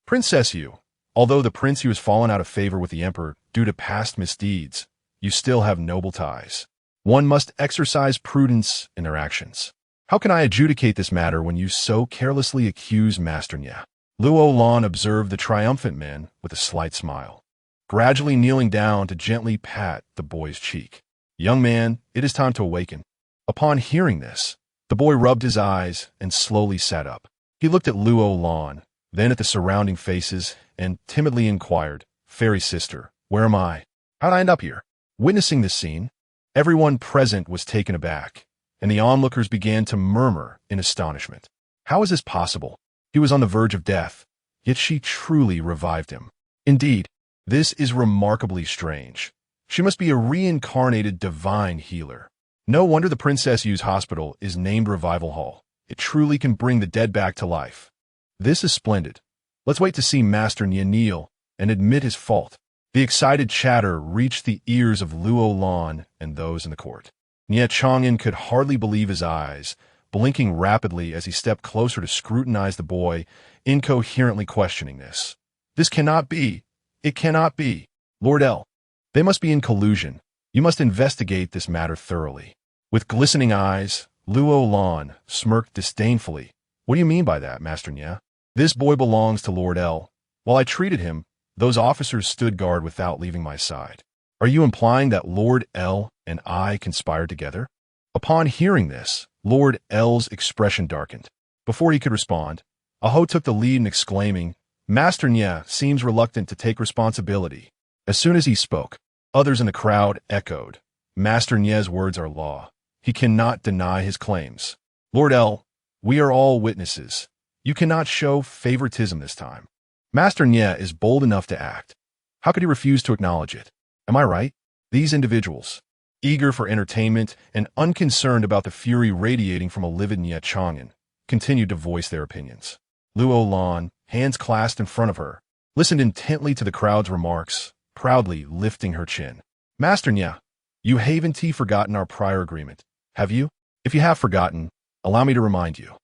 Princess Yu, although the prince Yu has fallen out of favor with the emperor due to past misdeeds, you still have noble ties. One must exercise prudence in their actions. How can I adjudicate this matter when you so carelessly accuse Master Nye?" Luo Lan observed the triumphant man with a slight smile, gradually kneeling down to gently pat the boy's cheek. "Young man, it is time to awaken." Upon hearing this, the boy rubbed his eyes and slowly sat up. He looked at Luo Lan, then at the surrounding faces, and timidly inquired, "Fairy sister, where am I? How'd I end up here?" Witnessing this scene, everyone present was taken aback, and the onlookers began to murmur in astonishment. How is this possible? He was on the verge of death, yet she truly revived him. Indeed, this is remarkably strange. She must be a reincarnated divine healer. No wonder the Princess Yu's hospital is named Revival Hall. It truly can bring the dead back to life. This is splendid. Let's wait to see Master Nye kneel and admit his fault. The excited chatter reached the ears of Luo Lan and those in the court. Nye Chang'an could hardly believe his eyes, blinking rapidly as he stepped closer to scrutinize the boy, incoherently questioning this. "This cannot be. It cannot be. Lord L, they must be in collusion. You must investigate this matter thoroughly." With glistening eyes, Luo Lan smirked disdainfully. "What do you mean by that, Master Nye? This boy belongs to Lord L. While I treated him, those officers stood guard without leaving my side. Are you implying that Lord L and I conspired together?" Upon hearing this, Lord L's expression darkened. Before he could respond, Aho took the lead in exclaiming, "Master Nye seems reluctant to take responsibility." As soon as he spoke, others in the crowd echoed, "Master Nye's words are law. He cannot deny his claims. Lord L, we are all witnesses. You cannot show favoritism this time. Master Nye is bold enough to act. How could he refuse to acknowledge it? Am I right?" These individuals, eager for entertainment and unconcerned about the fury radiating from a livid Nye Chang'an, continued to voice their opinions. Luo Lan, hands clasped in front of her, listened intently to the crowd's remarks, proudly lifting her chin. "Master Nye, you haven't forgotten our prior agreement, have you? If you have forgotten, allow me to remind you."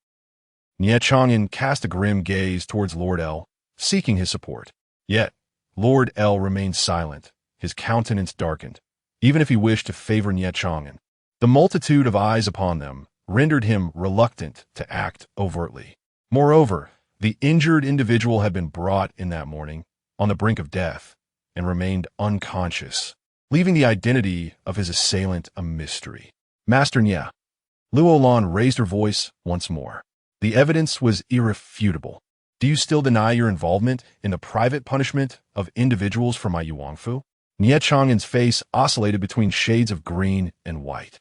Nye Chang'an cast a grim gaze towards Lord L, seeking his support. Yet, Lord L remained silent, his countenance darkened, even if he wished to favor Nye Chang'an. The multitude of eyes upon them rendered him reluctant to act overtly. Moreover, the injured individual had been brought in that morning, on the brink of death, and remained unconscious, leaving the identity of his assailant a mystery. "Master Nye," Luo Lan raised her voice once more. The evidence was irrefutable. "Do you still deny your involvement in the private punishment of individuals for my Yuangfu?" Nye Chang'an's face oscillated between shades of green and white.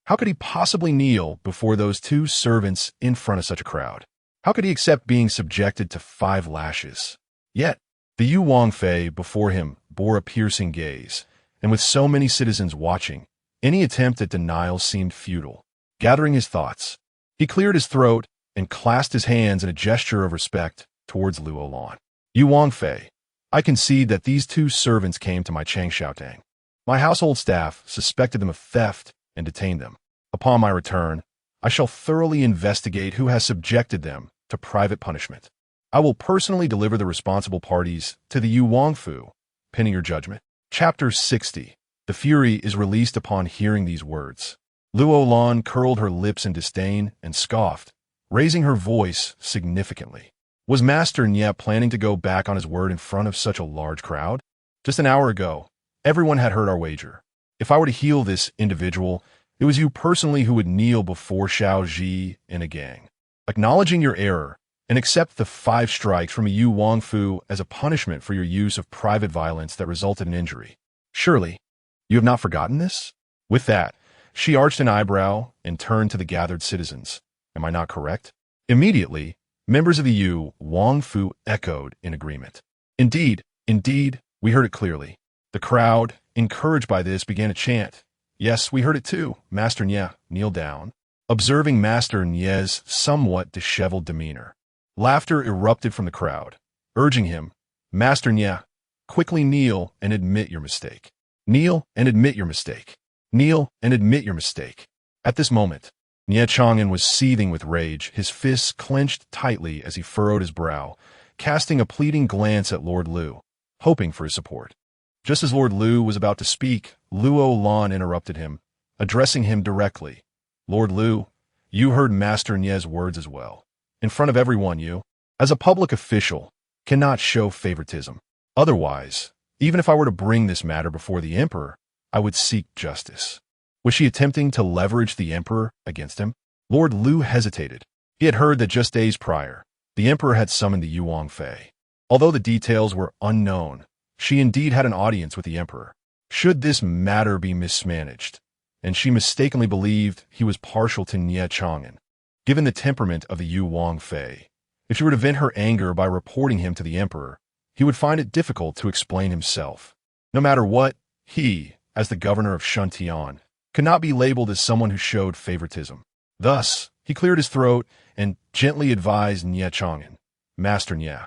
How could he possibly kneel before those two servants in front of such a crowd? How could he accept being subjected to 5 lashes? Yet, the Yu Wangfei before him bore a piercing gaze, and with so many citizens watching, any attempt at denial seemed futile. Gathering his thoughts, he cleared his throat and clasped his hands in a gesture of respect towards Luo Lan. Yu Wangfei, I concede that these 2 servants came to my Changshaotang. My household staff suspected them of theft and detained them. Upon my return, I shall thoroughly investigate who has subjected them to private punishment. I will personally deliver the responsible parties to the Yu Wangfu, pending your judgment. Chapter 60. The fury is released upon hearing these words. Luo Lan curled her lips in disdain and scoffed, raising her voice significantly. Was Master Nye planning to go back on his word in front of such a large crowd? Just an hour ago, everyone had heard our wager. If I were to heal this individual, it was you personally who would kneel before Xiao Ji in a gang. Acknowledging your error, and accept the 5 strikes from a Yu Wangfu as a punishment for your use of private violence that resulted in injury. Surely, you have not forgotten this? With that, she arched an eyebrow and turned to the gathered citizens. Am I not correct? Immediately, members of the Yu Wangfu echoed in agreement. Indeed, we heard it clearly. The crowd, encouraged by this, began to chant. Yes, we heard it too. Master Nye, kneel down. Observing Master Nye's somewhat disheveled demeanor, laughter erupted from the crowd, urging him, Master Nye, quickly kneel and admit your mistake. Kneel and admit your mistake. Kneel and admit your mistake. At this moment, Nye Chang'an was seething with rage, his fists clenched tightly as he furrowed his brow, casting a pleading glance at Lord Lu, hoping for his support. Just as Lord Lu was about to speak, Luo Lan interrupted him, addressing him directly. Lord Lu, you heard Master Nye's words as well. In front of everyone, you, as a public official, cannot show favoritism. Otherwise, even if I were to bring this matter before the emperor, I would seek justice. Was she attempting to leverage the emperor against him? Lord Lu hesitated. He had heard that just days prior, the emperor had summoned the Yu Wangfei. Although the details were unknown, she indeed had an audience with the emperor. Should this matter be mismanaged, and she mistakenly believed he was partial to Nye Chang'an, given the temperament of the Yu Wangfei, if she were to vent her anger by reporting him to the emperor, he would find it difficult to explain himself. No matter what, he, as the governor of Shuntian, could not be labeled as someone who showed favoritism. Thus, he cleared his throat and gently advised Nye Chang'an, Master Nye,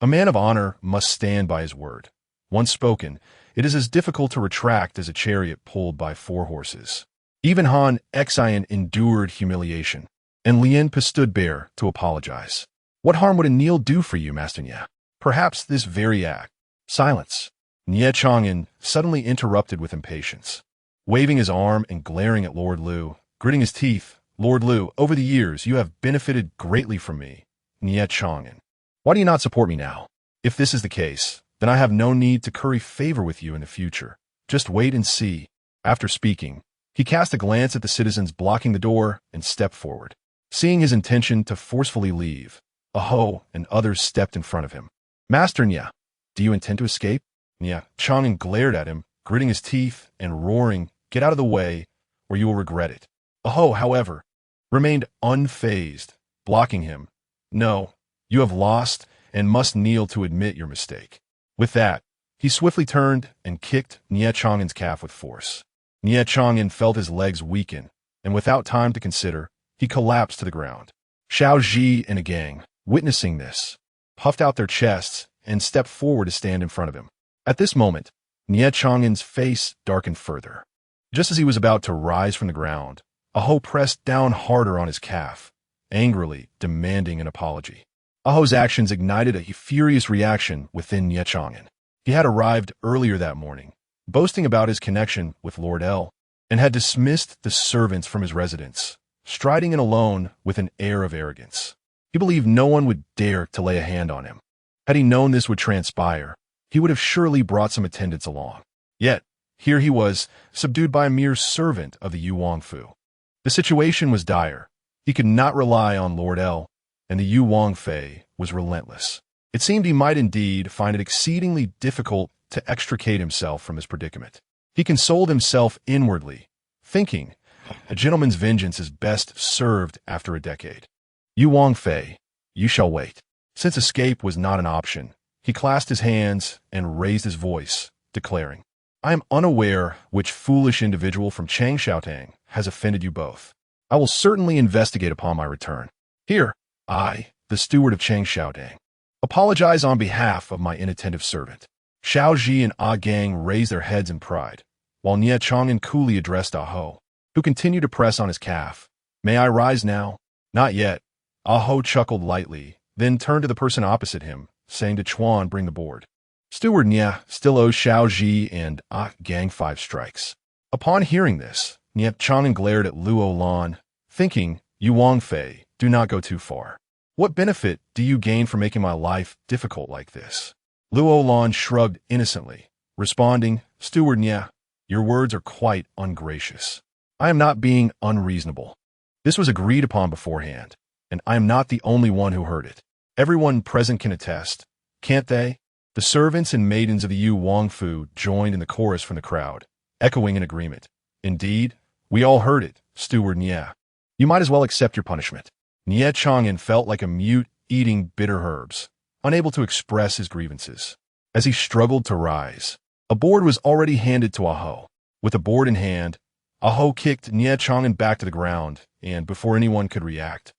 a man of honor must stand by his word. Once spoken, it is as difficult to retract as a chariot pulled by 4 horses. Even Han Xian endured humiliation, and Lien Pe stood bare to apologize. What harm would a kneel do for you, Master Nye? Perhaps this very act. Silence. Nye Chang'an suddenly interrupted with impatience. Waving his arm and glaring at Lord Lu, gritting his teeth, Lord Lu, over the years you have benefited greatly from me. Nye Chang'an, why do you not support me now? If this is the case, then I have no need to curry favor with you in the future. Just wait and see. After speaking, he cast a glance at the citizens blocking the door and stepped forward. Seeing his intention to forcefully leave, Aho and others stepped in front of him. Master Nye, do you intend to escape? Nye Chang'an glared at him, gritting his teeth and roaring, get out of the way, or you will regret it. Aho, however, remained unfazed, blocking him. No, you have lost and must kneel to admit your mistake. With that, he swiftly turned and kicked Nye Chang'an's calf with force. Nye Chang'an felt his legs weaken, and without time to consider, he collapsed to the ground. Xiao Ji and a gang, witnessing this, puffed out their chests and stepped forward to stand in front of him. At this moment, Nye Chang'an's face darkened further. Just as he was about to rise from the ground, Aho pressed down harder on his calf, angrily demanding an apology. Aho's actions ignited a furious reaction within Nye Chang'an. He had arrived earlier that morning, boasting about his connection with Lord L, and had dismissed the servants from his residence, striding in alone with an air of arrogance. He believed no one would dare to lay a hand on him. Had he known this would transpire, he would have surely brought some attendants along. Yet, here he was, subdued by a mere servant of the Yu Wangfu. The situation was dire. He could not rely on Lord L, and the Yu Wangfei was relentless. It seemed he might indeed find it exceedingly difficult to extricate himself from his predicament. He consoled himself inwardly, thinking A gentleman's vengeance is best served after a decade. Yu Wangfei, you shall wait. Since escape was not an option, he clasped his hands and raised his voice, declaring, I am unaware which foolish individual from Changshaotang has offended you both. I will certainly investigate upon my return. Here, I, the steward of Changshaotang, apologize on behalf of my inattentive servant. Xiao Ji and Ah Gang raised their heads in pride, while Nie Chang'an coolly addressed Ah Ho, who continued to press on his calf. May I rise now? Not yet. Ah Ho chuckled lightly, then turned to the person opposite him, saying to Chuan, bring the board. Steward Nie still owes Xiao Ji and Ah Gang 5 strikes. Upon hearing this, Nie Chang'an glared at Luo Lan, thinking, Yu Wangfei, do not go too far. What benefit do you gain from making my life difficult like this? Luo Lan shrugged innocently, responding, Steward Nie, your words are quite ungracious. I am not being unreasonable. This was agreed upon beforehand, and I am not the only one who heard it. Everyone present can attest, can't they? The servants and maidens of the Yu Wangfu joined in the chorus from the crowd, echoing in agreement. Indeed, we all heard it, Steward Nie. You might as well accept your punishment. Nie Chang'an felt like a mute eating bitter herbs, unable to express his grievances. As he struggled to rise, a board was already handed to Ah Ho. With the board in hand, Ah Ho kicked Nie Chang'an back to the ground and, before anyone could react,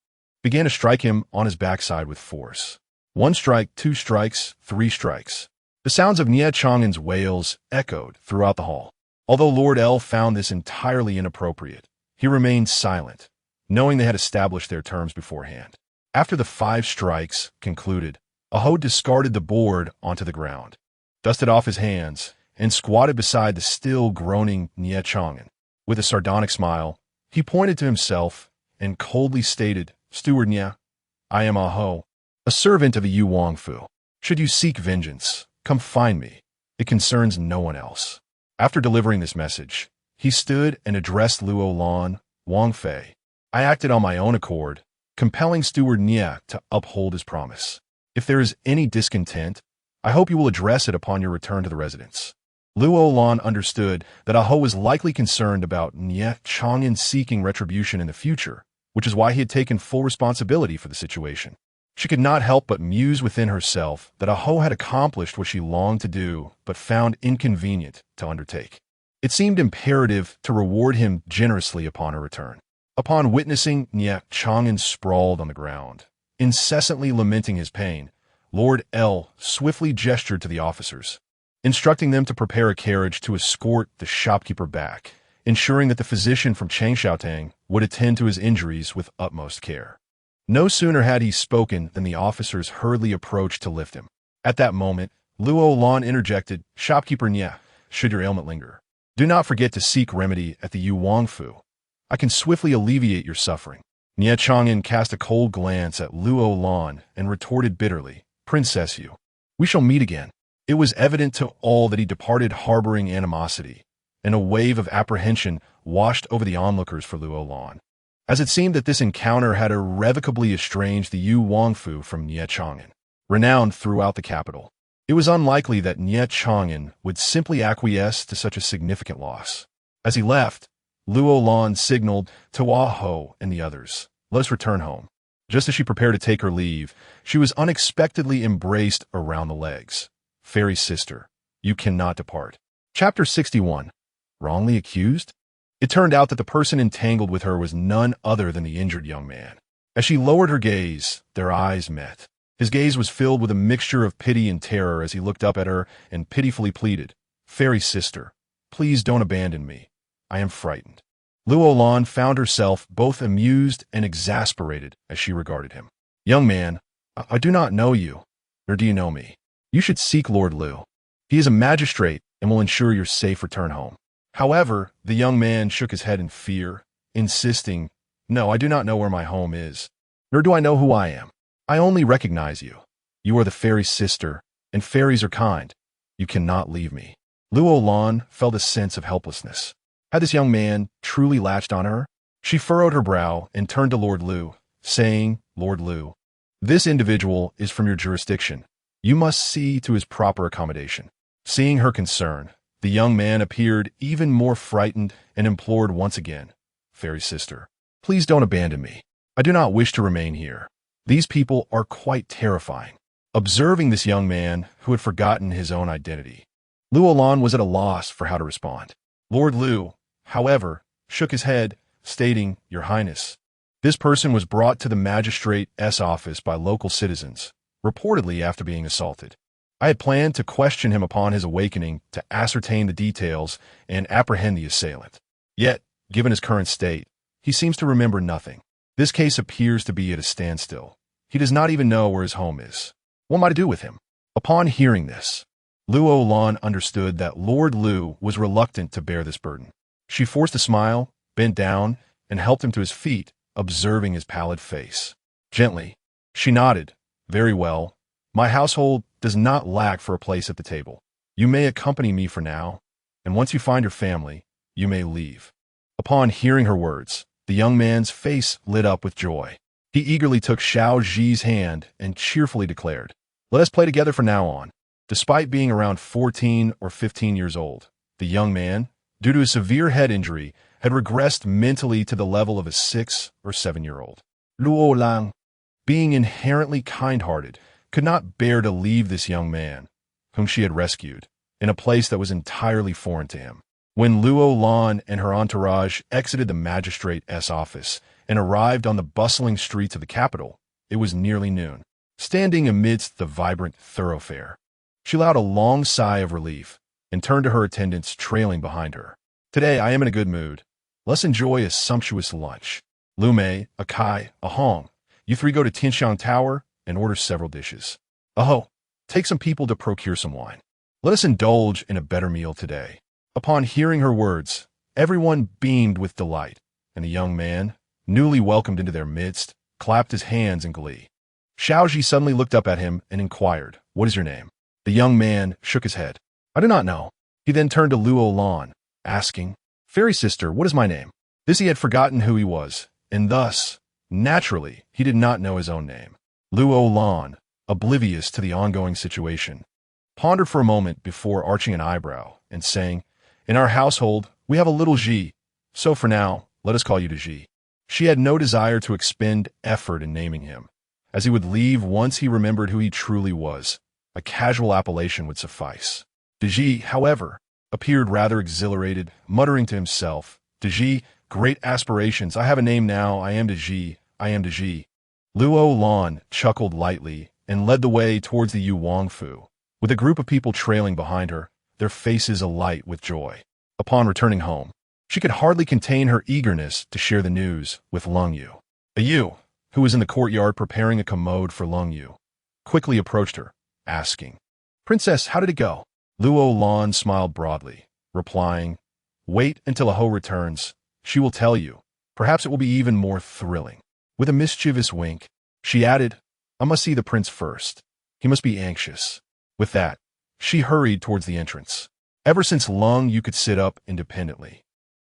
began to strike him on his backside with force. 1 strike, 2 strikes, 3 strikes. The sounds of Nie Chang'an's wails echoed throughout the hall. Although Lord L found this entirely inappropriate, he remained silent, knowing they had established their terms beforehand. After the 5 strikes concluded, Ah Ho discarded the board onto the ground, dusted off his hands, and squatted beside the still groaning Nie Chang'an. With a sardonic smile, he pointed to himself and coldly stated, Steward Nie, I am Ah Ho, a servant of the Yu Wangfu. Should you seek vengeance, come find me. It concerns no one else. After delivering this message, he stood and addressed Luo Lan, Wangfei. I acted on my own accord, compelling Steward Nie to uphold his promise. If there is any discontent, I hope you will address it upon your return to the residence. Luo Lan understood that Ah Ho was likely concerned about Nie Chang'an seeking retribution in the future, which is why he had taken full responsibility for the situation. She could not help but muse within herself that Ah Ho had accomplished what she longed to do but found inconvenient to undertake. It seemed imperative to reward him generously upon her return. Upon witnessing Nie Chang'an sprawled on the ground, incessantly lamenting his pain, Lord L swiftly gestured to the officers, instructing them to prepare a carriage to escort the shopkeeper back, ensuring that the physician from Changshaotang would attend to his injuries with utmost care. No sooner had he spoken than the officers hurriedly approached to lift him. At that moment, Luo Lan interjected, Shopkeeper Nie, should your ailment linger, do not forget to seek remedy at the Yu Wangfu. I can swiftly alleviate your suffering. Nie Chang'an cast a cold glance at Luo Lan and retorted bitterly, Princess Yu, we shall meet again. It was evident to all that he departed harboring animosity, and a wave of apprehension washed over the onlookers for Luo Lan, as it seemed that this encounter had irrevocably estranged the Yu Wangfu from Nie Chang'an, renowned throughout the capital. It was unlikely that Nie Chang'an would simply acquiesce to such a significant loss. As he left, Luo Lan signaled to Ah Ho and the others, let us return home. Just as she prepared to take her leave, she was unexpectedly embraced around the legs. Fairy sister, you cannot depart. Chapter 61. Wrongly accused? It turned out that the person entangled with her was none other than the injured young man. As she lowered her gaze, their eyes met. His gaze was filled with a mixture of pity and terror as he looked up at her and pitifully pleaded, Fairy sister, please don't abandon me. I am frightened. Luo Lan found herself both amused and exasperated as she regarded him. Young man, I do not know you, nor do you know me. You should seek Lord Lu. He is a magistrate and will ensure your safe return home. However, the young man shook his head in fear, insisting, No, I do not know where my home is, nor do I know who I am. I only recognize you. You are the fairy sister, and fairies are kind. You cannot leave me. Luo Lan felt a sense of helplessness. Had this young man truly latched on her? She furrowed her brow and turned to Lord Lu, saying, Lord Lu, this individual is from your jurisdiction. You must see to his proper accommodation. Seeing her concern, the young man appeared even more frightened and implored once again, fairy sister. Please don't abandon me. I do not wish to remain here. These people are quite terrifying. Observing this young man who had forgotten his own identity, Luo Lan was at a loss for how to respond. Lord Lu, however, shook his head, stating, Your Highness, this person was brought to the magistrate's office by local citizens, reportedly after being assaulted. I had planned to question him upon his awakening to ascertain the details and apprehend the assailant. Yet, given his current state, he seems to remember nothing. This case appears to be at a standstill. He does not even know where his home is. What am I to do with him? Upon hearing this, Luo Lan understood that Lord Lu was reluctant to bear this burden. She forced a smile, bent down, and helped him to his feet, observing his pallid face. Gently, she nodded. Very well. My household does not lack for a place at the table. You may accompany me for now, and once you find your family, you may leave. Upon hearing her words, the young man's face lit up with joy. He eagerly took Xiao Zhi's hand and cheerfully declared, Let us play together from now on. Despite being around 14 or 15 years old, the young man, due to a severe head injury, had regressed mentally to the level of a 6 or 7-year-old. Luo Lan, being inherently kind-hearted, could not bear to leave this young man, whom she had rescued, in a place that was entirely foreign to him. When Luo Lan and her entourage exited the magistrate's office and arrived on the bustling streets of the capital, it was nearly noon. Standing amidst the vibrant thoroughfare, she allowed a long sigh of relief and turned to her attendants trailing behind her. Today I am in a good mood. Let's enjoy a sumptuous lunch. Lu Mei, a Kai, a Hong. You three go to Tianxiang Tower and order several dishes. Oh, take some people to procure some wine. Let us indulge in a better meal today. Upon hearing her words, everyone beamed with delight, and the young man, newly welcomed into their midst, clapped his hands in glee. Xiaozhi suddenly looked up at him and inquired, What is your name? The young man shook his head. I do not know. He then turned to Luo Lan, asking, Fairy sister, what is my name? This he had forgotten who he was, and thus, naturally, he did not know his own name. Luo Lan, oblivious to the ongoing situation, pondered for a moment before arching an eyebrow and saying, In our household, we have a little Ji, so for now, let us call you to Ji. She had no desire to expend effort in naming him, as he would leave once he remembered who he truly was. A casual appellation would suffice. Deji, however, appeared rather exhilarated, muttering to himself, Deji, great aspirations, I have a name now, I am Deji, I am Deji. Luo Lan chuckled lightly and led the way towards the Yu Wangfu, with a group of people trailing behind her, their faces alight with joy. Upon returning home, she could hardly contain her eagerness to share the news with Leng Yu. A Yu, who was in the courtyard preparing a commode for Leng Yu, quickly approached her, asking, Princess, how did it go? Luo Lan smiled broadly, replying, Wait until Aho returns. She will tell you. Perhaps it will be even more thrilling. With a mischievous wink, she added, I must see the prince first. He must be anxious. With that, she hurried towards the entrance. Ever since Leng Yu could sit up independently,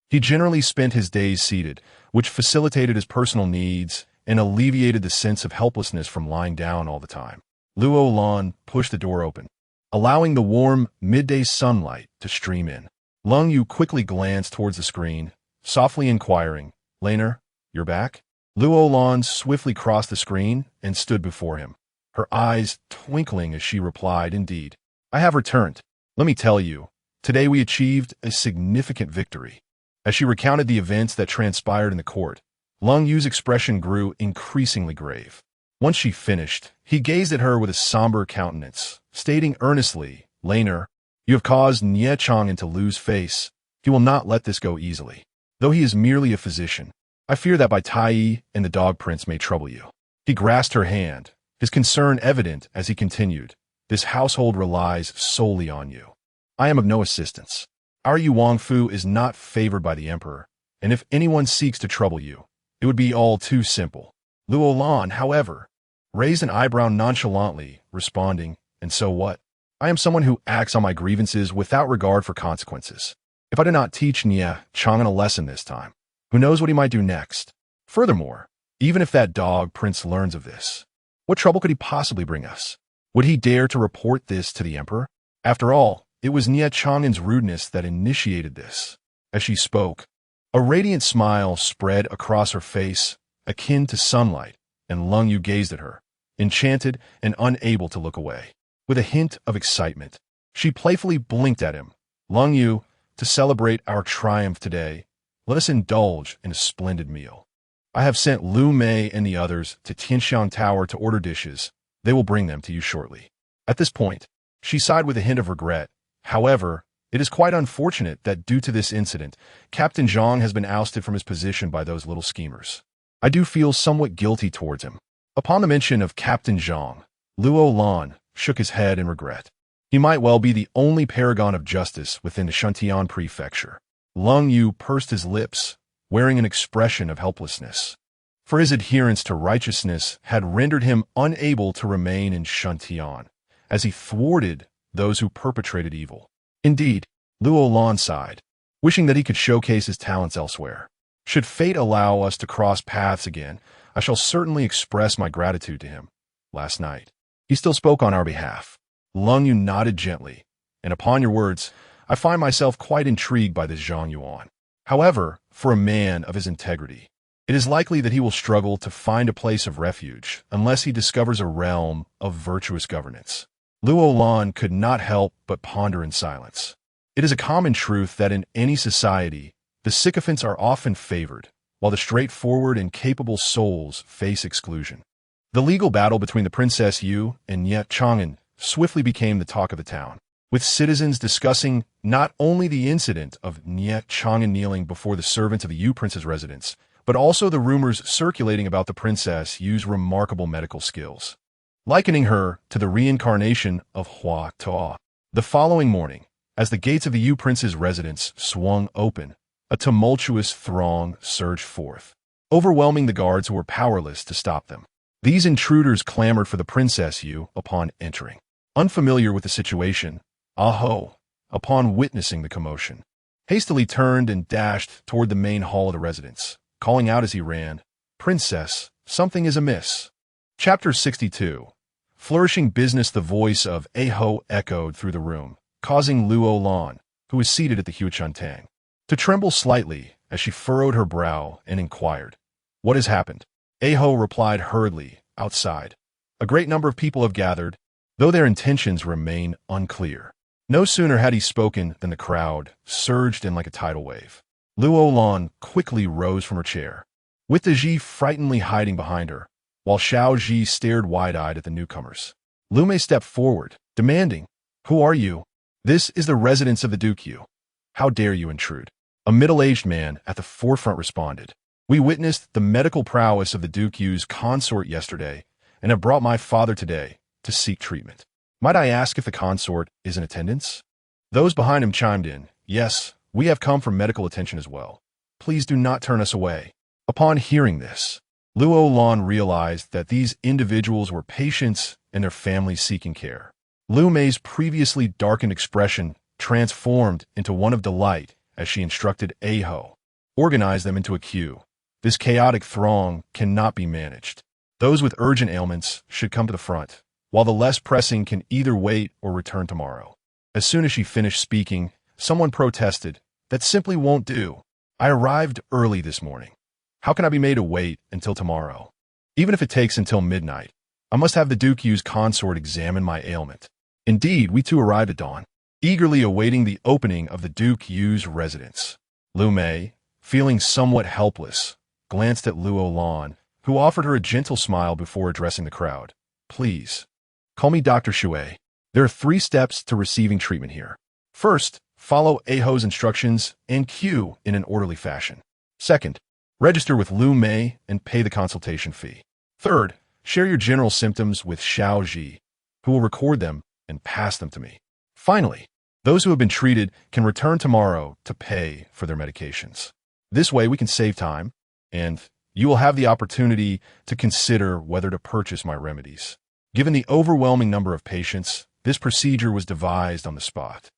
he generally spent his days seated, which facilitated his personal needs and alleviated the sense of helplessness from lying down all the time. Luo Lan pushed the door open, allowing the warm midday sunlight to stream in. Leng Yu quickly glanced towards the screen, softly inquiring, Laner, you're back? Luo Lan swiftly crossed the screen and stood before him, her eyes twinkling as she replied, Indeed, I have returned. Let me tell you, today we achieved a significant victory. As she recounted the events that transpired in the court, Leng Yu's expression grew increasingly grave. Once she finished, he gazed at her with a somber countenance, stating earnestly, Laner, you have caused Nie Chang'an to lose face. He will not let this go easily. Though he is merely a physician, I fear that by Tai and the dog prince may trouble you. He grasped her hand, his concern evident as he continued, This household relies solely on you. I am of no assistance. Our Yu Wangfu is not favored by the emperor, and if anyone seeks to trouble you, it would be all too simple. Luo Lan, however, raised an eyebrow nonchalantly, responding, And so what? I am someone who acts on my grievances without regard for consequences. If I do not teach Nie Chang'an a lesson this time, who knows what he might do next? Furthermore, even if that dog prince learns of this, what trouble could he possibly bring us? Would he dare to report this to the emperor? After all, it was Nie Chang'an's rudeness that initiated this. As she spoke, A radiant smile spread across her face, akin to sunlight, and Lung Yu gazed at her, enchanted and unable to look away. With a hint of excitement, she playfully blinked at him. Lung Yu, to celebrate our triumph today, let us indulge in a splendid meal. I have sent Lu Mei and the others to Tianxiang Tower to order dishes. They will bring them to you shortly. At this point, she sighed with a hint of regret. However, it is quite unfortunate that due to this incident, Captain Zhang has been ousted from his position by those little schemers. I do feel somewhat guilty towards him. Upon the mention of Captain Zhang, Luo Lan shook his head in regret. He might well be the only paragon of justice within the Shuntian prefecture. Lung Yu pursed his lips, wearing an expression of helplessness. For his adherence to righteousness had rendered him unable to remain in Shuntian, as he thwarted those who perpetrated evil. Indeed, Luo Lan sighed, wishing that he could showcase his talents elsewhere. Should fate allow us to cross paths again, I shall certainly express my gratitude to him. Last night, he still spoke on our behalf. Lung Yu nodded gently, and upon your words, I find myself quite intrigued by this Zhang Yuan. However, for a man of his integrity, it is likely that he will struggle to find a place of refuge unless he discovers a realm of virtuous governance. Luo Lan could not help but ponder in silence. It is a common truth that in any society, the sycophants are often favored, while the straightforward and capable souls face exclusion. The legal battle between the Princess Yu and Nye Chang'an swiftly became the talk of the town, with citizens discussing not only the incident of Nye Chang'an kneeling before the servants of the Yu prince's residence, but also the rumors circulating about the Princess Yu's remarkable medical skills, likening her to the reincarnation of Hua Tuo. The following morning, as the gates of the Yu prince's residence swung open, a tumultuous throng surged forth, overwhelming the guards who were powerless to stop them. These intruders clamored for the Princess Yu upon entering. Unfamiliar with the situation, Aho, upon witnessing the commotion, hastily turned and dashed toward the main hall of the residence, calling out as he ran, "Princess, something is amiss." Chapter 62. Flourishing business. The voice of Aho echoed through the room, causing Luo Lan, who was seated at the Huachantang, to tremble slightly as she furrowed her brow and inquired, "What has happened?" Aho replied hurriedly, "Outside, a great number of people have gathered, though their intentions remain unclear." No sooner had he spoken than the crowd surged in like a tidal wave. Luo Lan quickly rose from her chair, with the Ji frighteningly hiding behind her, while Xiao Ji stared wide-eyed at the newcomers. Lu Mei stepped forward, demanding, "Who are you?" "This is the residence of the Duke Yu. How dare you intrude?" A middle-aged man at the forefront responded, "We witnessed the medical prowess of the Duke Yu's consort yesterday and have brought my father today to seek treatment. Might I ask if the consort is in attendance?" Those behind him chimed in, "Yes, we have come for medical attention as well. Please do not turn us away." Upon hearing this, Luo Lan realized that these individuals were patients and their families seeking care. Lu Mei's previously darkened expression transformed into one of delight as she instructed Aho, "Organize them into a queue. This chaotic throng cannot be managed. Those with urgent ailments should come to the front, while the less pressing can either wait or return tomorrow." As soon as she finished speaking, someone protested, "That simply won't do. I arrived early this morning. How can I be made to wait until tomorrow? Even if it takes until midnight, I must have the Duke Yu's consort examine my ailment." Indeed, we too arrived at dawn, eagerly awaiting the opening of the Duke Yu's residence. Lu Mei, feeling somewhat helpless, glanced at Luo Lan, who offered her a gentle smile before addressing the crowd. "Please, call me Dr. Shui. There are 3 steps to receiving treatment here. First, follow Aho's instructions and queue in an orderly fashion. Second, register with Lu Mei and pay the consultation fee. Third, share your general symptoms with Xiao Ji, who will record them and pass them to me. Finally, those who have been treated can return tomorrow to pay for their medications. This way we can save time, and you will have the opportunity to consider whether to purchase my remedies." Given the overwhelming number of patients, this procedure was devised on the spot.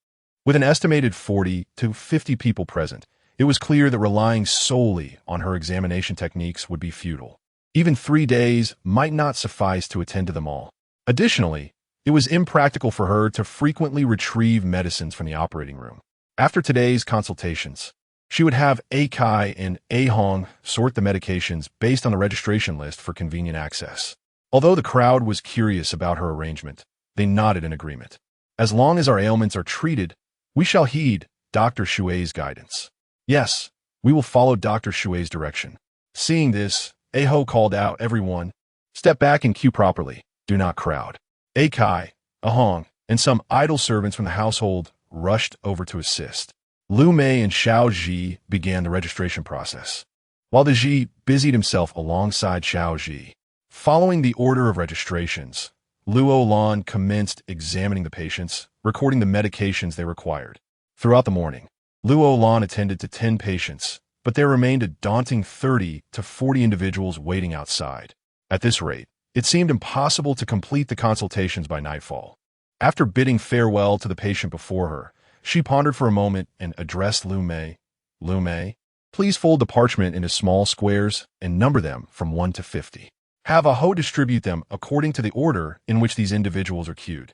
With an estimated 40 to 50 people present, it was clear that relying solely on her examination techniques would be futile. Even 3 days might not suffice to attend to them all. Additionally, it was impractical for her to frequently retrieve medicines from the operating room. After today's consultations, She would have A Kai and A Hong sort the medications based on the registration list for convenient access. Although the crowd was curious about her arrangement, they nodded in agreement. As long as our ailments are treated, we shall heed Dr. Shui's guidance. Yes, we will follow Dr. Shui's direction. Seeing this, A Ho called out, everyone, step back and queue properly. Do not crowd. A Kai, A Hong, and some idle servants from the household rushed over to assist. Lu Mei and Xiao Ji began the registration process, while the Ji busied himself alongside Xiao Ji. Following the order of registrations, Luo Lan commenced examining the patients, recording the medications they required. Throughout the morning, Luo Lan attended to 10 patients, but there remained a daunting 30 to 40 individuals waiting outside. At this rate, it seemed impossible to complete the consultations by nightfall. After bidding farewell to the patient before her, she pondered for a moment and addressed Lu Mei. Lu Mei, please fold the parchment into small squares and number them from 1 to 50. Have A Ho distribute them according to the order in which these individuals are queued.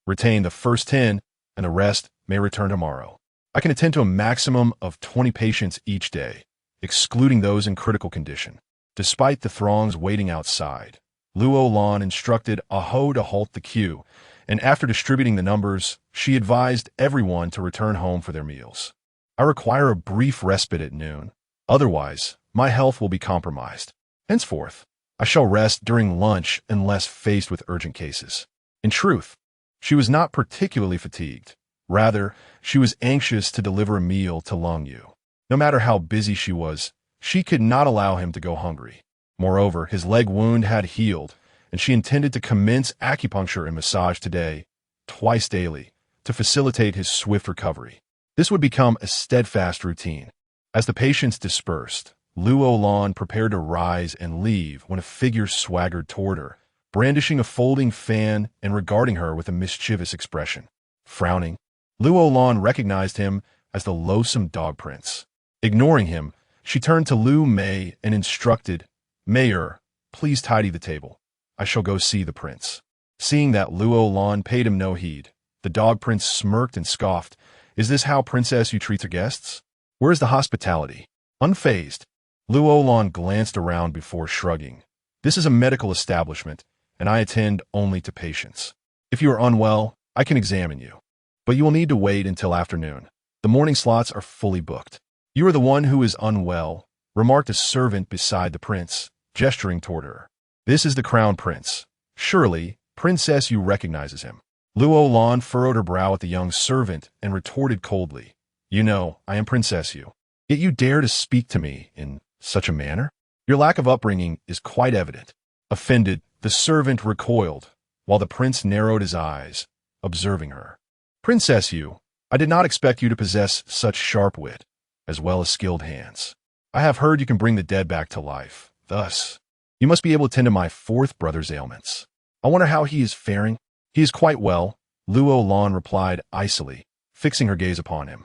Retain the first 10, and the rest may return tomorrow. I can attend to a maximum of 20 patients each day, excluding those in critical condition. Despite the throngs waiting outside, Luo Lan instructed A Ho to halt the queue, and after distributing the numbers, she advised everyone to return home for their meals. I require a brief respite at noon. Otherwise, my health will be compromised. Henceforth, I shall rest during lunch unless faced with urgent cases. In truth, she was not particularly fatigued. Rather, she was anxious to deliver a meal to Long Yu. No matter how busy she was, she could not allow him to go hungry. Moreover, his leg wound had healed, and she intended to commence acupuncture and massage today, twice daily, to facilitate his swift recovery. This would become a steadfast routine. As the patients dispersed, Luo Lan prepared to rise and leave when a figure swaggered toward her, brandishing a folding fan and regarding her with a mischievous expression. Frowning, Luo Lan recognized him as the loathsome dog prince. Ignoring him, she turned to Lu Mei and instructed, Mayor, please tidy the table. I shall go see the prince. Seeing that Luo Lan paid him no heed, the dog prince smirked and scoffed. Is this how princess you treat her guests? Where is the hospitality? Unfazed, Luo Lan glanced around before shrugging. This is a medical establishment, and I attend only to patients. If you are unwell, I can examine you. But you will need to wait until afternoon. The morning slots are fully booked. You are the one who is unwell, remarked a servant beside the prince, gesturing toward her. This is the crown prince. Surely, princess, you recognizes him. Luo Lan furrowed her brow at the young servant and retorted coldly, You know, I am Princess Yu. Yet you dare to speak to me in such a manner? Your lack of upbringing is quite evident. Offended, the servant recoiled, while the prince narrowed his eyes, observing her. Princess Yu, I did not expect you to possess such sharp wit, as well as skilled hands. I have heard you can bring the dead back to life. Thus, you must be able to tend to my fourth brother's ailments. I wonder how he is faring. He is quite well, Luo Lan replied icily, fixing her gaze upon him.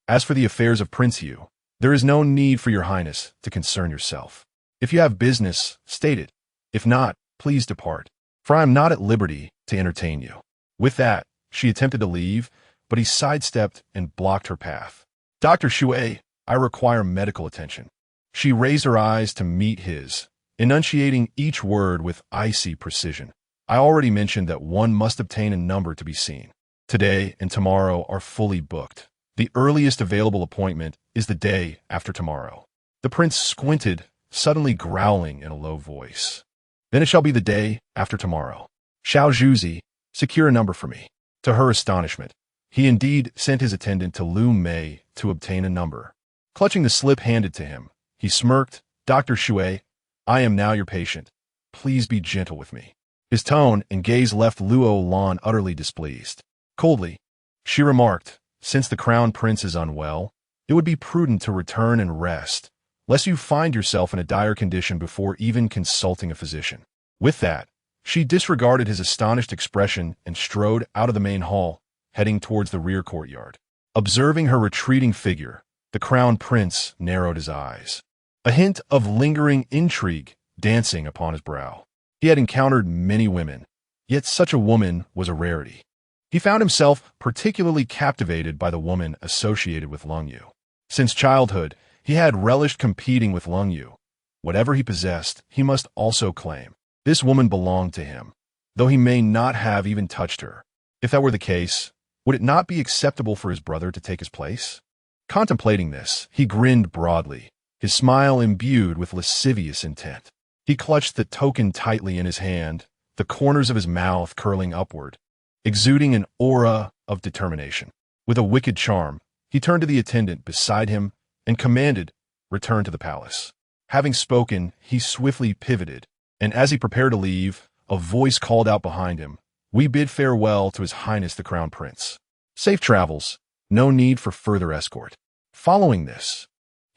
As for the affairs of Prince Yu, there is no need for your highness to concern yourself. If you have business, state it. If not, please depart, for I am not at liberty to entertain you. With that, she attempted to leave, but he sidestepped and blocked her path. Dr. Shui, I require medical attention. She raised her eyes to meet his, enunciating each word with icy precision. I already mentioned that one must obtain a number to be seen. Today and tomorrow are fully booked. The earliest available appointment is the day after tomorrow. The prince squinted, suddenly growling in a low voice. Then it shall be the day after tomorrow. Xiao Zhuzi, secure a number for me. To her astonishment, he indeed sent his attendant to Lu Mei to obtain a number. Clutching the slip handed to him, he smirked, Dr. Shui, I am now your patient. Please be gentle with me. His tone and gaze left Luo Lan utterly displeased. Coldly, she remarked, Since the crown prince is unwell, it would be prudent to return and rest, lest you find yourself in a dire condition before even consulting a physician. With that, she disregarded his astonished expression and strode out of the main hall, heading towards the rear courtyard. Observing her retreating figure, the crown prince narrowed his eyes, a hint of lingering intrigue dancing upon his brow. He had encountered many women, yet such a woman was a rarity. He found himself particularly captivated by the woman associated with Long Yu. Since childhood, he had relished competing with Lung Yu. Whatever he possessed, he must also claim. This woman belonged to him, though he may not have even touched her. If that were the case, would it not be acceptable for his brother to take his place? Contemplating this, he grinned broadly, his smile imbued with lascivious intent. He clutched the token tightly in his hand, the corners of his mouth curling upward, exuding an aura of determination. With a wicked charm, he turned to the attendant beside him and commanded, "Return to the palace." Having spoken, he swiftly pivoted, and as he prepared to leave, a voice called out behind him, "We bid farewell to His Highness the Crown Prince. Safe travels, no need for further escort." Following this,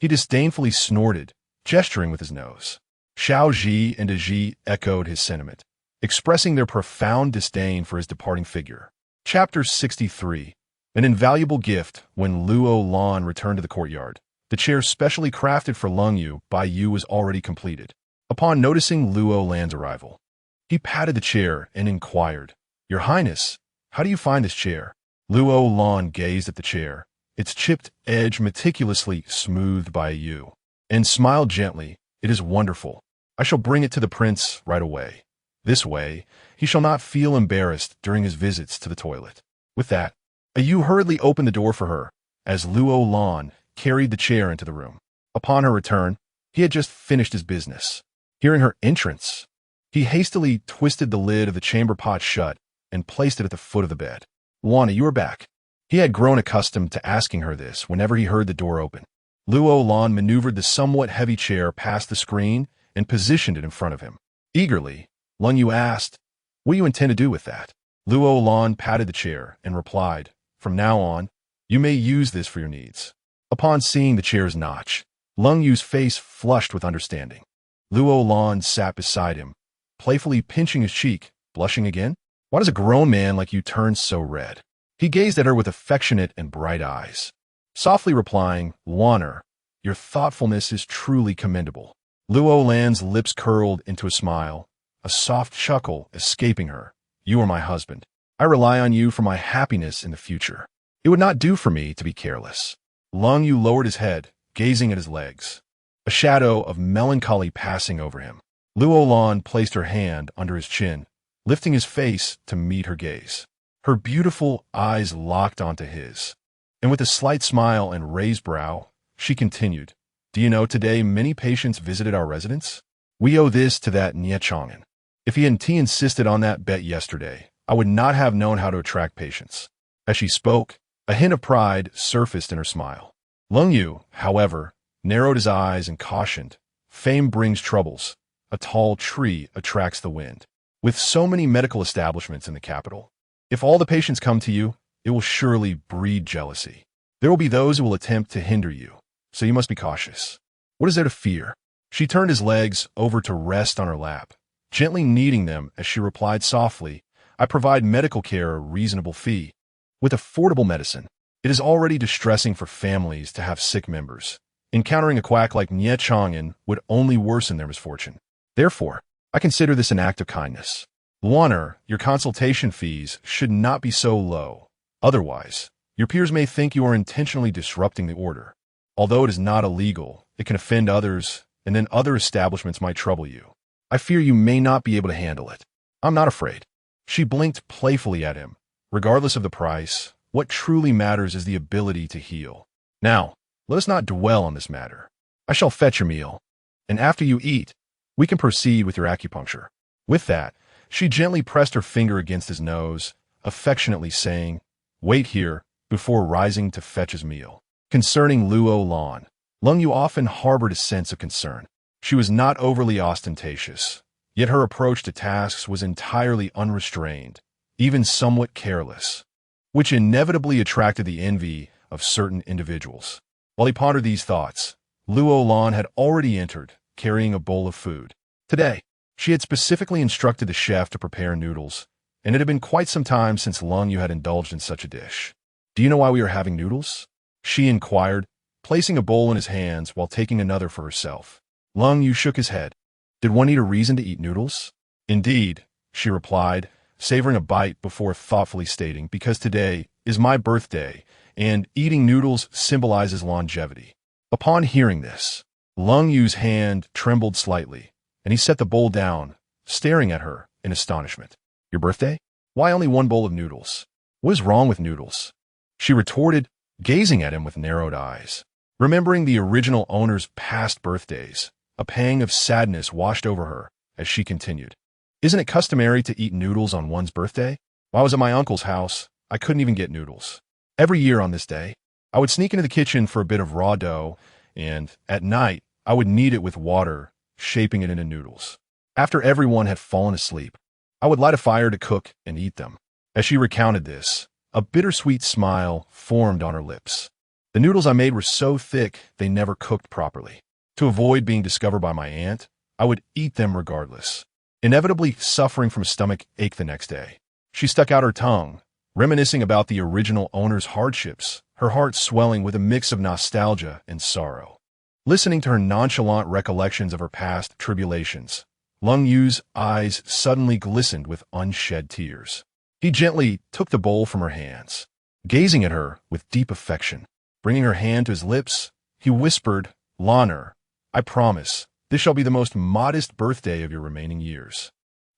he disdainfully snorted, gesturing with his nose. Xiao Ji and Ji echoed his sentiment, expressing their profound disdain for his departing figure. Chapter 63. An invaluable gift. When Luo Lan returned to the courtyard, the chair specially crafted for Lung Yu by Yu was already completed. Upon noticing Luo Lan's arrival, he patted the chair and inquired, "Your Highness, how do you find this chair?" Luo Lan gazed at the chair, its chipped edge meticulously smoothed by Yu, and smiled gently. "It is wonderful. I shall bring it to the prince right away. This way, he shall not feel embarrassed during his visits to the toilet." With that, Yu hurriedly opened the door for her, as Luo Lan carried the chair into the room. Upon her return, he had just finished his business. Hearing her entrance, he hastily twisted the lid of the chamber pot shut and placed it at the foot of the bed. "Luana, you are back." He had grown accustomed to asking her this whenever he heard the door open. Luo Lan maneuvered the somewhat heavy chair past the screen and positioned it in front of him. Eagerly, Lung Yu asked, "What do you intend to do with that?" Luo Lan patted the chair and replied, "From now on, you may use this for your needs." Upon seeing the chair's notch, Lung Yu's face flushed with understanding. Luo Lan sat beside him, playfully pinching his cheek, blushing again. "Why does a grown man like you turn so red?" He gazed at her with affectionate and bright eyes, softly replying, "Luaner, your thoughtfulness is truly commendable." Luo Lan's lips curled into a smile, a soft chuckle escaping her. "You are my husband. I rely on you for my happiness in the future. It would not do for me to be careless." Lung Yu lowered his head, gazing at his legs, a shadow of melancholy passing over him. Luo Lan placed her hand under his chin, lifting his face to meet her gaze. Her beautiful eyes locked onto his, and with a slight smile and raised brow, she continued, "Do you know today many patients visited our residence? We owe this to that Nie Chang'an. If he hadn't insisted on that bet yesterday, I would not have known how to attract patients." As she spoke, a hint of pride surfaced in her smile. Lung Yu, however, narrowed his eyes and cautioned, "Fame brings troubles. A tall tree attracts the wind. With so many medical establishments in the capital, if all the patients come to you, it will surely breed jealousy. There will be those who will attempt to hinder you, so you must be cautious. What is there to fear?" She turned his legs over to rest on her lap, gently kneading them as she replied softly, "I provide medical care at a reasonable fee. With affordable medicine, it is already distressing for families to have sick members. Encountering a quack like Nie Chang'an would only worsen their misfortune. Therefore, I consider this an act of kindness. Luaner, your consultation fees should not be so low. Otherwise, your peers may think you are intentionally disrupting the order. Although it is not illegal, it can offend others, and then other establishments might trouble you. I fear you may not be able to handle it." "I'm not afraid." She blinked playfully at him. "Regardless of the price, what truly matters is the ability to heal. Now, let us not dwell on this matter. I shall fetch your meal, and after you eat, we can proceed with your acupuncture." With that, she gently pressed her finger against his nose, affectionately saying, "Wait here," before rising to fetch his meal. Concerning Luo Lan, Lung Yu often harbored a sense of concern. She was not overly ostentatious, yet her approach to tasks was entirely unrestrained, even somewhat careless, which inevitably attracted the envy of certain individuals. While he pondered these thoughts, Luo Lan had already entered, carrying a bowl of food. Today, she had specifically instructed the chef to prepare noodles, and it had been quite some time since Lung Yu had indulged in such a dish. "Do you know why we are having noodles?" she inquired, placing a bowl in his hands while taking another for herself. Lung Yu shook his head. "Did one need a reason to eat noodles?" "Indeed," she replied, savoring a bite before thoughtfully stating, "because today is my birthday, and eating noodles symbolizes longevity. Upon hearing this, Lung Yu's hand trembled slightly, and he set the bowl down, staring at her in astonishment. Your birthday? Why only one bowl of noodles? What is wrong with noodles? She retorted, gazing at him with narrowed eyes. Remembering the original owner's past birthdays, a pang of sadness washed over her as she continued. Isn't it customary to eat noodles on one's birthday? While I was at my uncle's house, I couldn't even get noodles. Every year on this day, I would sneak into the kitchen for a bit of raw dough, and at night, I would knead it with water, shaping it into noodles. After everyone had fallen asleep, I would light a fire to cook and eat them. As she recounted this, a bittersweet smile formed on her lips. The noodles I made were so thick they never cooked properly. To avoid being discovered by my aunt, I would eat them regardless, inevitably suffering from a stomach ache the next day. She stuck out her tongue, reminiscing about the original owner's hardships, her heart swelling with a mix of nostalgia and sorrow. Listening to her nonchalant recollections of her past tribulations, Lung Yu's eyes suddenly glistened with unshed tears. He gently took the bowl from her hands, gazing at her with deep affection. Bringing her hand to his lips, he whispered, Lanner, I promise, this shall be the most modest birthday of your remaining years.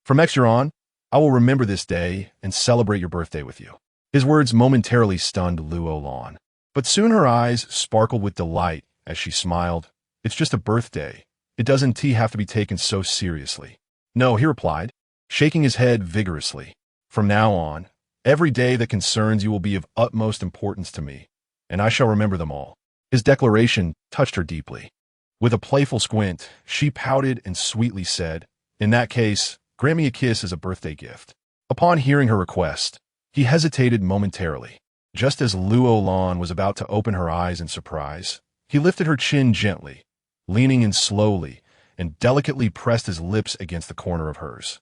From next year on, I will remember this day and celebrate your birthday with you. His words momentarily stunned Luo Lan, but soon her eyes sparkled with delight as she smiled. It's just a birthday. It doesn't have to be taken so seriously. No, he replied, shaking his head vigorously. From now on, every day that concerns you will be of utmost importance to me, and I shall remember them all. His declaration touched her deeply. With a playful squint, she pouted and sweetly said, In that case, grant me a kiss as a birthday gift. Upon hearing her request, he hesitated momentarily. Just as Luo Lan was about to open her eyes in surprise, he lifted her chin gently, leaning in slowly, and delicately pressed his lips against the corner of hers.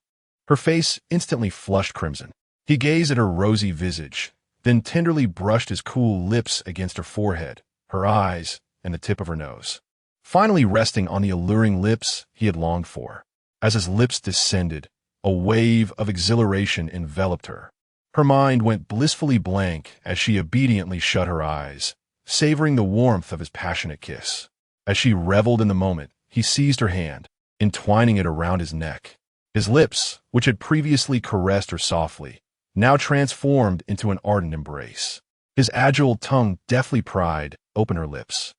Her face instantly flushed crimson. He gazed at her rosy visage, then tenderly brushed his cool lips against her forehead, her eyes, and the tip of her nose, finally resting on the alluring lips he had longed for. As his lips descended, a wave of exhilaration enveloped her. Her mind went blissfully blank as she obediently shut her eyes, savoring the warmth of his passionate kiss. As she reveled in the moment, he seized her hand, entwining it around his neck. His lips, which had previously caressed her softly, now transformed into an ardent embrace. His agile tongue deftly pried open her lips,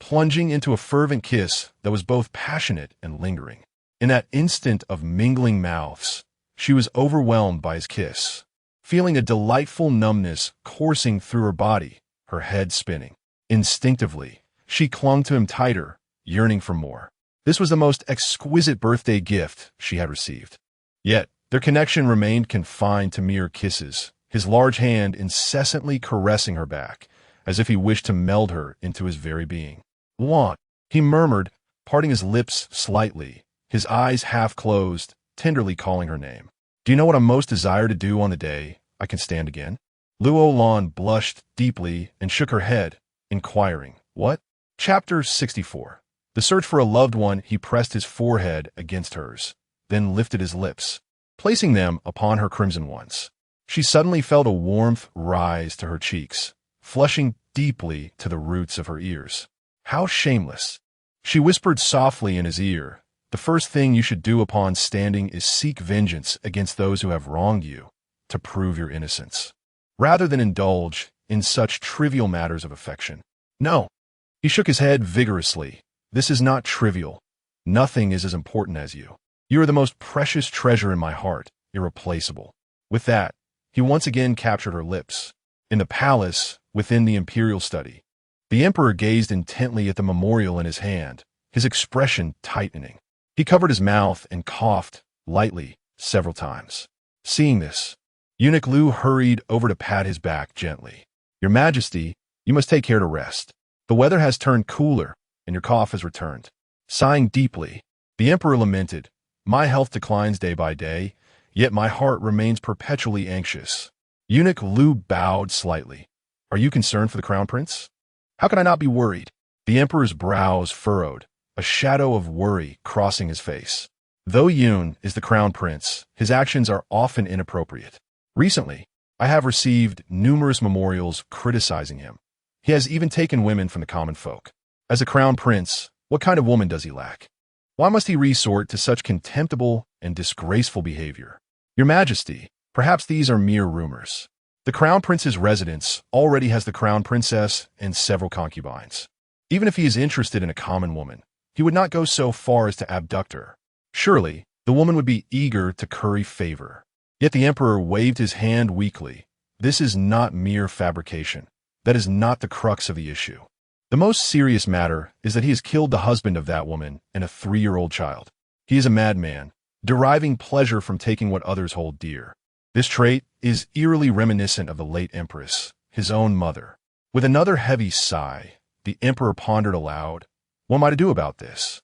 plunging into a fervent kiss that was both passionate and lingering. In that instant of mingling mouths, she was overwhelmed by his kiss, feeling a delightful numbness coursing through her body, her head spinning. Instinctively, she clung to him tighter, yearning for more. This was the most exquisite birthday gift she had received. Yet, their connection remained confined to mere kisses, his large hand incessantly caressing her back, as if he wished to meld her into his very being. Lan, he murmured, parting his lips slightly, his eyes half closed, tenderly calling her name. Do you know what I most desire to do on the day I can stand again? Luo Lan blushed deeply and shook her head, inquiring, What? Chapter 64. The search for a loved one. He pressed his forehead against hers, then lifted his lips, placing them upon her crimson ones. She suddenly felt a warmth rise to her cheeks, flushing deeply to the roots of her ears. How shameless! She whispered softly in his ear, The first thing you should do upon standing is seek vengeance against those who have wronged you, to prove your innocence, rather than indulge in such trivial matters of affection. No. He shook his head vigorously. This is not trivial. Nothing is as important as you. You are the most precious treasure in my heart, irreplaceable. With that, he once again captured her lips. In the palace, within the imperial study, the emperor gazed intently at the memorial in his hand, his expression tightening. He covered his mouth and coughed lightly several times. Seeing this, Eunuch Lu hurried over to pat his back gently. Your Majesty, you must take care to rest. The weather has turned cooler, and your cough has returned. Sighing deeply, the emperor lamented, My health declines day by day, yet my heart remains perpetually anxious. Eunuch Lu bowed slightly. Are you concerned for the crown prince? How can I not be worried? The emperor's brows furrowed, a shadow of worry crossing his face. Though Yun is the crown prince, his actions are often inappropriate. Recently, I have received numerous memorials criticizing him. He has even taken women from the common folk. As a crown prince, what kind of woman does he lack? Why must he resort to such contemptible and disgraceful behavior? Your Majesty, perhaps these are mere rumors. The crown prince's residence already has the crown princess and several concubines. Even if he is interested in a common woman, he would not go so far as to abduct her. Surely, the woman would be eager to curry favor. Yet the emperor waved his hand weakly. This is not mere fabrication. That is not the crux of the issue. The most serious matter is that he has killed the husband of that woman and a 3-year-old child. He is a madman, deriving pleasure from taking what others hold dear. This trait is eerily reminiscent of the late empress, his own mother. With another heavy sigh, the emperor pondered aloud, what am I to do about this?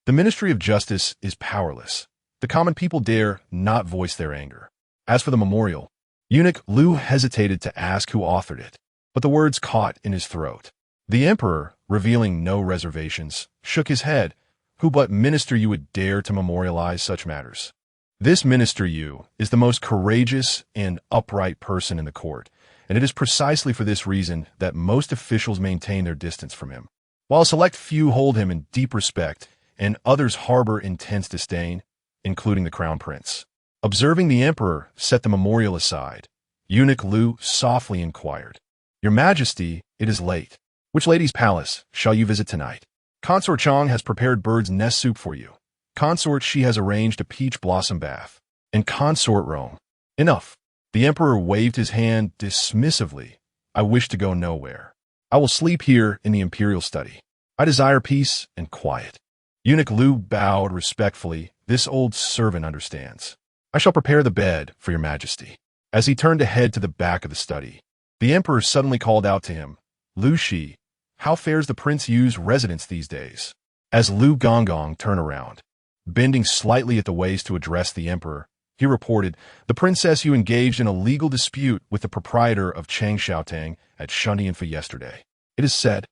The Ministry of Justice is powerless. The common people dare not voice their anger. As for the memorial, eunuch Lu hesitated to ask who authored it, but the words caught in his throat. The emperor, revealing no reservations, shook his head. Who but Minister Yu would dare to memorialize such matters? This Minister Yu is the most courageous and upright person in the court, and it is precisely for this reason that most officials maintain their distance from him. While a select few hold him in deep respect and others harbor intense disdain, including the crown prince. Observing the emperor set the memorial aside, eunuch Lu softly inquired, Your Majesty, it is late. Which lady's palace shall you visit tonight? Consort Chang has prepared bird's nest soup for you. Consort, she has arranged a peach blossom bath. And consort Rome. Enough. The emperor waved his hand dismissively. I wish to go nowhere. I will sleep here in the imperial study. I desire peace and quiet. Eunuch Lu bowed respectfully. This old servant understands. I shall prepare the bed for your Majesty. As he turned to head to the back of the study, the emperor suddenly called out to him, Lu Shi, how fares the Prince Yu's residence these days? As Lu Gonggong turned around, bending slightly at the waist to address the emperor, he reported, the Princess Yu engaged in a legal dispute with the proprietor of Chang Xiaotang at Shundianfa yesterday. It is said.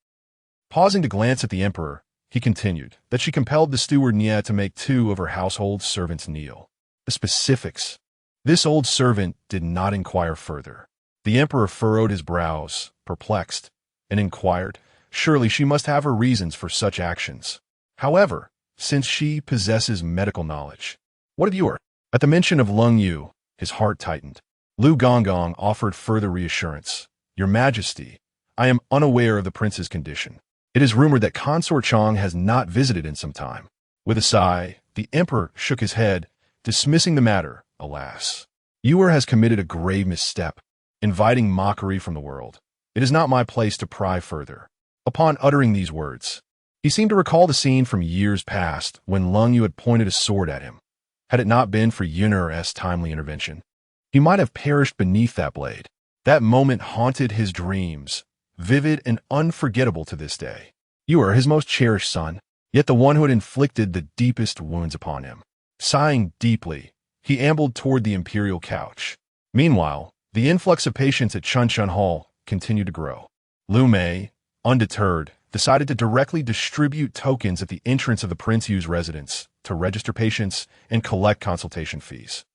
Pausing to glance at the emperor, he continued, that she compelled the steward Nye to make 2 of her household servants kneel. The specifics. This old servant did not inquire further. The emperor furrowed his brows, perplexed, and inquired, surely she must have her reasons for such actions. However, since she possesses medical knowledge, what of yours? At the mention of Lung Yu, his heart tightened. Lu Gonggong offered further reassurance. Your Majesty, I am unaware of the prince's condition. It is rumored that Consort Chang has not visited in some time. With a sigh, the emperor shook his head, dismissing the matter. Alas, Yuer has committed a grave misstep, inviting mockery from the world. It is not my place to pry further. Upon uttering these words, he seemed to recall the scene from years past when Lung Yu had pointed a sword at him. Had it not been for Yuner's timely intervention, he might have perished beneath that blade. That moment haunted his dreams, vivid and unforgettable to this day. Yuer, his most cherished son, yet the one who had inflicted the deepest wounds upon him. Sighing deeply, he ambled toward the imperial couch. Meanwhile, the influx of patients at Chunchun Hall continued to grow. Lu Mei, undeterred, decided to directly distribute tokens at the entrance of the Prince Yu's residence to register patients and collect consultation fees.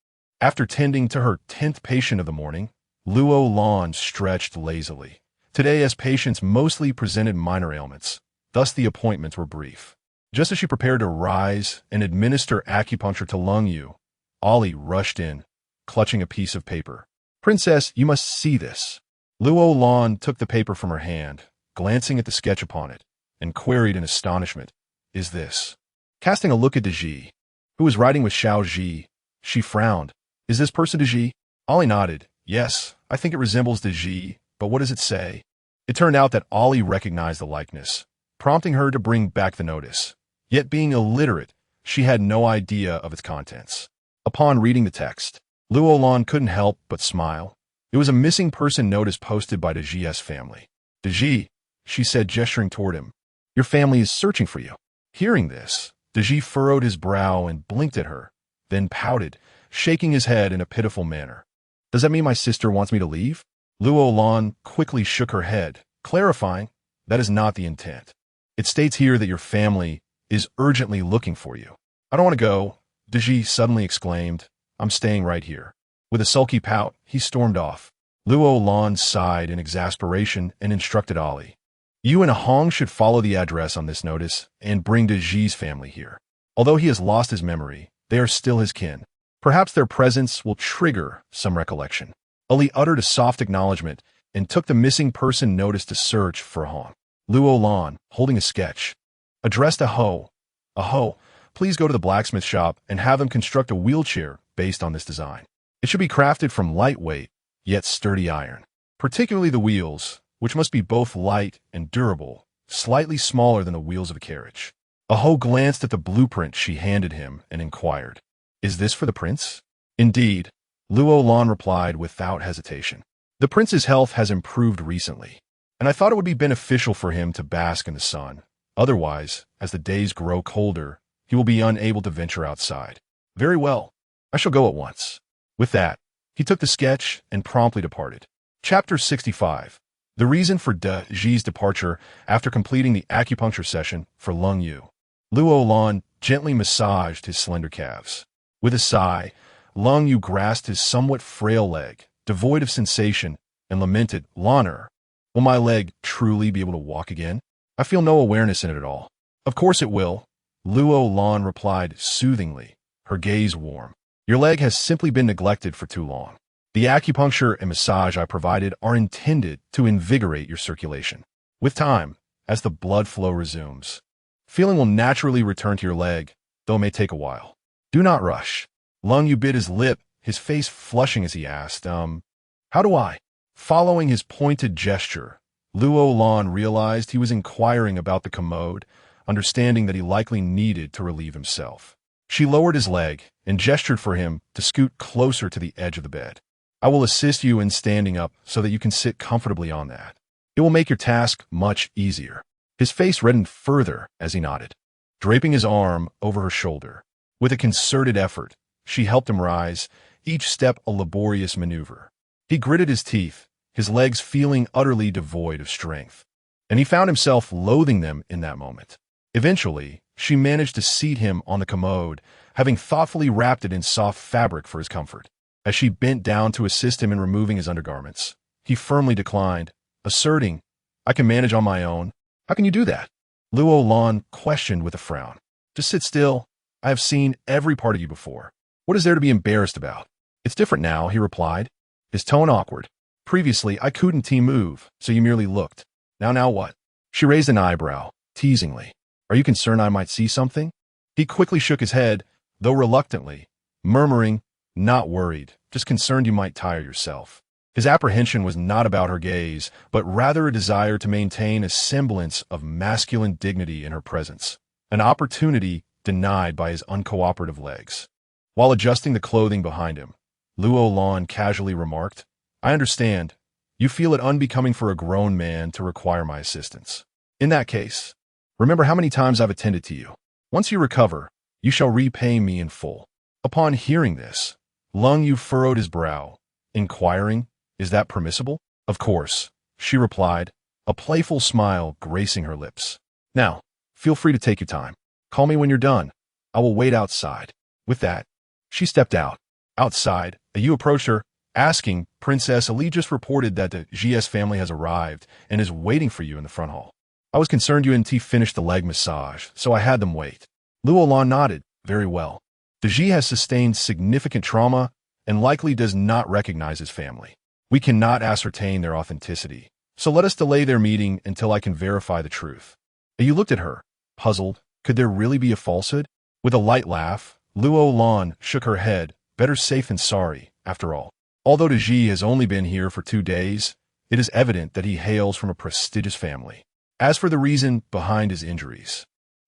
After tending to her 10th patient of the morning, Luo Lan stretched lazily. Today, as patients mostly presented minor ailments, thus the appointments were brief. Just as she prepared to rise and administer acupuncture to Lung Yu, Ollie rushed in, clutching a piece of paper. Princess, you must see this. Luo Lan took the paper from her hand, glancing at the sketch upon it, and queried in astonishment, Is this? Casting a look at De Ji, who was writing with Xiao Ji, she frowned. Is this person De Ji? Ollie nodded. Yes, I think it resembles De Ji, but what does it say? It turned out that Ollie recognized the likeness, prompting her to bring back the notice. Yet being illiterate, she had no idea of its contents. Upon reading the text, Luo Lan couldn't help but smile. It was a missing person notice posted by De Ji's family. De Ji, she said, gesturing toward him. Your family is searching for you. Hearing this, De Ji furrowed his brow and blinked at her, then pouted, shaking his head in a pitiful manner. Does that mean my sister wants me to leave? Luo Lan quickly shook her head, clarifying, that is not the intent. It states here that your family is urgently looking for you. I don't want to go, De Ji suddenly exclaimed. I'm staying right here. With a sulky pout, he stormed off. Luo Lan sighed in exasperation and instructed Ali. You and Hong should follow the address on this notice and bring De Ji's family here. Although he has lost his memory, they are still his kin. Perhaps their presence will trigger some recollection. Ali uttered a soft acknowledgement and took the missing person notice to search for Hong. Luo Lan, holding a sketch, addressed Aho. Aho, please go to the blacksmith shop and have them construct a wheelchair based on this design. It should be crafted from lightweight, yet sturdy iron, particularly the wheels, which must be both light and durable, slightly smaller than the wheels of a carriage. Aho glanced at the blueprint she handed him and inquired, "Is this for the prince?" "Indeed," Luo Lan replied without hesitation. "The prince's health has improved recently, and I thought it would be beneficial for him to bask in the sun. Otherwise, as the days grow colder, he will be unable to venture outside." "Very well. I shall go at once." With that, he took the sketch and promptly departed. Chapter 65. The reason for De Ji's departure after completing the acupuncture session for Lung Yu. Luo Lan gently massaged his slender calves. With a sigh, Lung Yu grasped his somewhat frail leg, devoid of sensation, and lamented, "Laner, will my leg truly be able to walk again? I feel no awareness in it at all." "Of course it will," Luo Lan replied soothingly, her gaze warm. "Your leg has simply been neglected for too long. The acupuncture and massage I provided are intended to invigorate your circulation. With time, as the blood flow resumes, feeling will naturally return to your leg, though it may take a while. Do not rush." Lung Yu bit his lip, his face flushing as he asked, "How do I?" Following his pointed gesture, Luo Lan realized he was inquiring about the commode, understanding that he likely needed to relieve himself. She lowered his leg and gestured for him to scoot closer to the edge of the bed. "I will assist you in standing up so that you can sit comfortably on that. It will make your task much easier." His face reddened further as he nodded, draping his arm over her shoulder. With a concerted effort, she helped him rise, each step a laborious maneuver. He gritted his teeth, his legs feeling utterly devoid of strength, and he found himself loathing them in that moment. Eventually, she managed to seat him on the commode, having thoughtfully wrapped it in soft fabric for his comfort. As she bent down to assist him in removing his undergarments, he firmly declined, asserting, "I can manage on my own." "How can you do that?" Luo Lan questioned with a frown. "Just sit still. I have seen every part of you before. What is there to be embarrassed about?" "It's different now," he replied, his tone awkward. "Previously, I couldn't move, so you merely looked. Now what?" She raised an eyebrow, teasingly. "Are you concerned I might see something?" He quickly shook his head, though reluctantly, murmuring, "Not worried, just concerned you might tire yourself." His apprehension was not about her gaze, but rather a desire to maintain a semblance of masculine dignity in her presence, an opportunity denied by his uncooperative legs. While adjusting the clothing behind him, Luo Lan casually remarked, "I understand. You feel it unbecoming for a grown man to require my assistance. In that case, remember how many times I've attended to you. Once you recover, you shall repay me in full." Upon hearing this, Lung Yu furrowed his brow, inquiring, "Is that permissible?" "Of course," she replied, a playful smile gracing her lips. "Now, feel free to take your time. Call me when you're done. I will wait outside." With that, she stepped out. Outside, a Yu approached her, asking, "Princess Ali just reported that the GS family has arrived and is waiting for you in the front hall. I was concerned you hadn't finished the leg massage, so I had them wait." Luo Lan nodded, "Very well. The Ji has sustained significant trauma and likely does not recognize his family. We cannot ascertain their authenticity, so let us delay their meeting until I can verify the truth." You looked at her, puzzled. Could there really be a falsehood? With a light laugh, Luo Lan shook her head, better safe than sorry, after all. Although De Ji has only been here for 2 days, it is evident that he hails from a prestigious family. As for the reason behind his injuries,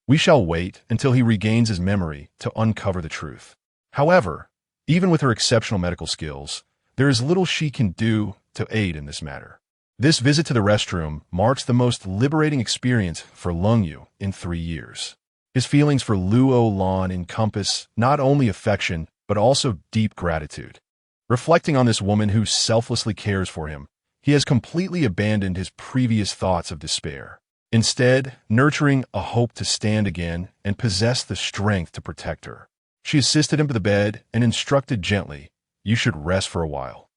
we shall wait until he regains his memory to uncover the truth. However, even with her exceptional medical skills, there is little she can do to aid in this matter. This visit to the restroom marks the most liberating experience for Lung Yu in 3 years. His feelings for Luo Lan encompass not only affection, but also deep gratitude. Reflecting on this woman who selflessly cares for him, he has completely abandoned his previous thoughts of despair, instead nurturing a hope to stand again and possess the strength to protect her. She assisted him to the bed and instructed gently, "You should rest for a while."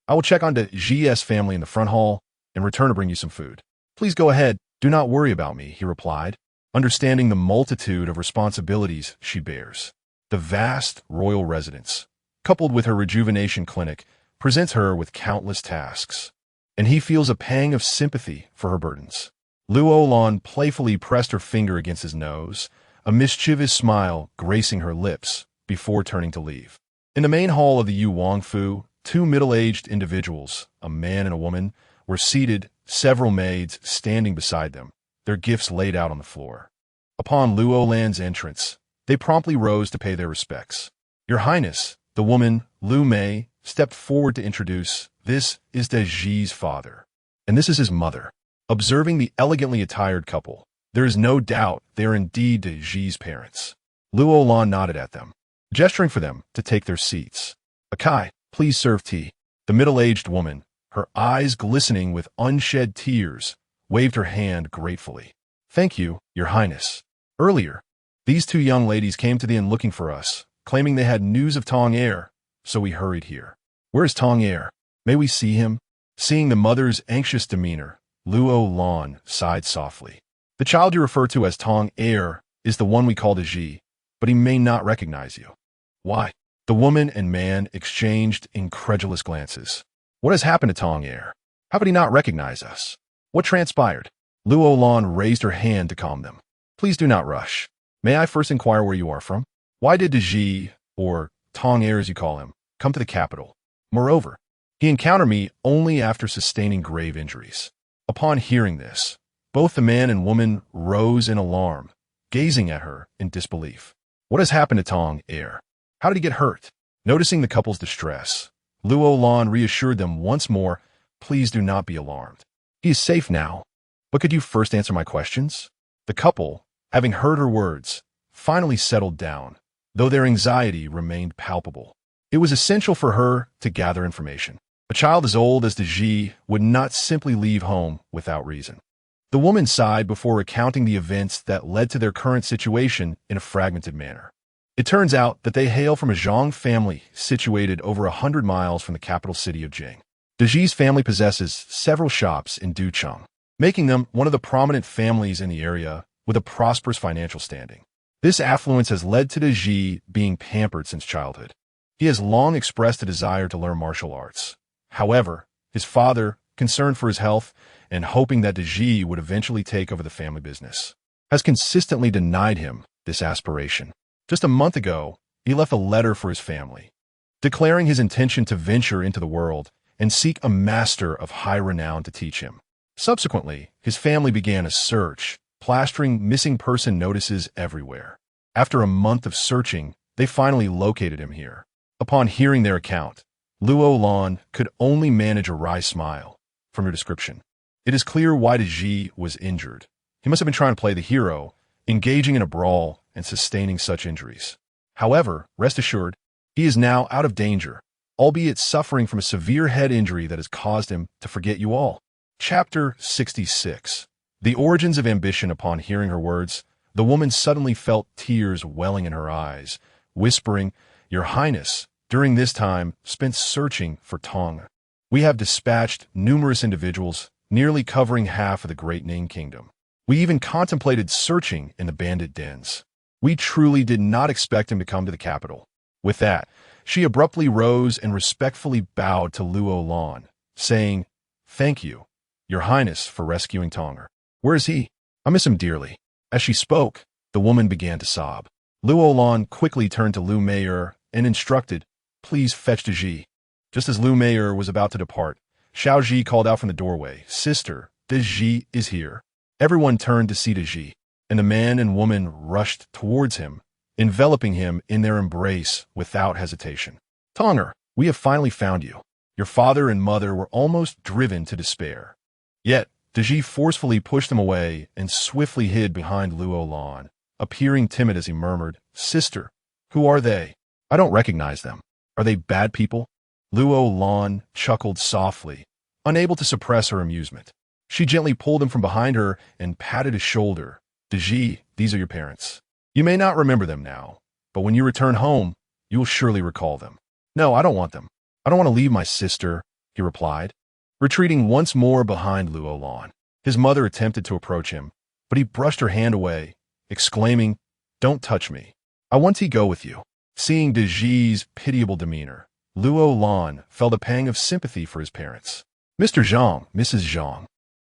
I will check on the GS family in the front hall and return to bring you some food. Please go ahead. Do not worry about me, he replied, understanding the multitude of responsibilities she bears. The vast royal residence, coupled with her rejuvenation clinic, presents her with countless tasks, and he feels a pang of sympathy for her burdens. Luo Lan playfully pressed her finger against his nose, a mischievous smile gracing her lips before turning to leave. In the main hall of the Yu Wangfu, two middle-aged individuals, a man and a woman, were seated, several maids standing beside them, their gifts laid out on the floor. Upon Luo Lan's entrance, they promptly rose to pay their respects. Your Highness, the woman, Lu Mei, stepped forward to introduce, this is De Ji's father, and this is his mother. Observing the elegantly attired couple, there is no doubt they are indeed De Ji's parents. Luo Lan nodded at them, gesturing for them to take their seats. Akai, please serve tea. The middle-aged woman, her eyes glistening with unshed tears, waved her hand gratefully. Thank you, Your Highness. Earlier, these two young ladies came to the inn looking for us, claiming they had news of Tong Heir, so we hurried here. Where is Tong Heir? May we see him? Seeing the mother's anxious demeanor, Luo Lan sighed softly. The child you refer to as Tong Heir is the one we call De Ji, but he may not recognize you. Why? The woman and man exchanged incredulous glances. What has happened to Tong Heir? How could he not recognize us? What transpired? Luo Lan raised her hand to calm them. Please do not rush. May I first inquire where you are from? Why did De Ji, or Tong Heir as you call him, come to the capital? Moreover, he encountered me only after sustaining grave injuries. Upon hearing this, both the man and woman rose in alarm, gazing at her in disbelief. What has happened to Tong Heir? How did he get hurt? Noticing the couple's distress, Luo Lan reassured them once more, please do not be alarmed. He is safe now. But could you first answer my questions? The couple, having heard her words, finally settled down, though their anxiety remained palpable. It was essential for her to gather information. A child as old as De Ji would not simply leave home without reason. The woman sighed before recounting the events that led to their current situation in a fragmented manner. It turns out that they hail from a Zhang family situated over 100 miles from the capital city of Jing. De Ji's family possesses several shops in Ducheng, making them one of the prominent families in the area with a prosperous financial standing. This affluence has led to De Ji being pampered since childhood. He has long expressed a desire to learn martial arts. However, his father, concerned for his health and hoping that De Ji would eventually take over the family business, has consistently denied him this aspiration. Just a month ago, he left a letter for his family, declaring his intention to venture into the world and seek a master of high renown to teach him. Subsequently, his family began a search, plastering missing person notices everywhere. After a month of searching, they finally located him here. Upon hearing their account, Luo Lan could only manage a wry smile. From your description, it is clear why De Ji was injured. He must have been trying to play the hero, engaging in a brawl and sustaining such injuries. However, rest assured, he is now out of danger, albeit suffering from a severe head injury that has caused him to forget you all. Chapter 66. The origins of ambition. Upon hearing her words, the woman suddenly felt tears welling in her eyes, whispering, Your Highness, during this time, spent searching for Tong. We have dispatched numerous individuals, nearly covering half of the Great Ning Kingdom. We even contemplated searching in the bandit dens. We truly did not expect him to come to the capital. With that, she abruptly rose and respectfully bowed to Luo Lan, saying, Thank you, Your Highness, for rescuing Tonger. Where is he? I miss him dearly. As she spoke, the woman began to sob. Luo Lan quickly turned to Lu Mei and instructed, Please fetch De Ji. Just as Lu Mei was about to depart, Xiao Ji called out from the doorway, Sister, De Ji is here. Everyone turned to see De Ji, and the man and woman rushed towards him, enveloping him in their embrace without hesitation. Tonger, we have finally found you. Your father and mother were almost driven to despair. Yet, De Ji forcefully pushed them away and swiftly hid behind Luo Lan, appearing timid as he murmured, Sister, who are they? I don't recognize them. Are they bad people? Luo Lan chuckled softly, unable to suppress her amusement. She gently pulled him from behind her and patted his shoulder. De Ji, these are your parents. You may not remember them now, but when you return home, you will surely recall them. No, I don't want them. I don't want to leave my sister, he replied, retreating once more behind Luo Lan. His mother attempted to approach him, but he brushed her hand away, exclaiming, "Don't touch me. I want to go with you." Seeing De Ji's pitiable demeanor, Luo Lan felt a pang of sympathy for his parents. "Mr. Zhang, Mrs. Zhang,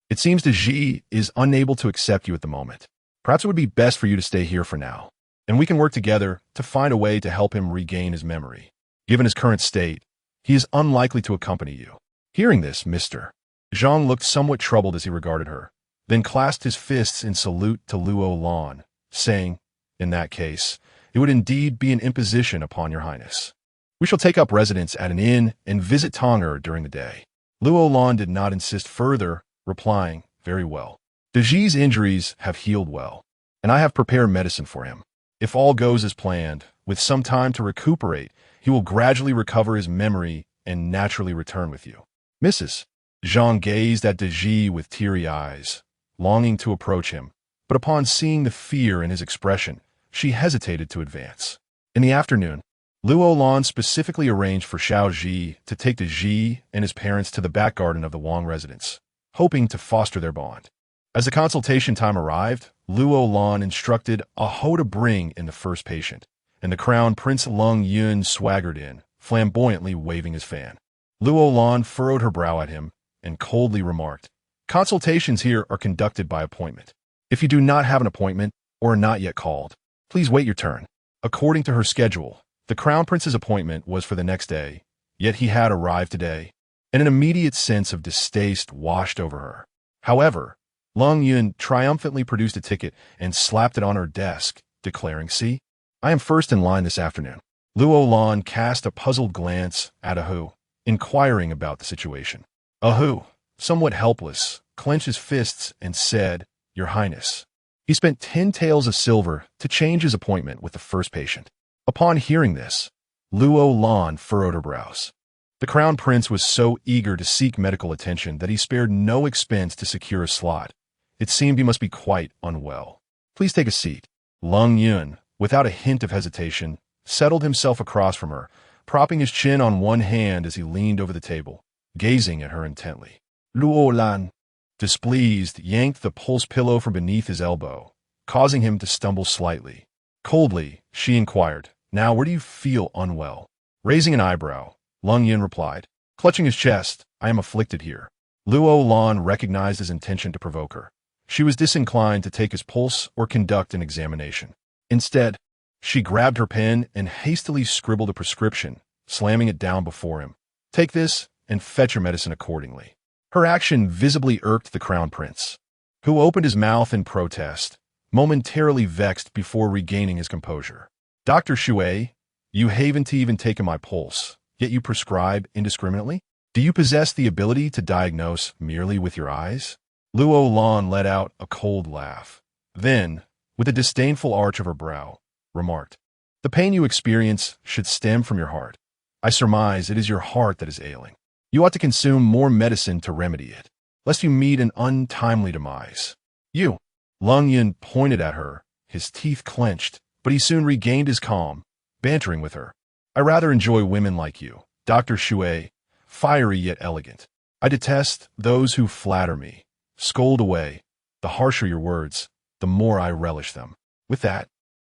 it seems De Ji is unable to accept you at the moment. Perhaps it would be best for you to stay here for now, and we can work together to find a way to help him regain his memory. Given his current state, he is unlikely to accompany you." Hearing this, Mr. Zhang looked somewhat troubled as he regarded her, then clasped his fists in salute to Luo Lan, saying, "In that case, it would indeed be an imposition upon your highness. We shall take up residence at an inn and visit Tong'er during the day." Luo Lan did not insist further, replying, "Very well. De Ji's injuries have healed well, and I have prepared medicine for him. If all goes as planned, with some time to recuperate, he will gradually recover his memory and naturally return with you." Mrs. Zhang gazed at De Ji with teary eyes, longing to approach him, but upon seeing the fear in his expression, she hesitated to advance. In the afternoon, Luo Lan specifically arranged for Xiao Ji to take De Ji and his parents to the back garden of the Wang residence, hoping to foster their bond. As the consultation time arrived, Luo Lan instructed A Ho to bring in the first patient, and the crown Prince Lung Yun swaggered in, flamboyantly waving his fan. Luo Lan furrowed her brow at him and coldly remarked, "Consultations here are conducted by appointment. If you do not have an appointment or are not yet called, please wait your turn." According to her schedule, the crown prince's appointment was for the next day, yet he had arrived today, and an immediate sense of distaste washed over her. However, Lung Yun triumphantly produced a ticket and slapped it on her desk, declaring, "See, I am first in line this afternoon." Luo Lan cast a puzzled glance at A Ho, inquiring about the situation. A Ho, somewhat helpless, clenched his fists and said, "Your Highness." He spent 10 taels of silver to change his appointment with the first patient. Upon hearing this, Luo Lan furrowed her brows. The crown prince was so eager to seek medical attention that he spared no expense to secure a slot. It seemed he must be quite unwell. "Please take a seat." Lung Yun, without a hint of hesitation, settled himself across from her, propping his chin on one hand as he leaned over the table, gazing at her intently. Luo Lan, displeased, yanked the pulse pillow from beneath his elbow, causing him to stumble slightly. Coldly, she inquired, "Now, where do you feel unwell?" Raising an eyebrow, Lung Yun replied, clutching his chest, "I am afflicted here." Luo Lan recognized his intention to provoke her. She was disinclined to take his pulse or conduct an examination. Instead, she grabbed her pen and hastily scribbled a prescription, slamming it down before him. "Take this and fetch your medicine accordingly." Her action visibly irked the crown prince, who opened his mouth in protest, momentarily vexed before regaining his composure. "Dr. Shui, you haven't even taken my pulse, yet you prescribe indiscriminately? Do you possess the ability to diagnose merely with your eyes?" Luo Lan let out a cold laugh. Then, with a disdainful arch of her brow, remarked, "The pain you experience should stem from your heart. I surmise it is your heart that is ailing. You ought to consume more medicine to remedy it, lest you meet an untimely demise." "You!" Lung Yun pointed at her, his teeth clenched, but he soon regained his calm, bantering with her. "I rather enjoy women like you, Dr. Shui, fiery yet elegant. I detest those who flatter me. Scold away. The harsher your words, the more I relish them." With that,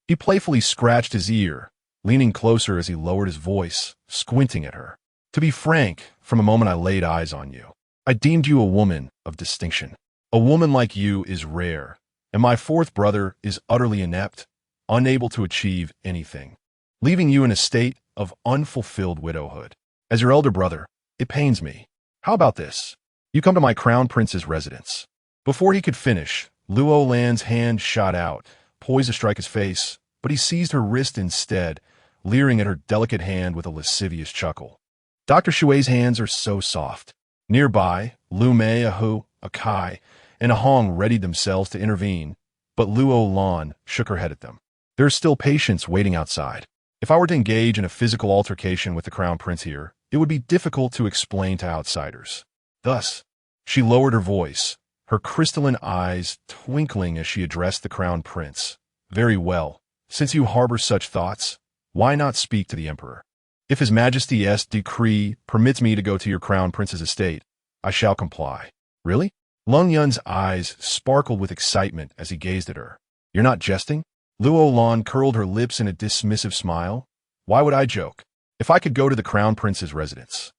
he playfully scratched his ear, leaning closer as he lowered his voice, squinting at her. "To be frank, from the moment I laid eyes on you, I deemed you a woman of distinction. A woman like you is rare, and my fourth brother is utterly inept, unable to achieve anything, leaving you in a state of unfulfilled widowhood. As your elder brother, it pains me. How about this? You come to my crown prince's residence." Before he could finish, Luo Lan's hand shot out, poised to strike his face, but he seized her wrist instead, leering at her delicate hand with a lascivious chuckle. Dr. Shui's hands are so soft. Nearby, Lu Mei, A Hu, A Kai, and A Hong readied themselves to intervene, but Luo Lan shook her head at them. "There are still patients waiting outside. If I were to engage in a physical altercation with the crown prince here, it would be difficult to explain to outsiders." Thus, she lowered her voice, her crystalline eyes twinkling as she addressed the crown prince. "Very well. Since you harbor such thoughts, why not speak to the emperor?" If His Majesty's decree permits me to go to your crown prince's estate, I shall comply. Really? Lung Yun's eyes sparkled with excitement as he gazed at her. You're not jesting? Luo Lan curled her lips in a dismissive smile. Why would I joke? If I could go to the crown prince's residence,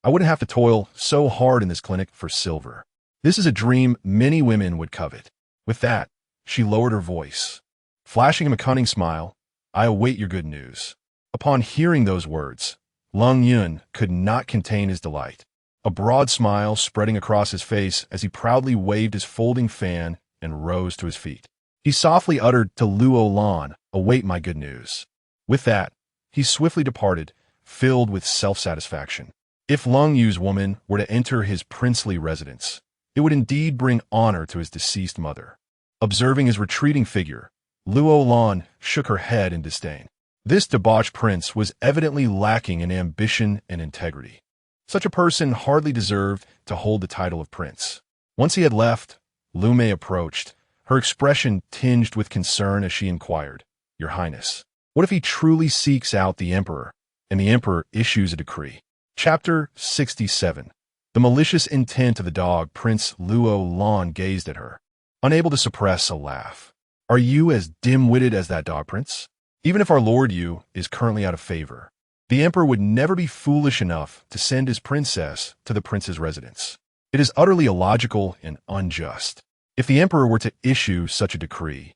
I wouldn't have to toil so hard in this clinic for silver. This is a dream many women would covet. With that, she lowered her voice, flashing him a cunning smile. I await your good news. Upon hearing those words, Lung Yun could not contain his delight, a broad smile spreading across his face as he proudly waved his folding fan and rose to his feet. He softly uttered to Luo Lan, await my good news. With that, he swiftly departed, filled with self-satisfaction. If Lung Yu's woman were to enter his princely residence, it would indeed bring honor to his deceased mother. Observing his retreating figure, Luo Lan shook her head in disdain. This debauched prince was evidently lacking in ambition and integrity. Such a person hardly deserved to hold the title of prince. Once he had left, Lu Mei approached, her expression tinged with concern as she inquired, Your Highness, what if he truly seeks out the emperor, and the emperor issues a decree? Chapter 67. The malicious intent of the dog Prince Luo Lan gazed at her, unable to suppress a laugh. Are you as dim-witted as that dog, Prince? Even if our Lord Yu is currently out of favor, the emperor would never be foolish enough to send his princess to the prince's residence. It is utterly illogical and unjust. If the emperor were to issue such a decree,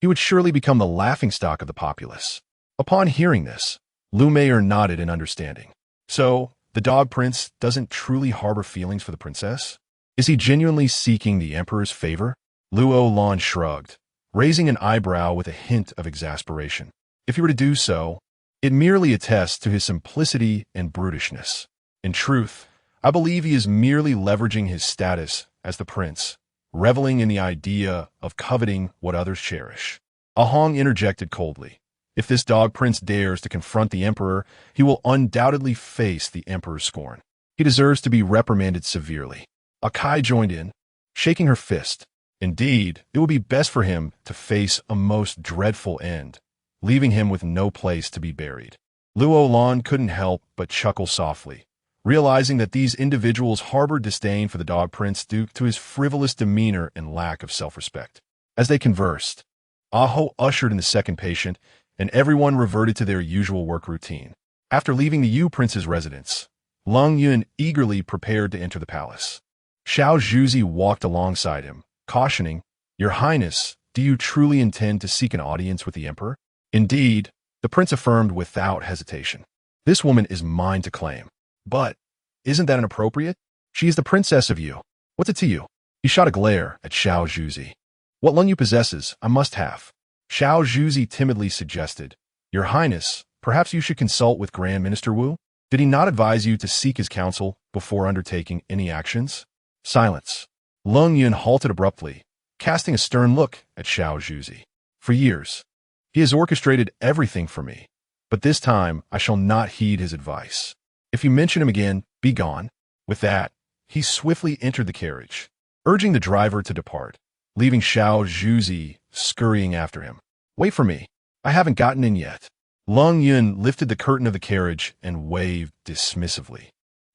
he would surely become the laughingstock of the populace. Upon hearing this, Lu Mei nodded in understanding. So, the dog prince doesn't truly harbor feelings for the princess? Is he genuinely seeking the emperor's favor? Luo Lan shrugged, raising an eyebrow with a hint of exasperation. If he were to do so, it merely attests to his simplicity and brutishness. In truth, I believe he is merely leveraging his status as the prince, reveling in the idea of coveting what others cherish. Ahong interjected coldly. If this dog prince dares to confront the emperor, he will undoubtedly face the emperor's scorn. He deserves to be reprimanded severely. Akai joined in, shaking her fist. Indeed, it would be best for him to face a most dreadful end, leaving him with no place to be buried. Luo Lan couldn't help but chuckle softly, realizing that these individuals harbored disdain for the dog prince due to his frivolous demeanor and lack of self-respect. As they conversed, Aho ushered in the second patient, and everyone reverted to their usual work routine. After leaving the Yu prince's residence, Lung Yun eagerly prepared to enter the palace. Xiao Zhuzi walked alongside him, cautioning, Your Highness, do you truly intend to seek an audience with the emperor? Indeed, the prince affirmed without hesitation. This woman is mine to claim. But, isn't that inappropriate? She is the princess of Yu. What's it to you? He shot a glare at Xiao Zhuzi. What Lung Yu possesses, I must have. Xiao Zhuzi timidly suggested, Your Highness, perhaps you should consult with Grand Minister Wu? Did he not advise you to seek his counsel before undertaking any actions? Silence. Lung Yun halted abruptly, casting a stern look at Xiao Zhuzi. For years, he has orchestrated everything for me, but this time I shall not heed his advice. If you mention him again, be gone. With that, he swiftly entered the carriage, urging the driver to depart, leaving Xiao Zhuzi scurrying after him. Wait for me. I haven't gotten in yet. Lung Yun lifted the curtain of the carriage and waved dismissively.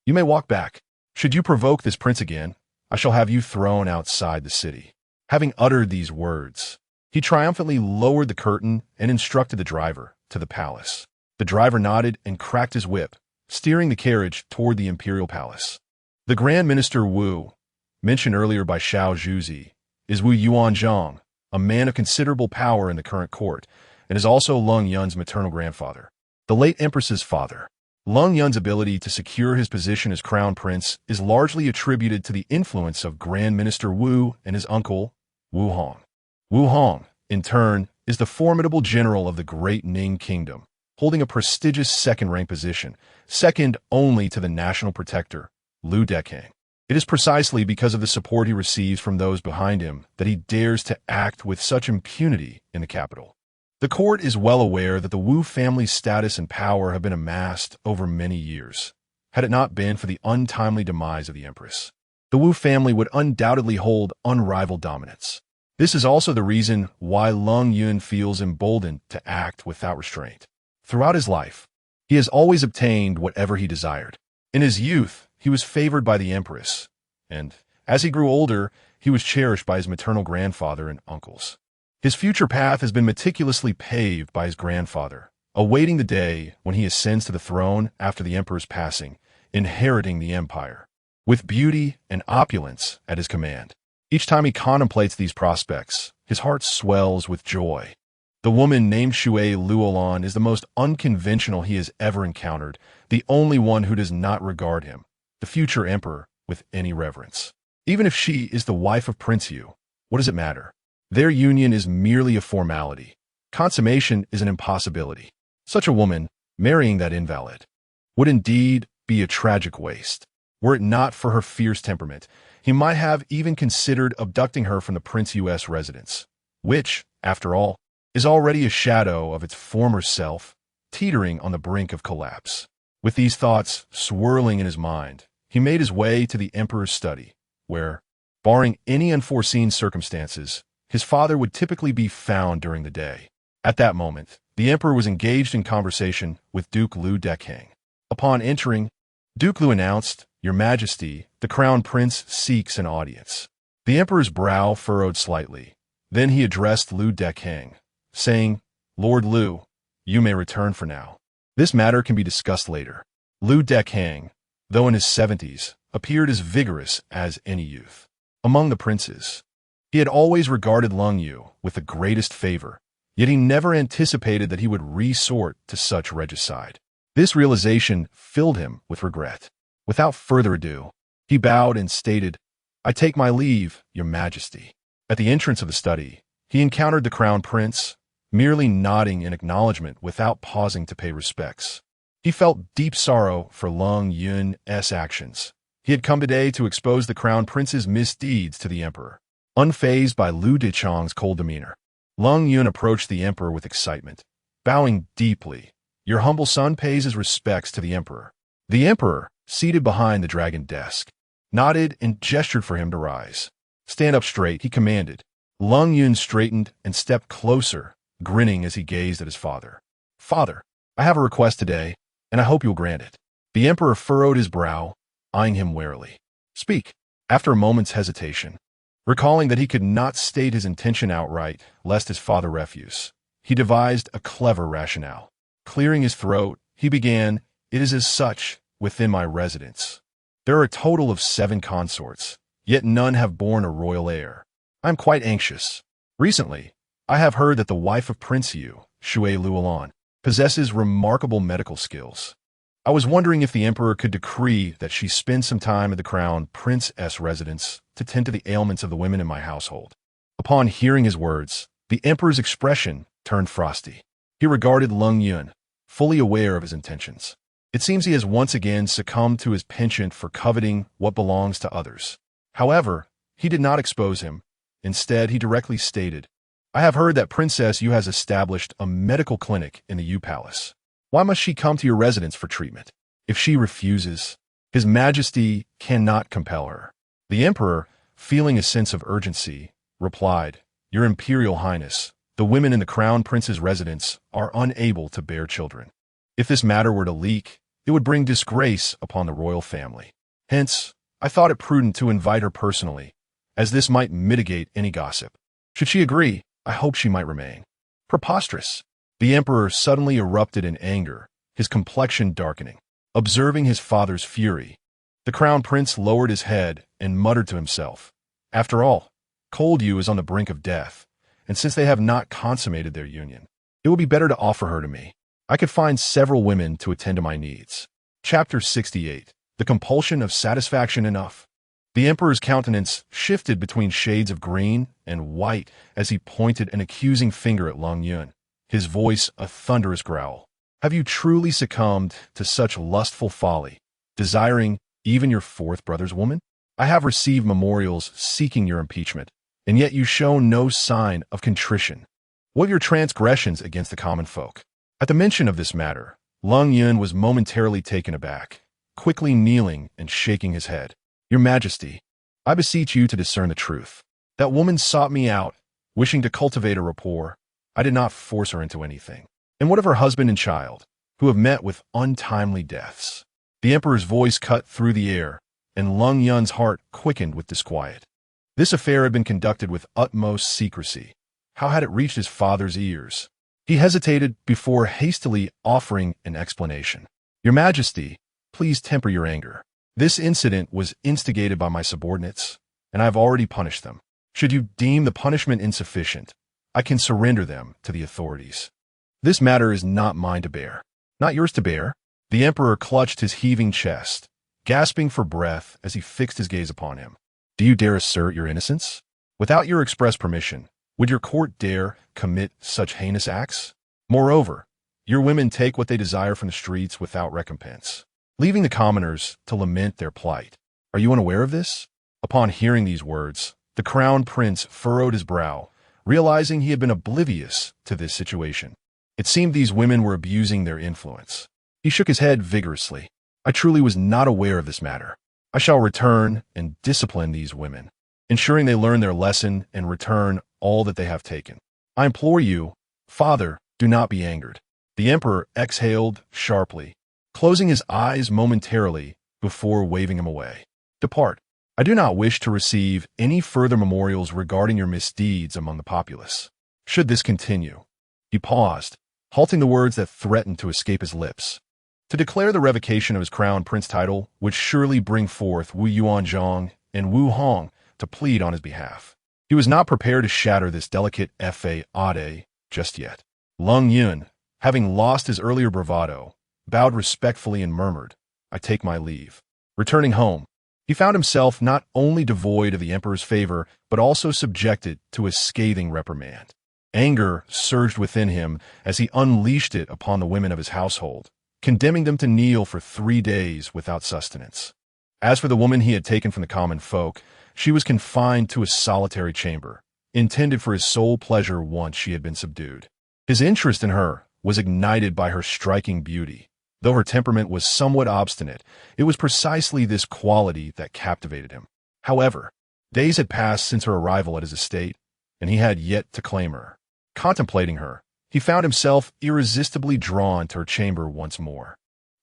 You may walk back. Should you provoke this prince again, I shall have you thrown outside the city. Having uttered these words, he triumphantly lowered the curtain and instructed the driver to the palace. The driver nodded and cracked his whip, steering the carriage toward the imperial palace. The Grand Minister Wu, mentioned earlier by Xiao Zhuzi, is Wu Yuanzhang, a man of considerable power in the current court, and is also Lung Yun's maternal grandfather, the late empress's father. Lung Yun's ability to secure his position as crown prince is largely attributed to the influence of Grand Minister Wu and his uncle, Wu Hong. Wu Hong, in turn, is the formidable general of the Great Ning Kingdom, holding a prestigious second-rank position, second only to the national protector, Liu Dekang. It is precisely because of the support he receives from those behind him that he dares to act with such impunity in the capital. The court is well aware that the Wu family's status and power have been amassed over many years. Had it not been for the untimely demise of the empress, the Wu family would undoubtedly hold unrivaled dominance. This is also the reason why Lung Yun feels emboldened to act without restraint. Throughout his life, He has always obtained whatever he desired. In his youth, he was favored by the empress, and as he grew older, he was cherished by his maternal grandfather and uncles. His future path has been meticulously paved by his grandfather, awaiting the day when he ascends to the throne after the emperor's passing, inheriting the empire, with beauty and opulence at his command. Each time he contemplates these prospects, his heart swells with joy. The woman named Shui Luolan is the most unconventional he has ever encountered, the only one who does not regard him, the future emperor, with any reverence. Even if she is the wife of Prince Yu, what does it matter? Their union is merely a formality. Consummation is an impossibility. Such a woman, marrying that invalid, would indeed be a tragic waste. Were it not for her fierce temperament, he might have even considered abducting her from the Prince U.S. residence, which, after all, is already a shadow of its former self, teetering on the brink of collapse. With these thoughts swirling in his mind, he made his way to the emperor's study, where, barring any unforeseen circumstances, his father would typically be found during the day. At that moment, the emperor was engaged in conversation with Duke Liu Dekhang. Upon entering, Duke Liu announced, "Your Majesty, the crown prince seeks an audience." The emperor's brow furrowed slightly. Then he addressed Liu Dekhang, saying, "Lord Liu, you may return for now. This matter can be discussed later." Liu Dekhang, though in his 70s, appeared as vigorous as any youth. Among the princes, he had always regarded Lung Yu with the greatest favor, yet he never anticipated that he would resort to such regicide. This realization filled him with regret. Without further ado, he bowed and stated, "I take my leave, Your Majesty." At the entrance of the study, he encountered the crown prince, merely nodding in acknowledgement without pausing to pay respects. He felt deep sorrow for Lung Yun's actions. He had come today to expose the crown prince's misdeeds to the emperor. Unfazed by Liu Dechang's cold demeanor, Lung Yun approached the emperor with excitement, bowing deeply. "Your humble son pays his respects to the emperor." The emperor, seated behind the dragon desk, nodded and gestured for him to rise. "Stand up straight," he commanded. Lung Yun straightened and stepped closer, grinning as he gazed at his father. "Father, I have a request today, and I hope you'll grant it." The emperor furrowed his brow, eyeing him warily. "Speak." After a moment's hesitation, recalling that he could not state his intention outright, lest his father refuse, he devised a clever rationale. Clearing his throat, he began, "It is as such within my residence. There are a total of 7 consorts, yet none have borne a royal heir. I am quite anxious. Recently, I have heard that the wife of Prince Yu, Shui Luolan, possesses remarkable medical skills. I was wondering if the emperor could decree that she spend some time at the crown prince's residence to tend to the ailments of the women in my household." Upon hearing his words, the emperor's expression turned frosty. He regarded Lung Yun, fully aware of his intentions. It seems he has once again succumbed to his penchant for coveting what belongs to others. However, he did not expose him. Instead, he directly stated, "I have heard that Princess Yu has established a medical clinic in the Yu Palace. Why must she come to your residence for treatment? If she refuses, His Majesty cannot compel her." The emperor, feeling a sense of urgency, replied, "Your Imperial Highness, the women in the crown prince's residence are unable to bear children. If this matter were to leak, it would bring disgrace upon the royal family. Hence, I thought it prudent to invite her personally, as this might mitigate any gossip. Should she agree, I hope she might remain." "Preposterous!" The emperor suddenly erupted in anger, his complexion darkening. Observing his father's fury, the crown prince lowered his head and muttered to himself, "After all, Cold Yu is on the brink of death, and since they have not consummated their union, it would be better to offer her to me. I could find several women to attend to my needs." Chapter 68. The Compulsion of Satisfaction Enough. The emperor's countenance shifted between shades of green and white as he pointed an accusing finger at Lung Yun, his voice a thunderous growl. "Have you truly succumbed to such lustful folly, desiring even your 4th brother's woman? I have received memorials seeking your impeachment, and yet you show no sign of contrition. What of your transgressions against the common folk?" At the mention of this matter, Lung Yun was momentarily taken aback, quickly kneeling and shaking his head. "Your Majesty, I beseech you to discern the truth. That woman sought me out, wishing to cultivate a rapport. I did not force her into anything. And what of her husband and child? who have met with untimely deaths. The emperor's voice cut through the air, and Lung Yun's heart quickened with disquiet. This affair had been conducted with utmost secrecy. How had it reached his father's ears? He hesitated before hastily offering an explanation. Your Majesty, please temper your anger. This incident was instigated by my subordinates, and I have already punished them. Should you deem the punishment insufficient, I can surrender them to the authorities. This matter is not mine to bear. Not yours to bear. The emperor clutched his heaving chest, gasping for breath as he fixed his gaze upon him. Do you dare assert your innocence? Without your express permission, would your court dare commit such heinous acts? Moreover, your women take what they desire from the streets without recompense, leaving the commoners to lament their plight. Are you unaware of this? Upon hearing these words, the crown prince furrowed his brow, realizing he had been oblivious to this situation. It seemed these women were abusing their influence. He shook his head vigorously. I truly was not aware of this matter. I shall return and discipline these women, ensuring they learn their lesson and return all that they have taken. I implore you, Father, do not be angered. The emperor exhaled sharply, closing his eyes momentarily before waving him away. Depart. I do not wish to receive any further memorials regarding your misdeeds among the populace. Should this continue. He paused, halting the words that threatened to escape his lips. To declare the revocation of his crown prince title would surely bring forth Wu Yuanzhang and Wu Hong to plead on his behalf. He was not prepared to shatter this delicate fade just yet. Lung Yun, having lost his earlier bravado, bowed respectfully and murmured, I take my leave. Returning home, he found himself not only devoid of the emperor's favor, but also subjected to a scathing reprimand. Anger surged within him as he unleashed it upon the women of his household, condemning them to kneel for 3 days without sustenance. As for the woman he had taken from the common folk, she was confined to a solitary chamber, intended for his sole pleasure once she had been subdued. His interest in her was ignited by her striking beauty. Though her temperament was somewhat obstinate, it was precisely this quality that captivated him. However, days had passed since her arrival at his estate, and he had yet to claim her. Contemplating her, he found himself irresistibly drawn to her chamber once more.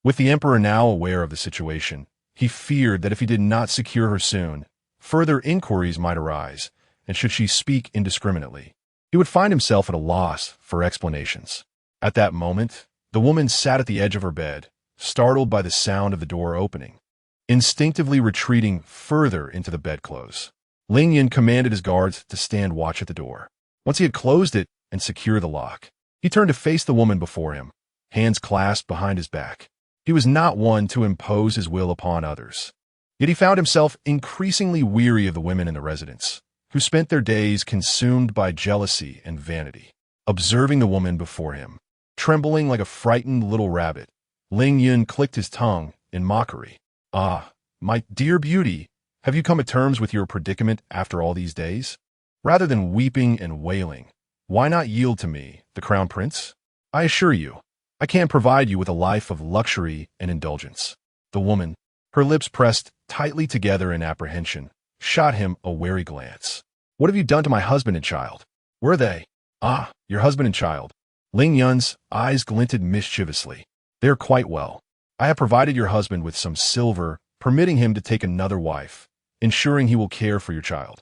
With the emperor now aware of the situation, he feared that if he did not secure her soon, further inquiries might arise, and should she speak indiscriminately, he would find himself at a loss for explanations. At that moment, the woman sat at the edge of her bed, startled by the sound of the door opening. Instinctively retreating further into the bedclothes, Ling Yin commanded his guards to stand watch at the door. Once he had closed it and secured the lock, he turned to face the woman before him, hands clasped behind his back. He was not one to impose his will upon others. Yet he found himself increasingly weary of the women in the residence, who spent their days consumed by jealousy and vanity. Observing the woman before him, trembling like a frightened little rabbit, Ling Yun clicked his tongue in mockery. Ah, my dear beauty, have you come to terms with your predicament after all these days? Rather than weeping and wailing, why not yield to me, the crown prince? I assure you, I can provide you with a life of luxury and indulgence. The woman, her lips pressed tightly together in apprehension, shot him a wary glance. What have you done to my husband and child? Where are they? Ah, your husband and child. Ling Yun's eyes glinted mischievously. They are quite well. I have provided your husband with some silver, permitting him to take another wife, ensuring he will care for your child.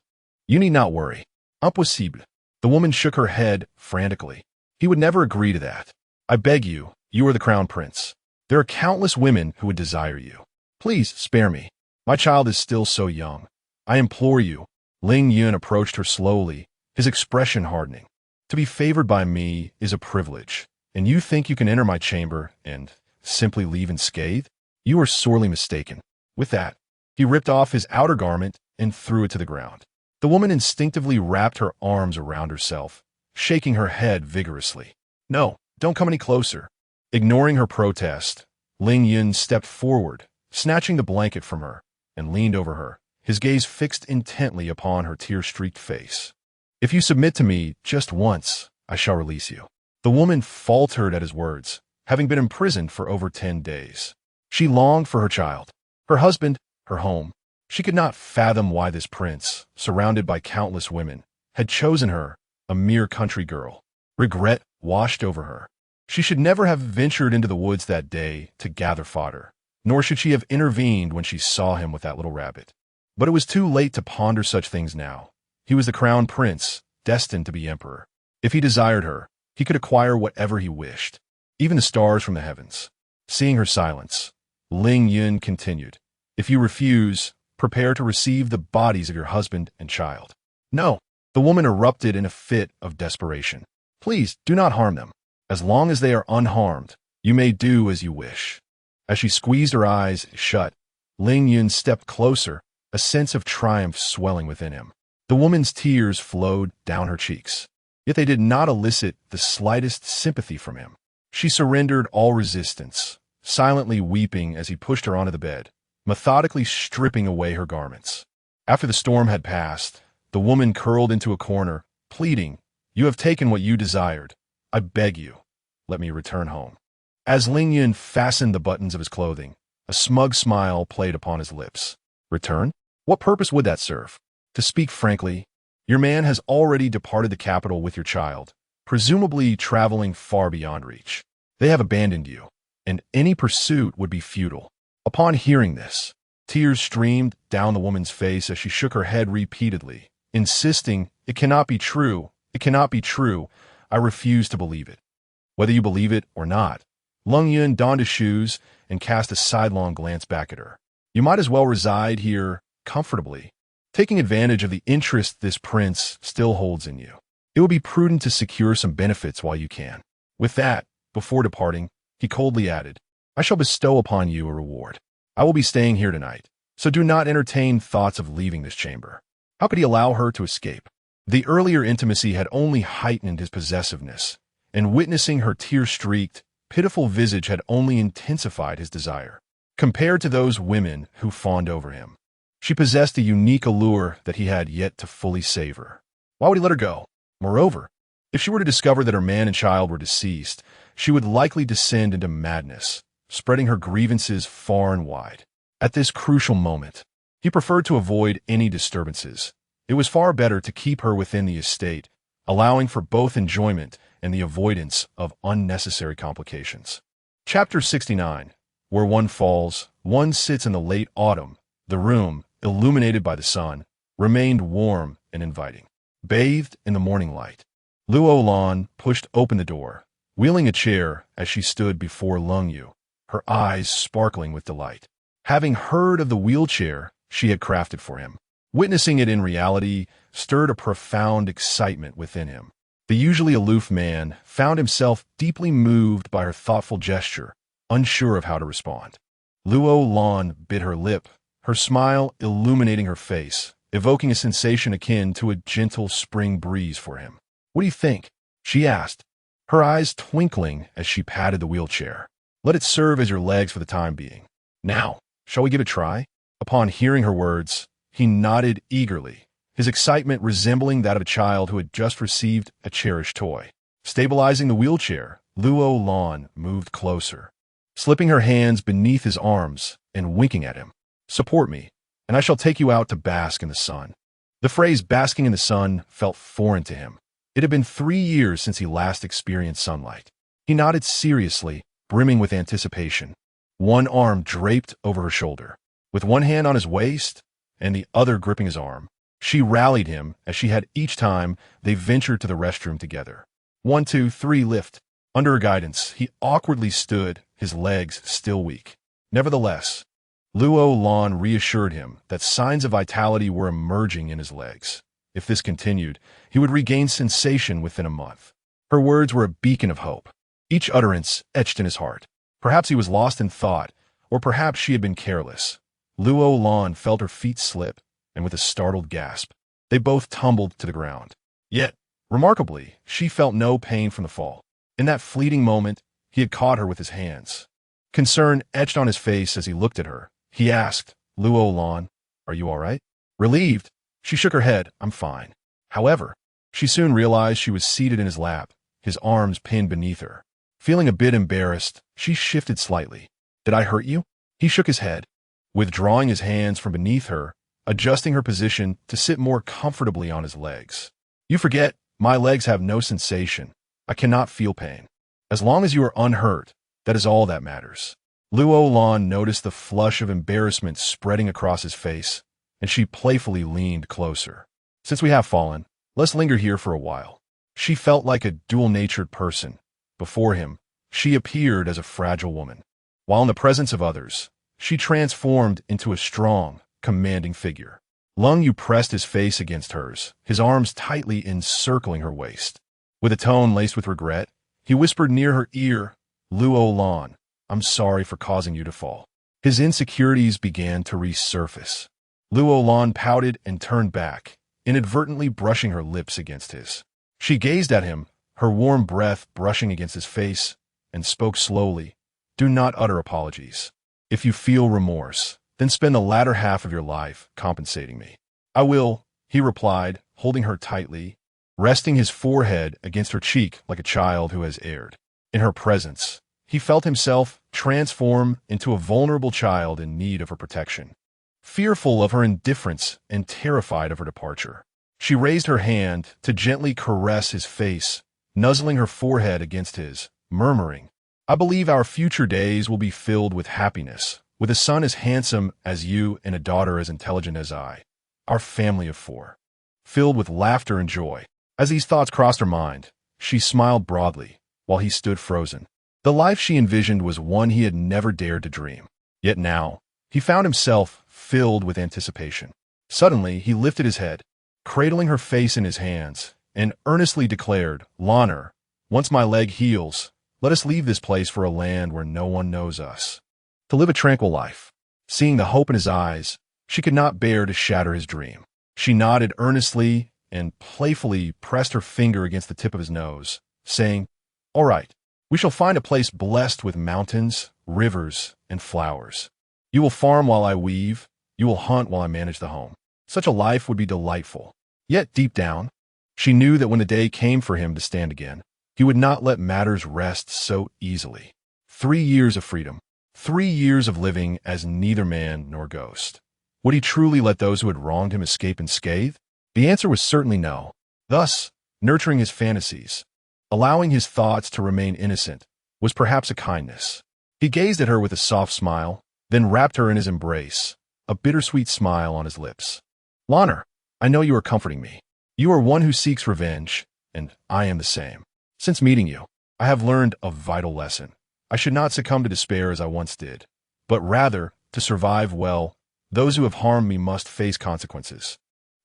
You need not worry. Impossible. The woman shook her head frantically. He would never agree to that. I beg you, you are the crown prince. There are countless women who would desire you. Please spare me. My child is still so young. I implore you. Ling Yun approached her slowly, his expression hardening. To be favored by me is a privilege, and you think you can enter my chamber and simply leave unscathed? You are sorely mistaken. With that, he ripped off his outer garment and threw it to the ground. The woman instinctively wrapped her arms around herself, shaking her head vigorously. No, don't come any closer. Ignoring her protest, Ling Yun stepped forward, snatching the blanket from her, and leaned over her, his gaze fixed intently upon her tear-streaked face. If you submit to me just once, I shall release you. The woman faltered at his words, having been imprisoned for over 10 days. She longed for her child, her husband, her home. She could not fathom why this prince, surrounded by countless women, had chosen her, a mere country girl. Regret washed over her. She should never have ventured into the woods that day to gather fodder, nor should she have intervened when she saw him with that little rabbit. But it was too late to ponder such things now. He was the crown prince, destined to be emperor. If he desired her, he could acquire whatever he wished, even the stars from the heavens. Seeing her silence, Ling Yun continued, "If you refuse, prepare to receive the bodies of your husband and child." "No," the woman erupted in a fit of desperation. "Please do not harm them. As long as they are unharmed, you may do as you wish." As she squeezed her eyes shut, Ling Yun stepped closer, a sense of triumph swelling within him. The woman's tears flowed down her cheeks, yet they did not elicit the slightest sympathy from him. She surrendered all resistance, silently weeping as he pushed her onto the bed, methodically stripping away her garments. After the storm had passed, the woman curled into a corner, pleading, "You have taken what you desired. I beg you, let me return home." As Ling Yun fastened the buttons of his clothing, a smug smile played upon his lips. "Return? What purpose would that serve? To speak frankly, your man has already departed the capital with your child, presumably traveling far beyond reach. They have abandoned you, and any pursuit would be futile." Upon hearing this, tears streamed down the woman's face as she shook her head repeatedly, insisting, "It cannot be true. It cannot be true. I refuse to believe it." Whether you believe it or not, Ling Yun donned his shoes and cast a sidelong glance back at her. "You might as well reside here comfortably, taking advantage of the interest this prince still holds in you. It would be prudent to secure some benefits while you can." With that, before departing, he coldly added, "I shall bestow upon you a reward. I will be staying here tonight, so do not entertain thoughts of leaving this chamber." How could he allow her to escape? The earlier intimacy had only heightened his possessiveness, and witnessing her tear-streaked, pitiful visage had only intensified his desire. Compared to those women who fawned over him, she possessed a unique allure that he had yet to fully savor. Why would he let her go? Moreover, if she were to discover that her man and child were deceased, she would likely descend into madness, spreading her grievances far and wide. At this crucial moment, he preferred to avoid any disturbances. It was far better to keep her within the estate, allowing for both enjoyment and the avoidance of unnecessary complications. Chapter 69. Where one falls, one sits in the late autumn. The room, illuminated by the sun, remained warm and inviting. Bathed in the morning light, Luo Lan pushed open the door, wheeling a chair as she stood before Lung Yu, her eyes sparkling with delight. Having heard of the wheelchair she had crafted for him, witnessing it in reality stirred a profound excitement within him. The usually aloof man found himself deeply moved by her thoughtful gesture, unsure of how to respond. Luo Lan bit her lip, her smile illuminating her face, evoking a sensation akin to a gentle spring breeze for him. "What do you think?" she asked, her eyes twinkling as she patted the wheelchair. "Let it serve as your legs for the time being. Now, shall we give it a try?" Upon hearing her words, he nodded eagerly, his excitement resembling that of a child who had just received a cherished toy. Stabilizing the wheelchair, Luo Lan moved closer, slipping her hands beneath his arms and winking at him. "Support me, and I shall take you out to bask in the sun." The phrase basking in the sun felt foreign to him. It had been 3 years since he last experienced sunlight. He nodded seriously, brimming with anticipation, one arm draped over her shoulder. With one hand on his waist and the other gripping his arm, she rallied him as she had each time they ventured to the restroom together. 1, 2, 3, lift. Under her guidance, he awkwardly stood, his legs still weak. Nevertheless, Luo Lan reassured him that signs of vitality were emerging in his legs. If this continued, he would regain sensation within a month. Her words were a beacon of hope, each utterance etched in his heart. Perhaps he was lost in thought, or perhaps she had been careless. Luo Lan felt her feet slip, and with a startled gasp, they both tumbled to the ground. Yet, remarkably, she felt no pain from the fall. In that fleeting moment, he had caught her with his hands. Concern etched on his face as he looked at her. He asked, "Luo Lan, are you all right?" Relieved, she shook her head. "I'm fine." However, she soon realized she was seated in his lap, his arms pinned beneath her. Feeling a bit embarrassed, she shifted slightly. "Did I hurt you?" He shook his head, withdrawing his hands from beneath her, adjusting her position to sit more comfortably on his legs. "You forget, my legs have no sensation. I cannot feel pain." As long as you are unhurt, that is all that matters. Luo Lan noticed the flush of embarrassment spreading across his face, and she playfully leaned closer. Since we have fallen, let's linger here for a while. She felt like a dual-natured person. Before him, she appeared as a fragile woman, while in the presence of others, she transformed into a strong, commanding figure. Lung Yu pressed his face against hers, his arms tightly encircling her waist. With a tone laced with regret, he whispered near her ear, "Luo Lan, I'm sorry for causing you to fall." His insecurities began to resurface. Luo Lan pouted and turned back, inadvertently brushing her lips against his. She gazed at him, her warm breath brushing against his face, and spoke slowly, "Do not utter apologies. If you feel remorse, then spend the latter half of your life compensating me." "I will," he replied, holding her tightly, resting his forehead against her cheek like a child who has erred. In her presence, he felt himself transform into a vulnerable child in need of her protection. Fearful of her indifference and terrified of her departure, she raised her hand to gently caress his face, nuzzling her forehead against his, murmuring, "I believe our future days will be filled with happiness, with a son as handsome as you and a daughter as intelligent as I. Our family of 4. Filled with laughter and joy." As these thoughts crossed her mind, she smiled broadly, while he stood frozen. The life she envisioned was one he had never dared to dream. Yet now, he found himself filled with anticipation. Suddenly, he lifted his head, cradling her face in his hands, and earnestly declared, "Lanner, once my leg heals, let us leave this place for a land where no one knows us, to live a tranquil life." Seeing the hope in his eyes, she could not bear to shatter his dream. She nodded earnestly and playfully pressed her finger against the tip of his nose, saying, "All right, we shall find a place blessed with mountains, rivers, and flowers. You will farm while I weave, you will hunt while I manage the home. Such a life would be delightful." Yet deep down, she knew that when the day came for him to stand again, he would not let matters rest so easily. 3 years of freedom, 3 years of living as neither man nor ghost. Would he truly let those who had wronged him escape unscathed? The answer was certainly no. Thus, nurturing his fantasies, allowing his thoughts to remain innocent, was perhaps a kindness. He gazed at her with a soft smile, then wrapped her in his embrace, a bittersweet smile on his lips. "Lanner, I know you are comforting me. You are one who seeks revenge, and I am the same. Since meeting you, I have learned a vital lesson. I should not succumb to despair as I once did, but rather, to survive well, those who have harmed me must face consequences."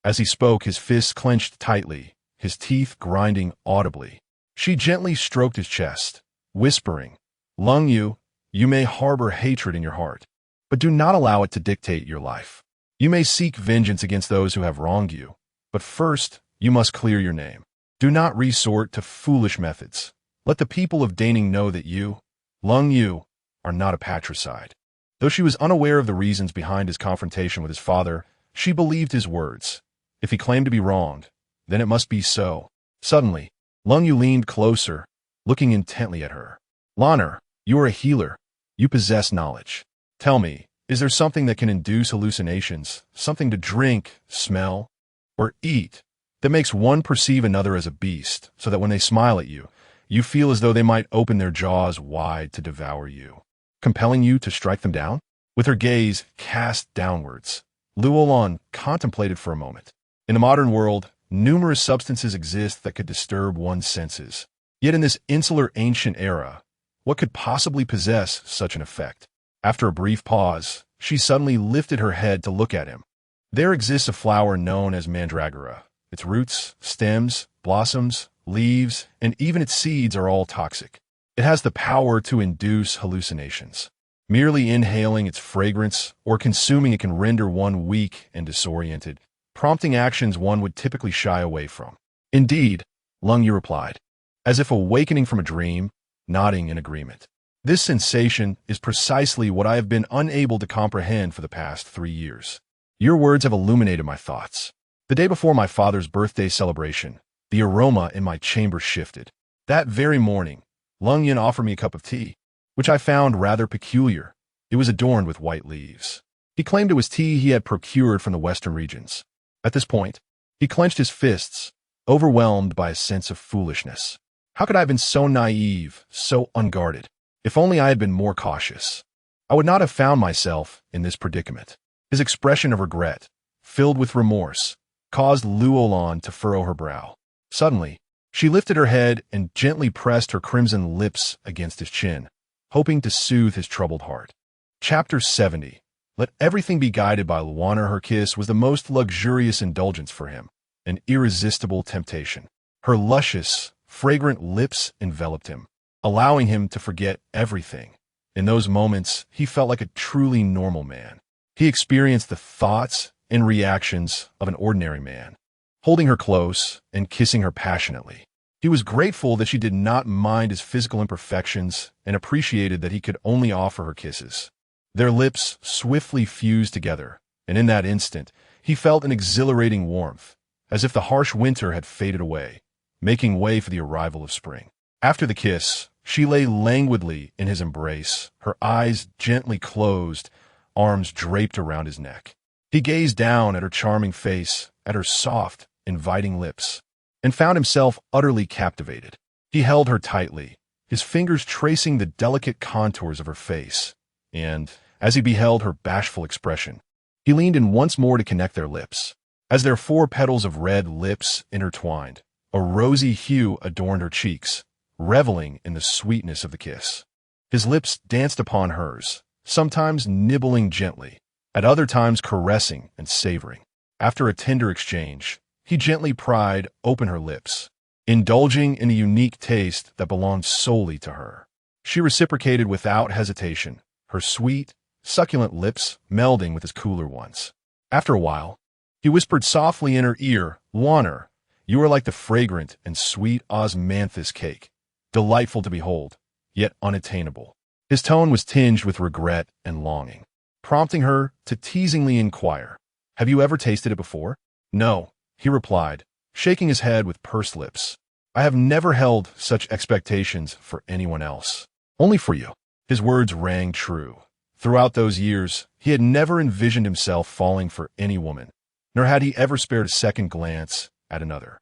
As he spoke, his fists clenched tightly, his teeth grinding audibly. She gently stroked his chest, whispering, "Lung Yu, you may harbor hatred in your heart, but do not allow it to dictate your life. You may seek vengeance against those who have wronged you, but first, you must clear your name. Do not resort to foolish methods. Let the people of Daning know that you, Lung Yu, are not a patricide." Though she was unaware of the reasons behind his confrontation with his father, she believed his words. If he claimed to be wronged, then it must be so. Suddenly, Lung Yu leaned closer, looking intently at her. "Lanner, you are a healer. You possess knowledge. Tell me, is there something that can induce hallucinations, something to drink, smell, or eat, that makes one perceive another as a beast, so that when they smile at you, you feel as though they might open their jaws wide to devour you, compelling you to strike them down?" With her gaze cast downwards, Luo Lan contemplated for a moment. In the modern world, numerous substances exist that could disturb one's senses. Yet in this insular ancient era, what could possibly possess such an effect? After a brief pause, she suddenly lifted her head to look at him. "There exists a flower known as mandragora. Its roots, stems, blossoms, leaves, and even its seeds are all toxic. It has the power to induce hallucinations. Merely inhaling its fragrance or consuming it can render one weak and disoriented, prompting actions one would typically shy away from." "Indeed," Lung Yu replied, as if awakening from a dream, nodding in agreement. "This sensation is precisely what I have been unable to comprehend for the past 3 years. Your words have illuminated my thoughts. The day before my father's birthday celebration, the aroma in my chamber shifted. That very morning, Lung Yin offered me a cup of tea, which I found rather peculiar. It was adorned with white leaves. He claimed it was tea he had procured from the western regions. At this point, he clenched his fists, overwhelmed by a sense of foolishness. How could I have been so naive, so unguarded? If only I had been more cautious. I would not have found myself in this predicament. His expression of regret, filled with remorse, caused Luo Lan to furrow her brow. Suddenly, she lifted her head and gently pressed her crimson lips against his chin, hoping to soothe his troubled heart. Chapter 70. Let everything be guided by Luo. Her kiss was the most luxurious indulgence for him, an irresistible temptation. Her luscious, fragrant lips enveloped him, allowing him to forget everything. In those moments, he felt like a truly normal man. He experienced the thoughts and reactions of an ordinary man, holding her close and kissing her passionately. He was grateful that she did not mind his physical imperfections and appreciated that he could only offer her kisses. Their lips swiftly fused together, and in that instant, he felt an exhilarating warmth, as if the harsh winter had faded away, making way for the arrival of spring. After the kiss, she lay languidly in his embrace, her eyes gently closed, arms draped around his neck. He gazed down at her charming face, at her soft, inviting lips, and found himself utterly captivated. He held her tightly, his fingers tracing the delicate contours of her face, and, as he beheld her bashful expression, he leaned in once more to connect their lips. As their 4 petals of red lips intertwined, a rosy hue adorned her cheeks, reveling in the sweetness of the kiss. His lips danced upon hers, sometimes nibbling gently, at other times caressing and savoring. After a tender exchange, he gently pried open her lips, indulging in a unique taste that belonged solely to her. She reciprocated without hesitation, her sweet, succulent lips melding with his cooler ones. After a while, he whispered softly in her ear, "Luo, you are like the fragrant and sweet osmanthus cake, delightful to behold, yet unattainable." His tone was tinged with regret and longing, prompting her to teasingly inquire, "Have you ever tasted it before?" "No," he replied, shaking his head with pursed lips. "I have never held such expectations for anyone else. Only for you." His words rang true. Throughout those years, he had never envisioned himself falling for any woman, nor had he ever spared a second glance at another.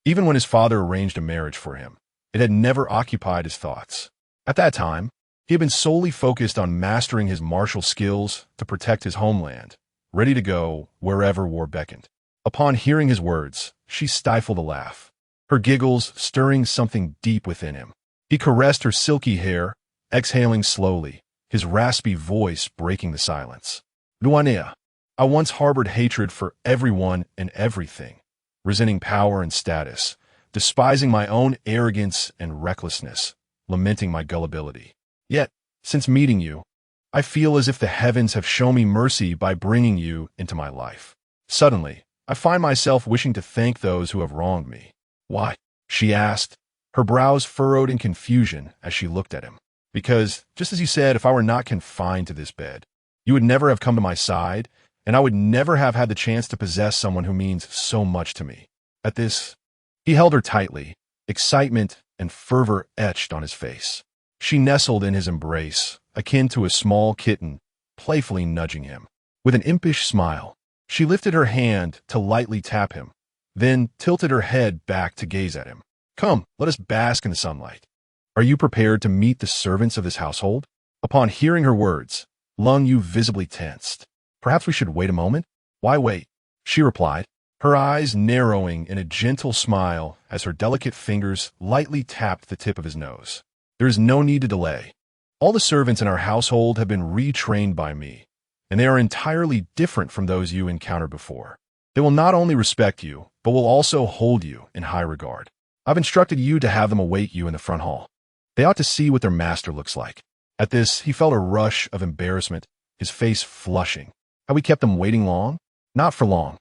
Even when his father arranged a marriage for him, it had never occupied his thoughts. At that time, he had been solely focused on mastering his martial skills to protect his homeland, ready to go wherever war beckoned. Upon hearing his words, she stifled a laugh, her giggles stirring something deep within him. He caressed her silky hair, exhaling slowly, his raspy voice breaking the silence. "Luo, I once harbored hatred for everyone and everything, resenting power and status, despising my own arrogance and recklessness, lamenting my gullibility. Yet, since meeting you, I feel as if the heavens have shown me mercy by bringing you into my life. Suddenly, I find myself wishing to thank those who have wronged me." "Why?" she asked, her brows furrowed in confusion as she looked at him. "Because, just as you said, if I were not confined to this bed, you would never have come to my side, and I would never have had the chance to possess someone who means so much to me." At this, he held her tightly, excitement and fervor etched on his face. She nestled in his embrace, akin to a small kitten, playfully nudging him. With an impish smile, she lifted her hand to lightly tap him, then tilted her head back to gaze at him. "Come, let us bask in the sunlight. Are you prepared to meet the servants of this household?" Upon hearing her words, Lung Yu visibly tensed. "Perhaps we should wait a moment?" "Why wait?" she replied, her eyes narrowing in a gentle smile as her delicate fingers lightly tapped the tip of his nose. "There is no need to delay. All the servants in our household have been retrained by me, and they are entirely different from those you encountered before. They will not only respect you, but will also hold you in high regard. I've instructed you to have them await you in the front hall. They ought to see what their master looks like." At this, he felt a rush of embarrassment, his face flushing. "Have we kept them waiting long?" "Not for long,"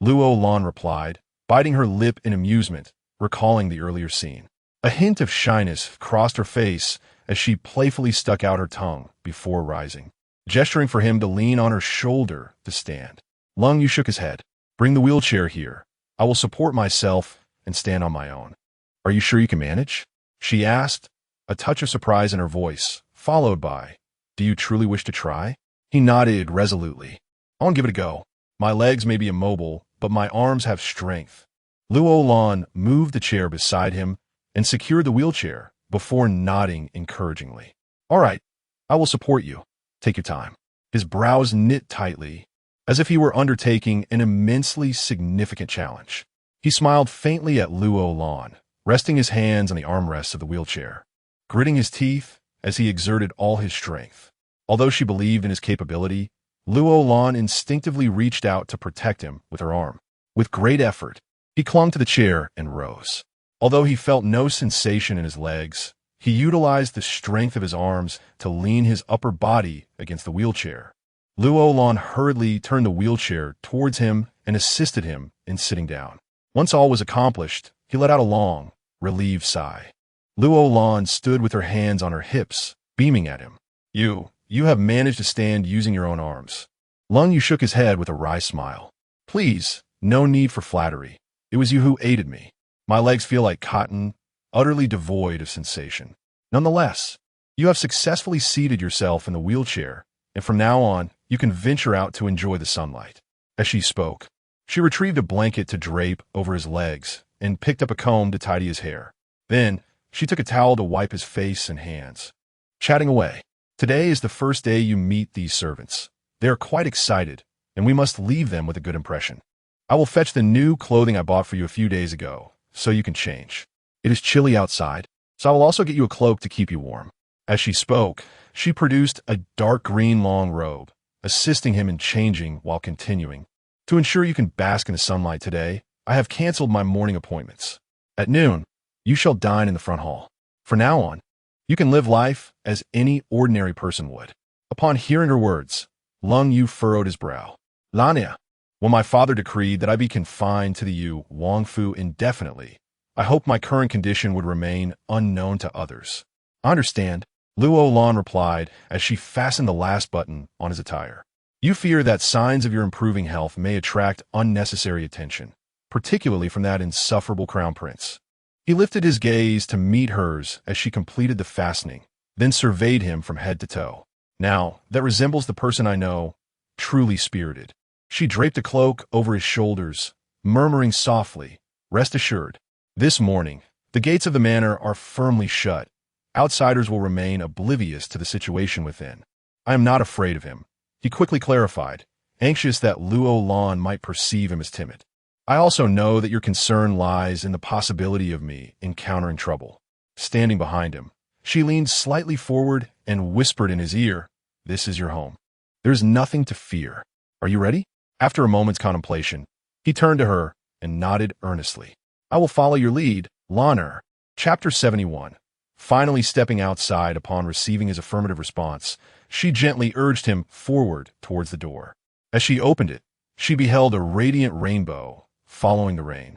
Luo Lan replied, biting her lip in amusement, recalling the earlier scene. A hint of shyness crossed her face as she playfully stuck out her tongue before rising, gesturing for him to lean on her shoulder to stand. Lung Yu shook his head. "Bring the wheelchair here. I will support myself and stand on my own." "Are you sure you can manage?" she asked, a touch of surprise in her voice, followed by, "Do you truly wish to try?" He nodded resolutely. "I'll give it a go. My legs may be immobile, but my arms have strength." Luo Lan moved the chair beside him and secured the wheelchair before nodding encouragingly. "All right, I will support you. Take your time." His brows knit tightly, as if he were undertaking an immensely significant challenge. He smiled faintly at Luo Lan, resting his hands on the armrests of the wheelchair, gritting his teeth as he exerted all his strength. Although she believed in his capability, Luo Lan instinctively reached out to protect him with her arm. With great effort, he clung to the chair and rose. Although he felt no sensation in his legs, he utilized the strength of his arms to lean his upper body against the wheelchair. Luo Lan hurriedly turned the wheelchair towards him and assisted him in sitting down. Once all was accomplished, he let out a long, relieved sigh. Luo Lan stood with her hands on her hips, beaming at him. You have managed to stand using your own arms." Lung Yu shook his head with a wry smile. "Please, no need for flattery. It was you who aided me. My legs feel like cotton, utterly devoid of sensation. Nonetheless, you have successfully seated yourself in the wheelchair, and from now on, you can venture out to enjoy the sunlight." As she spoke, she retrieved a blanket to drape over his legs and picked up a comb to tidy his hair. Then, she took a towel to wipe his face and hands. Chatting away. "Today is the first day you meet these servants. They are quite excited, and we must leave them with a good impression. I will fetch the new clothing I bought for you a few days ago, so you can change. It is chilly outside, so I will also get you a cloak to keep you warm." As she spoke, she produced a dark green long robe, assisting him in changing while continuing. "To ensure you can bask in the sunlight today, I have canceled my morning appointments. At noon, you shall dine in the front hall. From now on, you can live life as any ordinary person would." Upon hearing her words, Lung Yu furrowed his brow. "Lania, when my father decreed that I be confined to the Yu Wangfu indefinitely, I hoped my current condition would remain unknown to others." "I understand," Luo Lan replied as she fastened the last button on his attire. "You fear that signs of your improving health may attract unnecessary attention, particularly from that insufferable crown prince." He lifted his gaze to meet hers as she completed the fastening, then surveyed him from head to toe. "Now, that resembles the person I know, truly spirited." She draped a cloak over his shoulders, murmuring softly, "Rest assured, this morning, the gates of the manor are firmly shut. Outsiders will remain oblivious to the situation within. I am not afraid of him," he quickly clarified, anxious that Luo Lan might perceive him as timid. "I also know that your concern lies in the possibility of me encountering trouble." Standing behind him, she leaned slightly forward and whispered in his ear, "This is your home. There is nothing to fear. Are you ready?" After a moment's contemplation, he turned to her and nodded earnestly. "I will follow your lead, Lanner." Chapter 71. Finally stepping outside upon receiving his affirmative response, she gently urged him forward towards the door. As she opened it, she beheld a radiant rainbow following the rain,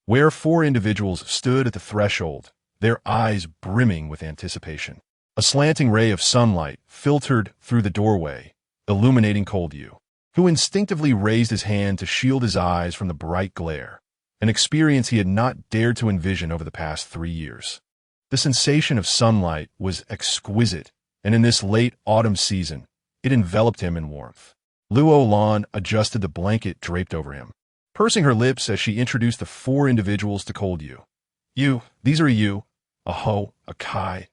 where 4 individuals stood at the threshold, their eyes brimming with anticipation. A slanting ray of sunlight filtered through the doorway, illuminating Cold Yu, who instinctively raised his hand to shield his eyes from the bright glare, an experience he had not dared to envision over the past 3 years. The sensation of sunlight was exquisite, and in this late autumn season, it enveloped him in warmth. Luo Lan adjusted the blanket draped over him, pursing her lips as she introduced the 4 individuals to Cold Yu. These are a Yu, a Ho, a Kai,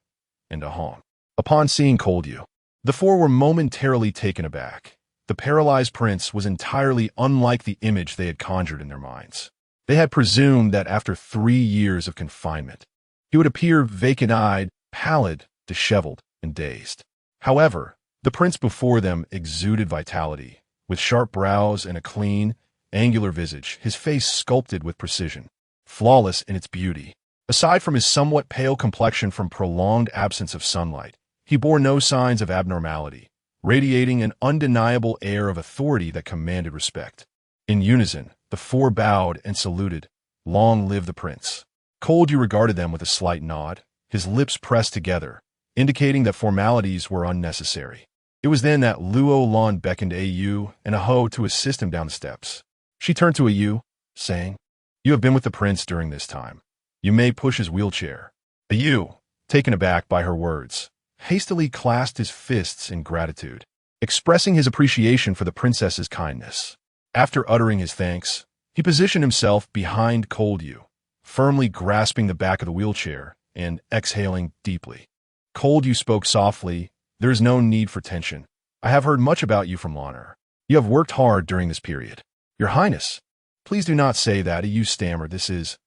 and a Hong." Upon seeing Cold Yu, the 4 were momentarily taken aback. The paralyzed prince was entirely unlike the image they had conjured in their minds. They had presumed that after 3 years of confinement, he would appear vacant-eyed, pallid, disheveled, and dazed. However, the prince before them exuded vitality, with sharp brows and a clean, angular visage, his face sculpted with precision, flawless in its beauty. Aside from his somewhat pale complexion from prolonged absence of sunlight, he bore no signs of abnormality, radiating an undeniable air of authority that commanded respect. In unison, the 4 bowed and saluted, "Long live the prince." Cold Yu regarded them with a slight nod, his lips pressed together, indicating that formalities were unnecessary. It was then that Luo Lan beckoned a Yu and a Ho to assist him down the steps. She turned to a Yu, saying, "You have been with the prince during this time. You may push his wheelchair." A Yu, taken aback by her words, hastily clasped his fists in gratitude, expressing his appreciation for the princess's kindness. After uttering his thanks, he positioned himself behind Cold Yu, firmly grasping the back of the wheelchair and exhaling deeply. Cold, you spoke softly. There is no need for tension. I have heard much about you from Lanner. You have worked hard during this period. Your Highness, please do not say that. Ayu stammered. This is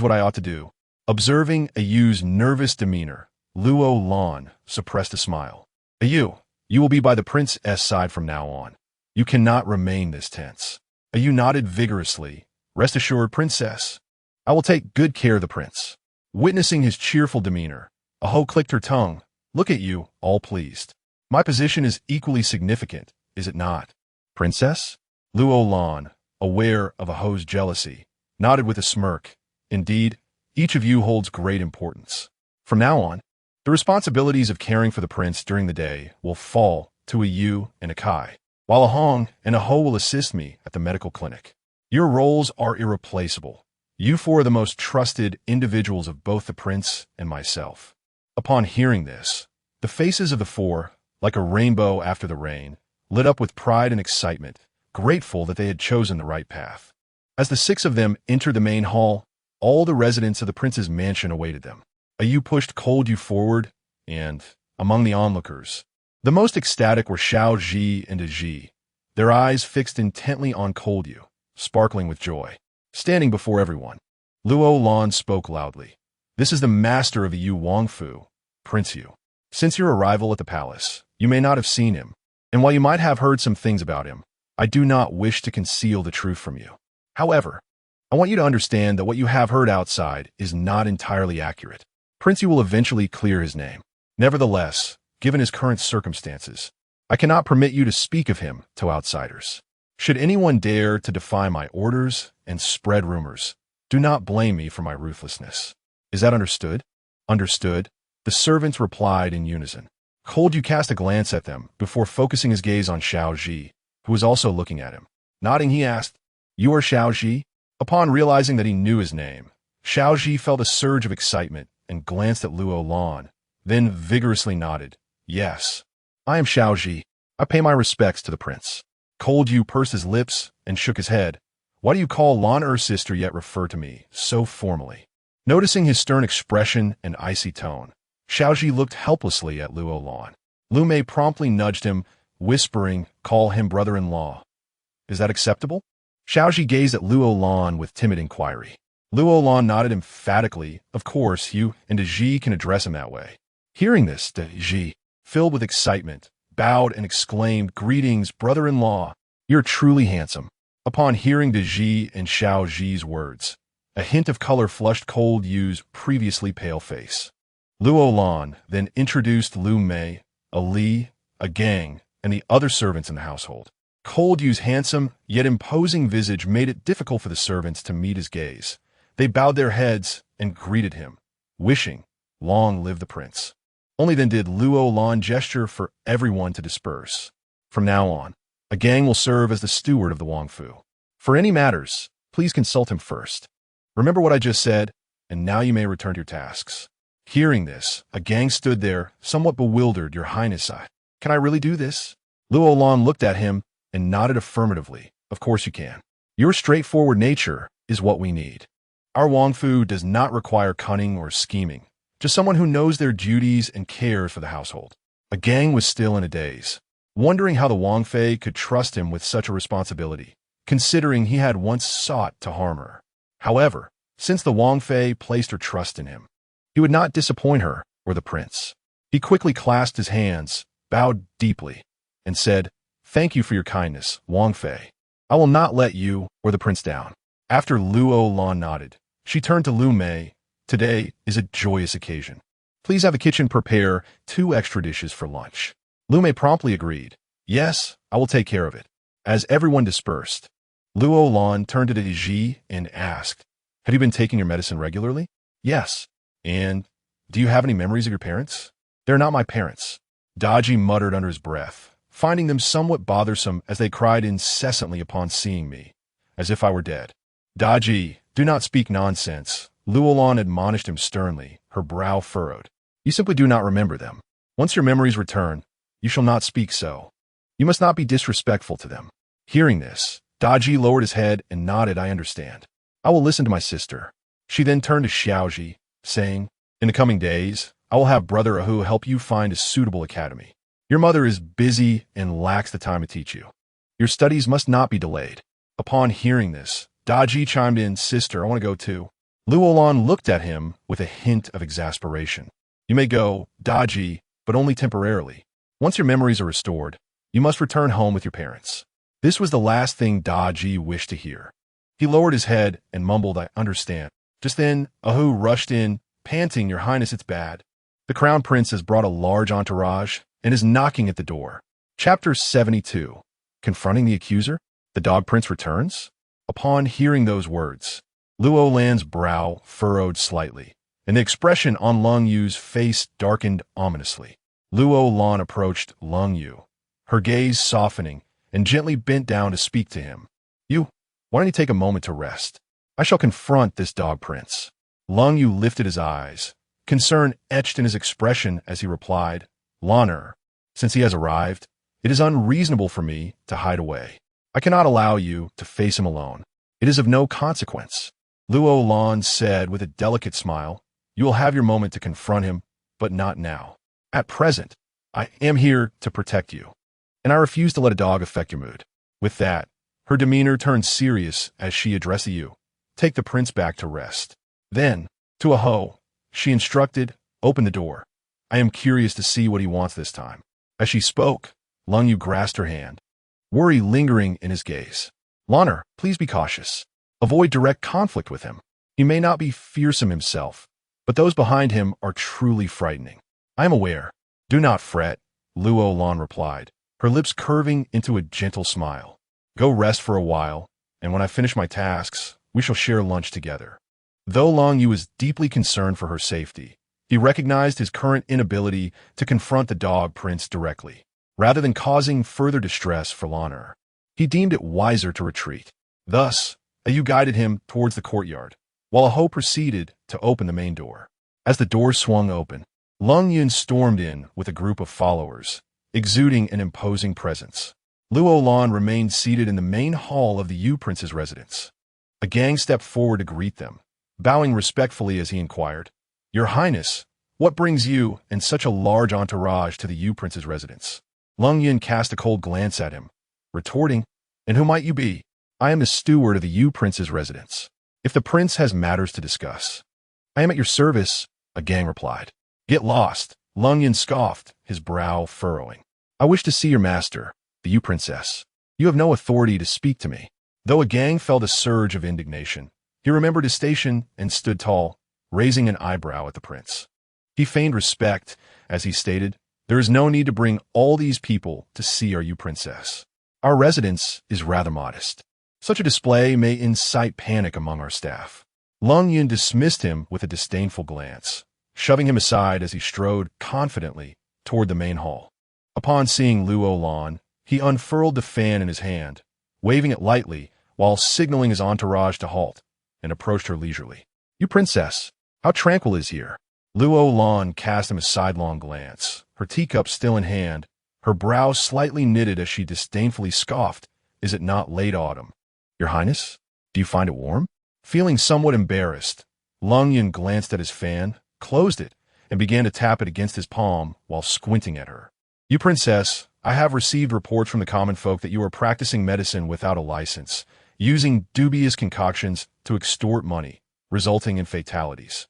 what I ought to do. Observing Ayu's nervous demeanor, Luo Lan suppressed a smile. Ayu, you will be by the prince's side from now on. You cannot remain this tense. Ayu nodded vigorously. Rest assured, princess. I will take good care of the prince. Witnessing his cheerful demeanor, Aho clicked her tongue. Look at you, all pleased. My position is equally significant, is it not? Princess? Luo Lan, aware of Aho's jealousy, nodded with a smirk. Indeed, each of you holds great importance. From now on, the responsibilities of caring for the prince during the day will fall to Ayu and Akai, while Ahong and Aho will assist me at the medical clinic. Your roles are irreplaceable. You four are the most trusted individuals of both the prince and myself. Upon hearing this, the faces of the four, like a rainbow after the rain, lit up with pride and excitement, grateful that they had chosen the right path. As the six of them entered the main hall, all the residents of the prince's mansion awaited them. Ayu pushed Cold Yu forward, and, among the onlookers, the most ecstatic were Xiao Ji and Ji, their eyes fixed intently on Cold Yu, sparkling with joy. Standing before everyone, Luo Lan spoke loudly. This is the master of the Yu Wangfu, Prince Yu. Since your arrival at the palace, you may not have seen him, and while you might have heard some things about him, I do not wish to conceal the truth from you. However, I want you to understand that what you have heard outside is not entirely accurate. Prince Yu will eventually clear his name. Nevertheless, given his current circumstances, I cannot permit you to speak of him to outsiders. Should anyone dare to defy my orders and spread rumors, do not blame me for my ruthlessness. Is that understood? Understood, the servants replied in unison. Cold Yu cast a glance at them before focusing his gaze on Xiao Ji, who was also looking at him. Nodding, he asked, You are Xiao Ji? Upon realizing that he knew his name, Xiao Ji felt a surge of excitement and glanced at Luo Lan, then vigorously nodded. Yes, I am Xiao Ji. I pay my respects to the prince. Cold Yu pursed his lips and shook his head. Why do you call Lan sister yet refer to me so formally? Noticing his stern expression and icy tone, Xiao Ji looked helplessly at Luo Lan. Lu Mei promptly nudged him, whispering, Call him brother-in-law. Is that acceptable? Xiao Ji gazed at Luo Lan with timid inquiry. Luo Lan nodded emphatically. Of course, you and Ji can address him that way. Hearing this, Ji, filled with excitement, bowed and exclaimed, Greetings, brother-in-law. You're truly handsome. Upon hearing Ji and Xiao Ji's words, a hint of color flushed Cold Yu's previously pale face. Luo Lan then introduced Lu Mei, a Li, a Gang, and the other servants in the household. Cold Yu's handsome, yet imposing visage made it difficult for the servants to meet his gaze. They bowed their heads and greeted him, wishing, Long live the prince. Only then did Luo Lan gesture for everyone to disperse. From now on, a Gang will serve as the steward of the Wangfu. For any matters, please consult him first. Remember what I just said, and now you may return to your tasks. Hearing this, a Gang stood there, somewhat bewildered. Your Highness, can I really do this? Luo Lan looked at him and nodded affirmatively. Of course you can. Your straightforward nature is what we need. Our Wangfu does not require cunning or scheming, just someone who knows their duties and cares for the household. A Gang was still in a daze, wondering how the Wangfei could trust him with such a responsibility, considering he had once sought to harm her. However, since the Wangfei placed her trust in him, he would not disappoint her or the prince. He quickly clasped his hands, bowed deeply, and said, Thank you for your kindness, Wangfei. I will not let you or the prince down. After Luo Lan nodded, she turned to Lu Mei. Today is a joyous occasion. Please have the kitchen prepare 2 extra dishes for lunch. Lu Mei promptly agreed. Yes, I will take care of it. As everyone dispersed, Luo Lan turned to Ji and asked, Have you been taking your medicine regularly? Yes. And do you have any memories of your parents? They're not my parents. Daji muttered under his breath, finding them somewhat bothersome as they cried incessantly upon seeing me, as if I were dead. Daji, do not speak nonsense. Luo Lan admonished him sternly, her brow furrowed. You simply do not remember them. Once your memories return, you shall not speak so. You must not be disrespectful to them. Hearing this, Daji lowered his head and nodded. I understand. I will listen to my sister. She then turned to Xiaoji, saying, "In the coming days, I will have Brother Ahu help you find a suitable academy. Your mother is busy and lacks the time to teach you. Your studies must not be delayed." Upon hearing this, Daji chimed in, "Sister, I want to go too." Luo Lan looked at him with a hint of exasperation. "You may go, Daji, but only temporarily. Once your memories are restored, you must return home with your parents." This was the last thing Daji wished to hear. He lowered his head and mumbled, "I understand." Just then, Ahu rushed in, panting, "Your Highness, it's bad. The Crown Prince has brought a large entourage and is knocking at the door." Chapter 72. Confronting the Accuser? The Dog Prince returns? Upon hearing those words, Luo Lan's brow furrowed slightly, and the expression on Lung Yu's face darkened ominously. Luo Lan approached Lung Yu, her gaze softening, and gently bent down to speak to him. Why don't you take a moment to rest? I shall confront this Dog Prince." Lung Yu lifted his eyes, concern etched in his expression as he replied, "Lan'er, since he has arrived, it is unreasonable for me to hide away. I cannot allow you to face him alone. It is of no consequence." Luo Lan said with a delicate smile, "You will have your moment to confront him, but not now. At present, I am here to protect you, and I refuse to let a dog affect your mood." With that, her demeanor turned serious as she addressed you. "Take the prince back to rest." Then, to Aho, she instructed, "Open the door. I am curious to see what he wants this time." As she spoke, Lung Yu grasped her hand, worry lingering in his gaze. "Lan'er, please be cautious. Avoid direct conflict with him. He may not be fearsome himself, but those behind him are truly frightening." "I am aware. Do not fret," Luo Lan replied, her lips curving into a gentle smile. "Go rest for a while, and when I finish my tasks, we shall share lunch together." Though Lung Yu was deeply concerned for her safety, he recognized his current inability to confront the Dog Prince directly. Rather than causing further distress for Lan'er, he deemed it wiser to retreat. Thus, Ayu guided him towards the courtyard, while Aho proceeded to open the main door. As the door swung open, Lung Yun stormed in with a group of followers, exuding an imposing presence. Luo Lan remained seated in the main hall of the Yu Prince's residence. A gang stepped forward to greet them, bowing respectfully as he inquired, "Your Highness, what brings you and such a large entourage to the Yu Prince's residence?" Lung Yun cast a cold glance at him, retorting, "And who might you be?" "I am the steward of the Yu Prince's residence. If the prince has matters to discuss." "I am at your service," a gang replied. "Get lost," Lung Yun scoffed, his brow furrowing. "I wish to see your master, the Yu Princess. You have no authority to speak to me." Though a gang felt a surge of indignation, he remembered his station and stood tall, raising an eyebrow at the prince. He feigned respect as he stated, "There is no need to bring all these people to see our Yu Princess. Our residence is rather modest. Such a display may incite panic among our staff." Lung Yun dismissed him with a disdainful glance, shoving him aside as he strode confidently toward the main hall. Upon seeing Luo Lan, he unfurled the fan in his hand, waving it lightly while signaling his entourage to halt, and approached her leisurely. "You Princess, how tranquil is here." Luo Lan cast him a sidelong glance, her teacup still in hand, her brow slightly knitted as she disdainfully scoffed, "Is it not late autumn? Your Highness, do you find it warm?" Feeling somewhat embarrassed, Lung Yun glanced at his fan, closed it, and began to tap it against his palm while squinting at her. "You Princess, I have received reports from the common folk that you are practicing medicine without a license, using dubious concoctions to extort money, resulting in fatalities.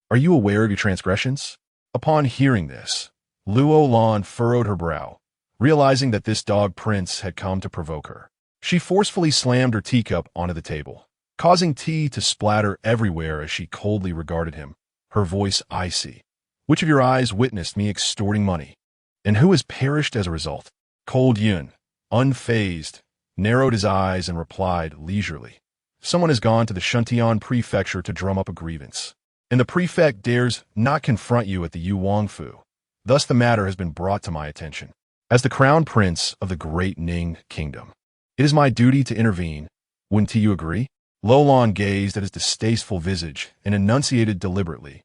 Are you aware of your transgressions?" Upon hearing this, Luo Lan furrowed her brow, realizing that this Dog Prince had come to provoke her. She forcefully slammed her teacup onto the table, causing tea to splatter everywhere as she coldly regarded him, her voice icy. "Which of your eyes witnessed me extorting money? And who has perished as a result?" Cold Yun, unfazed, narrowed his eyes and replied leisurely, "Someone has gone to the Shuntian prefecture to drum up a grievance, and the prefect dares not confront you at the Yu Wangfu. Thus the matter has been brought to my attention. As the crown prince of the great Ning kingdom, it is my duty to intervene. Wouldn't you agree?" Luo Lan gazed at his distasteful visage and enunciated deliberately,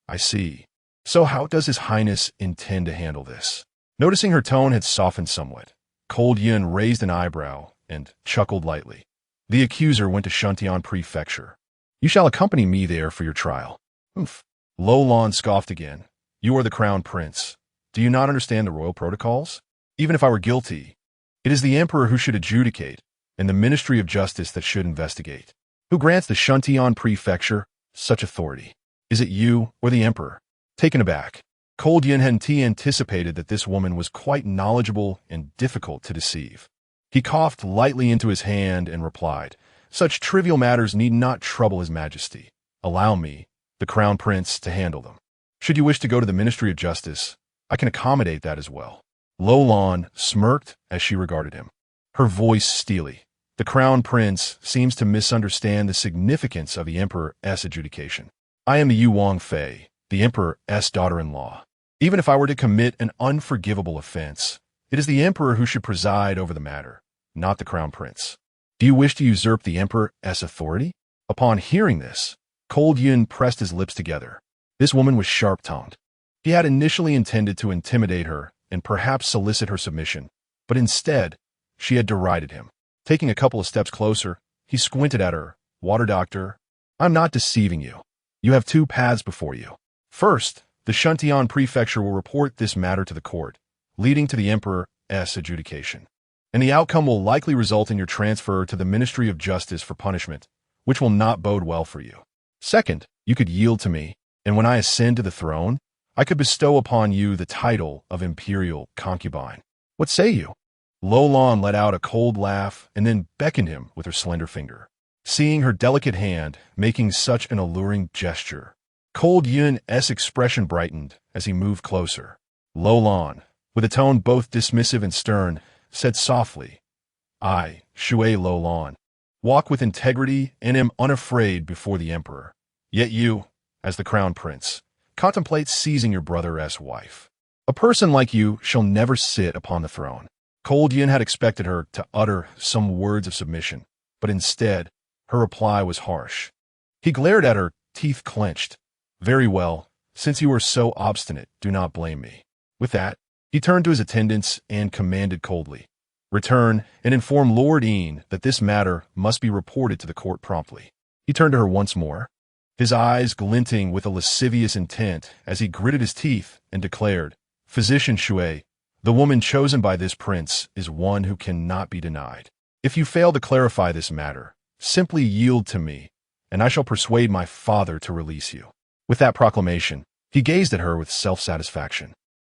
"I see. So how does His Highness intend to handle this?" Noticing her tone had softened somewhat, Cold Yun raised an eyebrow and chuckled lightly. "The accuser went to Shuntian prefecture. You shall accompany me there for your trial. Oof. Luo Lan scoffed again. You are the crown prince. Do you not understand the royal protocols? Even if I were guilty, it is the emperor who should adjudicate, and the Ministry of Justice that should investigate. Who grants the Shuntian prefecture such authority? Is it you or the emperor? Taken aback, Cold Yunhenti anticipated that this woman was quite knowledgeable and difficult to deceive. He coughed lightly into his hand and replied, Such trivial matters need not trouble His Majesty. Allow me, the crown prince, to handle them. Should you wish to go to the Ministry of Justice, I can accommodate that as well. Luo Lan smirked as she regarded him, her voice steely. The crown prince seems to misunderstand the significance of the emperor's adjudication. I am the Yuan Fei, the emperor's daughter-in-law. Even if I were to commit an unforgivable offense, it is the emperor who should preside over the matter, not the crown prince. Do you wish to usurp the emperor's authority? Upon hearing this, Cold Yun pressed his lips together. This woman was sharp-tongued. He had initially intended to intimidate her and perhaps solicit her submission, but instead, she had derided him. Taking a couple of steps closer, he squinted at her. Water doctor, I'm not deceiving you. You have two paths before you. First, the Shuntian prefecture will report this matter to the court, leading to the emperor's adjudication. And the outcome will likely result in your transfer to the Ministry of Justice for punishment, which will not bode well for you. Second, you could yield to me, and when I ascend to the throne, I could bestow upon you the title of imperial concubine. What say you? Luo Lan let out a cold laugh and then beckoned him with her slender finger. Seeing her delicate hand making such an alluring gesture, Cold Yun's expression brightened as he moved closer. Luo Lan, with a tone both dismissive and stern, said softly, I, Shui Luolan, walk with integrity and am unafraid before the emperor. Yet you, as the crown prince, contemplate seizing your brother's wife. A person like you shall never sit upon the throne. Cold Yun had expected her to utter some words of submission, but instead, her reply was harsh. He glared at her, teeth clenched. Very well, since you are so obstinate, do not blame me. With that, he turned to his attendants and commanded coldly, Return and inform Lord Een that this matter must be reported to the court promptly. He turned to her once more, his eyes glinting with a lascivious intent as he gritted his teeth and declared, Physician Shui, the woman chosen by this prince is one who cannot be denied. If you fail to clarify this matter, simply yield to me, and I shall persuade my father to release you. With that proclamation, he gazed at her with self-satisfaction.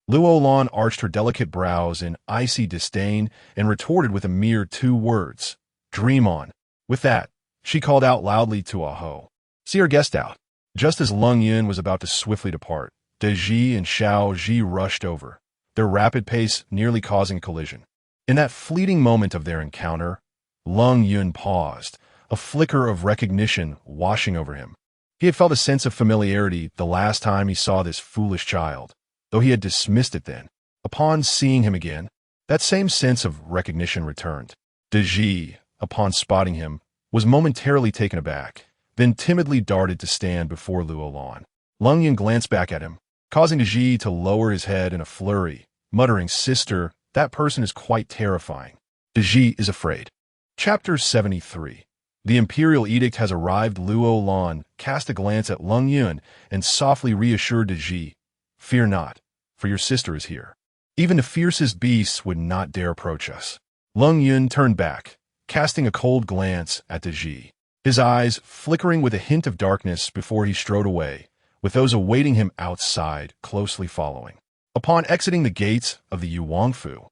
Luo Lan arched her delicate brows in icy disdain and retorted with a mere 2 words, Dream on. With that, she called out loudly to Aho, See our guest out. Just as Lung Yun was about to swiftly depart, De Ji and Xiao Ji rushed over, their rapid pace nearly causing a collision. In that fleeting moment of their encounter, Lung Yun paused, a flicker of recognition washing over him. He had felt a sense of familiarity the last time he saw this foolish child, though he had dismissed it then. Upon seeing him again, that same sense of recognition returned. De Ji, upon spotting him, was momentarily taken aback, then timidly darted to stand before Luo Lan. Lung Yun glanced back at him, causing De Ji to lower his head in a flurry, muttering, Sister, that person is quite terrifying. De Ji is afraid. Chapter 73. The imperial edict has arrived. Luo Lan cast a glance at Lung Yun and softly reassured De Ji, Fear not, for your sister is here. Even the fiercest beasts would not dare approach us. Lung Yun turned back, casting a cold glance at De Ji, his eyes flickering with a hint of darkness before he strode away, with those awaiting him outside closely following. Upon exiting the gates of the Yuangfu,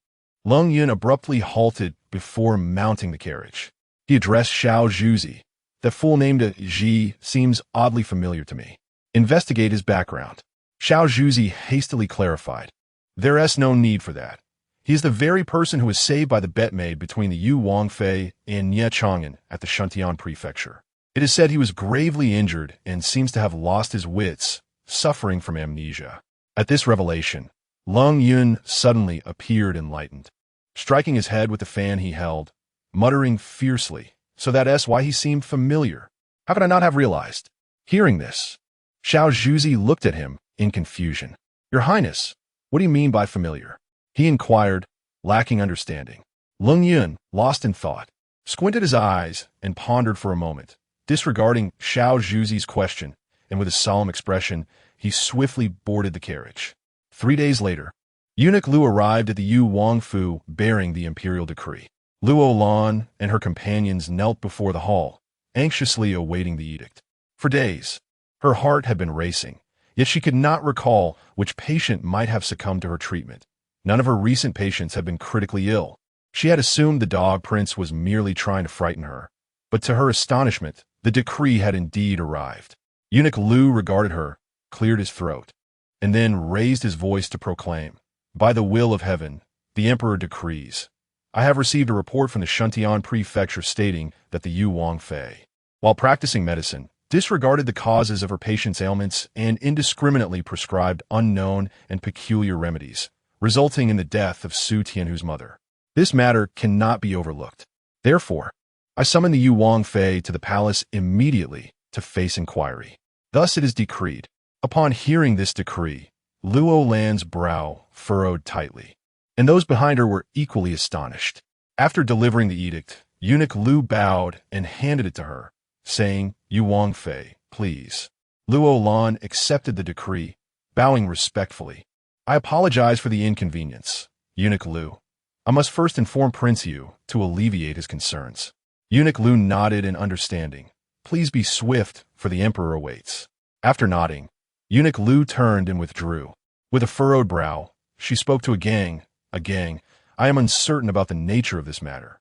Lung Yun abruptly halted before mounting the carriage. He addressed Xiao Zhuzi. That fool named Ji seems oddly familiar to me. Investigate his background. Xiao Zhuzi hastily clarified. There is no need for that. He is the very person who was saved by the bet made between the Yu Wangfei and Nie Chang'an at the Shuntian prefecture. It is said he was gravely injured and seems to have lost his wits, suffering from amnesia. At this revelation, Lung Yun suddenly appeared enlightened, striking his head with the fan he held, muttering fiercely, so that's why he seemed familiar. How could I not have realized? Hearing this, Xiao Zhuzi looked at him in confusion. Your Highness, what do you mean by familiar? He inquired, lacking understanding. Lung Yun, lost in thought, squinted his eyes and pondered for a moment, Disregarding Xiao Zhuzi's question, and with a solemn expression, he swiftly boarded the carriage. 3 days later, Eunuch Lu arrived at the Yu Wangfu bearing the imperial decree. Luo Lan and her companions knelt before the hall, anxiously awaiting the edict. For days, her heart had been racing, yet she could not recall which patient might have succumbed to her treatment. None of her recent patients had been critically ill. She had assumed the dog prince was merely trying to frighten her, but to her astonishment, the decree had indeed arrived. Eunuch Lu regarded her, cleared his throat, and then raised his voice to proclaim, "By the will of heaven, the emperor decrees. I have received a report from the Shuntian prefecture stating that the Yu Wangfei, while practicing medicine, disregarded the causes of her patient's ailments and indiscriminately prescribed unknown and peculiar remedies, resulting in the death of Su Tianhu's mother. This matter cannot be overlooked. Therefore, I summon the Yu Wangfei to the palace immediately to face inquiry. Thus it is decreed." Upon hearing this decree, Luo Lan's brow furrowed tightly, and those behind her were equally astonished. After delivering the edict, Eunuch Lu bowed and handed it to her, saying, "Yu Wangfei, please." Luo Lan accepted the decree, bowing respectfully. "I apologize for the inconvenience, Eunuch Lu. I must first inform Prince Yu to alleviate his concerns." Eunuch Lu nodded in understanding. "Please be swift, for the emperor awaits." After nodding, Eunuch Lu turned and withdrew. With a furrowed brow, she spoke to a gang. "I am uncertain about the nature of this matter.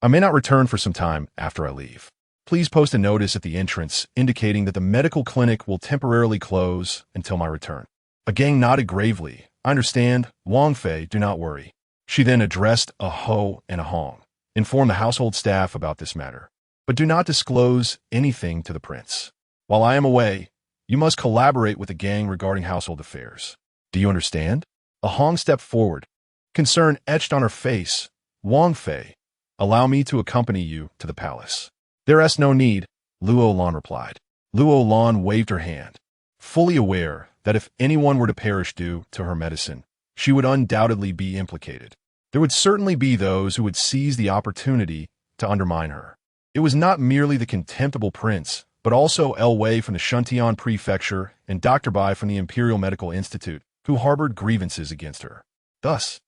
I may not return for some time after I leave. Please post a notice at the entrance indicating that the medical clinic will temporarily close until my return." A gang nodded gravely. "I understand. Wangfei, do not worry." She then addressed a Ho and a Hong. "Inform the household staff about this matter, but do not disclose anything to the prince. While I am away, you must collaborate with the gang regarding household affairs. Do you understand?" A Hong stepped forward, concern etched on her face. "Wangfei, allow me to accompany you to the palace." "There is no need," Luo Lan replied. Luo Lan waved her hand, fully aware that if anyone were to perish due to her medicine, she would undoubtedly be implicated. There would certainly be those who would seize the opportunity to undermine her. It was not merely the contemptible prince, but also El Wei from the Shuntian prefecture and Dr. Bai from the Imperial Medical Institute, who harbored grievances against her. Thus,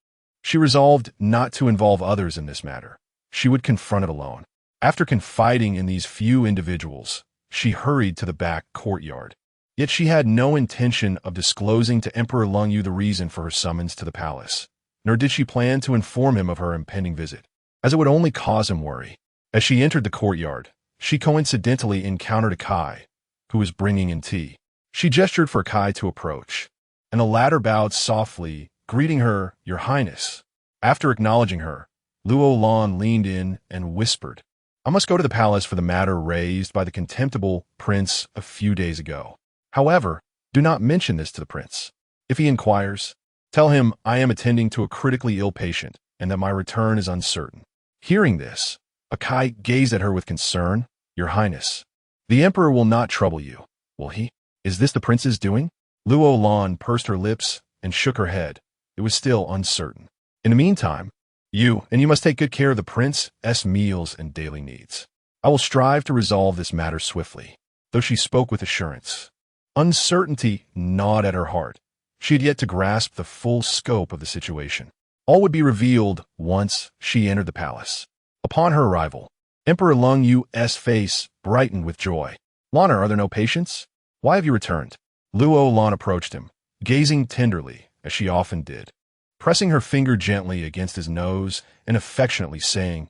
she resolved not to involve others in this matter. She would confront it alone. After confiding in these few individuals, she hurried to the back courtyard. Yet she had no intention of disclosing to Emperor Lung Yu the reason for her summons to the palace, nor did she plan to inform him of her impending visit, as it would only cause him worry. As she entered the courtyard, she coincidentally encountered a Kai, who was bringing in tea. She gestured for Kai to approach, and the latter bowed softly, greeting her, "Your Highness." After acknowledging her, Luo Lan leaned in and whispered, "I must go to the palace for the matter raised by the contemptible prince a few days ago. However, do not mention this to the prince. If he inquires, tell him I am attending to a critically ill patient and that my return is uncertain." Hearing this, Akai gazed at her with concern. "Your Highness, the emperor will not trouble you, will he? Is this the prince's doing?" Luo Lan pursed her lips and shook her head. It was still uncertain. "In the meantime, you must take good care of the prince's meals and daily needs. I will strive to resolve this matter swiftly." Though she spoke with assurance, uncertainty gnawed at her heart. She had yet to grasp the full scope of the situation. All would be revealed once she entered the palace. Upon her arrival, Emperor Lung Yu's face brightened with joy. "Lana, are there no patients? Why have you returned?" Luo Lan approached him, gazing tenderly, as she often did, pressing her finger gently against his nose and affectionately saying,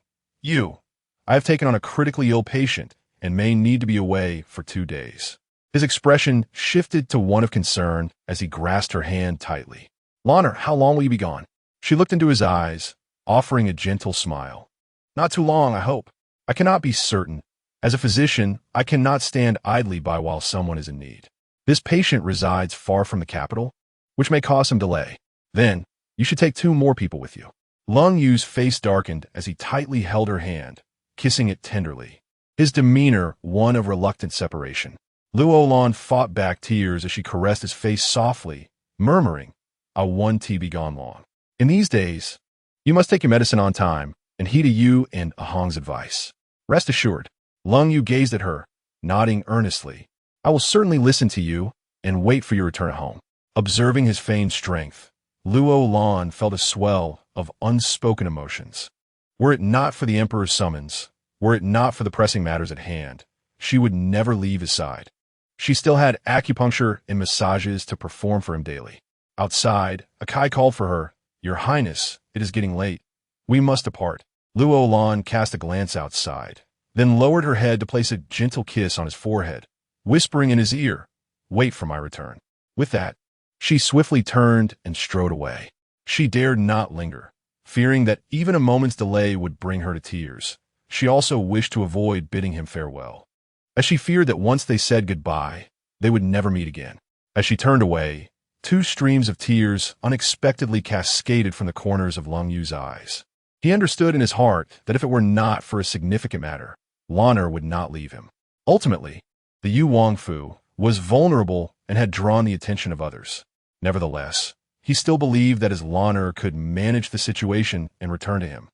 I have taken on a critically ill patient and may need to be away for 2 days." His expression shifted to one of concern as he grasped her hand tightly. "Lana, how long will you be gone?" She looked into his eyes, offering a gentle smile. "Not too long, I hope. I cannot be certain. As a physician, I cannot stand idly by while someone is in need. This patient resides far from the capital, which may cause some delay. Then, you should take 2 more people with you." Lung Yu's face darkened as he tightly held her hand, kissing it tenderly, his demeanor one of reluctant separation. Luo Lan fought back tears as she caressed his face softly, murmuring, "I want to be gone long. In these days, you must take your medicine on time and heed you and Ahong's advice." Rest assured, Lung Yu gazed at her, nodding earnestly. I will certainly listen to you and wait for your return home. Observing his feigned strength, Luo Lan felt a swell of unspoken emotions. Were it not for the Emperor's summons, were it not for the pressing matters at hand, she would never leave his side. She still had acupuncture and massages to perform for him daily. Outside, Akai called for her. "Your Highness, it is getting late. We must depart." Luo Lan cast a glance outside, then lowered her head to place a gentle kiss on his forehead, whispering in his ear, "Wait for my return." With that, she swiftly turned and strode away. She dared not linger, fearing that even a moment's delay would bring her to tears. She also wished to avoid bidding him farewell, as she feared that once they said goodbye, they would never meet again. As she turned away, two streams of tears unexpectedly cascaded from the corners of Lung Yu's eyes. He understood in his heart that if it were not for a significant matter, Lan'er would not leave him. Ultimately, the Yu Wangfu was vulnerable and had drawn the attention of others. Nevertheless, he still believed that his Lan'er could manage the situation and return to him.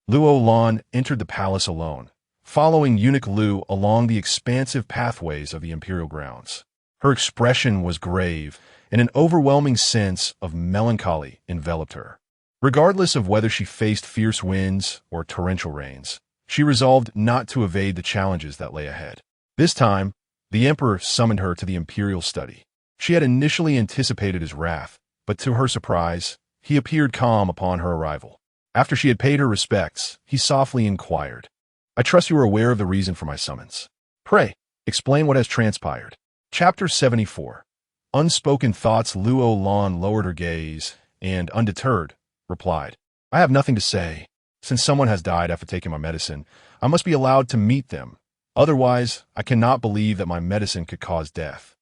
Luo Lan entered the palace alone, following eunuch Lu along the expansive pathways of the imperial grounds. Her expression was grave, and an overwhelming sense of melancholy enveloped her. Regardless of whether she faced fierce winds or torrential rains, she resolved not to evade the challenges that lay ahead. This time, the Emperor summoned her to the imperial study. She had initially anticipated his wrath, but to her surprise, he appeared calm upon her arrival. After she had paid her respects, he softly inquired, "I trust you are aware of the reason for my summons. Pray, explain what has transpired." Chapter 74. Unspoken thoughts. Luo Lan lowered her gaze and, undeterred, replied, "I have nothing to say. Since someone has died after taking my medicine, I must be allowed to meet them. Otherwise, I cannot believe that my medicine could cause death."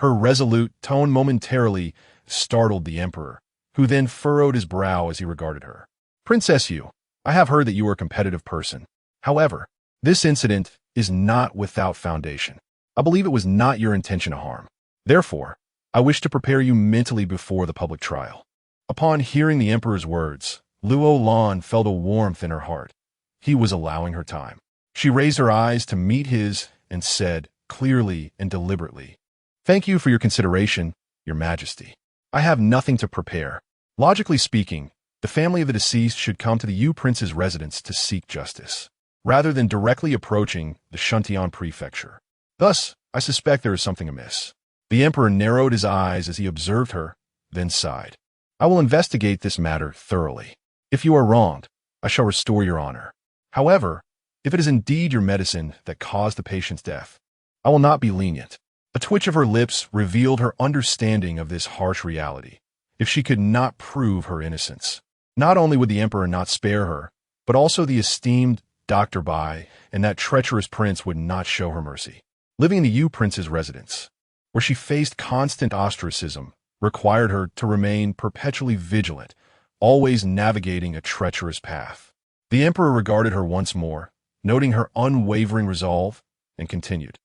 Her resolute tone momentarily startled the Emperor, who then furrowed his brow as he regarded her. "Princess Yu, I have heard that you are a competitive person. However, this incident is not without foundation. I believe it was not your intention to harm. Therefore, I wish to prepare you mentally before the public trial." Upon hearing the Emperor's words, Luo Lan felt a warmth in her heart. He was allowing her time. She raised her eyes to meet his and said, clearly and deliberately, "Thank you for your consideration, Your Majesty. I have nothing to prepare. Logically speaking, the family of the deceased should come to the Yu Prince's residence to seek justice, rather than directly approaching the Shuntian prefecture. Thus, I suspect there is something amiss." The Emperor narrowed his eyes as he observed her, then sighed. "I will investigate this matter thoroughly. If you are wronged, I shall restore your honor. However, if it is indeed your medicine that caused the patient's death, I will not be lenient." A twitch of her lips revealed her understanding of this harsh reality. If she could not prove her innocence, not only would the Emperor not spare her, but also the esteemed Dr. Bai and that treacherous prince would not show her mercy. Living in the Yu Prince's residence, where she faced constant ostracism, required her to remain perpetually vigilant, always navigating a treacherous path. The Emperor regarded her once more, noting her unwavering resolve, and continued,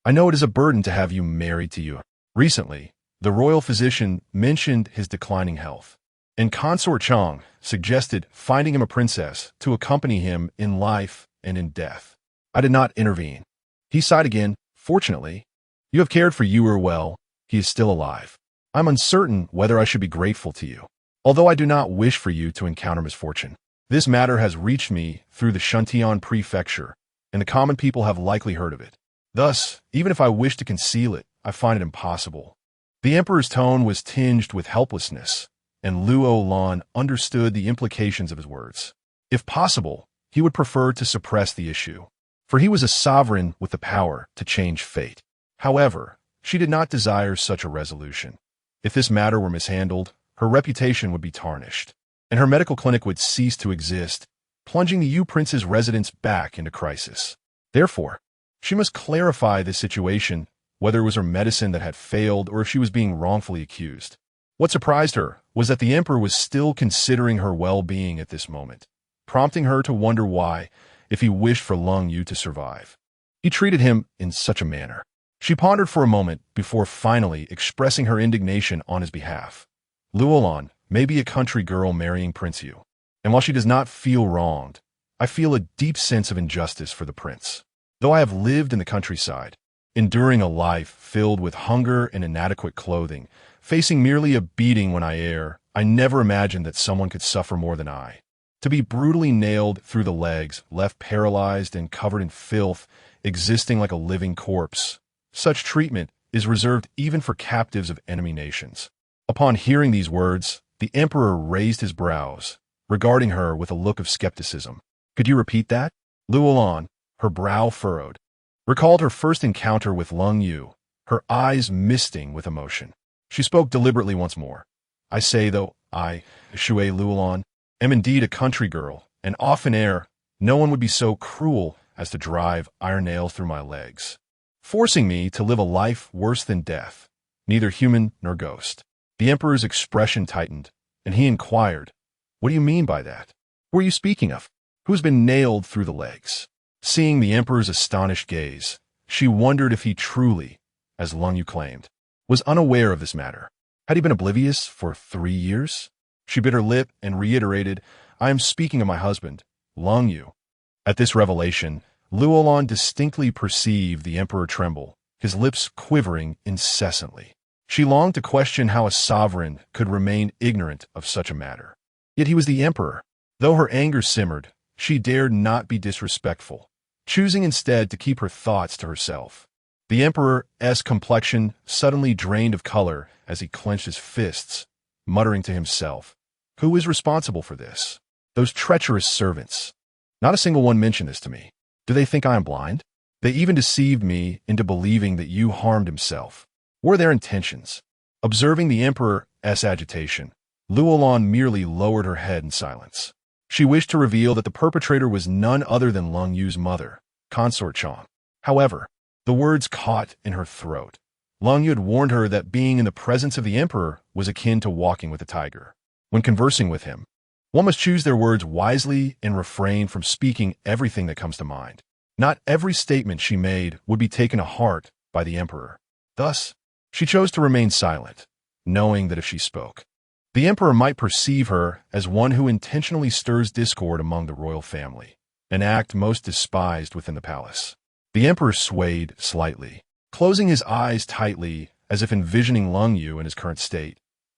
"I know it is a burden to have you married to you. Recently, the royal physician mentioned his declining health, and Consort Chang suggested finding him a princess to accompany him in life and in death. I did not intervene." He sighed again. "Fortunately, you have cared for Yuer well. He is still alive. I'm uncertain whether I should be grateful to you. Although I do not wish for you to encounter misfortune, this matter has reached me through the Shuntian prefecture, and the common people have likely heard of it. Thus, even if I wish to conceal it, I find it impossible." The Emperor's tone was tinged with helplessness, and Luo Lan understood the implications of his words. If possible, he would prefer to suppress the issue, for he was a sovereign with the power to change fate. However, she did not desire such a resolution. If this matter were mishandled, her reputation would be tarnished, and her medical clinic would cease to exist, plunging the Yu Prince's residence back into crisis. Therefore, she must clarify this situation, whether it was her medicine that had failed or if she was being wrongfully accused. What surprised her was that the Emperor was still considering her well-being at this moment, prompting her to wonder why, if he wished for Lung Yu to survive, he treated him in such a manner. She pondered for a moment before finally expressing her indignation on his behalf. Luo Lan may be a country girl marrying Prince Yu, and while she does not feel wronged, I feel a deep sense of injustice for the prince. Though I have lived in the countryside, enduring a life filled with hunger and inadequate clothing, facing merely a beating when I err. I never imagined that someone could suffer more than I. To be brutally nailed through the legs, left paralyzed and covered in filth, existing like a living corpse. Such treatment is reserved even for captives of enemy nations. Upon hearing these words, the emperor raised his brows, regarding her with a look of skepticism. Could you repeat that? Luo Lan, her brow furrowed, recalled her first encounter with Lung Yu, her eyes misting with emotion. She spoke deliberately once more. I say, though, I, Shui Luolan, am indeed a country girl, and often err, no one would be so cruel as to drive iron nails through my legs, forcing me to live a life worse than death, neither human nor ghost. The emperor's expression tightened, and he inquired, what do you mean by that? Who are you speaking of? Who's been nailed through the legs? Seeing the emperor's astonished gaze, she wondered if he truly, as Lung Yu claimed, was unaware of this matter. Had he been oblivious for 3 years? She bit her lip and reiterated, I am speaking of my husband, Lung Yu. At this revelation, Luo Lan distinctly perceived the emperor tremble, his lips quivering incessantly. She longed to question how a sovereign could remain ignorant of such a matter. Yet he was the emperor. Though her anger simmered, she dared not be disrespectful, choosing instead to keep her thoughts to herself. The emperor's complexion suddenly drained of color as he clenched his fists, muttering to himself, who is responsible for this? Those treacherous servants. Not a single one mentioned this to me. Do they think I am blind? They even deceived me into believing that you harmed himself. What were their intentions? Observing the emperor's agitation, Luo Lan merely lowered her head in silence. She wished to reveal that the perpetrator was none other than Lung Yu's mother, Consort Chong. However, the words caught in her throat. Lung Yu had warned her that being in the presence of the emperor was akin to walking with a tiger. When conversing with him, one must choose their words wisely and refrain from speaking everything that comes to mind. Not every statement she made would be taken to heart by the emperor. Thus, she chose to remain silent, knowing that if she spoke, the emperor might perceive her as one who intentionally stirs discord among the royal family, an act most despised within the palace. The emperor swayed slightly, closing his eyes tightly as if envisioning Lung Yu in his current state,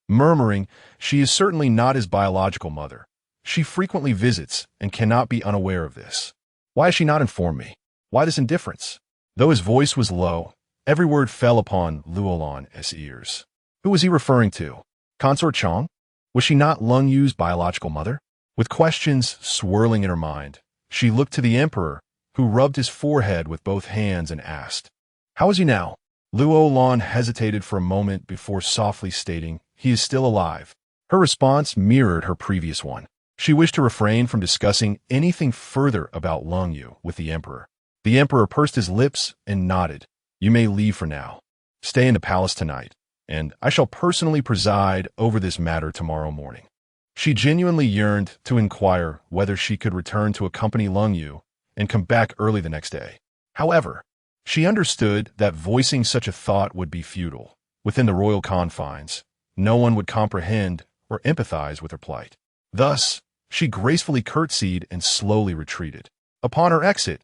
murmuring, she is certainly not his biological mother. She frequently visits and cannot be unaware of this. Why has she not informed me? Why this indifference? Though his voice was low, every word fell upon Luo Lan's ears. Who was he referring to? Consort Chong? Was she not Lung Yu's biological mother? With questions swirling in her mind, she looked to the emperor, who rubbed his forehead with both hands and asked, how is he now? Luo Lan hesitated for a moment before softly stating, he is still alive. Her response mirrored her previous one. She wished to refrain from discussing anything further about Lung Yu with the emperor. The emperor pursed his lips and nodded. You may leave for now. Stay in the palace tonight, and I shall personally preside over this matter tomorrow morning. She genuinely yearned to inquire whether she could return to accompany Lung Yu and come back early the next day. However, she understood that voicing such a thought would be futile. Within the royal confines, no one would comprehend or empathize with her plight. Thus, she gracefully curtsied and slowly retreated. Upon her exit,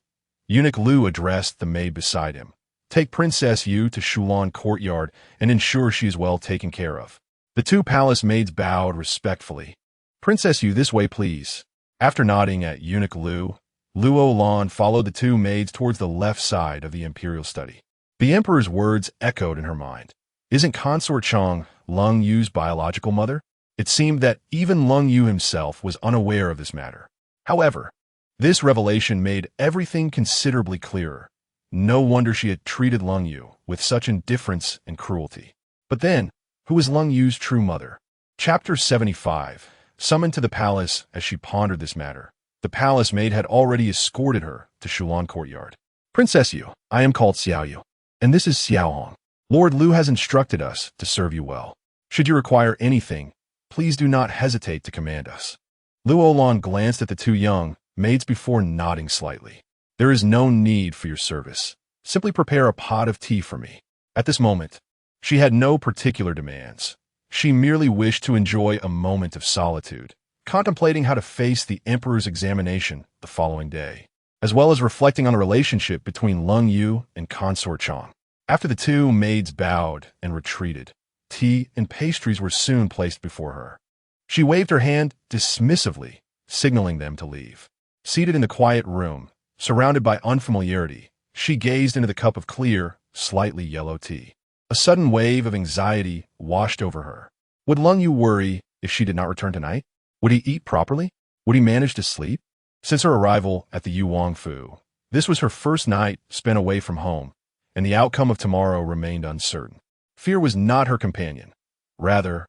Eunuch Lu addressed the maid beside him. Take Princess Yu to Shulan courtyard and ensure she is well taken care of. The 2 palace maids bowed respectfully. Princess Yu, this way, please. After nodding at Eunuch Lu, Luo Lan followed the 2 maids towards the left side of the imperial study. The emperor's words echoed in her mind. Isn't Consort Chong Lung Yu's biological mother? It seemed that even Lung Yu himself was unaware of this matter. However, this revelation made everything considerably clearer. No wonder she had treated Lung Yu with such indifference and cruelty. But then, who was Lung Yu's true mother? Chapter 75. Summoned to the palace as she pondered this matter, the palace maid had already escorted her to Shulan courtyard. Princess Yu, I am called Xiao Yu, and this is Xiao Hong. Lord Lu has instructed us to serve you well. Should you require anything, please do not hesitate to command us. Luo Lan glanced at the 2 young maids before nodding slightly. There is no need for your service. Simply prepare a pot of tea for me. At this moment, she had no particular demands. She merely wished to enjoy a moment of solitude, contemplating how to face the emperor's examination the following day, as well as reflecting on the relationship between Lung Yu and Consort Chong. After the two maids bowed and retreated, tea and pastries were soon placed before her. She waved her hand dismissively, signaling them to leave. Seated in the quiet room, surrounded by unfamiliarity, she gazed into the cup of clear, slightly yellow tea. A sudden wave of anxiety washed over her. Would Lung Yu worry if she did not return tonight? Would he eat properly? Would he manage to sleep? Since her arrival at the Yuang Fu, this was her first night spent away from home, and the outcome of tomorrow remained uncertain. Fear was not her companion. Rather,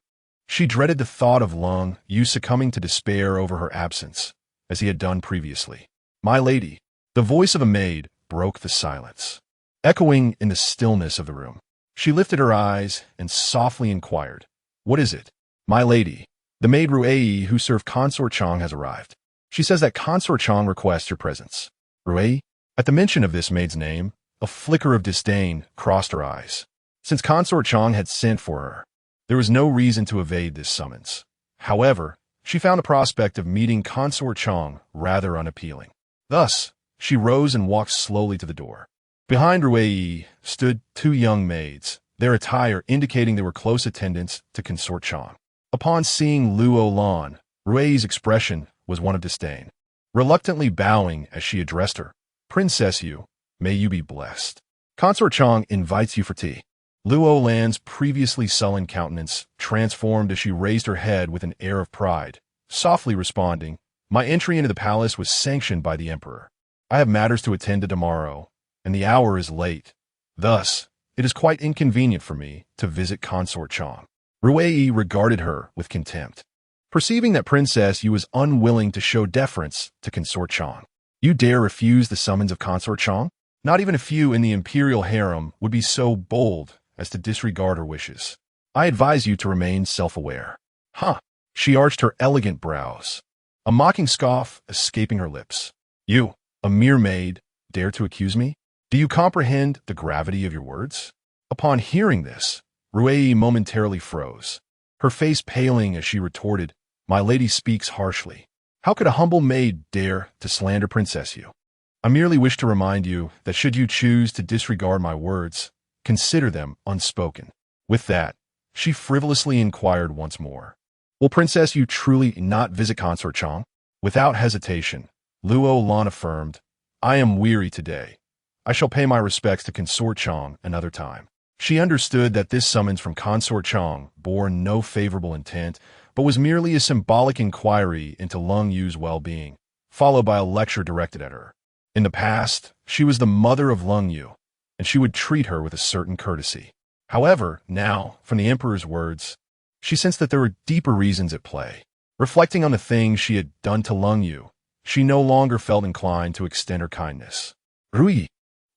she dreaded the thought of Lung Yu succumbing to despair over her absence, as he had done previously. "My lady," the voice of a maid broke the silence, echoing in the stillness of the room. She lifted her eyes and softly inquired, "What is it?" "My lady, the maid Ruei who served Consort Chang has arrived. She says that Consort Chang requests your presence." Ruei? At the mention of this maid's name, a flicker of disdain crossed her eyes. Since Consort Chang had sent for her, there was no reason to evade this summons. However, she found the prospect of meeting Consort Chang rather unappealing. Thus, she rose and walked slowly to the door. Behind Ruei stood two young maids, their attire indicating they were close attendants to Consort Chang. Upon seeing Luo Lan, Ruei's expression was one of disdain. Reluctantly bowing as she addressed her, "Princess Yu, may you be blessed. Consort Chang invites you for tea." Luo Lan's previously sullen countenance transformed as she raised her head with an air of pride, softly responding, "My entry into the palace was sanctioned by the emperor. I have matters to attend to tomorrow, and the hour is late. Thus, it is quite inconvenient for me to visit Consort Chang." Ruei regarded her with contempt. Perceiving that Princess Yu was unwilling to show deference to Consort Chang, "You dare refuse the summons of Consort Chang? Not even a few in the imperial harem would be so bold as to disregard her wishes. I advise you to remain self-aware." "Huh." She arched her elegant brows, a mocking scoff escaping her lips. "You, a mere maid, dare to accuse me? Do you comprehend the gravity of your words?" Upon hearing this, Ruei momentarily froze, her face paling as she retorted, "My lady speaks harshly. How could a humble maid dare to slander Princess Yu? I merely wish to remind you that should you choose to disregard my words, consider them unspoken." With that, she frivolously inquired once more, "Will Princess Yu truly not visit Consort Chang?" Without hesitation, Luo Lan affirmed, "I am weary today. I shall pay my respects to Consort Chang another time." She understood that this summons from Consort Chang bore no favorable intent, but was merely a symbolic inquiry into Lung Yu's well-being, followed by a lecture directed at her. In the past, she was the mother of Lung Yu, and she would treat her with a certain courtesy. However, now, from the emperor's words, she sensed that there were deeper reasons at play. Reflecting on the things she had done to Lung Yu, she no longer felt inclined to extend her kindness. Rui,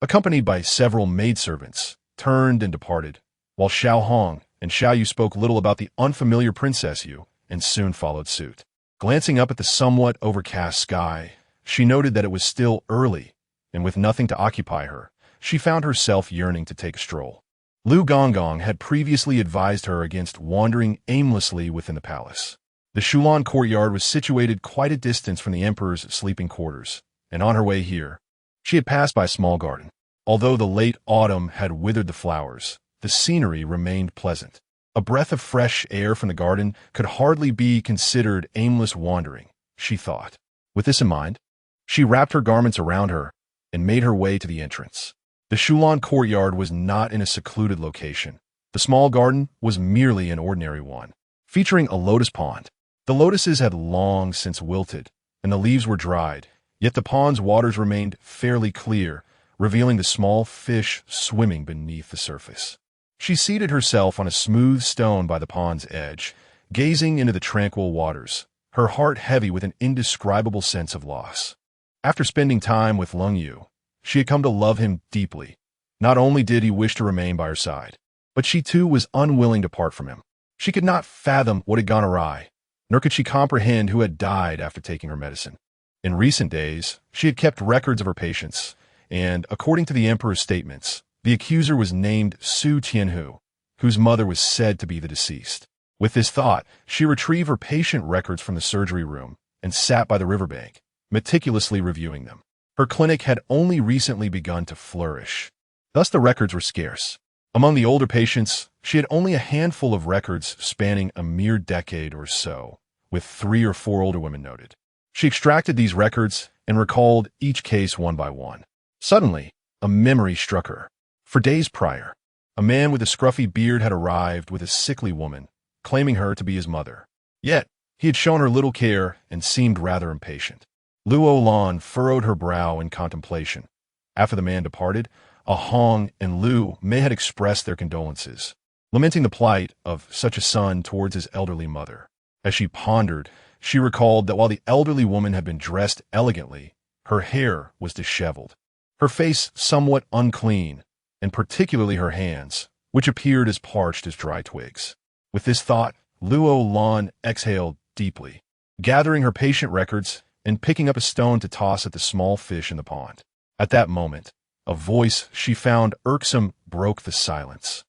accompanied by several maidservants, turned and departed, while Xiao Hong and Xiao Yu spoke little about the unfamiliar Princess Yu and soon followed suit. Glancing up at the somewhat overcast sky, she noted that it was still early, and with nothing to occupy her, she found herself yearning to take a stroll. Lu Gonggong had previously advised her against wandering aimlessly within the palace. The Shulan courtyard was situated quite a distance from the emperor's sleeping quarters, and on her way here, she had passed by a small garden. Although the late autumn had withered the flowers, the scenery remained pleasant. A breath of fresh air from the garden could hardly be considered aimless wandering, she thought. With this in mind, she wrapped her garments around her and made her way to the entrance. The Shulan courtyard was not in a secluded location. The small garden was merely an ordinary one, featuring a lotus pond. The lotuses had long since wilted, and the leaves were dried, yet the pond's waters remained fairly clear, revealing the small fish swimming beneath the surface. She seated herself on a smooth stone by the pond's edge, gazing into the tranquil waters, her heart heavy with an indescribable sense of loss. After spending time with Lung Yu, she had come to love him deeply. Not only did he wish to remain by her side, but she too was unwilling to part from him. She could not fathom what had gone awry, nor could she comprehend who had died after taking her medicine. In recent days, she had kept records of her patients, and, according to the emperor's statements, the accuser was named Su Tianhu, whose mother was said to be the deceased. With this thought, she retrieved her patient records from the surgery room and sat by the riverbank, meticulously reviewing them. Her clinic had only recently begun to flourish. Thus the records were scarce. Among the older patients, she had only a handful of records spanning a mere decade or so, with 3 or 4 older women noted. She extracted these records and recalled each case one by one. Suddenly, a memory struck her. For days prior, a man with a scruffy beard had arrived with a sickly woman, claiming her to be his mother. Yet, he had shown her little care and seemed rather impatient. Luo Lan furrowed her brow in contemplation. After the man departed, a Hong and Lu may had expressed their condolences, lamenting the plight of such a son towards his elderly mother. As she pondered, she recalled that while the elderly woman had been dressed elegantly, her hair was disheveled, her face somewhat unclean, and particularly her hands, which appeared as parched as dry twigs. With this thought, Luo Lan exhaled deeply, gathering her patient records and picking up a stone to toss at the small fish in the pond. At that moment, a voice she found irksome broke the silence.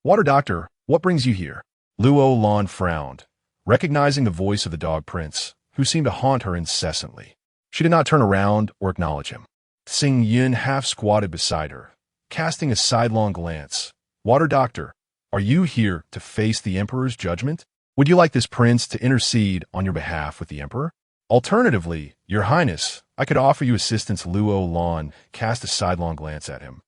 "Water doctor, what brings you here?" Luo Lan frowned, recognizing the voice of the dog Prince, who seemed to haunt her incessantly. She did not turn around or acknowledge him. Xing Yun half squatted beside her, casting a sidelong glance. "Water doctor, are you here to face the Emperor's judgment? Would you like this prince to intercede on your behalf with the Emperor? Alternatively, Your Highness, I could offer you assistance." Luo Lan cast a sidelong glance at him,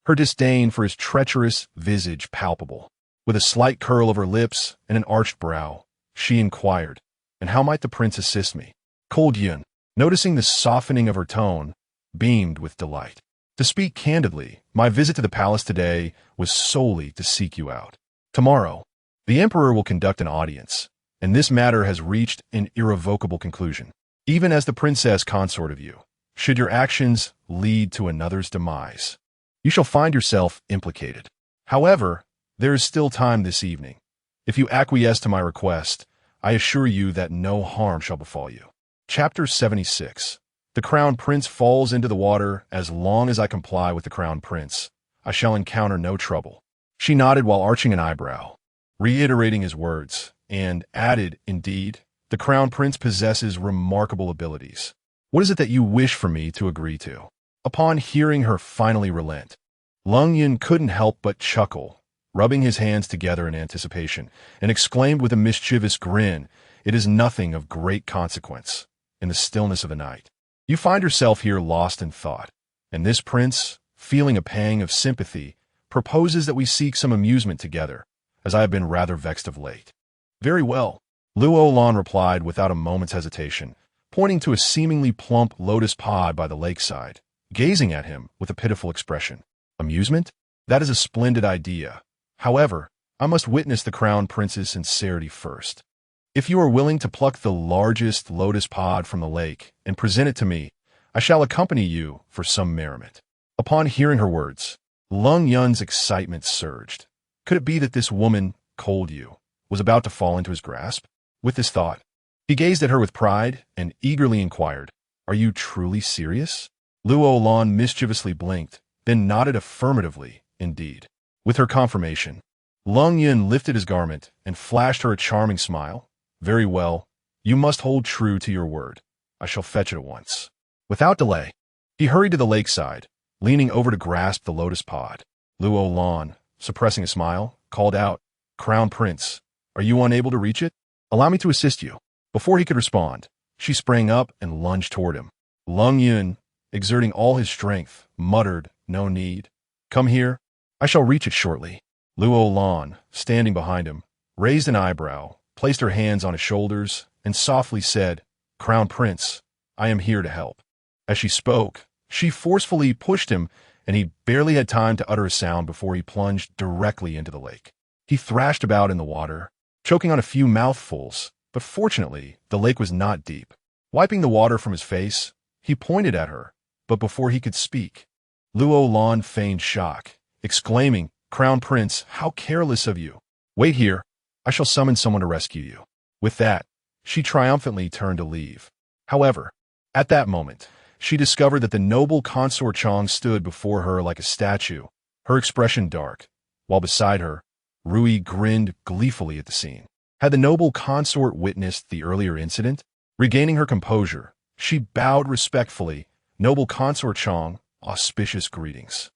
her disdain for his treacherous visage palpable. With a slight curl of her lips and an arched brow, she inquired, "And how might the prince assist me?" Cold Yun, noticing the softening of her tone, beamed with delight. "To speak candidly, my visit to the palace today was solely to seek you out. Tomorrow, the Emperor will conduct an audience, and this matter has reached an irrevocable conclusion. Even as the princess consort of you, should your actions lead to another's demise, you shall find yourself implicated. However, there is still time this evening. If you acquiesce to my request, I assure you that no harm shall befall you." Chapter 76. The Crown Prince falls into the water. "As long as I comply with the Crown Prince, I shall encounter no trouble." She nodded while arching an eyebrow, reiterating his words, and added, "Indeed, the Crown Prince possesses remarkable abilities. What is it that you wish for me to agree to?" Upon hearing her finally relent, Lung Yun couldn't help but chuckle, rubbing his hands together in anticipation, and exclaimed with a mischievous grin, "It is nothing of great consequence." In the stillness of the night, you find yourself here lost in thought, and this prince, feeling a pang of sympathy, proposes that we seek some amusement together, as I have been rather vexed of late. "Very well," Luo Lan replied without a moment's hesitation, pointing to a seemingly plump lotus pod by the lakeside, gazing at him with a pitiful expression. "Amusement? That is a splendid idea. However, I must witness the Crown Prince's sincerity first. If you are willing to pluck the largest lotus pod from the lake and present it to me, I shall accompany you for some merriment." Upon hearing her words, Lung Yun's excitement surged. Could it be that this woman, Cold Yu, was about to fall into his grasp? With this thought, he gazed at her with pride and eagerly inquired, "Are you truly serious?" Luo Lan mischievously blinked, then nodded affirmatively, indeed. With her confirmation, Lung Yun lifted his garment and flashed her a charming smile. "Very well, you must hold true to your word. I shall fetch it at once." Without delay, he hurried to the lakeside, leaning over to grasp the lotus pod. Luo Lan, suppressing a smile, called out, "Crown Prince, are you unable to reach it? Allow me to assist you." Before he could respond, she sprang up and lunged toward him. Lung Yun, exerting all his strength, muttered, "No need. Come here. I shall reach it shortly." Luo Lan, standing behind him, raised an eyebrow, placed her hands on his shoulders, and softly said, "Crown Prince, I am here to help." As she spoke, she forcefully pushed him, and he barely had time to utter a sound before he plunged directly into the lake. He thrashed about in the water, choking on a few mouthfuls, but fortunately, the lake was not deep. Wiping the water from his face, he pointed at her, but before he could speak, Luo Lan feigned shock, exclaiming, "Crown Prince, how careless of you! Wait here, I shall summon someone to rescue you." With that, she triumphantly turned to leave. However, at that moment, she discovered that the noble consort Chong stood before her like a statue, her expression dark, while beside her, Rui grinned gleefully at the scene. Had the noble consort witnessed the earlier incident? Regaining her composure, she bowed respectfully. "Noble consort Chong, auspicious greetings."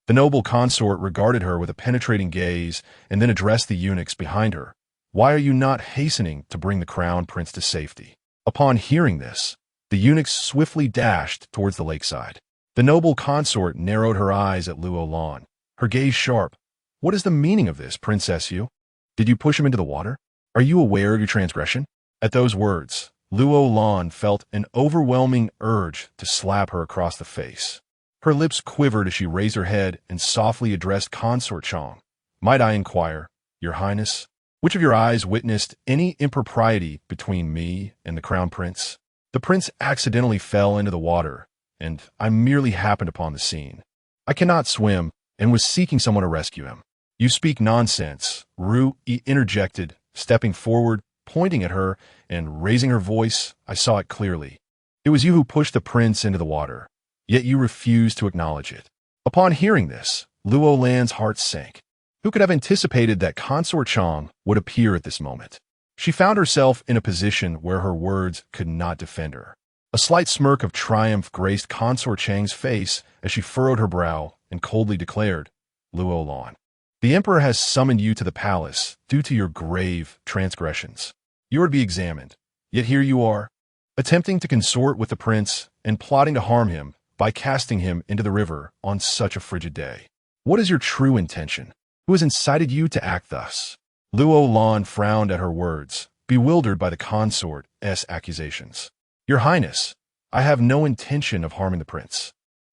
The noble consort regarded her with a penetrating gaze and then addressed the eunuchs behind her. "Why are you not hastening to bring the crown prince to safety?" Upon hearing this, the eunuchs swiftly dashed towards the lakeside. The noble consort narrowed her eyes at Luo Lan, her gaze sharp. "What is the meaning of this, Princess Yu? Did you push him into the water? Are you aware of your transgression?" At those words, Luo Lan felt an overwhelming urge to slap her across the face. Her lips quivered as she raised her head and softly addressed Consort Chong. "Might I inquire, Your Highness, which of your eyes witnessed any impropriety between me and the crown prince?" "The prince accidentally fell into the water, and I merely happened upon the scene. I cannot swim and was seeking someone to rescue him." "You speak nonsense," Ru interjected, stepping forward, pointing at her, and raising her voice. "I saw it clearly. It was you who pushed the prince into the water, yet you refused to acknowledge it." Upon hearing this, Luo Lan's heart sank. Who could have anticipated that Consort Chong would appear at this moment? She found herself in a position where her words could not defend her. A slight smirk of triumph graced Consort Chang's face as she furrowed her brow and coldly declared, "Luo Lan, the emperor has summoned you to the palace due to your grave transgressions. You are to be examined, yet here you are, attempting to consort with the prince and plotting to harm him by casting him into the river on such a frigid day. What is your true intention? Who has incited you to act thus?" Luo Lan frowned at her words, bewildered by the consort's accusations. "Your Highness, I have no intention of harming the prince,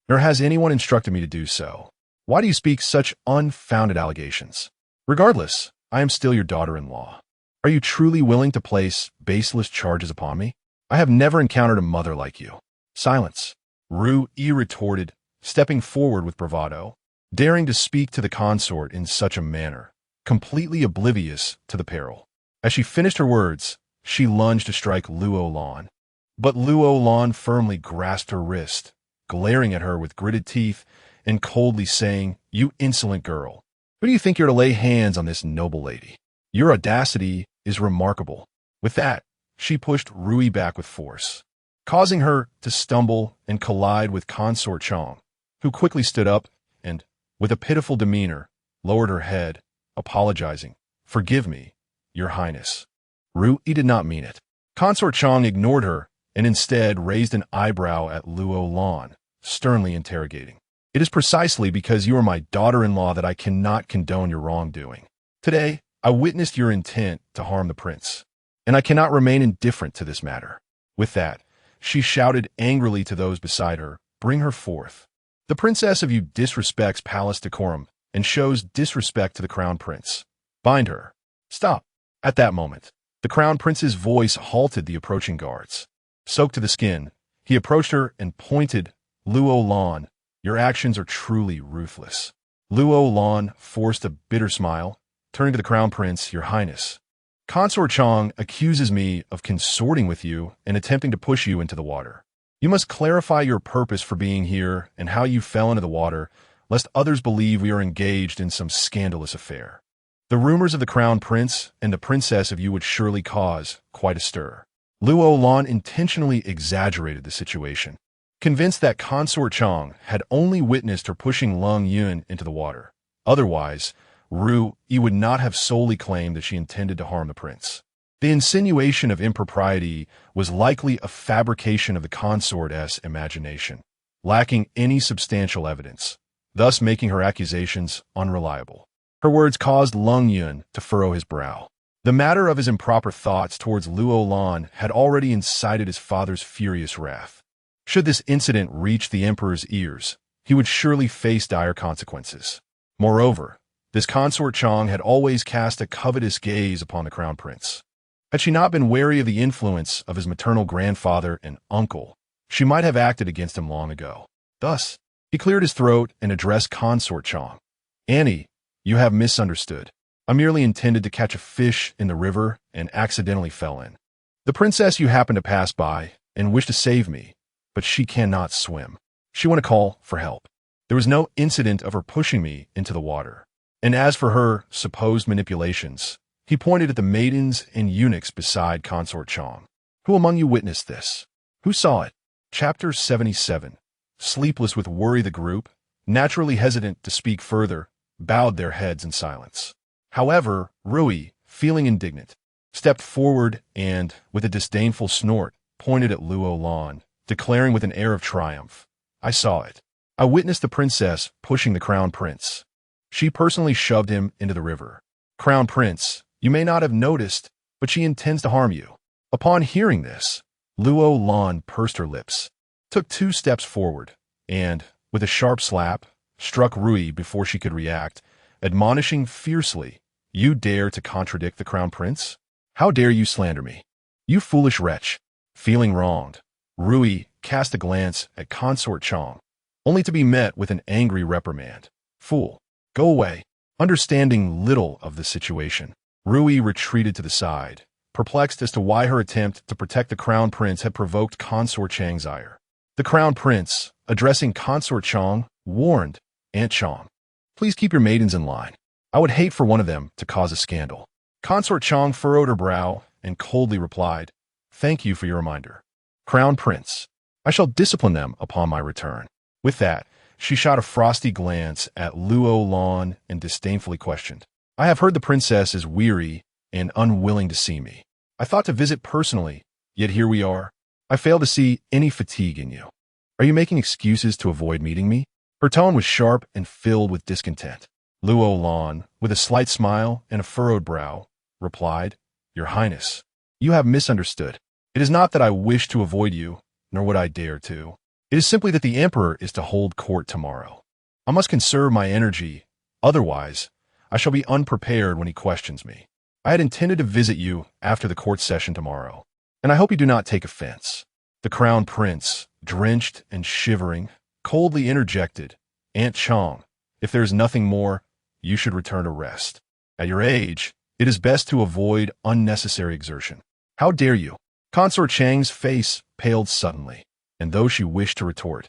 nor has anyone instructed me to do so. Why do you speak such unfounded allegations? Regardless, I am still your daughter-in-law. Are you truly willing to place baseless charges upon me? I have never encountered a mother like you." "Silence," Ru retorted, stepping forward with bravado, daring to speak to the consort in such a manner, completely oblivious to the peril. As she finished her words, she lunged to strike Luo Lan. But Luo Lan firmly grasped her wrist, glaring at her with gritted teeth and coldly saying, "You insolent girl, who do you think you're to lay hands on this noble lady? Your audacity is remarkable." With that, she pushed Rui back with force, causing her to stumble and collide with Consort Chong, who quickly stood up and, with a pitiful demeanor, lowered her head, apologizing. "Forgive me, Your Highness." Rui did not mean it. Consort Chong ignored her and instead raised an eyebrow at Luo Lan, sternly interrogating. "It is precisely because you are my daughter-in-law that I cannot condone your wrongdoing. Today, I witnessed your intent to harm the prince, and I cannot remain indifferent to this matter." With that, she shouted angrily to those beside her, "Bring her forth. The princess of you disrespects palace decorum and shows disrespect to the crown prince. Bind her." "Stop." At that moment, the crown prince's voice halted the approaching guards. Soaked to the skin, he approached her and pointed, "Luo Lan, your actions are truly ruthless." Luo Lan forced a bitter smile, turning to the crown prince. "Your Highness, Consort Chong accuses me of consorting with you and attempting to push you into the water. You must clarify your purpose for being here and how you fell into the water, lest others believe we are engaged in some scandalous affair. The rumors of the crown prince and the princess of you would surely cause quite a stir." Luo Lan intentionally exaggerated the situation, convinced that Consort Chong had only witnessed her pushing Lung Yun into the water. Otherwise, Ru would not have solely claimed that she intended to harm the prince. The insinuation of impropriety was likely a fabrication of the consort's imagination, lacking any substantial evidence, thus making her accusations unreliable. Her words caused Lung Yun to furrow his brow. The matter of his improper thoughts towards Luo Lan had already incited his father's furious wrath. Should this incident reach the emperor's ears, he would surely face dire consequences. Moreover, this consort Chong had always cast a covetous gaze upon the crown prince. Had she not been wary of the influence of his maternal grandfather and uncle, she might have acted against him long ago. Thus, he cleared his throat and addressed Consort Chong. "Annie, you have misunderstood. I merely intended to catch a fish in the river and accidentally fell in. The princess you happened to pass by and wished to save me, but she cannot swim. She went to call for help. There was no incident of her pushing me into the water. And as for her supposed manipulations," he pointed at the maidens and eunuchs beside Consort Chong. "Who among you witnessed this? Who saw it?" Chapter 77. Sleepless with worry, the group, naturally hesitant to speak further, bowed their heads in silence. However, Rui, feeling indignant, stepped forward and, with a disdainful snort, pointed at Luo Lan, declaring with an air of triumph, "I saw it. I witnessed the princess pushing the crown prince. She personally shoved him into the river. Crown prince, you may not have noticed, but she intends to harm you." Upon hearing this, Luo Lan pursed her lips, took 2 steps forward, and, with a sharp slap, struck Rui before she could react, admonishing fiercely, "You dare to contradict the crown prince? How dare you slander me? You foolish wretch." Feeling wronged, Rui cast a glance at Consort Chong, only to be met with an angry reprimand. "Fool, go away." Understanding little of the situation, Rui retreated to the side, perplexed as to why her attempt to protect the crown prince had provoked Consort Chang's ire. The crown prince, addressing Consort Chong, warned, "Aunt Chong, please keep your maidens in line. I would hate for one of them to cause a scandal." Consort Chong furrowed her brow and coldly replied, "Thank you for your reminder. Crown Prince, I shall discipline them upon my return." With that, she shot a frosty glance at Luo Lan and disdainfully questioned, "I have heard the princess is weary and unwilling to see me. I thought to visit personally, yet here we are. I fail to see any fatigue in you. Are you making excuses to avoid meeting me?" Her tone was sharp and filled with discontent. Luo Lan, with a slight smile and a furrowed brow, replied, "Your Highness, you have misunderstood. It is not that I wish to avoid you, nor would I dare to. It is simply that the Emperor is to hold court tomorrow. I must conserve my energy, otherwise I shall be unprepared when he questions me. I had intended to visit you after the court session tomorrow, and I hope you do not take offense." The Crown Prince, drenched and shivering, coldly interjected, "Aunt Chong, if there is nothing more, you should return to rest. At your age, it is best to avoid unnecessary exertion." "How dare you?" Consort Chang's face paled suddenly, and though she wished to retort,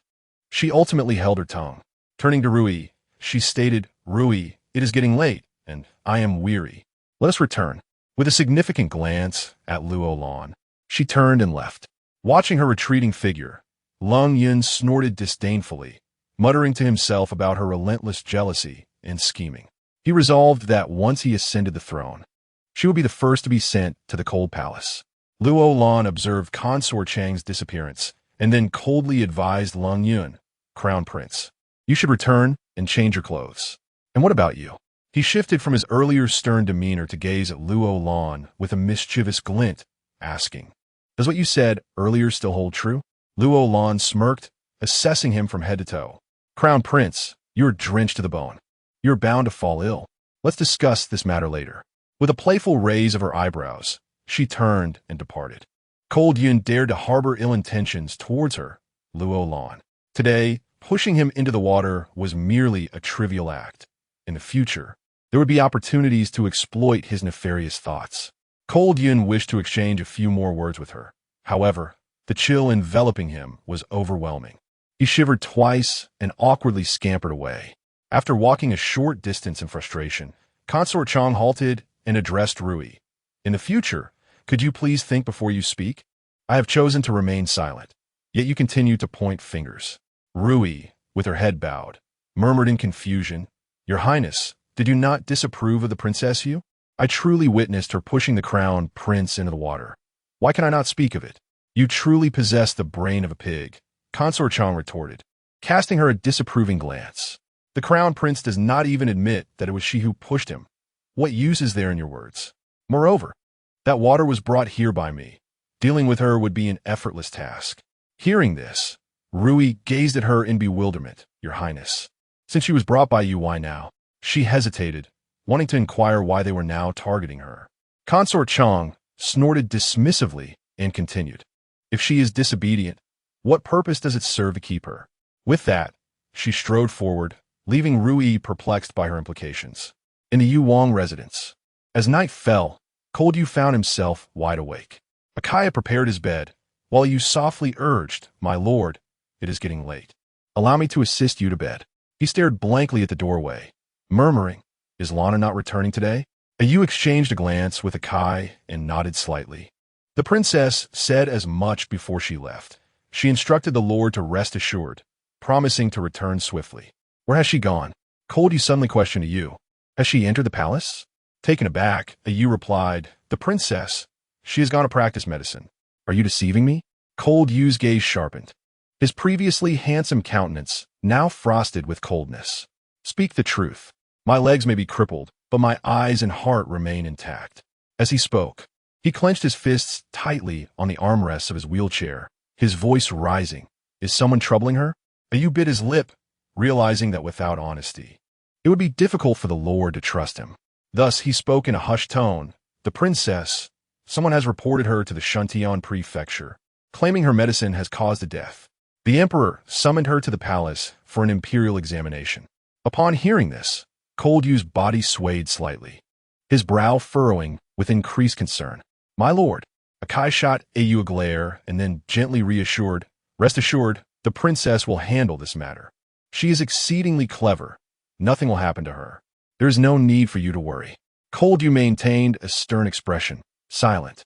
she ultimately held her tongue. Turning to Rui, she stated, "Rui, it is getting late, and I am weary. Let us return." With a significant glance at Luo Lan, she turned and left. Watching her retreating figure, Lung Yun snorted disdainfully, muttering to himself about her relentless jealousy and scheming. He resolved that once he ascended the throne, she would be the first to be sent to the cold palace. Luo Lan observed Consort Chang's disappearance and then coldly advised Lung Yun, "Crown Prince, you should return and change your clothes. And what about you?" He shifted from his earlier stern demeanor to gaze at Luo Lan with a mischievous glint, asking, "Does what you said earlier still hold true?" Luo Lan smirked, assessing him from head to toe. "Crown Prince, you're drenched to the bone. You're bound to fall ill. Let's discuss this matter later." With a playful raise of her eyebrows, she turned and departed. Cold Yun dared to harbor ill intentions towards her, Luo Lan. Today, pushing him into the water was merely a trivial act. In the future, there would be opportunities to exploit his nefarious thoughts. Cold Yun wished to exchange a few more words with her. However, the chill enveloping him was overwhelming. He shivered twice and awkwardly scampered away. After walking a short distance in frustration, Consort Chong halted and addressed Rui. "In the future, could you please think before you speak? I have chosen to remain silent, yet you continue to point fingers." Rui, with her head bowed, murmured in confusion, "Your Highness, did you not disapprove of the Princess Yu? I truly witnessed her pushing the crown prince into the water. Why can I not speak of it?" "You truly possess the brain of a pig," Consort Chong retorted, casting her a disapproving glance. "The crown prince does not even admit that it was she who pushed him. What use is there in your words? Moreover, that water was brought here by me. Dealing with her would be an effortless task." Hearing this, Rui gazed at her in bewilderment. "Your Highness, since she was brought by you, why now?" She hesitated, wanting to inquire why they were now targeting her. Consort Chong snorted dismissively and continued, "If she is disobedient, what purpose does it serve to keep her?" With that, she strode forward, leaving Rui perplexed by her implications. In the Yu Wang residence, as night fell, Cold Yu found himself wide awake. Akaya prepared his bed, while Yu softly urged, "My lord, it is getting late. Allow me to assist you to bed." He stared blankly at the doorway, murmuring, "Is Lana not returning today?" Yu exchanged a glance with Akai and nodded slightly. The princess said as much before she left. She instructed the lord to rest assured, promising to return swiftly. Where has she gone? Cold Yu suddenly questioned a Yu. Has she entered the palace? Taken aback, a Yu replied, The princess. She has gone to practice medicine. Are you deceiving me? Cold Yu's gaze sharpened. His previously handsome countenance, now frosted with coldness. Speak the truth. My legs may be crippled, but my eyes and heart remain intact. As he spoke, he clenched his fists tightly on the armrests of his wheelchair, his voice rising. Is someone troubling her? A Yu bit his lip, realizing that without honesty, it would be difficult for the Lord to trust him. Thus he spoke in a hushed tone. The princess, someone has reported her to the Shuntian prefecture, claiming her medicine has caused a death. The emperor summoned her to the palace for an imperial examination. Upon hearing this, Cold Yu's body swayed slightly, his brow furrowing with increased concern. My lord, Akai shot a Yu a glare and then gently reassured, Rest assured, the princess will handle this matter. She is exceedingly clever. Nothing will happen to her. There is no need for you to worry. Cold Yu maintained a stern expression, silent.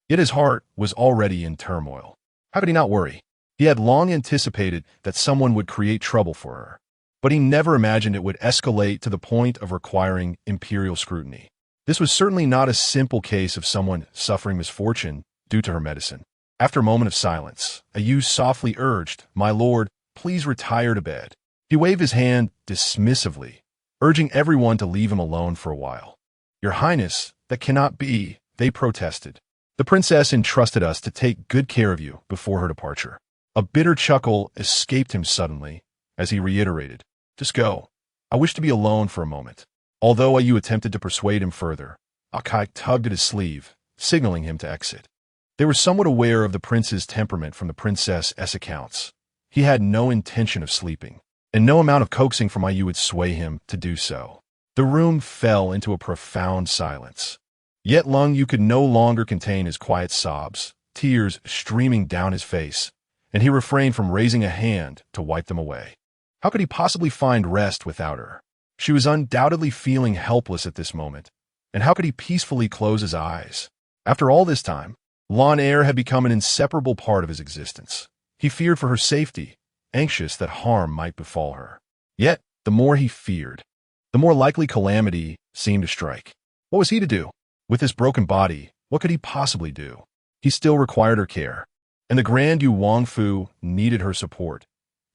Yet his heart was already in turmoil. How could he not worry? He had long anticipated that someone would create trouble for her, but he never imagined it would escalate to the point of requiring imperial scrutiny. This was certainly not a simple case of someone suffering misfortune due to her medicine. After a moment of silence, a Yu softly urged, My lord, please retire to bed. He waved his hand dismissively, urging everyone to leave him alone for a while. Your Highness, that cannot be, they protested. The princess entrusted us to take good care of you before her departure. A bitter chuckle escaped him suddenly as he reiterated, Just go. I wish to be alone for a moment. Although a Yu attempted to persuade him further, Akai tugged at his sleeve, signaling him to exit. They were somewhat aware of the prince's temperament from the princess's accounts. He had no intention of sleeping, and no amount of coaxing from Yu would sway him to do so. The room fell into a profound silence. Yet Lung Yu could no longer contain his quiet sobs, tears streaming down his face, and he refrained from raising a hand to wipe them away. How could he possibly find rest without her? She was undoubtedly feeling helpless at this moment, and how could he peacefully close his eyes? After all this time, Lan Er had become an inseparable part of his existence. He feared for her safety, anxious that harm might befall her. Yet, the more he feared, the more likely calamity seemed to strike. What was he to do? With this broken body, what could he possibly do? He still required her care, and the Grand Yu Wangfu needed her support.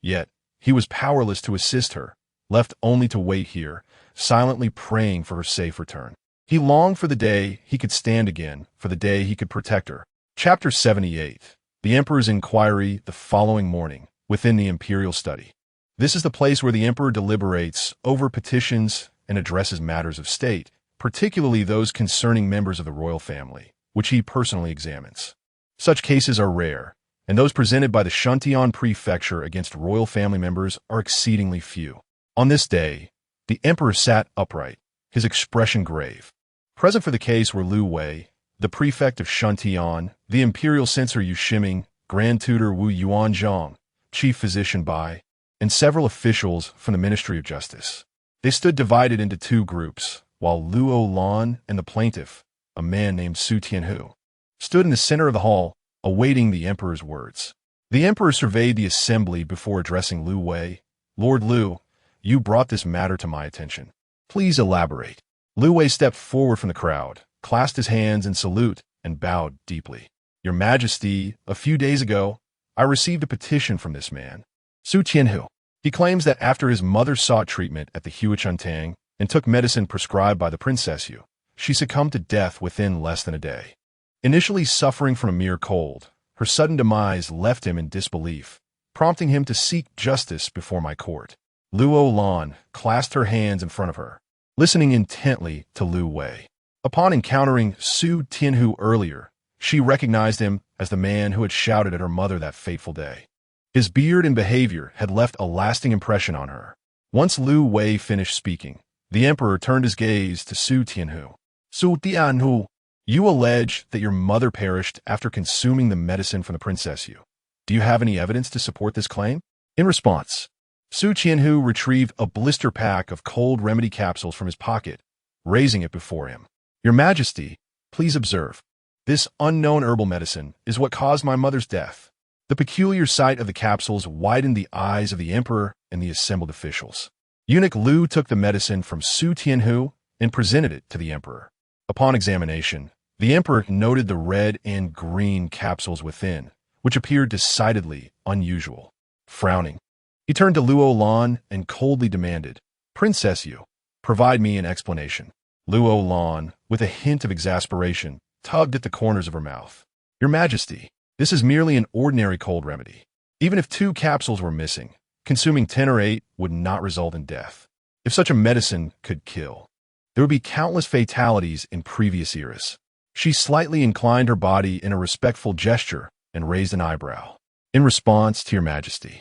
Yet, he was powerless to assist her, left only to wait here, silently praying for her safe return. He longed for the day he could stand again, for the day he could protect her. Chapter 78. The Emperor's Inquiry the following morning, within the Imperial Study. This is the place where the Emperor deliberates over petitions and addresses matters of state, particularly those concerning members of the royal family, which he personally examines. Such cases are rare, and those presented by the Shuntian prefecture against royal family members are exceedingly few. On this day, the Emperor sat upright, his expression grave. Present for the case were Lu Wei, the prefect of Shuntian, the imperial censor Yu Shiming, Grand Tutor Wu Yuanzhong, chief physician Bai, and several officials from the Ministry of Justice. They stood divided into two groups, while Luo Lan and the plaintiff, a man named Su Tianhu, stood in the center of the hall, awaiting the emperor's words. The emperor surveyed the assembly before addressing Lu Wei. Lord Lu, you brought this matter to my attention. Please elaborate. Lu Wei stepped forward from the crowd, clasped his hands in salute, and bowed deeply. Your Majesty, a few days ago, I received a petition from this man, Su Tianhu. He claims that after his mother sought treatment at the Huachuntang and took medicine prescribed by the Princess Yu, she succumbed to death within less than a day. Initially suffering from a mere cold, her sudden demise left him in disbelief, prompting him to seek justice before my court. Luo Lan clasped her hands in front of her, listening intently to Lu Wei. Upon encountering Su Tianhu earlier, she recognized him as the man who had shouted at her mother that fateful day. His beard and behavior had left a lasting impression on her. Once Lu Wei finished speaking, the emperor turned his gaze to Su Tianhu. Su Tianhu, you allege that your mother perished after consuming the medicine from the Princess Yu. Do you have any evidence to support this claim? In response, Su Tianhu retrieved a blister pack of cold remedy capsules from his pocket, raising it before him. Your Majesty, please observe. This unknown herbal medicine is what caused my mother's death. The peculiar sight of the capsules widened the eyes of the emperor and the assembled officials. Eunuch Lu took the medicine from Su Tianhu and presented it to the emperor. Upon examination, the emperor noted the red and green capsules within, which appeared decidedly unusual. Frowning, he turned to Luo Lan and coldly demanded, "Princess Yu, provide me an explanation." Luo Lan, with a hint of exasperation, tugged at the corners of her mouth. "Your Majesty, this is merely an ordinary cold remedy. Even if 2 capsules were missing, consuming 10 or 8 would not result in death. If such a medicine could kill, there would be countless fatalities in previous eras." She slightly inclined her body in a respectful gesture and raised an eyebrow. "In response to your Majesty,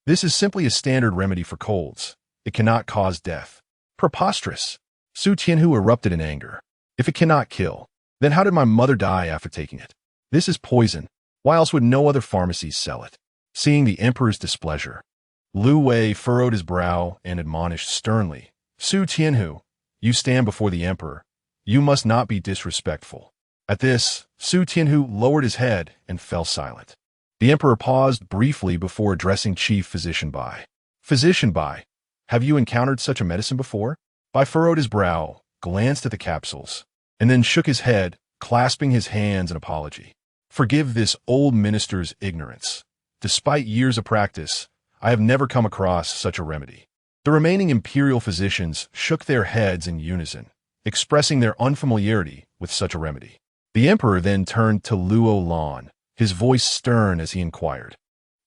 this is simply a standard remedy for colds. It cannot cause death." "Preposterous!" Su Tianhu erupted in anger. "If it cannot kill, then how did my mother die after taking it? This is poison. Why else would no other pharmacies sell it?" Seeing the emperor's displeasure, Lu Wei furrowed his brow and admonished sternly, "Su Tianhu, you stand before the emperor. You must not be disrespectful." At this, Su Tianhu lowered his head and fell silent. The emperor paused briefly before addressing Chief Physician Bai. "Physician Bai, have you encountered such a medicine before?" Bai furrowed his brow, glanced at the capsules, and then shook his head, clasping his hands in apology. "Forgive this old minister's ignorance. Despite years of practice, I have never come across such a remedy." The remaining imperial physicians shook their heads in unison, expressing their unfamiliarity with such a remedy. The emperor then turned to Luo Lan, his voice stern as he inquired,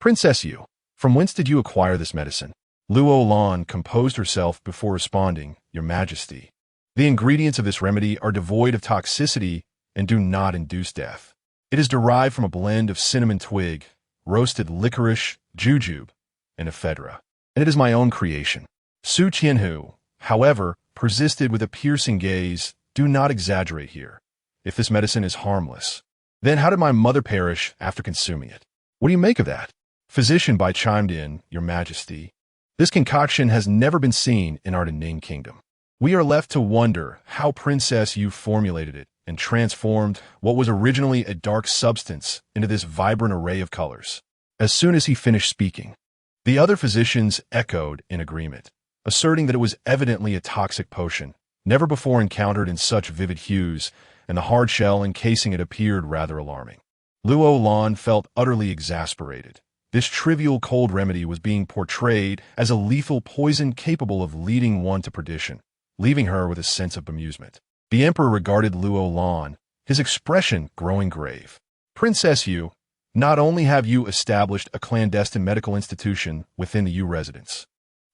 "Princess Yu, from whence did you acquire this medicine?" Luo Lan composed herself before responding, "Your Majesty, the ingredients of this remedy are devoid of toxicity and do not induce death. It is derived from a blend of cinnamon twig, roasted licorice, jujube, and ephedra, and it is my own creation." Su Tianhu, however, persisted with a piercing gaze, "Do not exaggerate here. If this medicine is harmless, then how did my mother perish after consuming it? What do you make of that?" Physician Bai chimed in, "Your Majesty, this concoction has never been seen in our Ning kingdom. We are left to wonder how Princess Yu formulated it and transformed what was originally a dark substance into this vibrant array of colors." As soon as he finished speaking, the other physicians echoed in agreement, asserting that it was evidently a toxic potion, never before encountered in such vivid hues, and the hard shell encasing it appeared rather alarming. Luo Lan felt utterly exasperated. This trivial cold remedy was being portrayed as a lethal poison capable of leading one to perdition, leaving her with a sense of bemusement. The emperor regarded Luo Lan, his expression growing grave. "Princess Yu, not only have you established a clandestine medical institution within the Yu residence,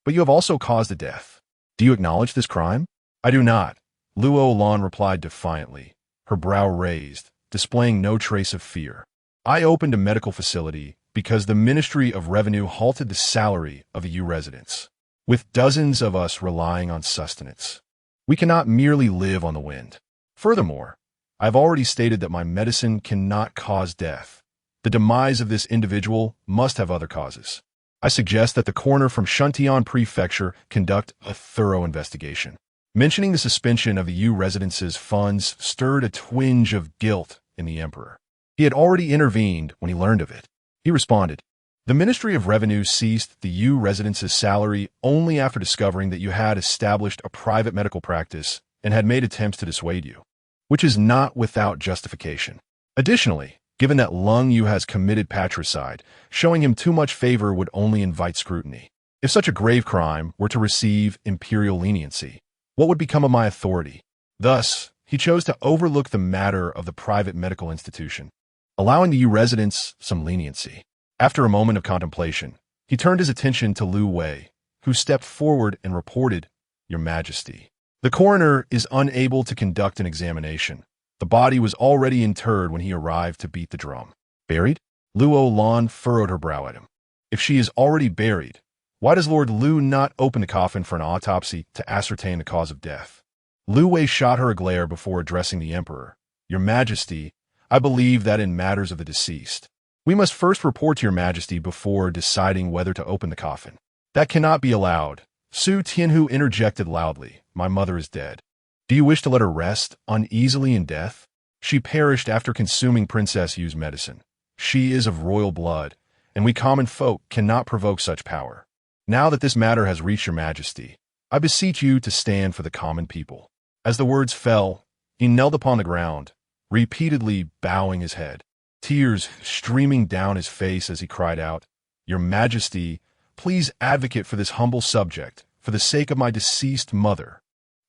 but you have also caused a death. Do you acknowledge this crime?" "I do not," Luo Lan replied defiantly, her brow raised, displaying no trace of fear. "I opened a medical facility because the Ministry of Revenue halted the salary of the Yu residents, with dozens of us relying on sustenance. We cannot merely live on the wind. Furthermore, I have already stated that my medicine cannot cause death. The demise of this individual must have other causes. I suggest that the coroner from Shuntian Prefecture conduct a thorough investigation." Mentioning the suspension of the Yu residence's funds stirred a twinge of guilt in the emperor. He had already intervened when he learned of it. He responded, "The Ministry of Revenue ceased the Yu residence's salary only after discovering that you had established a private medical practice and had made attempts to dissuade you, which is not without justification. Additionally, given that Lung Yu has committed patricide, showing him too much favor would only invite scrutiny. If such a grave crime were to receive imperial leniency, what would become of my authority?" Thus, he chose to overlook the matter of the private medical institution, allowing the Yu residents some leniency. After a moment of contemplation, he turned his attention to Lu Wei, who stepped forward and reported, "Your Majesty, the coroner is unable to conduct an examination. The body was already interred when he arrived to beat the drum." "Buried?" Luo Lan furrowed her brow at him. "If she is already buried, why does Lord Lu not open the coffin for an autopsy to ascertain the cause of death?" Lu Wei shot her a glare before addressing the emperor. "Your Majesty, I believe that in matters of the deceased, we must first report to your Majesty before deciding whether to open the coffin." "That cannot be allowed." Su Tianhu interjected loudly, "My mother is dead. Do you wish to let her rest uneasily in death? She perished after consuming Princess Yu's medicine. She is of royal blood, and we common folk cannot provoke such power. Now that this matter has reached your Majesty, I beseech you to stand for the common people." As the words fell, he knelt upon the ground, repeatedly bowing his head, tears streaming down his face as he cried out, "Your Majesty, please advocate for this humble subject, for the sake of my deceased mother."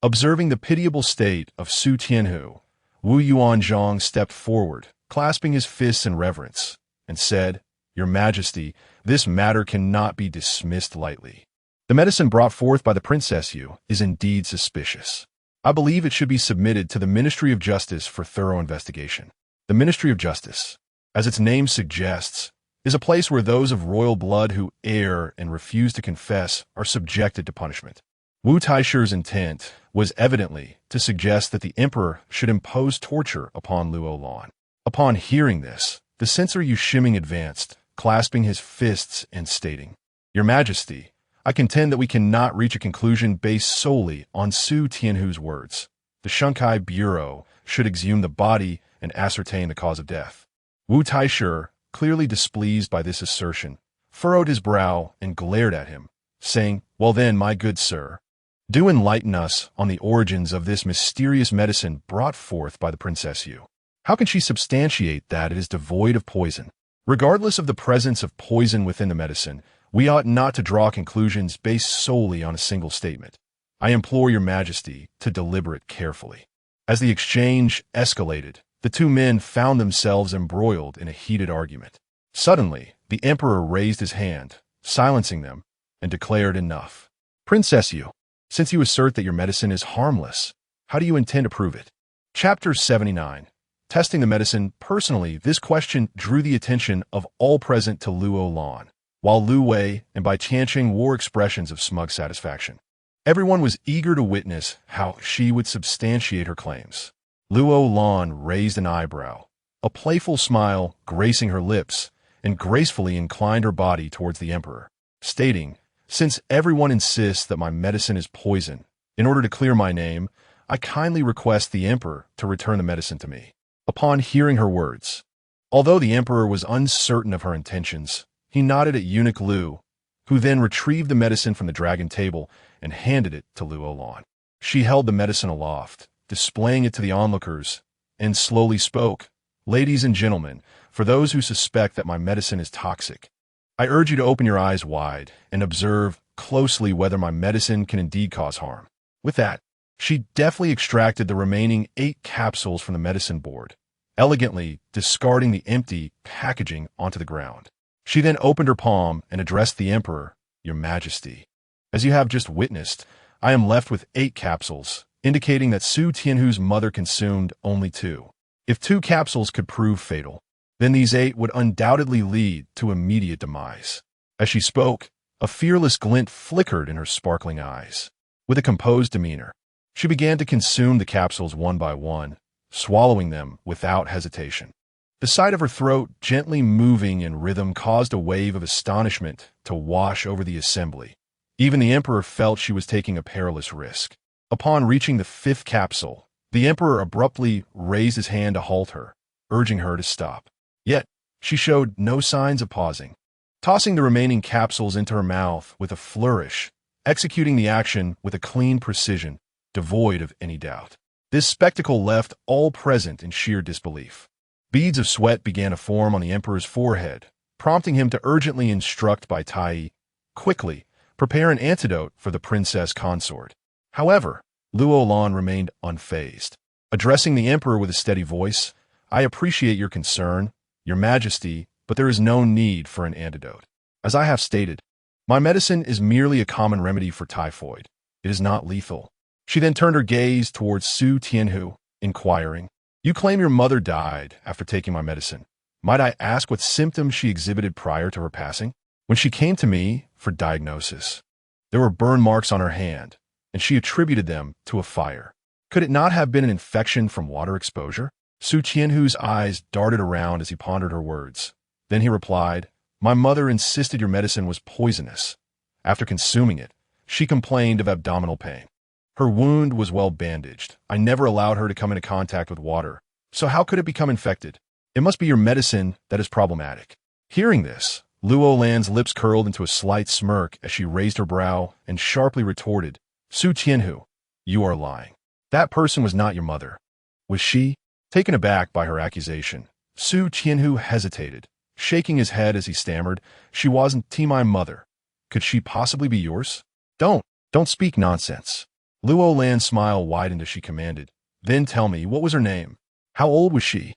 Observing the pitiable state of Su Tianhu, Wu Yuanzhang stepped forward, clasping his fists in reverence, and said, "Your Majesty, this matter cannot be dismissed lightly. The medicine brought forth by the Princess Yu is indeed suspicious. I believe it should be submitted to the Ministry of Justice for thorough investigation." The Ministry of Justice, as its name suggests, is a place where those of royal blood who err and refuse to confess are subjected to punishment. Wu Taishi's intent was evidently to suggest that the emperor should impose torture upon Luo Lan. Upon hearing this, the censor Yu Shiming advanced, clasping his fists and stating, "Your Majesty, I contend that we cannot reach a conclusion based solely on Su Tianhu's words. The Shunkai Bureau should exhume the body and ascertain the cause of death." Wu Taishi, clearly displeased by this assertion, furrowed his brow and glared at him, saying, "Well then, my good sir, do enlighten us on the origins of this mysterious medicine brought forth by the Princess Yu. How can she substantiate that it is devoid of poison? Regardless of the presence of poison within the medicine, we ought not to draw conclusions based solely on a single statement. I implore your Majesty to deliberate carefully." As the exchange escalated, the two men found themselves embroiled in a heated argument. Suddenly, the emperor raised his hand, silencing them, and declared enough. "Princess Yu, since you assert that your medicine is harmless, how do you intend to prove it?" Chapter 79. Testing the medicine. Personally, this question drew the attention of all present to Luo Lan, while Lu Wei and Bai Qianqing wore expressions of smug satisfaction. Everyone was eager to witness how she would substantiate her claims. Luo Lan raised an eyebrow, a playful smile gracing her lips, and gracefully inclined her body towards the emperor, stating, "Since everyone insists that my medicine is poison, in order to clear my name, I kindly request the emperor to return the medicine to me." Upon hearing her words, although the emperor was uncertain of her intentions, he nodded at eunuch Lu, who then retrieved the medicine from the dragon table and handed it to Luo Lan. She held the medicine aloft, displaying it to the onlookers, and slowly spoke, "Ladies and gentlemen, for those who suspect that my medicine is toxic, I urge you to open your eyes wide and observe closely whether my medicine can indeed cause harm." With that, she deftly extracted the remaining 8 capsules from the medicine board, elegantly discarding the empty packaging onto the ground. She then opened her palm and addressed the emperor, "Your Majesty, as you have just witnessed, I am left with 8 capsules, indicating that Su Tianhu's mother consumed only 2. If 2 capsules could prove fatal, then these 8 would undoubtedly lead to immediate demise." As she spoke, a fearless glint flickered in her sparkling eyes. With a composed demeanor, she began to consume the capsules one by one, swallowing them without hesitation. The sight of her throat gently moving in rhythm caused a wave of astonishment to wash over the assembly. Even the emperor felt she was taking a perilous risk. Upon reaching the 5th capsule, the emperor abruptly raised his hand to halt her, urging her to stop. Yet, she showed no signs of pausing, tossing the remaining capsules into her mouth with a flourish, executing the action with a clean precision, devoid of any doubt. This spectacle left all present in sheer disbelief. Beads of sweat began to form on the emperor's forehead, prompting him to urgently instruct Bai Tai, "Quickly, prepare an antidote for the princess consort." However, Luo Lan remained unfazed. Addressing the emperor with a steady voice, "I appreciate your concern, your Majesty, but there is no need for an antidote. As I have stated, my medicine is merely a common remedy for typhoid. It is not lethal." She then turned her gaze towards Su Tianhu, inquiring, "You claim your mother died after taking my medicine. Might I ask what symptoms she exhibited prior to her passing? When she came to me for diagnosis, there were burn marks on her hand, and she attributed them to a fire. Could it not have been an infection from water exposure?" Su Tianhu's eyes darted around as he pondered her words. Then he replied, "My mother insisted your medicine was poisonous. After consuming it, she complained of abdominal pain. Her wound was well bandaged. I never allowed her to come into contact with water. So how could it become infected? It must be your medicine that is problematic." Hearing this, Luo Lan's lips curled into a slight smirk as she raised her brow and sharply retorted, Su Tianhu, you are lying. That person was not your mother. Was she? Taken aback by her accusation, Su Tianhu hesitated, shaking his head as he stammered, she wasn't my mother. Could she possibly be yours? Don't speak nonsense. Luo Lan's smile widened as she commanded. Then tell me, what was her name? How old was she?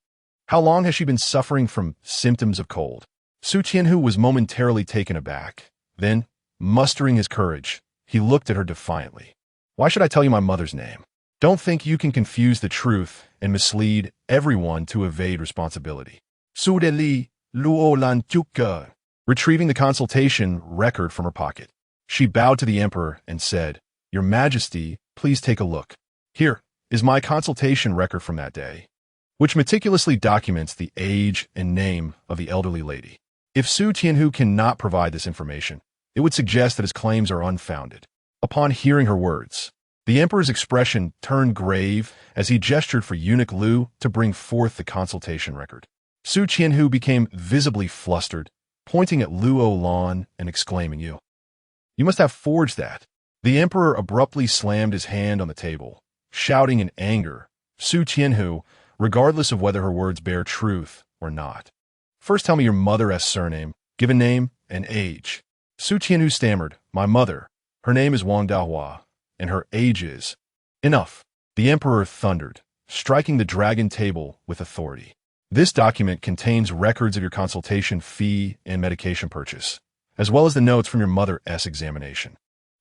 How long has she been suffering from symptoms of cold? Su Tianhu was momentarily taken aback. Then, mustering his courage, he looked at her defiantly. Why should I tell you my mother's name? Don't think you can confuse the truth and mislead everyone to evade responsibility. Su de li, Luo Lan Tuka. Retrieving the consultation record from her pocket, she bowed to the emperor and said, Your Majesty, please take a look. Here is my consultation record from that day, which meticulously documents the age and name of the elderly lady. If Su Tianhu cannot provide this information, it would suggest that his claims are unfounded. Upon hearing her words, the emperor's expression turned grave as he gestured for eunuch Lu to bring forth the consultation record. Su Tianhu became visibly flustered, pointing at Luo Lan and exclaiming, You must have forged that. The emperor abruptly slammed his hand on the table, shouting in anger, Su Tianhu, regardless of whether her words bear truth or not. First tell me your mother's surname, given name, and age. Su Tianhu stammered, My mother. Her name is Wang Dahua, and her age is... Enough. The emperor thundered, striking the dragon table with authority. This document contains records of your consultation fee and medication purchase, as well as the notes from your mother's examination.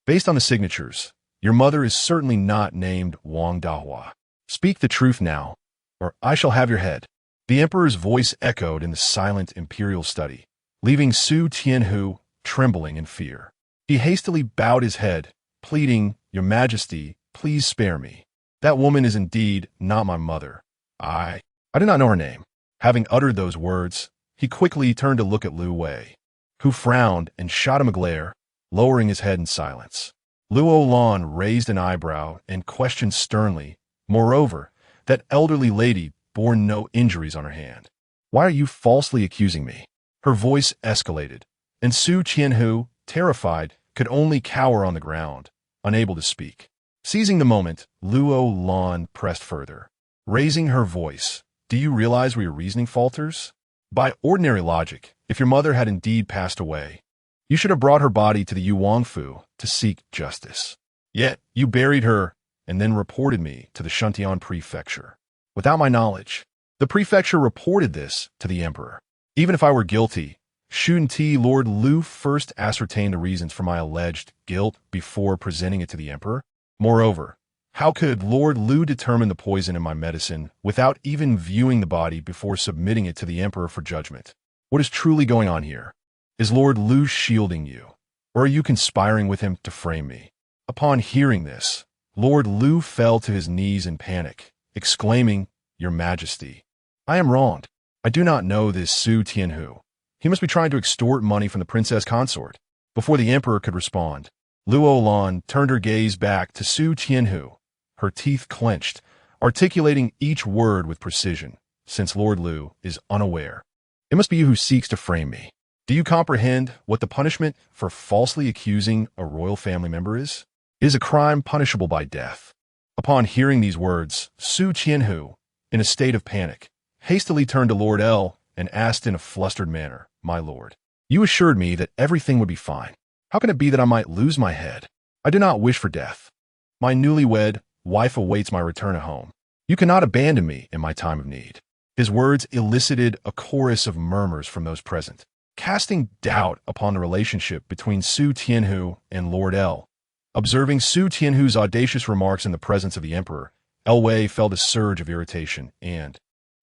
Based on the signatures, your mother is certainly not named Wang Dahua. Speak the truth now, or I shall have your head. The emperor's voice echoed in the silent imperial study, leaving Su Tianhu trembling in fear. He hastily bowed his head, pleading, Your Majesty, please spare me. That woman is indeed not my mother. I do not know her name. Having uttered those words, he quickly turned to look at Lu Wei, who frowned and shot him a glare, lowering his head in silence. Luo Lan raised an eyebrow and questioned sternly, moreover, that elderly lady bore no injuries on her hand. Why are you falsely accusing me? Her voice escalated, and Su Tianhu, terrified, could only cower on the ground, unable to speak. Seizing the moment, Luo Lan pressed further, raising her voice. Do you realize where your reasoning falters? By ordinary logic, if your mother had indeed passed away, you should have brought her body to the Yuangfu to seek justice. Yet, you buried her and then reported me to the Shuntian prefecture. Without my knowledge, the prefecture reported this to the emperor. Even if I were guilty, shouldn't Lord Lu first ascertain the reasons for my alleged guilt before presenting it to the emperor? Moreover, how could Lord Lu determine the poison in my medicine without even viewing the body before submitting it to the emperor for judgment? What is truly going on here? Is Lord Lu shielding you, or are you conspiring with him to frame me? Upon hearing this, Lord Lu fell to his knees in panic, exclaiming, Your Majesty, I am wronged. I do not know this Su Tianhu. He must be trying to extort money from the princess consort. Before the emperor could respond, Luo Lan turned her gaze back to Su Tianhu, her teeth clenched, articulating each word with precision, since Lord Lu is unaware. It must be you who seeks to frame me. Do you comprehend what the punishment for falsely accusing a royal family member is? It is a crime punishable by death. Upon hearing these words, Su Tianhu, in a state of panic, hastily turned to Lord L and asked in a flustered manner, My lord, you assured me that everything would be fine. How can it be that I might lose my head? I do not wish for death. My newlywed wife awaits my return at home. You cannot abandon me in my time of need. His words elicited a chorus of murmurs from those present, casting doubt upon the relationship between Su Tianhu and Lord L. Observing Su Tianhu's audacious remarks in the presence of the emperor, El Wei felt a surge of irritation and,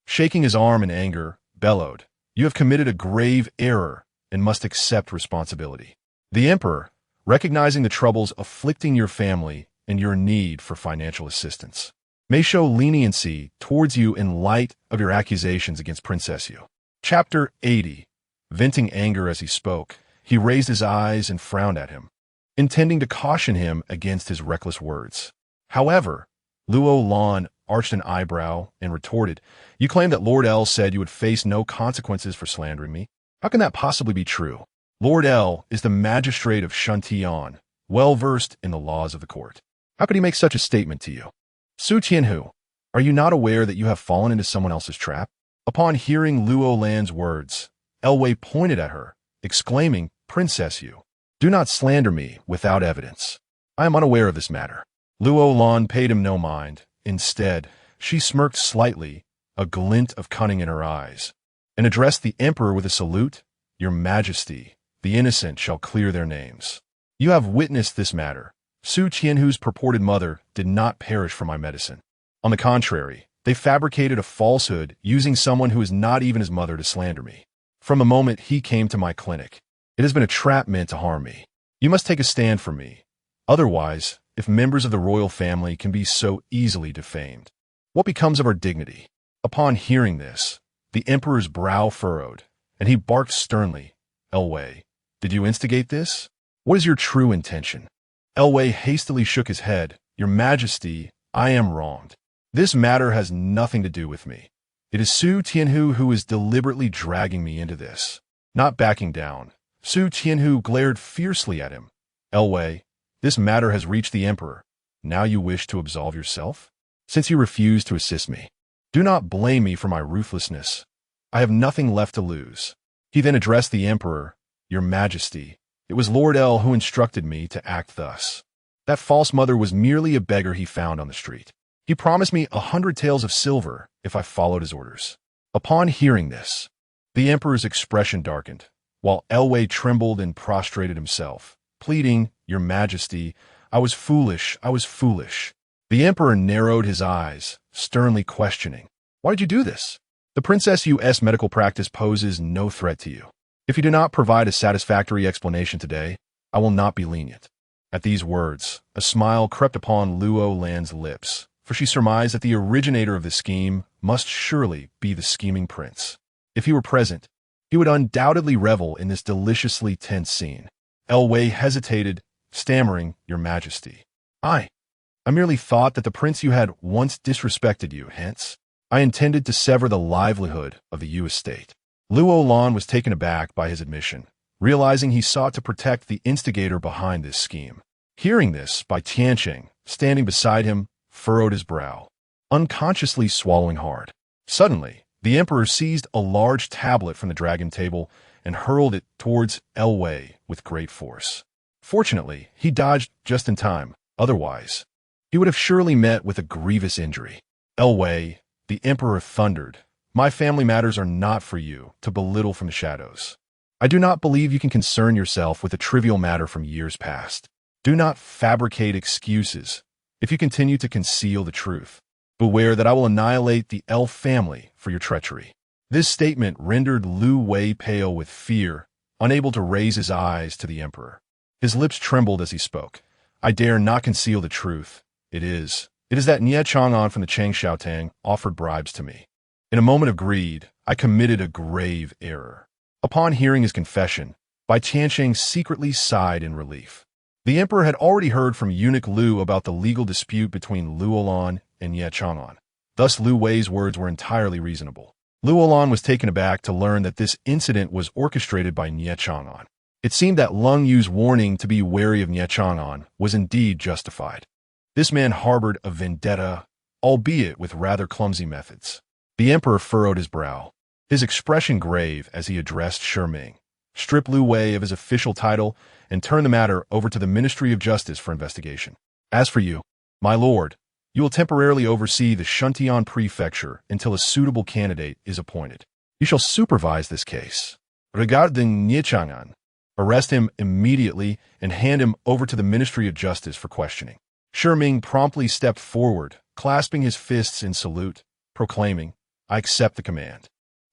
shaking his arm in anger, bellowed, You have committed a grave error and must accept responsibility. The emperor, recognizing the troubles afflicting your family and your need for financial assistance, may show leniency towards you in light of your accusations against Princess Yu. Chapter 80. Venting anger as he spoke, he raised his eyes and frowned at him, intending to caution him against his reckless words. However, Luo Lan arched an eyebrow and retorted, You claim that Lord L said you would face no consequences for slandering me? How can that possibly be true? Lord L is the magistrate of Shuntian, well versed in the laws of the court. How could he make such a statement to you? Su Tianhu, are you not aware that you have fallen into someone else's trap? Upon hearing Luo Lan's words, Elwei pointed at her, exclaiming, Princess Yu, do not slander me without evidence. I am unaware of this matter. Luo Lan paid him no mind. Instead, she smirked slightly, a glint of cunning in her eyes, and addressed the emperor with a salute. Your Majesty, the innocent shall clear their names. You have witnessed this matter. Su Tianhu's purported mother did not perish for my medicine. On the contrary, they fabricated a falsehood using someone who is not even his mother to slander me. From the moment he came to my clinic, it has been a trap meant to harm me. You must take a stand for me. Otherwise, if members of the royal family can be so easily defamed, what becomes of our dignity? Upon hearing this, the emperor's brow furrowed, and he barked sternly, Elwei, did you instigate this? What is your true intention? Elwei hastily shook his head. Your Majesty, I am wronged. This matter has nothing to do with me. It is Su Tianhu who is deliberately dragging me into this. Not backing down, Su Tianhu glared fiercely at him. Elwei, this matter has reached the emperor. Now you wish to absolve yourself? Since you refuse to assist me, do not blame me for my ruthlessness. I have nothing left to lose. He then addressed the emperor. Your Majesty, it was Lord El who instructed me to act thus. That false mother was merely a beggar he found on the street. He promised me 100 taels of silver if I followed his orders. Upon hearing this, the emperor's expression darkened, while Elwei trembled and prostrated himself, pleading, Your Majesty, I was foolish, I was foolish. The emperor narrowed his eyes, sternly questioning, Why did you do this? The Princess U.S. medical practice poses no threat to you. If you do not provide a satisfactory explanation today, I will not be lenient. At these words, a smile crept upon Luo Lan's lips, for she surmised that the originator of the scheme must surely be the scheming prince. If he were present, he would undoubtedly revel in this deliciously tense scene. Elwei hesitated, stammering, Your Majesty. I merely thought that the prince you had once disrespected you, hence, I intended to sever the livelihood of the Yu estate. Luo Lan was taken aback by his admission, realizing he sought to protect the instigator behind this scheme. Hearing this, Bai Tianqing, standing beside him, furrowed his brow, unconsciously swallowing hard. Suddenly, the emperor seized a large tablet from the dragon table and hurled it towards Elwei with great force. Fortunately, he dodged just in time. Otherwise, he would have surely met with a grievous injury. Elwei, the emperor thundered, My family matters are not for you to belittle from the shadows. I do not believe you can concern yourself with a trivial matter from years past. Do not fabricate excuses if you continue to conceal the truth. Beware that I will annihilate the elf family for your treachery. This statement rendered Lu Wei pale with fear, unable to raise his eyes to the emperor. His lips trembled as he spoke. I dare not conceal the truth. It is that Nie Chang'an from the Chang Xiaotang offered bribes to me. In a moment of greed, I committed a grave error. Upon hearing his confession, Bai Tianqing secretly sighed in relief. The emperor had already heard from eunuch Lu about the legal dispute between Luo Lan and Nie Chang'an. Thus Lu Wei's words were entirely reasonable. Luo Lan was taken aback to learn that this incident was orchestrated by Nie Chang'an. It seemed that Lung Yu's warning to be wary of Nie Chang'an was indeed justified. This man harbored a vendetta, albeit with rather clumsy methods. The emperor furrowed his brow, his expression grave as he addressed Shiming, stripped Lu Wei of his official title, and turned the matter over to the Ministry of Justice for investigation. As for you, my lord, you will temporarily oversee the Shuntian prefecture until a suitable candidate is appointed. You shall supervise this case. Regarding Nie Chang'an, arrest him immediately and hand him over to the Ministry of Justice for questioning. Shiming promptly stepped forward, clasping his fists in salute, proclaiming, I accept the command.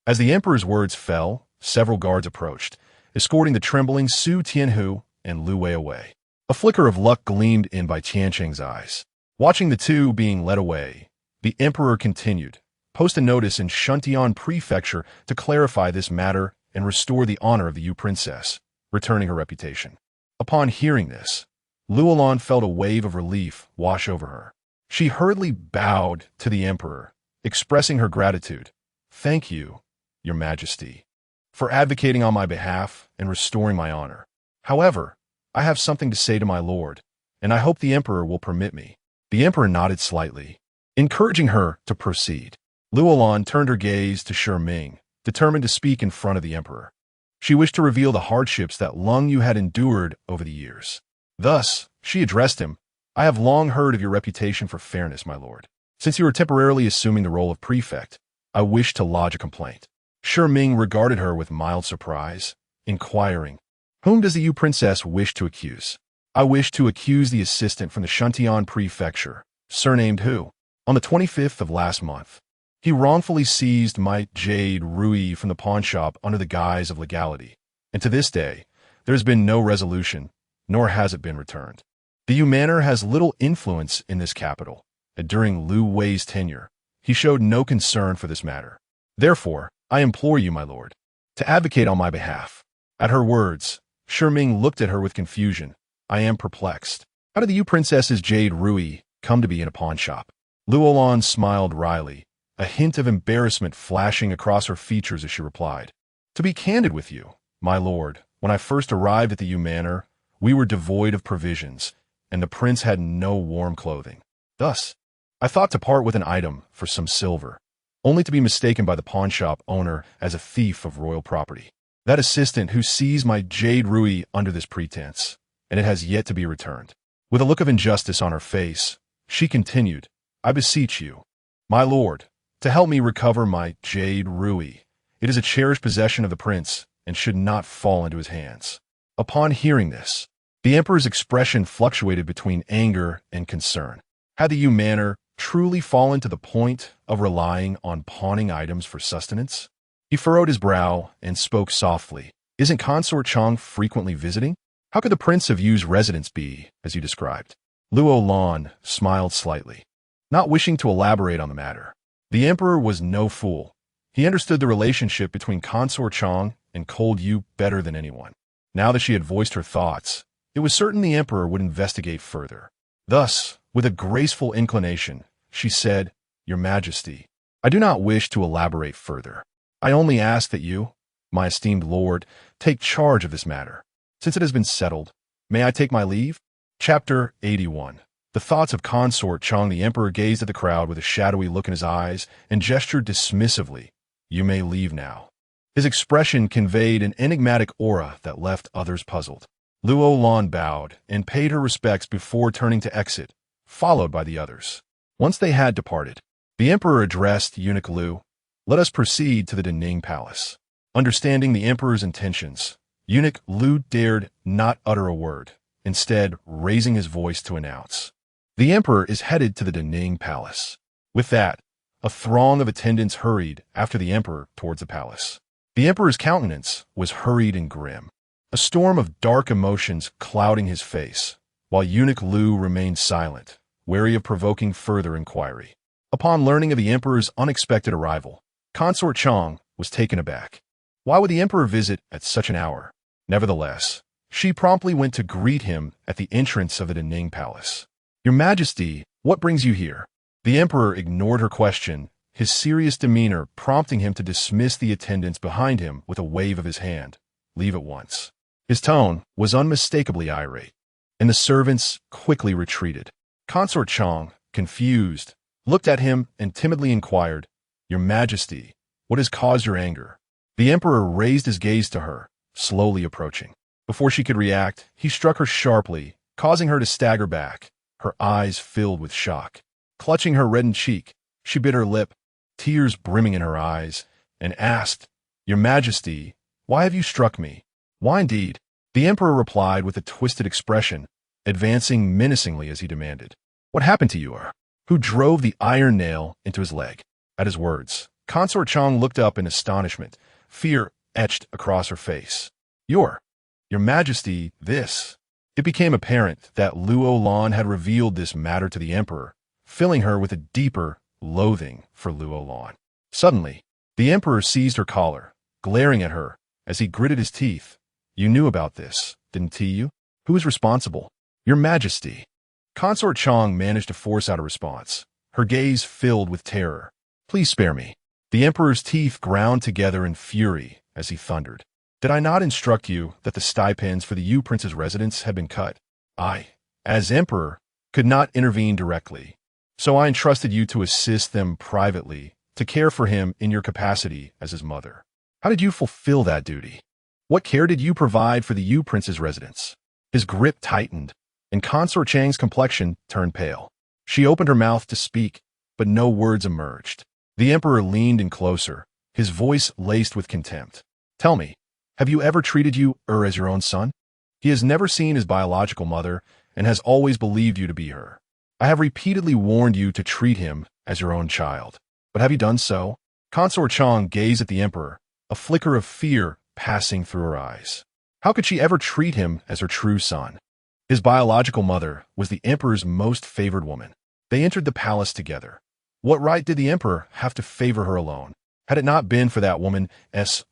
As the emperor's words fell, several guards approached, escorting the trembling Su Tianhu and Lu Wei away. A flicker of luck gleamed in Bai Tianqing's eyes. Watching the two being led away, the emperor continued, Post a notice in Shuntian prefecture to clarify this matter and restore the honor of the Yu princess, returning her reputation. Upon hearing this, Luo Lan felt a wave of relief wash over her. She hurriedly bowed to the emperor, expressing her gratitude. Thank you, Your Majesty, for advocating on my behalf and restoring my honor. However, I have something to say to my lord. and I hope the emperor will permit me." The emperor nodded slightly, encouraging her to proceed. Luo Lan turned her gaze to Shi Ming, determined to speak in front of the emperor. She wished to reveal the hardships that Lung Yu had endured over the years. Thus, she addressed him, "I have long heard of your reputation for fairness, my lord. Since you are temporarily assuming the role of prefect, I wish to lodge a complaint." Shi Ming regarded her with mild surprise, inquiring, "Whom does the Yu princess wish to accuse?" "I wish to accuse the assistant from the Shuntian prefecture, surnamed Hu. On the 25th of last month, he wrongfully seized my jade Rui from the pawnshop under the guise of legality, and to this day, there has been no resolution, nor has it been returned. The Yu manor has little influence in this capital, and during Lu Wei's tenure, he showed no concern for this matter. Therefore, I implore you, my lord, to advocate on my behalf." At her words, Shi Ming looked at her with confusion. "I am perplexed. How did the Yu princess's jade Rui come to be in a pawnshop?" Luo Lan smiled wryly, a hint of embarrassment flashing across her features as she replied, "To be candid with you, my lord, when I first arrived at the Yu manor, we were devoid of provisions, and the prince had no warm clothing. Thus, I thought to part with an item for some silver, only to be mistaken by the pawnshop owner as a thief of royal property. That assistant who seized my jade Rui under this pretense, and it has yet to be returned." With a look of injustice on her face, she continued, "I beseech you, my lord, to help me recover my jade Rui. It is a cherished possession of the prince and should not fall into his hands." Upon hearing this, the emperor's expression fluctuated between anger and concern. Had the Yu manor truly fallen to the point of relying on pawning items for sustenance? He furrowed his brow and spoke softly. "Isn't Consort Chang frequently visiting? How could the Prince of Yu's residence be, as you described?" Luo Lan smiled slightly, not wishing to elaborate on the matter. The emperor was no fool. He understood the relationship between Consort Chang and Cold Yu better than anyone. Now that she had voiced her thoughts, it was certain the emperor would investigate further. Thus, with a graceful inclination, she said, "Your Majesty, I do not wish to elaborate further. I only ask that you, my esteemed lord, take charge of this matter. Since it has been settled, may I take my leave?" Chapter 81. The thoughts of Consort Chang. The emperor gazed at the crowd with a shadowy look in his eyes and gestured dismissively. "You may leave now." His expression conveyed an enigmatic aura that left others puzzled. Luo Lan bowed and paid her respects before turning to exit, followed by the others. Once they had departed, the emperor addressed Eunuch Lu, "Let us proceed to the Dening Palace." Understanding the emperor's intentions, Eunuch Lu dared not utter a word, instead raising his voice to announce, "The emperor is headed to the Dening Palace." With that, a throng of attendants hurried after the emperor towards the palace. The emperor's countenance was hurried and grim, a storm of dark emotions clouding his face, while Eunuch Lu remained silent, wary of provoking further inquiry. Upon learning of the emperor's unexpected arrival, Consort Chang was taken aback. Why would the emperor visit at such an hour? Nevertheless, she promptly went to greet him at the entrance of the Dening Palace. "Your Majesty, what brings you here?" The emperor ignored her question, his serious demeanor prompting him to dismiss the attendants behind him with a wave of his hand. "Leave at once." His tone was unmistakably irate, and the servants quickly retreated. Consort Chang, confused, looked at him and timidly inquired, "Your Majesty, what has caused your anger?" The emperor raised his gaze to her, slowly approaching. Before she could react, he struck her sharply, causing her to stagger back, her eyes filled with shock. Clutching her reddened cheek, she bit her lip, tears brimming in her eyes, and asked, "Your Majesty, why have you struck me?" "Why indeed?" The emperor replied with a twisted expression, advancing menacingly as he demanded, "What happened to you, who drove the iron nail into his leg?" At his words, Consort Chang looked up in astonishment, fear etched across her face. Your Majesty, this." It became apparent that Luo Lan had revealed this matter to the emperor, filling her with a deeper loathing for Luo Lan. Suddenly, the emperor seized her collar, glaring at her as he gritted his teeth. "You knew about this, didn't you? Who is responsible?" "Your Majesty." Consort Chang managed to force out a response, her gaze filled with terror. "Please spare me." The emperor's teeth ground together in fury as he thundered. "Did I not instruct you that the stipends for the Yu prince's residence had been cut? I as emperor, could not intervene directly. So I entrusted you to assist them privately, to care for him in your capacity as his mother. How did you fulfill that duty? What care did you provide for the Yu prince's residence? His grip tightened, and Consort Chang's complexion turned pale. She opened her mouth to speak, but no words emerged. The emperor leaned in closer, his voice laced with contempt. Tell me, have you ever treated Yu as your own son? He has never seen his biological mother and has always believed you to be her. I have repeatedly warned you to treat him as your own child. But have you done so? Consort Chang gazed at the emperor, a flicker of fear passing through her eyes. How could she ever treat him as her true son? His biological mother was the emperor's most favored woman. They entered the palace together. What right did the emperor have to favor her alone? Had it not been for that woman's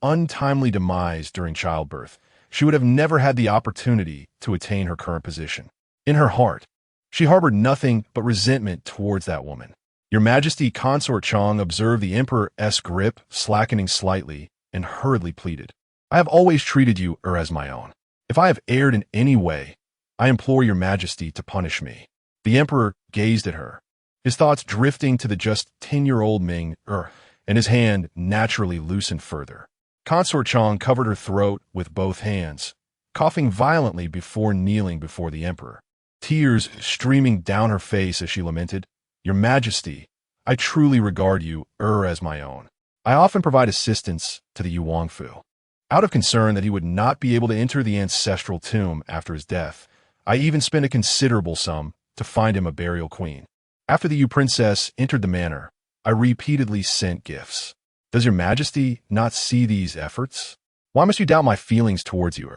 untimely demise during childbirth, she would have never had the opportunity to attain her current position. In her heart, she harbored nothing but resentment towards that woman. Your Majesty, Consort Chang observed the emperor's grip slackening slightly and hurriedly pleaded. I have always treated you as my own. If I have erred in any way, I implore your Majesty to punish me. The emperor gazed at her, his thoughts drifting to the just 10-year-old Ming, and his hand naturally loosened further. Consort Chang covered her throat with both hands, coughing violently before kneeling before the emperor. Tears streaming down her face as she lamented, Your Majesty, I truly regard you as my own. I often provide assistance to the Yuangfu. Out of concern that he would not be able to enter the ancestral tomb after his death, I even spent a considerable sum to find him a burial queen. After the Yu princess entered the manor, I repeatedly sent gifts. Does your Majesty not see these efforts? Why must you doubt my feelings towards you,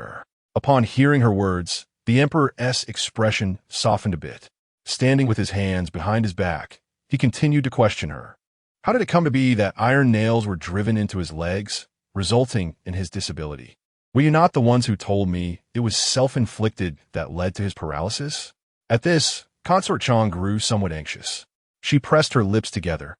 Upon hearing her words, the emperor's expression softened a bit. Standing with his hands behind his back, he continued to question her. How did it come to be that iron nails were driven into his legs, resulting in his disability? Were you not the ones who told me it was self-inflicted that led to his paralysis? At this, Consort Chang grew somewhat anxious. She pressed her lips together,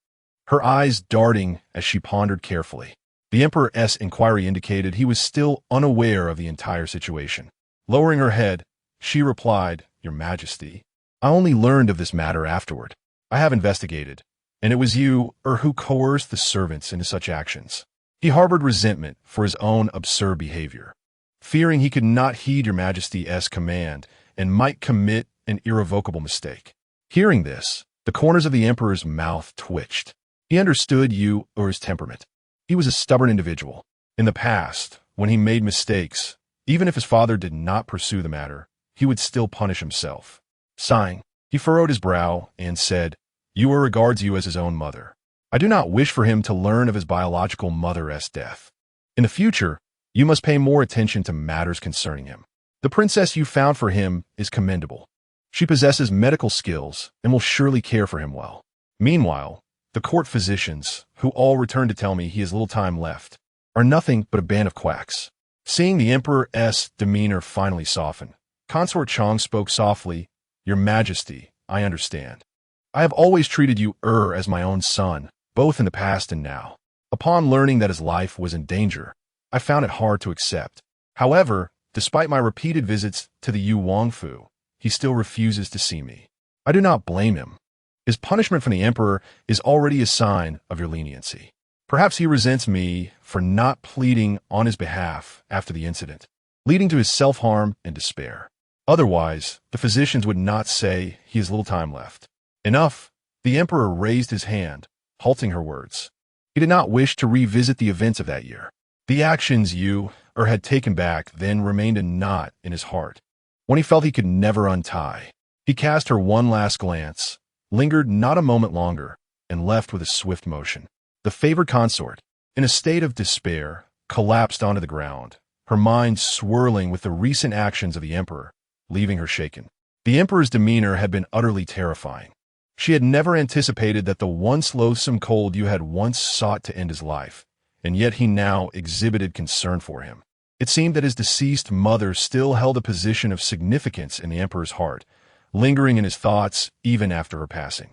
her eyes darting as she pondered carefully. The emperor's inquiry indicated he was still unaware of the entire situation. Lowering her head, she replied, Your Majesty, I only learned of this matter afterward. I have investigated, and it was you who coerced the servants into such actions. He harbored resentment for his own absurd behavior, fearing he could not heed your Majesty's command and might commit an irrevocable mistake. Hearing this, the corners of the emperor's mouth twitched. He understood his temperament. He was a stubborn individual. In the past, when he made mistakes, even if his father did not pursue the matter, he would still punish himself. Sighing, he furrowed his brow and said, Yu regards you as his own mother. I do not wish for him to learn of his biological mother's death. In the future, you must pay more attention to matters concerning him. The princess you found for him is commendable. She possesses medical skills and will surely care for him well. Meanwhile, the court physicians, who all return to tell me he has little time left, are nothing but a band of quacks. Seeing the emperor's demeanor finally soften, Consort Chang spoke softly, Your Majesty, I understand. I have always treated you as my own son, both in the past and now. Upon learning that his life was in danger, I found it hard to accept. However, despite my repeated visits to the Yu Wangfu, he still refuses to see me. I do not blame him. His punishment from the emperor is already a sign of your leniency. Perhaps he resents me for not pleading on his behalf after the incident, leading to his self-harm and despair. Otherwise, the physicians would not say he has little time left. Enough. The emperor raised his hand, halting her words. He did not wish to revisit the events of that year. The actions Yu had taken back then remained a knot in his heart. When he felt he could never untie, he cast her one last glance, lingered not a moment longer, and left with a swift motion. The favored consort, in a state of despair, collapsed onto the ground, her mind swirling with the recent actions of the emperor, leaving her shaken. The emperor's demeanor had been utterly terrifying. She had never anticipated that the once loathsome cold Yu had once sought to end his life, and yet he now exhibited concern for him. It seemed that his deceased mother still held a position of significance in the emperor's heart, lingering in his thoughts even after her passing.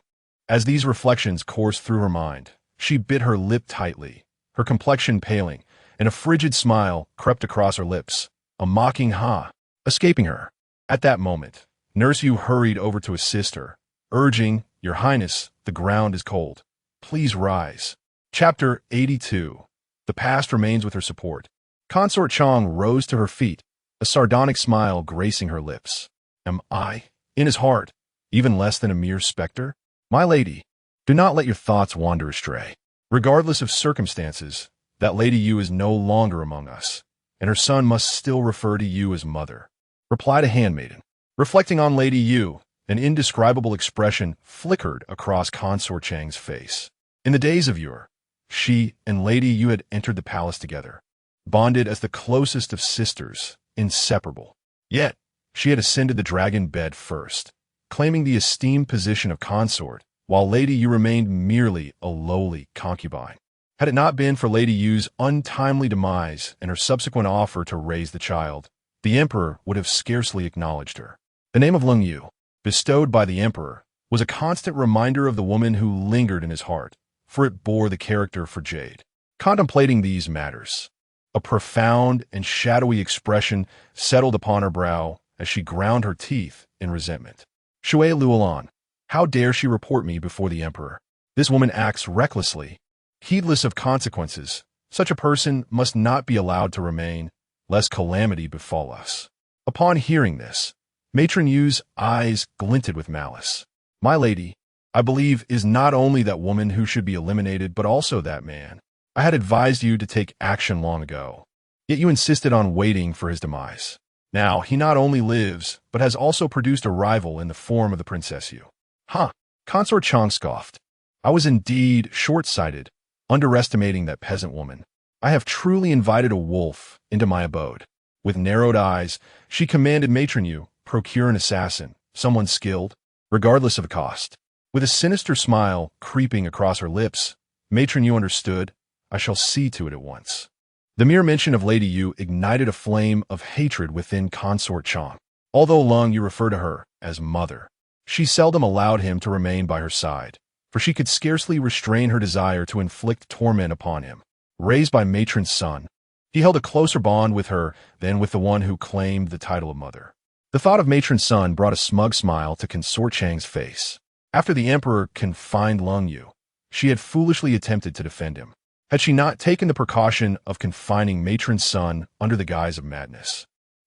As these reflections coursed through her mind, she bit her lip tightly, her complexion paling, and a frigid smile crept across her lips, a mocking ha, escaping her. At that moment, Nurse Yu hurried over to assist her, urging, "Your Highness, the ground is cold. Please rise." Chapter 82. The past remains with her support. Consort Chang rose to her feet, a sardonic smile gracing her lips. "Am I, in his heart, even less than a mere specter? My lady, do not let your thoughts wander astray. Regardless of circumstances, that Lady Yu is no longer among us, and her son must still refer to you as mother," replied a handmaiden. Reflecting on Lady Yu, an indescribable expression flickered across Consort Chang's face. In the days of yore, she and Lady Yu had entered the palace together, bonded as the closest of sisters, inseparable. Yet, she had ascended the dragon bed first, claiming the esteemed position of consort, while Lady Yu remained merely a lowly concubine. Had it not been for Lady Yu's untimely demise and her subsequent offer to raise the child, the emperor would have scarcely acknowledged her. The name of Lung Yu, bestowed by the emperor, was a constant reminder of the woman who lingered in his heart, for it bore the character for Jade. Contemplating these matters, a profound and shadowy expression settled upon her brow as she ground her teeth in resentment. "Shui Luolan, how dare she report me before the emperor? This woman acts recklessly, heedless of consequences. Such a person must not be allowed to remain, lest calamity befall us." Upon hearing this, Matron Yu's eyes glinted with malice. "My lady, I believe is not only that woman who should be eliminated, but also that man. I had advised you to take action long ago, yet you insisted on waiting for his demise. Now, he not only lives, but has also produced a rival in the form of the Princess Yu." "Huh," Consort Chang scoffed. "I was indeed short-sighted, underestimating that peasant woman. I have truly invited a wolf into my abode." With narrowed eyes, she commanded Matron Yu, "Procure an assassin, someone skilled, regardless of the cost." With a sinister smile creeping across her lips, Matron Yu understood, "I shall see to it at once." The mere mention of Lady Yu ignited a flame of hatred within Consort Chang. Although Lung Yu referred to her as mother, she seldom allowed him to remain by her side, for she could scarcely restrain her desire to inflict torment upon him. Raised by Matron's son, he held a closer bond with her than with the one who claimed the title of mother. The thought of Matron's son brought a smug smile to Consort Chang's face. After the emperor confined Lung Yu, she had foolishly attempted to defend him. Had she not taken the precaution of confining Matron's son under the guise of madness,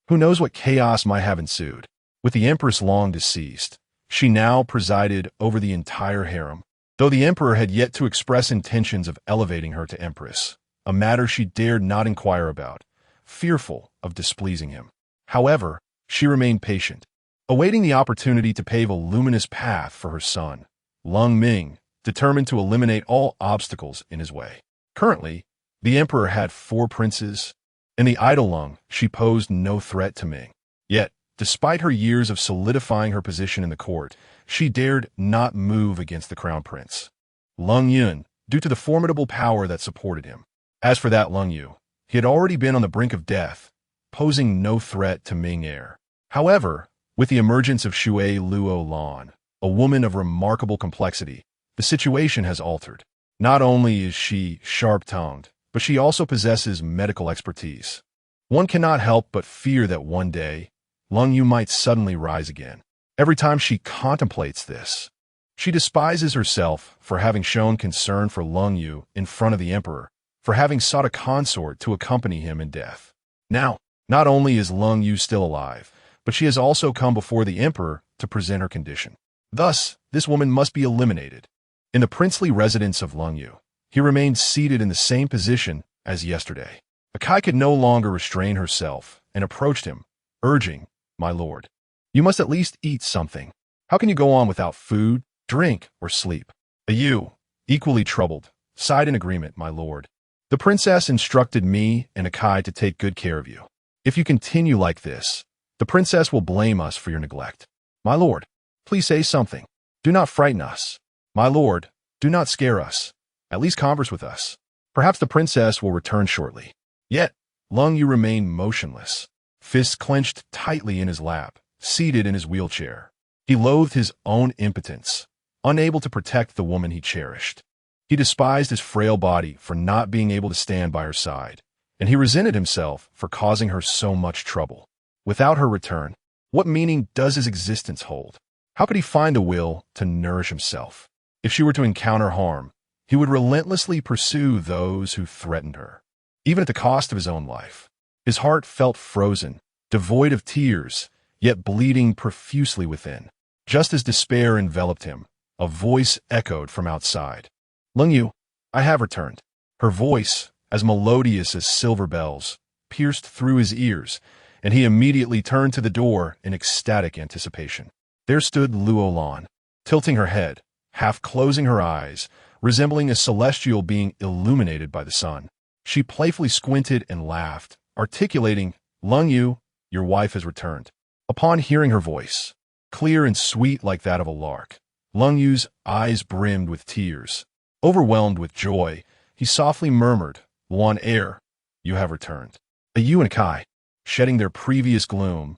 who knows what chaos might have ensued? With the empress long deceased, she now presided over the entire harem, though the emperor had yet to express intentions of elevating her to empress, a matter she dared not inquire about, fearful of displeasing him. However, she remained patient, awaiting the opportunity to pave a luminous path for her son, Lung Ming, determined to eliminate all obstacles in his way. Currently, the emperor had 4 princes, and the idle Lung, she posed no threat to Ming. Yet, despite her years of solidifying her position in the court, she dared not move against the crown prince, Lung Yun, due to the formidable power that supported him. As for that Lung Yu, he had already been on the brink of death, posing no threat to Ming heir. However, with the emergence of Shui Luolan, a woman of remarkable complexity, the situation has altered. Not only is she sharp-tongued, but she also possesses medical expertise. One cannot help but fear that one day, Lung Yu might suddenly rise again. Every time she contemplates this, she despises herself for having shown concern for Lung Yu in front of the emperor, for having sought a consort to accompany him in death. Now, not only is Lung Yu still alive, but she has also come before the emperor to present her condition. Thus, this woman must be eliminated. In the princely residence of Lung Yu, he remained seated in the same position as yesterday. Akai could no longer restrain herself and approached him, urging, "My lord, you must at least eat something. How can you go on without food, drink, or sleep?" Yu, equally troubled, sighed in agreement, "My lord. The princess instructed me and Akai to take good care of you. If you continue like this, the princess will blame us for your neglect. My lord, please say something. Do not frighten us. My lord, do not scare us. At least converse with us. Perhaps the princess will return shortly." Yet, Lung Yu remained motionless, fists clenched tightly in his lap, seated in his wheelchair. He loathed his own impotence, unable to protect the woman he cherished. He despised his frail body for not being able to stand by her side, and he resented himself for causing her so much trouble. Without her return, What meaning does his existence hold? How could he find the will to nourish himself? If she were to encounter harm, he would relentlessly pursue those who threatened her, even at the cost of his own life. His heart felt frozen, devoid of tears, yet bleeding profusely within. Just as despair enveloped him, a voice echoed from outside. "Lung Yu, I have returned." Her voice, as melodious as silver bells, pierced through his ears, and he immediately turned to the door in ecstatic anticipation. There stood Luo Lan, tilting her head, half closing her eyes, resembling a celestial being illuminated by the sun. She playfully squinted and laughed, articulating, "Lung Yu, your wife has returned." Upon hearing her voice, clear and sweet like that of a lark, Lung Yu's eyes brimmed with tears. Overwhelmed with joy, he softly murmured, "Luan heir, you have returned." A Yu and a Kai, shedding their previous gloom,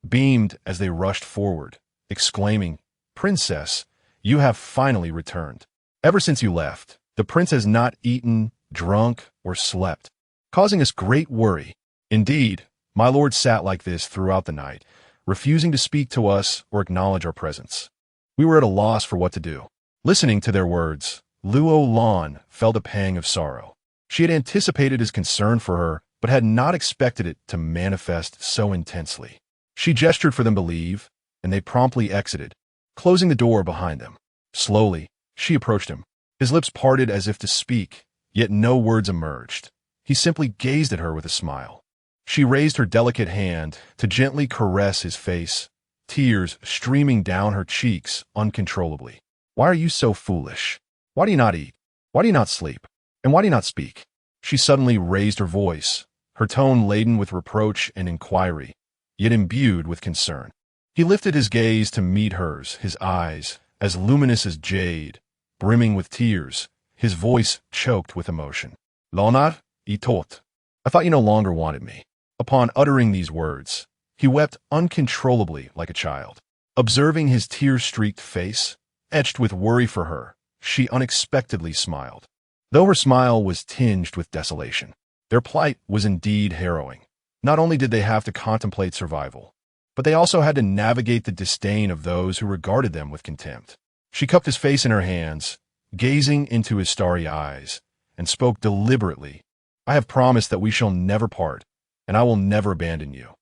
beamed as they rushed forward, exclaiming, "Princess, you have finally returned. Ever since you left, the prince has not eaten, drunk, or slept, causing us great worry. Indeed, my lord sat like this throughout the night, refusing to speak to us or acknowledge our presence. We were at a loss for what to do." Listening to their words, Luo Lan felt a pang of sorrow. She had anticipated his concern for her, but had not expected it to manifest so intensely. She gestured for them to leave, and they promptly exited, closing the door behind them. Slowly, she approached him. His lips parted as if to speak, yet no words emerged. He simply gazed at her with a smile. She raised her delicate hand to gently caress his face, tears streaming down her cheeks uncontrollably. "Why are you so foolish? Why do you not eat? Why do you not sleep? And why do you not speak?" She suddenly raised her voice, her tone laden with reproach and inquiry, yet imbued with concern. He lifted his gaze to meet hers, his eyes, as luminous as jade, brimming with tears, his voice choked with emotion. "Lonar, itot. I thought you no longer wanted me." Upon uttering these words, he wept uncontrollably like a child. Observing his tear-streaked face, etched with worry for her, she unexpectedly smiled. Though her smile was tinged with desolation, their plight was indeed harrowing. Not only did they have to contemplate survival, but they also had to navigate the disdain of those who regarded them with contempt. She cupped his face in her hands, gazing into his starry eyes, and spoke deliberately, "I have promised that we shall never part, and I will never abandon you.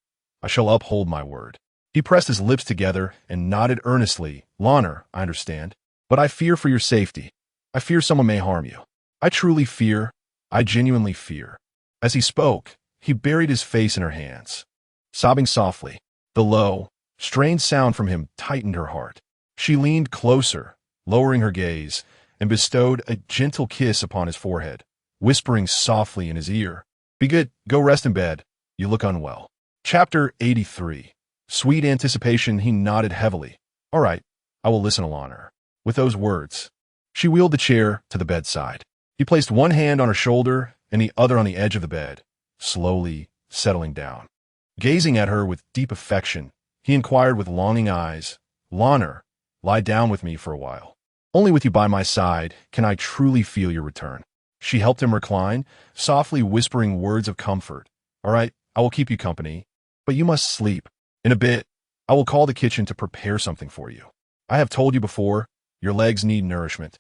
I shall uphold my word." He pressed his lips together and nodded earnestly. "Lonar, I understand, but I fear for your safety. I fear someone may harm you. I truly fear, I genuinely fear." As he spoke, he buried his face in her hands, sobbing softly. The low, strained sound from him tightened her heart. She leaned closer, lowering her gaze, and bestowed a gentle kiss upon his forehead, whispering softly in his ear, "Be good, go rest in bed. You look unwell." Chapter 83. Sweet anticipation, he nodded heavily. "All right, I will listen, Alana." With those words, she wheeled the chair to the bedside. He placed one hand on her shoulder and the other on the edge of the bed, slowly settling down. Gazing at her with deep affection, he inquired with longing eyes, "Lonar, lie down with me for a while. Only with you by my side can I truly feel your return." She helped him recline, softly whispering words of comfort. "All right, I will keep you company, but you must sleep. In a bit, I will call the kitchen to prepare something for you. I have told you before, your legs need nourishment.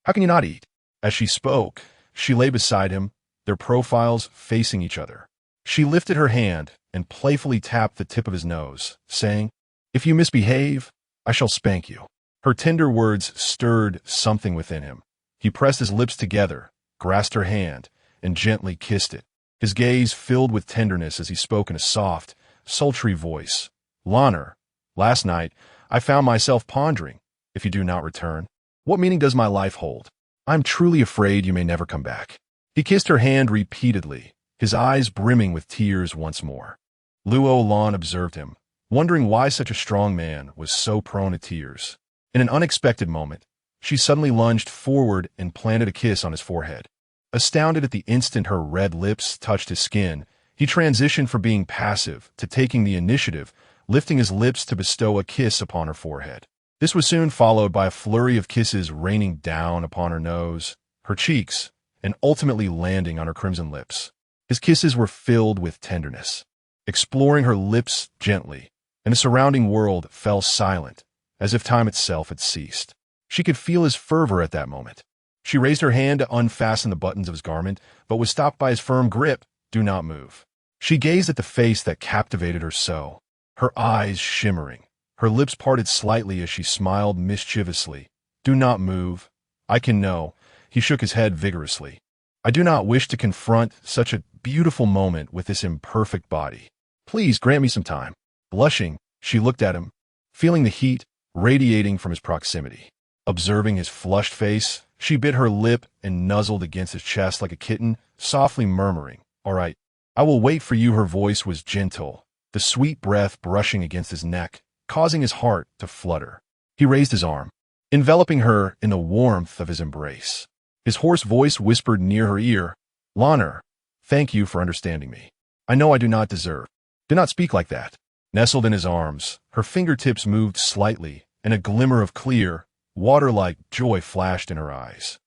How can you not eat?" As she spoke, she lay beside him, their profiles facing each other. She lifted her hand and playfully tapped the tip of his nose, saying, "If you misbehave, I shall spank you." Her tender words stirred something within him. He pressed his lips together, grasped her hand, and gently kissed it. His gaze filled with tenderness as he spoke in a soft, sultry voice. "Lonar, last night I found myself pondering, if you do not return, what meaning does my life hold? I'm truly afraid you may never come back." He kissed her hand repeatedly, his eyes brimming with tears once more. Luo Lan observed him, wondering why such a strong man was so prone to tears. In an unexpected moment, she suddenly lunged forward and planted a kiss on his forehead. Astounded at the instant her red lips touched his skin, he transitioned from being passive to taking the initiative, lifting his lips to bestow a kiss upon her forehead. This was soon followed by a flurry of kisses raining down upon her nose, her cheeks, and ultimately landing on her crimson lips. His kisses were filled with tenderness. Exploring her lips gently, and the surrounding world fell silent, as if time itself had ceased. She could feel his fervor at that moment. She raised her hand to unfasten the buttons of his garment, but was stopped by his firm grip. "Do not move." She gazed at the face that captivated her so, her eyes shimmering, her lips parted slightly as she smiled mischievously. "Do not move. I can know." He shook his head vigorously. "I do not wish to confront such a beautiful moment with this imperfect body. Please grant me some time." Blushing, she looked at him, feeling the heat radiating from his proximity. Observing his flushed face, she bit her lip and nuzzled against his chest like a kitten, softly murmuring, "All right, I will wait for you." Her voice was gentle, the sweet breath brushing against his neck, causing his heart to flutter. He raised his arm, enveloping her in the warmth of his embrace. His hoarse voice whispered near her ear, "Lanner, thank you for understanding me. I know I do not deserve. Do not speak like that." Nestled in his arms, her fingertips moved slightly, and a glimmer of clear, water-like joy flashed in her eyes.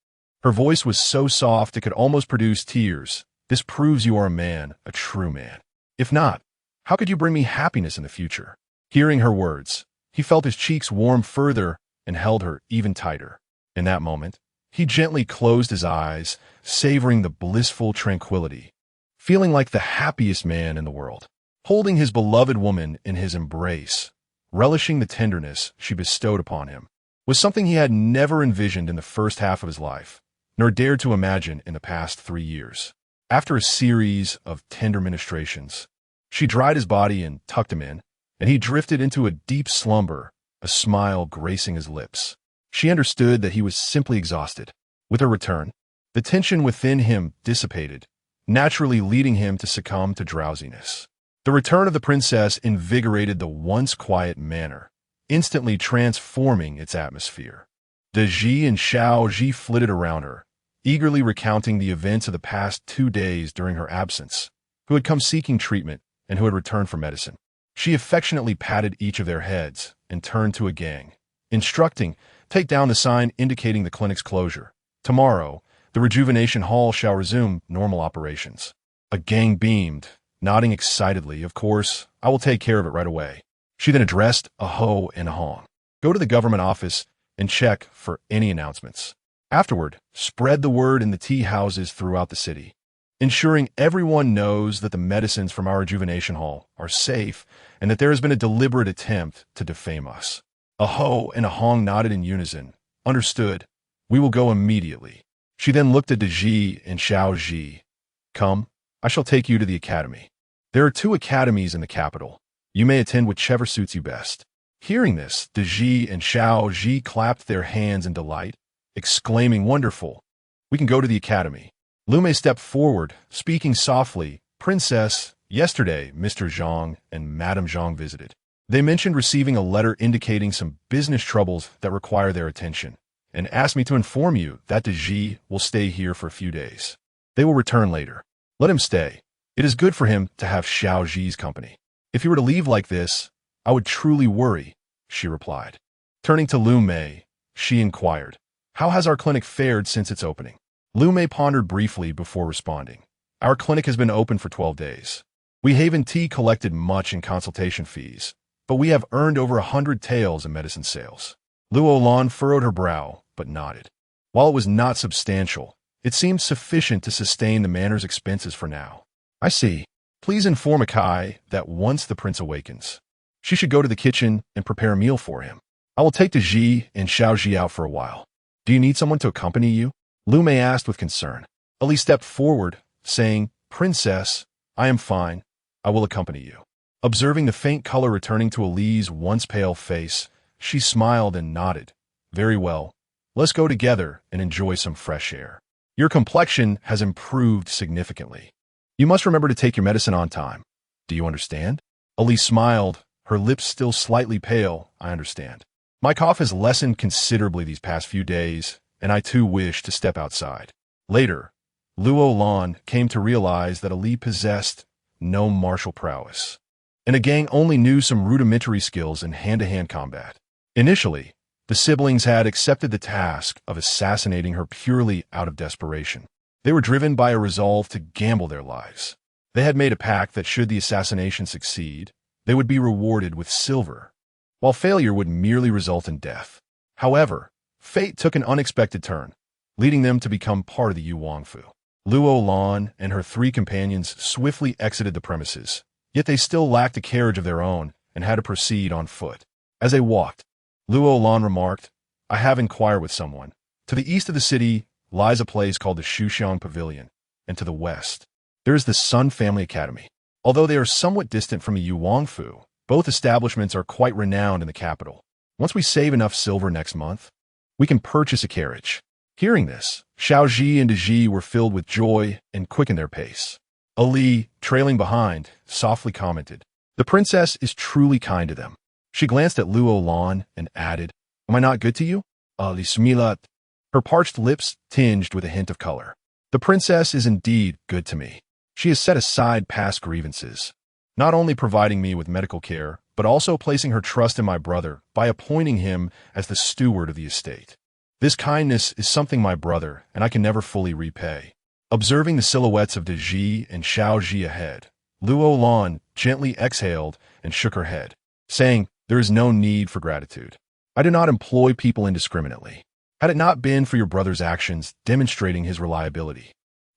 Her voice was so soft it could almost produce tears. "This proves you are a man, a true man. If not, how could you bring me happiness in the future?" Hearing her words, he felt his cheeks warm further and held her even tighter. In that moment, he gently closed his eyes, savoring the blissful tranquility, feeling like the happiest man in the world. Holding his beloved woman in his embrace, relishing the tenderness she bestowed upon him, was something he had never envisioned in the first half of his life, nor dared to imagine in the past 3 years. After a series of tender ministrations, she dried his body and tucked him in, and he drifted into a deep slumber, a smile gracing his lips. She understood that he was simply exhausted. With her return, the tension within him dissipated, naturally leading him to succumb to drowsiness. The return of the princess invigorated the once quiet manor, instantly transforming its atmosphere. De Ji and Xiao Ji flitted around her, eagerly recounting the events of the past 2 days during her absence, who had come seeking treatment and who had returned for medicine. She affectionately patted each of their heads and turned to a gang, instructing, "Take down the sign indicating the clinic's closure. Tomorrow, the rejuvenation hall shall resume normal operations." A gang beamed, nodding excitedly. "Of course, I will take care of it right away." She then addressed a Ho and a Hong. "Go to the government office and check for any announcements. Afterward, spread the word in the tea houses throughout the city, ensuring everyone knows that the medicines from our rejuvenation hall are safe and that there has been a deliberate attempt to defame us." A Ho and a Hong nodded in unison. "Understood. We will go immediately." She then looked at De Ji and Xiao Ji. "Come, I shall take you to the academy. There are 2 academies in the capital. You may attend whichever suits you best." Hearing this, De Ji and Xiao Ji clapped their hands in delight, exclaiming, "Wonderful! We can go to the academy." Lu Mei stepped forward, speaking softly. "Princess, yesterday Mr. Zhang and Madame Zhang visited. They mentioned receiving a letter indicating some business troubles that require their attention, and asked me to inform you that De Ji will stay here for a few days. They will return later. Let him stay. It is good for him to have Xiao Ji's company. If he were to leave like this, I would truly worry," she replied. Turning to Lu Mei, she inquired, "How has our clinic fared since its opening?" Lu Mei pondered briefly before responding. "Our clinic has been open for 12 days. We haven't collected much in consultation fees, but we have earned over 100 taels in medicine sales." Luo Lan furrowed her brow, but nodded. While it was not substantial, it seemed sufficient to sustain the manor's expenses for now. "I see. Please inform Akai that once the prince awakens, she should go to the kitchen and prepare a meal for him. I will take De Ji and Xiao Ji out for a while. Do you need someone to accompany you?" Lu Mei asked with concern. Ali stepped forward, saying, "Princess, I am fine. I will accompany you." Observing the faint color returning to Ali's once pale face, she smiled and nodded. "Very well. Let's go together and enjoy some fresh air. Your complexion has improved significantly. You must remember to take your medicine on time. Do you understand?" Ali smiled, her lips still slightly pale. "I understand. My cough has lessened considerably these past few days, and I too wish to step outside." Later, Luo Lan came to realize that Ali possessed no martial prowess, and a gang only knew some rudimentary skills in hand-to-hand combat. Initially, the siblings had accepted the task of assassinating her purely out of desperation. They were driven by a resolve to gamble their lives. They had made a pact that should the assassination succeed, they would be rewarded with silver, while failure would merely result in death. However, fate took an unexpected turn, leading them to become part of the Yuwangfu. Luo Lan and her 3 companions swiftly exited the premises, yet they still lacked a carriage of their own and had to proceed on foot. As they walked, Luo Lan remarked, "I have inquired with someone. To the east of the city lies a place called the Shuxiang Pavilion, and to the west, there is the Sun Family Academy. Although they are somewhat distant from the Yuwangfu, both establishments are quite renowned in the capital. Once we save enough silver next month, we can purchase a carriage." Hearing this, Xiaoji and Deji were filled with joy and quickened their pace. Ali, trailing behind, softly commented, "The princess is truly kind to them." She glanced at Luo Lan and added, "Am I not good to you?" Ali smilat, her parched lips tinged with a hint of color. "The princess is indeed good to me. She has set aside past grievances, not only providing me with medical care, but also placing her trust in my brother by appointing him as the steward of the estate. This kindness is something my brother and I can never fully repay." Observing the silhouettes of Deji and Xiaoji ahead, Luo Lan gently exhaled and shook her head, saying, "There is no need for gratitude. I do not employ people indiscriminately. Had it not been for your brother's actions demonstrating his reliability,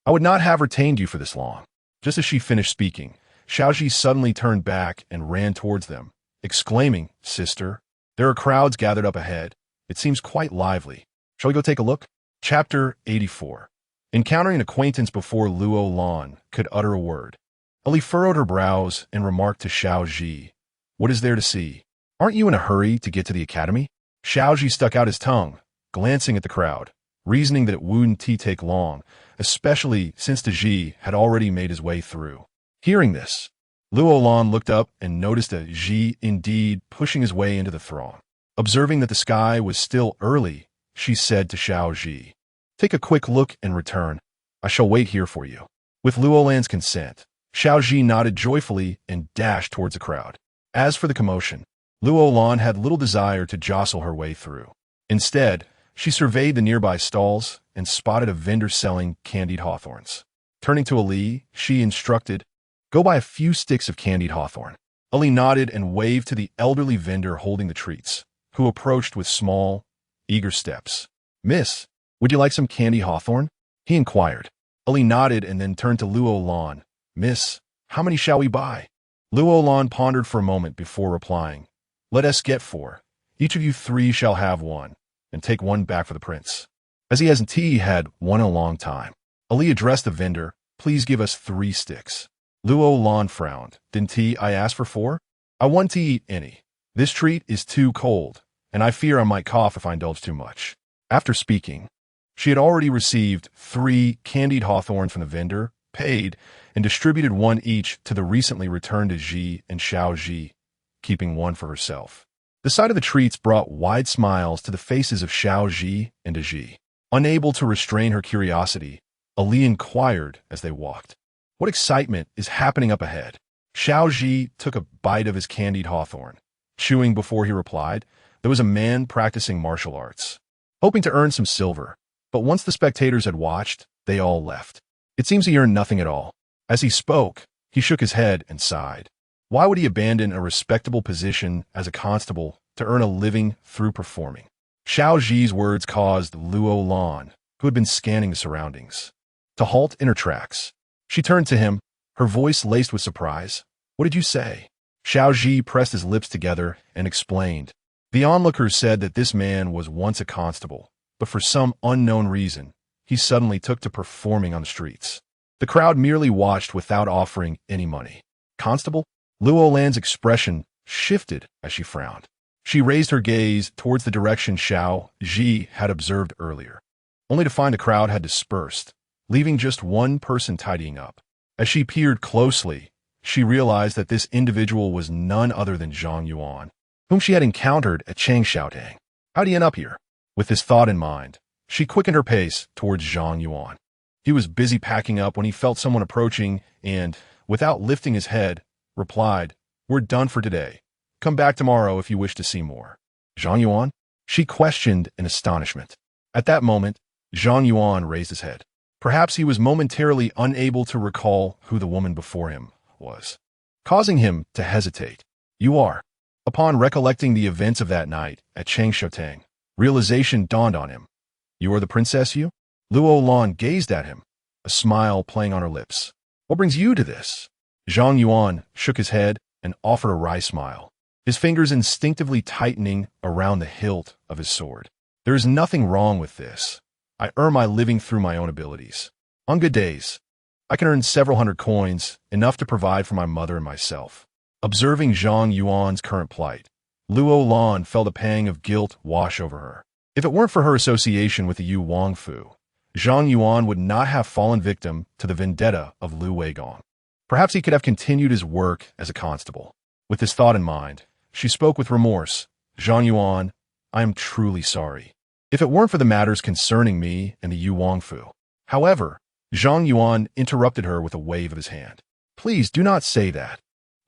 I would not have retained you for this long." Just as she finished speaking, Xiaoji suddenly turned back and ran towards them, exclaiming, "Sister, there are crowds gathered up ahead. It seems quite lively. Shall we go take a look?" Chapter 84. Encountering an acquaintance before Luo Lan could utter a word, Ali furrowed her brows and remarked to Xiaoji, "What is there to see? Aren't you in a hurry to get to the academy?" Xiaoji stuck out his tongue, glancing at the crowd, reasoning that it wouldn't take long, especially since Deji had already made his way through. Hearing this, Luo Lan looked up and noticed Deji indeed pushing his way into the throng. Observing that the sky was still early, she said to Xiaoji, "Take a quick look and return. I shall wait here for you." With Luo Lan's consent, Xiaoji nodded joyfully and dashed towards the crowd. As for the commotion, Luo Lan had little desire to jostle her way through. Instead, she surveyed the nearby stalls and spotted a vendor selling candied hawthorns. Turning to Ali, she instructed, "Go buy a few sticks of candied hawthorn." Ali nodded and waved to the elderly vendor holding the treats, who approached with small, eager steps. "Miss, would you like some candy hawthorn?" he inquired. Ali nodded and then turned to Luo Lan. "Miss, how many shall we buy?" Luo Lan pondered for a moment before replying, "Let us get 4. Each of you 3 shall have 1, and take 1 back for the prince, as he hasn't had one in a long time." Ali addressed the vendor, "Please give us 3 sticks." Luo Lan frowned. "Didn't I ask for 4? I want to eat any. This treat is too cold, and I fear I might cough if I indulge too much." After speaking, she had already received 3 candied hawthorns from the vendor, paid, and distributed 1 each to the recently returned Deji and Xiaoji, keeping 1 for herself. The sight of the treats brought wide smiles to the faces of Xiaoji and Deji. Unable to restrain her curiosity, Ali inquired as they walked, "What excitement is happening up ahead?" Xiaoji took a bite of his candied hawthorn. Chewing before he replied, "There was a man practicing martial arts, hoping to earn some silver, but once the spectators had watched, they all left. It seems he earned nothing at all." As he spoke, he shook his head and sighed. Why would he abandon a respectable position as a constable to earn a living through performing? Xiaoji's words caused Luo Lan, who had been scanning the surroundings, to halt in her tracks. She turned to him, her voice laced with surprise. "What did you say?" Xiaoji pressed his lips together and explained. The onlookers said that this man was once a constable, but for some unknown reason, he suddenly took to performing on the streets. The crowd merely watched without offering any money. "Constable?" Luo Lan's expression shifted as she frowned. She raised her gaze towards the direction Xiaoji had observed earlier, only to find the crowd had dispersed, leaving just 1 person tidying up. As she peered closely, she realized that this individual was none other than Zhang Yuan, whom she had encountered at Changshaotang. How'd he end up here? With this thought in mind, she quickened her pace towards Zhang Yuan. He was busy packing up when he felt someone approaching and, without lifting his head, replied, "We're done for today. Come back tomorrow if you wish to see more." "Zhang Yuan?" she questioned in astonishment. At that moment, Zhang Yuan raised his head. Perhaps he was momentarily unable to recall who the woman before him was, causing him to hesitate. You are. Upon recollecting the events of that night at Changshoutang, realization dawned on him. You are the princess you? Luo Lan gazed at him, a smile playing on her lips. What brings you to this? Zhang Yuan shook his head and offered a wry smile, his fingers instinctively tightening around the hilt of his sword. There is nothing wrong with this. I earn my living through my own abilities. On good days, I can earn several hundred coins, enough to provide for my mother and myself. Observing Zhang Yuan's current plight, Luo Lan felt a pang of guilt wash over her. If it weren't for her association with the Yu Wangfu, Zhang Yuan would not have fallen victim to the vendetta of Lu Weigong. Perhaps he could have continued his work as a constable. With this thought in mind, she spoke with remorse. Zhang Yuan, I am truly sorry. If it weren't for the matters concerning me and the Yu Wangfu. However, Zhang Yuan interrupted her with a wave of his hand. Please do not say that.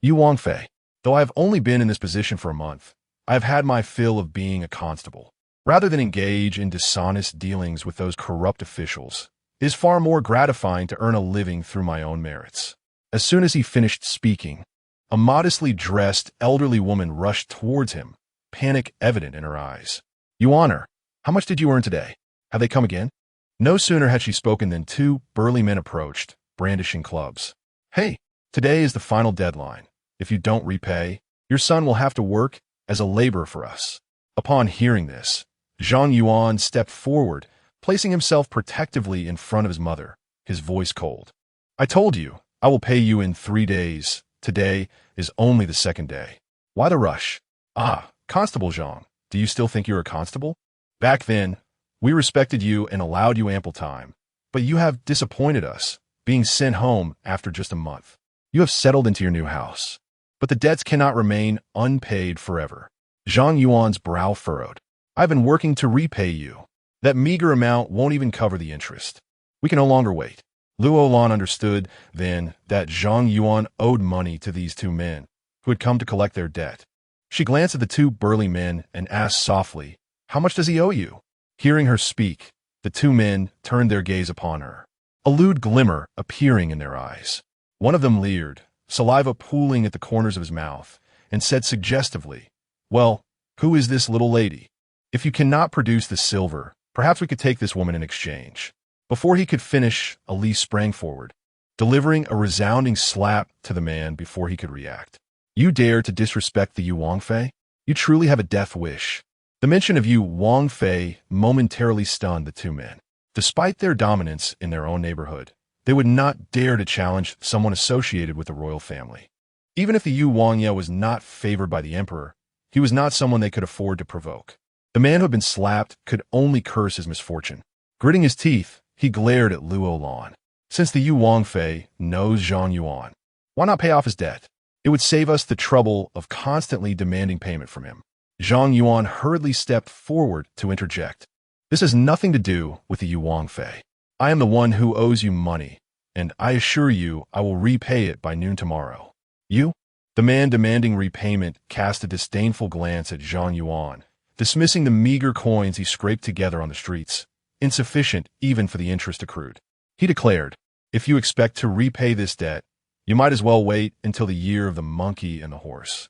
Yu Wangfei, though I have only been in this position for a month, I have had my fill of being a constable. Rather than engage in dishonest dealings with those corrupt officials, it is far more gratifying to earn a living through my own merits. As soon as he finished speaking, a modestly dressed elderly woman rushed towards him, panic evident in her eyes. You honor, how much did you earn today? Have they come again? No sooner had she spoken than two burly men approached, brandishing clubs. Hey, today is the final deadline. If you don't repay, your son will have to work as a laborer for us. Upon hearing this, Zhang Yuan stepped forward, placing himself protectively in front of his mother, his voice cold. I told you, I will pay you in 3 days. Today is only the second day. Why the rush? Ah, Constable Zhang, do you still think you're a constable? Back then, we respected you and allowed you ample time, but you have disappointed us, being sent home after just a month. You have settled into your new house, but the debts cannot remain unpaid forever. Zhang Yuan's brow furrowed. I've been working to repay you. That meager amount won't even cover the interest. We can no longer wait. Luo Lan understood, then, that Zhang Yuan owed money to these two men, who had come to collect their debt. She glanced at the two burly men and asked softly, How much does he owe you? Hearing her speak, the two men turned their gaze upon her, a lewd glimmer appearing in their eyes. One of them leered, saliva pooling at the corners of his mouth, and said suggestively, Well, who is this little lady? If you cannot produce the silver, perhaps we could take this woman in exchange. Before he could finish, Elise sprang forward, delivering a resounding slap to the man before he could react. You dare to disrespect the Yu Wangfei? You truly have a death wish. The mention of Yu Wangfei momentarily stunned the two men. Despite their dominance in their own neighborhood, they would not dare to challenge someone associated with the royal family. Even if the Yu Wangye was not favored by the emperor, he was not someone they could afford to provoke. The man who had been slapped could only curse his misfortune. Gritting his teeth, he glared at Luo Lan. Since the Yu Wangfei knows Zhang Yuan, why not pay off his debt? It would save us the trouble of constantly demanding payment from him. Zhang Yuan hurriedly stepped forward to interject. This has nothing to do with the Yu Wangfei. I am the one who owes you money, and I assure you I will repay it by noon tomorrow. You? The man demanding repayment cast a disdainful glance at Zhang Yuan, dismissing the meager coins he scraped together on the streets, insufficient even for the interest accrued. He declared, If you expect to repay this debt, you might as well wait until the year of the monkey and the horse.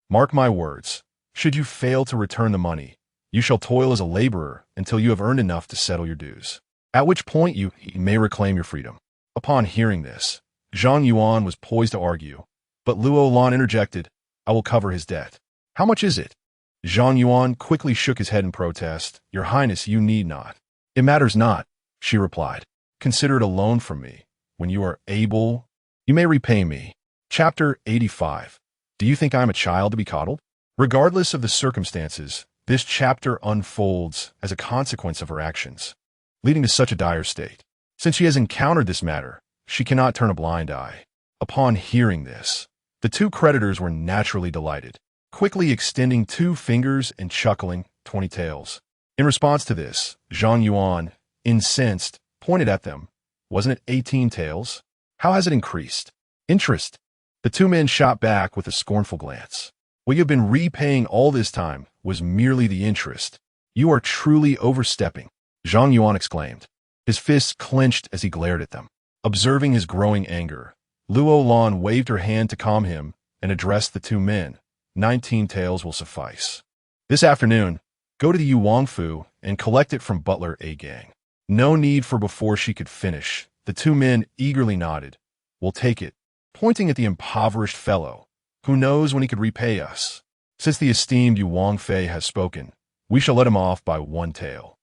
Mark my words, should you fail to return the money, you shall toil as a laborer until you have earned enough to settle your dues, at which point you may reclaim your freedom. Upon hearing this, Zhang Yuan was poised to argue, but Luo Lan interjected, I will cover his debt. How much is it? Zhang Yuan quickly shook his head in protest. Your Highness, you need not. It matters not, she replied. Consider it a loan from me. When you are able, you may repay me. Chapter 85. Do you think I am a child to be coddled? Regardless of the circumstances, this chapter unfolds as a consequence of her actions, leading to such a dire state. Since she has encountered this matter, she cannot turn a blind eye. Upon hearing this, the two creditors were naturally delighted, quickly extending 2 fingers and chuckling 20 taels. In response to this, Zhang Yuan, incensed, pointed at them. Wasn't it 18 taels? How has it increased? Interest. The two men shot back with a scornful glance. What you have been repaying all this time was merely the interest. You are truly overstepping, Zhang Yuan exclaimed. His fists clenched as he glared at them. Observing his growing anger, Luo Lan waved her hand to calm him and addressed the two men, 19 taels will suffice. This afternoon, go to the Yuang Fu and collect it from Butler A. Gang. No need for before she could finish. The two men eagerly nodded. We'll take it, pointing at the impoverished fellow. Who knows when he could repay us? Since the esteemed Yuang Fei has spoken, we shall let him off by 1 tael.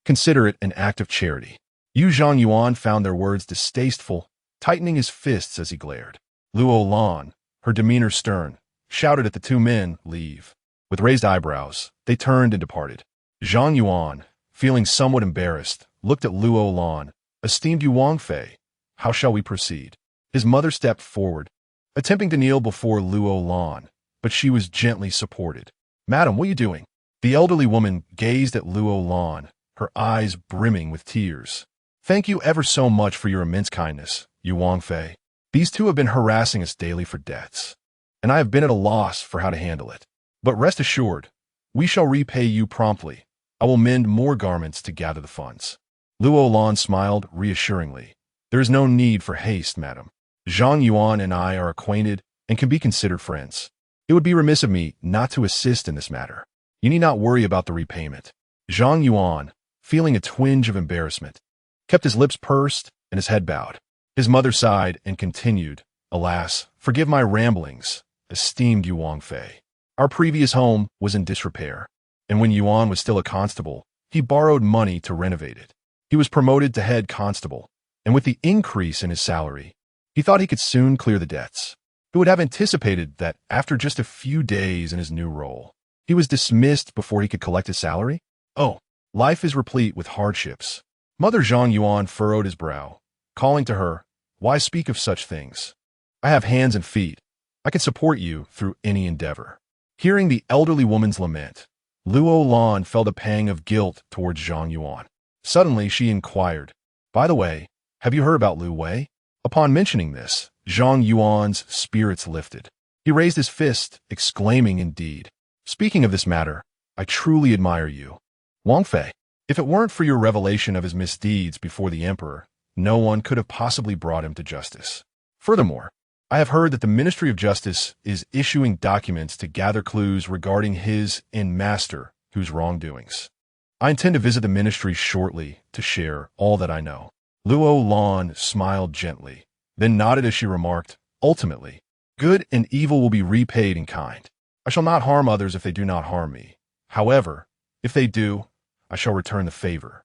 Consider it an act of charity. Yu Zhangyuan found their words distasteful, tightening his fists as he glared. Luo Lan, her demeanor stern, shouted at the two men, leave. With raised eyebrows, they turned and departed. Zhangyuan, feeling somewhat embarrassed, looked at Luo Lan. Esteemed Yuang Fei, how shall we proceed? His mother stepped forward, attempting to kneel before Luo Lan, but she was gently supported. Madam, what are you doing? The elderly woman gazed at Luo Lan, her eyes brimming with tears. Thank you ever so much for your immense kindness, Yuang Fei. These two have been harassing us daily for debts, and I have been at a loss for how to handle it. But rest assured, we shall repay you promptly. I will mend more garments to gather the funds. Luo Lan smiled reassuringly. There is no need for haste, madam. Zhangyuan and I are acquainted and can be considered friends. It would be remiss of me not to assist in this matter. You need not worry about the repayment. Zhangyuan, feeling a twinge of embarrassment, kept his lips pursed and his head bowed. His mother sighed and continued, alas, forgive my ramblings, esteemed Yuang Fei. Our previous home was in disrepair, and when Yuan was still a constable, he borrowed money to renovate it. He was promoted to head constable, and with the increase in his salary, he thought he could soon clear the debts. Who would have anticipated that after just a few days in his new role, he was dismissed before he could collect his salary? Oh, life is replete with hardships. Mother Zhangyuan furrowed his brow, calling to her, why speak of such things? I have hands and feet. I can support you through any endeavor. Hearing the elderly woman's lament, Luo Lan felt a pang of guilt towards Zhangyuan. Suddenly, she inquired, by the way, have you heard about Lu Wei? Upon mentioning this, Zhangyuan's spirits lifted. He raised his fist, exclaiming, indeed. Speaking of this matter, I truly admire you. Wang Fei, if it weren't for your revelation of his misdeeds before the emperor, no one could have possibly brought him to justice. Furthermore, I have heard that the Ministry of Justice is issuing documents to gather clues regarding his and master whose wrongdoings. I intend to visit the ministry shortly to share all that I know. Luo Lan smiled gently, then nodded as she remarked, ultimately, good and evil will be repaid in kind. I shall not harm others if they do not harm me. However, if they do, I shall return the favor.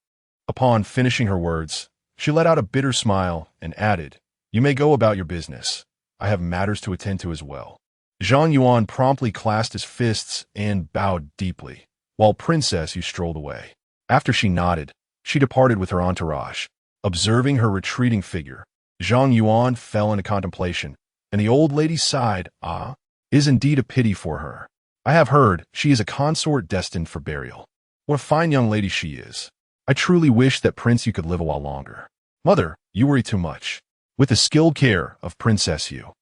Upon finishing her words, she let out a bitter smile and added, you may go about your business. I have matters to attend to as well. Zhangyuan promptly clasped his fists and bowed deeply, while Princess Yu strolled away. After she nodded, she departed with her entourage. Observing her retreating figure, Zhangyuan fell into contemplation, and the old lady sighed, is indeed a pity for her. I have heard she is a consort destined for burial. What a fine young lady she is. I truly wish that Prince Yu could live a while longer. Mother, you worry too much. With the skilled care of Princess Yu,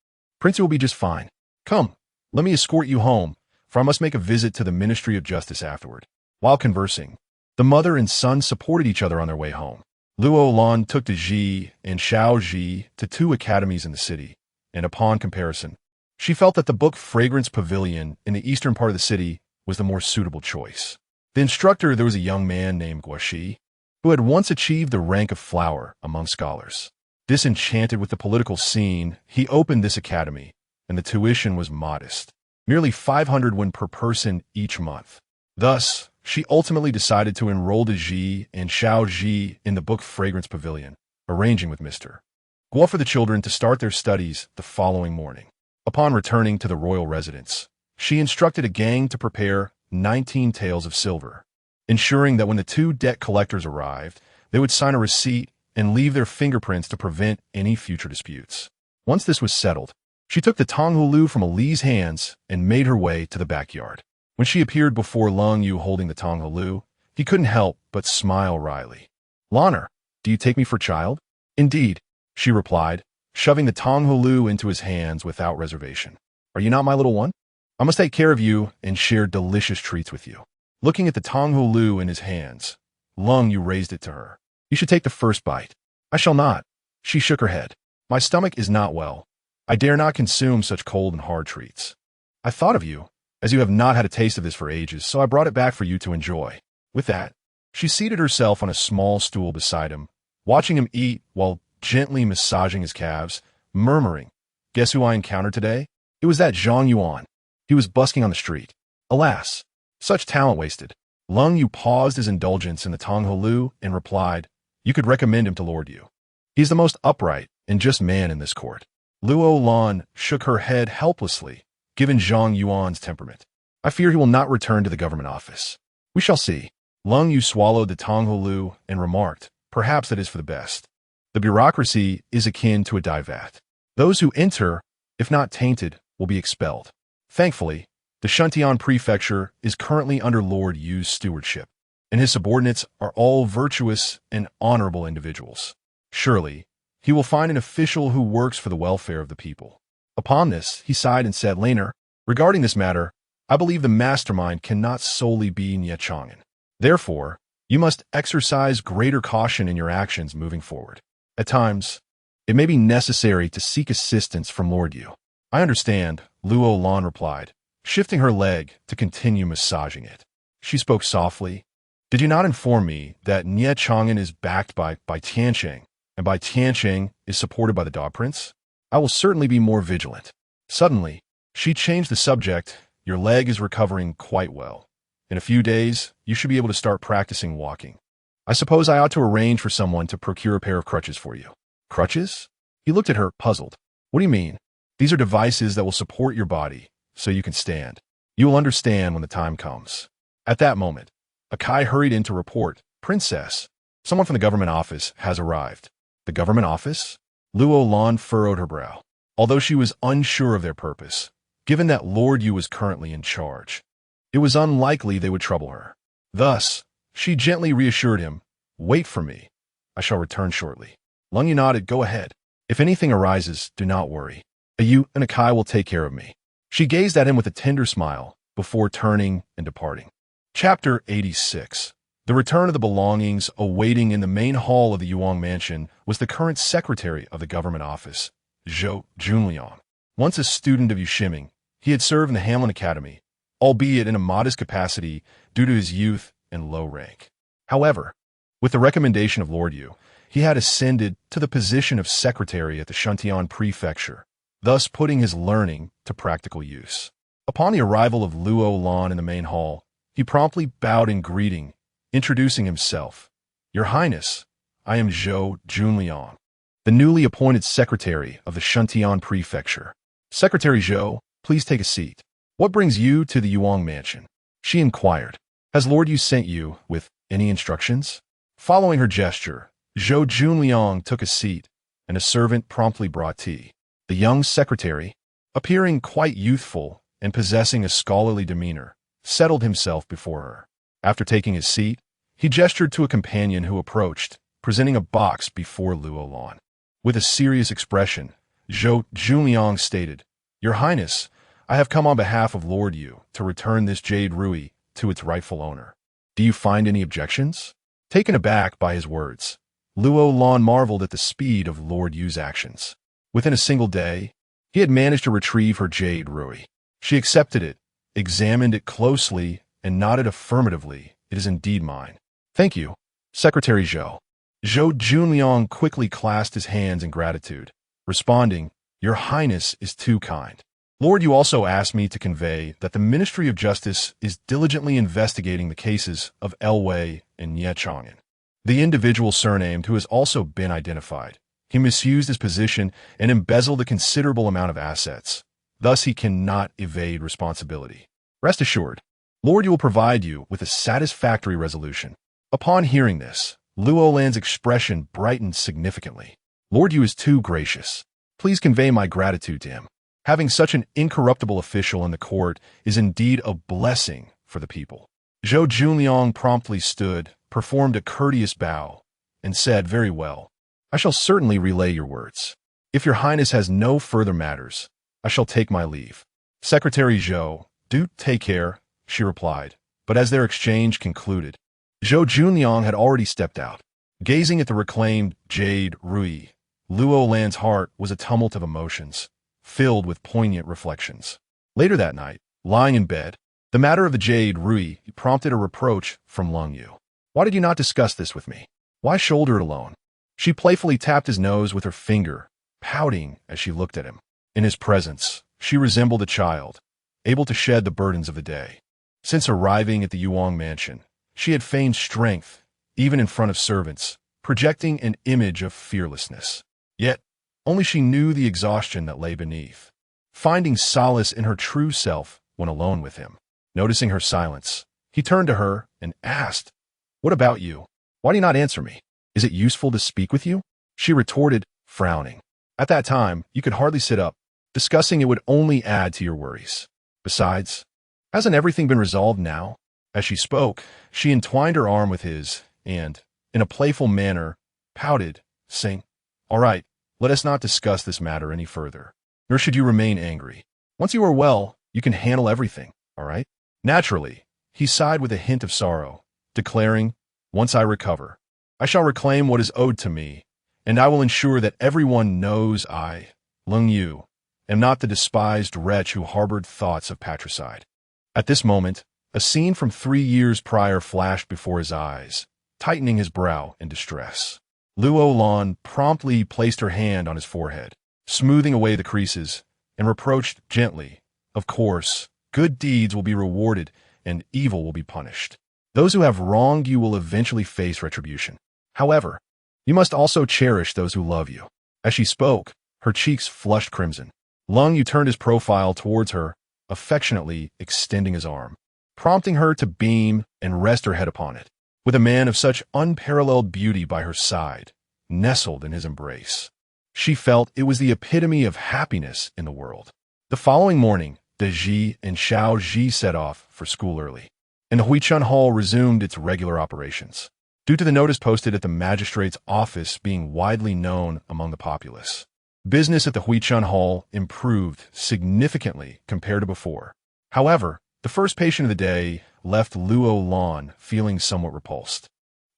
Prince Yu will be just fine. Come, let me escort you home, for I must make a visit to the Ministry of Justice afterward. While conversing, the mother and son supported each other on their way home. Luo Lan took to Ji and Xiao Ji to 2 academies in the city, and upon comparison, she felt that the book Fragrance Pavilion in the eastern part of the city was the more suitable choice. The instructor there was a young man named Guaxi, who had once achieved the rank of flower among scholars. Disenchanted with the political scene, he opened this academy, and the tuition was modest, merely 500 won per person each month. Thus, she ultimately decided to enroll Ji and Xiao Ji in the book Fragrance Pavilion, arranging with Mr. Guo for the children to start their studies the following morning. Upon returning to the royal residence, she instructed a gang to prepare 19 taels of silver, ensuring that when the 2 debt collectors arrived, they would sign a receipt and leave their fingerprints to prevent any future disputes. Once this was settled, she took the Tonghulu from Ali's hands and made her way to the backyard. When she appeared before Lung Yu holding the Tonghulu, he couldn't help but smile wryly. Lanner, do you take me for child? Indeed, she replied, shoving the Tonghulu into his hands without reservation. Are you not my little one? I must take care of you and share delicious treats with you. Looking at the Tonghulu in his hands, Lung Yu raised it to her. You should take the first bite. I shall not. She shook her head. My stomach is not well. I dare not consume such cold and hard treats. I thought of you, as you have not had a taste of this for ages, so I brought it back for you to enjoy." With that, she seated herself on a small stool beside him, watching him eat while gently massaging his calves, murmuring, "Guess who I encountered today? It was that Zhang Yuan. He was busking on the street. Alas, such talent wasted." Lung Yu paused his indulgence in the Tongho Lu and replied, "You could recommend him to Lord Yu. He's the most upright and just man in this court." Luo Lan shook her head helplessly, given Zhang Yuan's temperament. "I fear he will not return to the government office." "We shall see." Lung Yu swallowed the Tongho Lu and remarked, "Perhaps that is for the best. The bureaucracy is akin to a dye vat. Those who enter, if not tainted, will be expelled. Thankfully, the Shuntian prefecture is currently under Lord Yu's stewardship, and his subordinates are all virtuous and honorable individuals. Surely, he will find an official who works for the welfare of the people." Upon this, he sighed and said, "Laner, regarding this matter, I believe the mastermind cannot solely be Nie Chang'an. Therefore, you must exercise greater caution in your actions moving forward. At times, it may be necessary to seek assistance from Lord Yu." "I understand," Luo Lan replied, shifting her leg to continue massaging it. She spoke softly. "Did you not inform me that Nie Chang'an is backed by Tiansheng, and by Tiansheng is supported by the Dog Prince? I will certainly be more vigilant." Suddenly, she changed the subject. "Your leg is recovering quite well. In a few days, you should be able to start practicing walking. I suppose I ought to arrange for someone to procure a pair of crutches for you." "Crutches?" He looked at her, puzzled. "What do you mean?" "These are devices that will support your body, so you can stand. You will understand when the time comes." At that moment, Akai hurried in to report, "Princess, someone from the government office has arrived." "The government office?" Luo Lan furrowed her brow, although she was unsure of their purpose, given that Lord Yu was currently in charge. It was unlikely they would trouble her. Thus, she gently reassured him, "Wait for me. I shall return shortly." Lung Yu nodded, "Go ahead. If anything arises, do not worry. You and Akai will take care of me." She gazed at him with a tender smile before turning and departing. Chapter 86. The return of the belongings awaiting in the main hall of the Yuang mansion was the current secretary of the government office, Zhou Junliang. Once a student of Yushiming, he had served in the Hamlin Academy, albeit in a modest capacity due to his youth and low rank. However, with the recommendation of Lord Yu, he had ascended to the position of secretary at the Shuntian prefecture, thus putting his learning to practical use. Upon the arrival of Luo Lan in the main hall, he promptly bowed in greeting, introducing himself. "Your Highness, I am Zhou Junliang, the newly appointed secretary of the Shuntian prefecture." "Secretary Zhou, please take a seat. What brings you to the Yuang mansion?" she inquired. "Has Lord Yu sent you with any instructions?" Following her gesture, Zhou Junliang took a seat, and a servant promptly brought tea. The young secretary, appearing quite youthful and possessing a scholarly demeanor, settled himself before her. After taking his seat, he gestured to a companion who approached, presenting a box before Luo Lan. With a serious expression, Zhou Junliang stated, "Your Highness, I have come on behalf of Lord Yu to return this jade Rui to its rightful owner. Do you find any objections?" Taken aback by his words, Luo Lan marveled at the speed of Lord Yu's actions. Within a single day, he had managed to retrieve her jade Rui. She accepted it, examined it closely, and nodded affirmatively. "It is indeed mine." "Thank you, Secretary Zhou." Zhou Junliang quickly clasped his hands in gratitude, responding, "Your Highness is too kind. Lord Yu also asked me to convey that the Ministry of Justice is diligently investigating the cases of Elwei and Nie Chang'an, the individual surnamed who has also been identified. He misused his position and embezzled a considerable amount of assets. Thus, he cannot evade responsibility. Rest assured, Lord Yu will provide you with a satisfactory resolution." Upon hearing this, Luo Lan's expression brightened significantly. "Lord Yu is too gracious. Please convey my gratitude to him. Having such an incorruptible official in the court is indeed a blessing for the people." Zhou Junliang promptly stood, performed a courteous bow, and said, "Very well. I shall certainly relay your words. If your Highness has no further matters, I shall take my leave." "Secretary Zhou, do take care," she replied, but as their exchange concluded, Zhou Junliang had already stepped out. Gazing at the reclaimed jade Rui, Luo Lan's heart was a tumult of emotions, filled with poignant reflections. Later that night, Lying in bed, the matter of the jade Rui prompted a reproach from Lung Yu. Why did you not discuss this with me? Why shoulder it alone? She playfully tapped his nose with her finger, pouting as she looked at him. In his presence, she resembled a child, able to shed the burdens of the day. Since arriving at the Yuang mansion, she had feigned strength, even in front of servants, projecting an image of fearlessness. Yet, only she knew the exhaustion that lay beneath. Finding solace in her true self when alone with him. Noticing her silence, he turned to her and asked, "What about you? Why do you not answer me? Is it useful to speak with you?" She retorted, frowning. At that time, you could hardly sit up. Discussing it would only add to your worries. Besides, hasn't everything been resolved now? As she spoke, she entwined her arm with his and, in a playful manner, pouted, saying, "All right, let us not discuss this matter any further. Nor should you remain angry. Once you are well, you can handle everything, all right?" Naturally, he sighed with a hint of sorrow, declaring, "Once I recover, I shall reclaim what is owed to me, and I will ensure that everyone knows I, Lung Yu, am not the despised wretch who harbored thoughts of patricide." At this moment, a scene from 3 years prior flashed before his eyes, tightening his brow in distress. Luo Lan promptly placed her hand on his forehead, smoothing away the creases, and reproached gently, "Of course, good deeds will be rewarded and evil will be punished. Those who have wronged you will eventually face retribution. However, you must also cherish those who love you." As she spoke, her cheeks flushed crimson. Lung Yu turned his profile towards her, affectionately extending his arm, prompting her to beam and rest her head upon it. With a man of such unparalleled beauty by her side, nestled in his embrace, she felt it was the epitome of happiness in the world. The following morning, De Ji and Xiao Ji set off for school early, and the Huichun Hall resumed its regular operations, due to the notice posted at the magistrate's office being widely known among the populace. Business at the Huichun Hall improved significantly compared to before. However, the first patient of the day left Luo Lan feeling somewhat repulsed.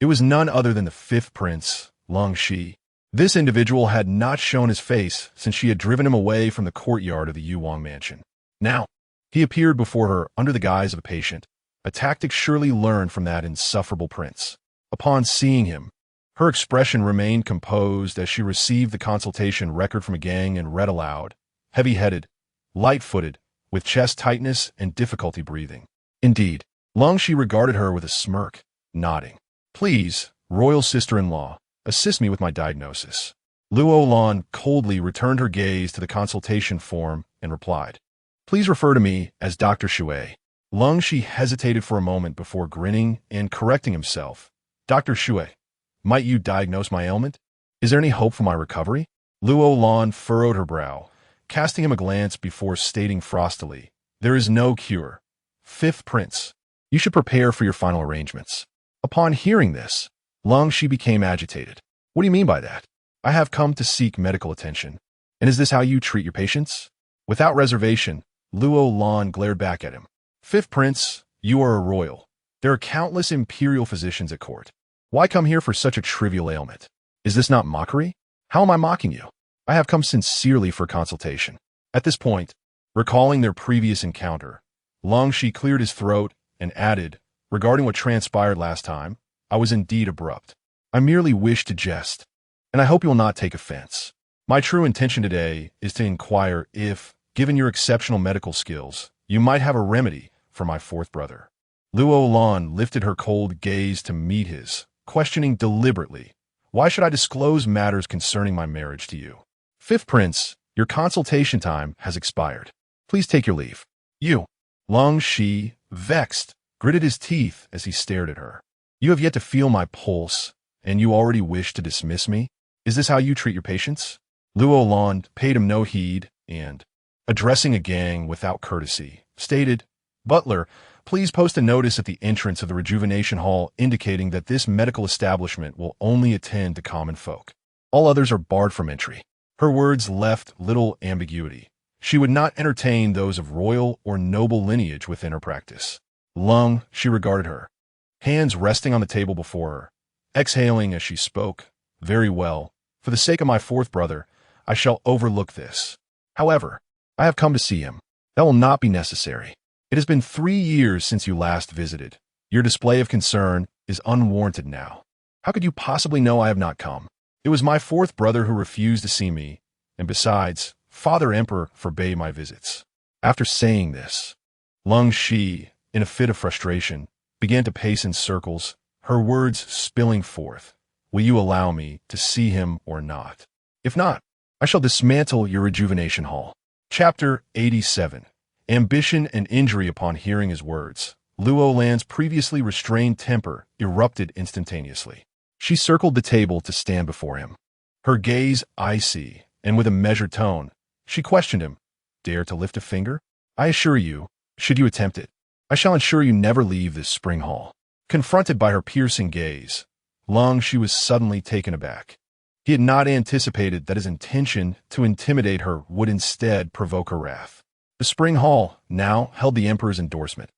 It was none other than the 5th prince, Long Shi. This individual had not shown his face since she had driven him away from the courtyard of the Yuang mansion. Now, he appeared before her under the guise of a patient, a tactic surely learned from that insufferable prince. Upon seeing him, her expression remained composed as she received the consultation record from a gang and read aloud, heavy-headed, light-footed, with chest tightness and difficulty breathing. Indeed, Long Shi regarded her with a smirk, nodding. "Please, royal sister-in-law, assist me with my diagnosis." Luo Lan coldly returned her gaze to the consultation form and replied, "Please refer to me as Dr. Shui." Lung Shi hesitated for a moment before grinning and correcting himself. "Dr. Shui, might you diagnose my ailment? Is there any hope for my recovery?" Luo Lan furrowed her brow, casting him a glance before stating frostily, "There is no cure. 5th prince, you should prepare for your final arrangements." Upon hearing this, Lung Shi became agitated. "What do you mean by that? I have come to seek medical attention. And is this how you treat your patients?" Without reservation, Luo Lan glared back at him. "5th prince, you are a royal. There are countless imperial physicians at court. Why come here for such a trivial ailment? Is this not mockery? How am I mocking you? I have come sincerely for consultation." At this point, recalling their previous encounter, Long Shi cleared his throat and added, "Regarding what transpired last time, I was indeed abrupt. I merely wished to jest, and I hope you will not take offense. My true intention today is to inquire if, given your exceptional medical skills, you might have a remedy for my 4th brother." Luo Lan lifted her cold gaze to meet his, questioning deliberately, "Why should I disclose matters concerning my marriage to you? 5th prince, your consultation time has expired. Please take your leave." "You." Lung Shi, vexed, gritted his teeth as he stared at her. "You have yet to feel my pulse, and you already wish to dismiss me? Is this how you treat your patients?" Luo Lan paid him no heed and, addressing a gang without courtesy, stated, "Butler, please post a notice at the entrance of the Rejuvenation Hall indicating that this medical establishment will only attend to common folk. All others are barred from entry." Her words left little ambiguity. She would not entertain those of royal or noble lineage within her practice. Lung, she regarded her, hands resting on the table before her, exhaling as she spoke, "Very well. For the sake of my 4th brother, I shall overlook this. However, I have come to see him. That will not be necessary." It has been 3 years since you last visited. Your display of concern is unwarranted now. How could you possibly know I have not come? It was my fourth brother who refused to see me, and besides, Father Emperor forbade my visits. After saying this, Lung Shi, in a fit of frustration, began to pace in circles, her words spilling forth. Will you allow me to see him or not? If not, I shall dismantle your rejuvenation hall. Chapter 87. Ambition and injury. Upon hearing his words, Luo Lan's previously restrained temper erupted instantaneously. She circled the table to stand before him. Her gaze icy, and with a measured tone, she questioned him. Dare to lift a finger? I assure you, should you attempt it, I shall ensure you never leave this spring hall. Confronted by her piercing gaze, Lung Shi was suddenly taken aback. He had not anticipated that his intention to intimidate her would instead provoke her wrath. The spring hall now held the emperor's endorsement.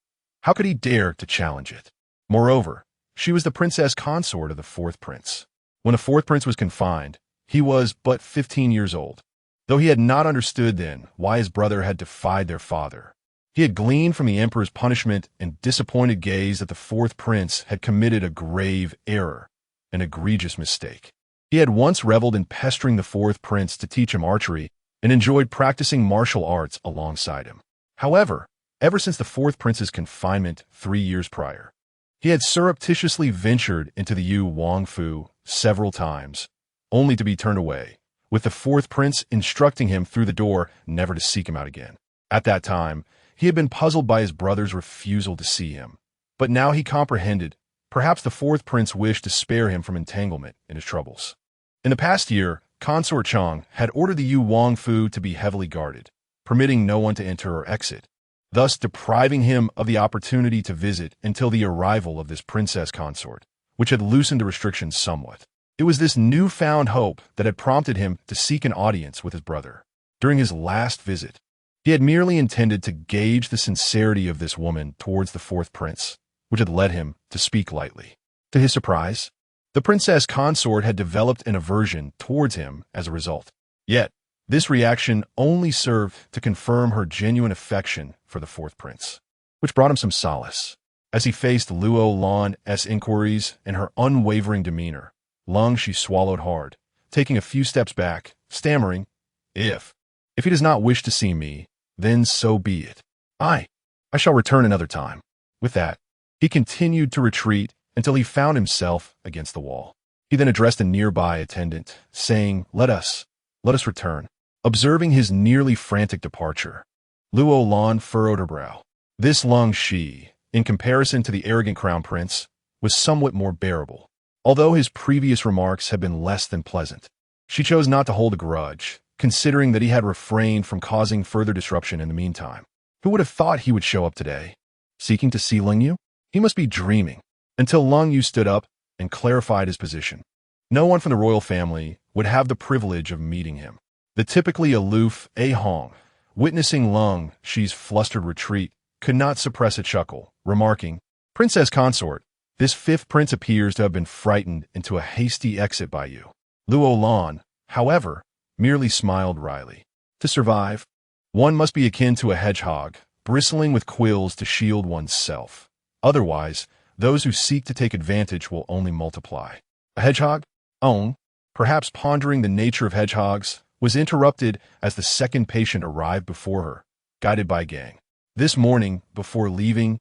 How could he dare to challenge it? Moreover, she was the princess consort of the fourth prince. When the fourth prince was confined, he was but 15 years old. Though he had not understood then why his brother had defied their father, he had gleaned from the emperor's punishment and disappointed gaze that the fourth prince had committed a grave error, an egregious mistake. He had once reveled in pestering the fourth prince to teach him archery and enjoyed practicing martial arts alongside him. However, ever since the fourth prince's confinement 3 years prior, he had surreptitiously ventured into the Yu Wangfu several times, only to be turned away, with the fourth prince instructing him through the door never to seek him out again. At that time, he had been puzzled by his brother's refusal to see him, but now he comprehended. Perhaps the fourth prince wished to spare him from entanglement in his troubles. In the past year, Consort Chang had ordered the Yu Wangfu to be heavily guarded, permitting no one to enter or exit, thus depriving him of the opportunity to visit until the arrival of this princess consort, which had loosened the restrictions somewhat. It was this newfound hope that had prompted him to seek an audience with his brother. During his last visit, he had merely intended to gauge the sincerity of this woman towards the fourth prince, which had led him to speak lightly. To his surprise, the princess consort had developed an aversion towards him as a result. Yet, this reaction only served to confirm her genuine affection for the fourth prince, which brought him some solace. As he faced Luo Lan's inquiries and her unwavering demeanor, Lung Shi swallowed hard, taking a few steps back, stammering, If he does not wish to see me, then so be it. I shall return another time. With that, he continued to retreat until he found himself against the wall. He then addressed a nearby attendant, saying, Let us return. Observing his nearly frantic departure, Luo Lan furrowed her brow. This Lung Shi, in comparison to the arrogant crown prince, was somewhat more bearable. Although his previous remarks had been less than pleasant, she chose not to hold a grudge, considering that he had refrained from causing further disruption in the meantime. Who would have thought he would show up today? Seeking to see Lung Yu? He must be dreaming. Until Lung Yu stood up and clarified his position. No one from the royal family would have the privilege of meeting him. The typically aloof A Hong, witnessing Lung Shi's flustered retreat, could not suppress a chuckle, remarking, Princess consort, this fifth prince appears to have been frightened into a hasty exit by you. Luo Lan, however, merely smiled wryly. To survive, one must be akin to a hedgehog, bristling with quills to shield one's self. Otherwise, those who seek to take advantage will only multiply. A hedgehog? Own, perhaps pondering the nature of hedgehogs, was interrupted as the second patient arrived before her, guided by Gang. This morning, before leaving,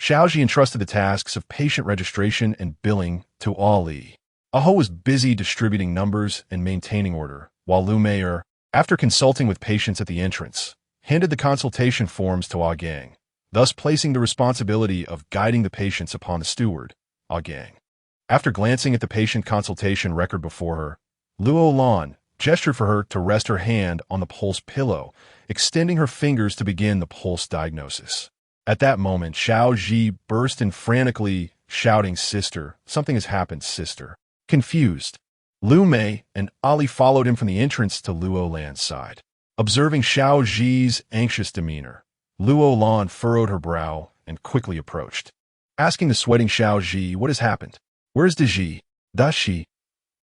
Xiaoji entrusted the tasks of patient registration and billing to Ali. Aho was busy distributing numbers and maintaining order, while Lu Meier, after consulting with patients at the entrance, handed the consultation forms to Ah Gang, thus placing the responsibility of guiding the patients upon the steward, Ah Gang. After glancing at the patient consultation record before her, Luo Lan gestured for her to rest her hand on the pulse pillow, extending her fingers to begin the pulse diagnosis. At that moment, Xiao Ji burst in frantically, shouting, Sister, something has happened, sister. Confused, Lu Mei and Ali followed him from the entrance to Luo Lan's side. Observing Xiao Ji's anxious demeanor, Luo Lan furrowed her brow and quickly approached, asking the sweating Xiao Ji what has happened. Where is Deji? Dashi?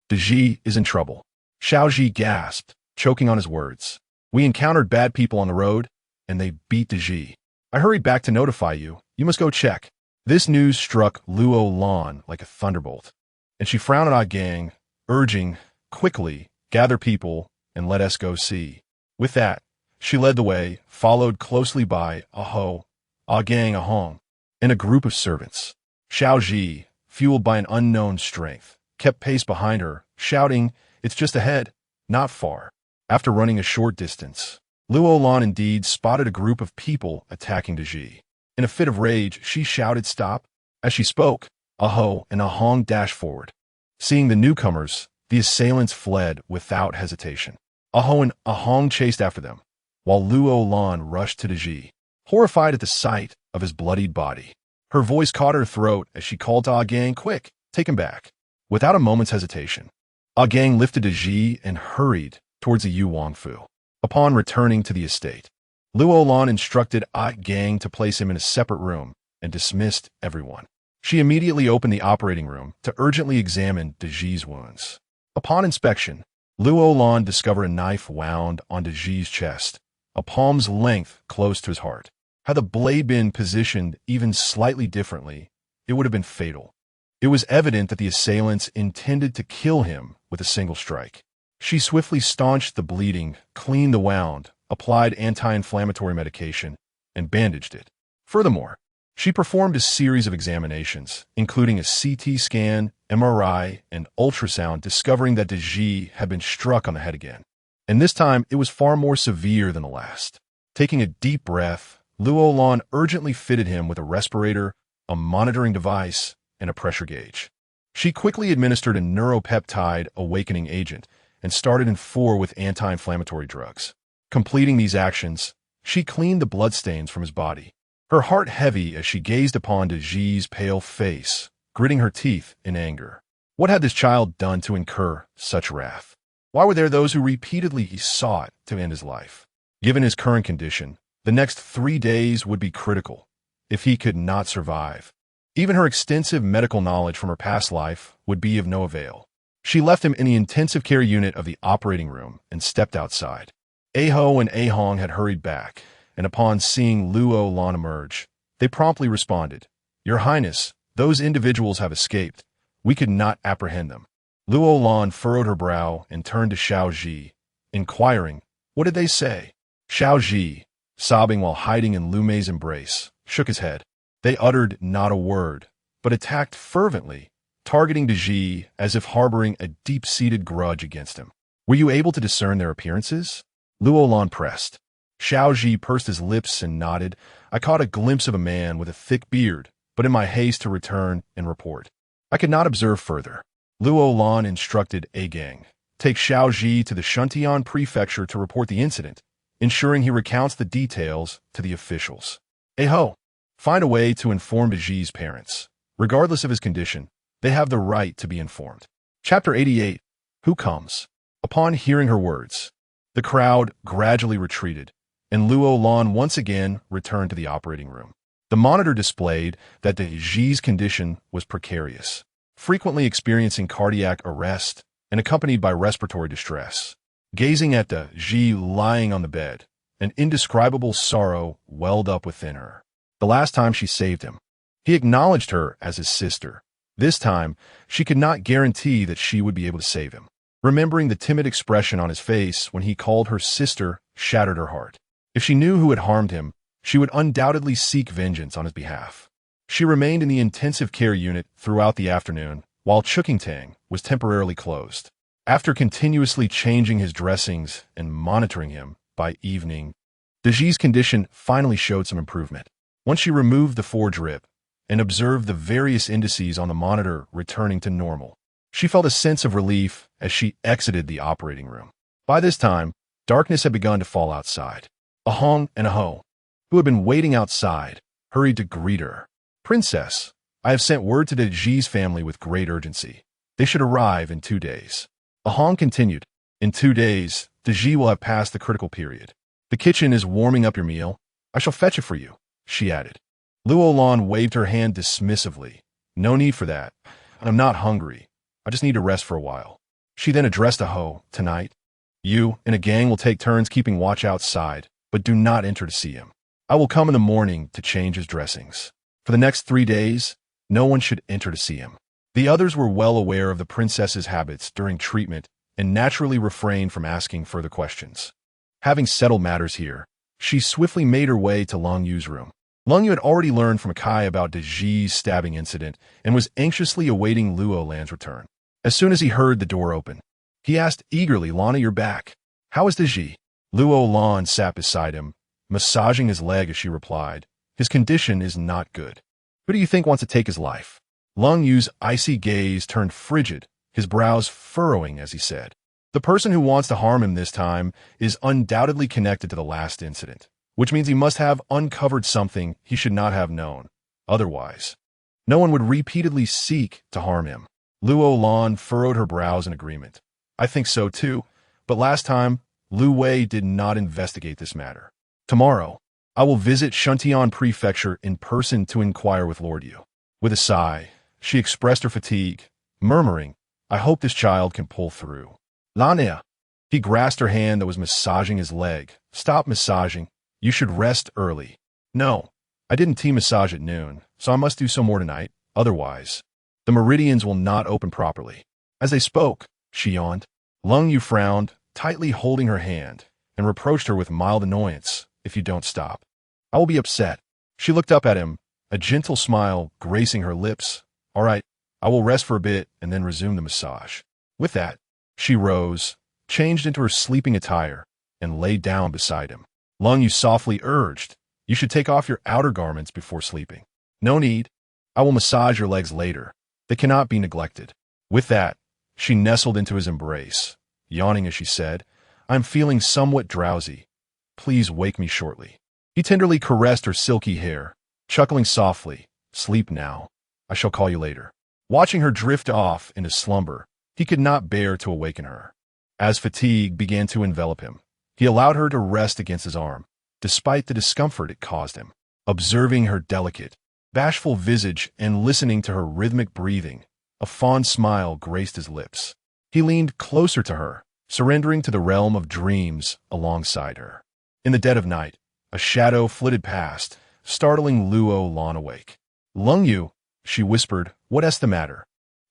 Deji is in trouble. Xiao Ji gasped, choking on his words. We encountered bad people on the road, and they beat Deji. I hurried back to notify you. You must go check. This news struck Luo Lan like a thunderbolt, and she frowned at Ah Gang, urging, quickly, gather people and let us go see. With that, she led the way, followed closely by Aho, Ah Gang Ahong, and a group of servants. Xiao Ji, fueled by an unknown strength, kept pace behind her, shouting, "It's just ahead, not far." After running a short distance, Luo Lan indeed spotted a group of people attacking Deji. In a fit of rage, she shouted, "Stop!" As she spoke, Aho and Ahong dashed forward. Seeing the newcomers, the assailants fled without hesitation. Aho and Ahong chased after them, while Luo Lan rushed to Deji, horrified at the sight of his bloodied body. Her voice caught her throat as she called to Ah Gang, "Quick, take him back." Without a moment's hesitation, Ah Gang lifted Deji and hurried towards the Yuwang Fu. Upon returning to the estate, Luo Lan instructed Ah Gang to place him in a separate room and dismissed everyone. She immediately opened the operating room to urgently examine Deji's wounds. Upon inspection, Luo Lan discovered a knife wound on Deji's chest, a palm's length close to his heart. Had the blade been positioned even slightly differently, it would have been fatal. It was evident that the assailants intended to kill him with a single strike. She swiftly staunched the bleeding, cleaned the wound, applied anti-inflammatory medication, and bandaged it. Furthermore, she performed a series of examinations, including a CT scan, MRI, and ultrasound, discovering that Deji had been struck on the head again. And this time, it was far more severe than the last. Taking a deep breath, Luo Lan urgently fitted him with a respirator, a monitoring device, and a pressure gauge. She quickly administered a neuropeptide awakening agent and started in 4 with anti-inflammatory drugs. Completing these actions, she cleaned the bloodstains from his body, her heart heavy as she gazed upon Deji's pale face, gritting her teeth in anger. What had this child done to incur such wrath? Why were there those who repeatedly sought to end his life? Given his current condition, the next 3 days would be critical, if he could not survive. Even her extensive medical knowledge from her past life would be of no avail. She left him in the intensive care unit of the operating room and stepped outside. Aho and Ahong had hurried back, and upon seeing Luo Lan emerge, they promptly responded, "Your Highness, those individuals have escaped. We could not apprehend them." Luo Lan furrowed her brow and turned to Xiao Ji, inquiring, "What did they say?" Xiao Ji, sobbing while hiding in Lu Mei's embrace, shook his head. They uttered not a word, but attacked fervently, targeting Deji as if harboring a deep-seated grudge against him. "Were you able to discern their appearances?" Luo Lan pressed. Xiao Ji pursed his lips and nodded. "I caught a glimpse of a man with a thick beard, but in my haste to return and report, I could not observe further." Luo Lan instructed A Gang, "Take Xiao Ji to the Shuntian prefecture to report the incident, ensuring he recounts the details to the officials. Aho, find a way to inform Deji's parents. Regardless of his condition, they have the right to be informed." Chapter 88. Who Comes? Upon hearing her words, the crowd gradually retreated, and Luo Lan once again returned to the operating room. The monitor displayed that Deji's condition was precarious, frequently experiencing cardiac arrest and accompanied by respiratory distress. Gazing at Deji lying on the bed, an indescribable sorrow welled up within her. The last time she saved him, he acknowledged her as his sister. This time, she could not guarantee that she would be able to save him. Remembering the timid expression on his face when he called her sister shattered her heart. If she knew who had harmed him, she would undoubtedly seek vengeance on his behalf. She remained in the intensive care unit throughout the afternoon, while Chuqingtang was temporarily closed. After continuously changing his dressings and monitoring him, by evening, Deji's condition finally showed some improvement. Once she removed the forge rip and observed the various indices on the monitor returning to normal, she felt a sense of relief as she exited the operating room. By this time, darkness had begun to fall outside. Ahong and Aho, who had been waiting outside, hurried to greet her. "Princess, I have sent word to Deji's family with great urgency. They should arrive in 2 days." Ahong continued, "In 2 days, Deji will have passed the critical period. The kitchen is warming up your meal. I shall fetch it for you," she added. Luo Lan waved her hand dismissively. "No need for that. I'm not hungry. I just need to rest for a while." She then addressed Aho, "Tonight, you and a gang will take turns keeping watch outside, but do not enter to see him. I will come in the morning to change his dressings. For the next 3 days, no one should enter to see him. The others were well aware of the princess's habits during treatment and naturally refrained from asking further questions. Having settled matters here, she swiftly made her way to Long Yu's room. Long Yu had already learned from Kai about De Ji's stabbing incident and was anxiously awaiting Luo Lan's return. As soon as he heard the door open, he asked eagerly, "Lana, you're back. How is De Ji?" Luo Lan sat beside him, massaging his leg as she replied, "His condition is not good. Who do you think wants to take his life?" Long Yu's icy gaze turned frigid, his brows furrowing as he said, "The person who wants to harm him this time is undoubtedly connected to the last incident, which means he must have uncovered something he should not have known. Otherwise, no one would repeatedly seek to harm him." Luo Lan furrowed her brows in agreement. "I think so too, but last time, Lu Wei did not investigate this matter. Tomorrow, I will visit Shuntian Prefecture in person to inquire with Lord Yu." With a sigh, she expressed her fatigue, murmuring, "I hope this child can pull through." "Lania." He grasped her hand that was massaging his leg. "Stop massaging. You should rest early." "No, I didn't tea massage at noon, so I must do so more tonight. Otherwise, the meridians will not open properly." As they spoke, she yawned. Lung Yu frowned, tightly holding her hand, and reproached her with mild annoyance. "If you don't stop, I will be upset." She looked up at him, a gentle smile gracing her lips. "All right, I will rest for a bit and then resume the massage." With that, she rose, changed into her sleeping attire, and lay down beside him. Lung Yu softly urged, "You should take off your outer garments before sleeping." "No need. I will massage your legs later. They cannot be neglected." With that, she nestled into his embrace, yawning as she said, "I'm feeling somewhat drowsy. Please wake me shortly." He tenderly caressed her silky hair, chuckling softly, "Sleep now. I shall call you later." Watching her drift off into slumber, he could not bear to awaken her. As fatigue began to envelop him, he allowed her to rest against his arm, despite the discomfort it caused him. Observing her delicate, bashful visage and listening to her rhythmic breathing, a fond smile graced his lips. He leaned closer to her, surrendering to the realm of dreams alongside her. In the dead of night, a shadow flitted past, startling Luo Lan awake. "Lung Yu," she whispered, "What's the matter?"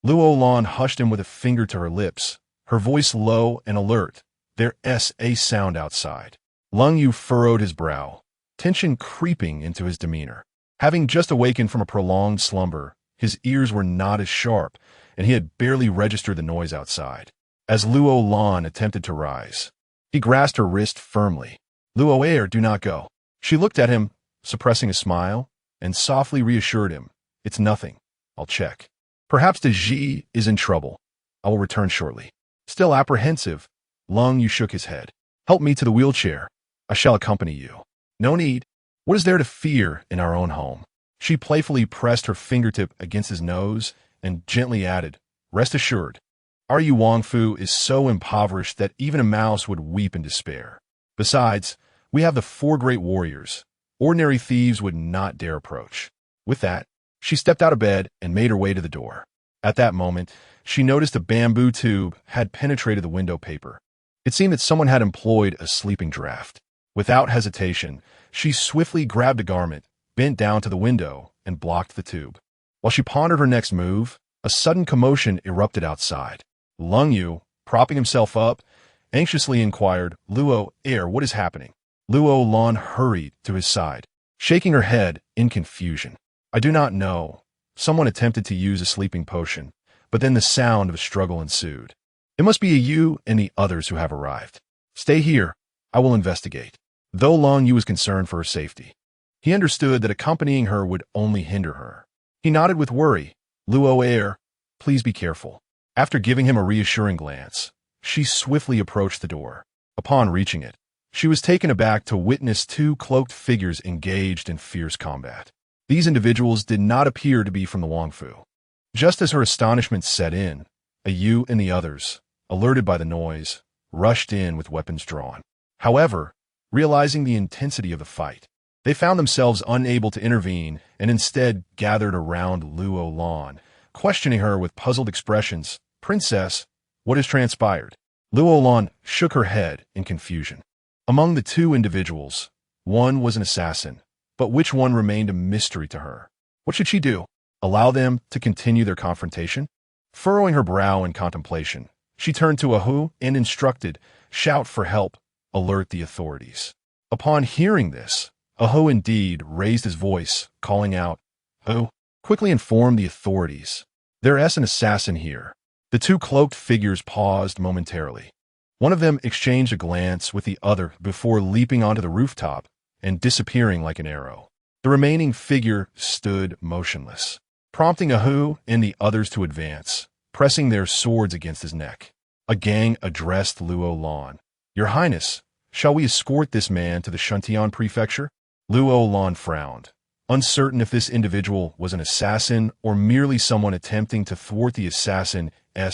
Luo Lan hushed him with a finger to her lips, her voice low and alert. There's a sound outside. Lung Yu furrowed his brow, tension creeping into his demeanor. Having just awakened from a prolonged slumber, his ears were not as sharp, and he had barely registered the noise outside. As Luo Lan attempted to rise, he grasped her wrist firmly. "Luo, do not go." She looked at him, suppressing a smile, and softly reassured him, "It's nothing. I'll check. Perhaps De Ji is in trouble. I will return shortly." Still apprehensive, Lung Yu shook his head. "Help me to the wheelchair. I shall accompany you." "No need. What is there to fear in our own home?" She playfully pressed her fingertip against his nose and gently added, "Rest assured, our Yuangfu is so impoverished that even a mouse would weep in despair. Besides, we have the 4 great warriors. Ordinary thieves would not dare approach." With that, she stepped out of bed and made her way to the door. At that moment, she noticed a bamboo tube had penetrated the window paper. It seemed that someone had employed a sleeping draft. Without hesitation, she swiftly grabbed a garment, bent down to the window, and blocked the tube. While she pondered her next move, a sudden commotion erupted outside. Lung Yu, propping himself up, anxiously inquired, "Luo, what is happening?" Luo Lan hurried to his side, shaking her head in confusion. "I do not know. Someone attempted to use a sleeping potion, but then the sound of a struggle ensued. It must be you and the others who have arrived. Stay here. I will investigate." Though Long Yu was concerned for her safety, he understood that accompanying her would only hinder her. He nodded with worry. "Luo, please be careful." After giving him a reassuring glance, she swiftly approached the door. Upon reaching it, she was taken aback to witness 2 cloaked figures engaged in fierce combat. These individuals did not appear to be from the Wangfu. Just as her astonishment set in, a Yu and the others, alerted by the noise, rushed in with weapons drawn. However, realizing the intensity of the fight, they found themselves unable to intervene and instead gathered around Luo Lan, questioning her with puzzled expressions. "Princess, what has transpired?" Luo Lan shook her head in confusion. Among the 2 individuals, one was an assassin, but which one remained a mystery to her. What should she do? Allow them to continue their confrontation? Furrowing her brow in contemplation, she turned to Ahu and instructed, "Shout for help, alert the authorities." Upon hearing this, Ahu indeed raised his voice, calling out, "Ahu, quickly inform the authorities. There is an assassin here." The two cloaked figures paused momentarily. One of them exchanged a glance with the other before leaping onto the rooftop and disappearing like an arrow. The remaining figure stood motionless, prompting Ahu and the others to advance, pressing their swords against his neck. A gang addressed Luo Lan. "Your Highness, shall we escort this man to the Shuntian prefecture?" Luo Lan frowned, uncertain if this individual was an assassin or merely someone attempting to thwart the assassin's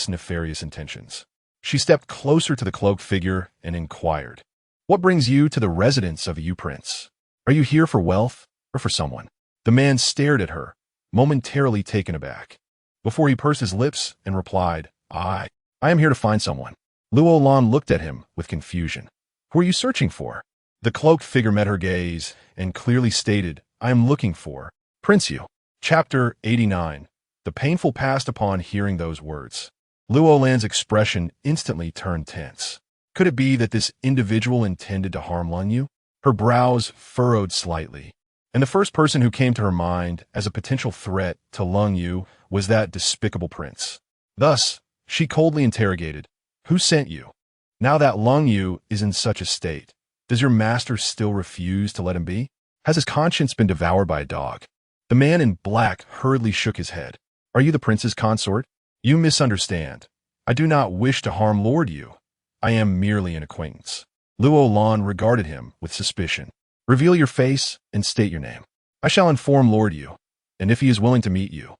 nefarious intentions. She stepped closer to the cloaked figure and inquired, "What brings you to the residence of you, Prince? Are you here for wealth or for someone?" The man stared at her, momentarily taken aback, before he pursed his lips and replied, I am here to find someone." Luo Lan looked at him with confusion. "Who are you searching for?" The cloaked figure met her gaze and clearly stated, "I am looking for Prince Yu." Chapter 89. The painful past. Upon hearing those words, Luo Lan's expression instantly turned tense. Could it be that this individual intended to harm Lung Yu? Her brows furrowed slightly, and the first person who came to her mind as a potential threat to Lung Yu was that despicable prince. Thus, she coldly interrogated, "Who sent you? Now that Lung Yu is in such a state, does your master still refuse to let him be? Has his conscience been devoured by a dog?" The man in black hurriedly shook his head. "Are you the prince's consort? You misunderstand. I do not wish to harm Lord Yu. I am merely an acquaintance." Luo Lan regarded him with suspicion. "Reveal your face and state your name. I shall inform Lord Yu, and if he is willing to meet you,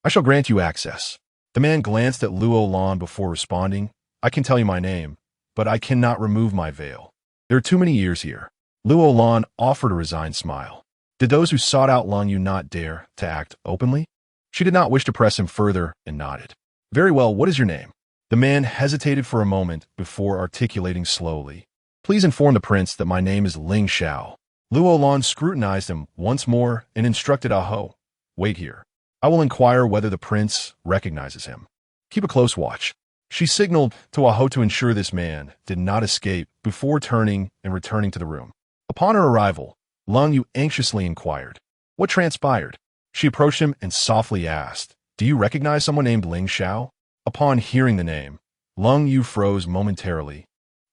I shall grant you access." The man glanced at Luo Lan before responding, "I can tell you my name, but I cannot remove my veil. There are too many years here." Luo Lan offered a resigned smile. Did those who sought out Lung Yu not dare to act openly? She did not wish to press him further and nodded. "Very well, what is your name?" The man hesitated for a moment before articulating slowly, "Please inform the prince that my name is Ling Xiao." Luo Lan scrutinized him once more and instructed Aho, "Wait here. I will inquire whether the prince recognizes him. Keep a close watch." She signaled to Aho to ensure this man did not escape before turning and returning to the room. Upon her arrival, Lung Yu anxiously inquired, "What transpired?" She approached him and softly asked, "Do you recognize someone named Ling Xiao?" Upon hearing the name, Lung Yu froze momentarily,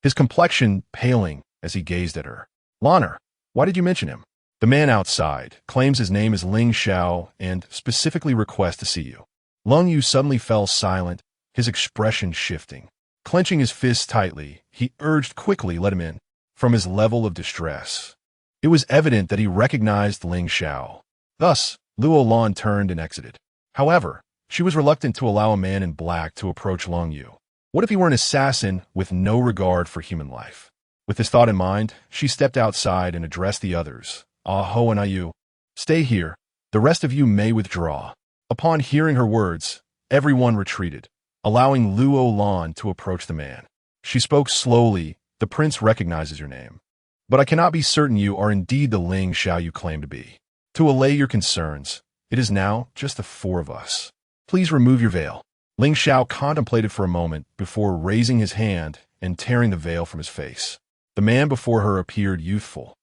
his complexion paling as he gazed at her. "Lanner, why did you mention him?" "The man outside claims his name is Ling Xiao and specifically requests to see you." Lung Yu suddenly fell silent, his expression shifting. Clenching his fists tightly, he urged quickly let him in. From his level of distress, it was evident that he recognized Ling Xiao. Thus, Luo Lan turned and exited. However, she was reluctant to allow a man in black to approach Lung Yu. What if he were an assassin with no regard for human life? With this thought in mind, she stepped outside and addressed the others. "Aho and Ayu, stay here. The rest of you may withdraw." Upon hearing her words, everyone retreated, allowing Luo Lan to approach the man. She spoke slowly. "The prince recognizes your name, but I cannot be certain you are indeed the Ling Xiao you claim to be. To allay your concerns, it is now just the four of us. Please remove your veil." Ling Xiao contemplated for a moment before raising his hand and tearing the veil from his face. The man before her appeared youthful,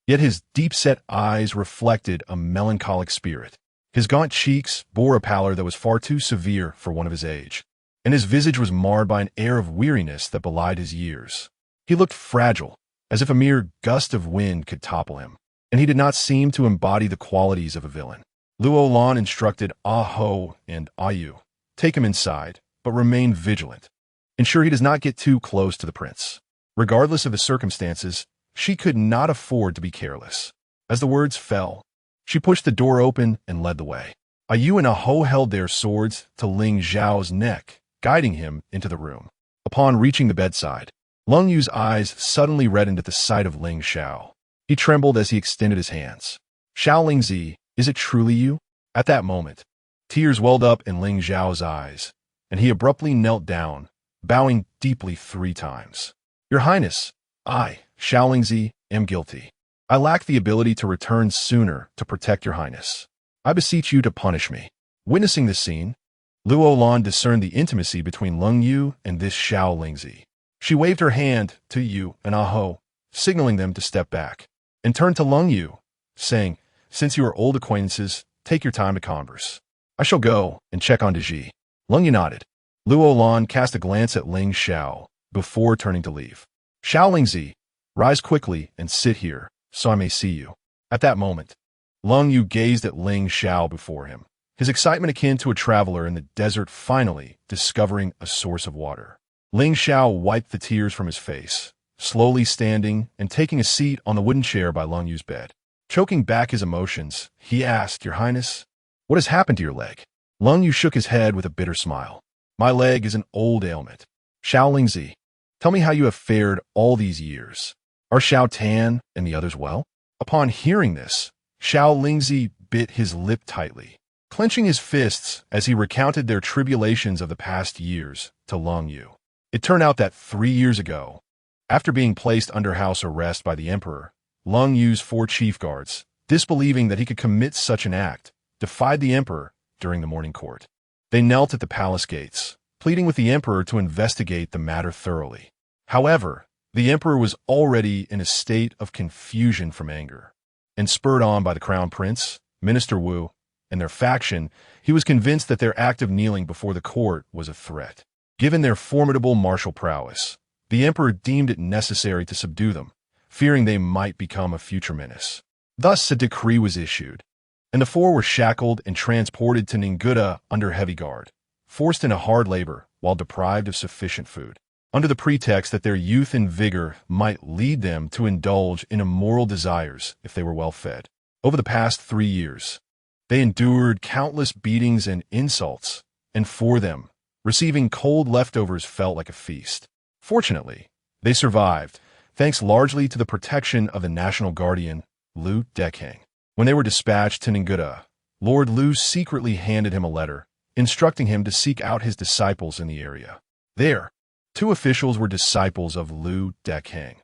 yet his deep-set eyes reflected a melancholic spirit. His gaunt cheeks bore a pallor that was far too severe for one of his age, and his visage was marred by an air of weariness that belied his years. He looked fragile, as if a mere gust of wind could topple him, and he did not seem to embody the qualities of a villain. Luo Lan instructed Aho and Ayu, "Take him inside, but remain vigilant. Ensure he does not get too close to the prince." Regardless of the circumstances, she could not afford to be careless. As the words fell, she pushed the door open and led the way. Ayu and Aho held their swords to Ling Xiao's neck, guiding him into the room. Upon reaching the bedside, Lung Yu's eyes suddenly reddened at the sight of Ling Xiao. He trembled as he extended his hands. "Xiao Lingzi, is it truly you?" At that moment, tears welled up in Ling Xiao's eyes, and he abruptly knelt down, bowing deeply 3 times. "Your Highness, I, Xiao Lingzi, am guilty. I lack the ability to return sooner to protect your highness. I beseech you to punish me. Witnessing this scene, Luo Lan discerned the intimacy between Leng Yu and this Xiao Lingzi. She waved her hand to Yu and Aho, signaling them to step back, and turned to Leng Yu, saying, "Since you are old acquaintances, take your time to converse. I shall go and check on Deji." Leng Yu nodded. Luo Lan cast a glance at Ling Xiao before turning to leave. "Xiao Lingzi, rise quickly and sit here, so I may see you." At that moment, Leng Yu gazed at Ling Xiao before him, his excitement akin to a traveler in the desert finally discovering a source of water. Ling Xiao wiped the tears from his face, slowly standing and taking a seat on the wooden chair by Leng Yu's bed. Choking back his emotions, he asked, "Your Highness, what has happened to your leg?" Leng Yu shook his head with a bitter smile. "My leg is an old ailment. Xiao Lingzi, tell me how you have fared all these years. Are Xiao Tan and the others well?" Upon hearing this, Xiao Lingzi bit his lip tightly, clenching his fists as he recounted their tribulations of the past years to Leng Yu. It turned out that 3 years ago, after being placed under house arrest by the emperor, Leng Yu's 4 chief guards, disbelieving that he could commit such an act, defied the emperor during the morning court. They knelt at the palace gates, pleading with the emperor to investigate the matter thoroughly. However, the emperor was already in a state of confusion from anger, and spurred on by the crown prince, Minister Wu, and their faction, he was convinced that their act of kneeling before the court was a threat. Given their formidable martial prowess, the emperor deemed it necessary to subdue them, fearing they might become a future menace. Thus a decree was issued, and the 4 were shackled and transported to Ningguta under heavy guard, forced into hard labor while deprived of sufficient food, under the pretext that their youth and vigor might lead them to indulge in immoral desires if they were well fed. Over the past 3 years, they endured countless beatings and insults, and for them, receiving cold leftovers felt like a feast. Fortunately, they survived, thanks largely to the protection of the national guardian, Lu Dekhang. When they were dispatched to Ningguta, Lord Lu secretly handed him a letter, instructing him to seek out his disciples in the area. There, 2 officials were disciples of Lu Dekhang.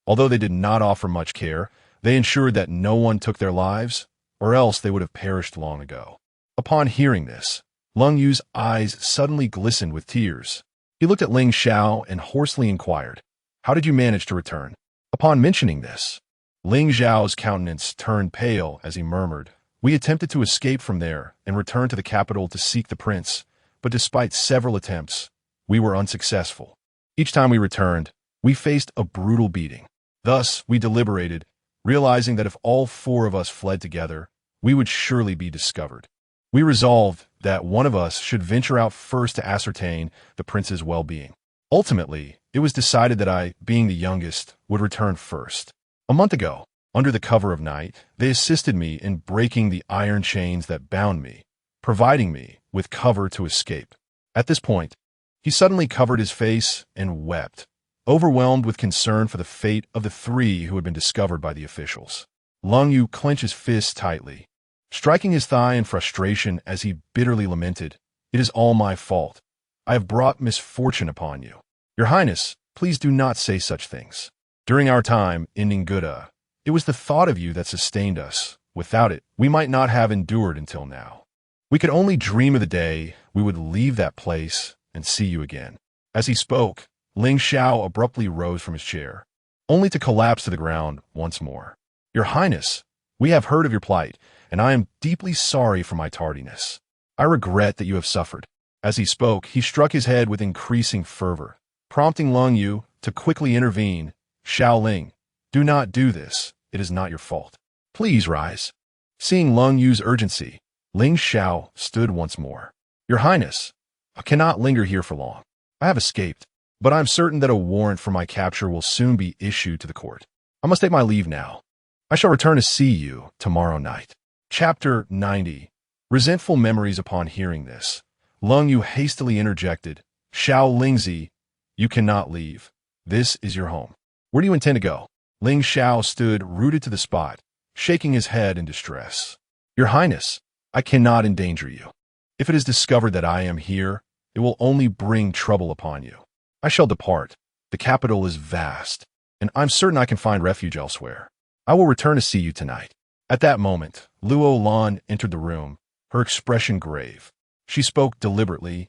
Although they did not offer much care, they ensured that no one took their lives, or else they would have perished long ago. Upon hearing this, Leng Yu's eyes suddenly glistened with tears. He looked at Ling Xiao and hoarsely inquired, "How did you manage to return?" Upon mentioning this, Ling Xiao's countenance turned pale as he murmured, "We attempted to escape from there and return to the capital to seek the prince, but despite several attempts, we were unsuccessful. Each time we returned, we faced a brutal beating. Thus, we deliberated, realizing that if all 4 of us fled together, we would surely be discovered. We resolved that one of us should venture out first to ascertain the prince's well-being. Ultimately, it was decided that I, being the youngest, would return first. A month ago, under the cover of night, they assisted me in breaking the iron chains that bound me, providing me with cover to escape." At this point, he suddenly covered his face and wept, overwhelmed with concern for the fate of the 3 who had been discovered by the officials. Leng Yu clenched his fists tightly, striking his thigh in frustration as he bitterly lamented, "It is all my fault. I have brought misfortune upon you. Your Highness, please do not say such things. During our time in Ningguta, it was the thought of you that sustained us. Without it, we might not have endured until now. We could only dream of the day we would leave that place and see you again." As he spoke, Ling Xiao abruptly rose from his chair, only to collapse to the ground once more. "Your Highness, we have heard of your plight, and I am deeply sorry for my tardiness. I regret that you have suffered." As he spoke, he struck his head with increasing fervor, prompting Leng Yu to quickly intervene. "Xiao Ling, do not do this. It is not your fault. Please rise." Seeing Leng Yu's urgency, Ling Xiao stood once more. "Your Highness, I cannot linger here for long. I have escaped, but I am certain that a warrant for my capture will soon be issued to the court. I must take my leave now. I shall return to see you tomorrow night." Chapter 90. Resentful memories. Upon hearing this, Leng Yu hastily interjected, "Xiao Lingzi, you cannot leave. This is your home. Where do you intend to go?" Ling Xiao stood rooted to the spot, shaking his head in distress. "Your Highness, I cannot endanger you. If it is discovered that I am here, it will only bring trouble upon you. I shall depart. The capital is vast, and I'm certain I can find refuge elsewhere. I will return to see you tonight. At that moment, Luo Lan entered the room, her expression grave. She spoke deliberately.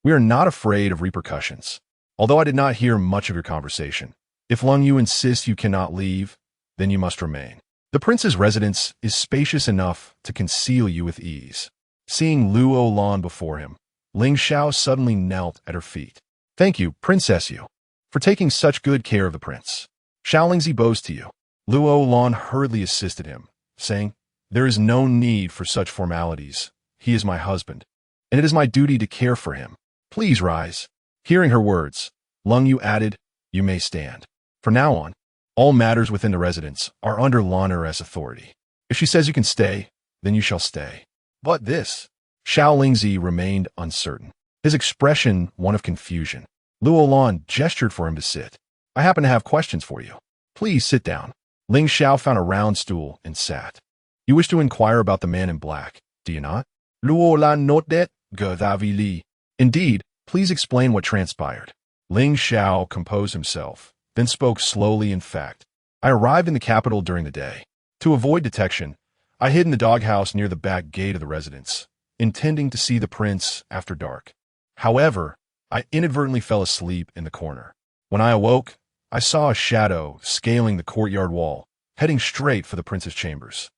We are not afraid of repercussions. Although I did not hear much of your conversation, if Lung Yu insists you cannot leave, then you must remain. The prince's residence is spacious enough to conceal you with ease. Seeing Luo Lan before him, Ling Xiao suddenly knelt at her feet. Thank you, Princess Yu, for taking such good care of the prince. Xiao Lingzi bows to you. Luo Lan hurriedly assisted him, saying, There is no need for such formalities. He is my husband, and it is my duty to care for him. Please rise. Hearing her words, Lung Yu added, You may stand. From now on, all matters within the residence are under Lanar's authority. If she says you can stay, then you shall stay. But this, Xiao Lingzi remained uncertain, his expression one of confusion. Luo Lan gestured for him to sit. I happen to have questions for you. Please sit down. Ling Xiao found a round stool and sat. You wish to inquire about the man in black, do you not? Luo Lan nodded, Li. Indeed, please explain what transpired. Ling Xiao composed himself, then spoke slowly. In fact, I arrived in the capital during the day. To avoid detection, I hid in the doghouse near the back gate of the residence, intending to see the prince after dark. However, I inadvertently fell asleep in the corner. When I awoke, I saw a shadow scaling the courtyard wall, heading straight for the prince's chambers.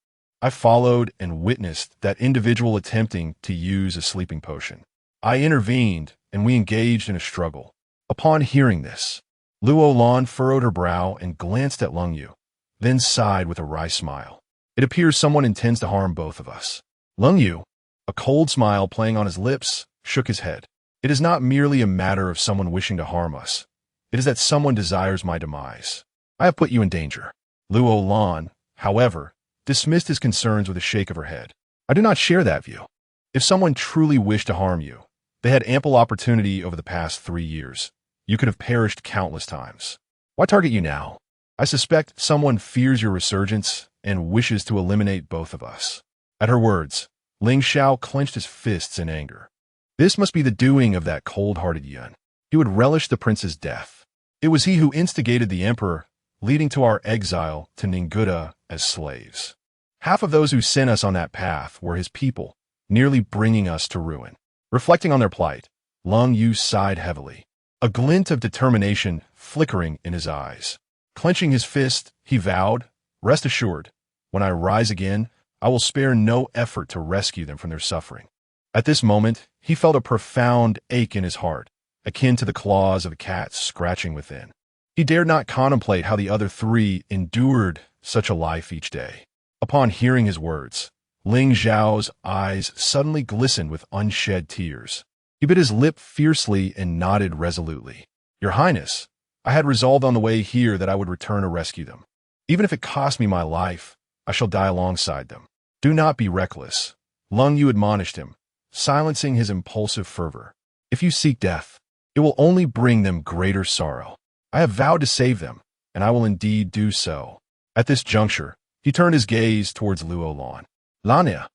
I followed and witnessed that individual attempting to use a sleeping potion. I intervened, and we engaged in a struggle. Upon hearing this, Luo Lan furrowed her brow and glanced at Lung Yu, then sighed with a wry smile. It appears someone intends to harm both of us. Lung Yu, a cold smile playing on his lips, shook his head. It is not merely a matter of someone wishing to harm us. It is that someone desires my demise. I have put you in danger. Luo Lan, however, dismissed his concerns with a shake of her head. I do not share that view. If someone truly wished to harm you, they had ample opportunity over the past 3 years. You could have perished countless times. Why target you now? I suspect someone fears your resurgence and wishes to eliminate both of us. At her words, Ling Xiao clenched his fists in anger. This must be the doing of that cold-hearted Yun. He would relish the prince's death. It was he who instigated the emperor, leading to our exile to Ningguta as slaves. Half of those who sent us on that path were his people, nearly bringing us to ruin. Reflecting on their plight, Lung Yu sighed heavily, a glint of determination flickering in his eyes. Clenching his fist, he vowed, Rest assured, when I rise again, I will spare no effort to rescue them from their suffering. At this moment, he felt a profound ache in his heart, akin to the claws of a cat scratching within. He dared not contemplate how the other 3 endured such a life each day. Upon hearing his words, Ling Xiao's eyes suddenly glistened with unshed tears. He bit his lip fiercely and nodded resolutely. Your Highness, I had resolved on the way here that I would return to rescue them. Even if it cost me my life, I shall die alongside them. Do not be reckless. Lung Yu admonished him, silencing his impulsive fervor. If you seek death, it will only bring them greater sorrow. I have vowed to save them, and I will indeed do so. At this juncture, he turned his gaze towards Luo Lan. Lania,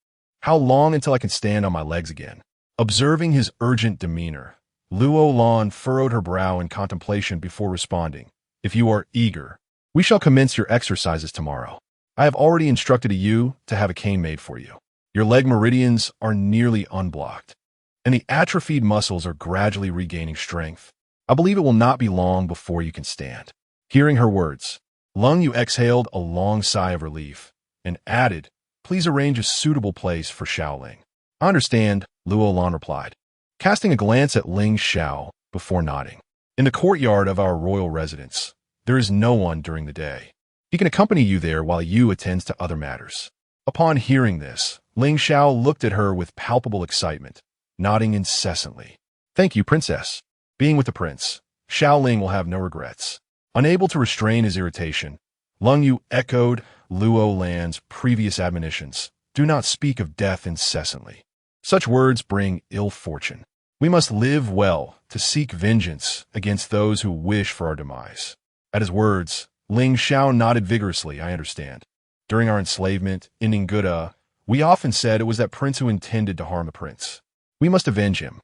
how long until I can stand on my legs again? Observing his urgent demeanor, Luo Lan furrowed her brow in contemplation before responding. If you are eager, we shall commence your exercises tomorrow. I have already instructed you to have a cane made for you. Your leg meridians are nearly unblocked, and the atrophied muscles are gradually regaining strength. I believe it will not be long before you can stand. Hearing her words, Lung Yu exhaled a long sigh of relief and added, Please arrange a suitable place for Xiaoling. I understand, Luo Lan replied, casting a glance at Ling Xiao before nodding. In the courtyard of our royal residence, there is no one during the day. He can accompany you there while you attends to other matters. Upon hearing this, Ling Xiao looked at her with palpable excitement, nodding incessantly. Thank you, Princess. Being with the prince, Xiao Ling will have no regrets. Unable to restrain his irritation, Lung Yu echoed Luo Lan's previous admonitions. Do not speak of death incessantly. Such words bring ill fortune. We must live well to seek vengeance against those who wish for our demise. At his words, Ling Xiao nodded vigorously. I understand. During our enslavement in Ningguta, we often said it was that prince who intended to harm the prince. We must avenge him.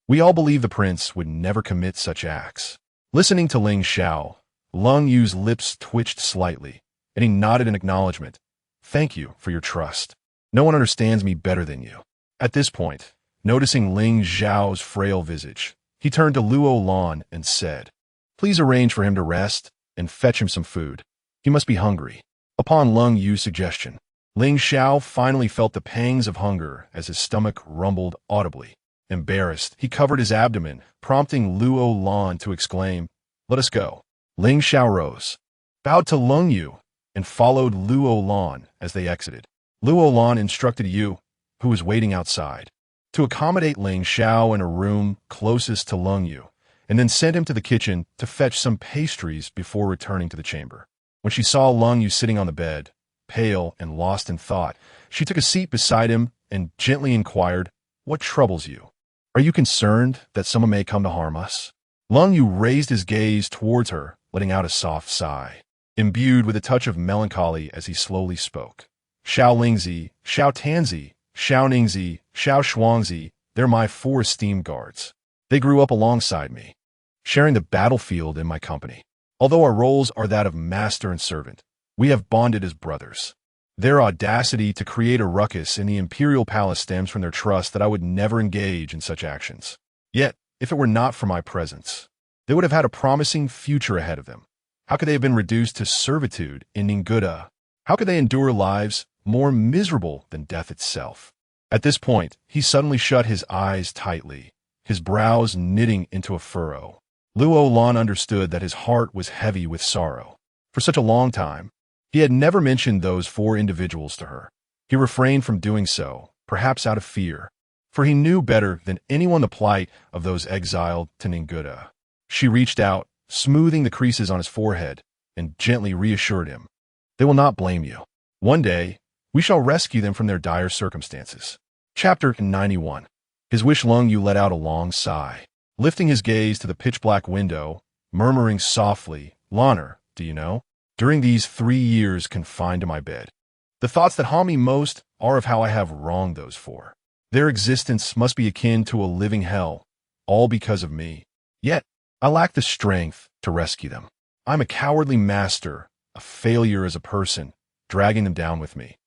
We all believe the prince would never commit such acts. Listening to Ling Xiao, Lung Yu's lips twitched slightly, and he nodded in acknowledgement. Thank you for your trust. No one understands me better than you. At this point, noticing Ling Zhao's frail visage, he turned to Luo Lan and said, Please arrange for him to rest and fetch him some food. He must be hungry. Upon Lung Yu's suggestion, Ling Xiao finally felt the pangs of hunger as his stomach rumbled audibly. Embarrassed, he covered his abdomen, prompting Luo Lan to exclaim, Let us go. Ling Xiao rose, bowed to Lung Yu, and followed Luo Lan as they exited. Luo Lan instructed Yu, who was waiting outside, to accommodate Ling Xiao in a room closest to Lung Yu, and then sent him to the kitchen to fetch some pastries before returning to the chamber. When she saw Lung Yu sitting on the bed, pale and lost in thought, she took a seat beside him and gently inquired, What troubles you? Are you concerned that someone may come to harm us? Lung Yu raised his gaze towards her, letting out a soft sigh, imbued with a touch of melancholy as he slowly spoke. Xiao Lingzi, Xiao Tanzi, Xiao Ningzi, Xiao Shuangzi, they're my 4 esteemed guards. They grew up alongside me, sharing the battlefield in my company. Although our roles are that of master and servant, we have bonded as brothers. Their audacity to create a ruckus in the imperial palace stems from their trust that I would never engage in such actions. Yet, if it were not for my presence, they would have had a promising future ahead of them. How could they have been reduced to servitude in Ninguda? How could they endure lives more miserable than death itself? At this point, he suddenly shut his eyes tightly, his brows knitting into a furrow. Luo Lan understood that his heart was heavy with sorrow. For such a long time, he had never mentioned those 4 individuals to her. He refrained from doing so, perhaps out of fear, for he knew better than anyone the plight of those exiled to Ninguda. She reached out, smoothing the creases on his forehead, and gently reassured him. They will not blame you. One day, we shall rescue them from their dire circumstances. Chapter 91. His wish Lung Yu let out a long sigh, lifting his gaze to the pitch-black window, murmuring softly, Lanner, do you know? During these 3 years confined to my bed, the thoughts that haunt me most are of how I have wronged those 4. Their existence must be akin to a living hell, all because of me. Yet, I lack the strength to rescue them. I'm a cowardly master, a failure as a person, dragging them down with me.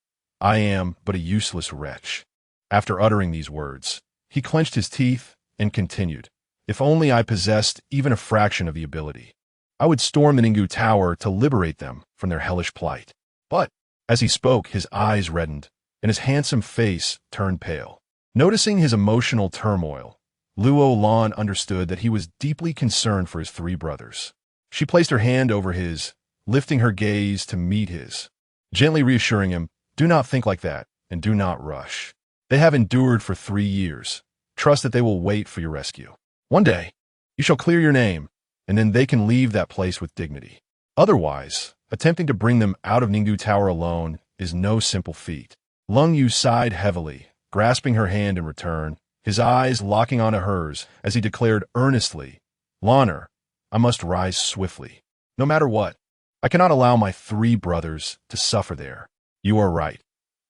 I am but a useless wretch. After uttering these words, he clenched his teeth and continued, If only I possessed even a fraction of the ability, I would storm the Ninggu Tower to liberate them from their hellish plight. But, as he spoke, his eyes reddened, and his handsome face turned pale. Noticing his emotional turmoil, Luo Lan understood that he was deeply concerned for his 3 brothers. She placed her hand over his, lifting her gaze to meet his, gently reassuring him, Do not think like that, and do not rush. They have endured for 3 years. Trust that they will wait for your rescue. One day, you shall clear your name, and then they can leave that place with dignity. Otherwise, attempting to bring them out of Ninggu Tower alone is no simple feat. Lung Yu sighed heavily, grasping her hand in return, his eyes locking onto hers as he declared earnestly, Lanner, I must rise swiftly. No matter what, I cannot allow my 3 brothers to suffer there. You are right.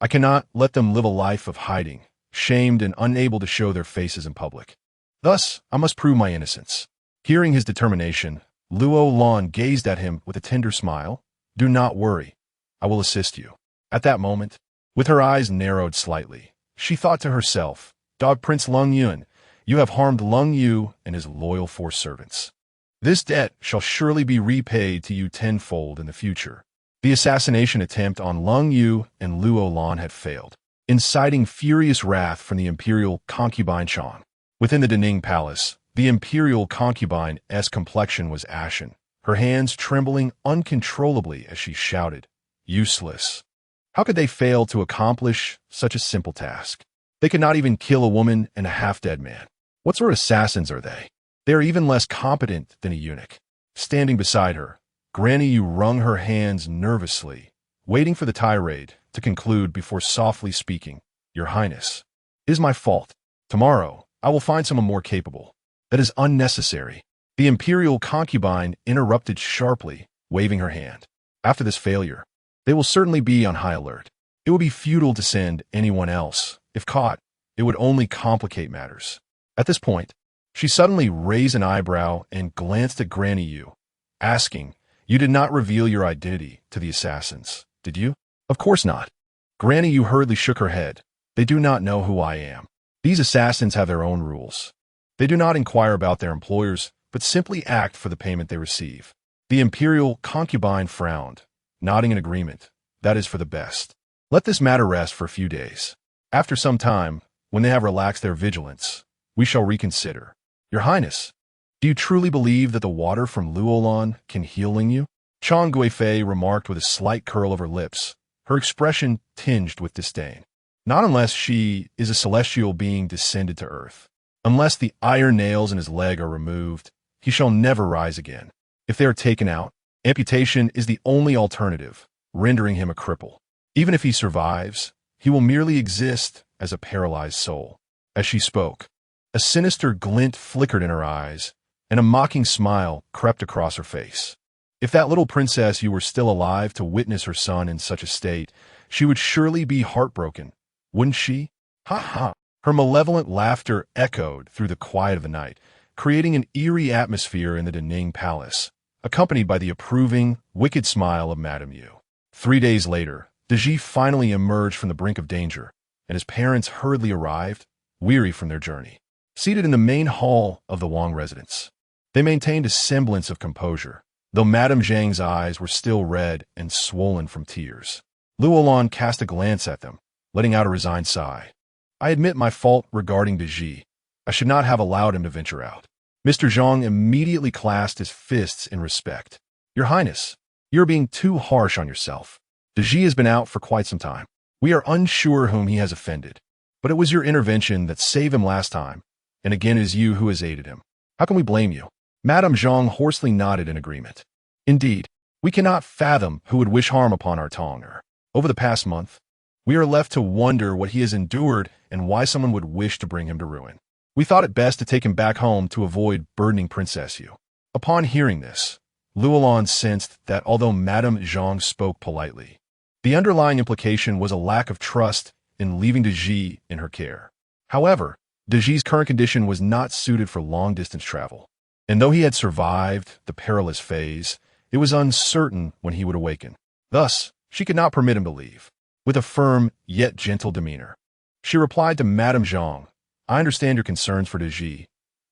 I cannot let them live a life of hiding, shamed and unable to show their faces in public. Thus, I must prove my innocence. Hearing his determination, Luo Lan gazed at him with a tender smile. Do not worry. I will assist you. At that moment, with her eyes narrowed slightly, she thought to herself, Dog Prince Lung Yun, you have harmed Lung Yu and his loyal 4 servants. This debt shall surely be repaid to you tenfold in the future. The assassination attempt on Lung Yu and Luo Lan had failed, inciting furious wrath from the imperial concubine Chang. Within the Daning Palace, the imperial concubine's complexion was ashen, her hands trembling uncontrollably as she shouted, Useless. How could they fail to accomplish such a simple task? They could not even kill a woman and a half-dead man. What sort of assassins are they? They are even less competent than a eunuch. Standing beside her, Granny Yu wrung her hands nervously, waiting for the tirade to conclude before softly speaking, Your Highness, it is my fault. Tomorrow, I will find someone more capable. That is unnecessary. The imperial concubine interrupted sharply, waving her hand. After this failure, they will certainly be on high alert. It would be futile to send anyone else. If caught, it would only complicate matters. At this point, she suddenly raised an eyebrow and glanced at Granny Yu, asking, You did not reveal your identity to the assassins, did you? Of course not. Granny Yu hurriedly shook her head. They do not know who I am. These assassins have their own rules. They do not inquire about their employers, but simply act for the payment they receive. The imperial concubine frowned, nodding in agreement. That is for the best. Let this matter rest for a few days. After some time, when they have relaxed their vigilance, we shall reconsider. Your Highness, do you truly believe that the water from Luo Lan can heal you? Chang Guifei remarked with a slight curl of her lips, her expression tinged with disdain. Not unless she is a celestial being descended to earth. Unless the iron nails in his leg are removed, he shall never rise again. If they are taken out, amputation is the only alternative, rendering him a cripple. Even if he survives, he will merely exist as a paralyzed soul. As she spoke, a sinister glint flickered in her eyes, and a mocking smile crept across her face. If that little princess you were still alive to witness her son in such a state, she would surely be heartbroken, wouldn't she? Ha ha! Her malevolent laughter echoed through the quiet of the night, creating an eerie atmosphere in the Dening Palace, accompanied by the approving, wicked smile of Madame Yu. 3 days later, De Ji finally emerged from the brink of danger, and his parents hurriedly arrived, weary from their journey. Seated in the main hall of the Wang residence, they maintained a semblance of composure, though Madame Zhang's eyes were still red and swollen from tears. Luo Lan cast a glance at them, letting out a resigned sigh. I admit my fault regarding De Ji. I should not have allowed him to venture out. Mr. Zhang immediately clasped his fists in respect. Your Highness, you're being too harsh on yourself. De Ji has been out for quite some time. We are unsure whom he has offended, but it was your intervention that saved him last time, and again it is you who has aided him. How can we blame you? Madame Zhang hoarsely nodded in agreement. Indeed, we cannot fathom who would wish harm upon our Tong'er. Over the past month, we are left to wonder what he has endured and why someone would wish to bring him to ruin. We thought it best to take him back home to avoid burdening Princess Yu. Upon hearing this, Luo Lan sensed that although Madame Zhang spoke politely, the underlying implication was a lack of trust in leaving De Ji in her care. However, De Ji's current condition was not suited for long-distance travel, and though he had survived the perilous phase, it was uncertain when he would awaken. Thus, she could not permit him to leave. With a firm yet gentle demeanor, she replied to Madame Zhang, I understand your concerns for De Ji,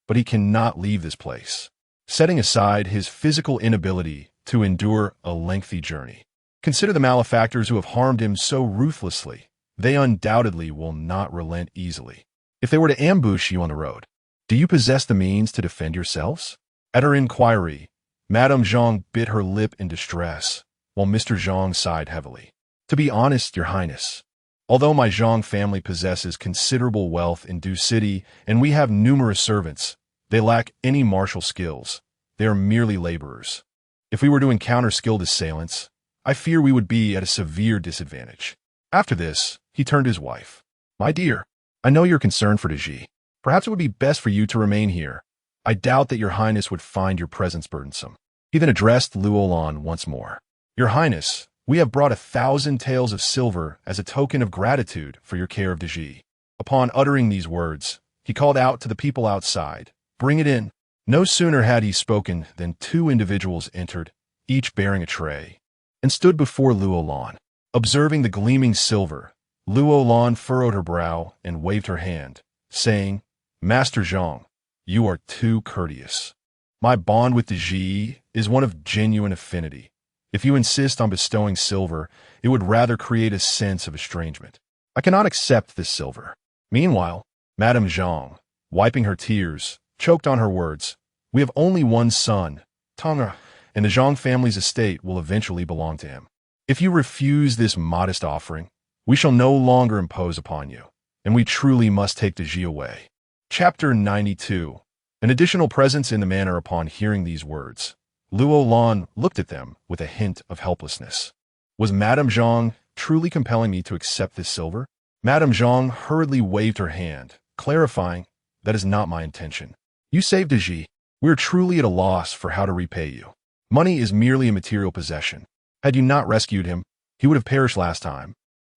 but he cannot leave this place. Setting aside his physical inability to endure a lengthy journey, consider the malefactors who have harmed him so ruthlessly. They undoubtedly will not relent easily. If they were to ambush you on the road, do you possess the means to defend yourselves? At her inquiry, Madame Zhang bit her lip in distress, while Mr. Zhang sighed heavily. To be honest, Your Highness, although my Zhang family possesses considerable wealth in Du City and we have numerous servants, they lack any martial skills. They are merely laborers. If we were to encounter skilled assailants, I fear we would be at a severe disadvantage. After this, he turned to his wife. My dear, I know you're concerned for De Ji. Perhaps it would be best for you to remain here. I doubt that Your Highness would find your presence burdensome. He then addressed Luo Lan once more. Your Highness, we have brought 1,000 taels of silver as a token of gratitude for your care of De Ji. Upon uttering these words, he called out to the people outside, Bring it in. No sooner had he spoken than 2 individuals entered, each bearing a tray, and stood before Luo Lan. Observing the gleaming silver, Luo Lan furrowed her brow and waved her hand, saying, Master Zhang, you are too courteous. My bond with De Ji is one of genuine affinity. If you insist on bestowing silver, it would rather create a sense of estrangement. I cannot accept this silver. Meanwhile, Madame Zhang, wiping her tears, choked on her words. We have only one son, Tong'er, and the Zhang family's estate will eventually belong to him. If you refuse this modest offering, we shall no longer impose upon you, and we truly must take De Ji away. Chapter 92. An additional presence in the manor. Upon hearing these words, Luo Lan looked at them with a hint of helplessness. Was Madame Zhang truly compelling me to accept this silver? Madame Zhang hurriedly waved her hand, clarifying, that is not my intention. You saved De Ji. We are truly at a loss for how to repay you. Money is merely a material possession. Had you not rescued him, he would have perished last time.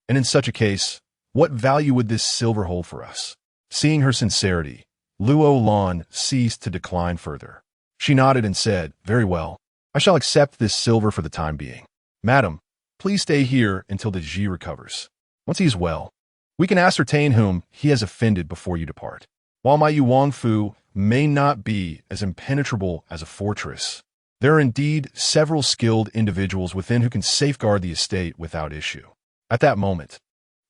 And in such a case, what value would this silver hold for us? Seeing her sincerity, Luo Lan ceased to decline further. She nodded and said, Very well. I shall accept this silver for the time being. Madam, please stay here until the Ji recovers. Once he is well, we can ascertain whom he has offended before you depart. While my Yuangfu may not be as impenetrable as a fortress, there are indeed several skilled individuals within who can safeguard the estate without issue. At that moment,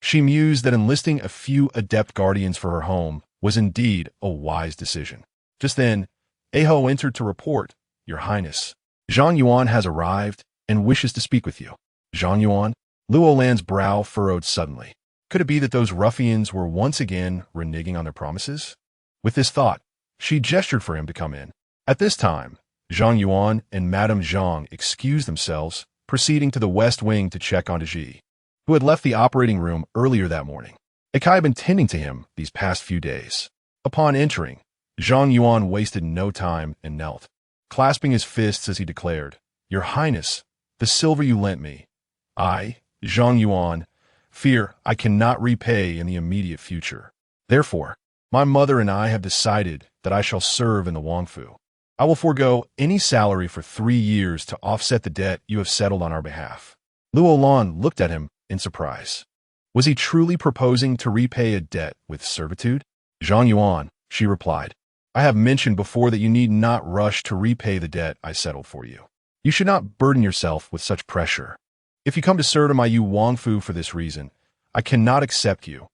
she mused that enlisting a few adept guardians for her home was indeed a wise decision. Just then, Aho entered to report, Your Highness, Zhang Yuan has arrived and wishes to speak with you. Zhang Yuan? Luo Lan's brow furrowed suddenly. Could it be that those ruffians were once again reneging on their promises? With this thought, she gestured for him to come in. At this time, Zhang Yuan and Madame Zhang excused themselves, proceeding to the west wing to check on Ji, who had left the operating room earlier that morning. Akai had been tending to him these past few days. Upon entering, Zhang Yuan wasted no time and knelt, clasping his fists as he declared, Your Highness, the silver you lent me, I, Zhang Yuan, fear I cannot repay in the immediate future. Therefore, my mother and I have decided that I shall serve in the Wangfu. I will forego any salary for 3 years to offset the debt you have settled on our behalf. Luo Lan looked at him in surprise. Was he truly proposing to repay a debt with servitude? Zhang Yuan, she replied, I have mentioned before that you need not rush to repay the debt I settled for you. You should not burden yourself with such pressure. If you come to serve in my Yu Wangfu for this reason, I cannot accept you,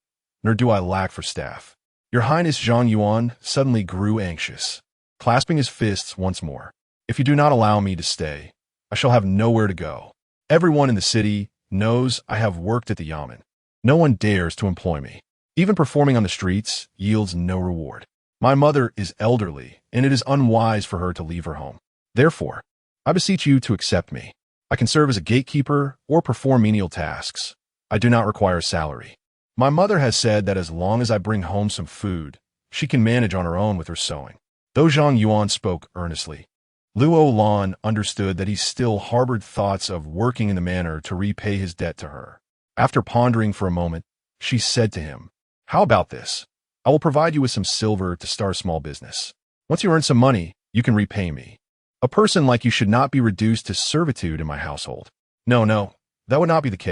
nor do I lack for staff. Your Highness Zhang Yuan suddenly grew anxious, clasping his fists once more. If you do not allow me to stay, I shall have nowhere to go. Everyone in the city knows I have worked at the yamen. No one dares to employ me. Even performing on the streets yields no reward. My mother is elderly, and it is unwise for her to leave her home. Therefore, I beseech you to accept me. I can serve as a gatekeeper or perform menial tasks. I do not require a salary. My mother has said that as long as I bring home some food, she can manage on her own with her sewing. Though Zhang Yuan spoke earnestly, Luo Lan understood that he still harbored thoughts of working in the manor to repay his debt to her. After pondering for a moment, she said to him, How about this? I will provide you with some silver to start a small business. Once you earn some money, you can repay me. A person like you should not be reduced to servitude in my household. No, that would not be the case.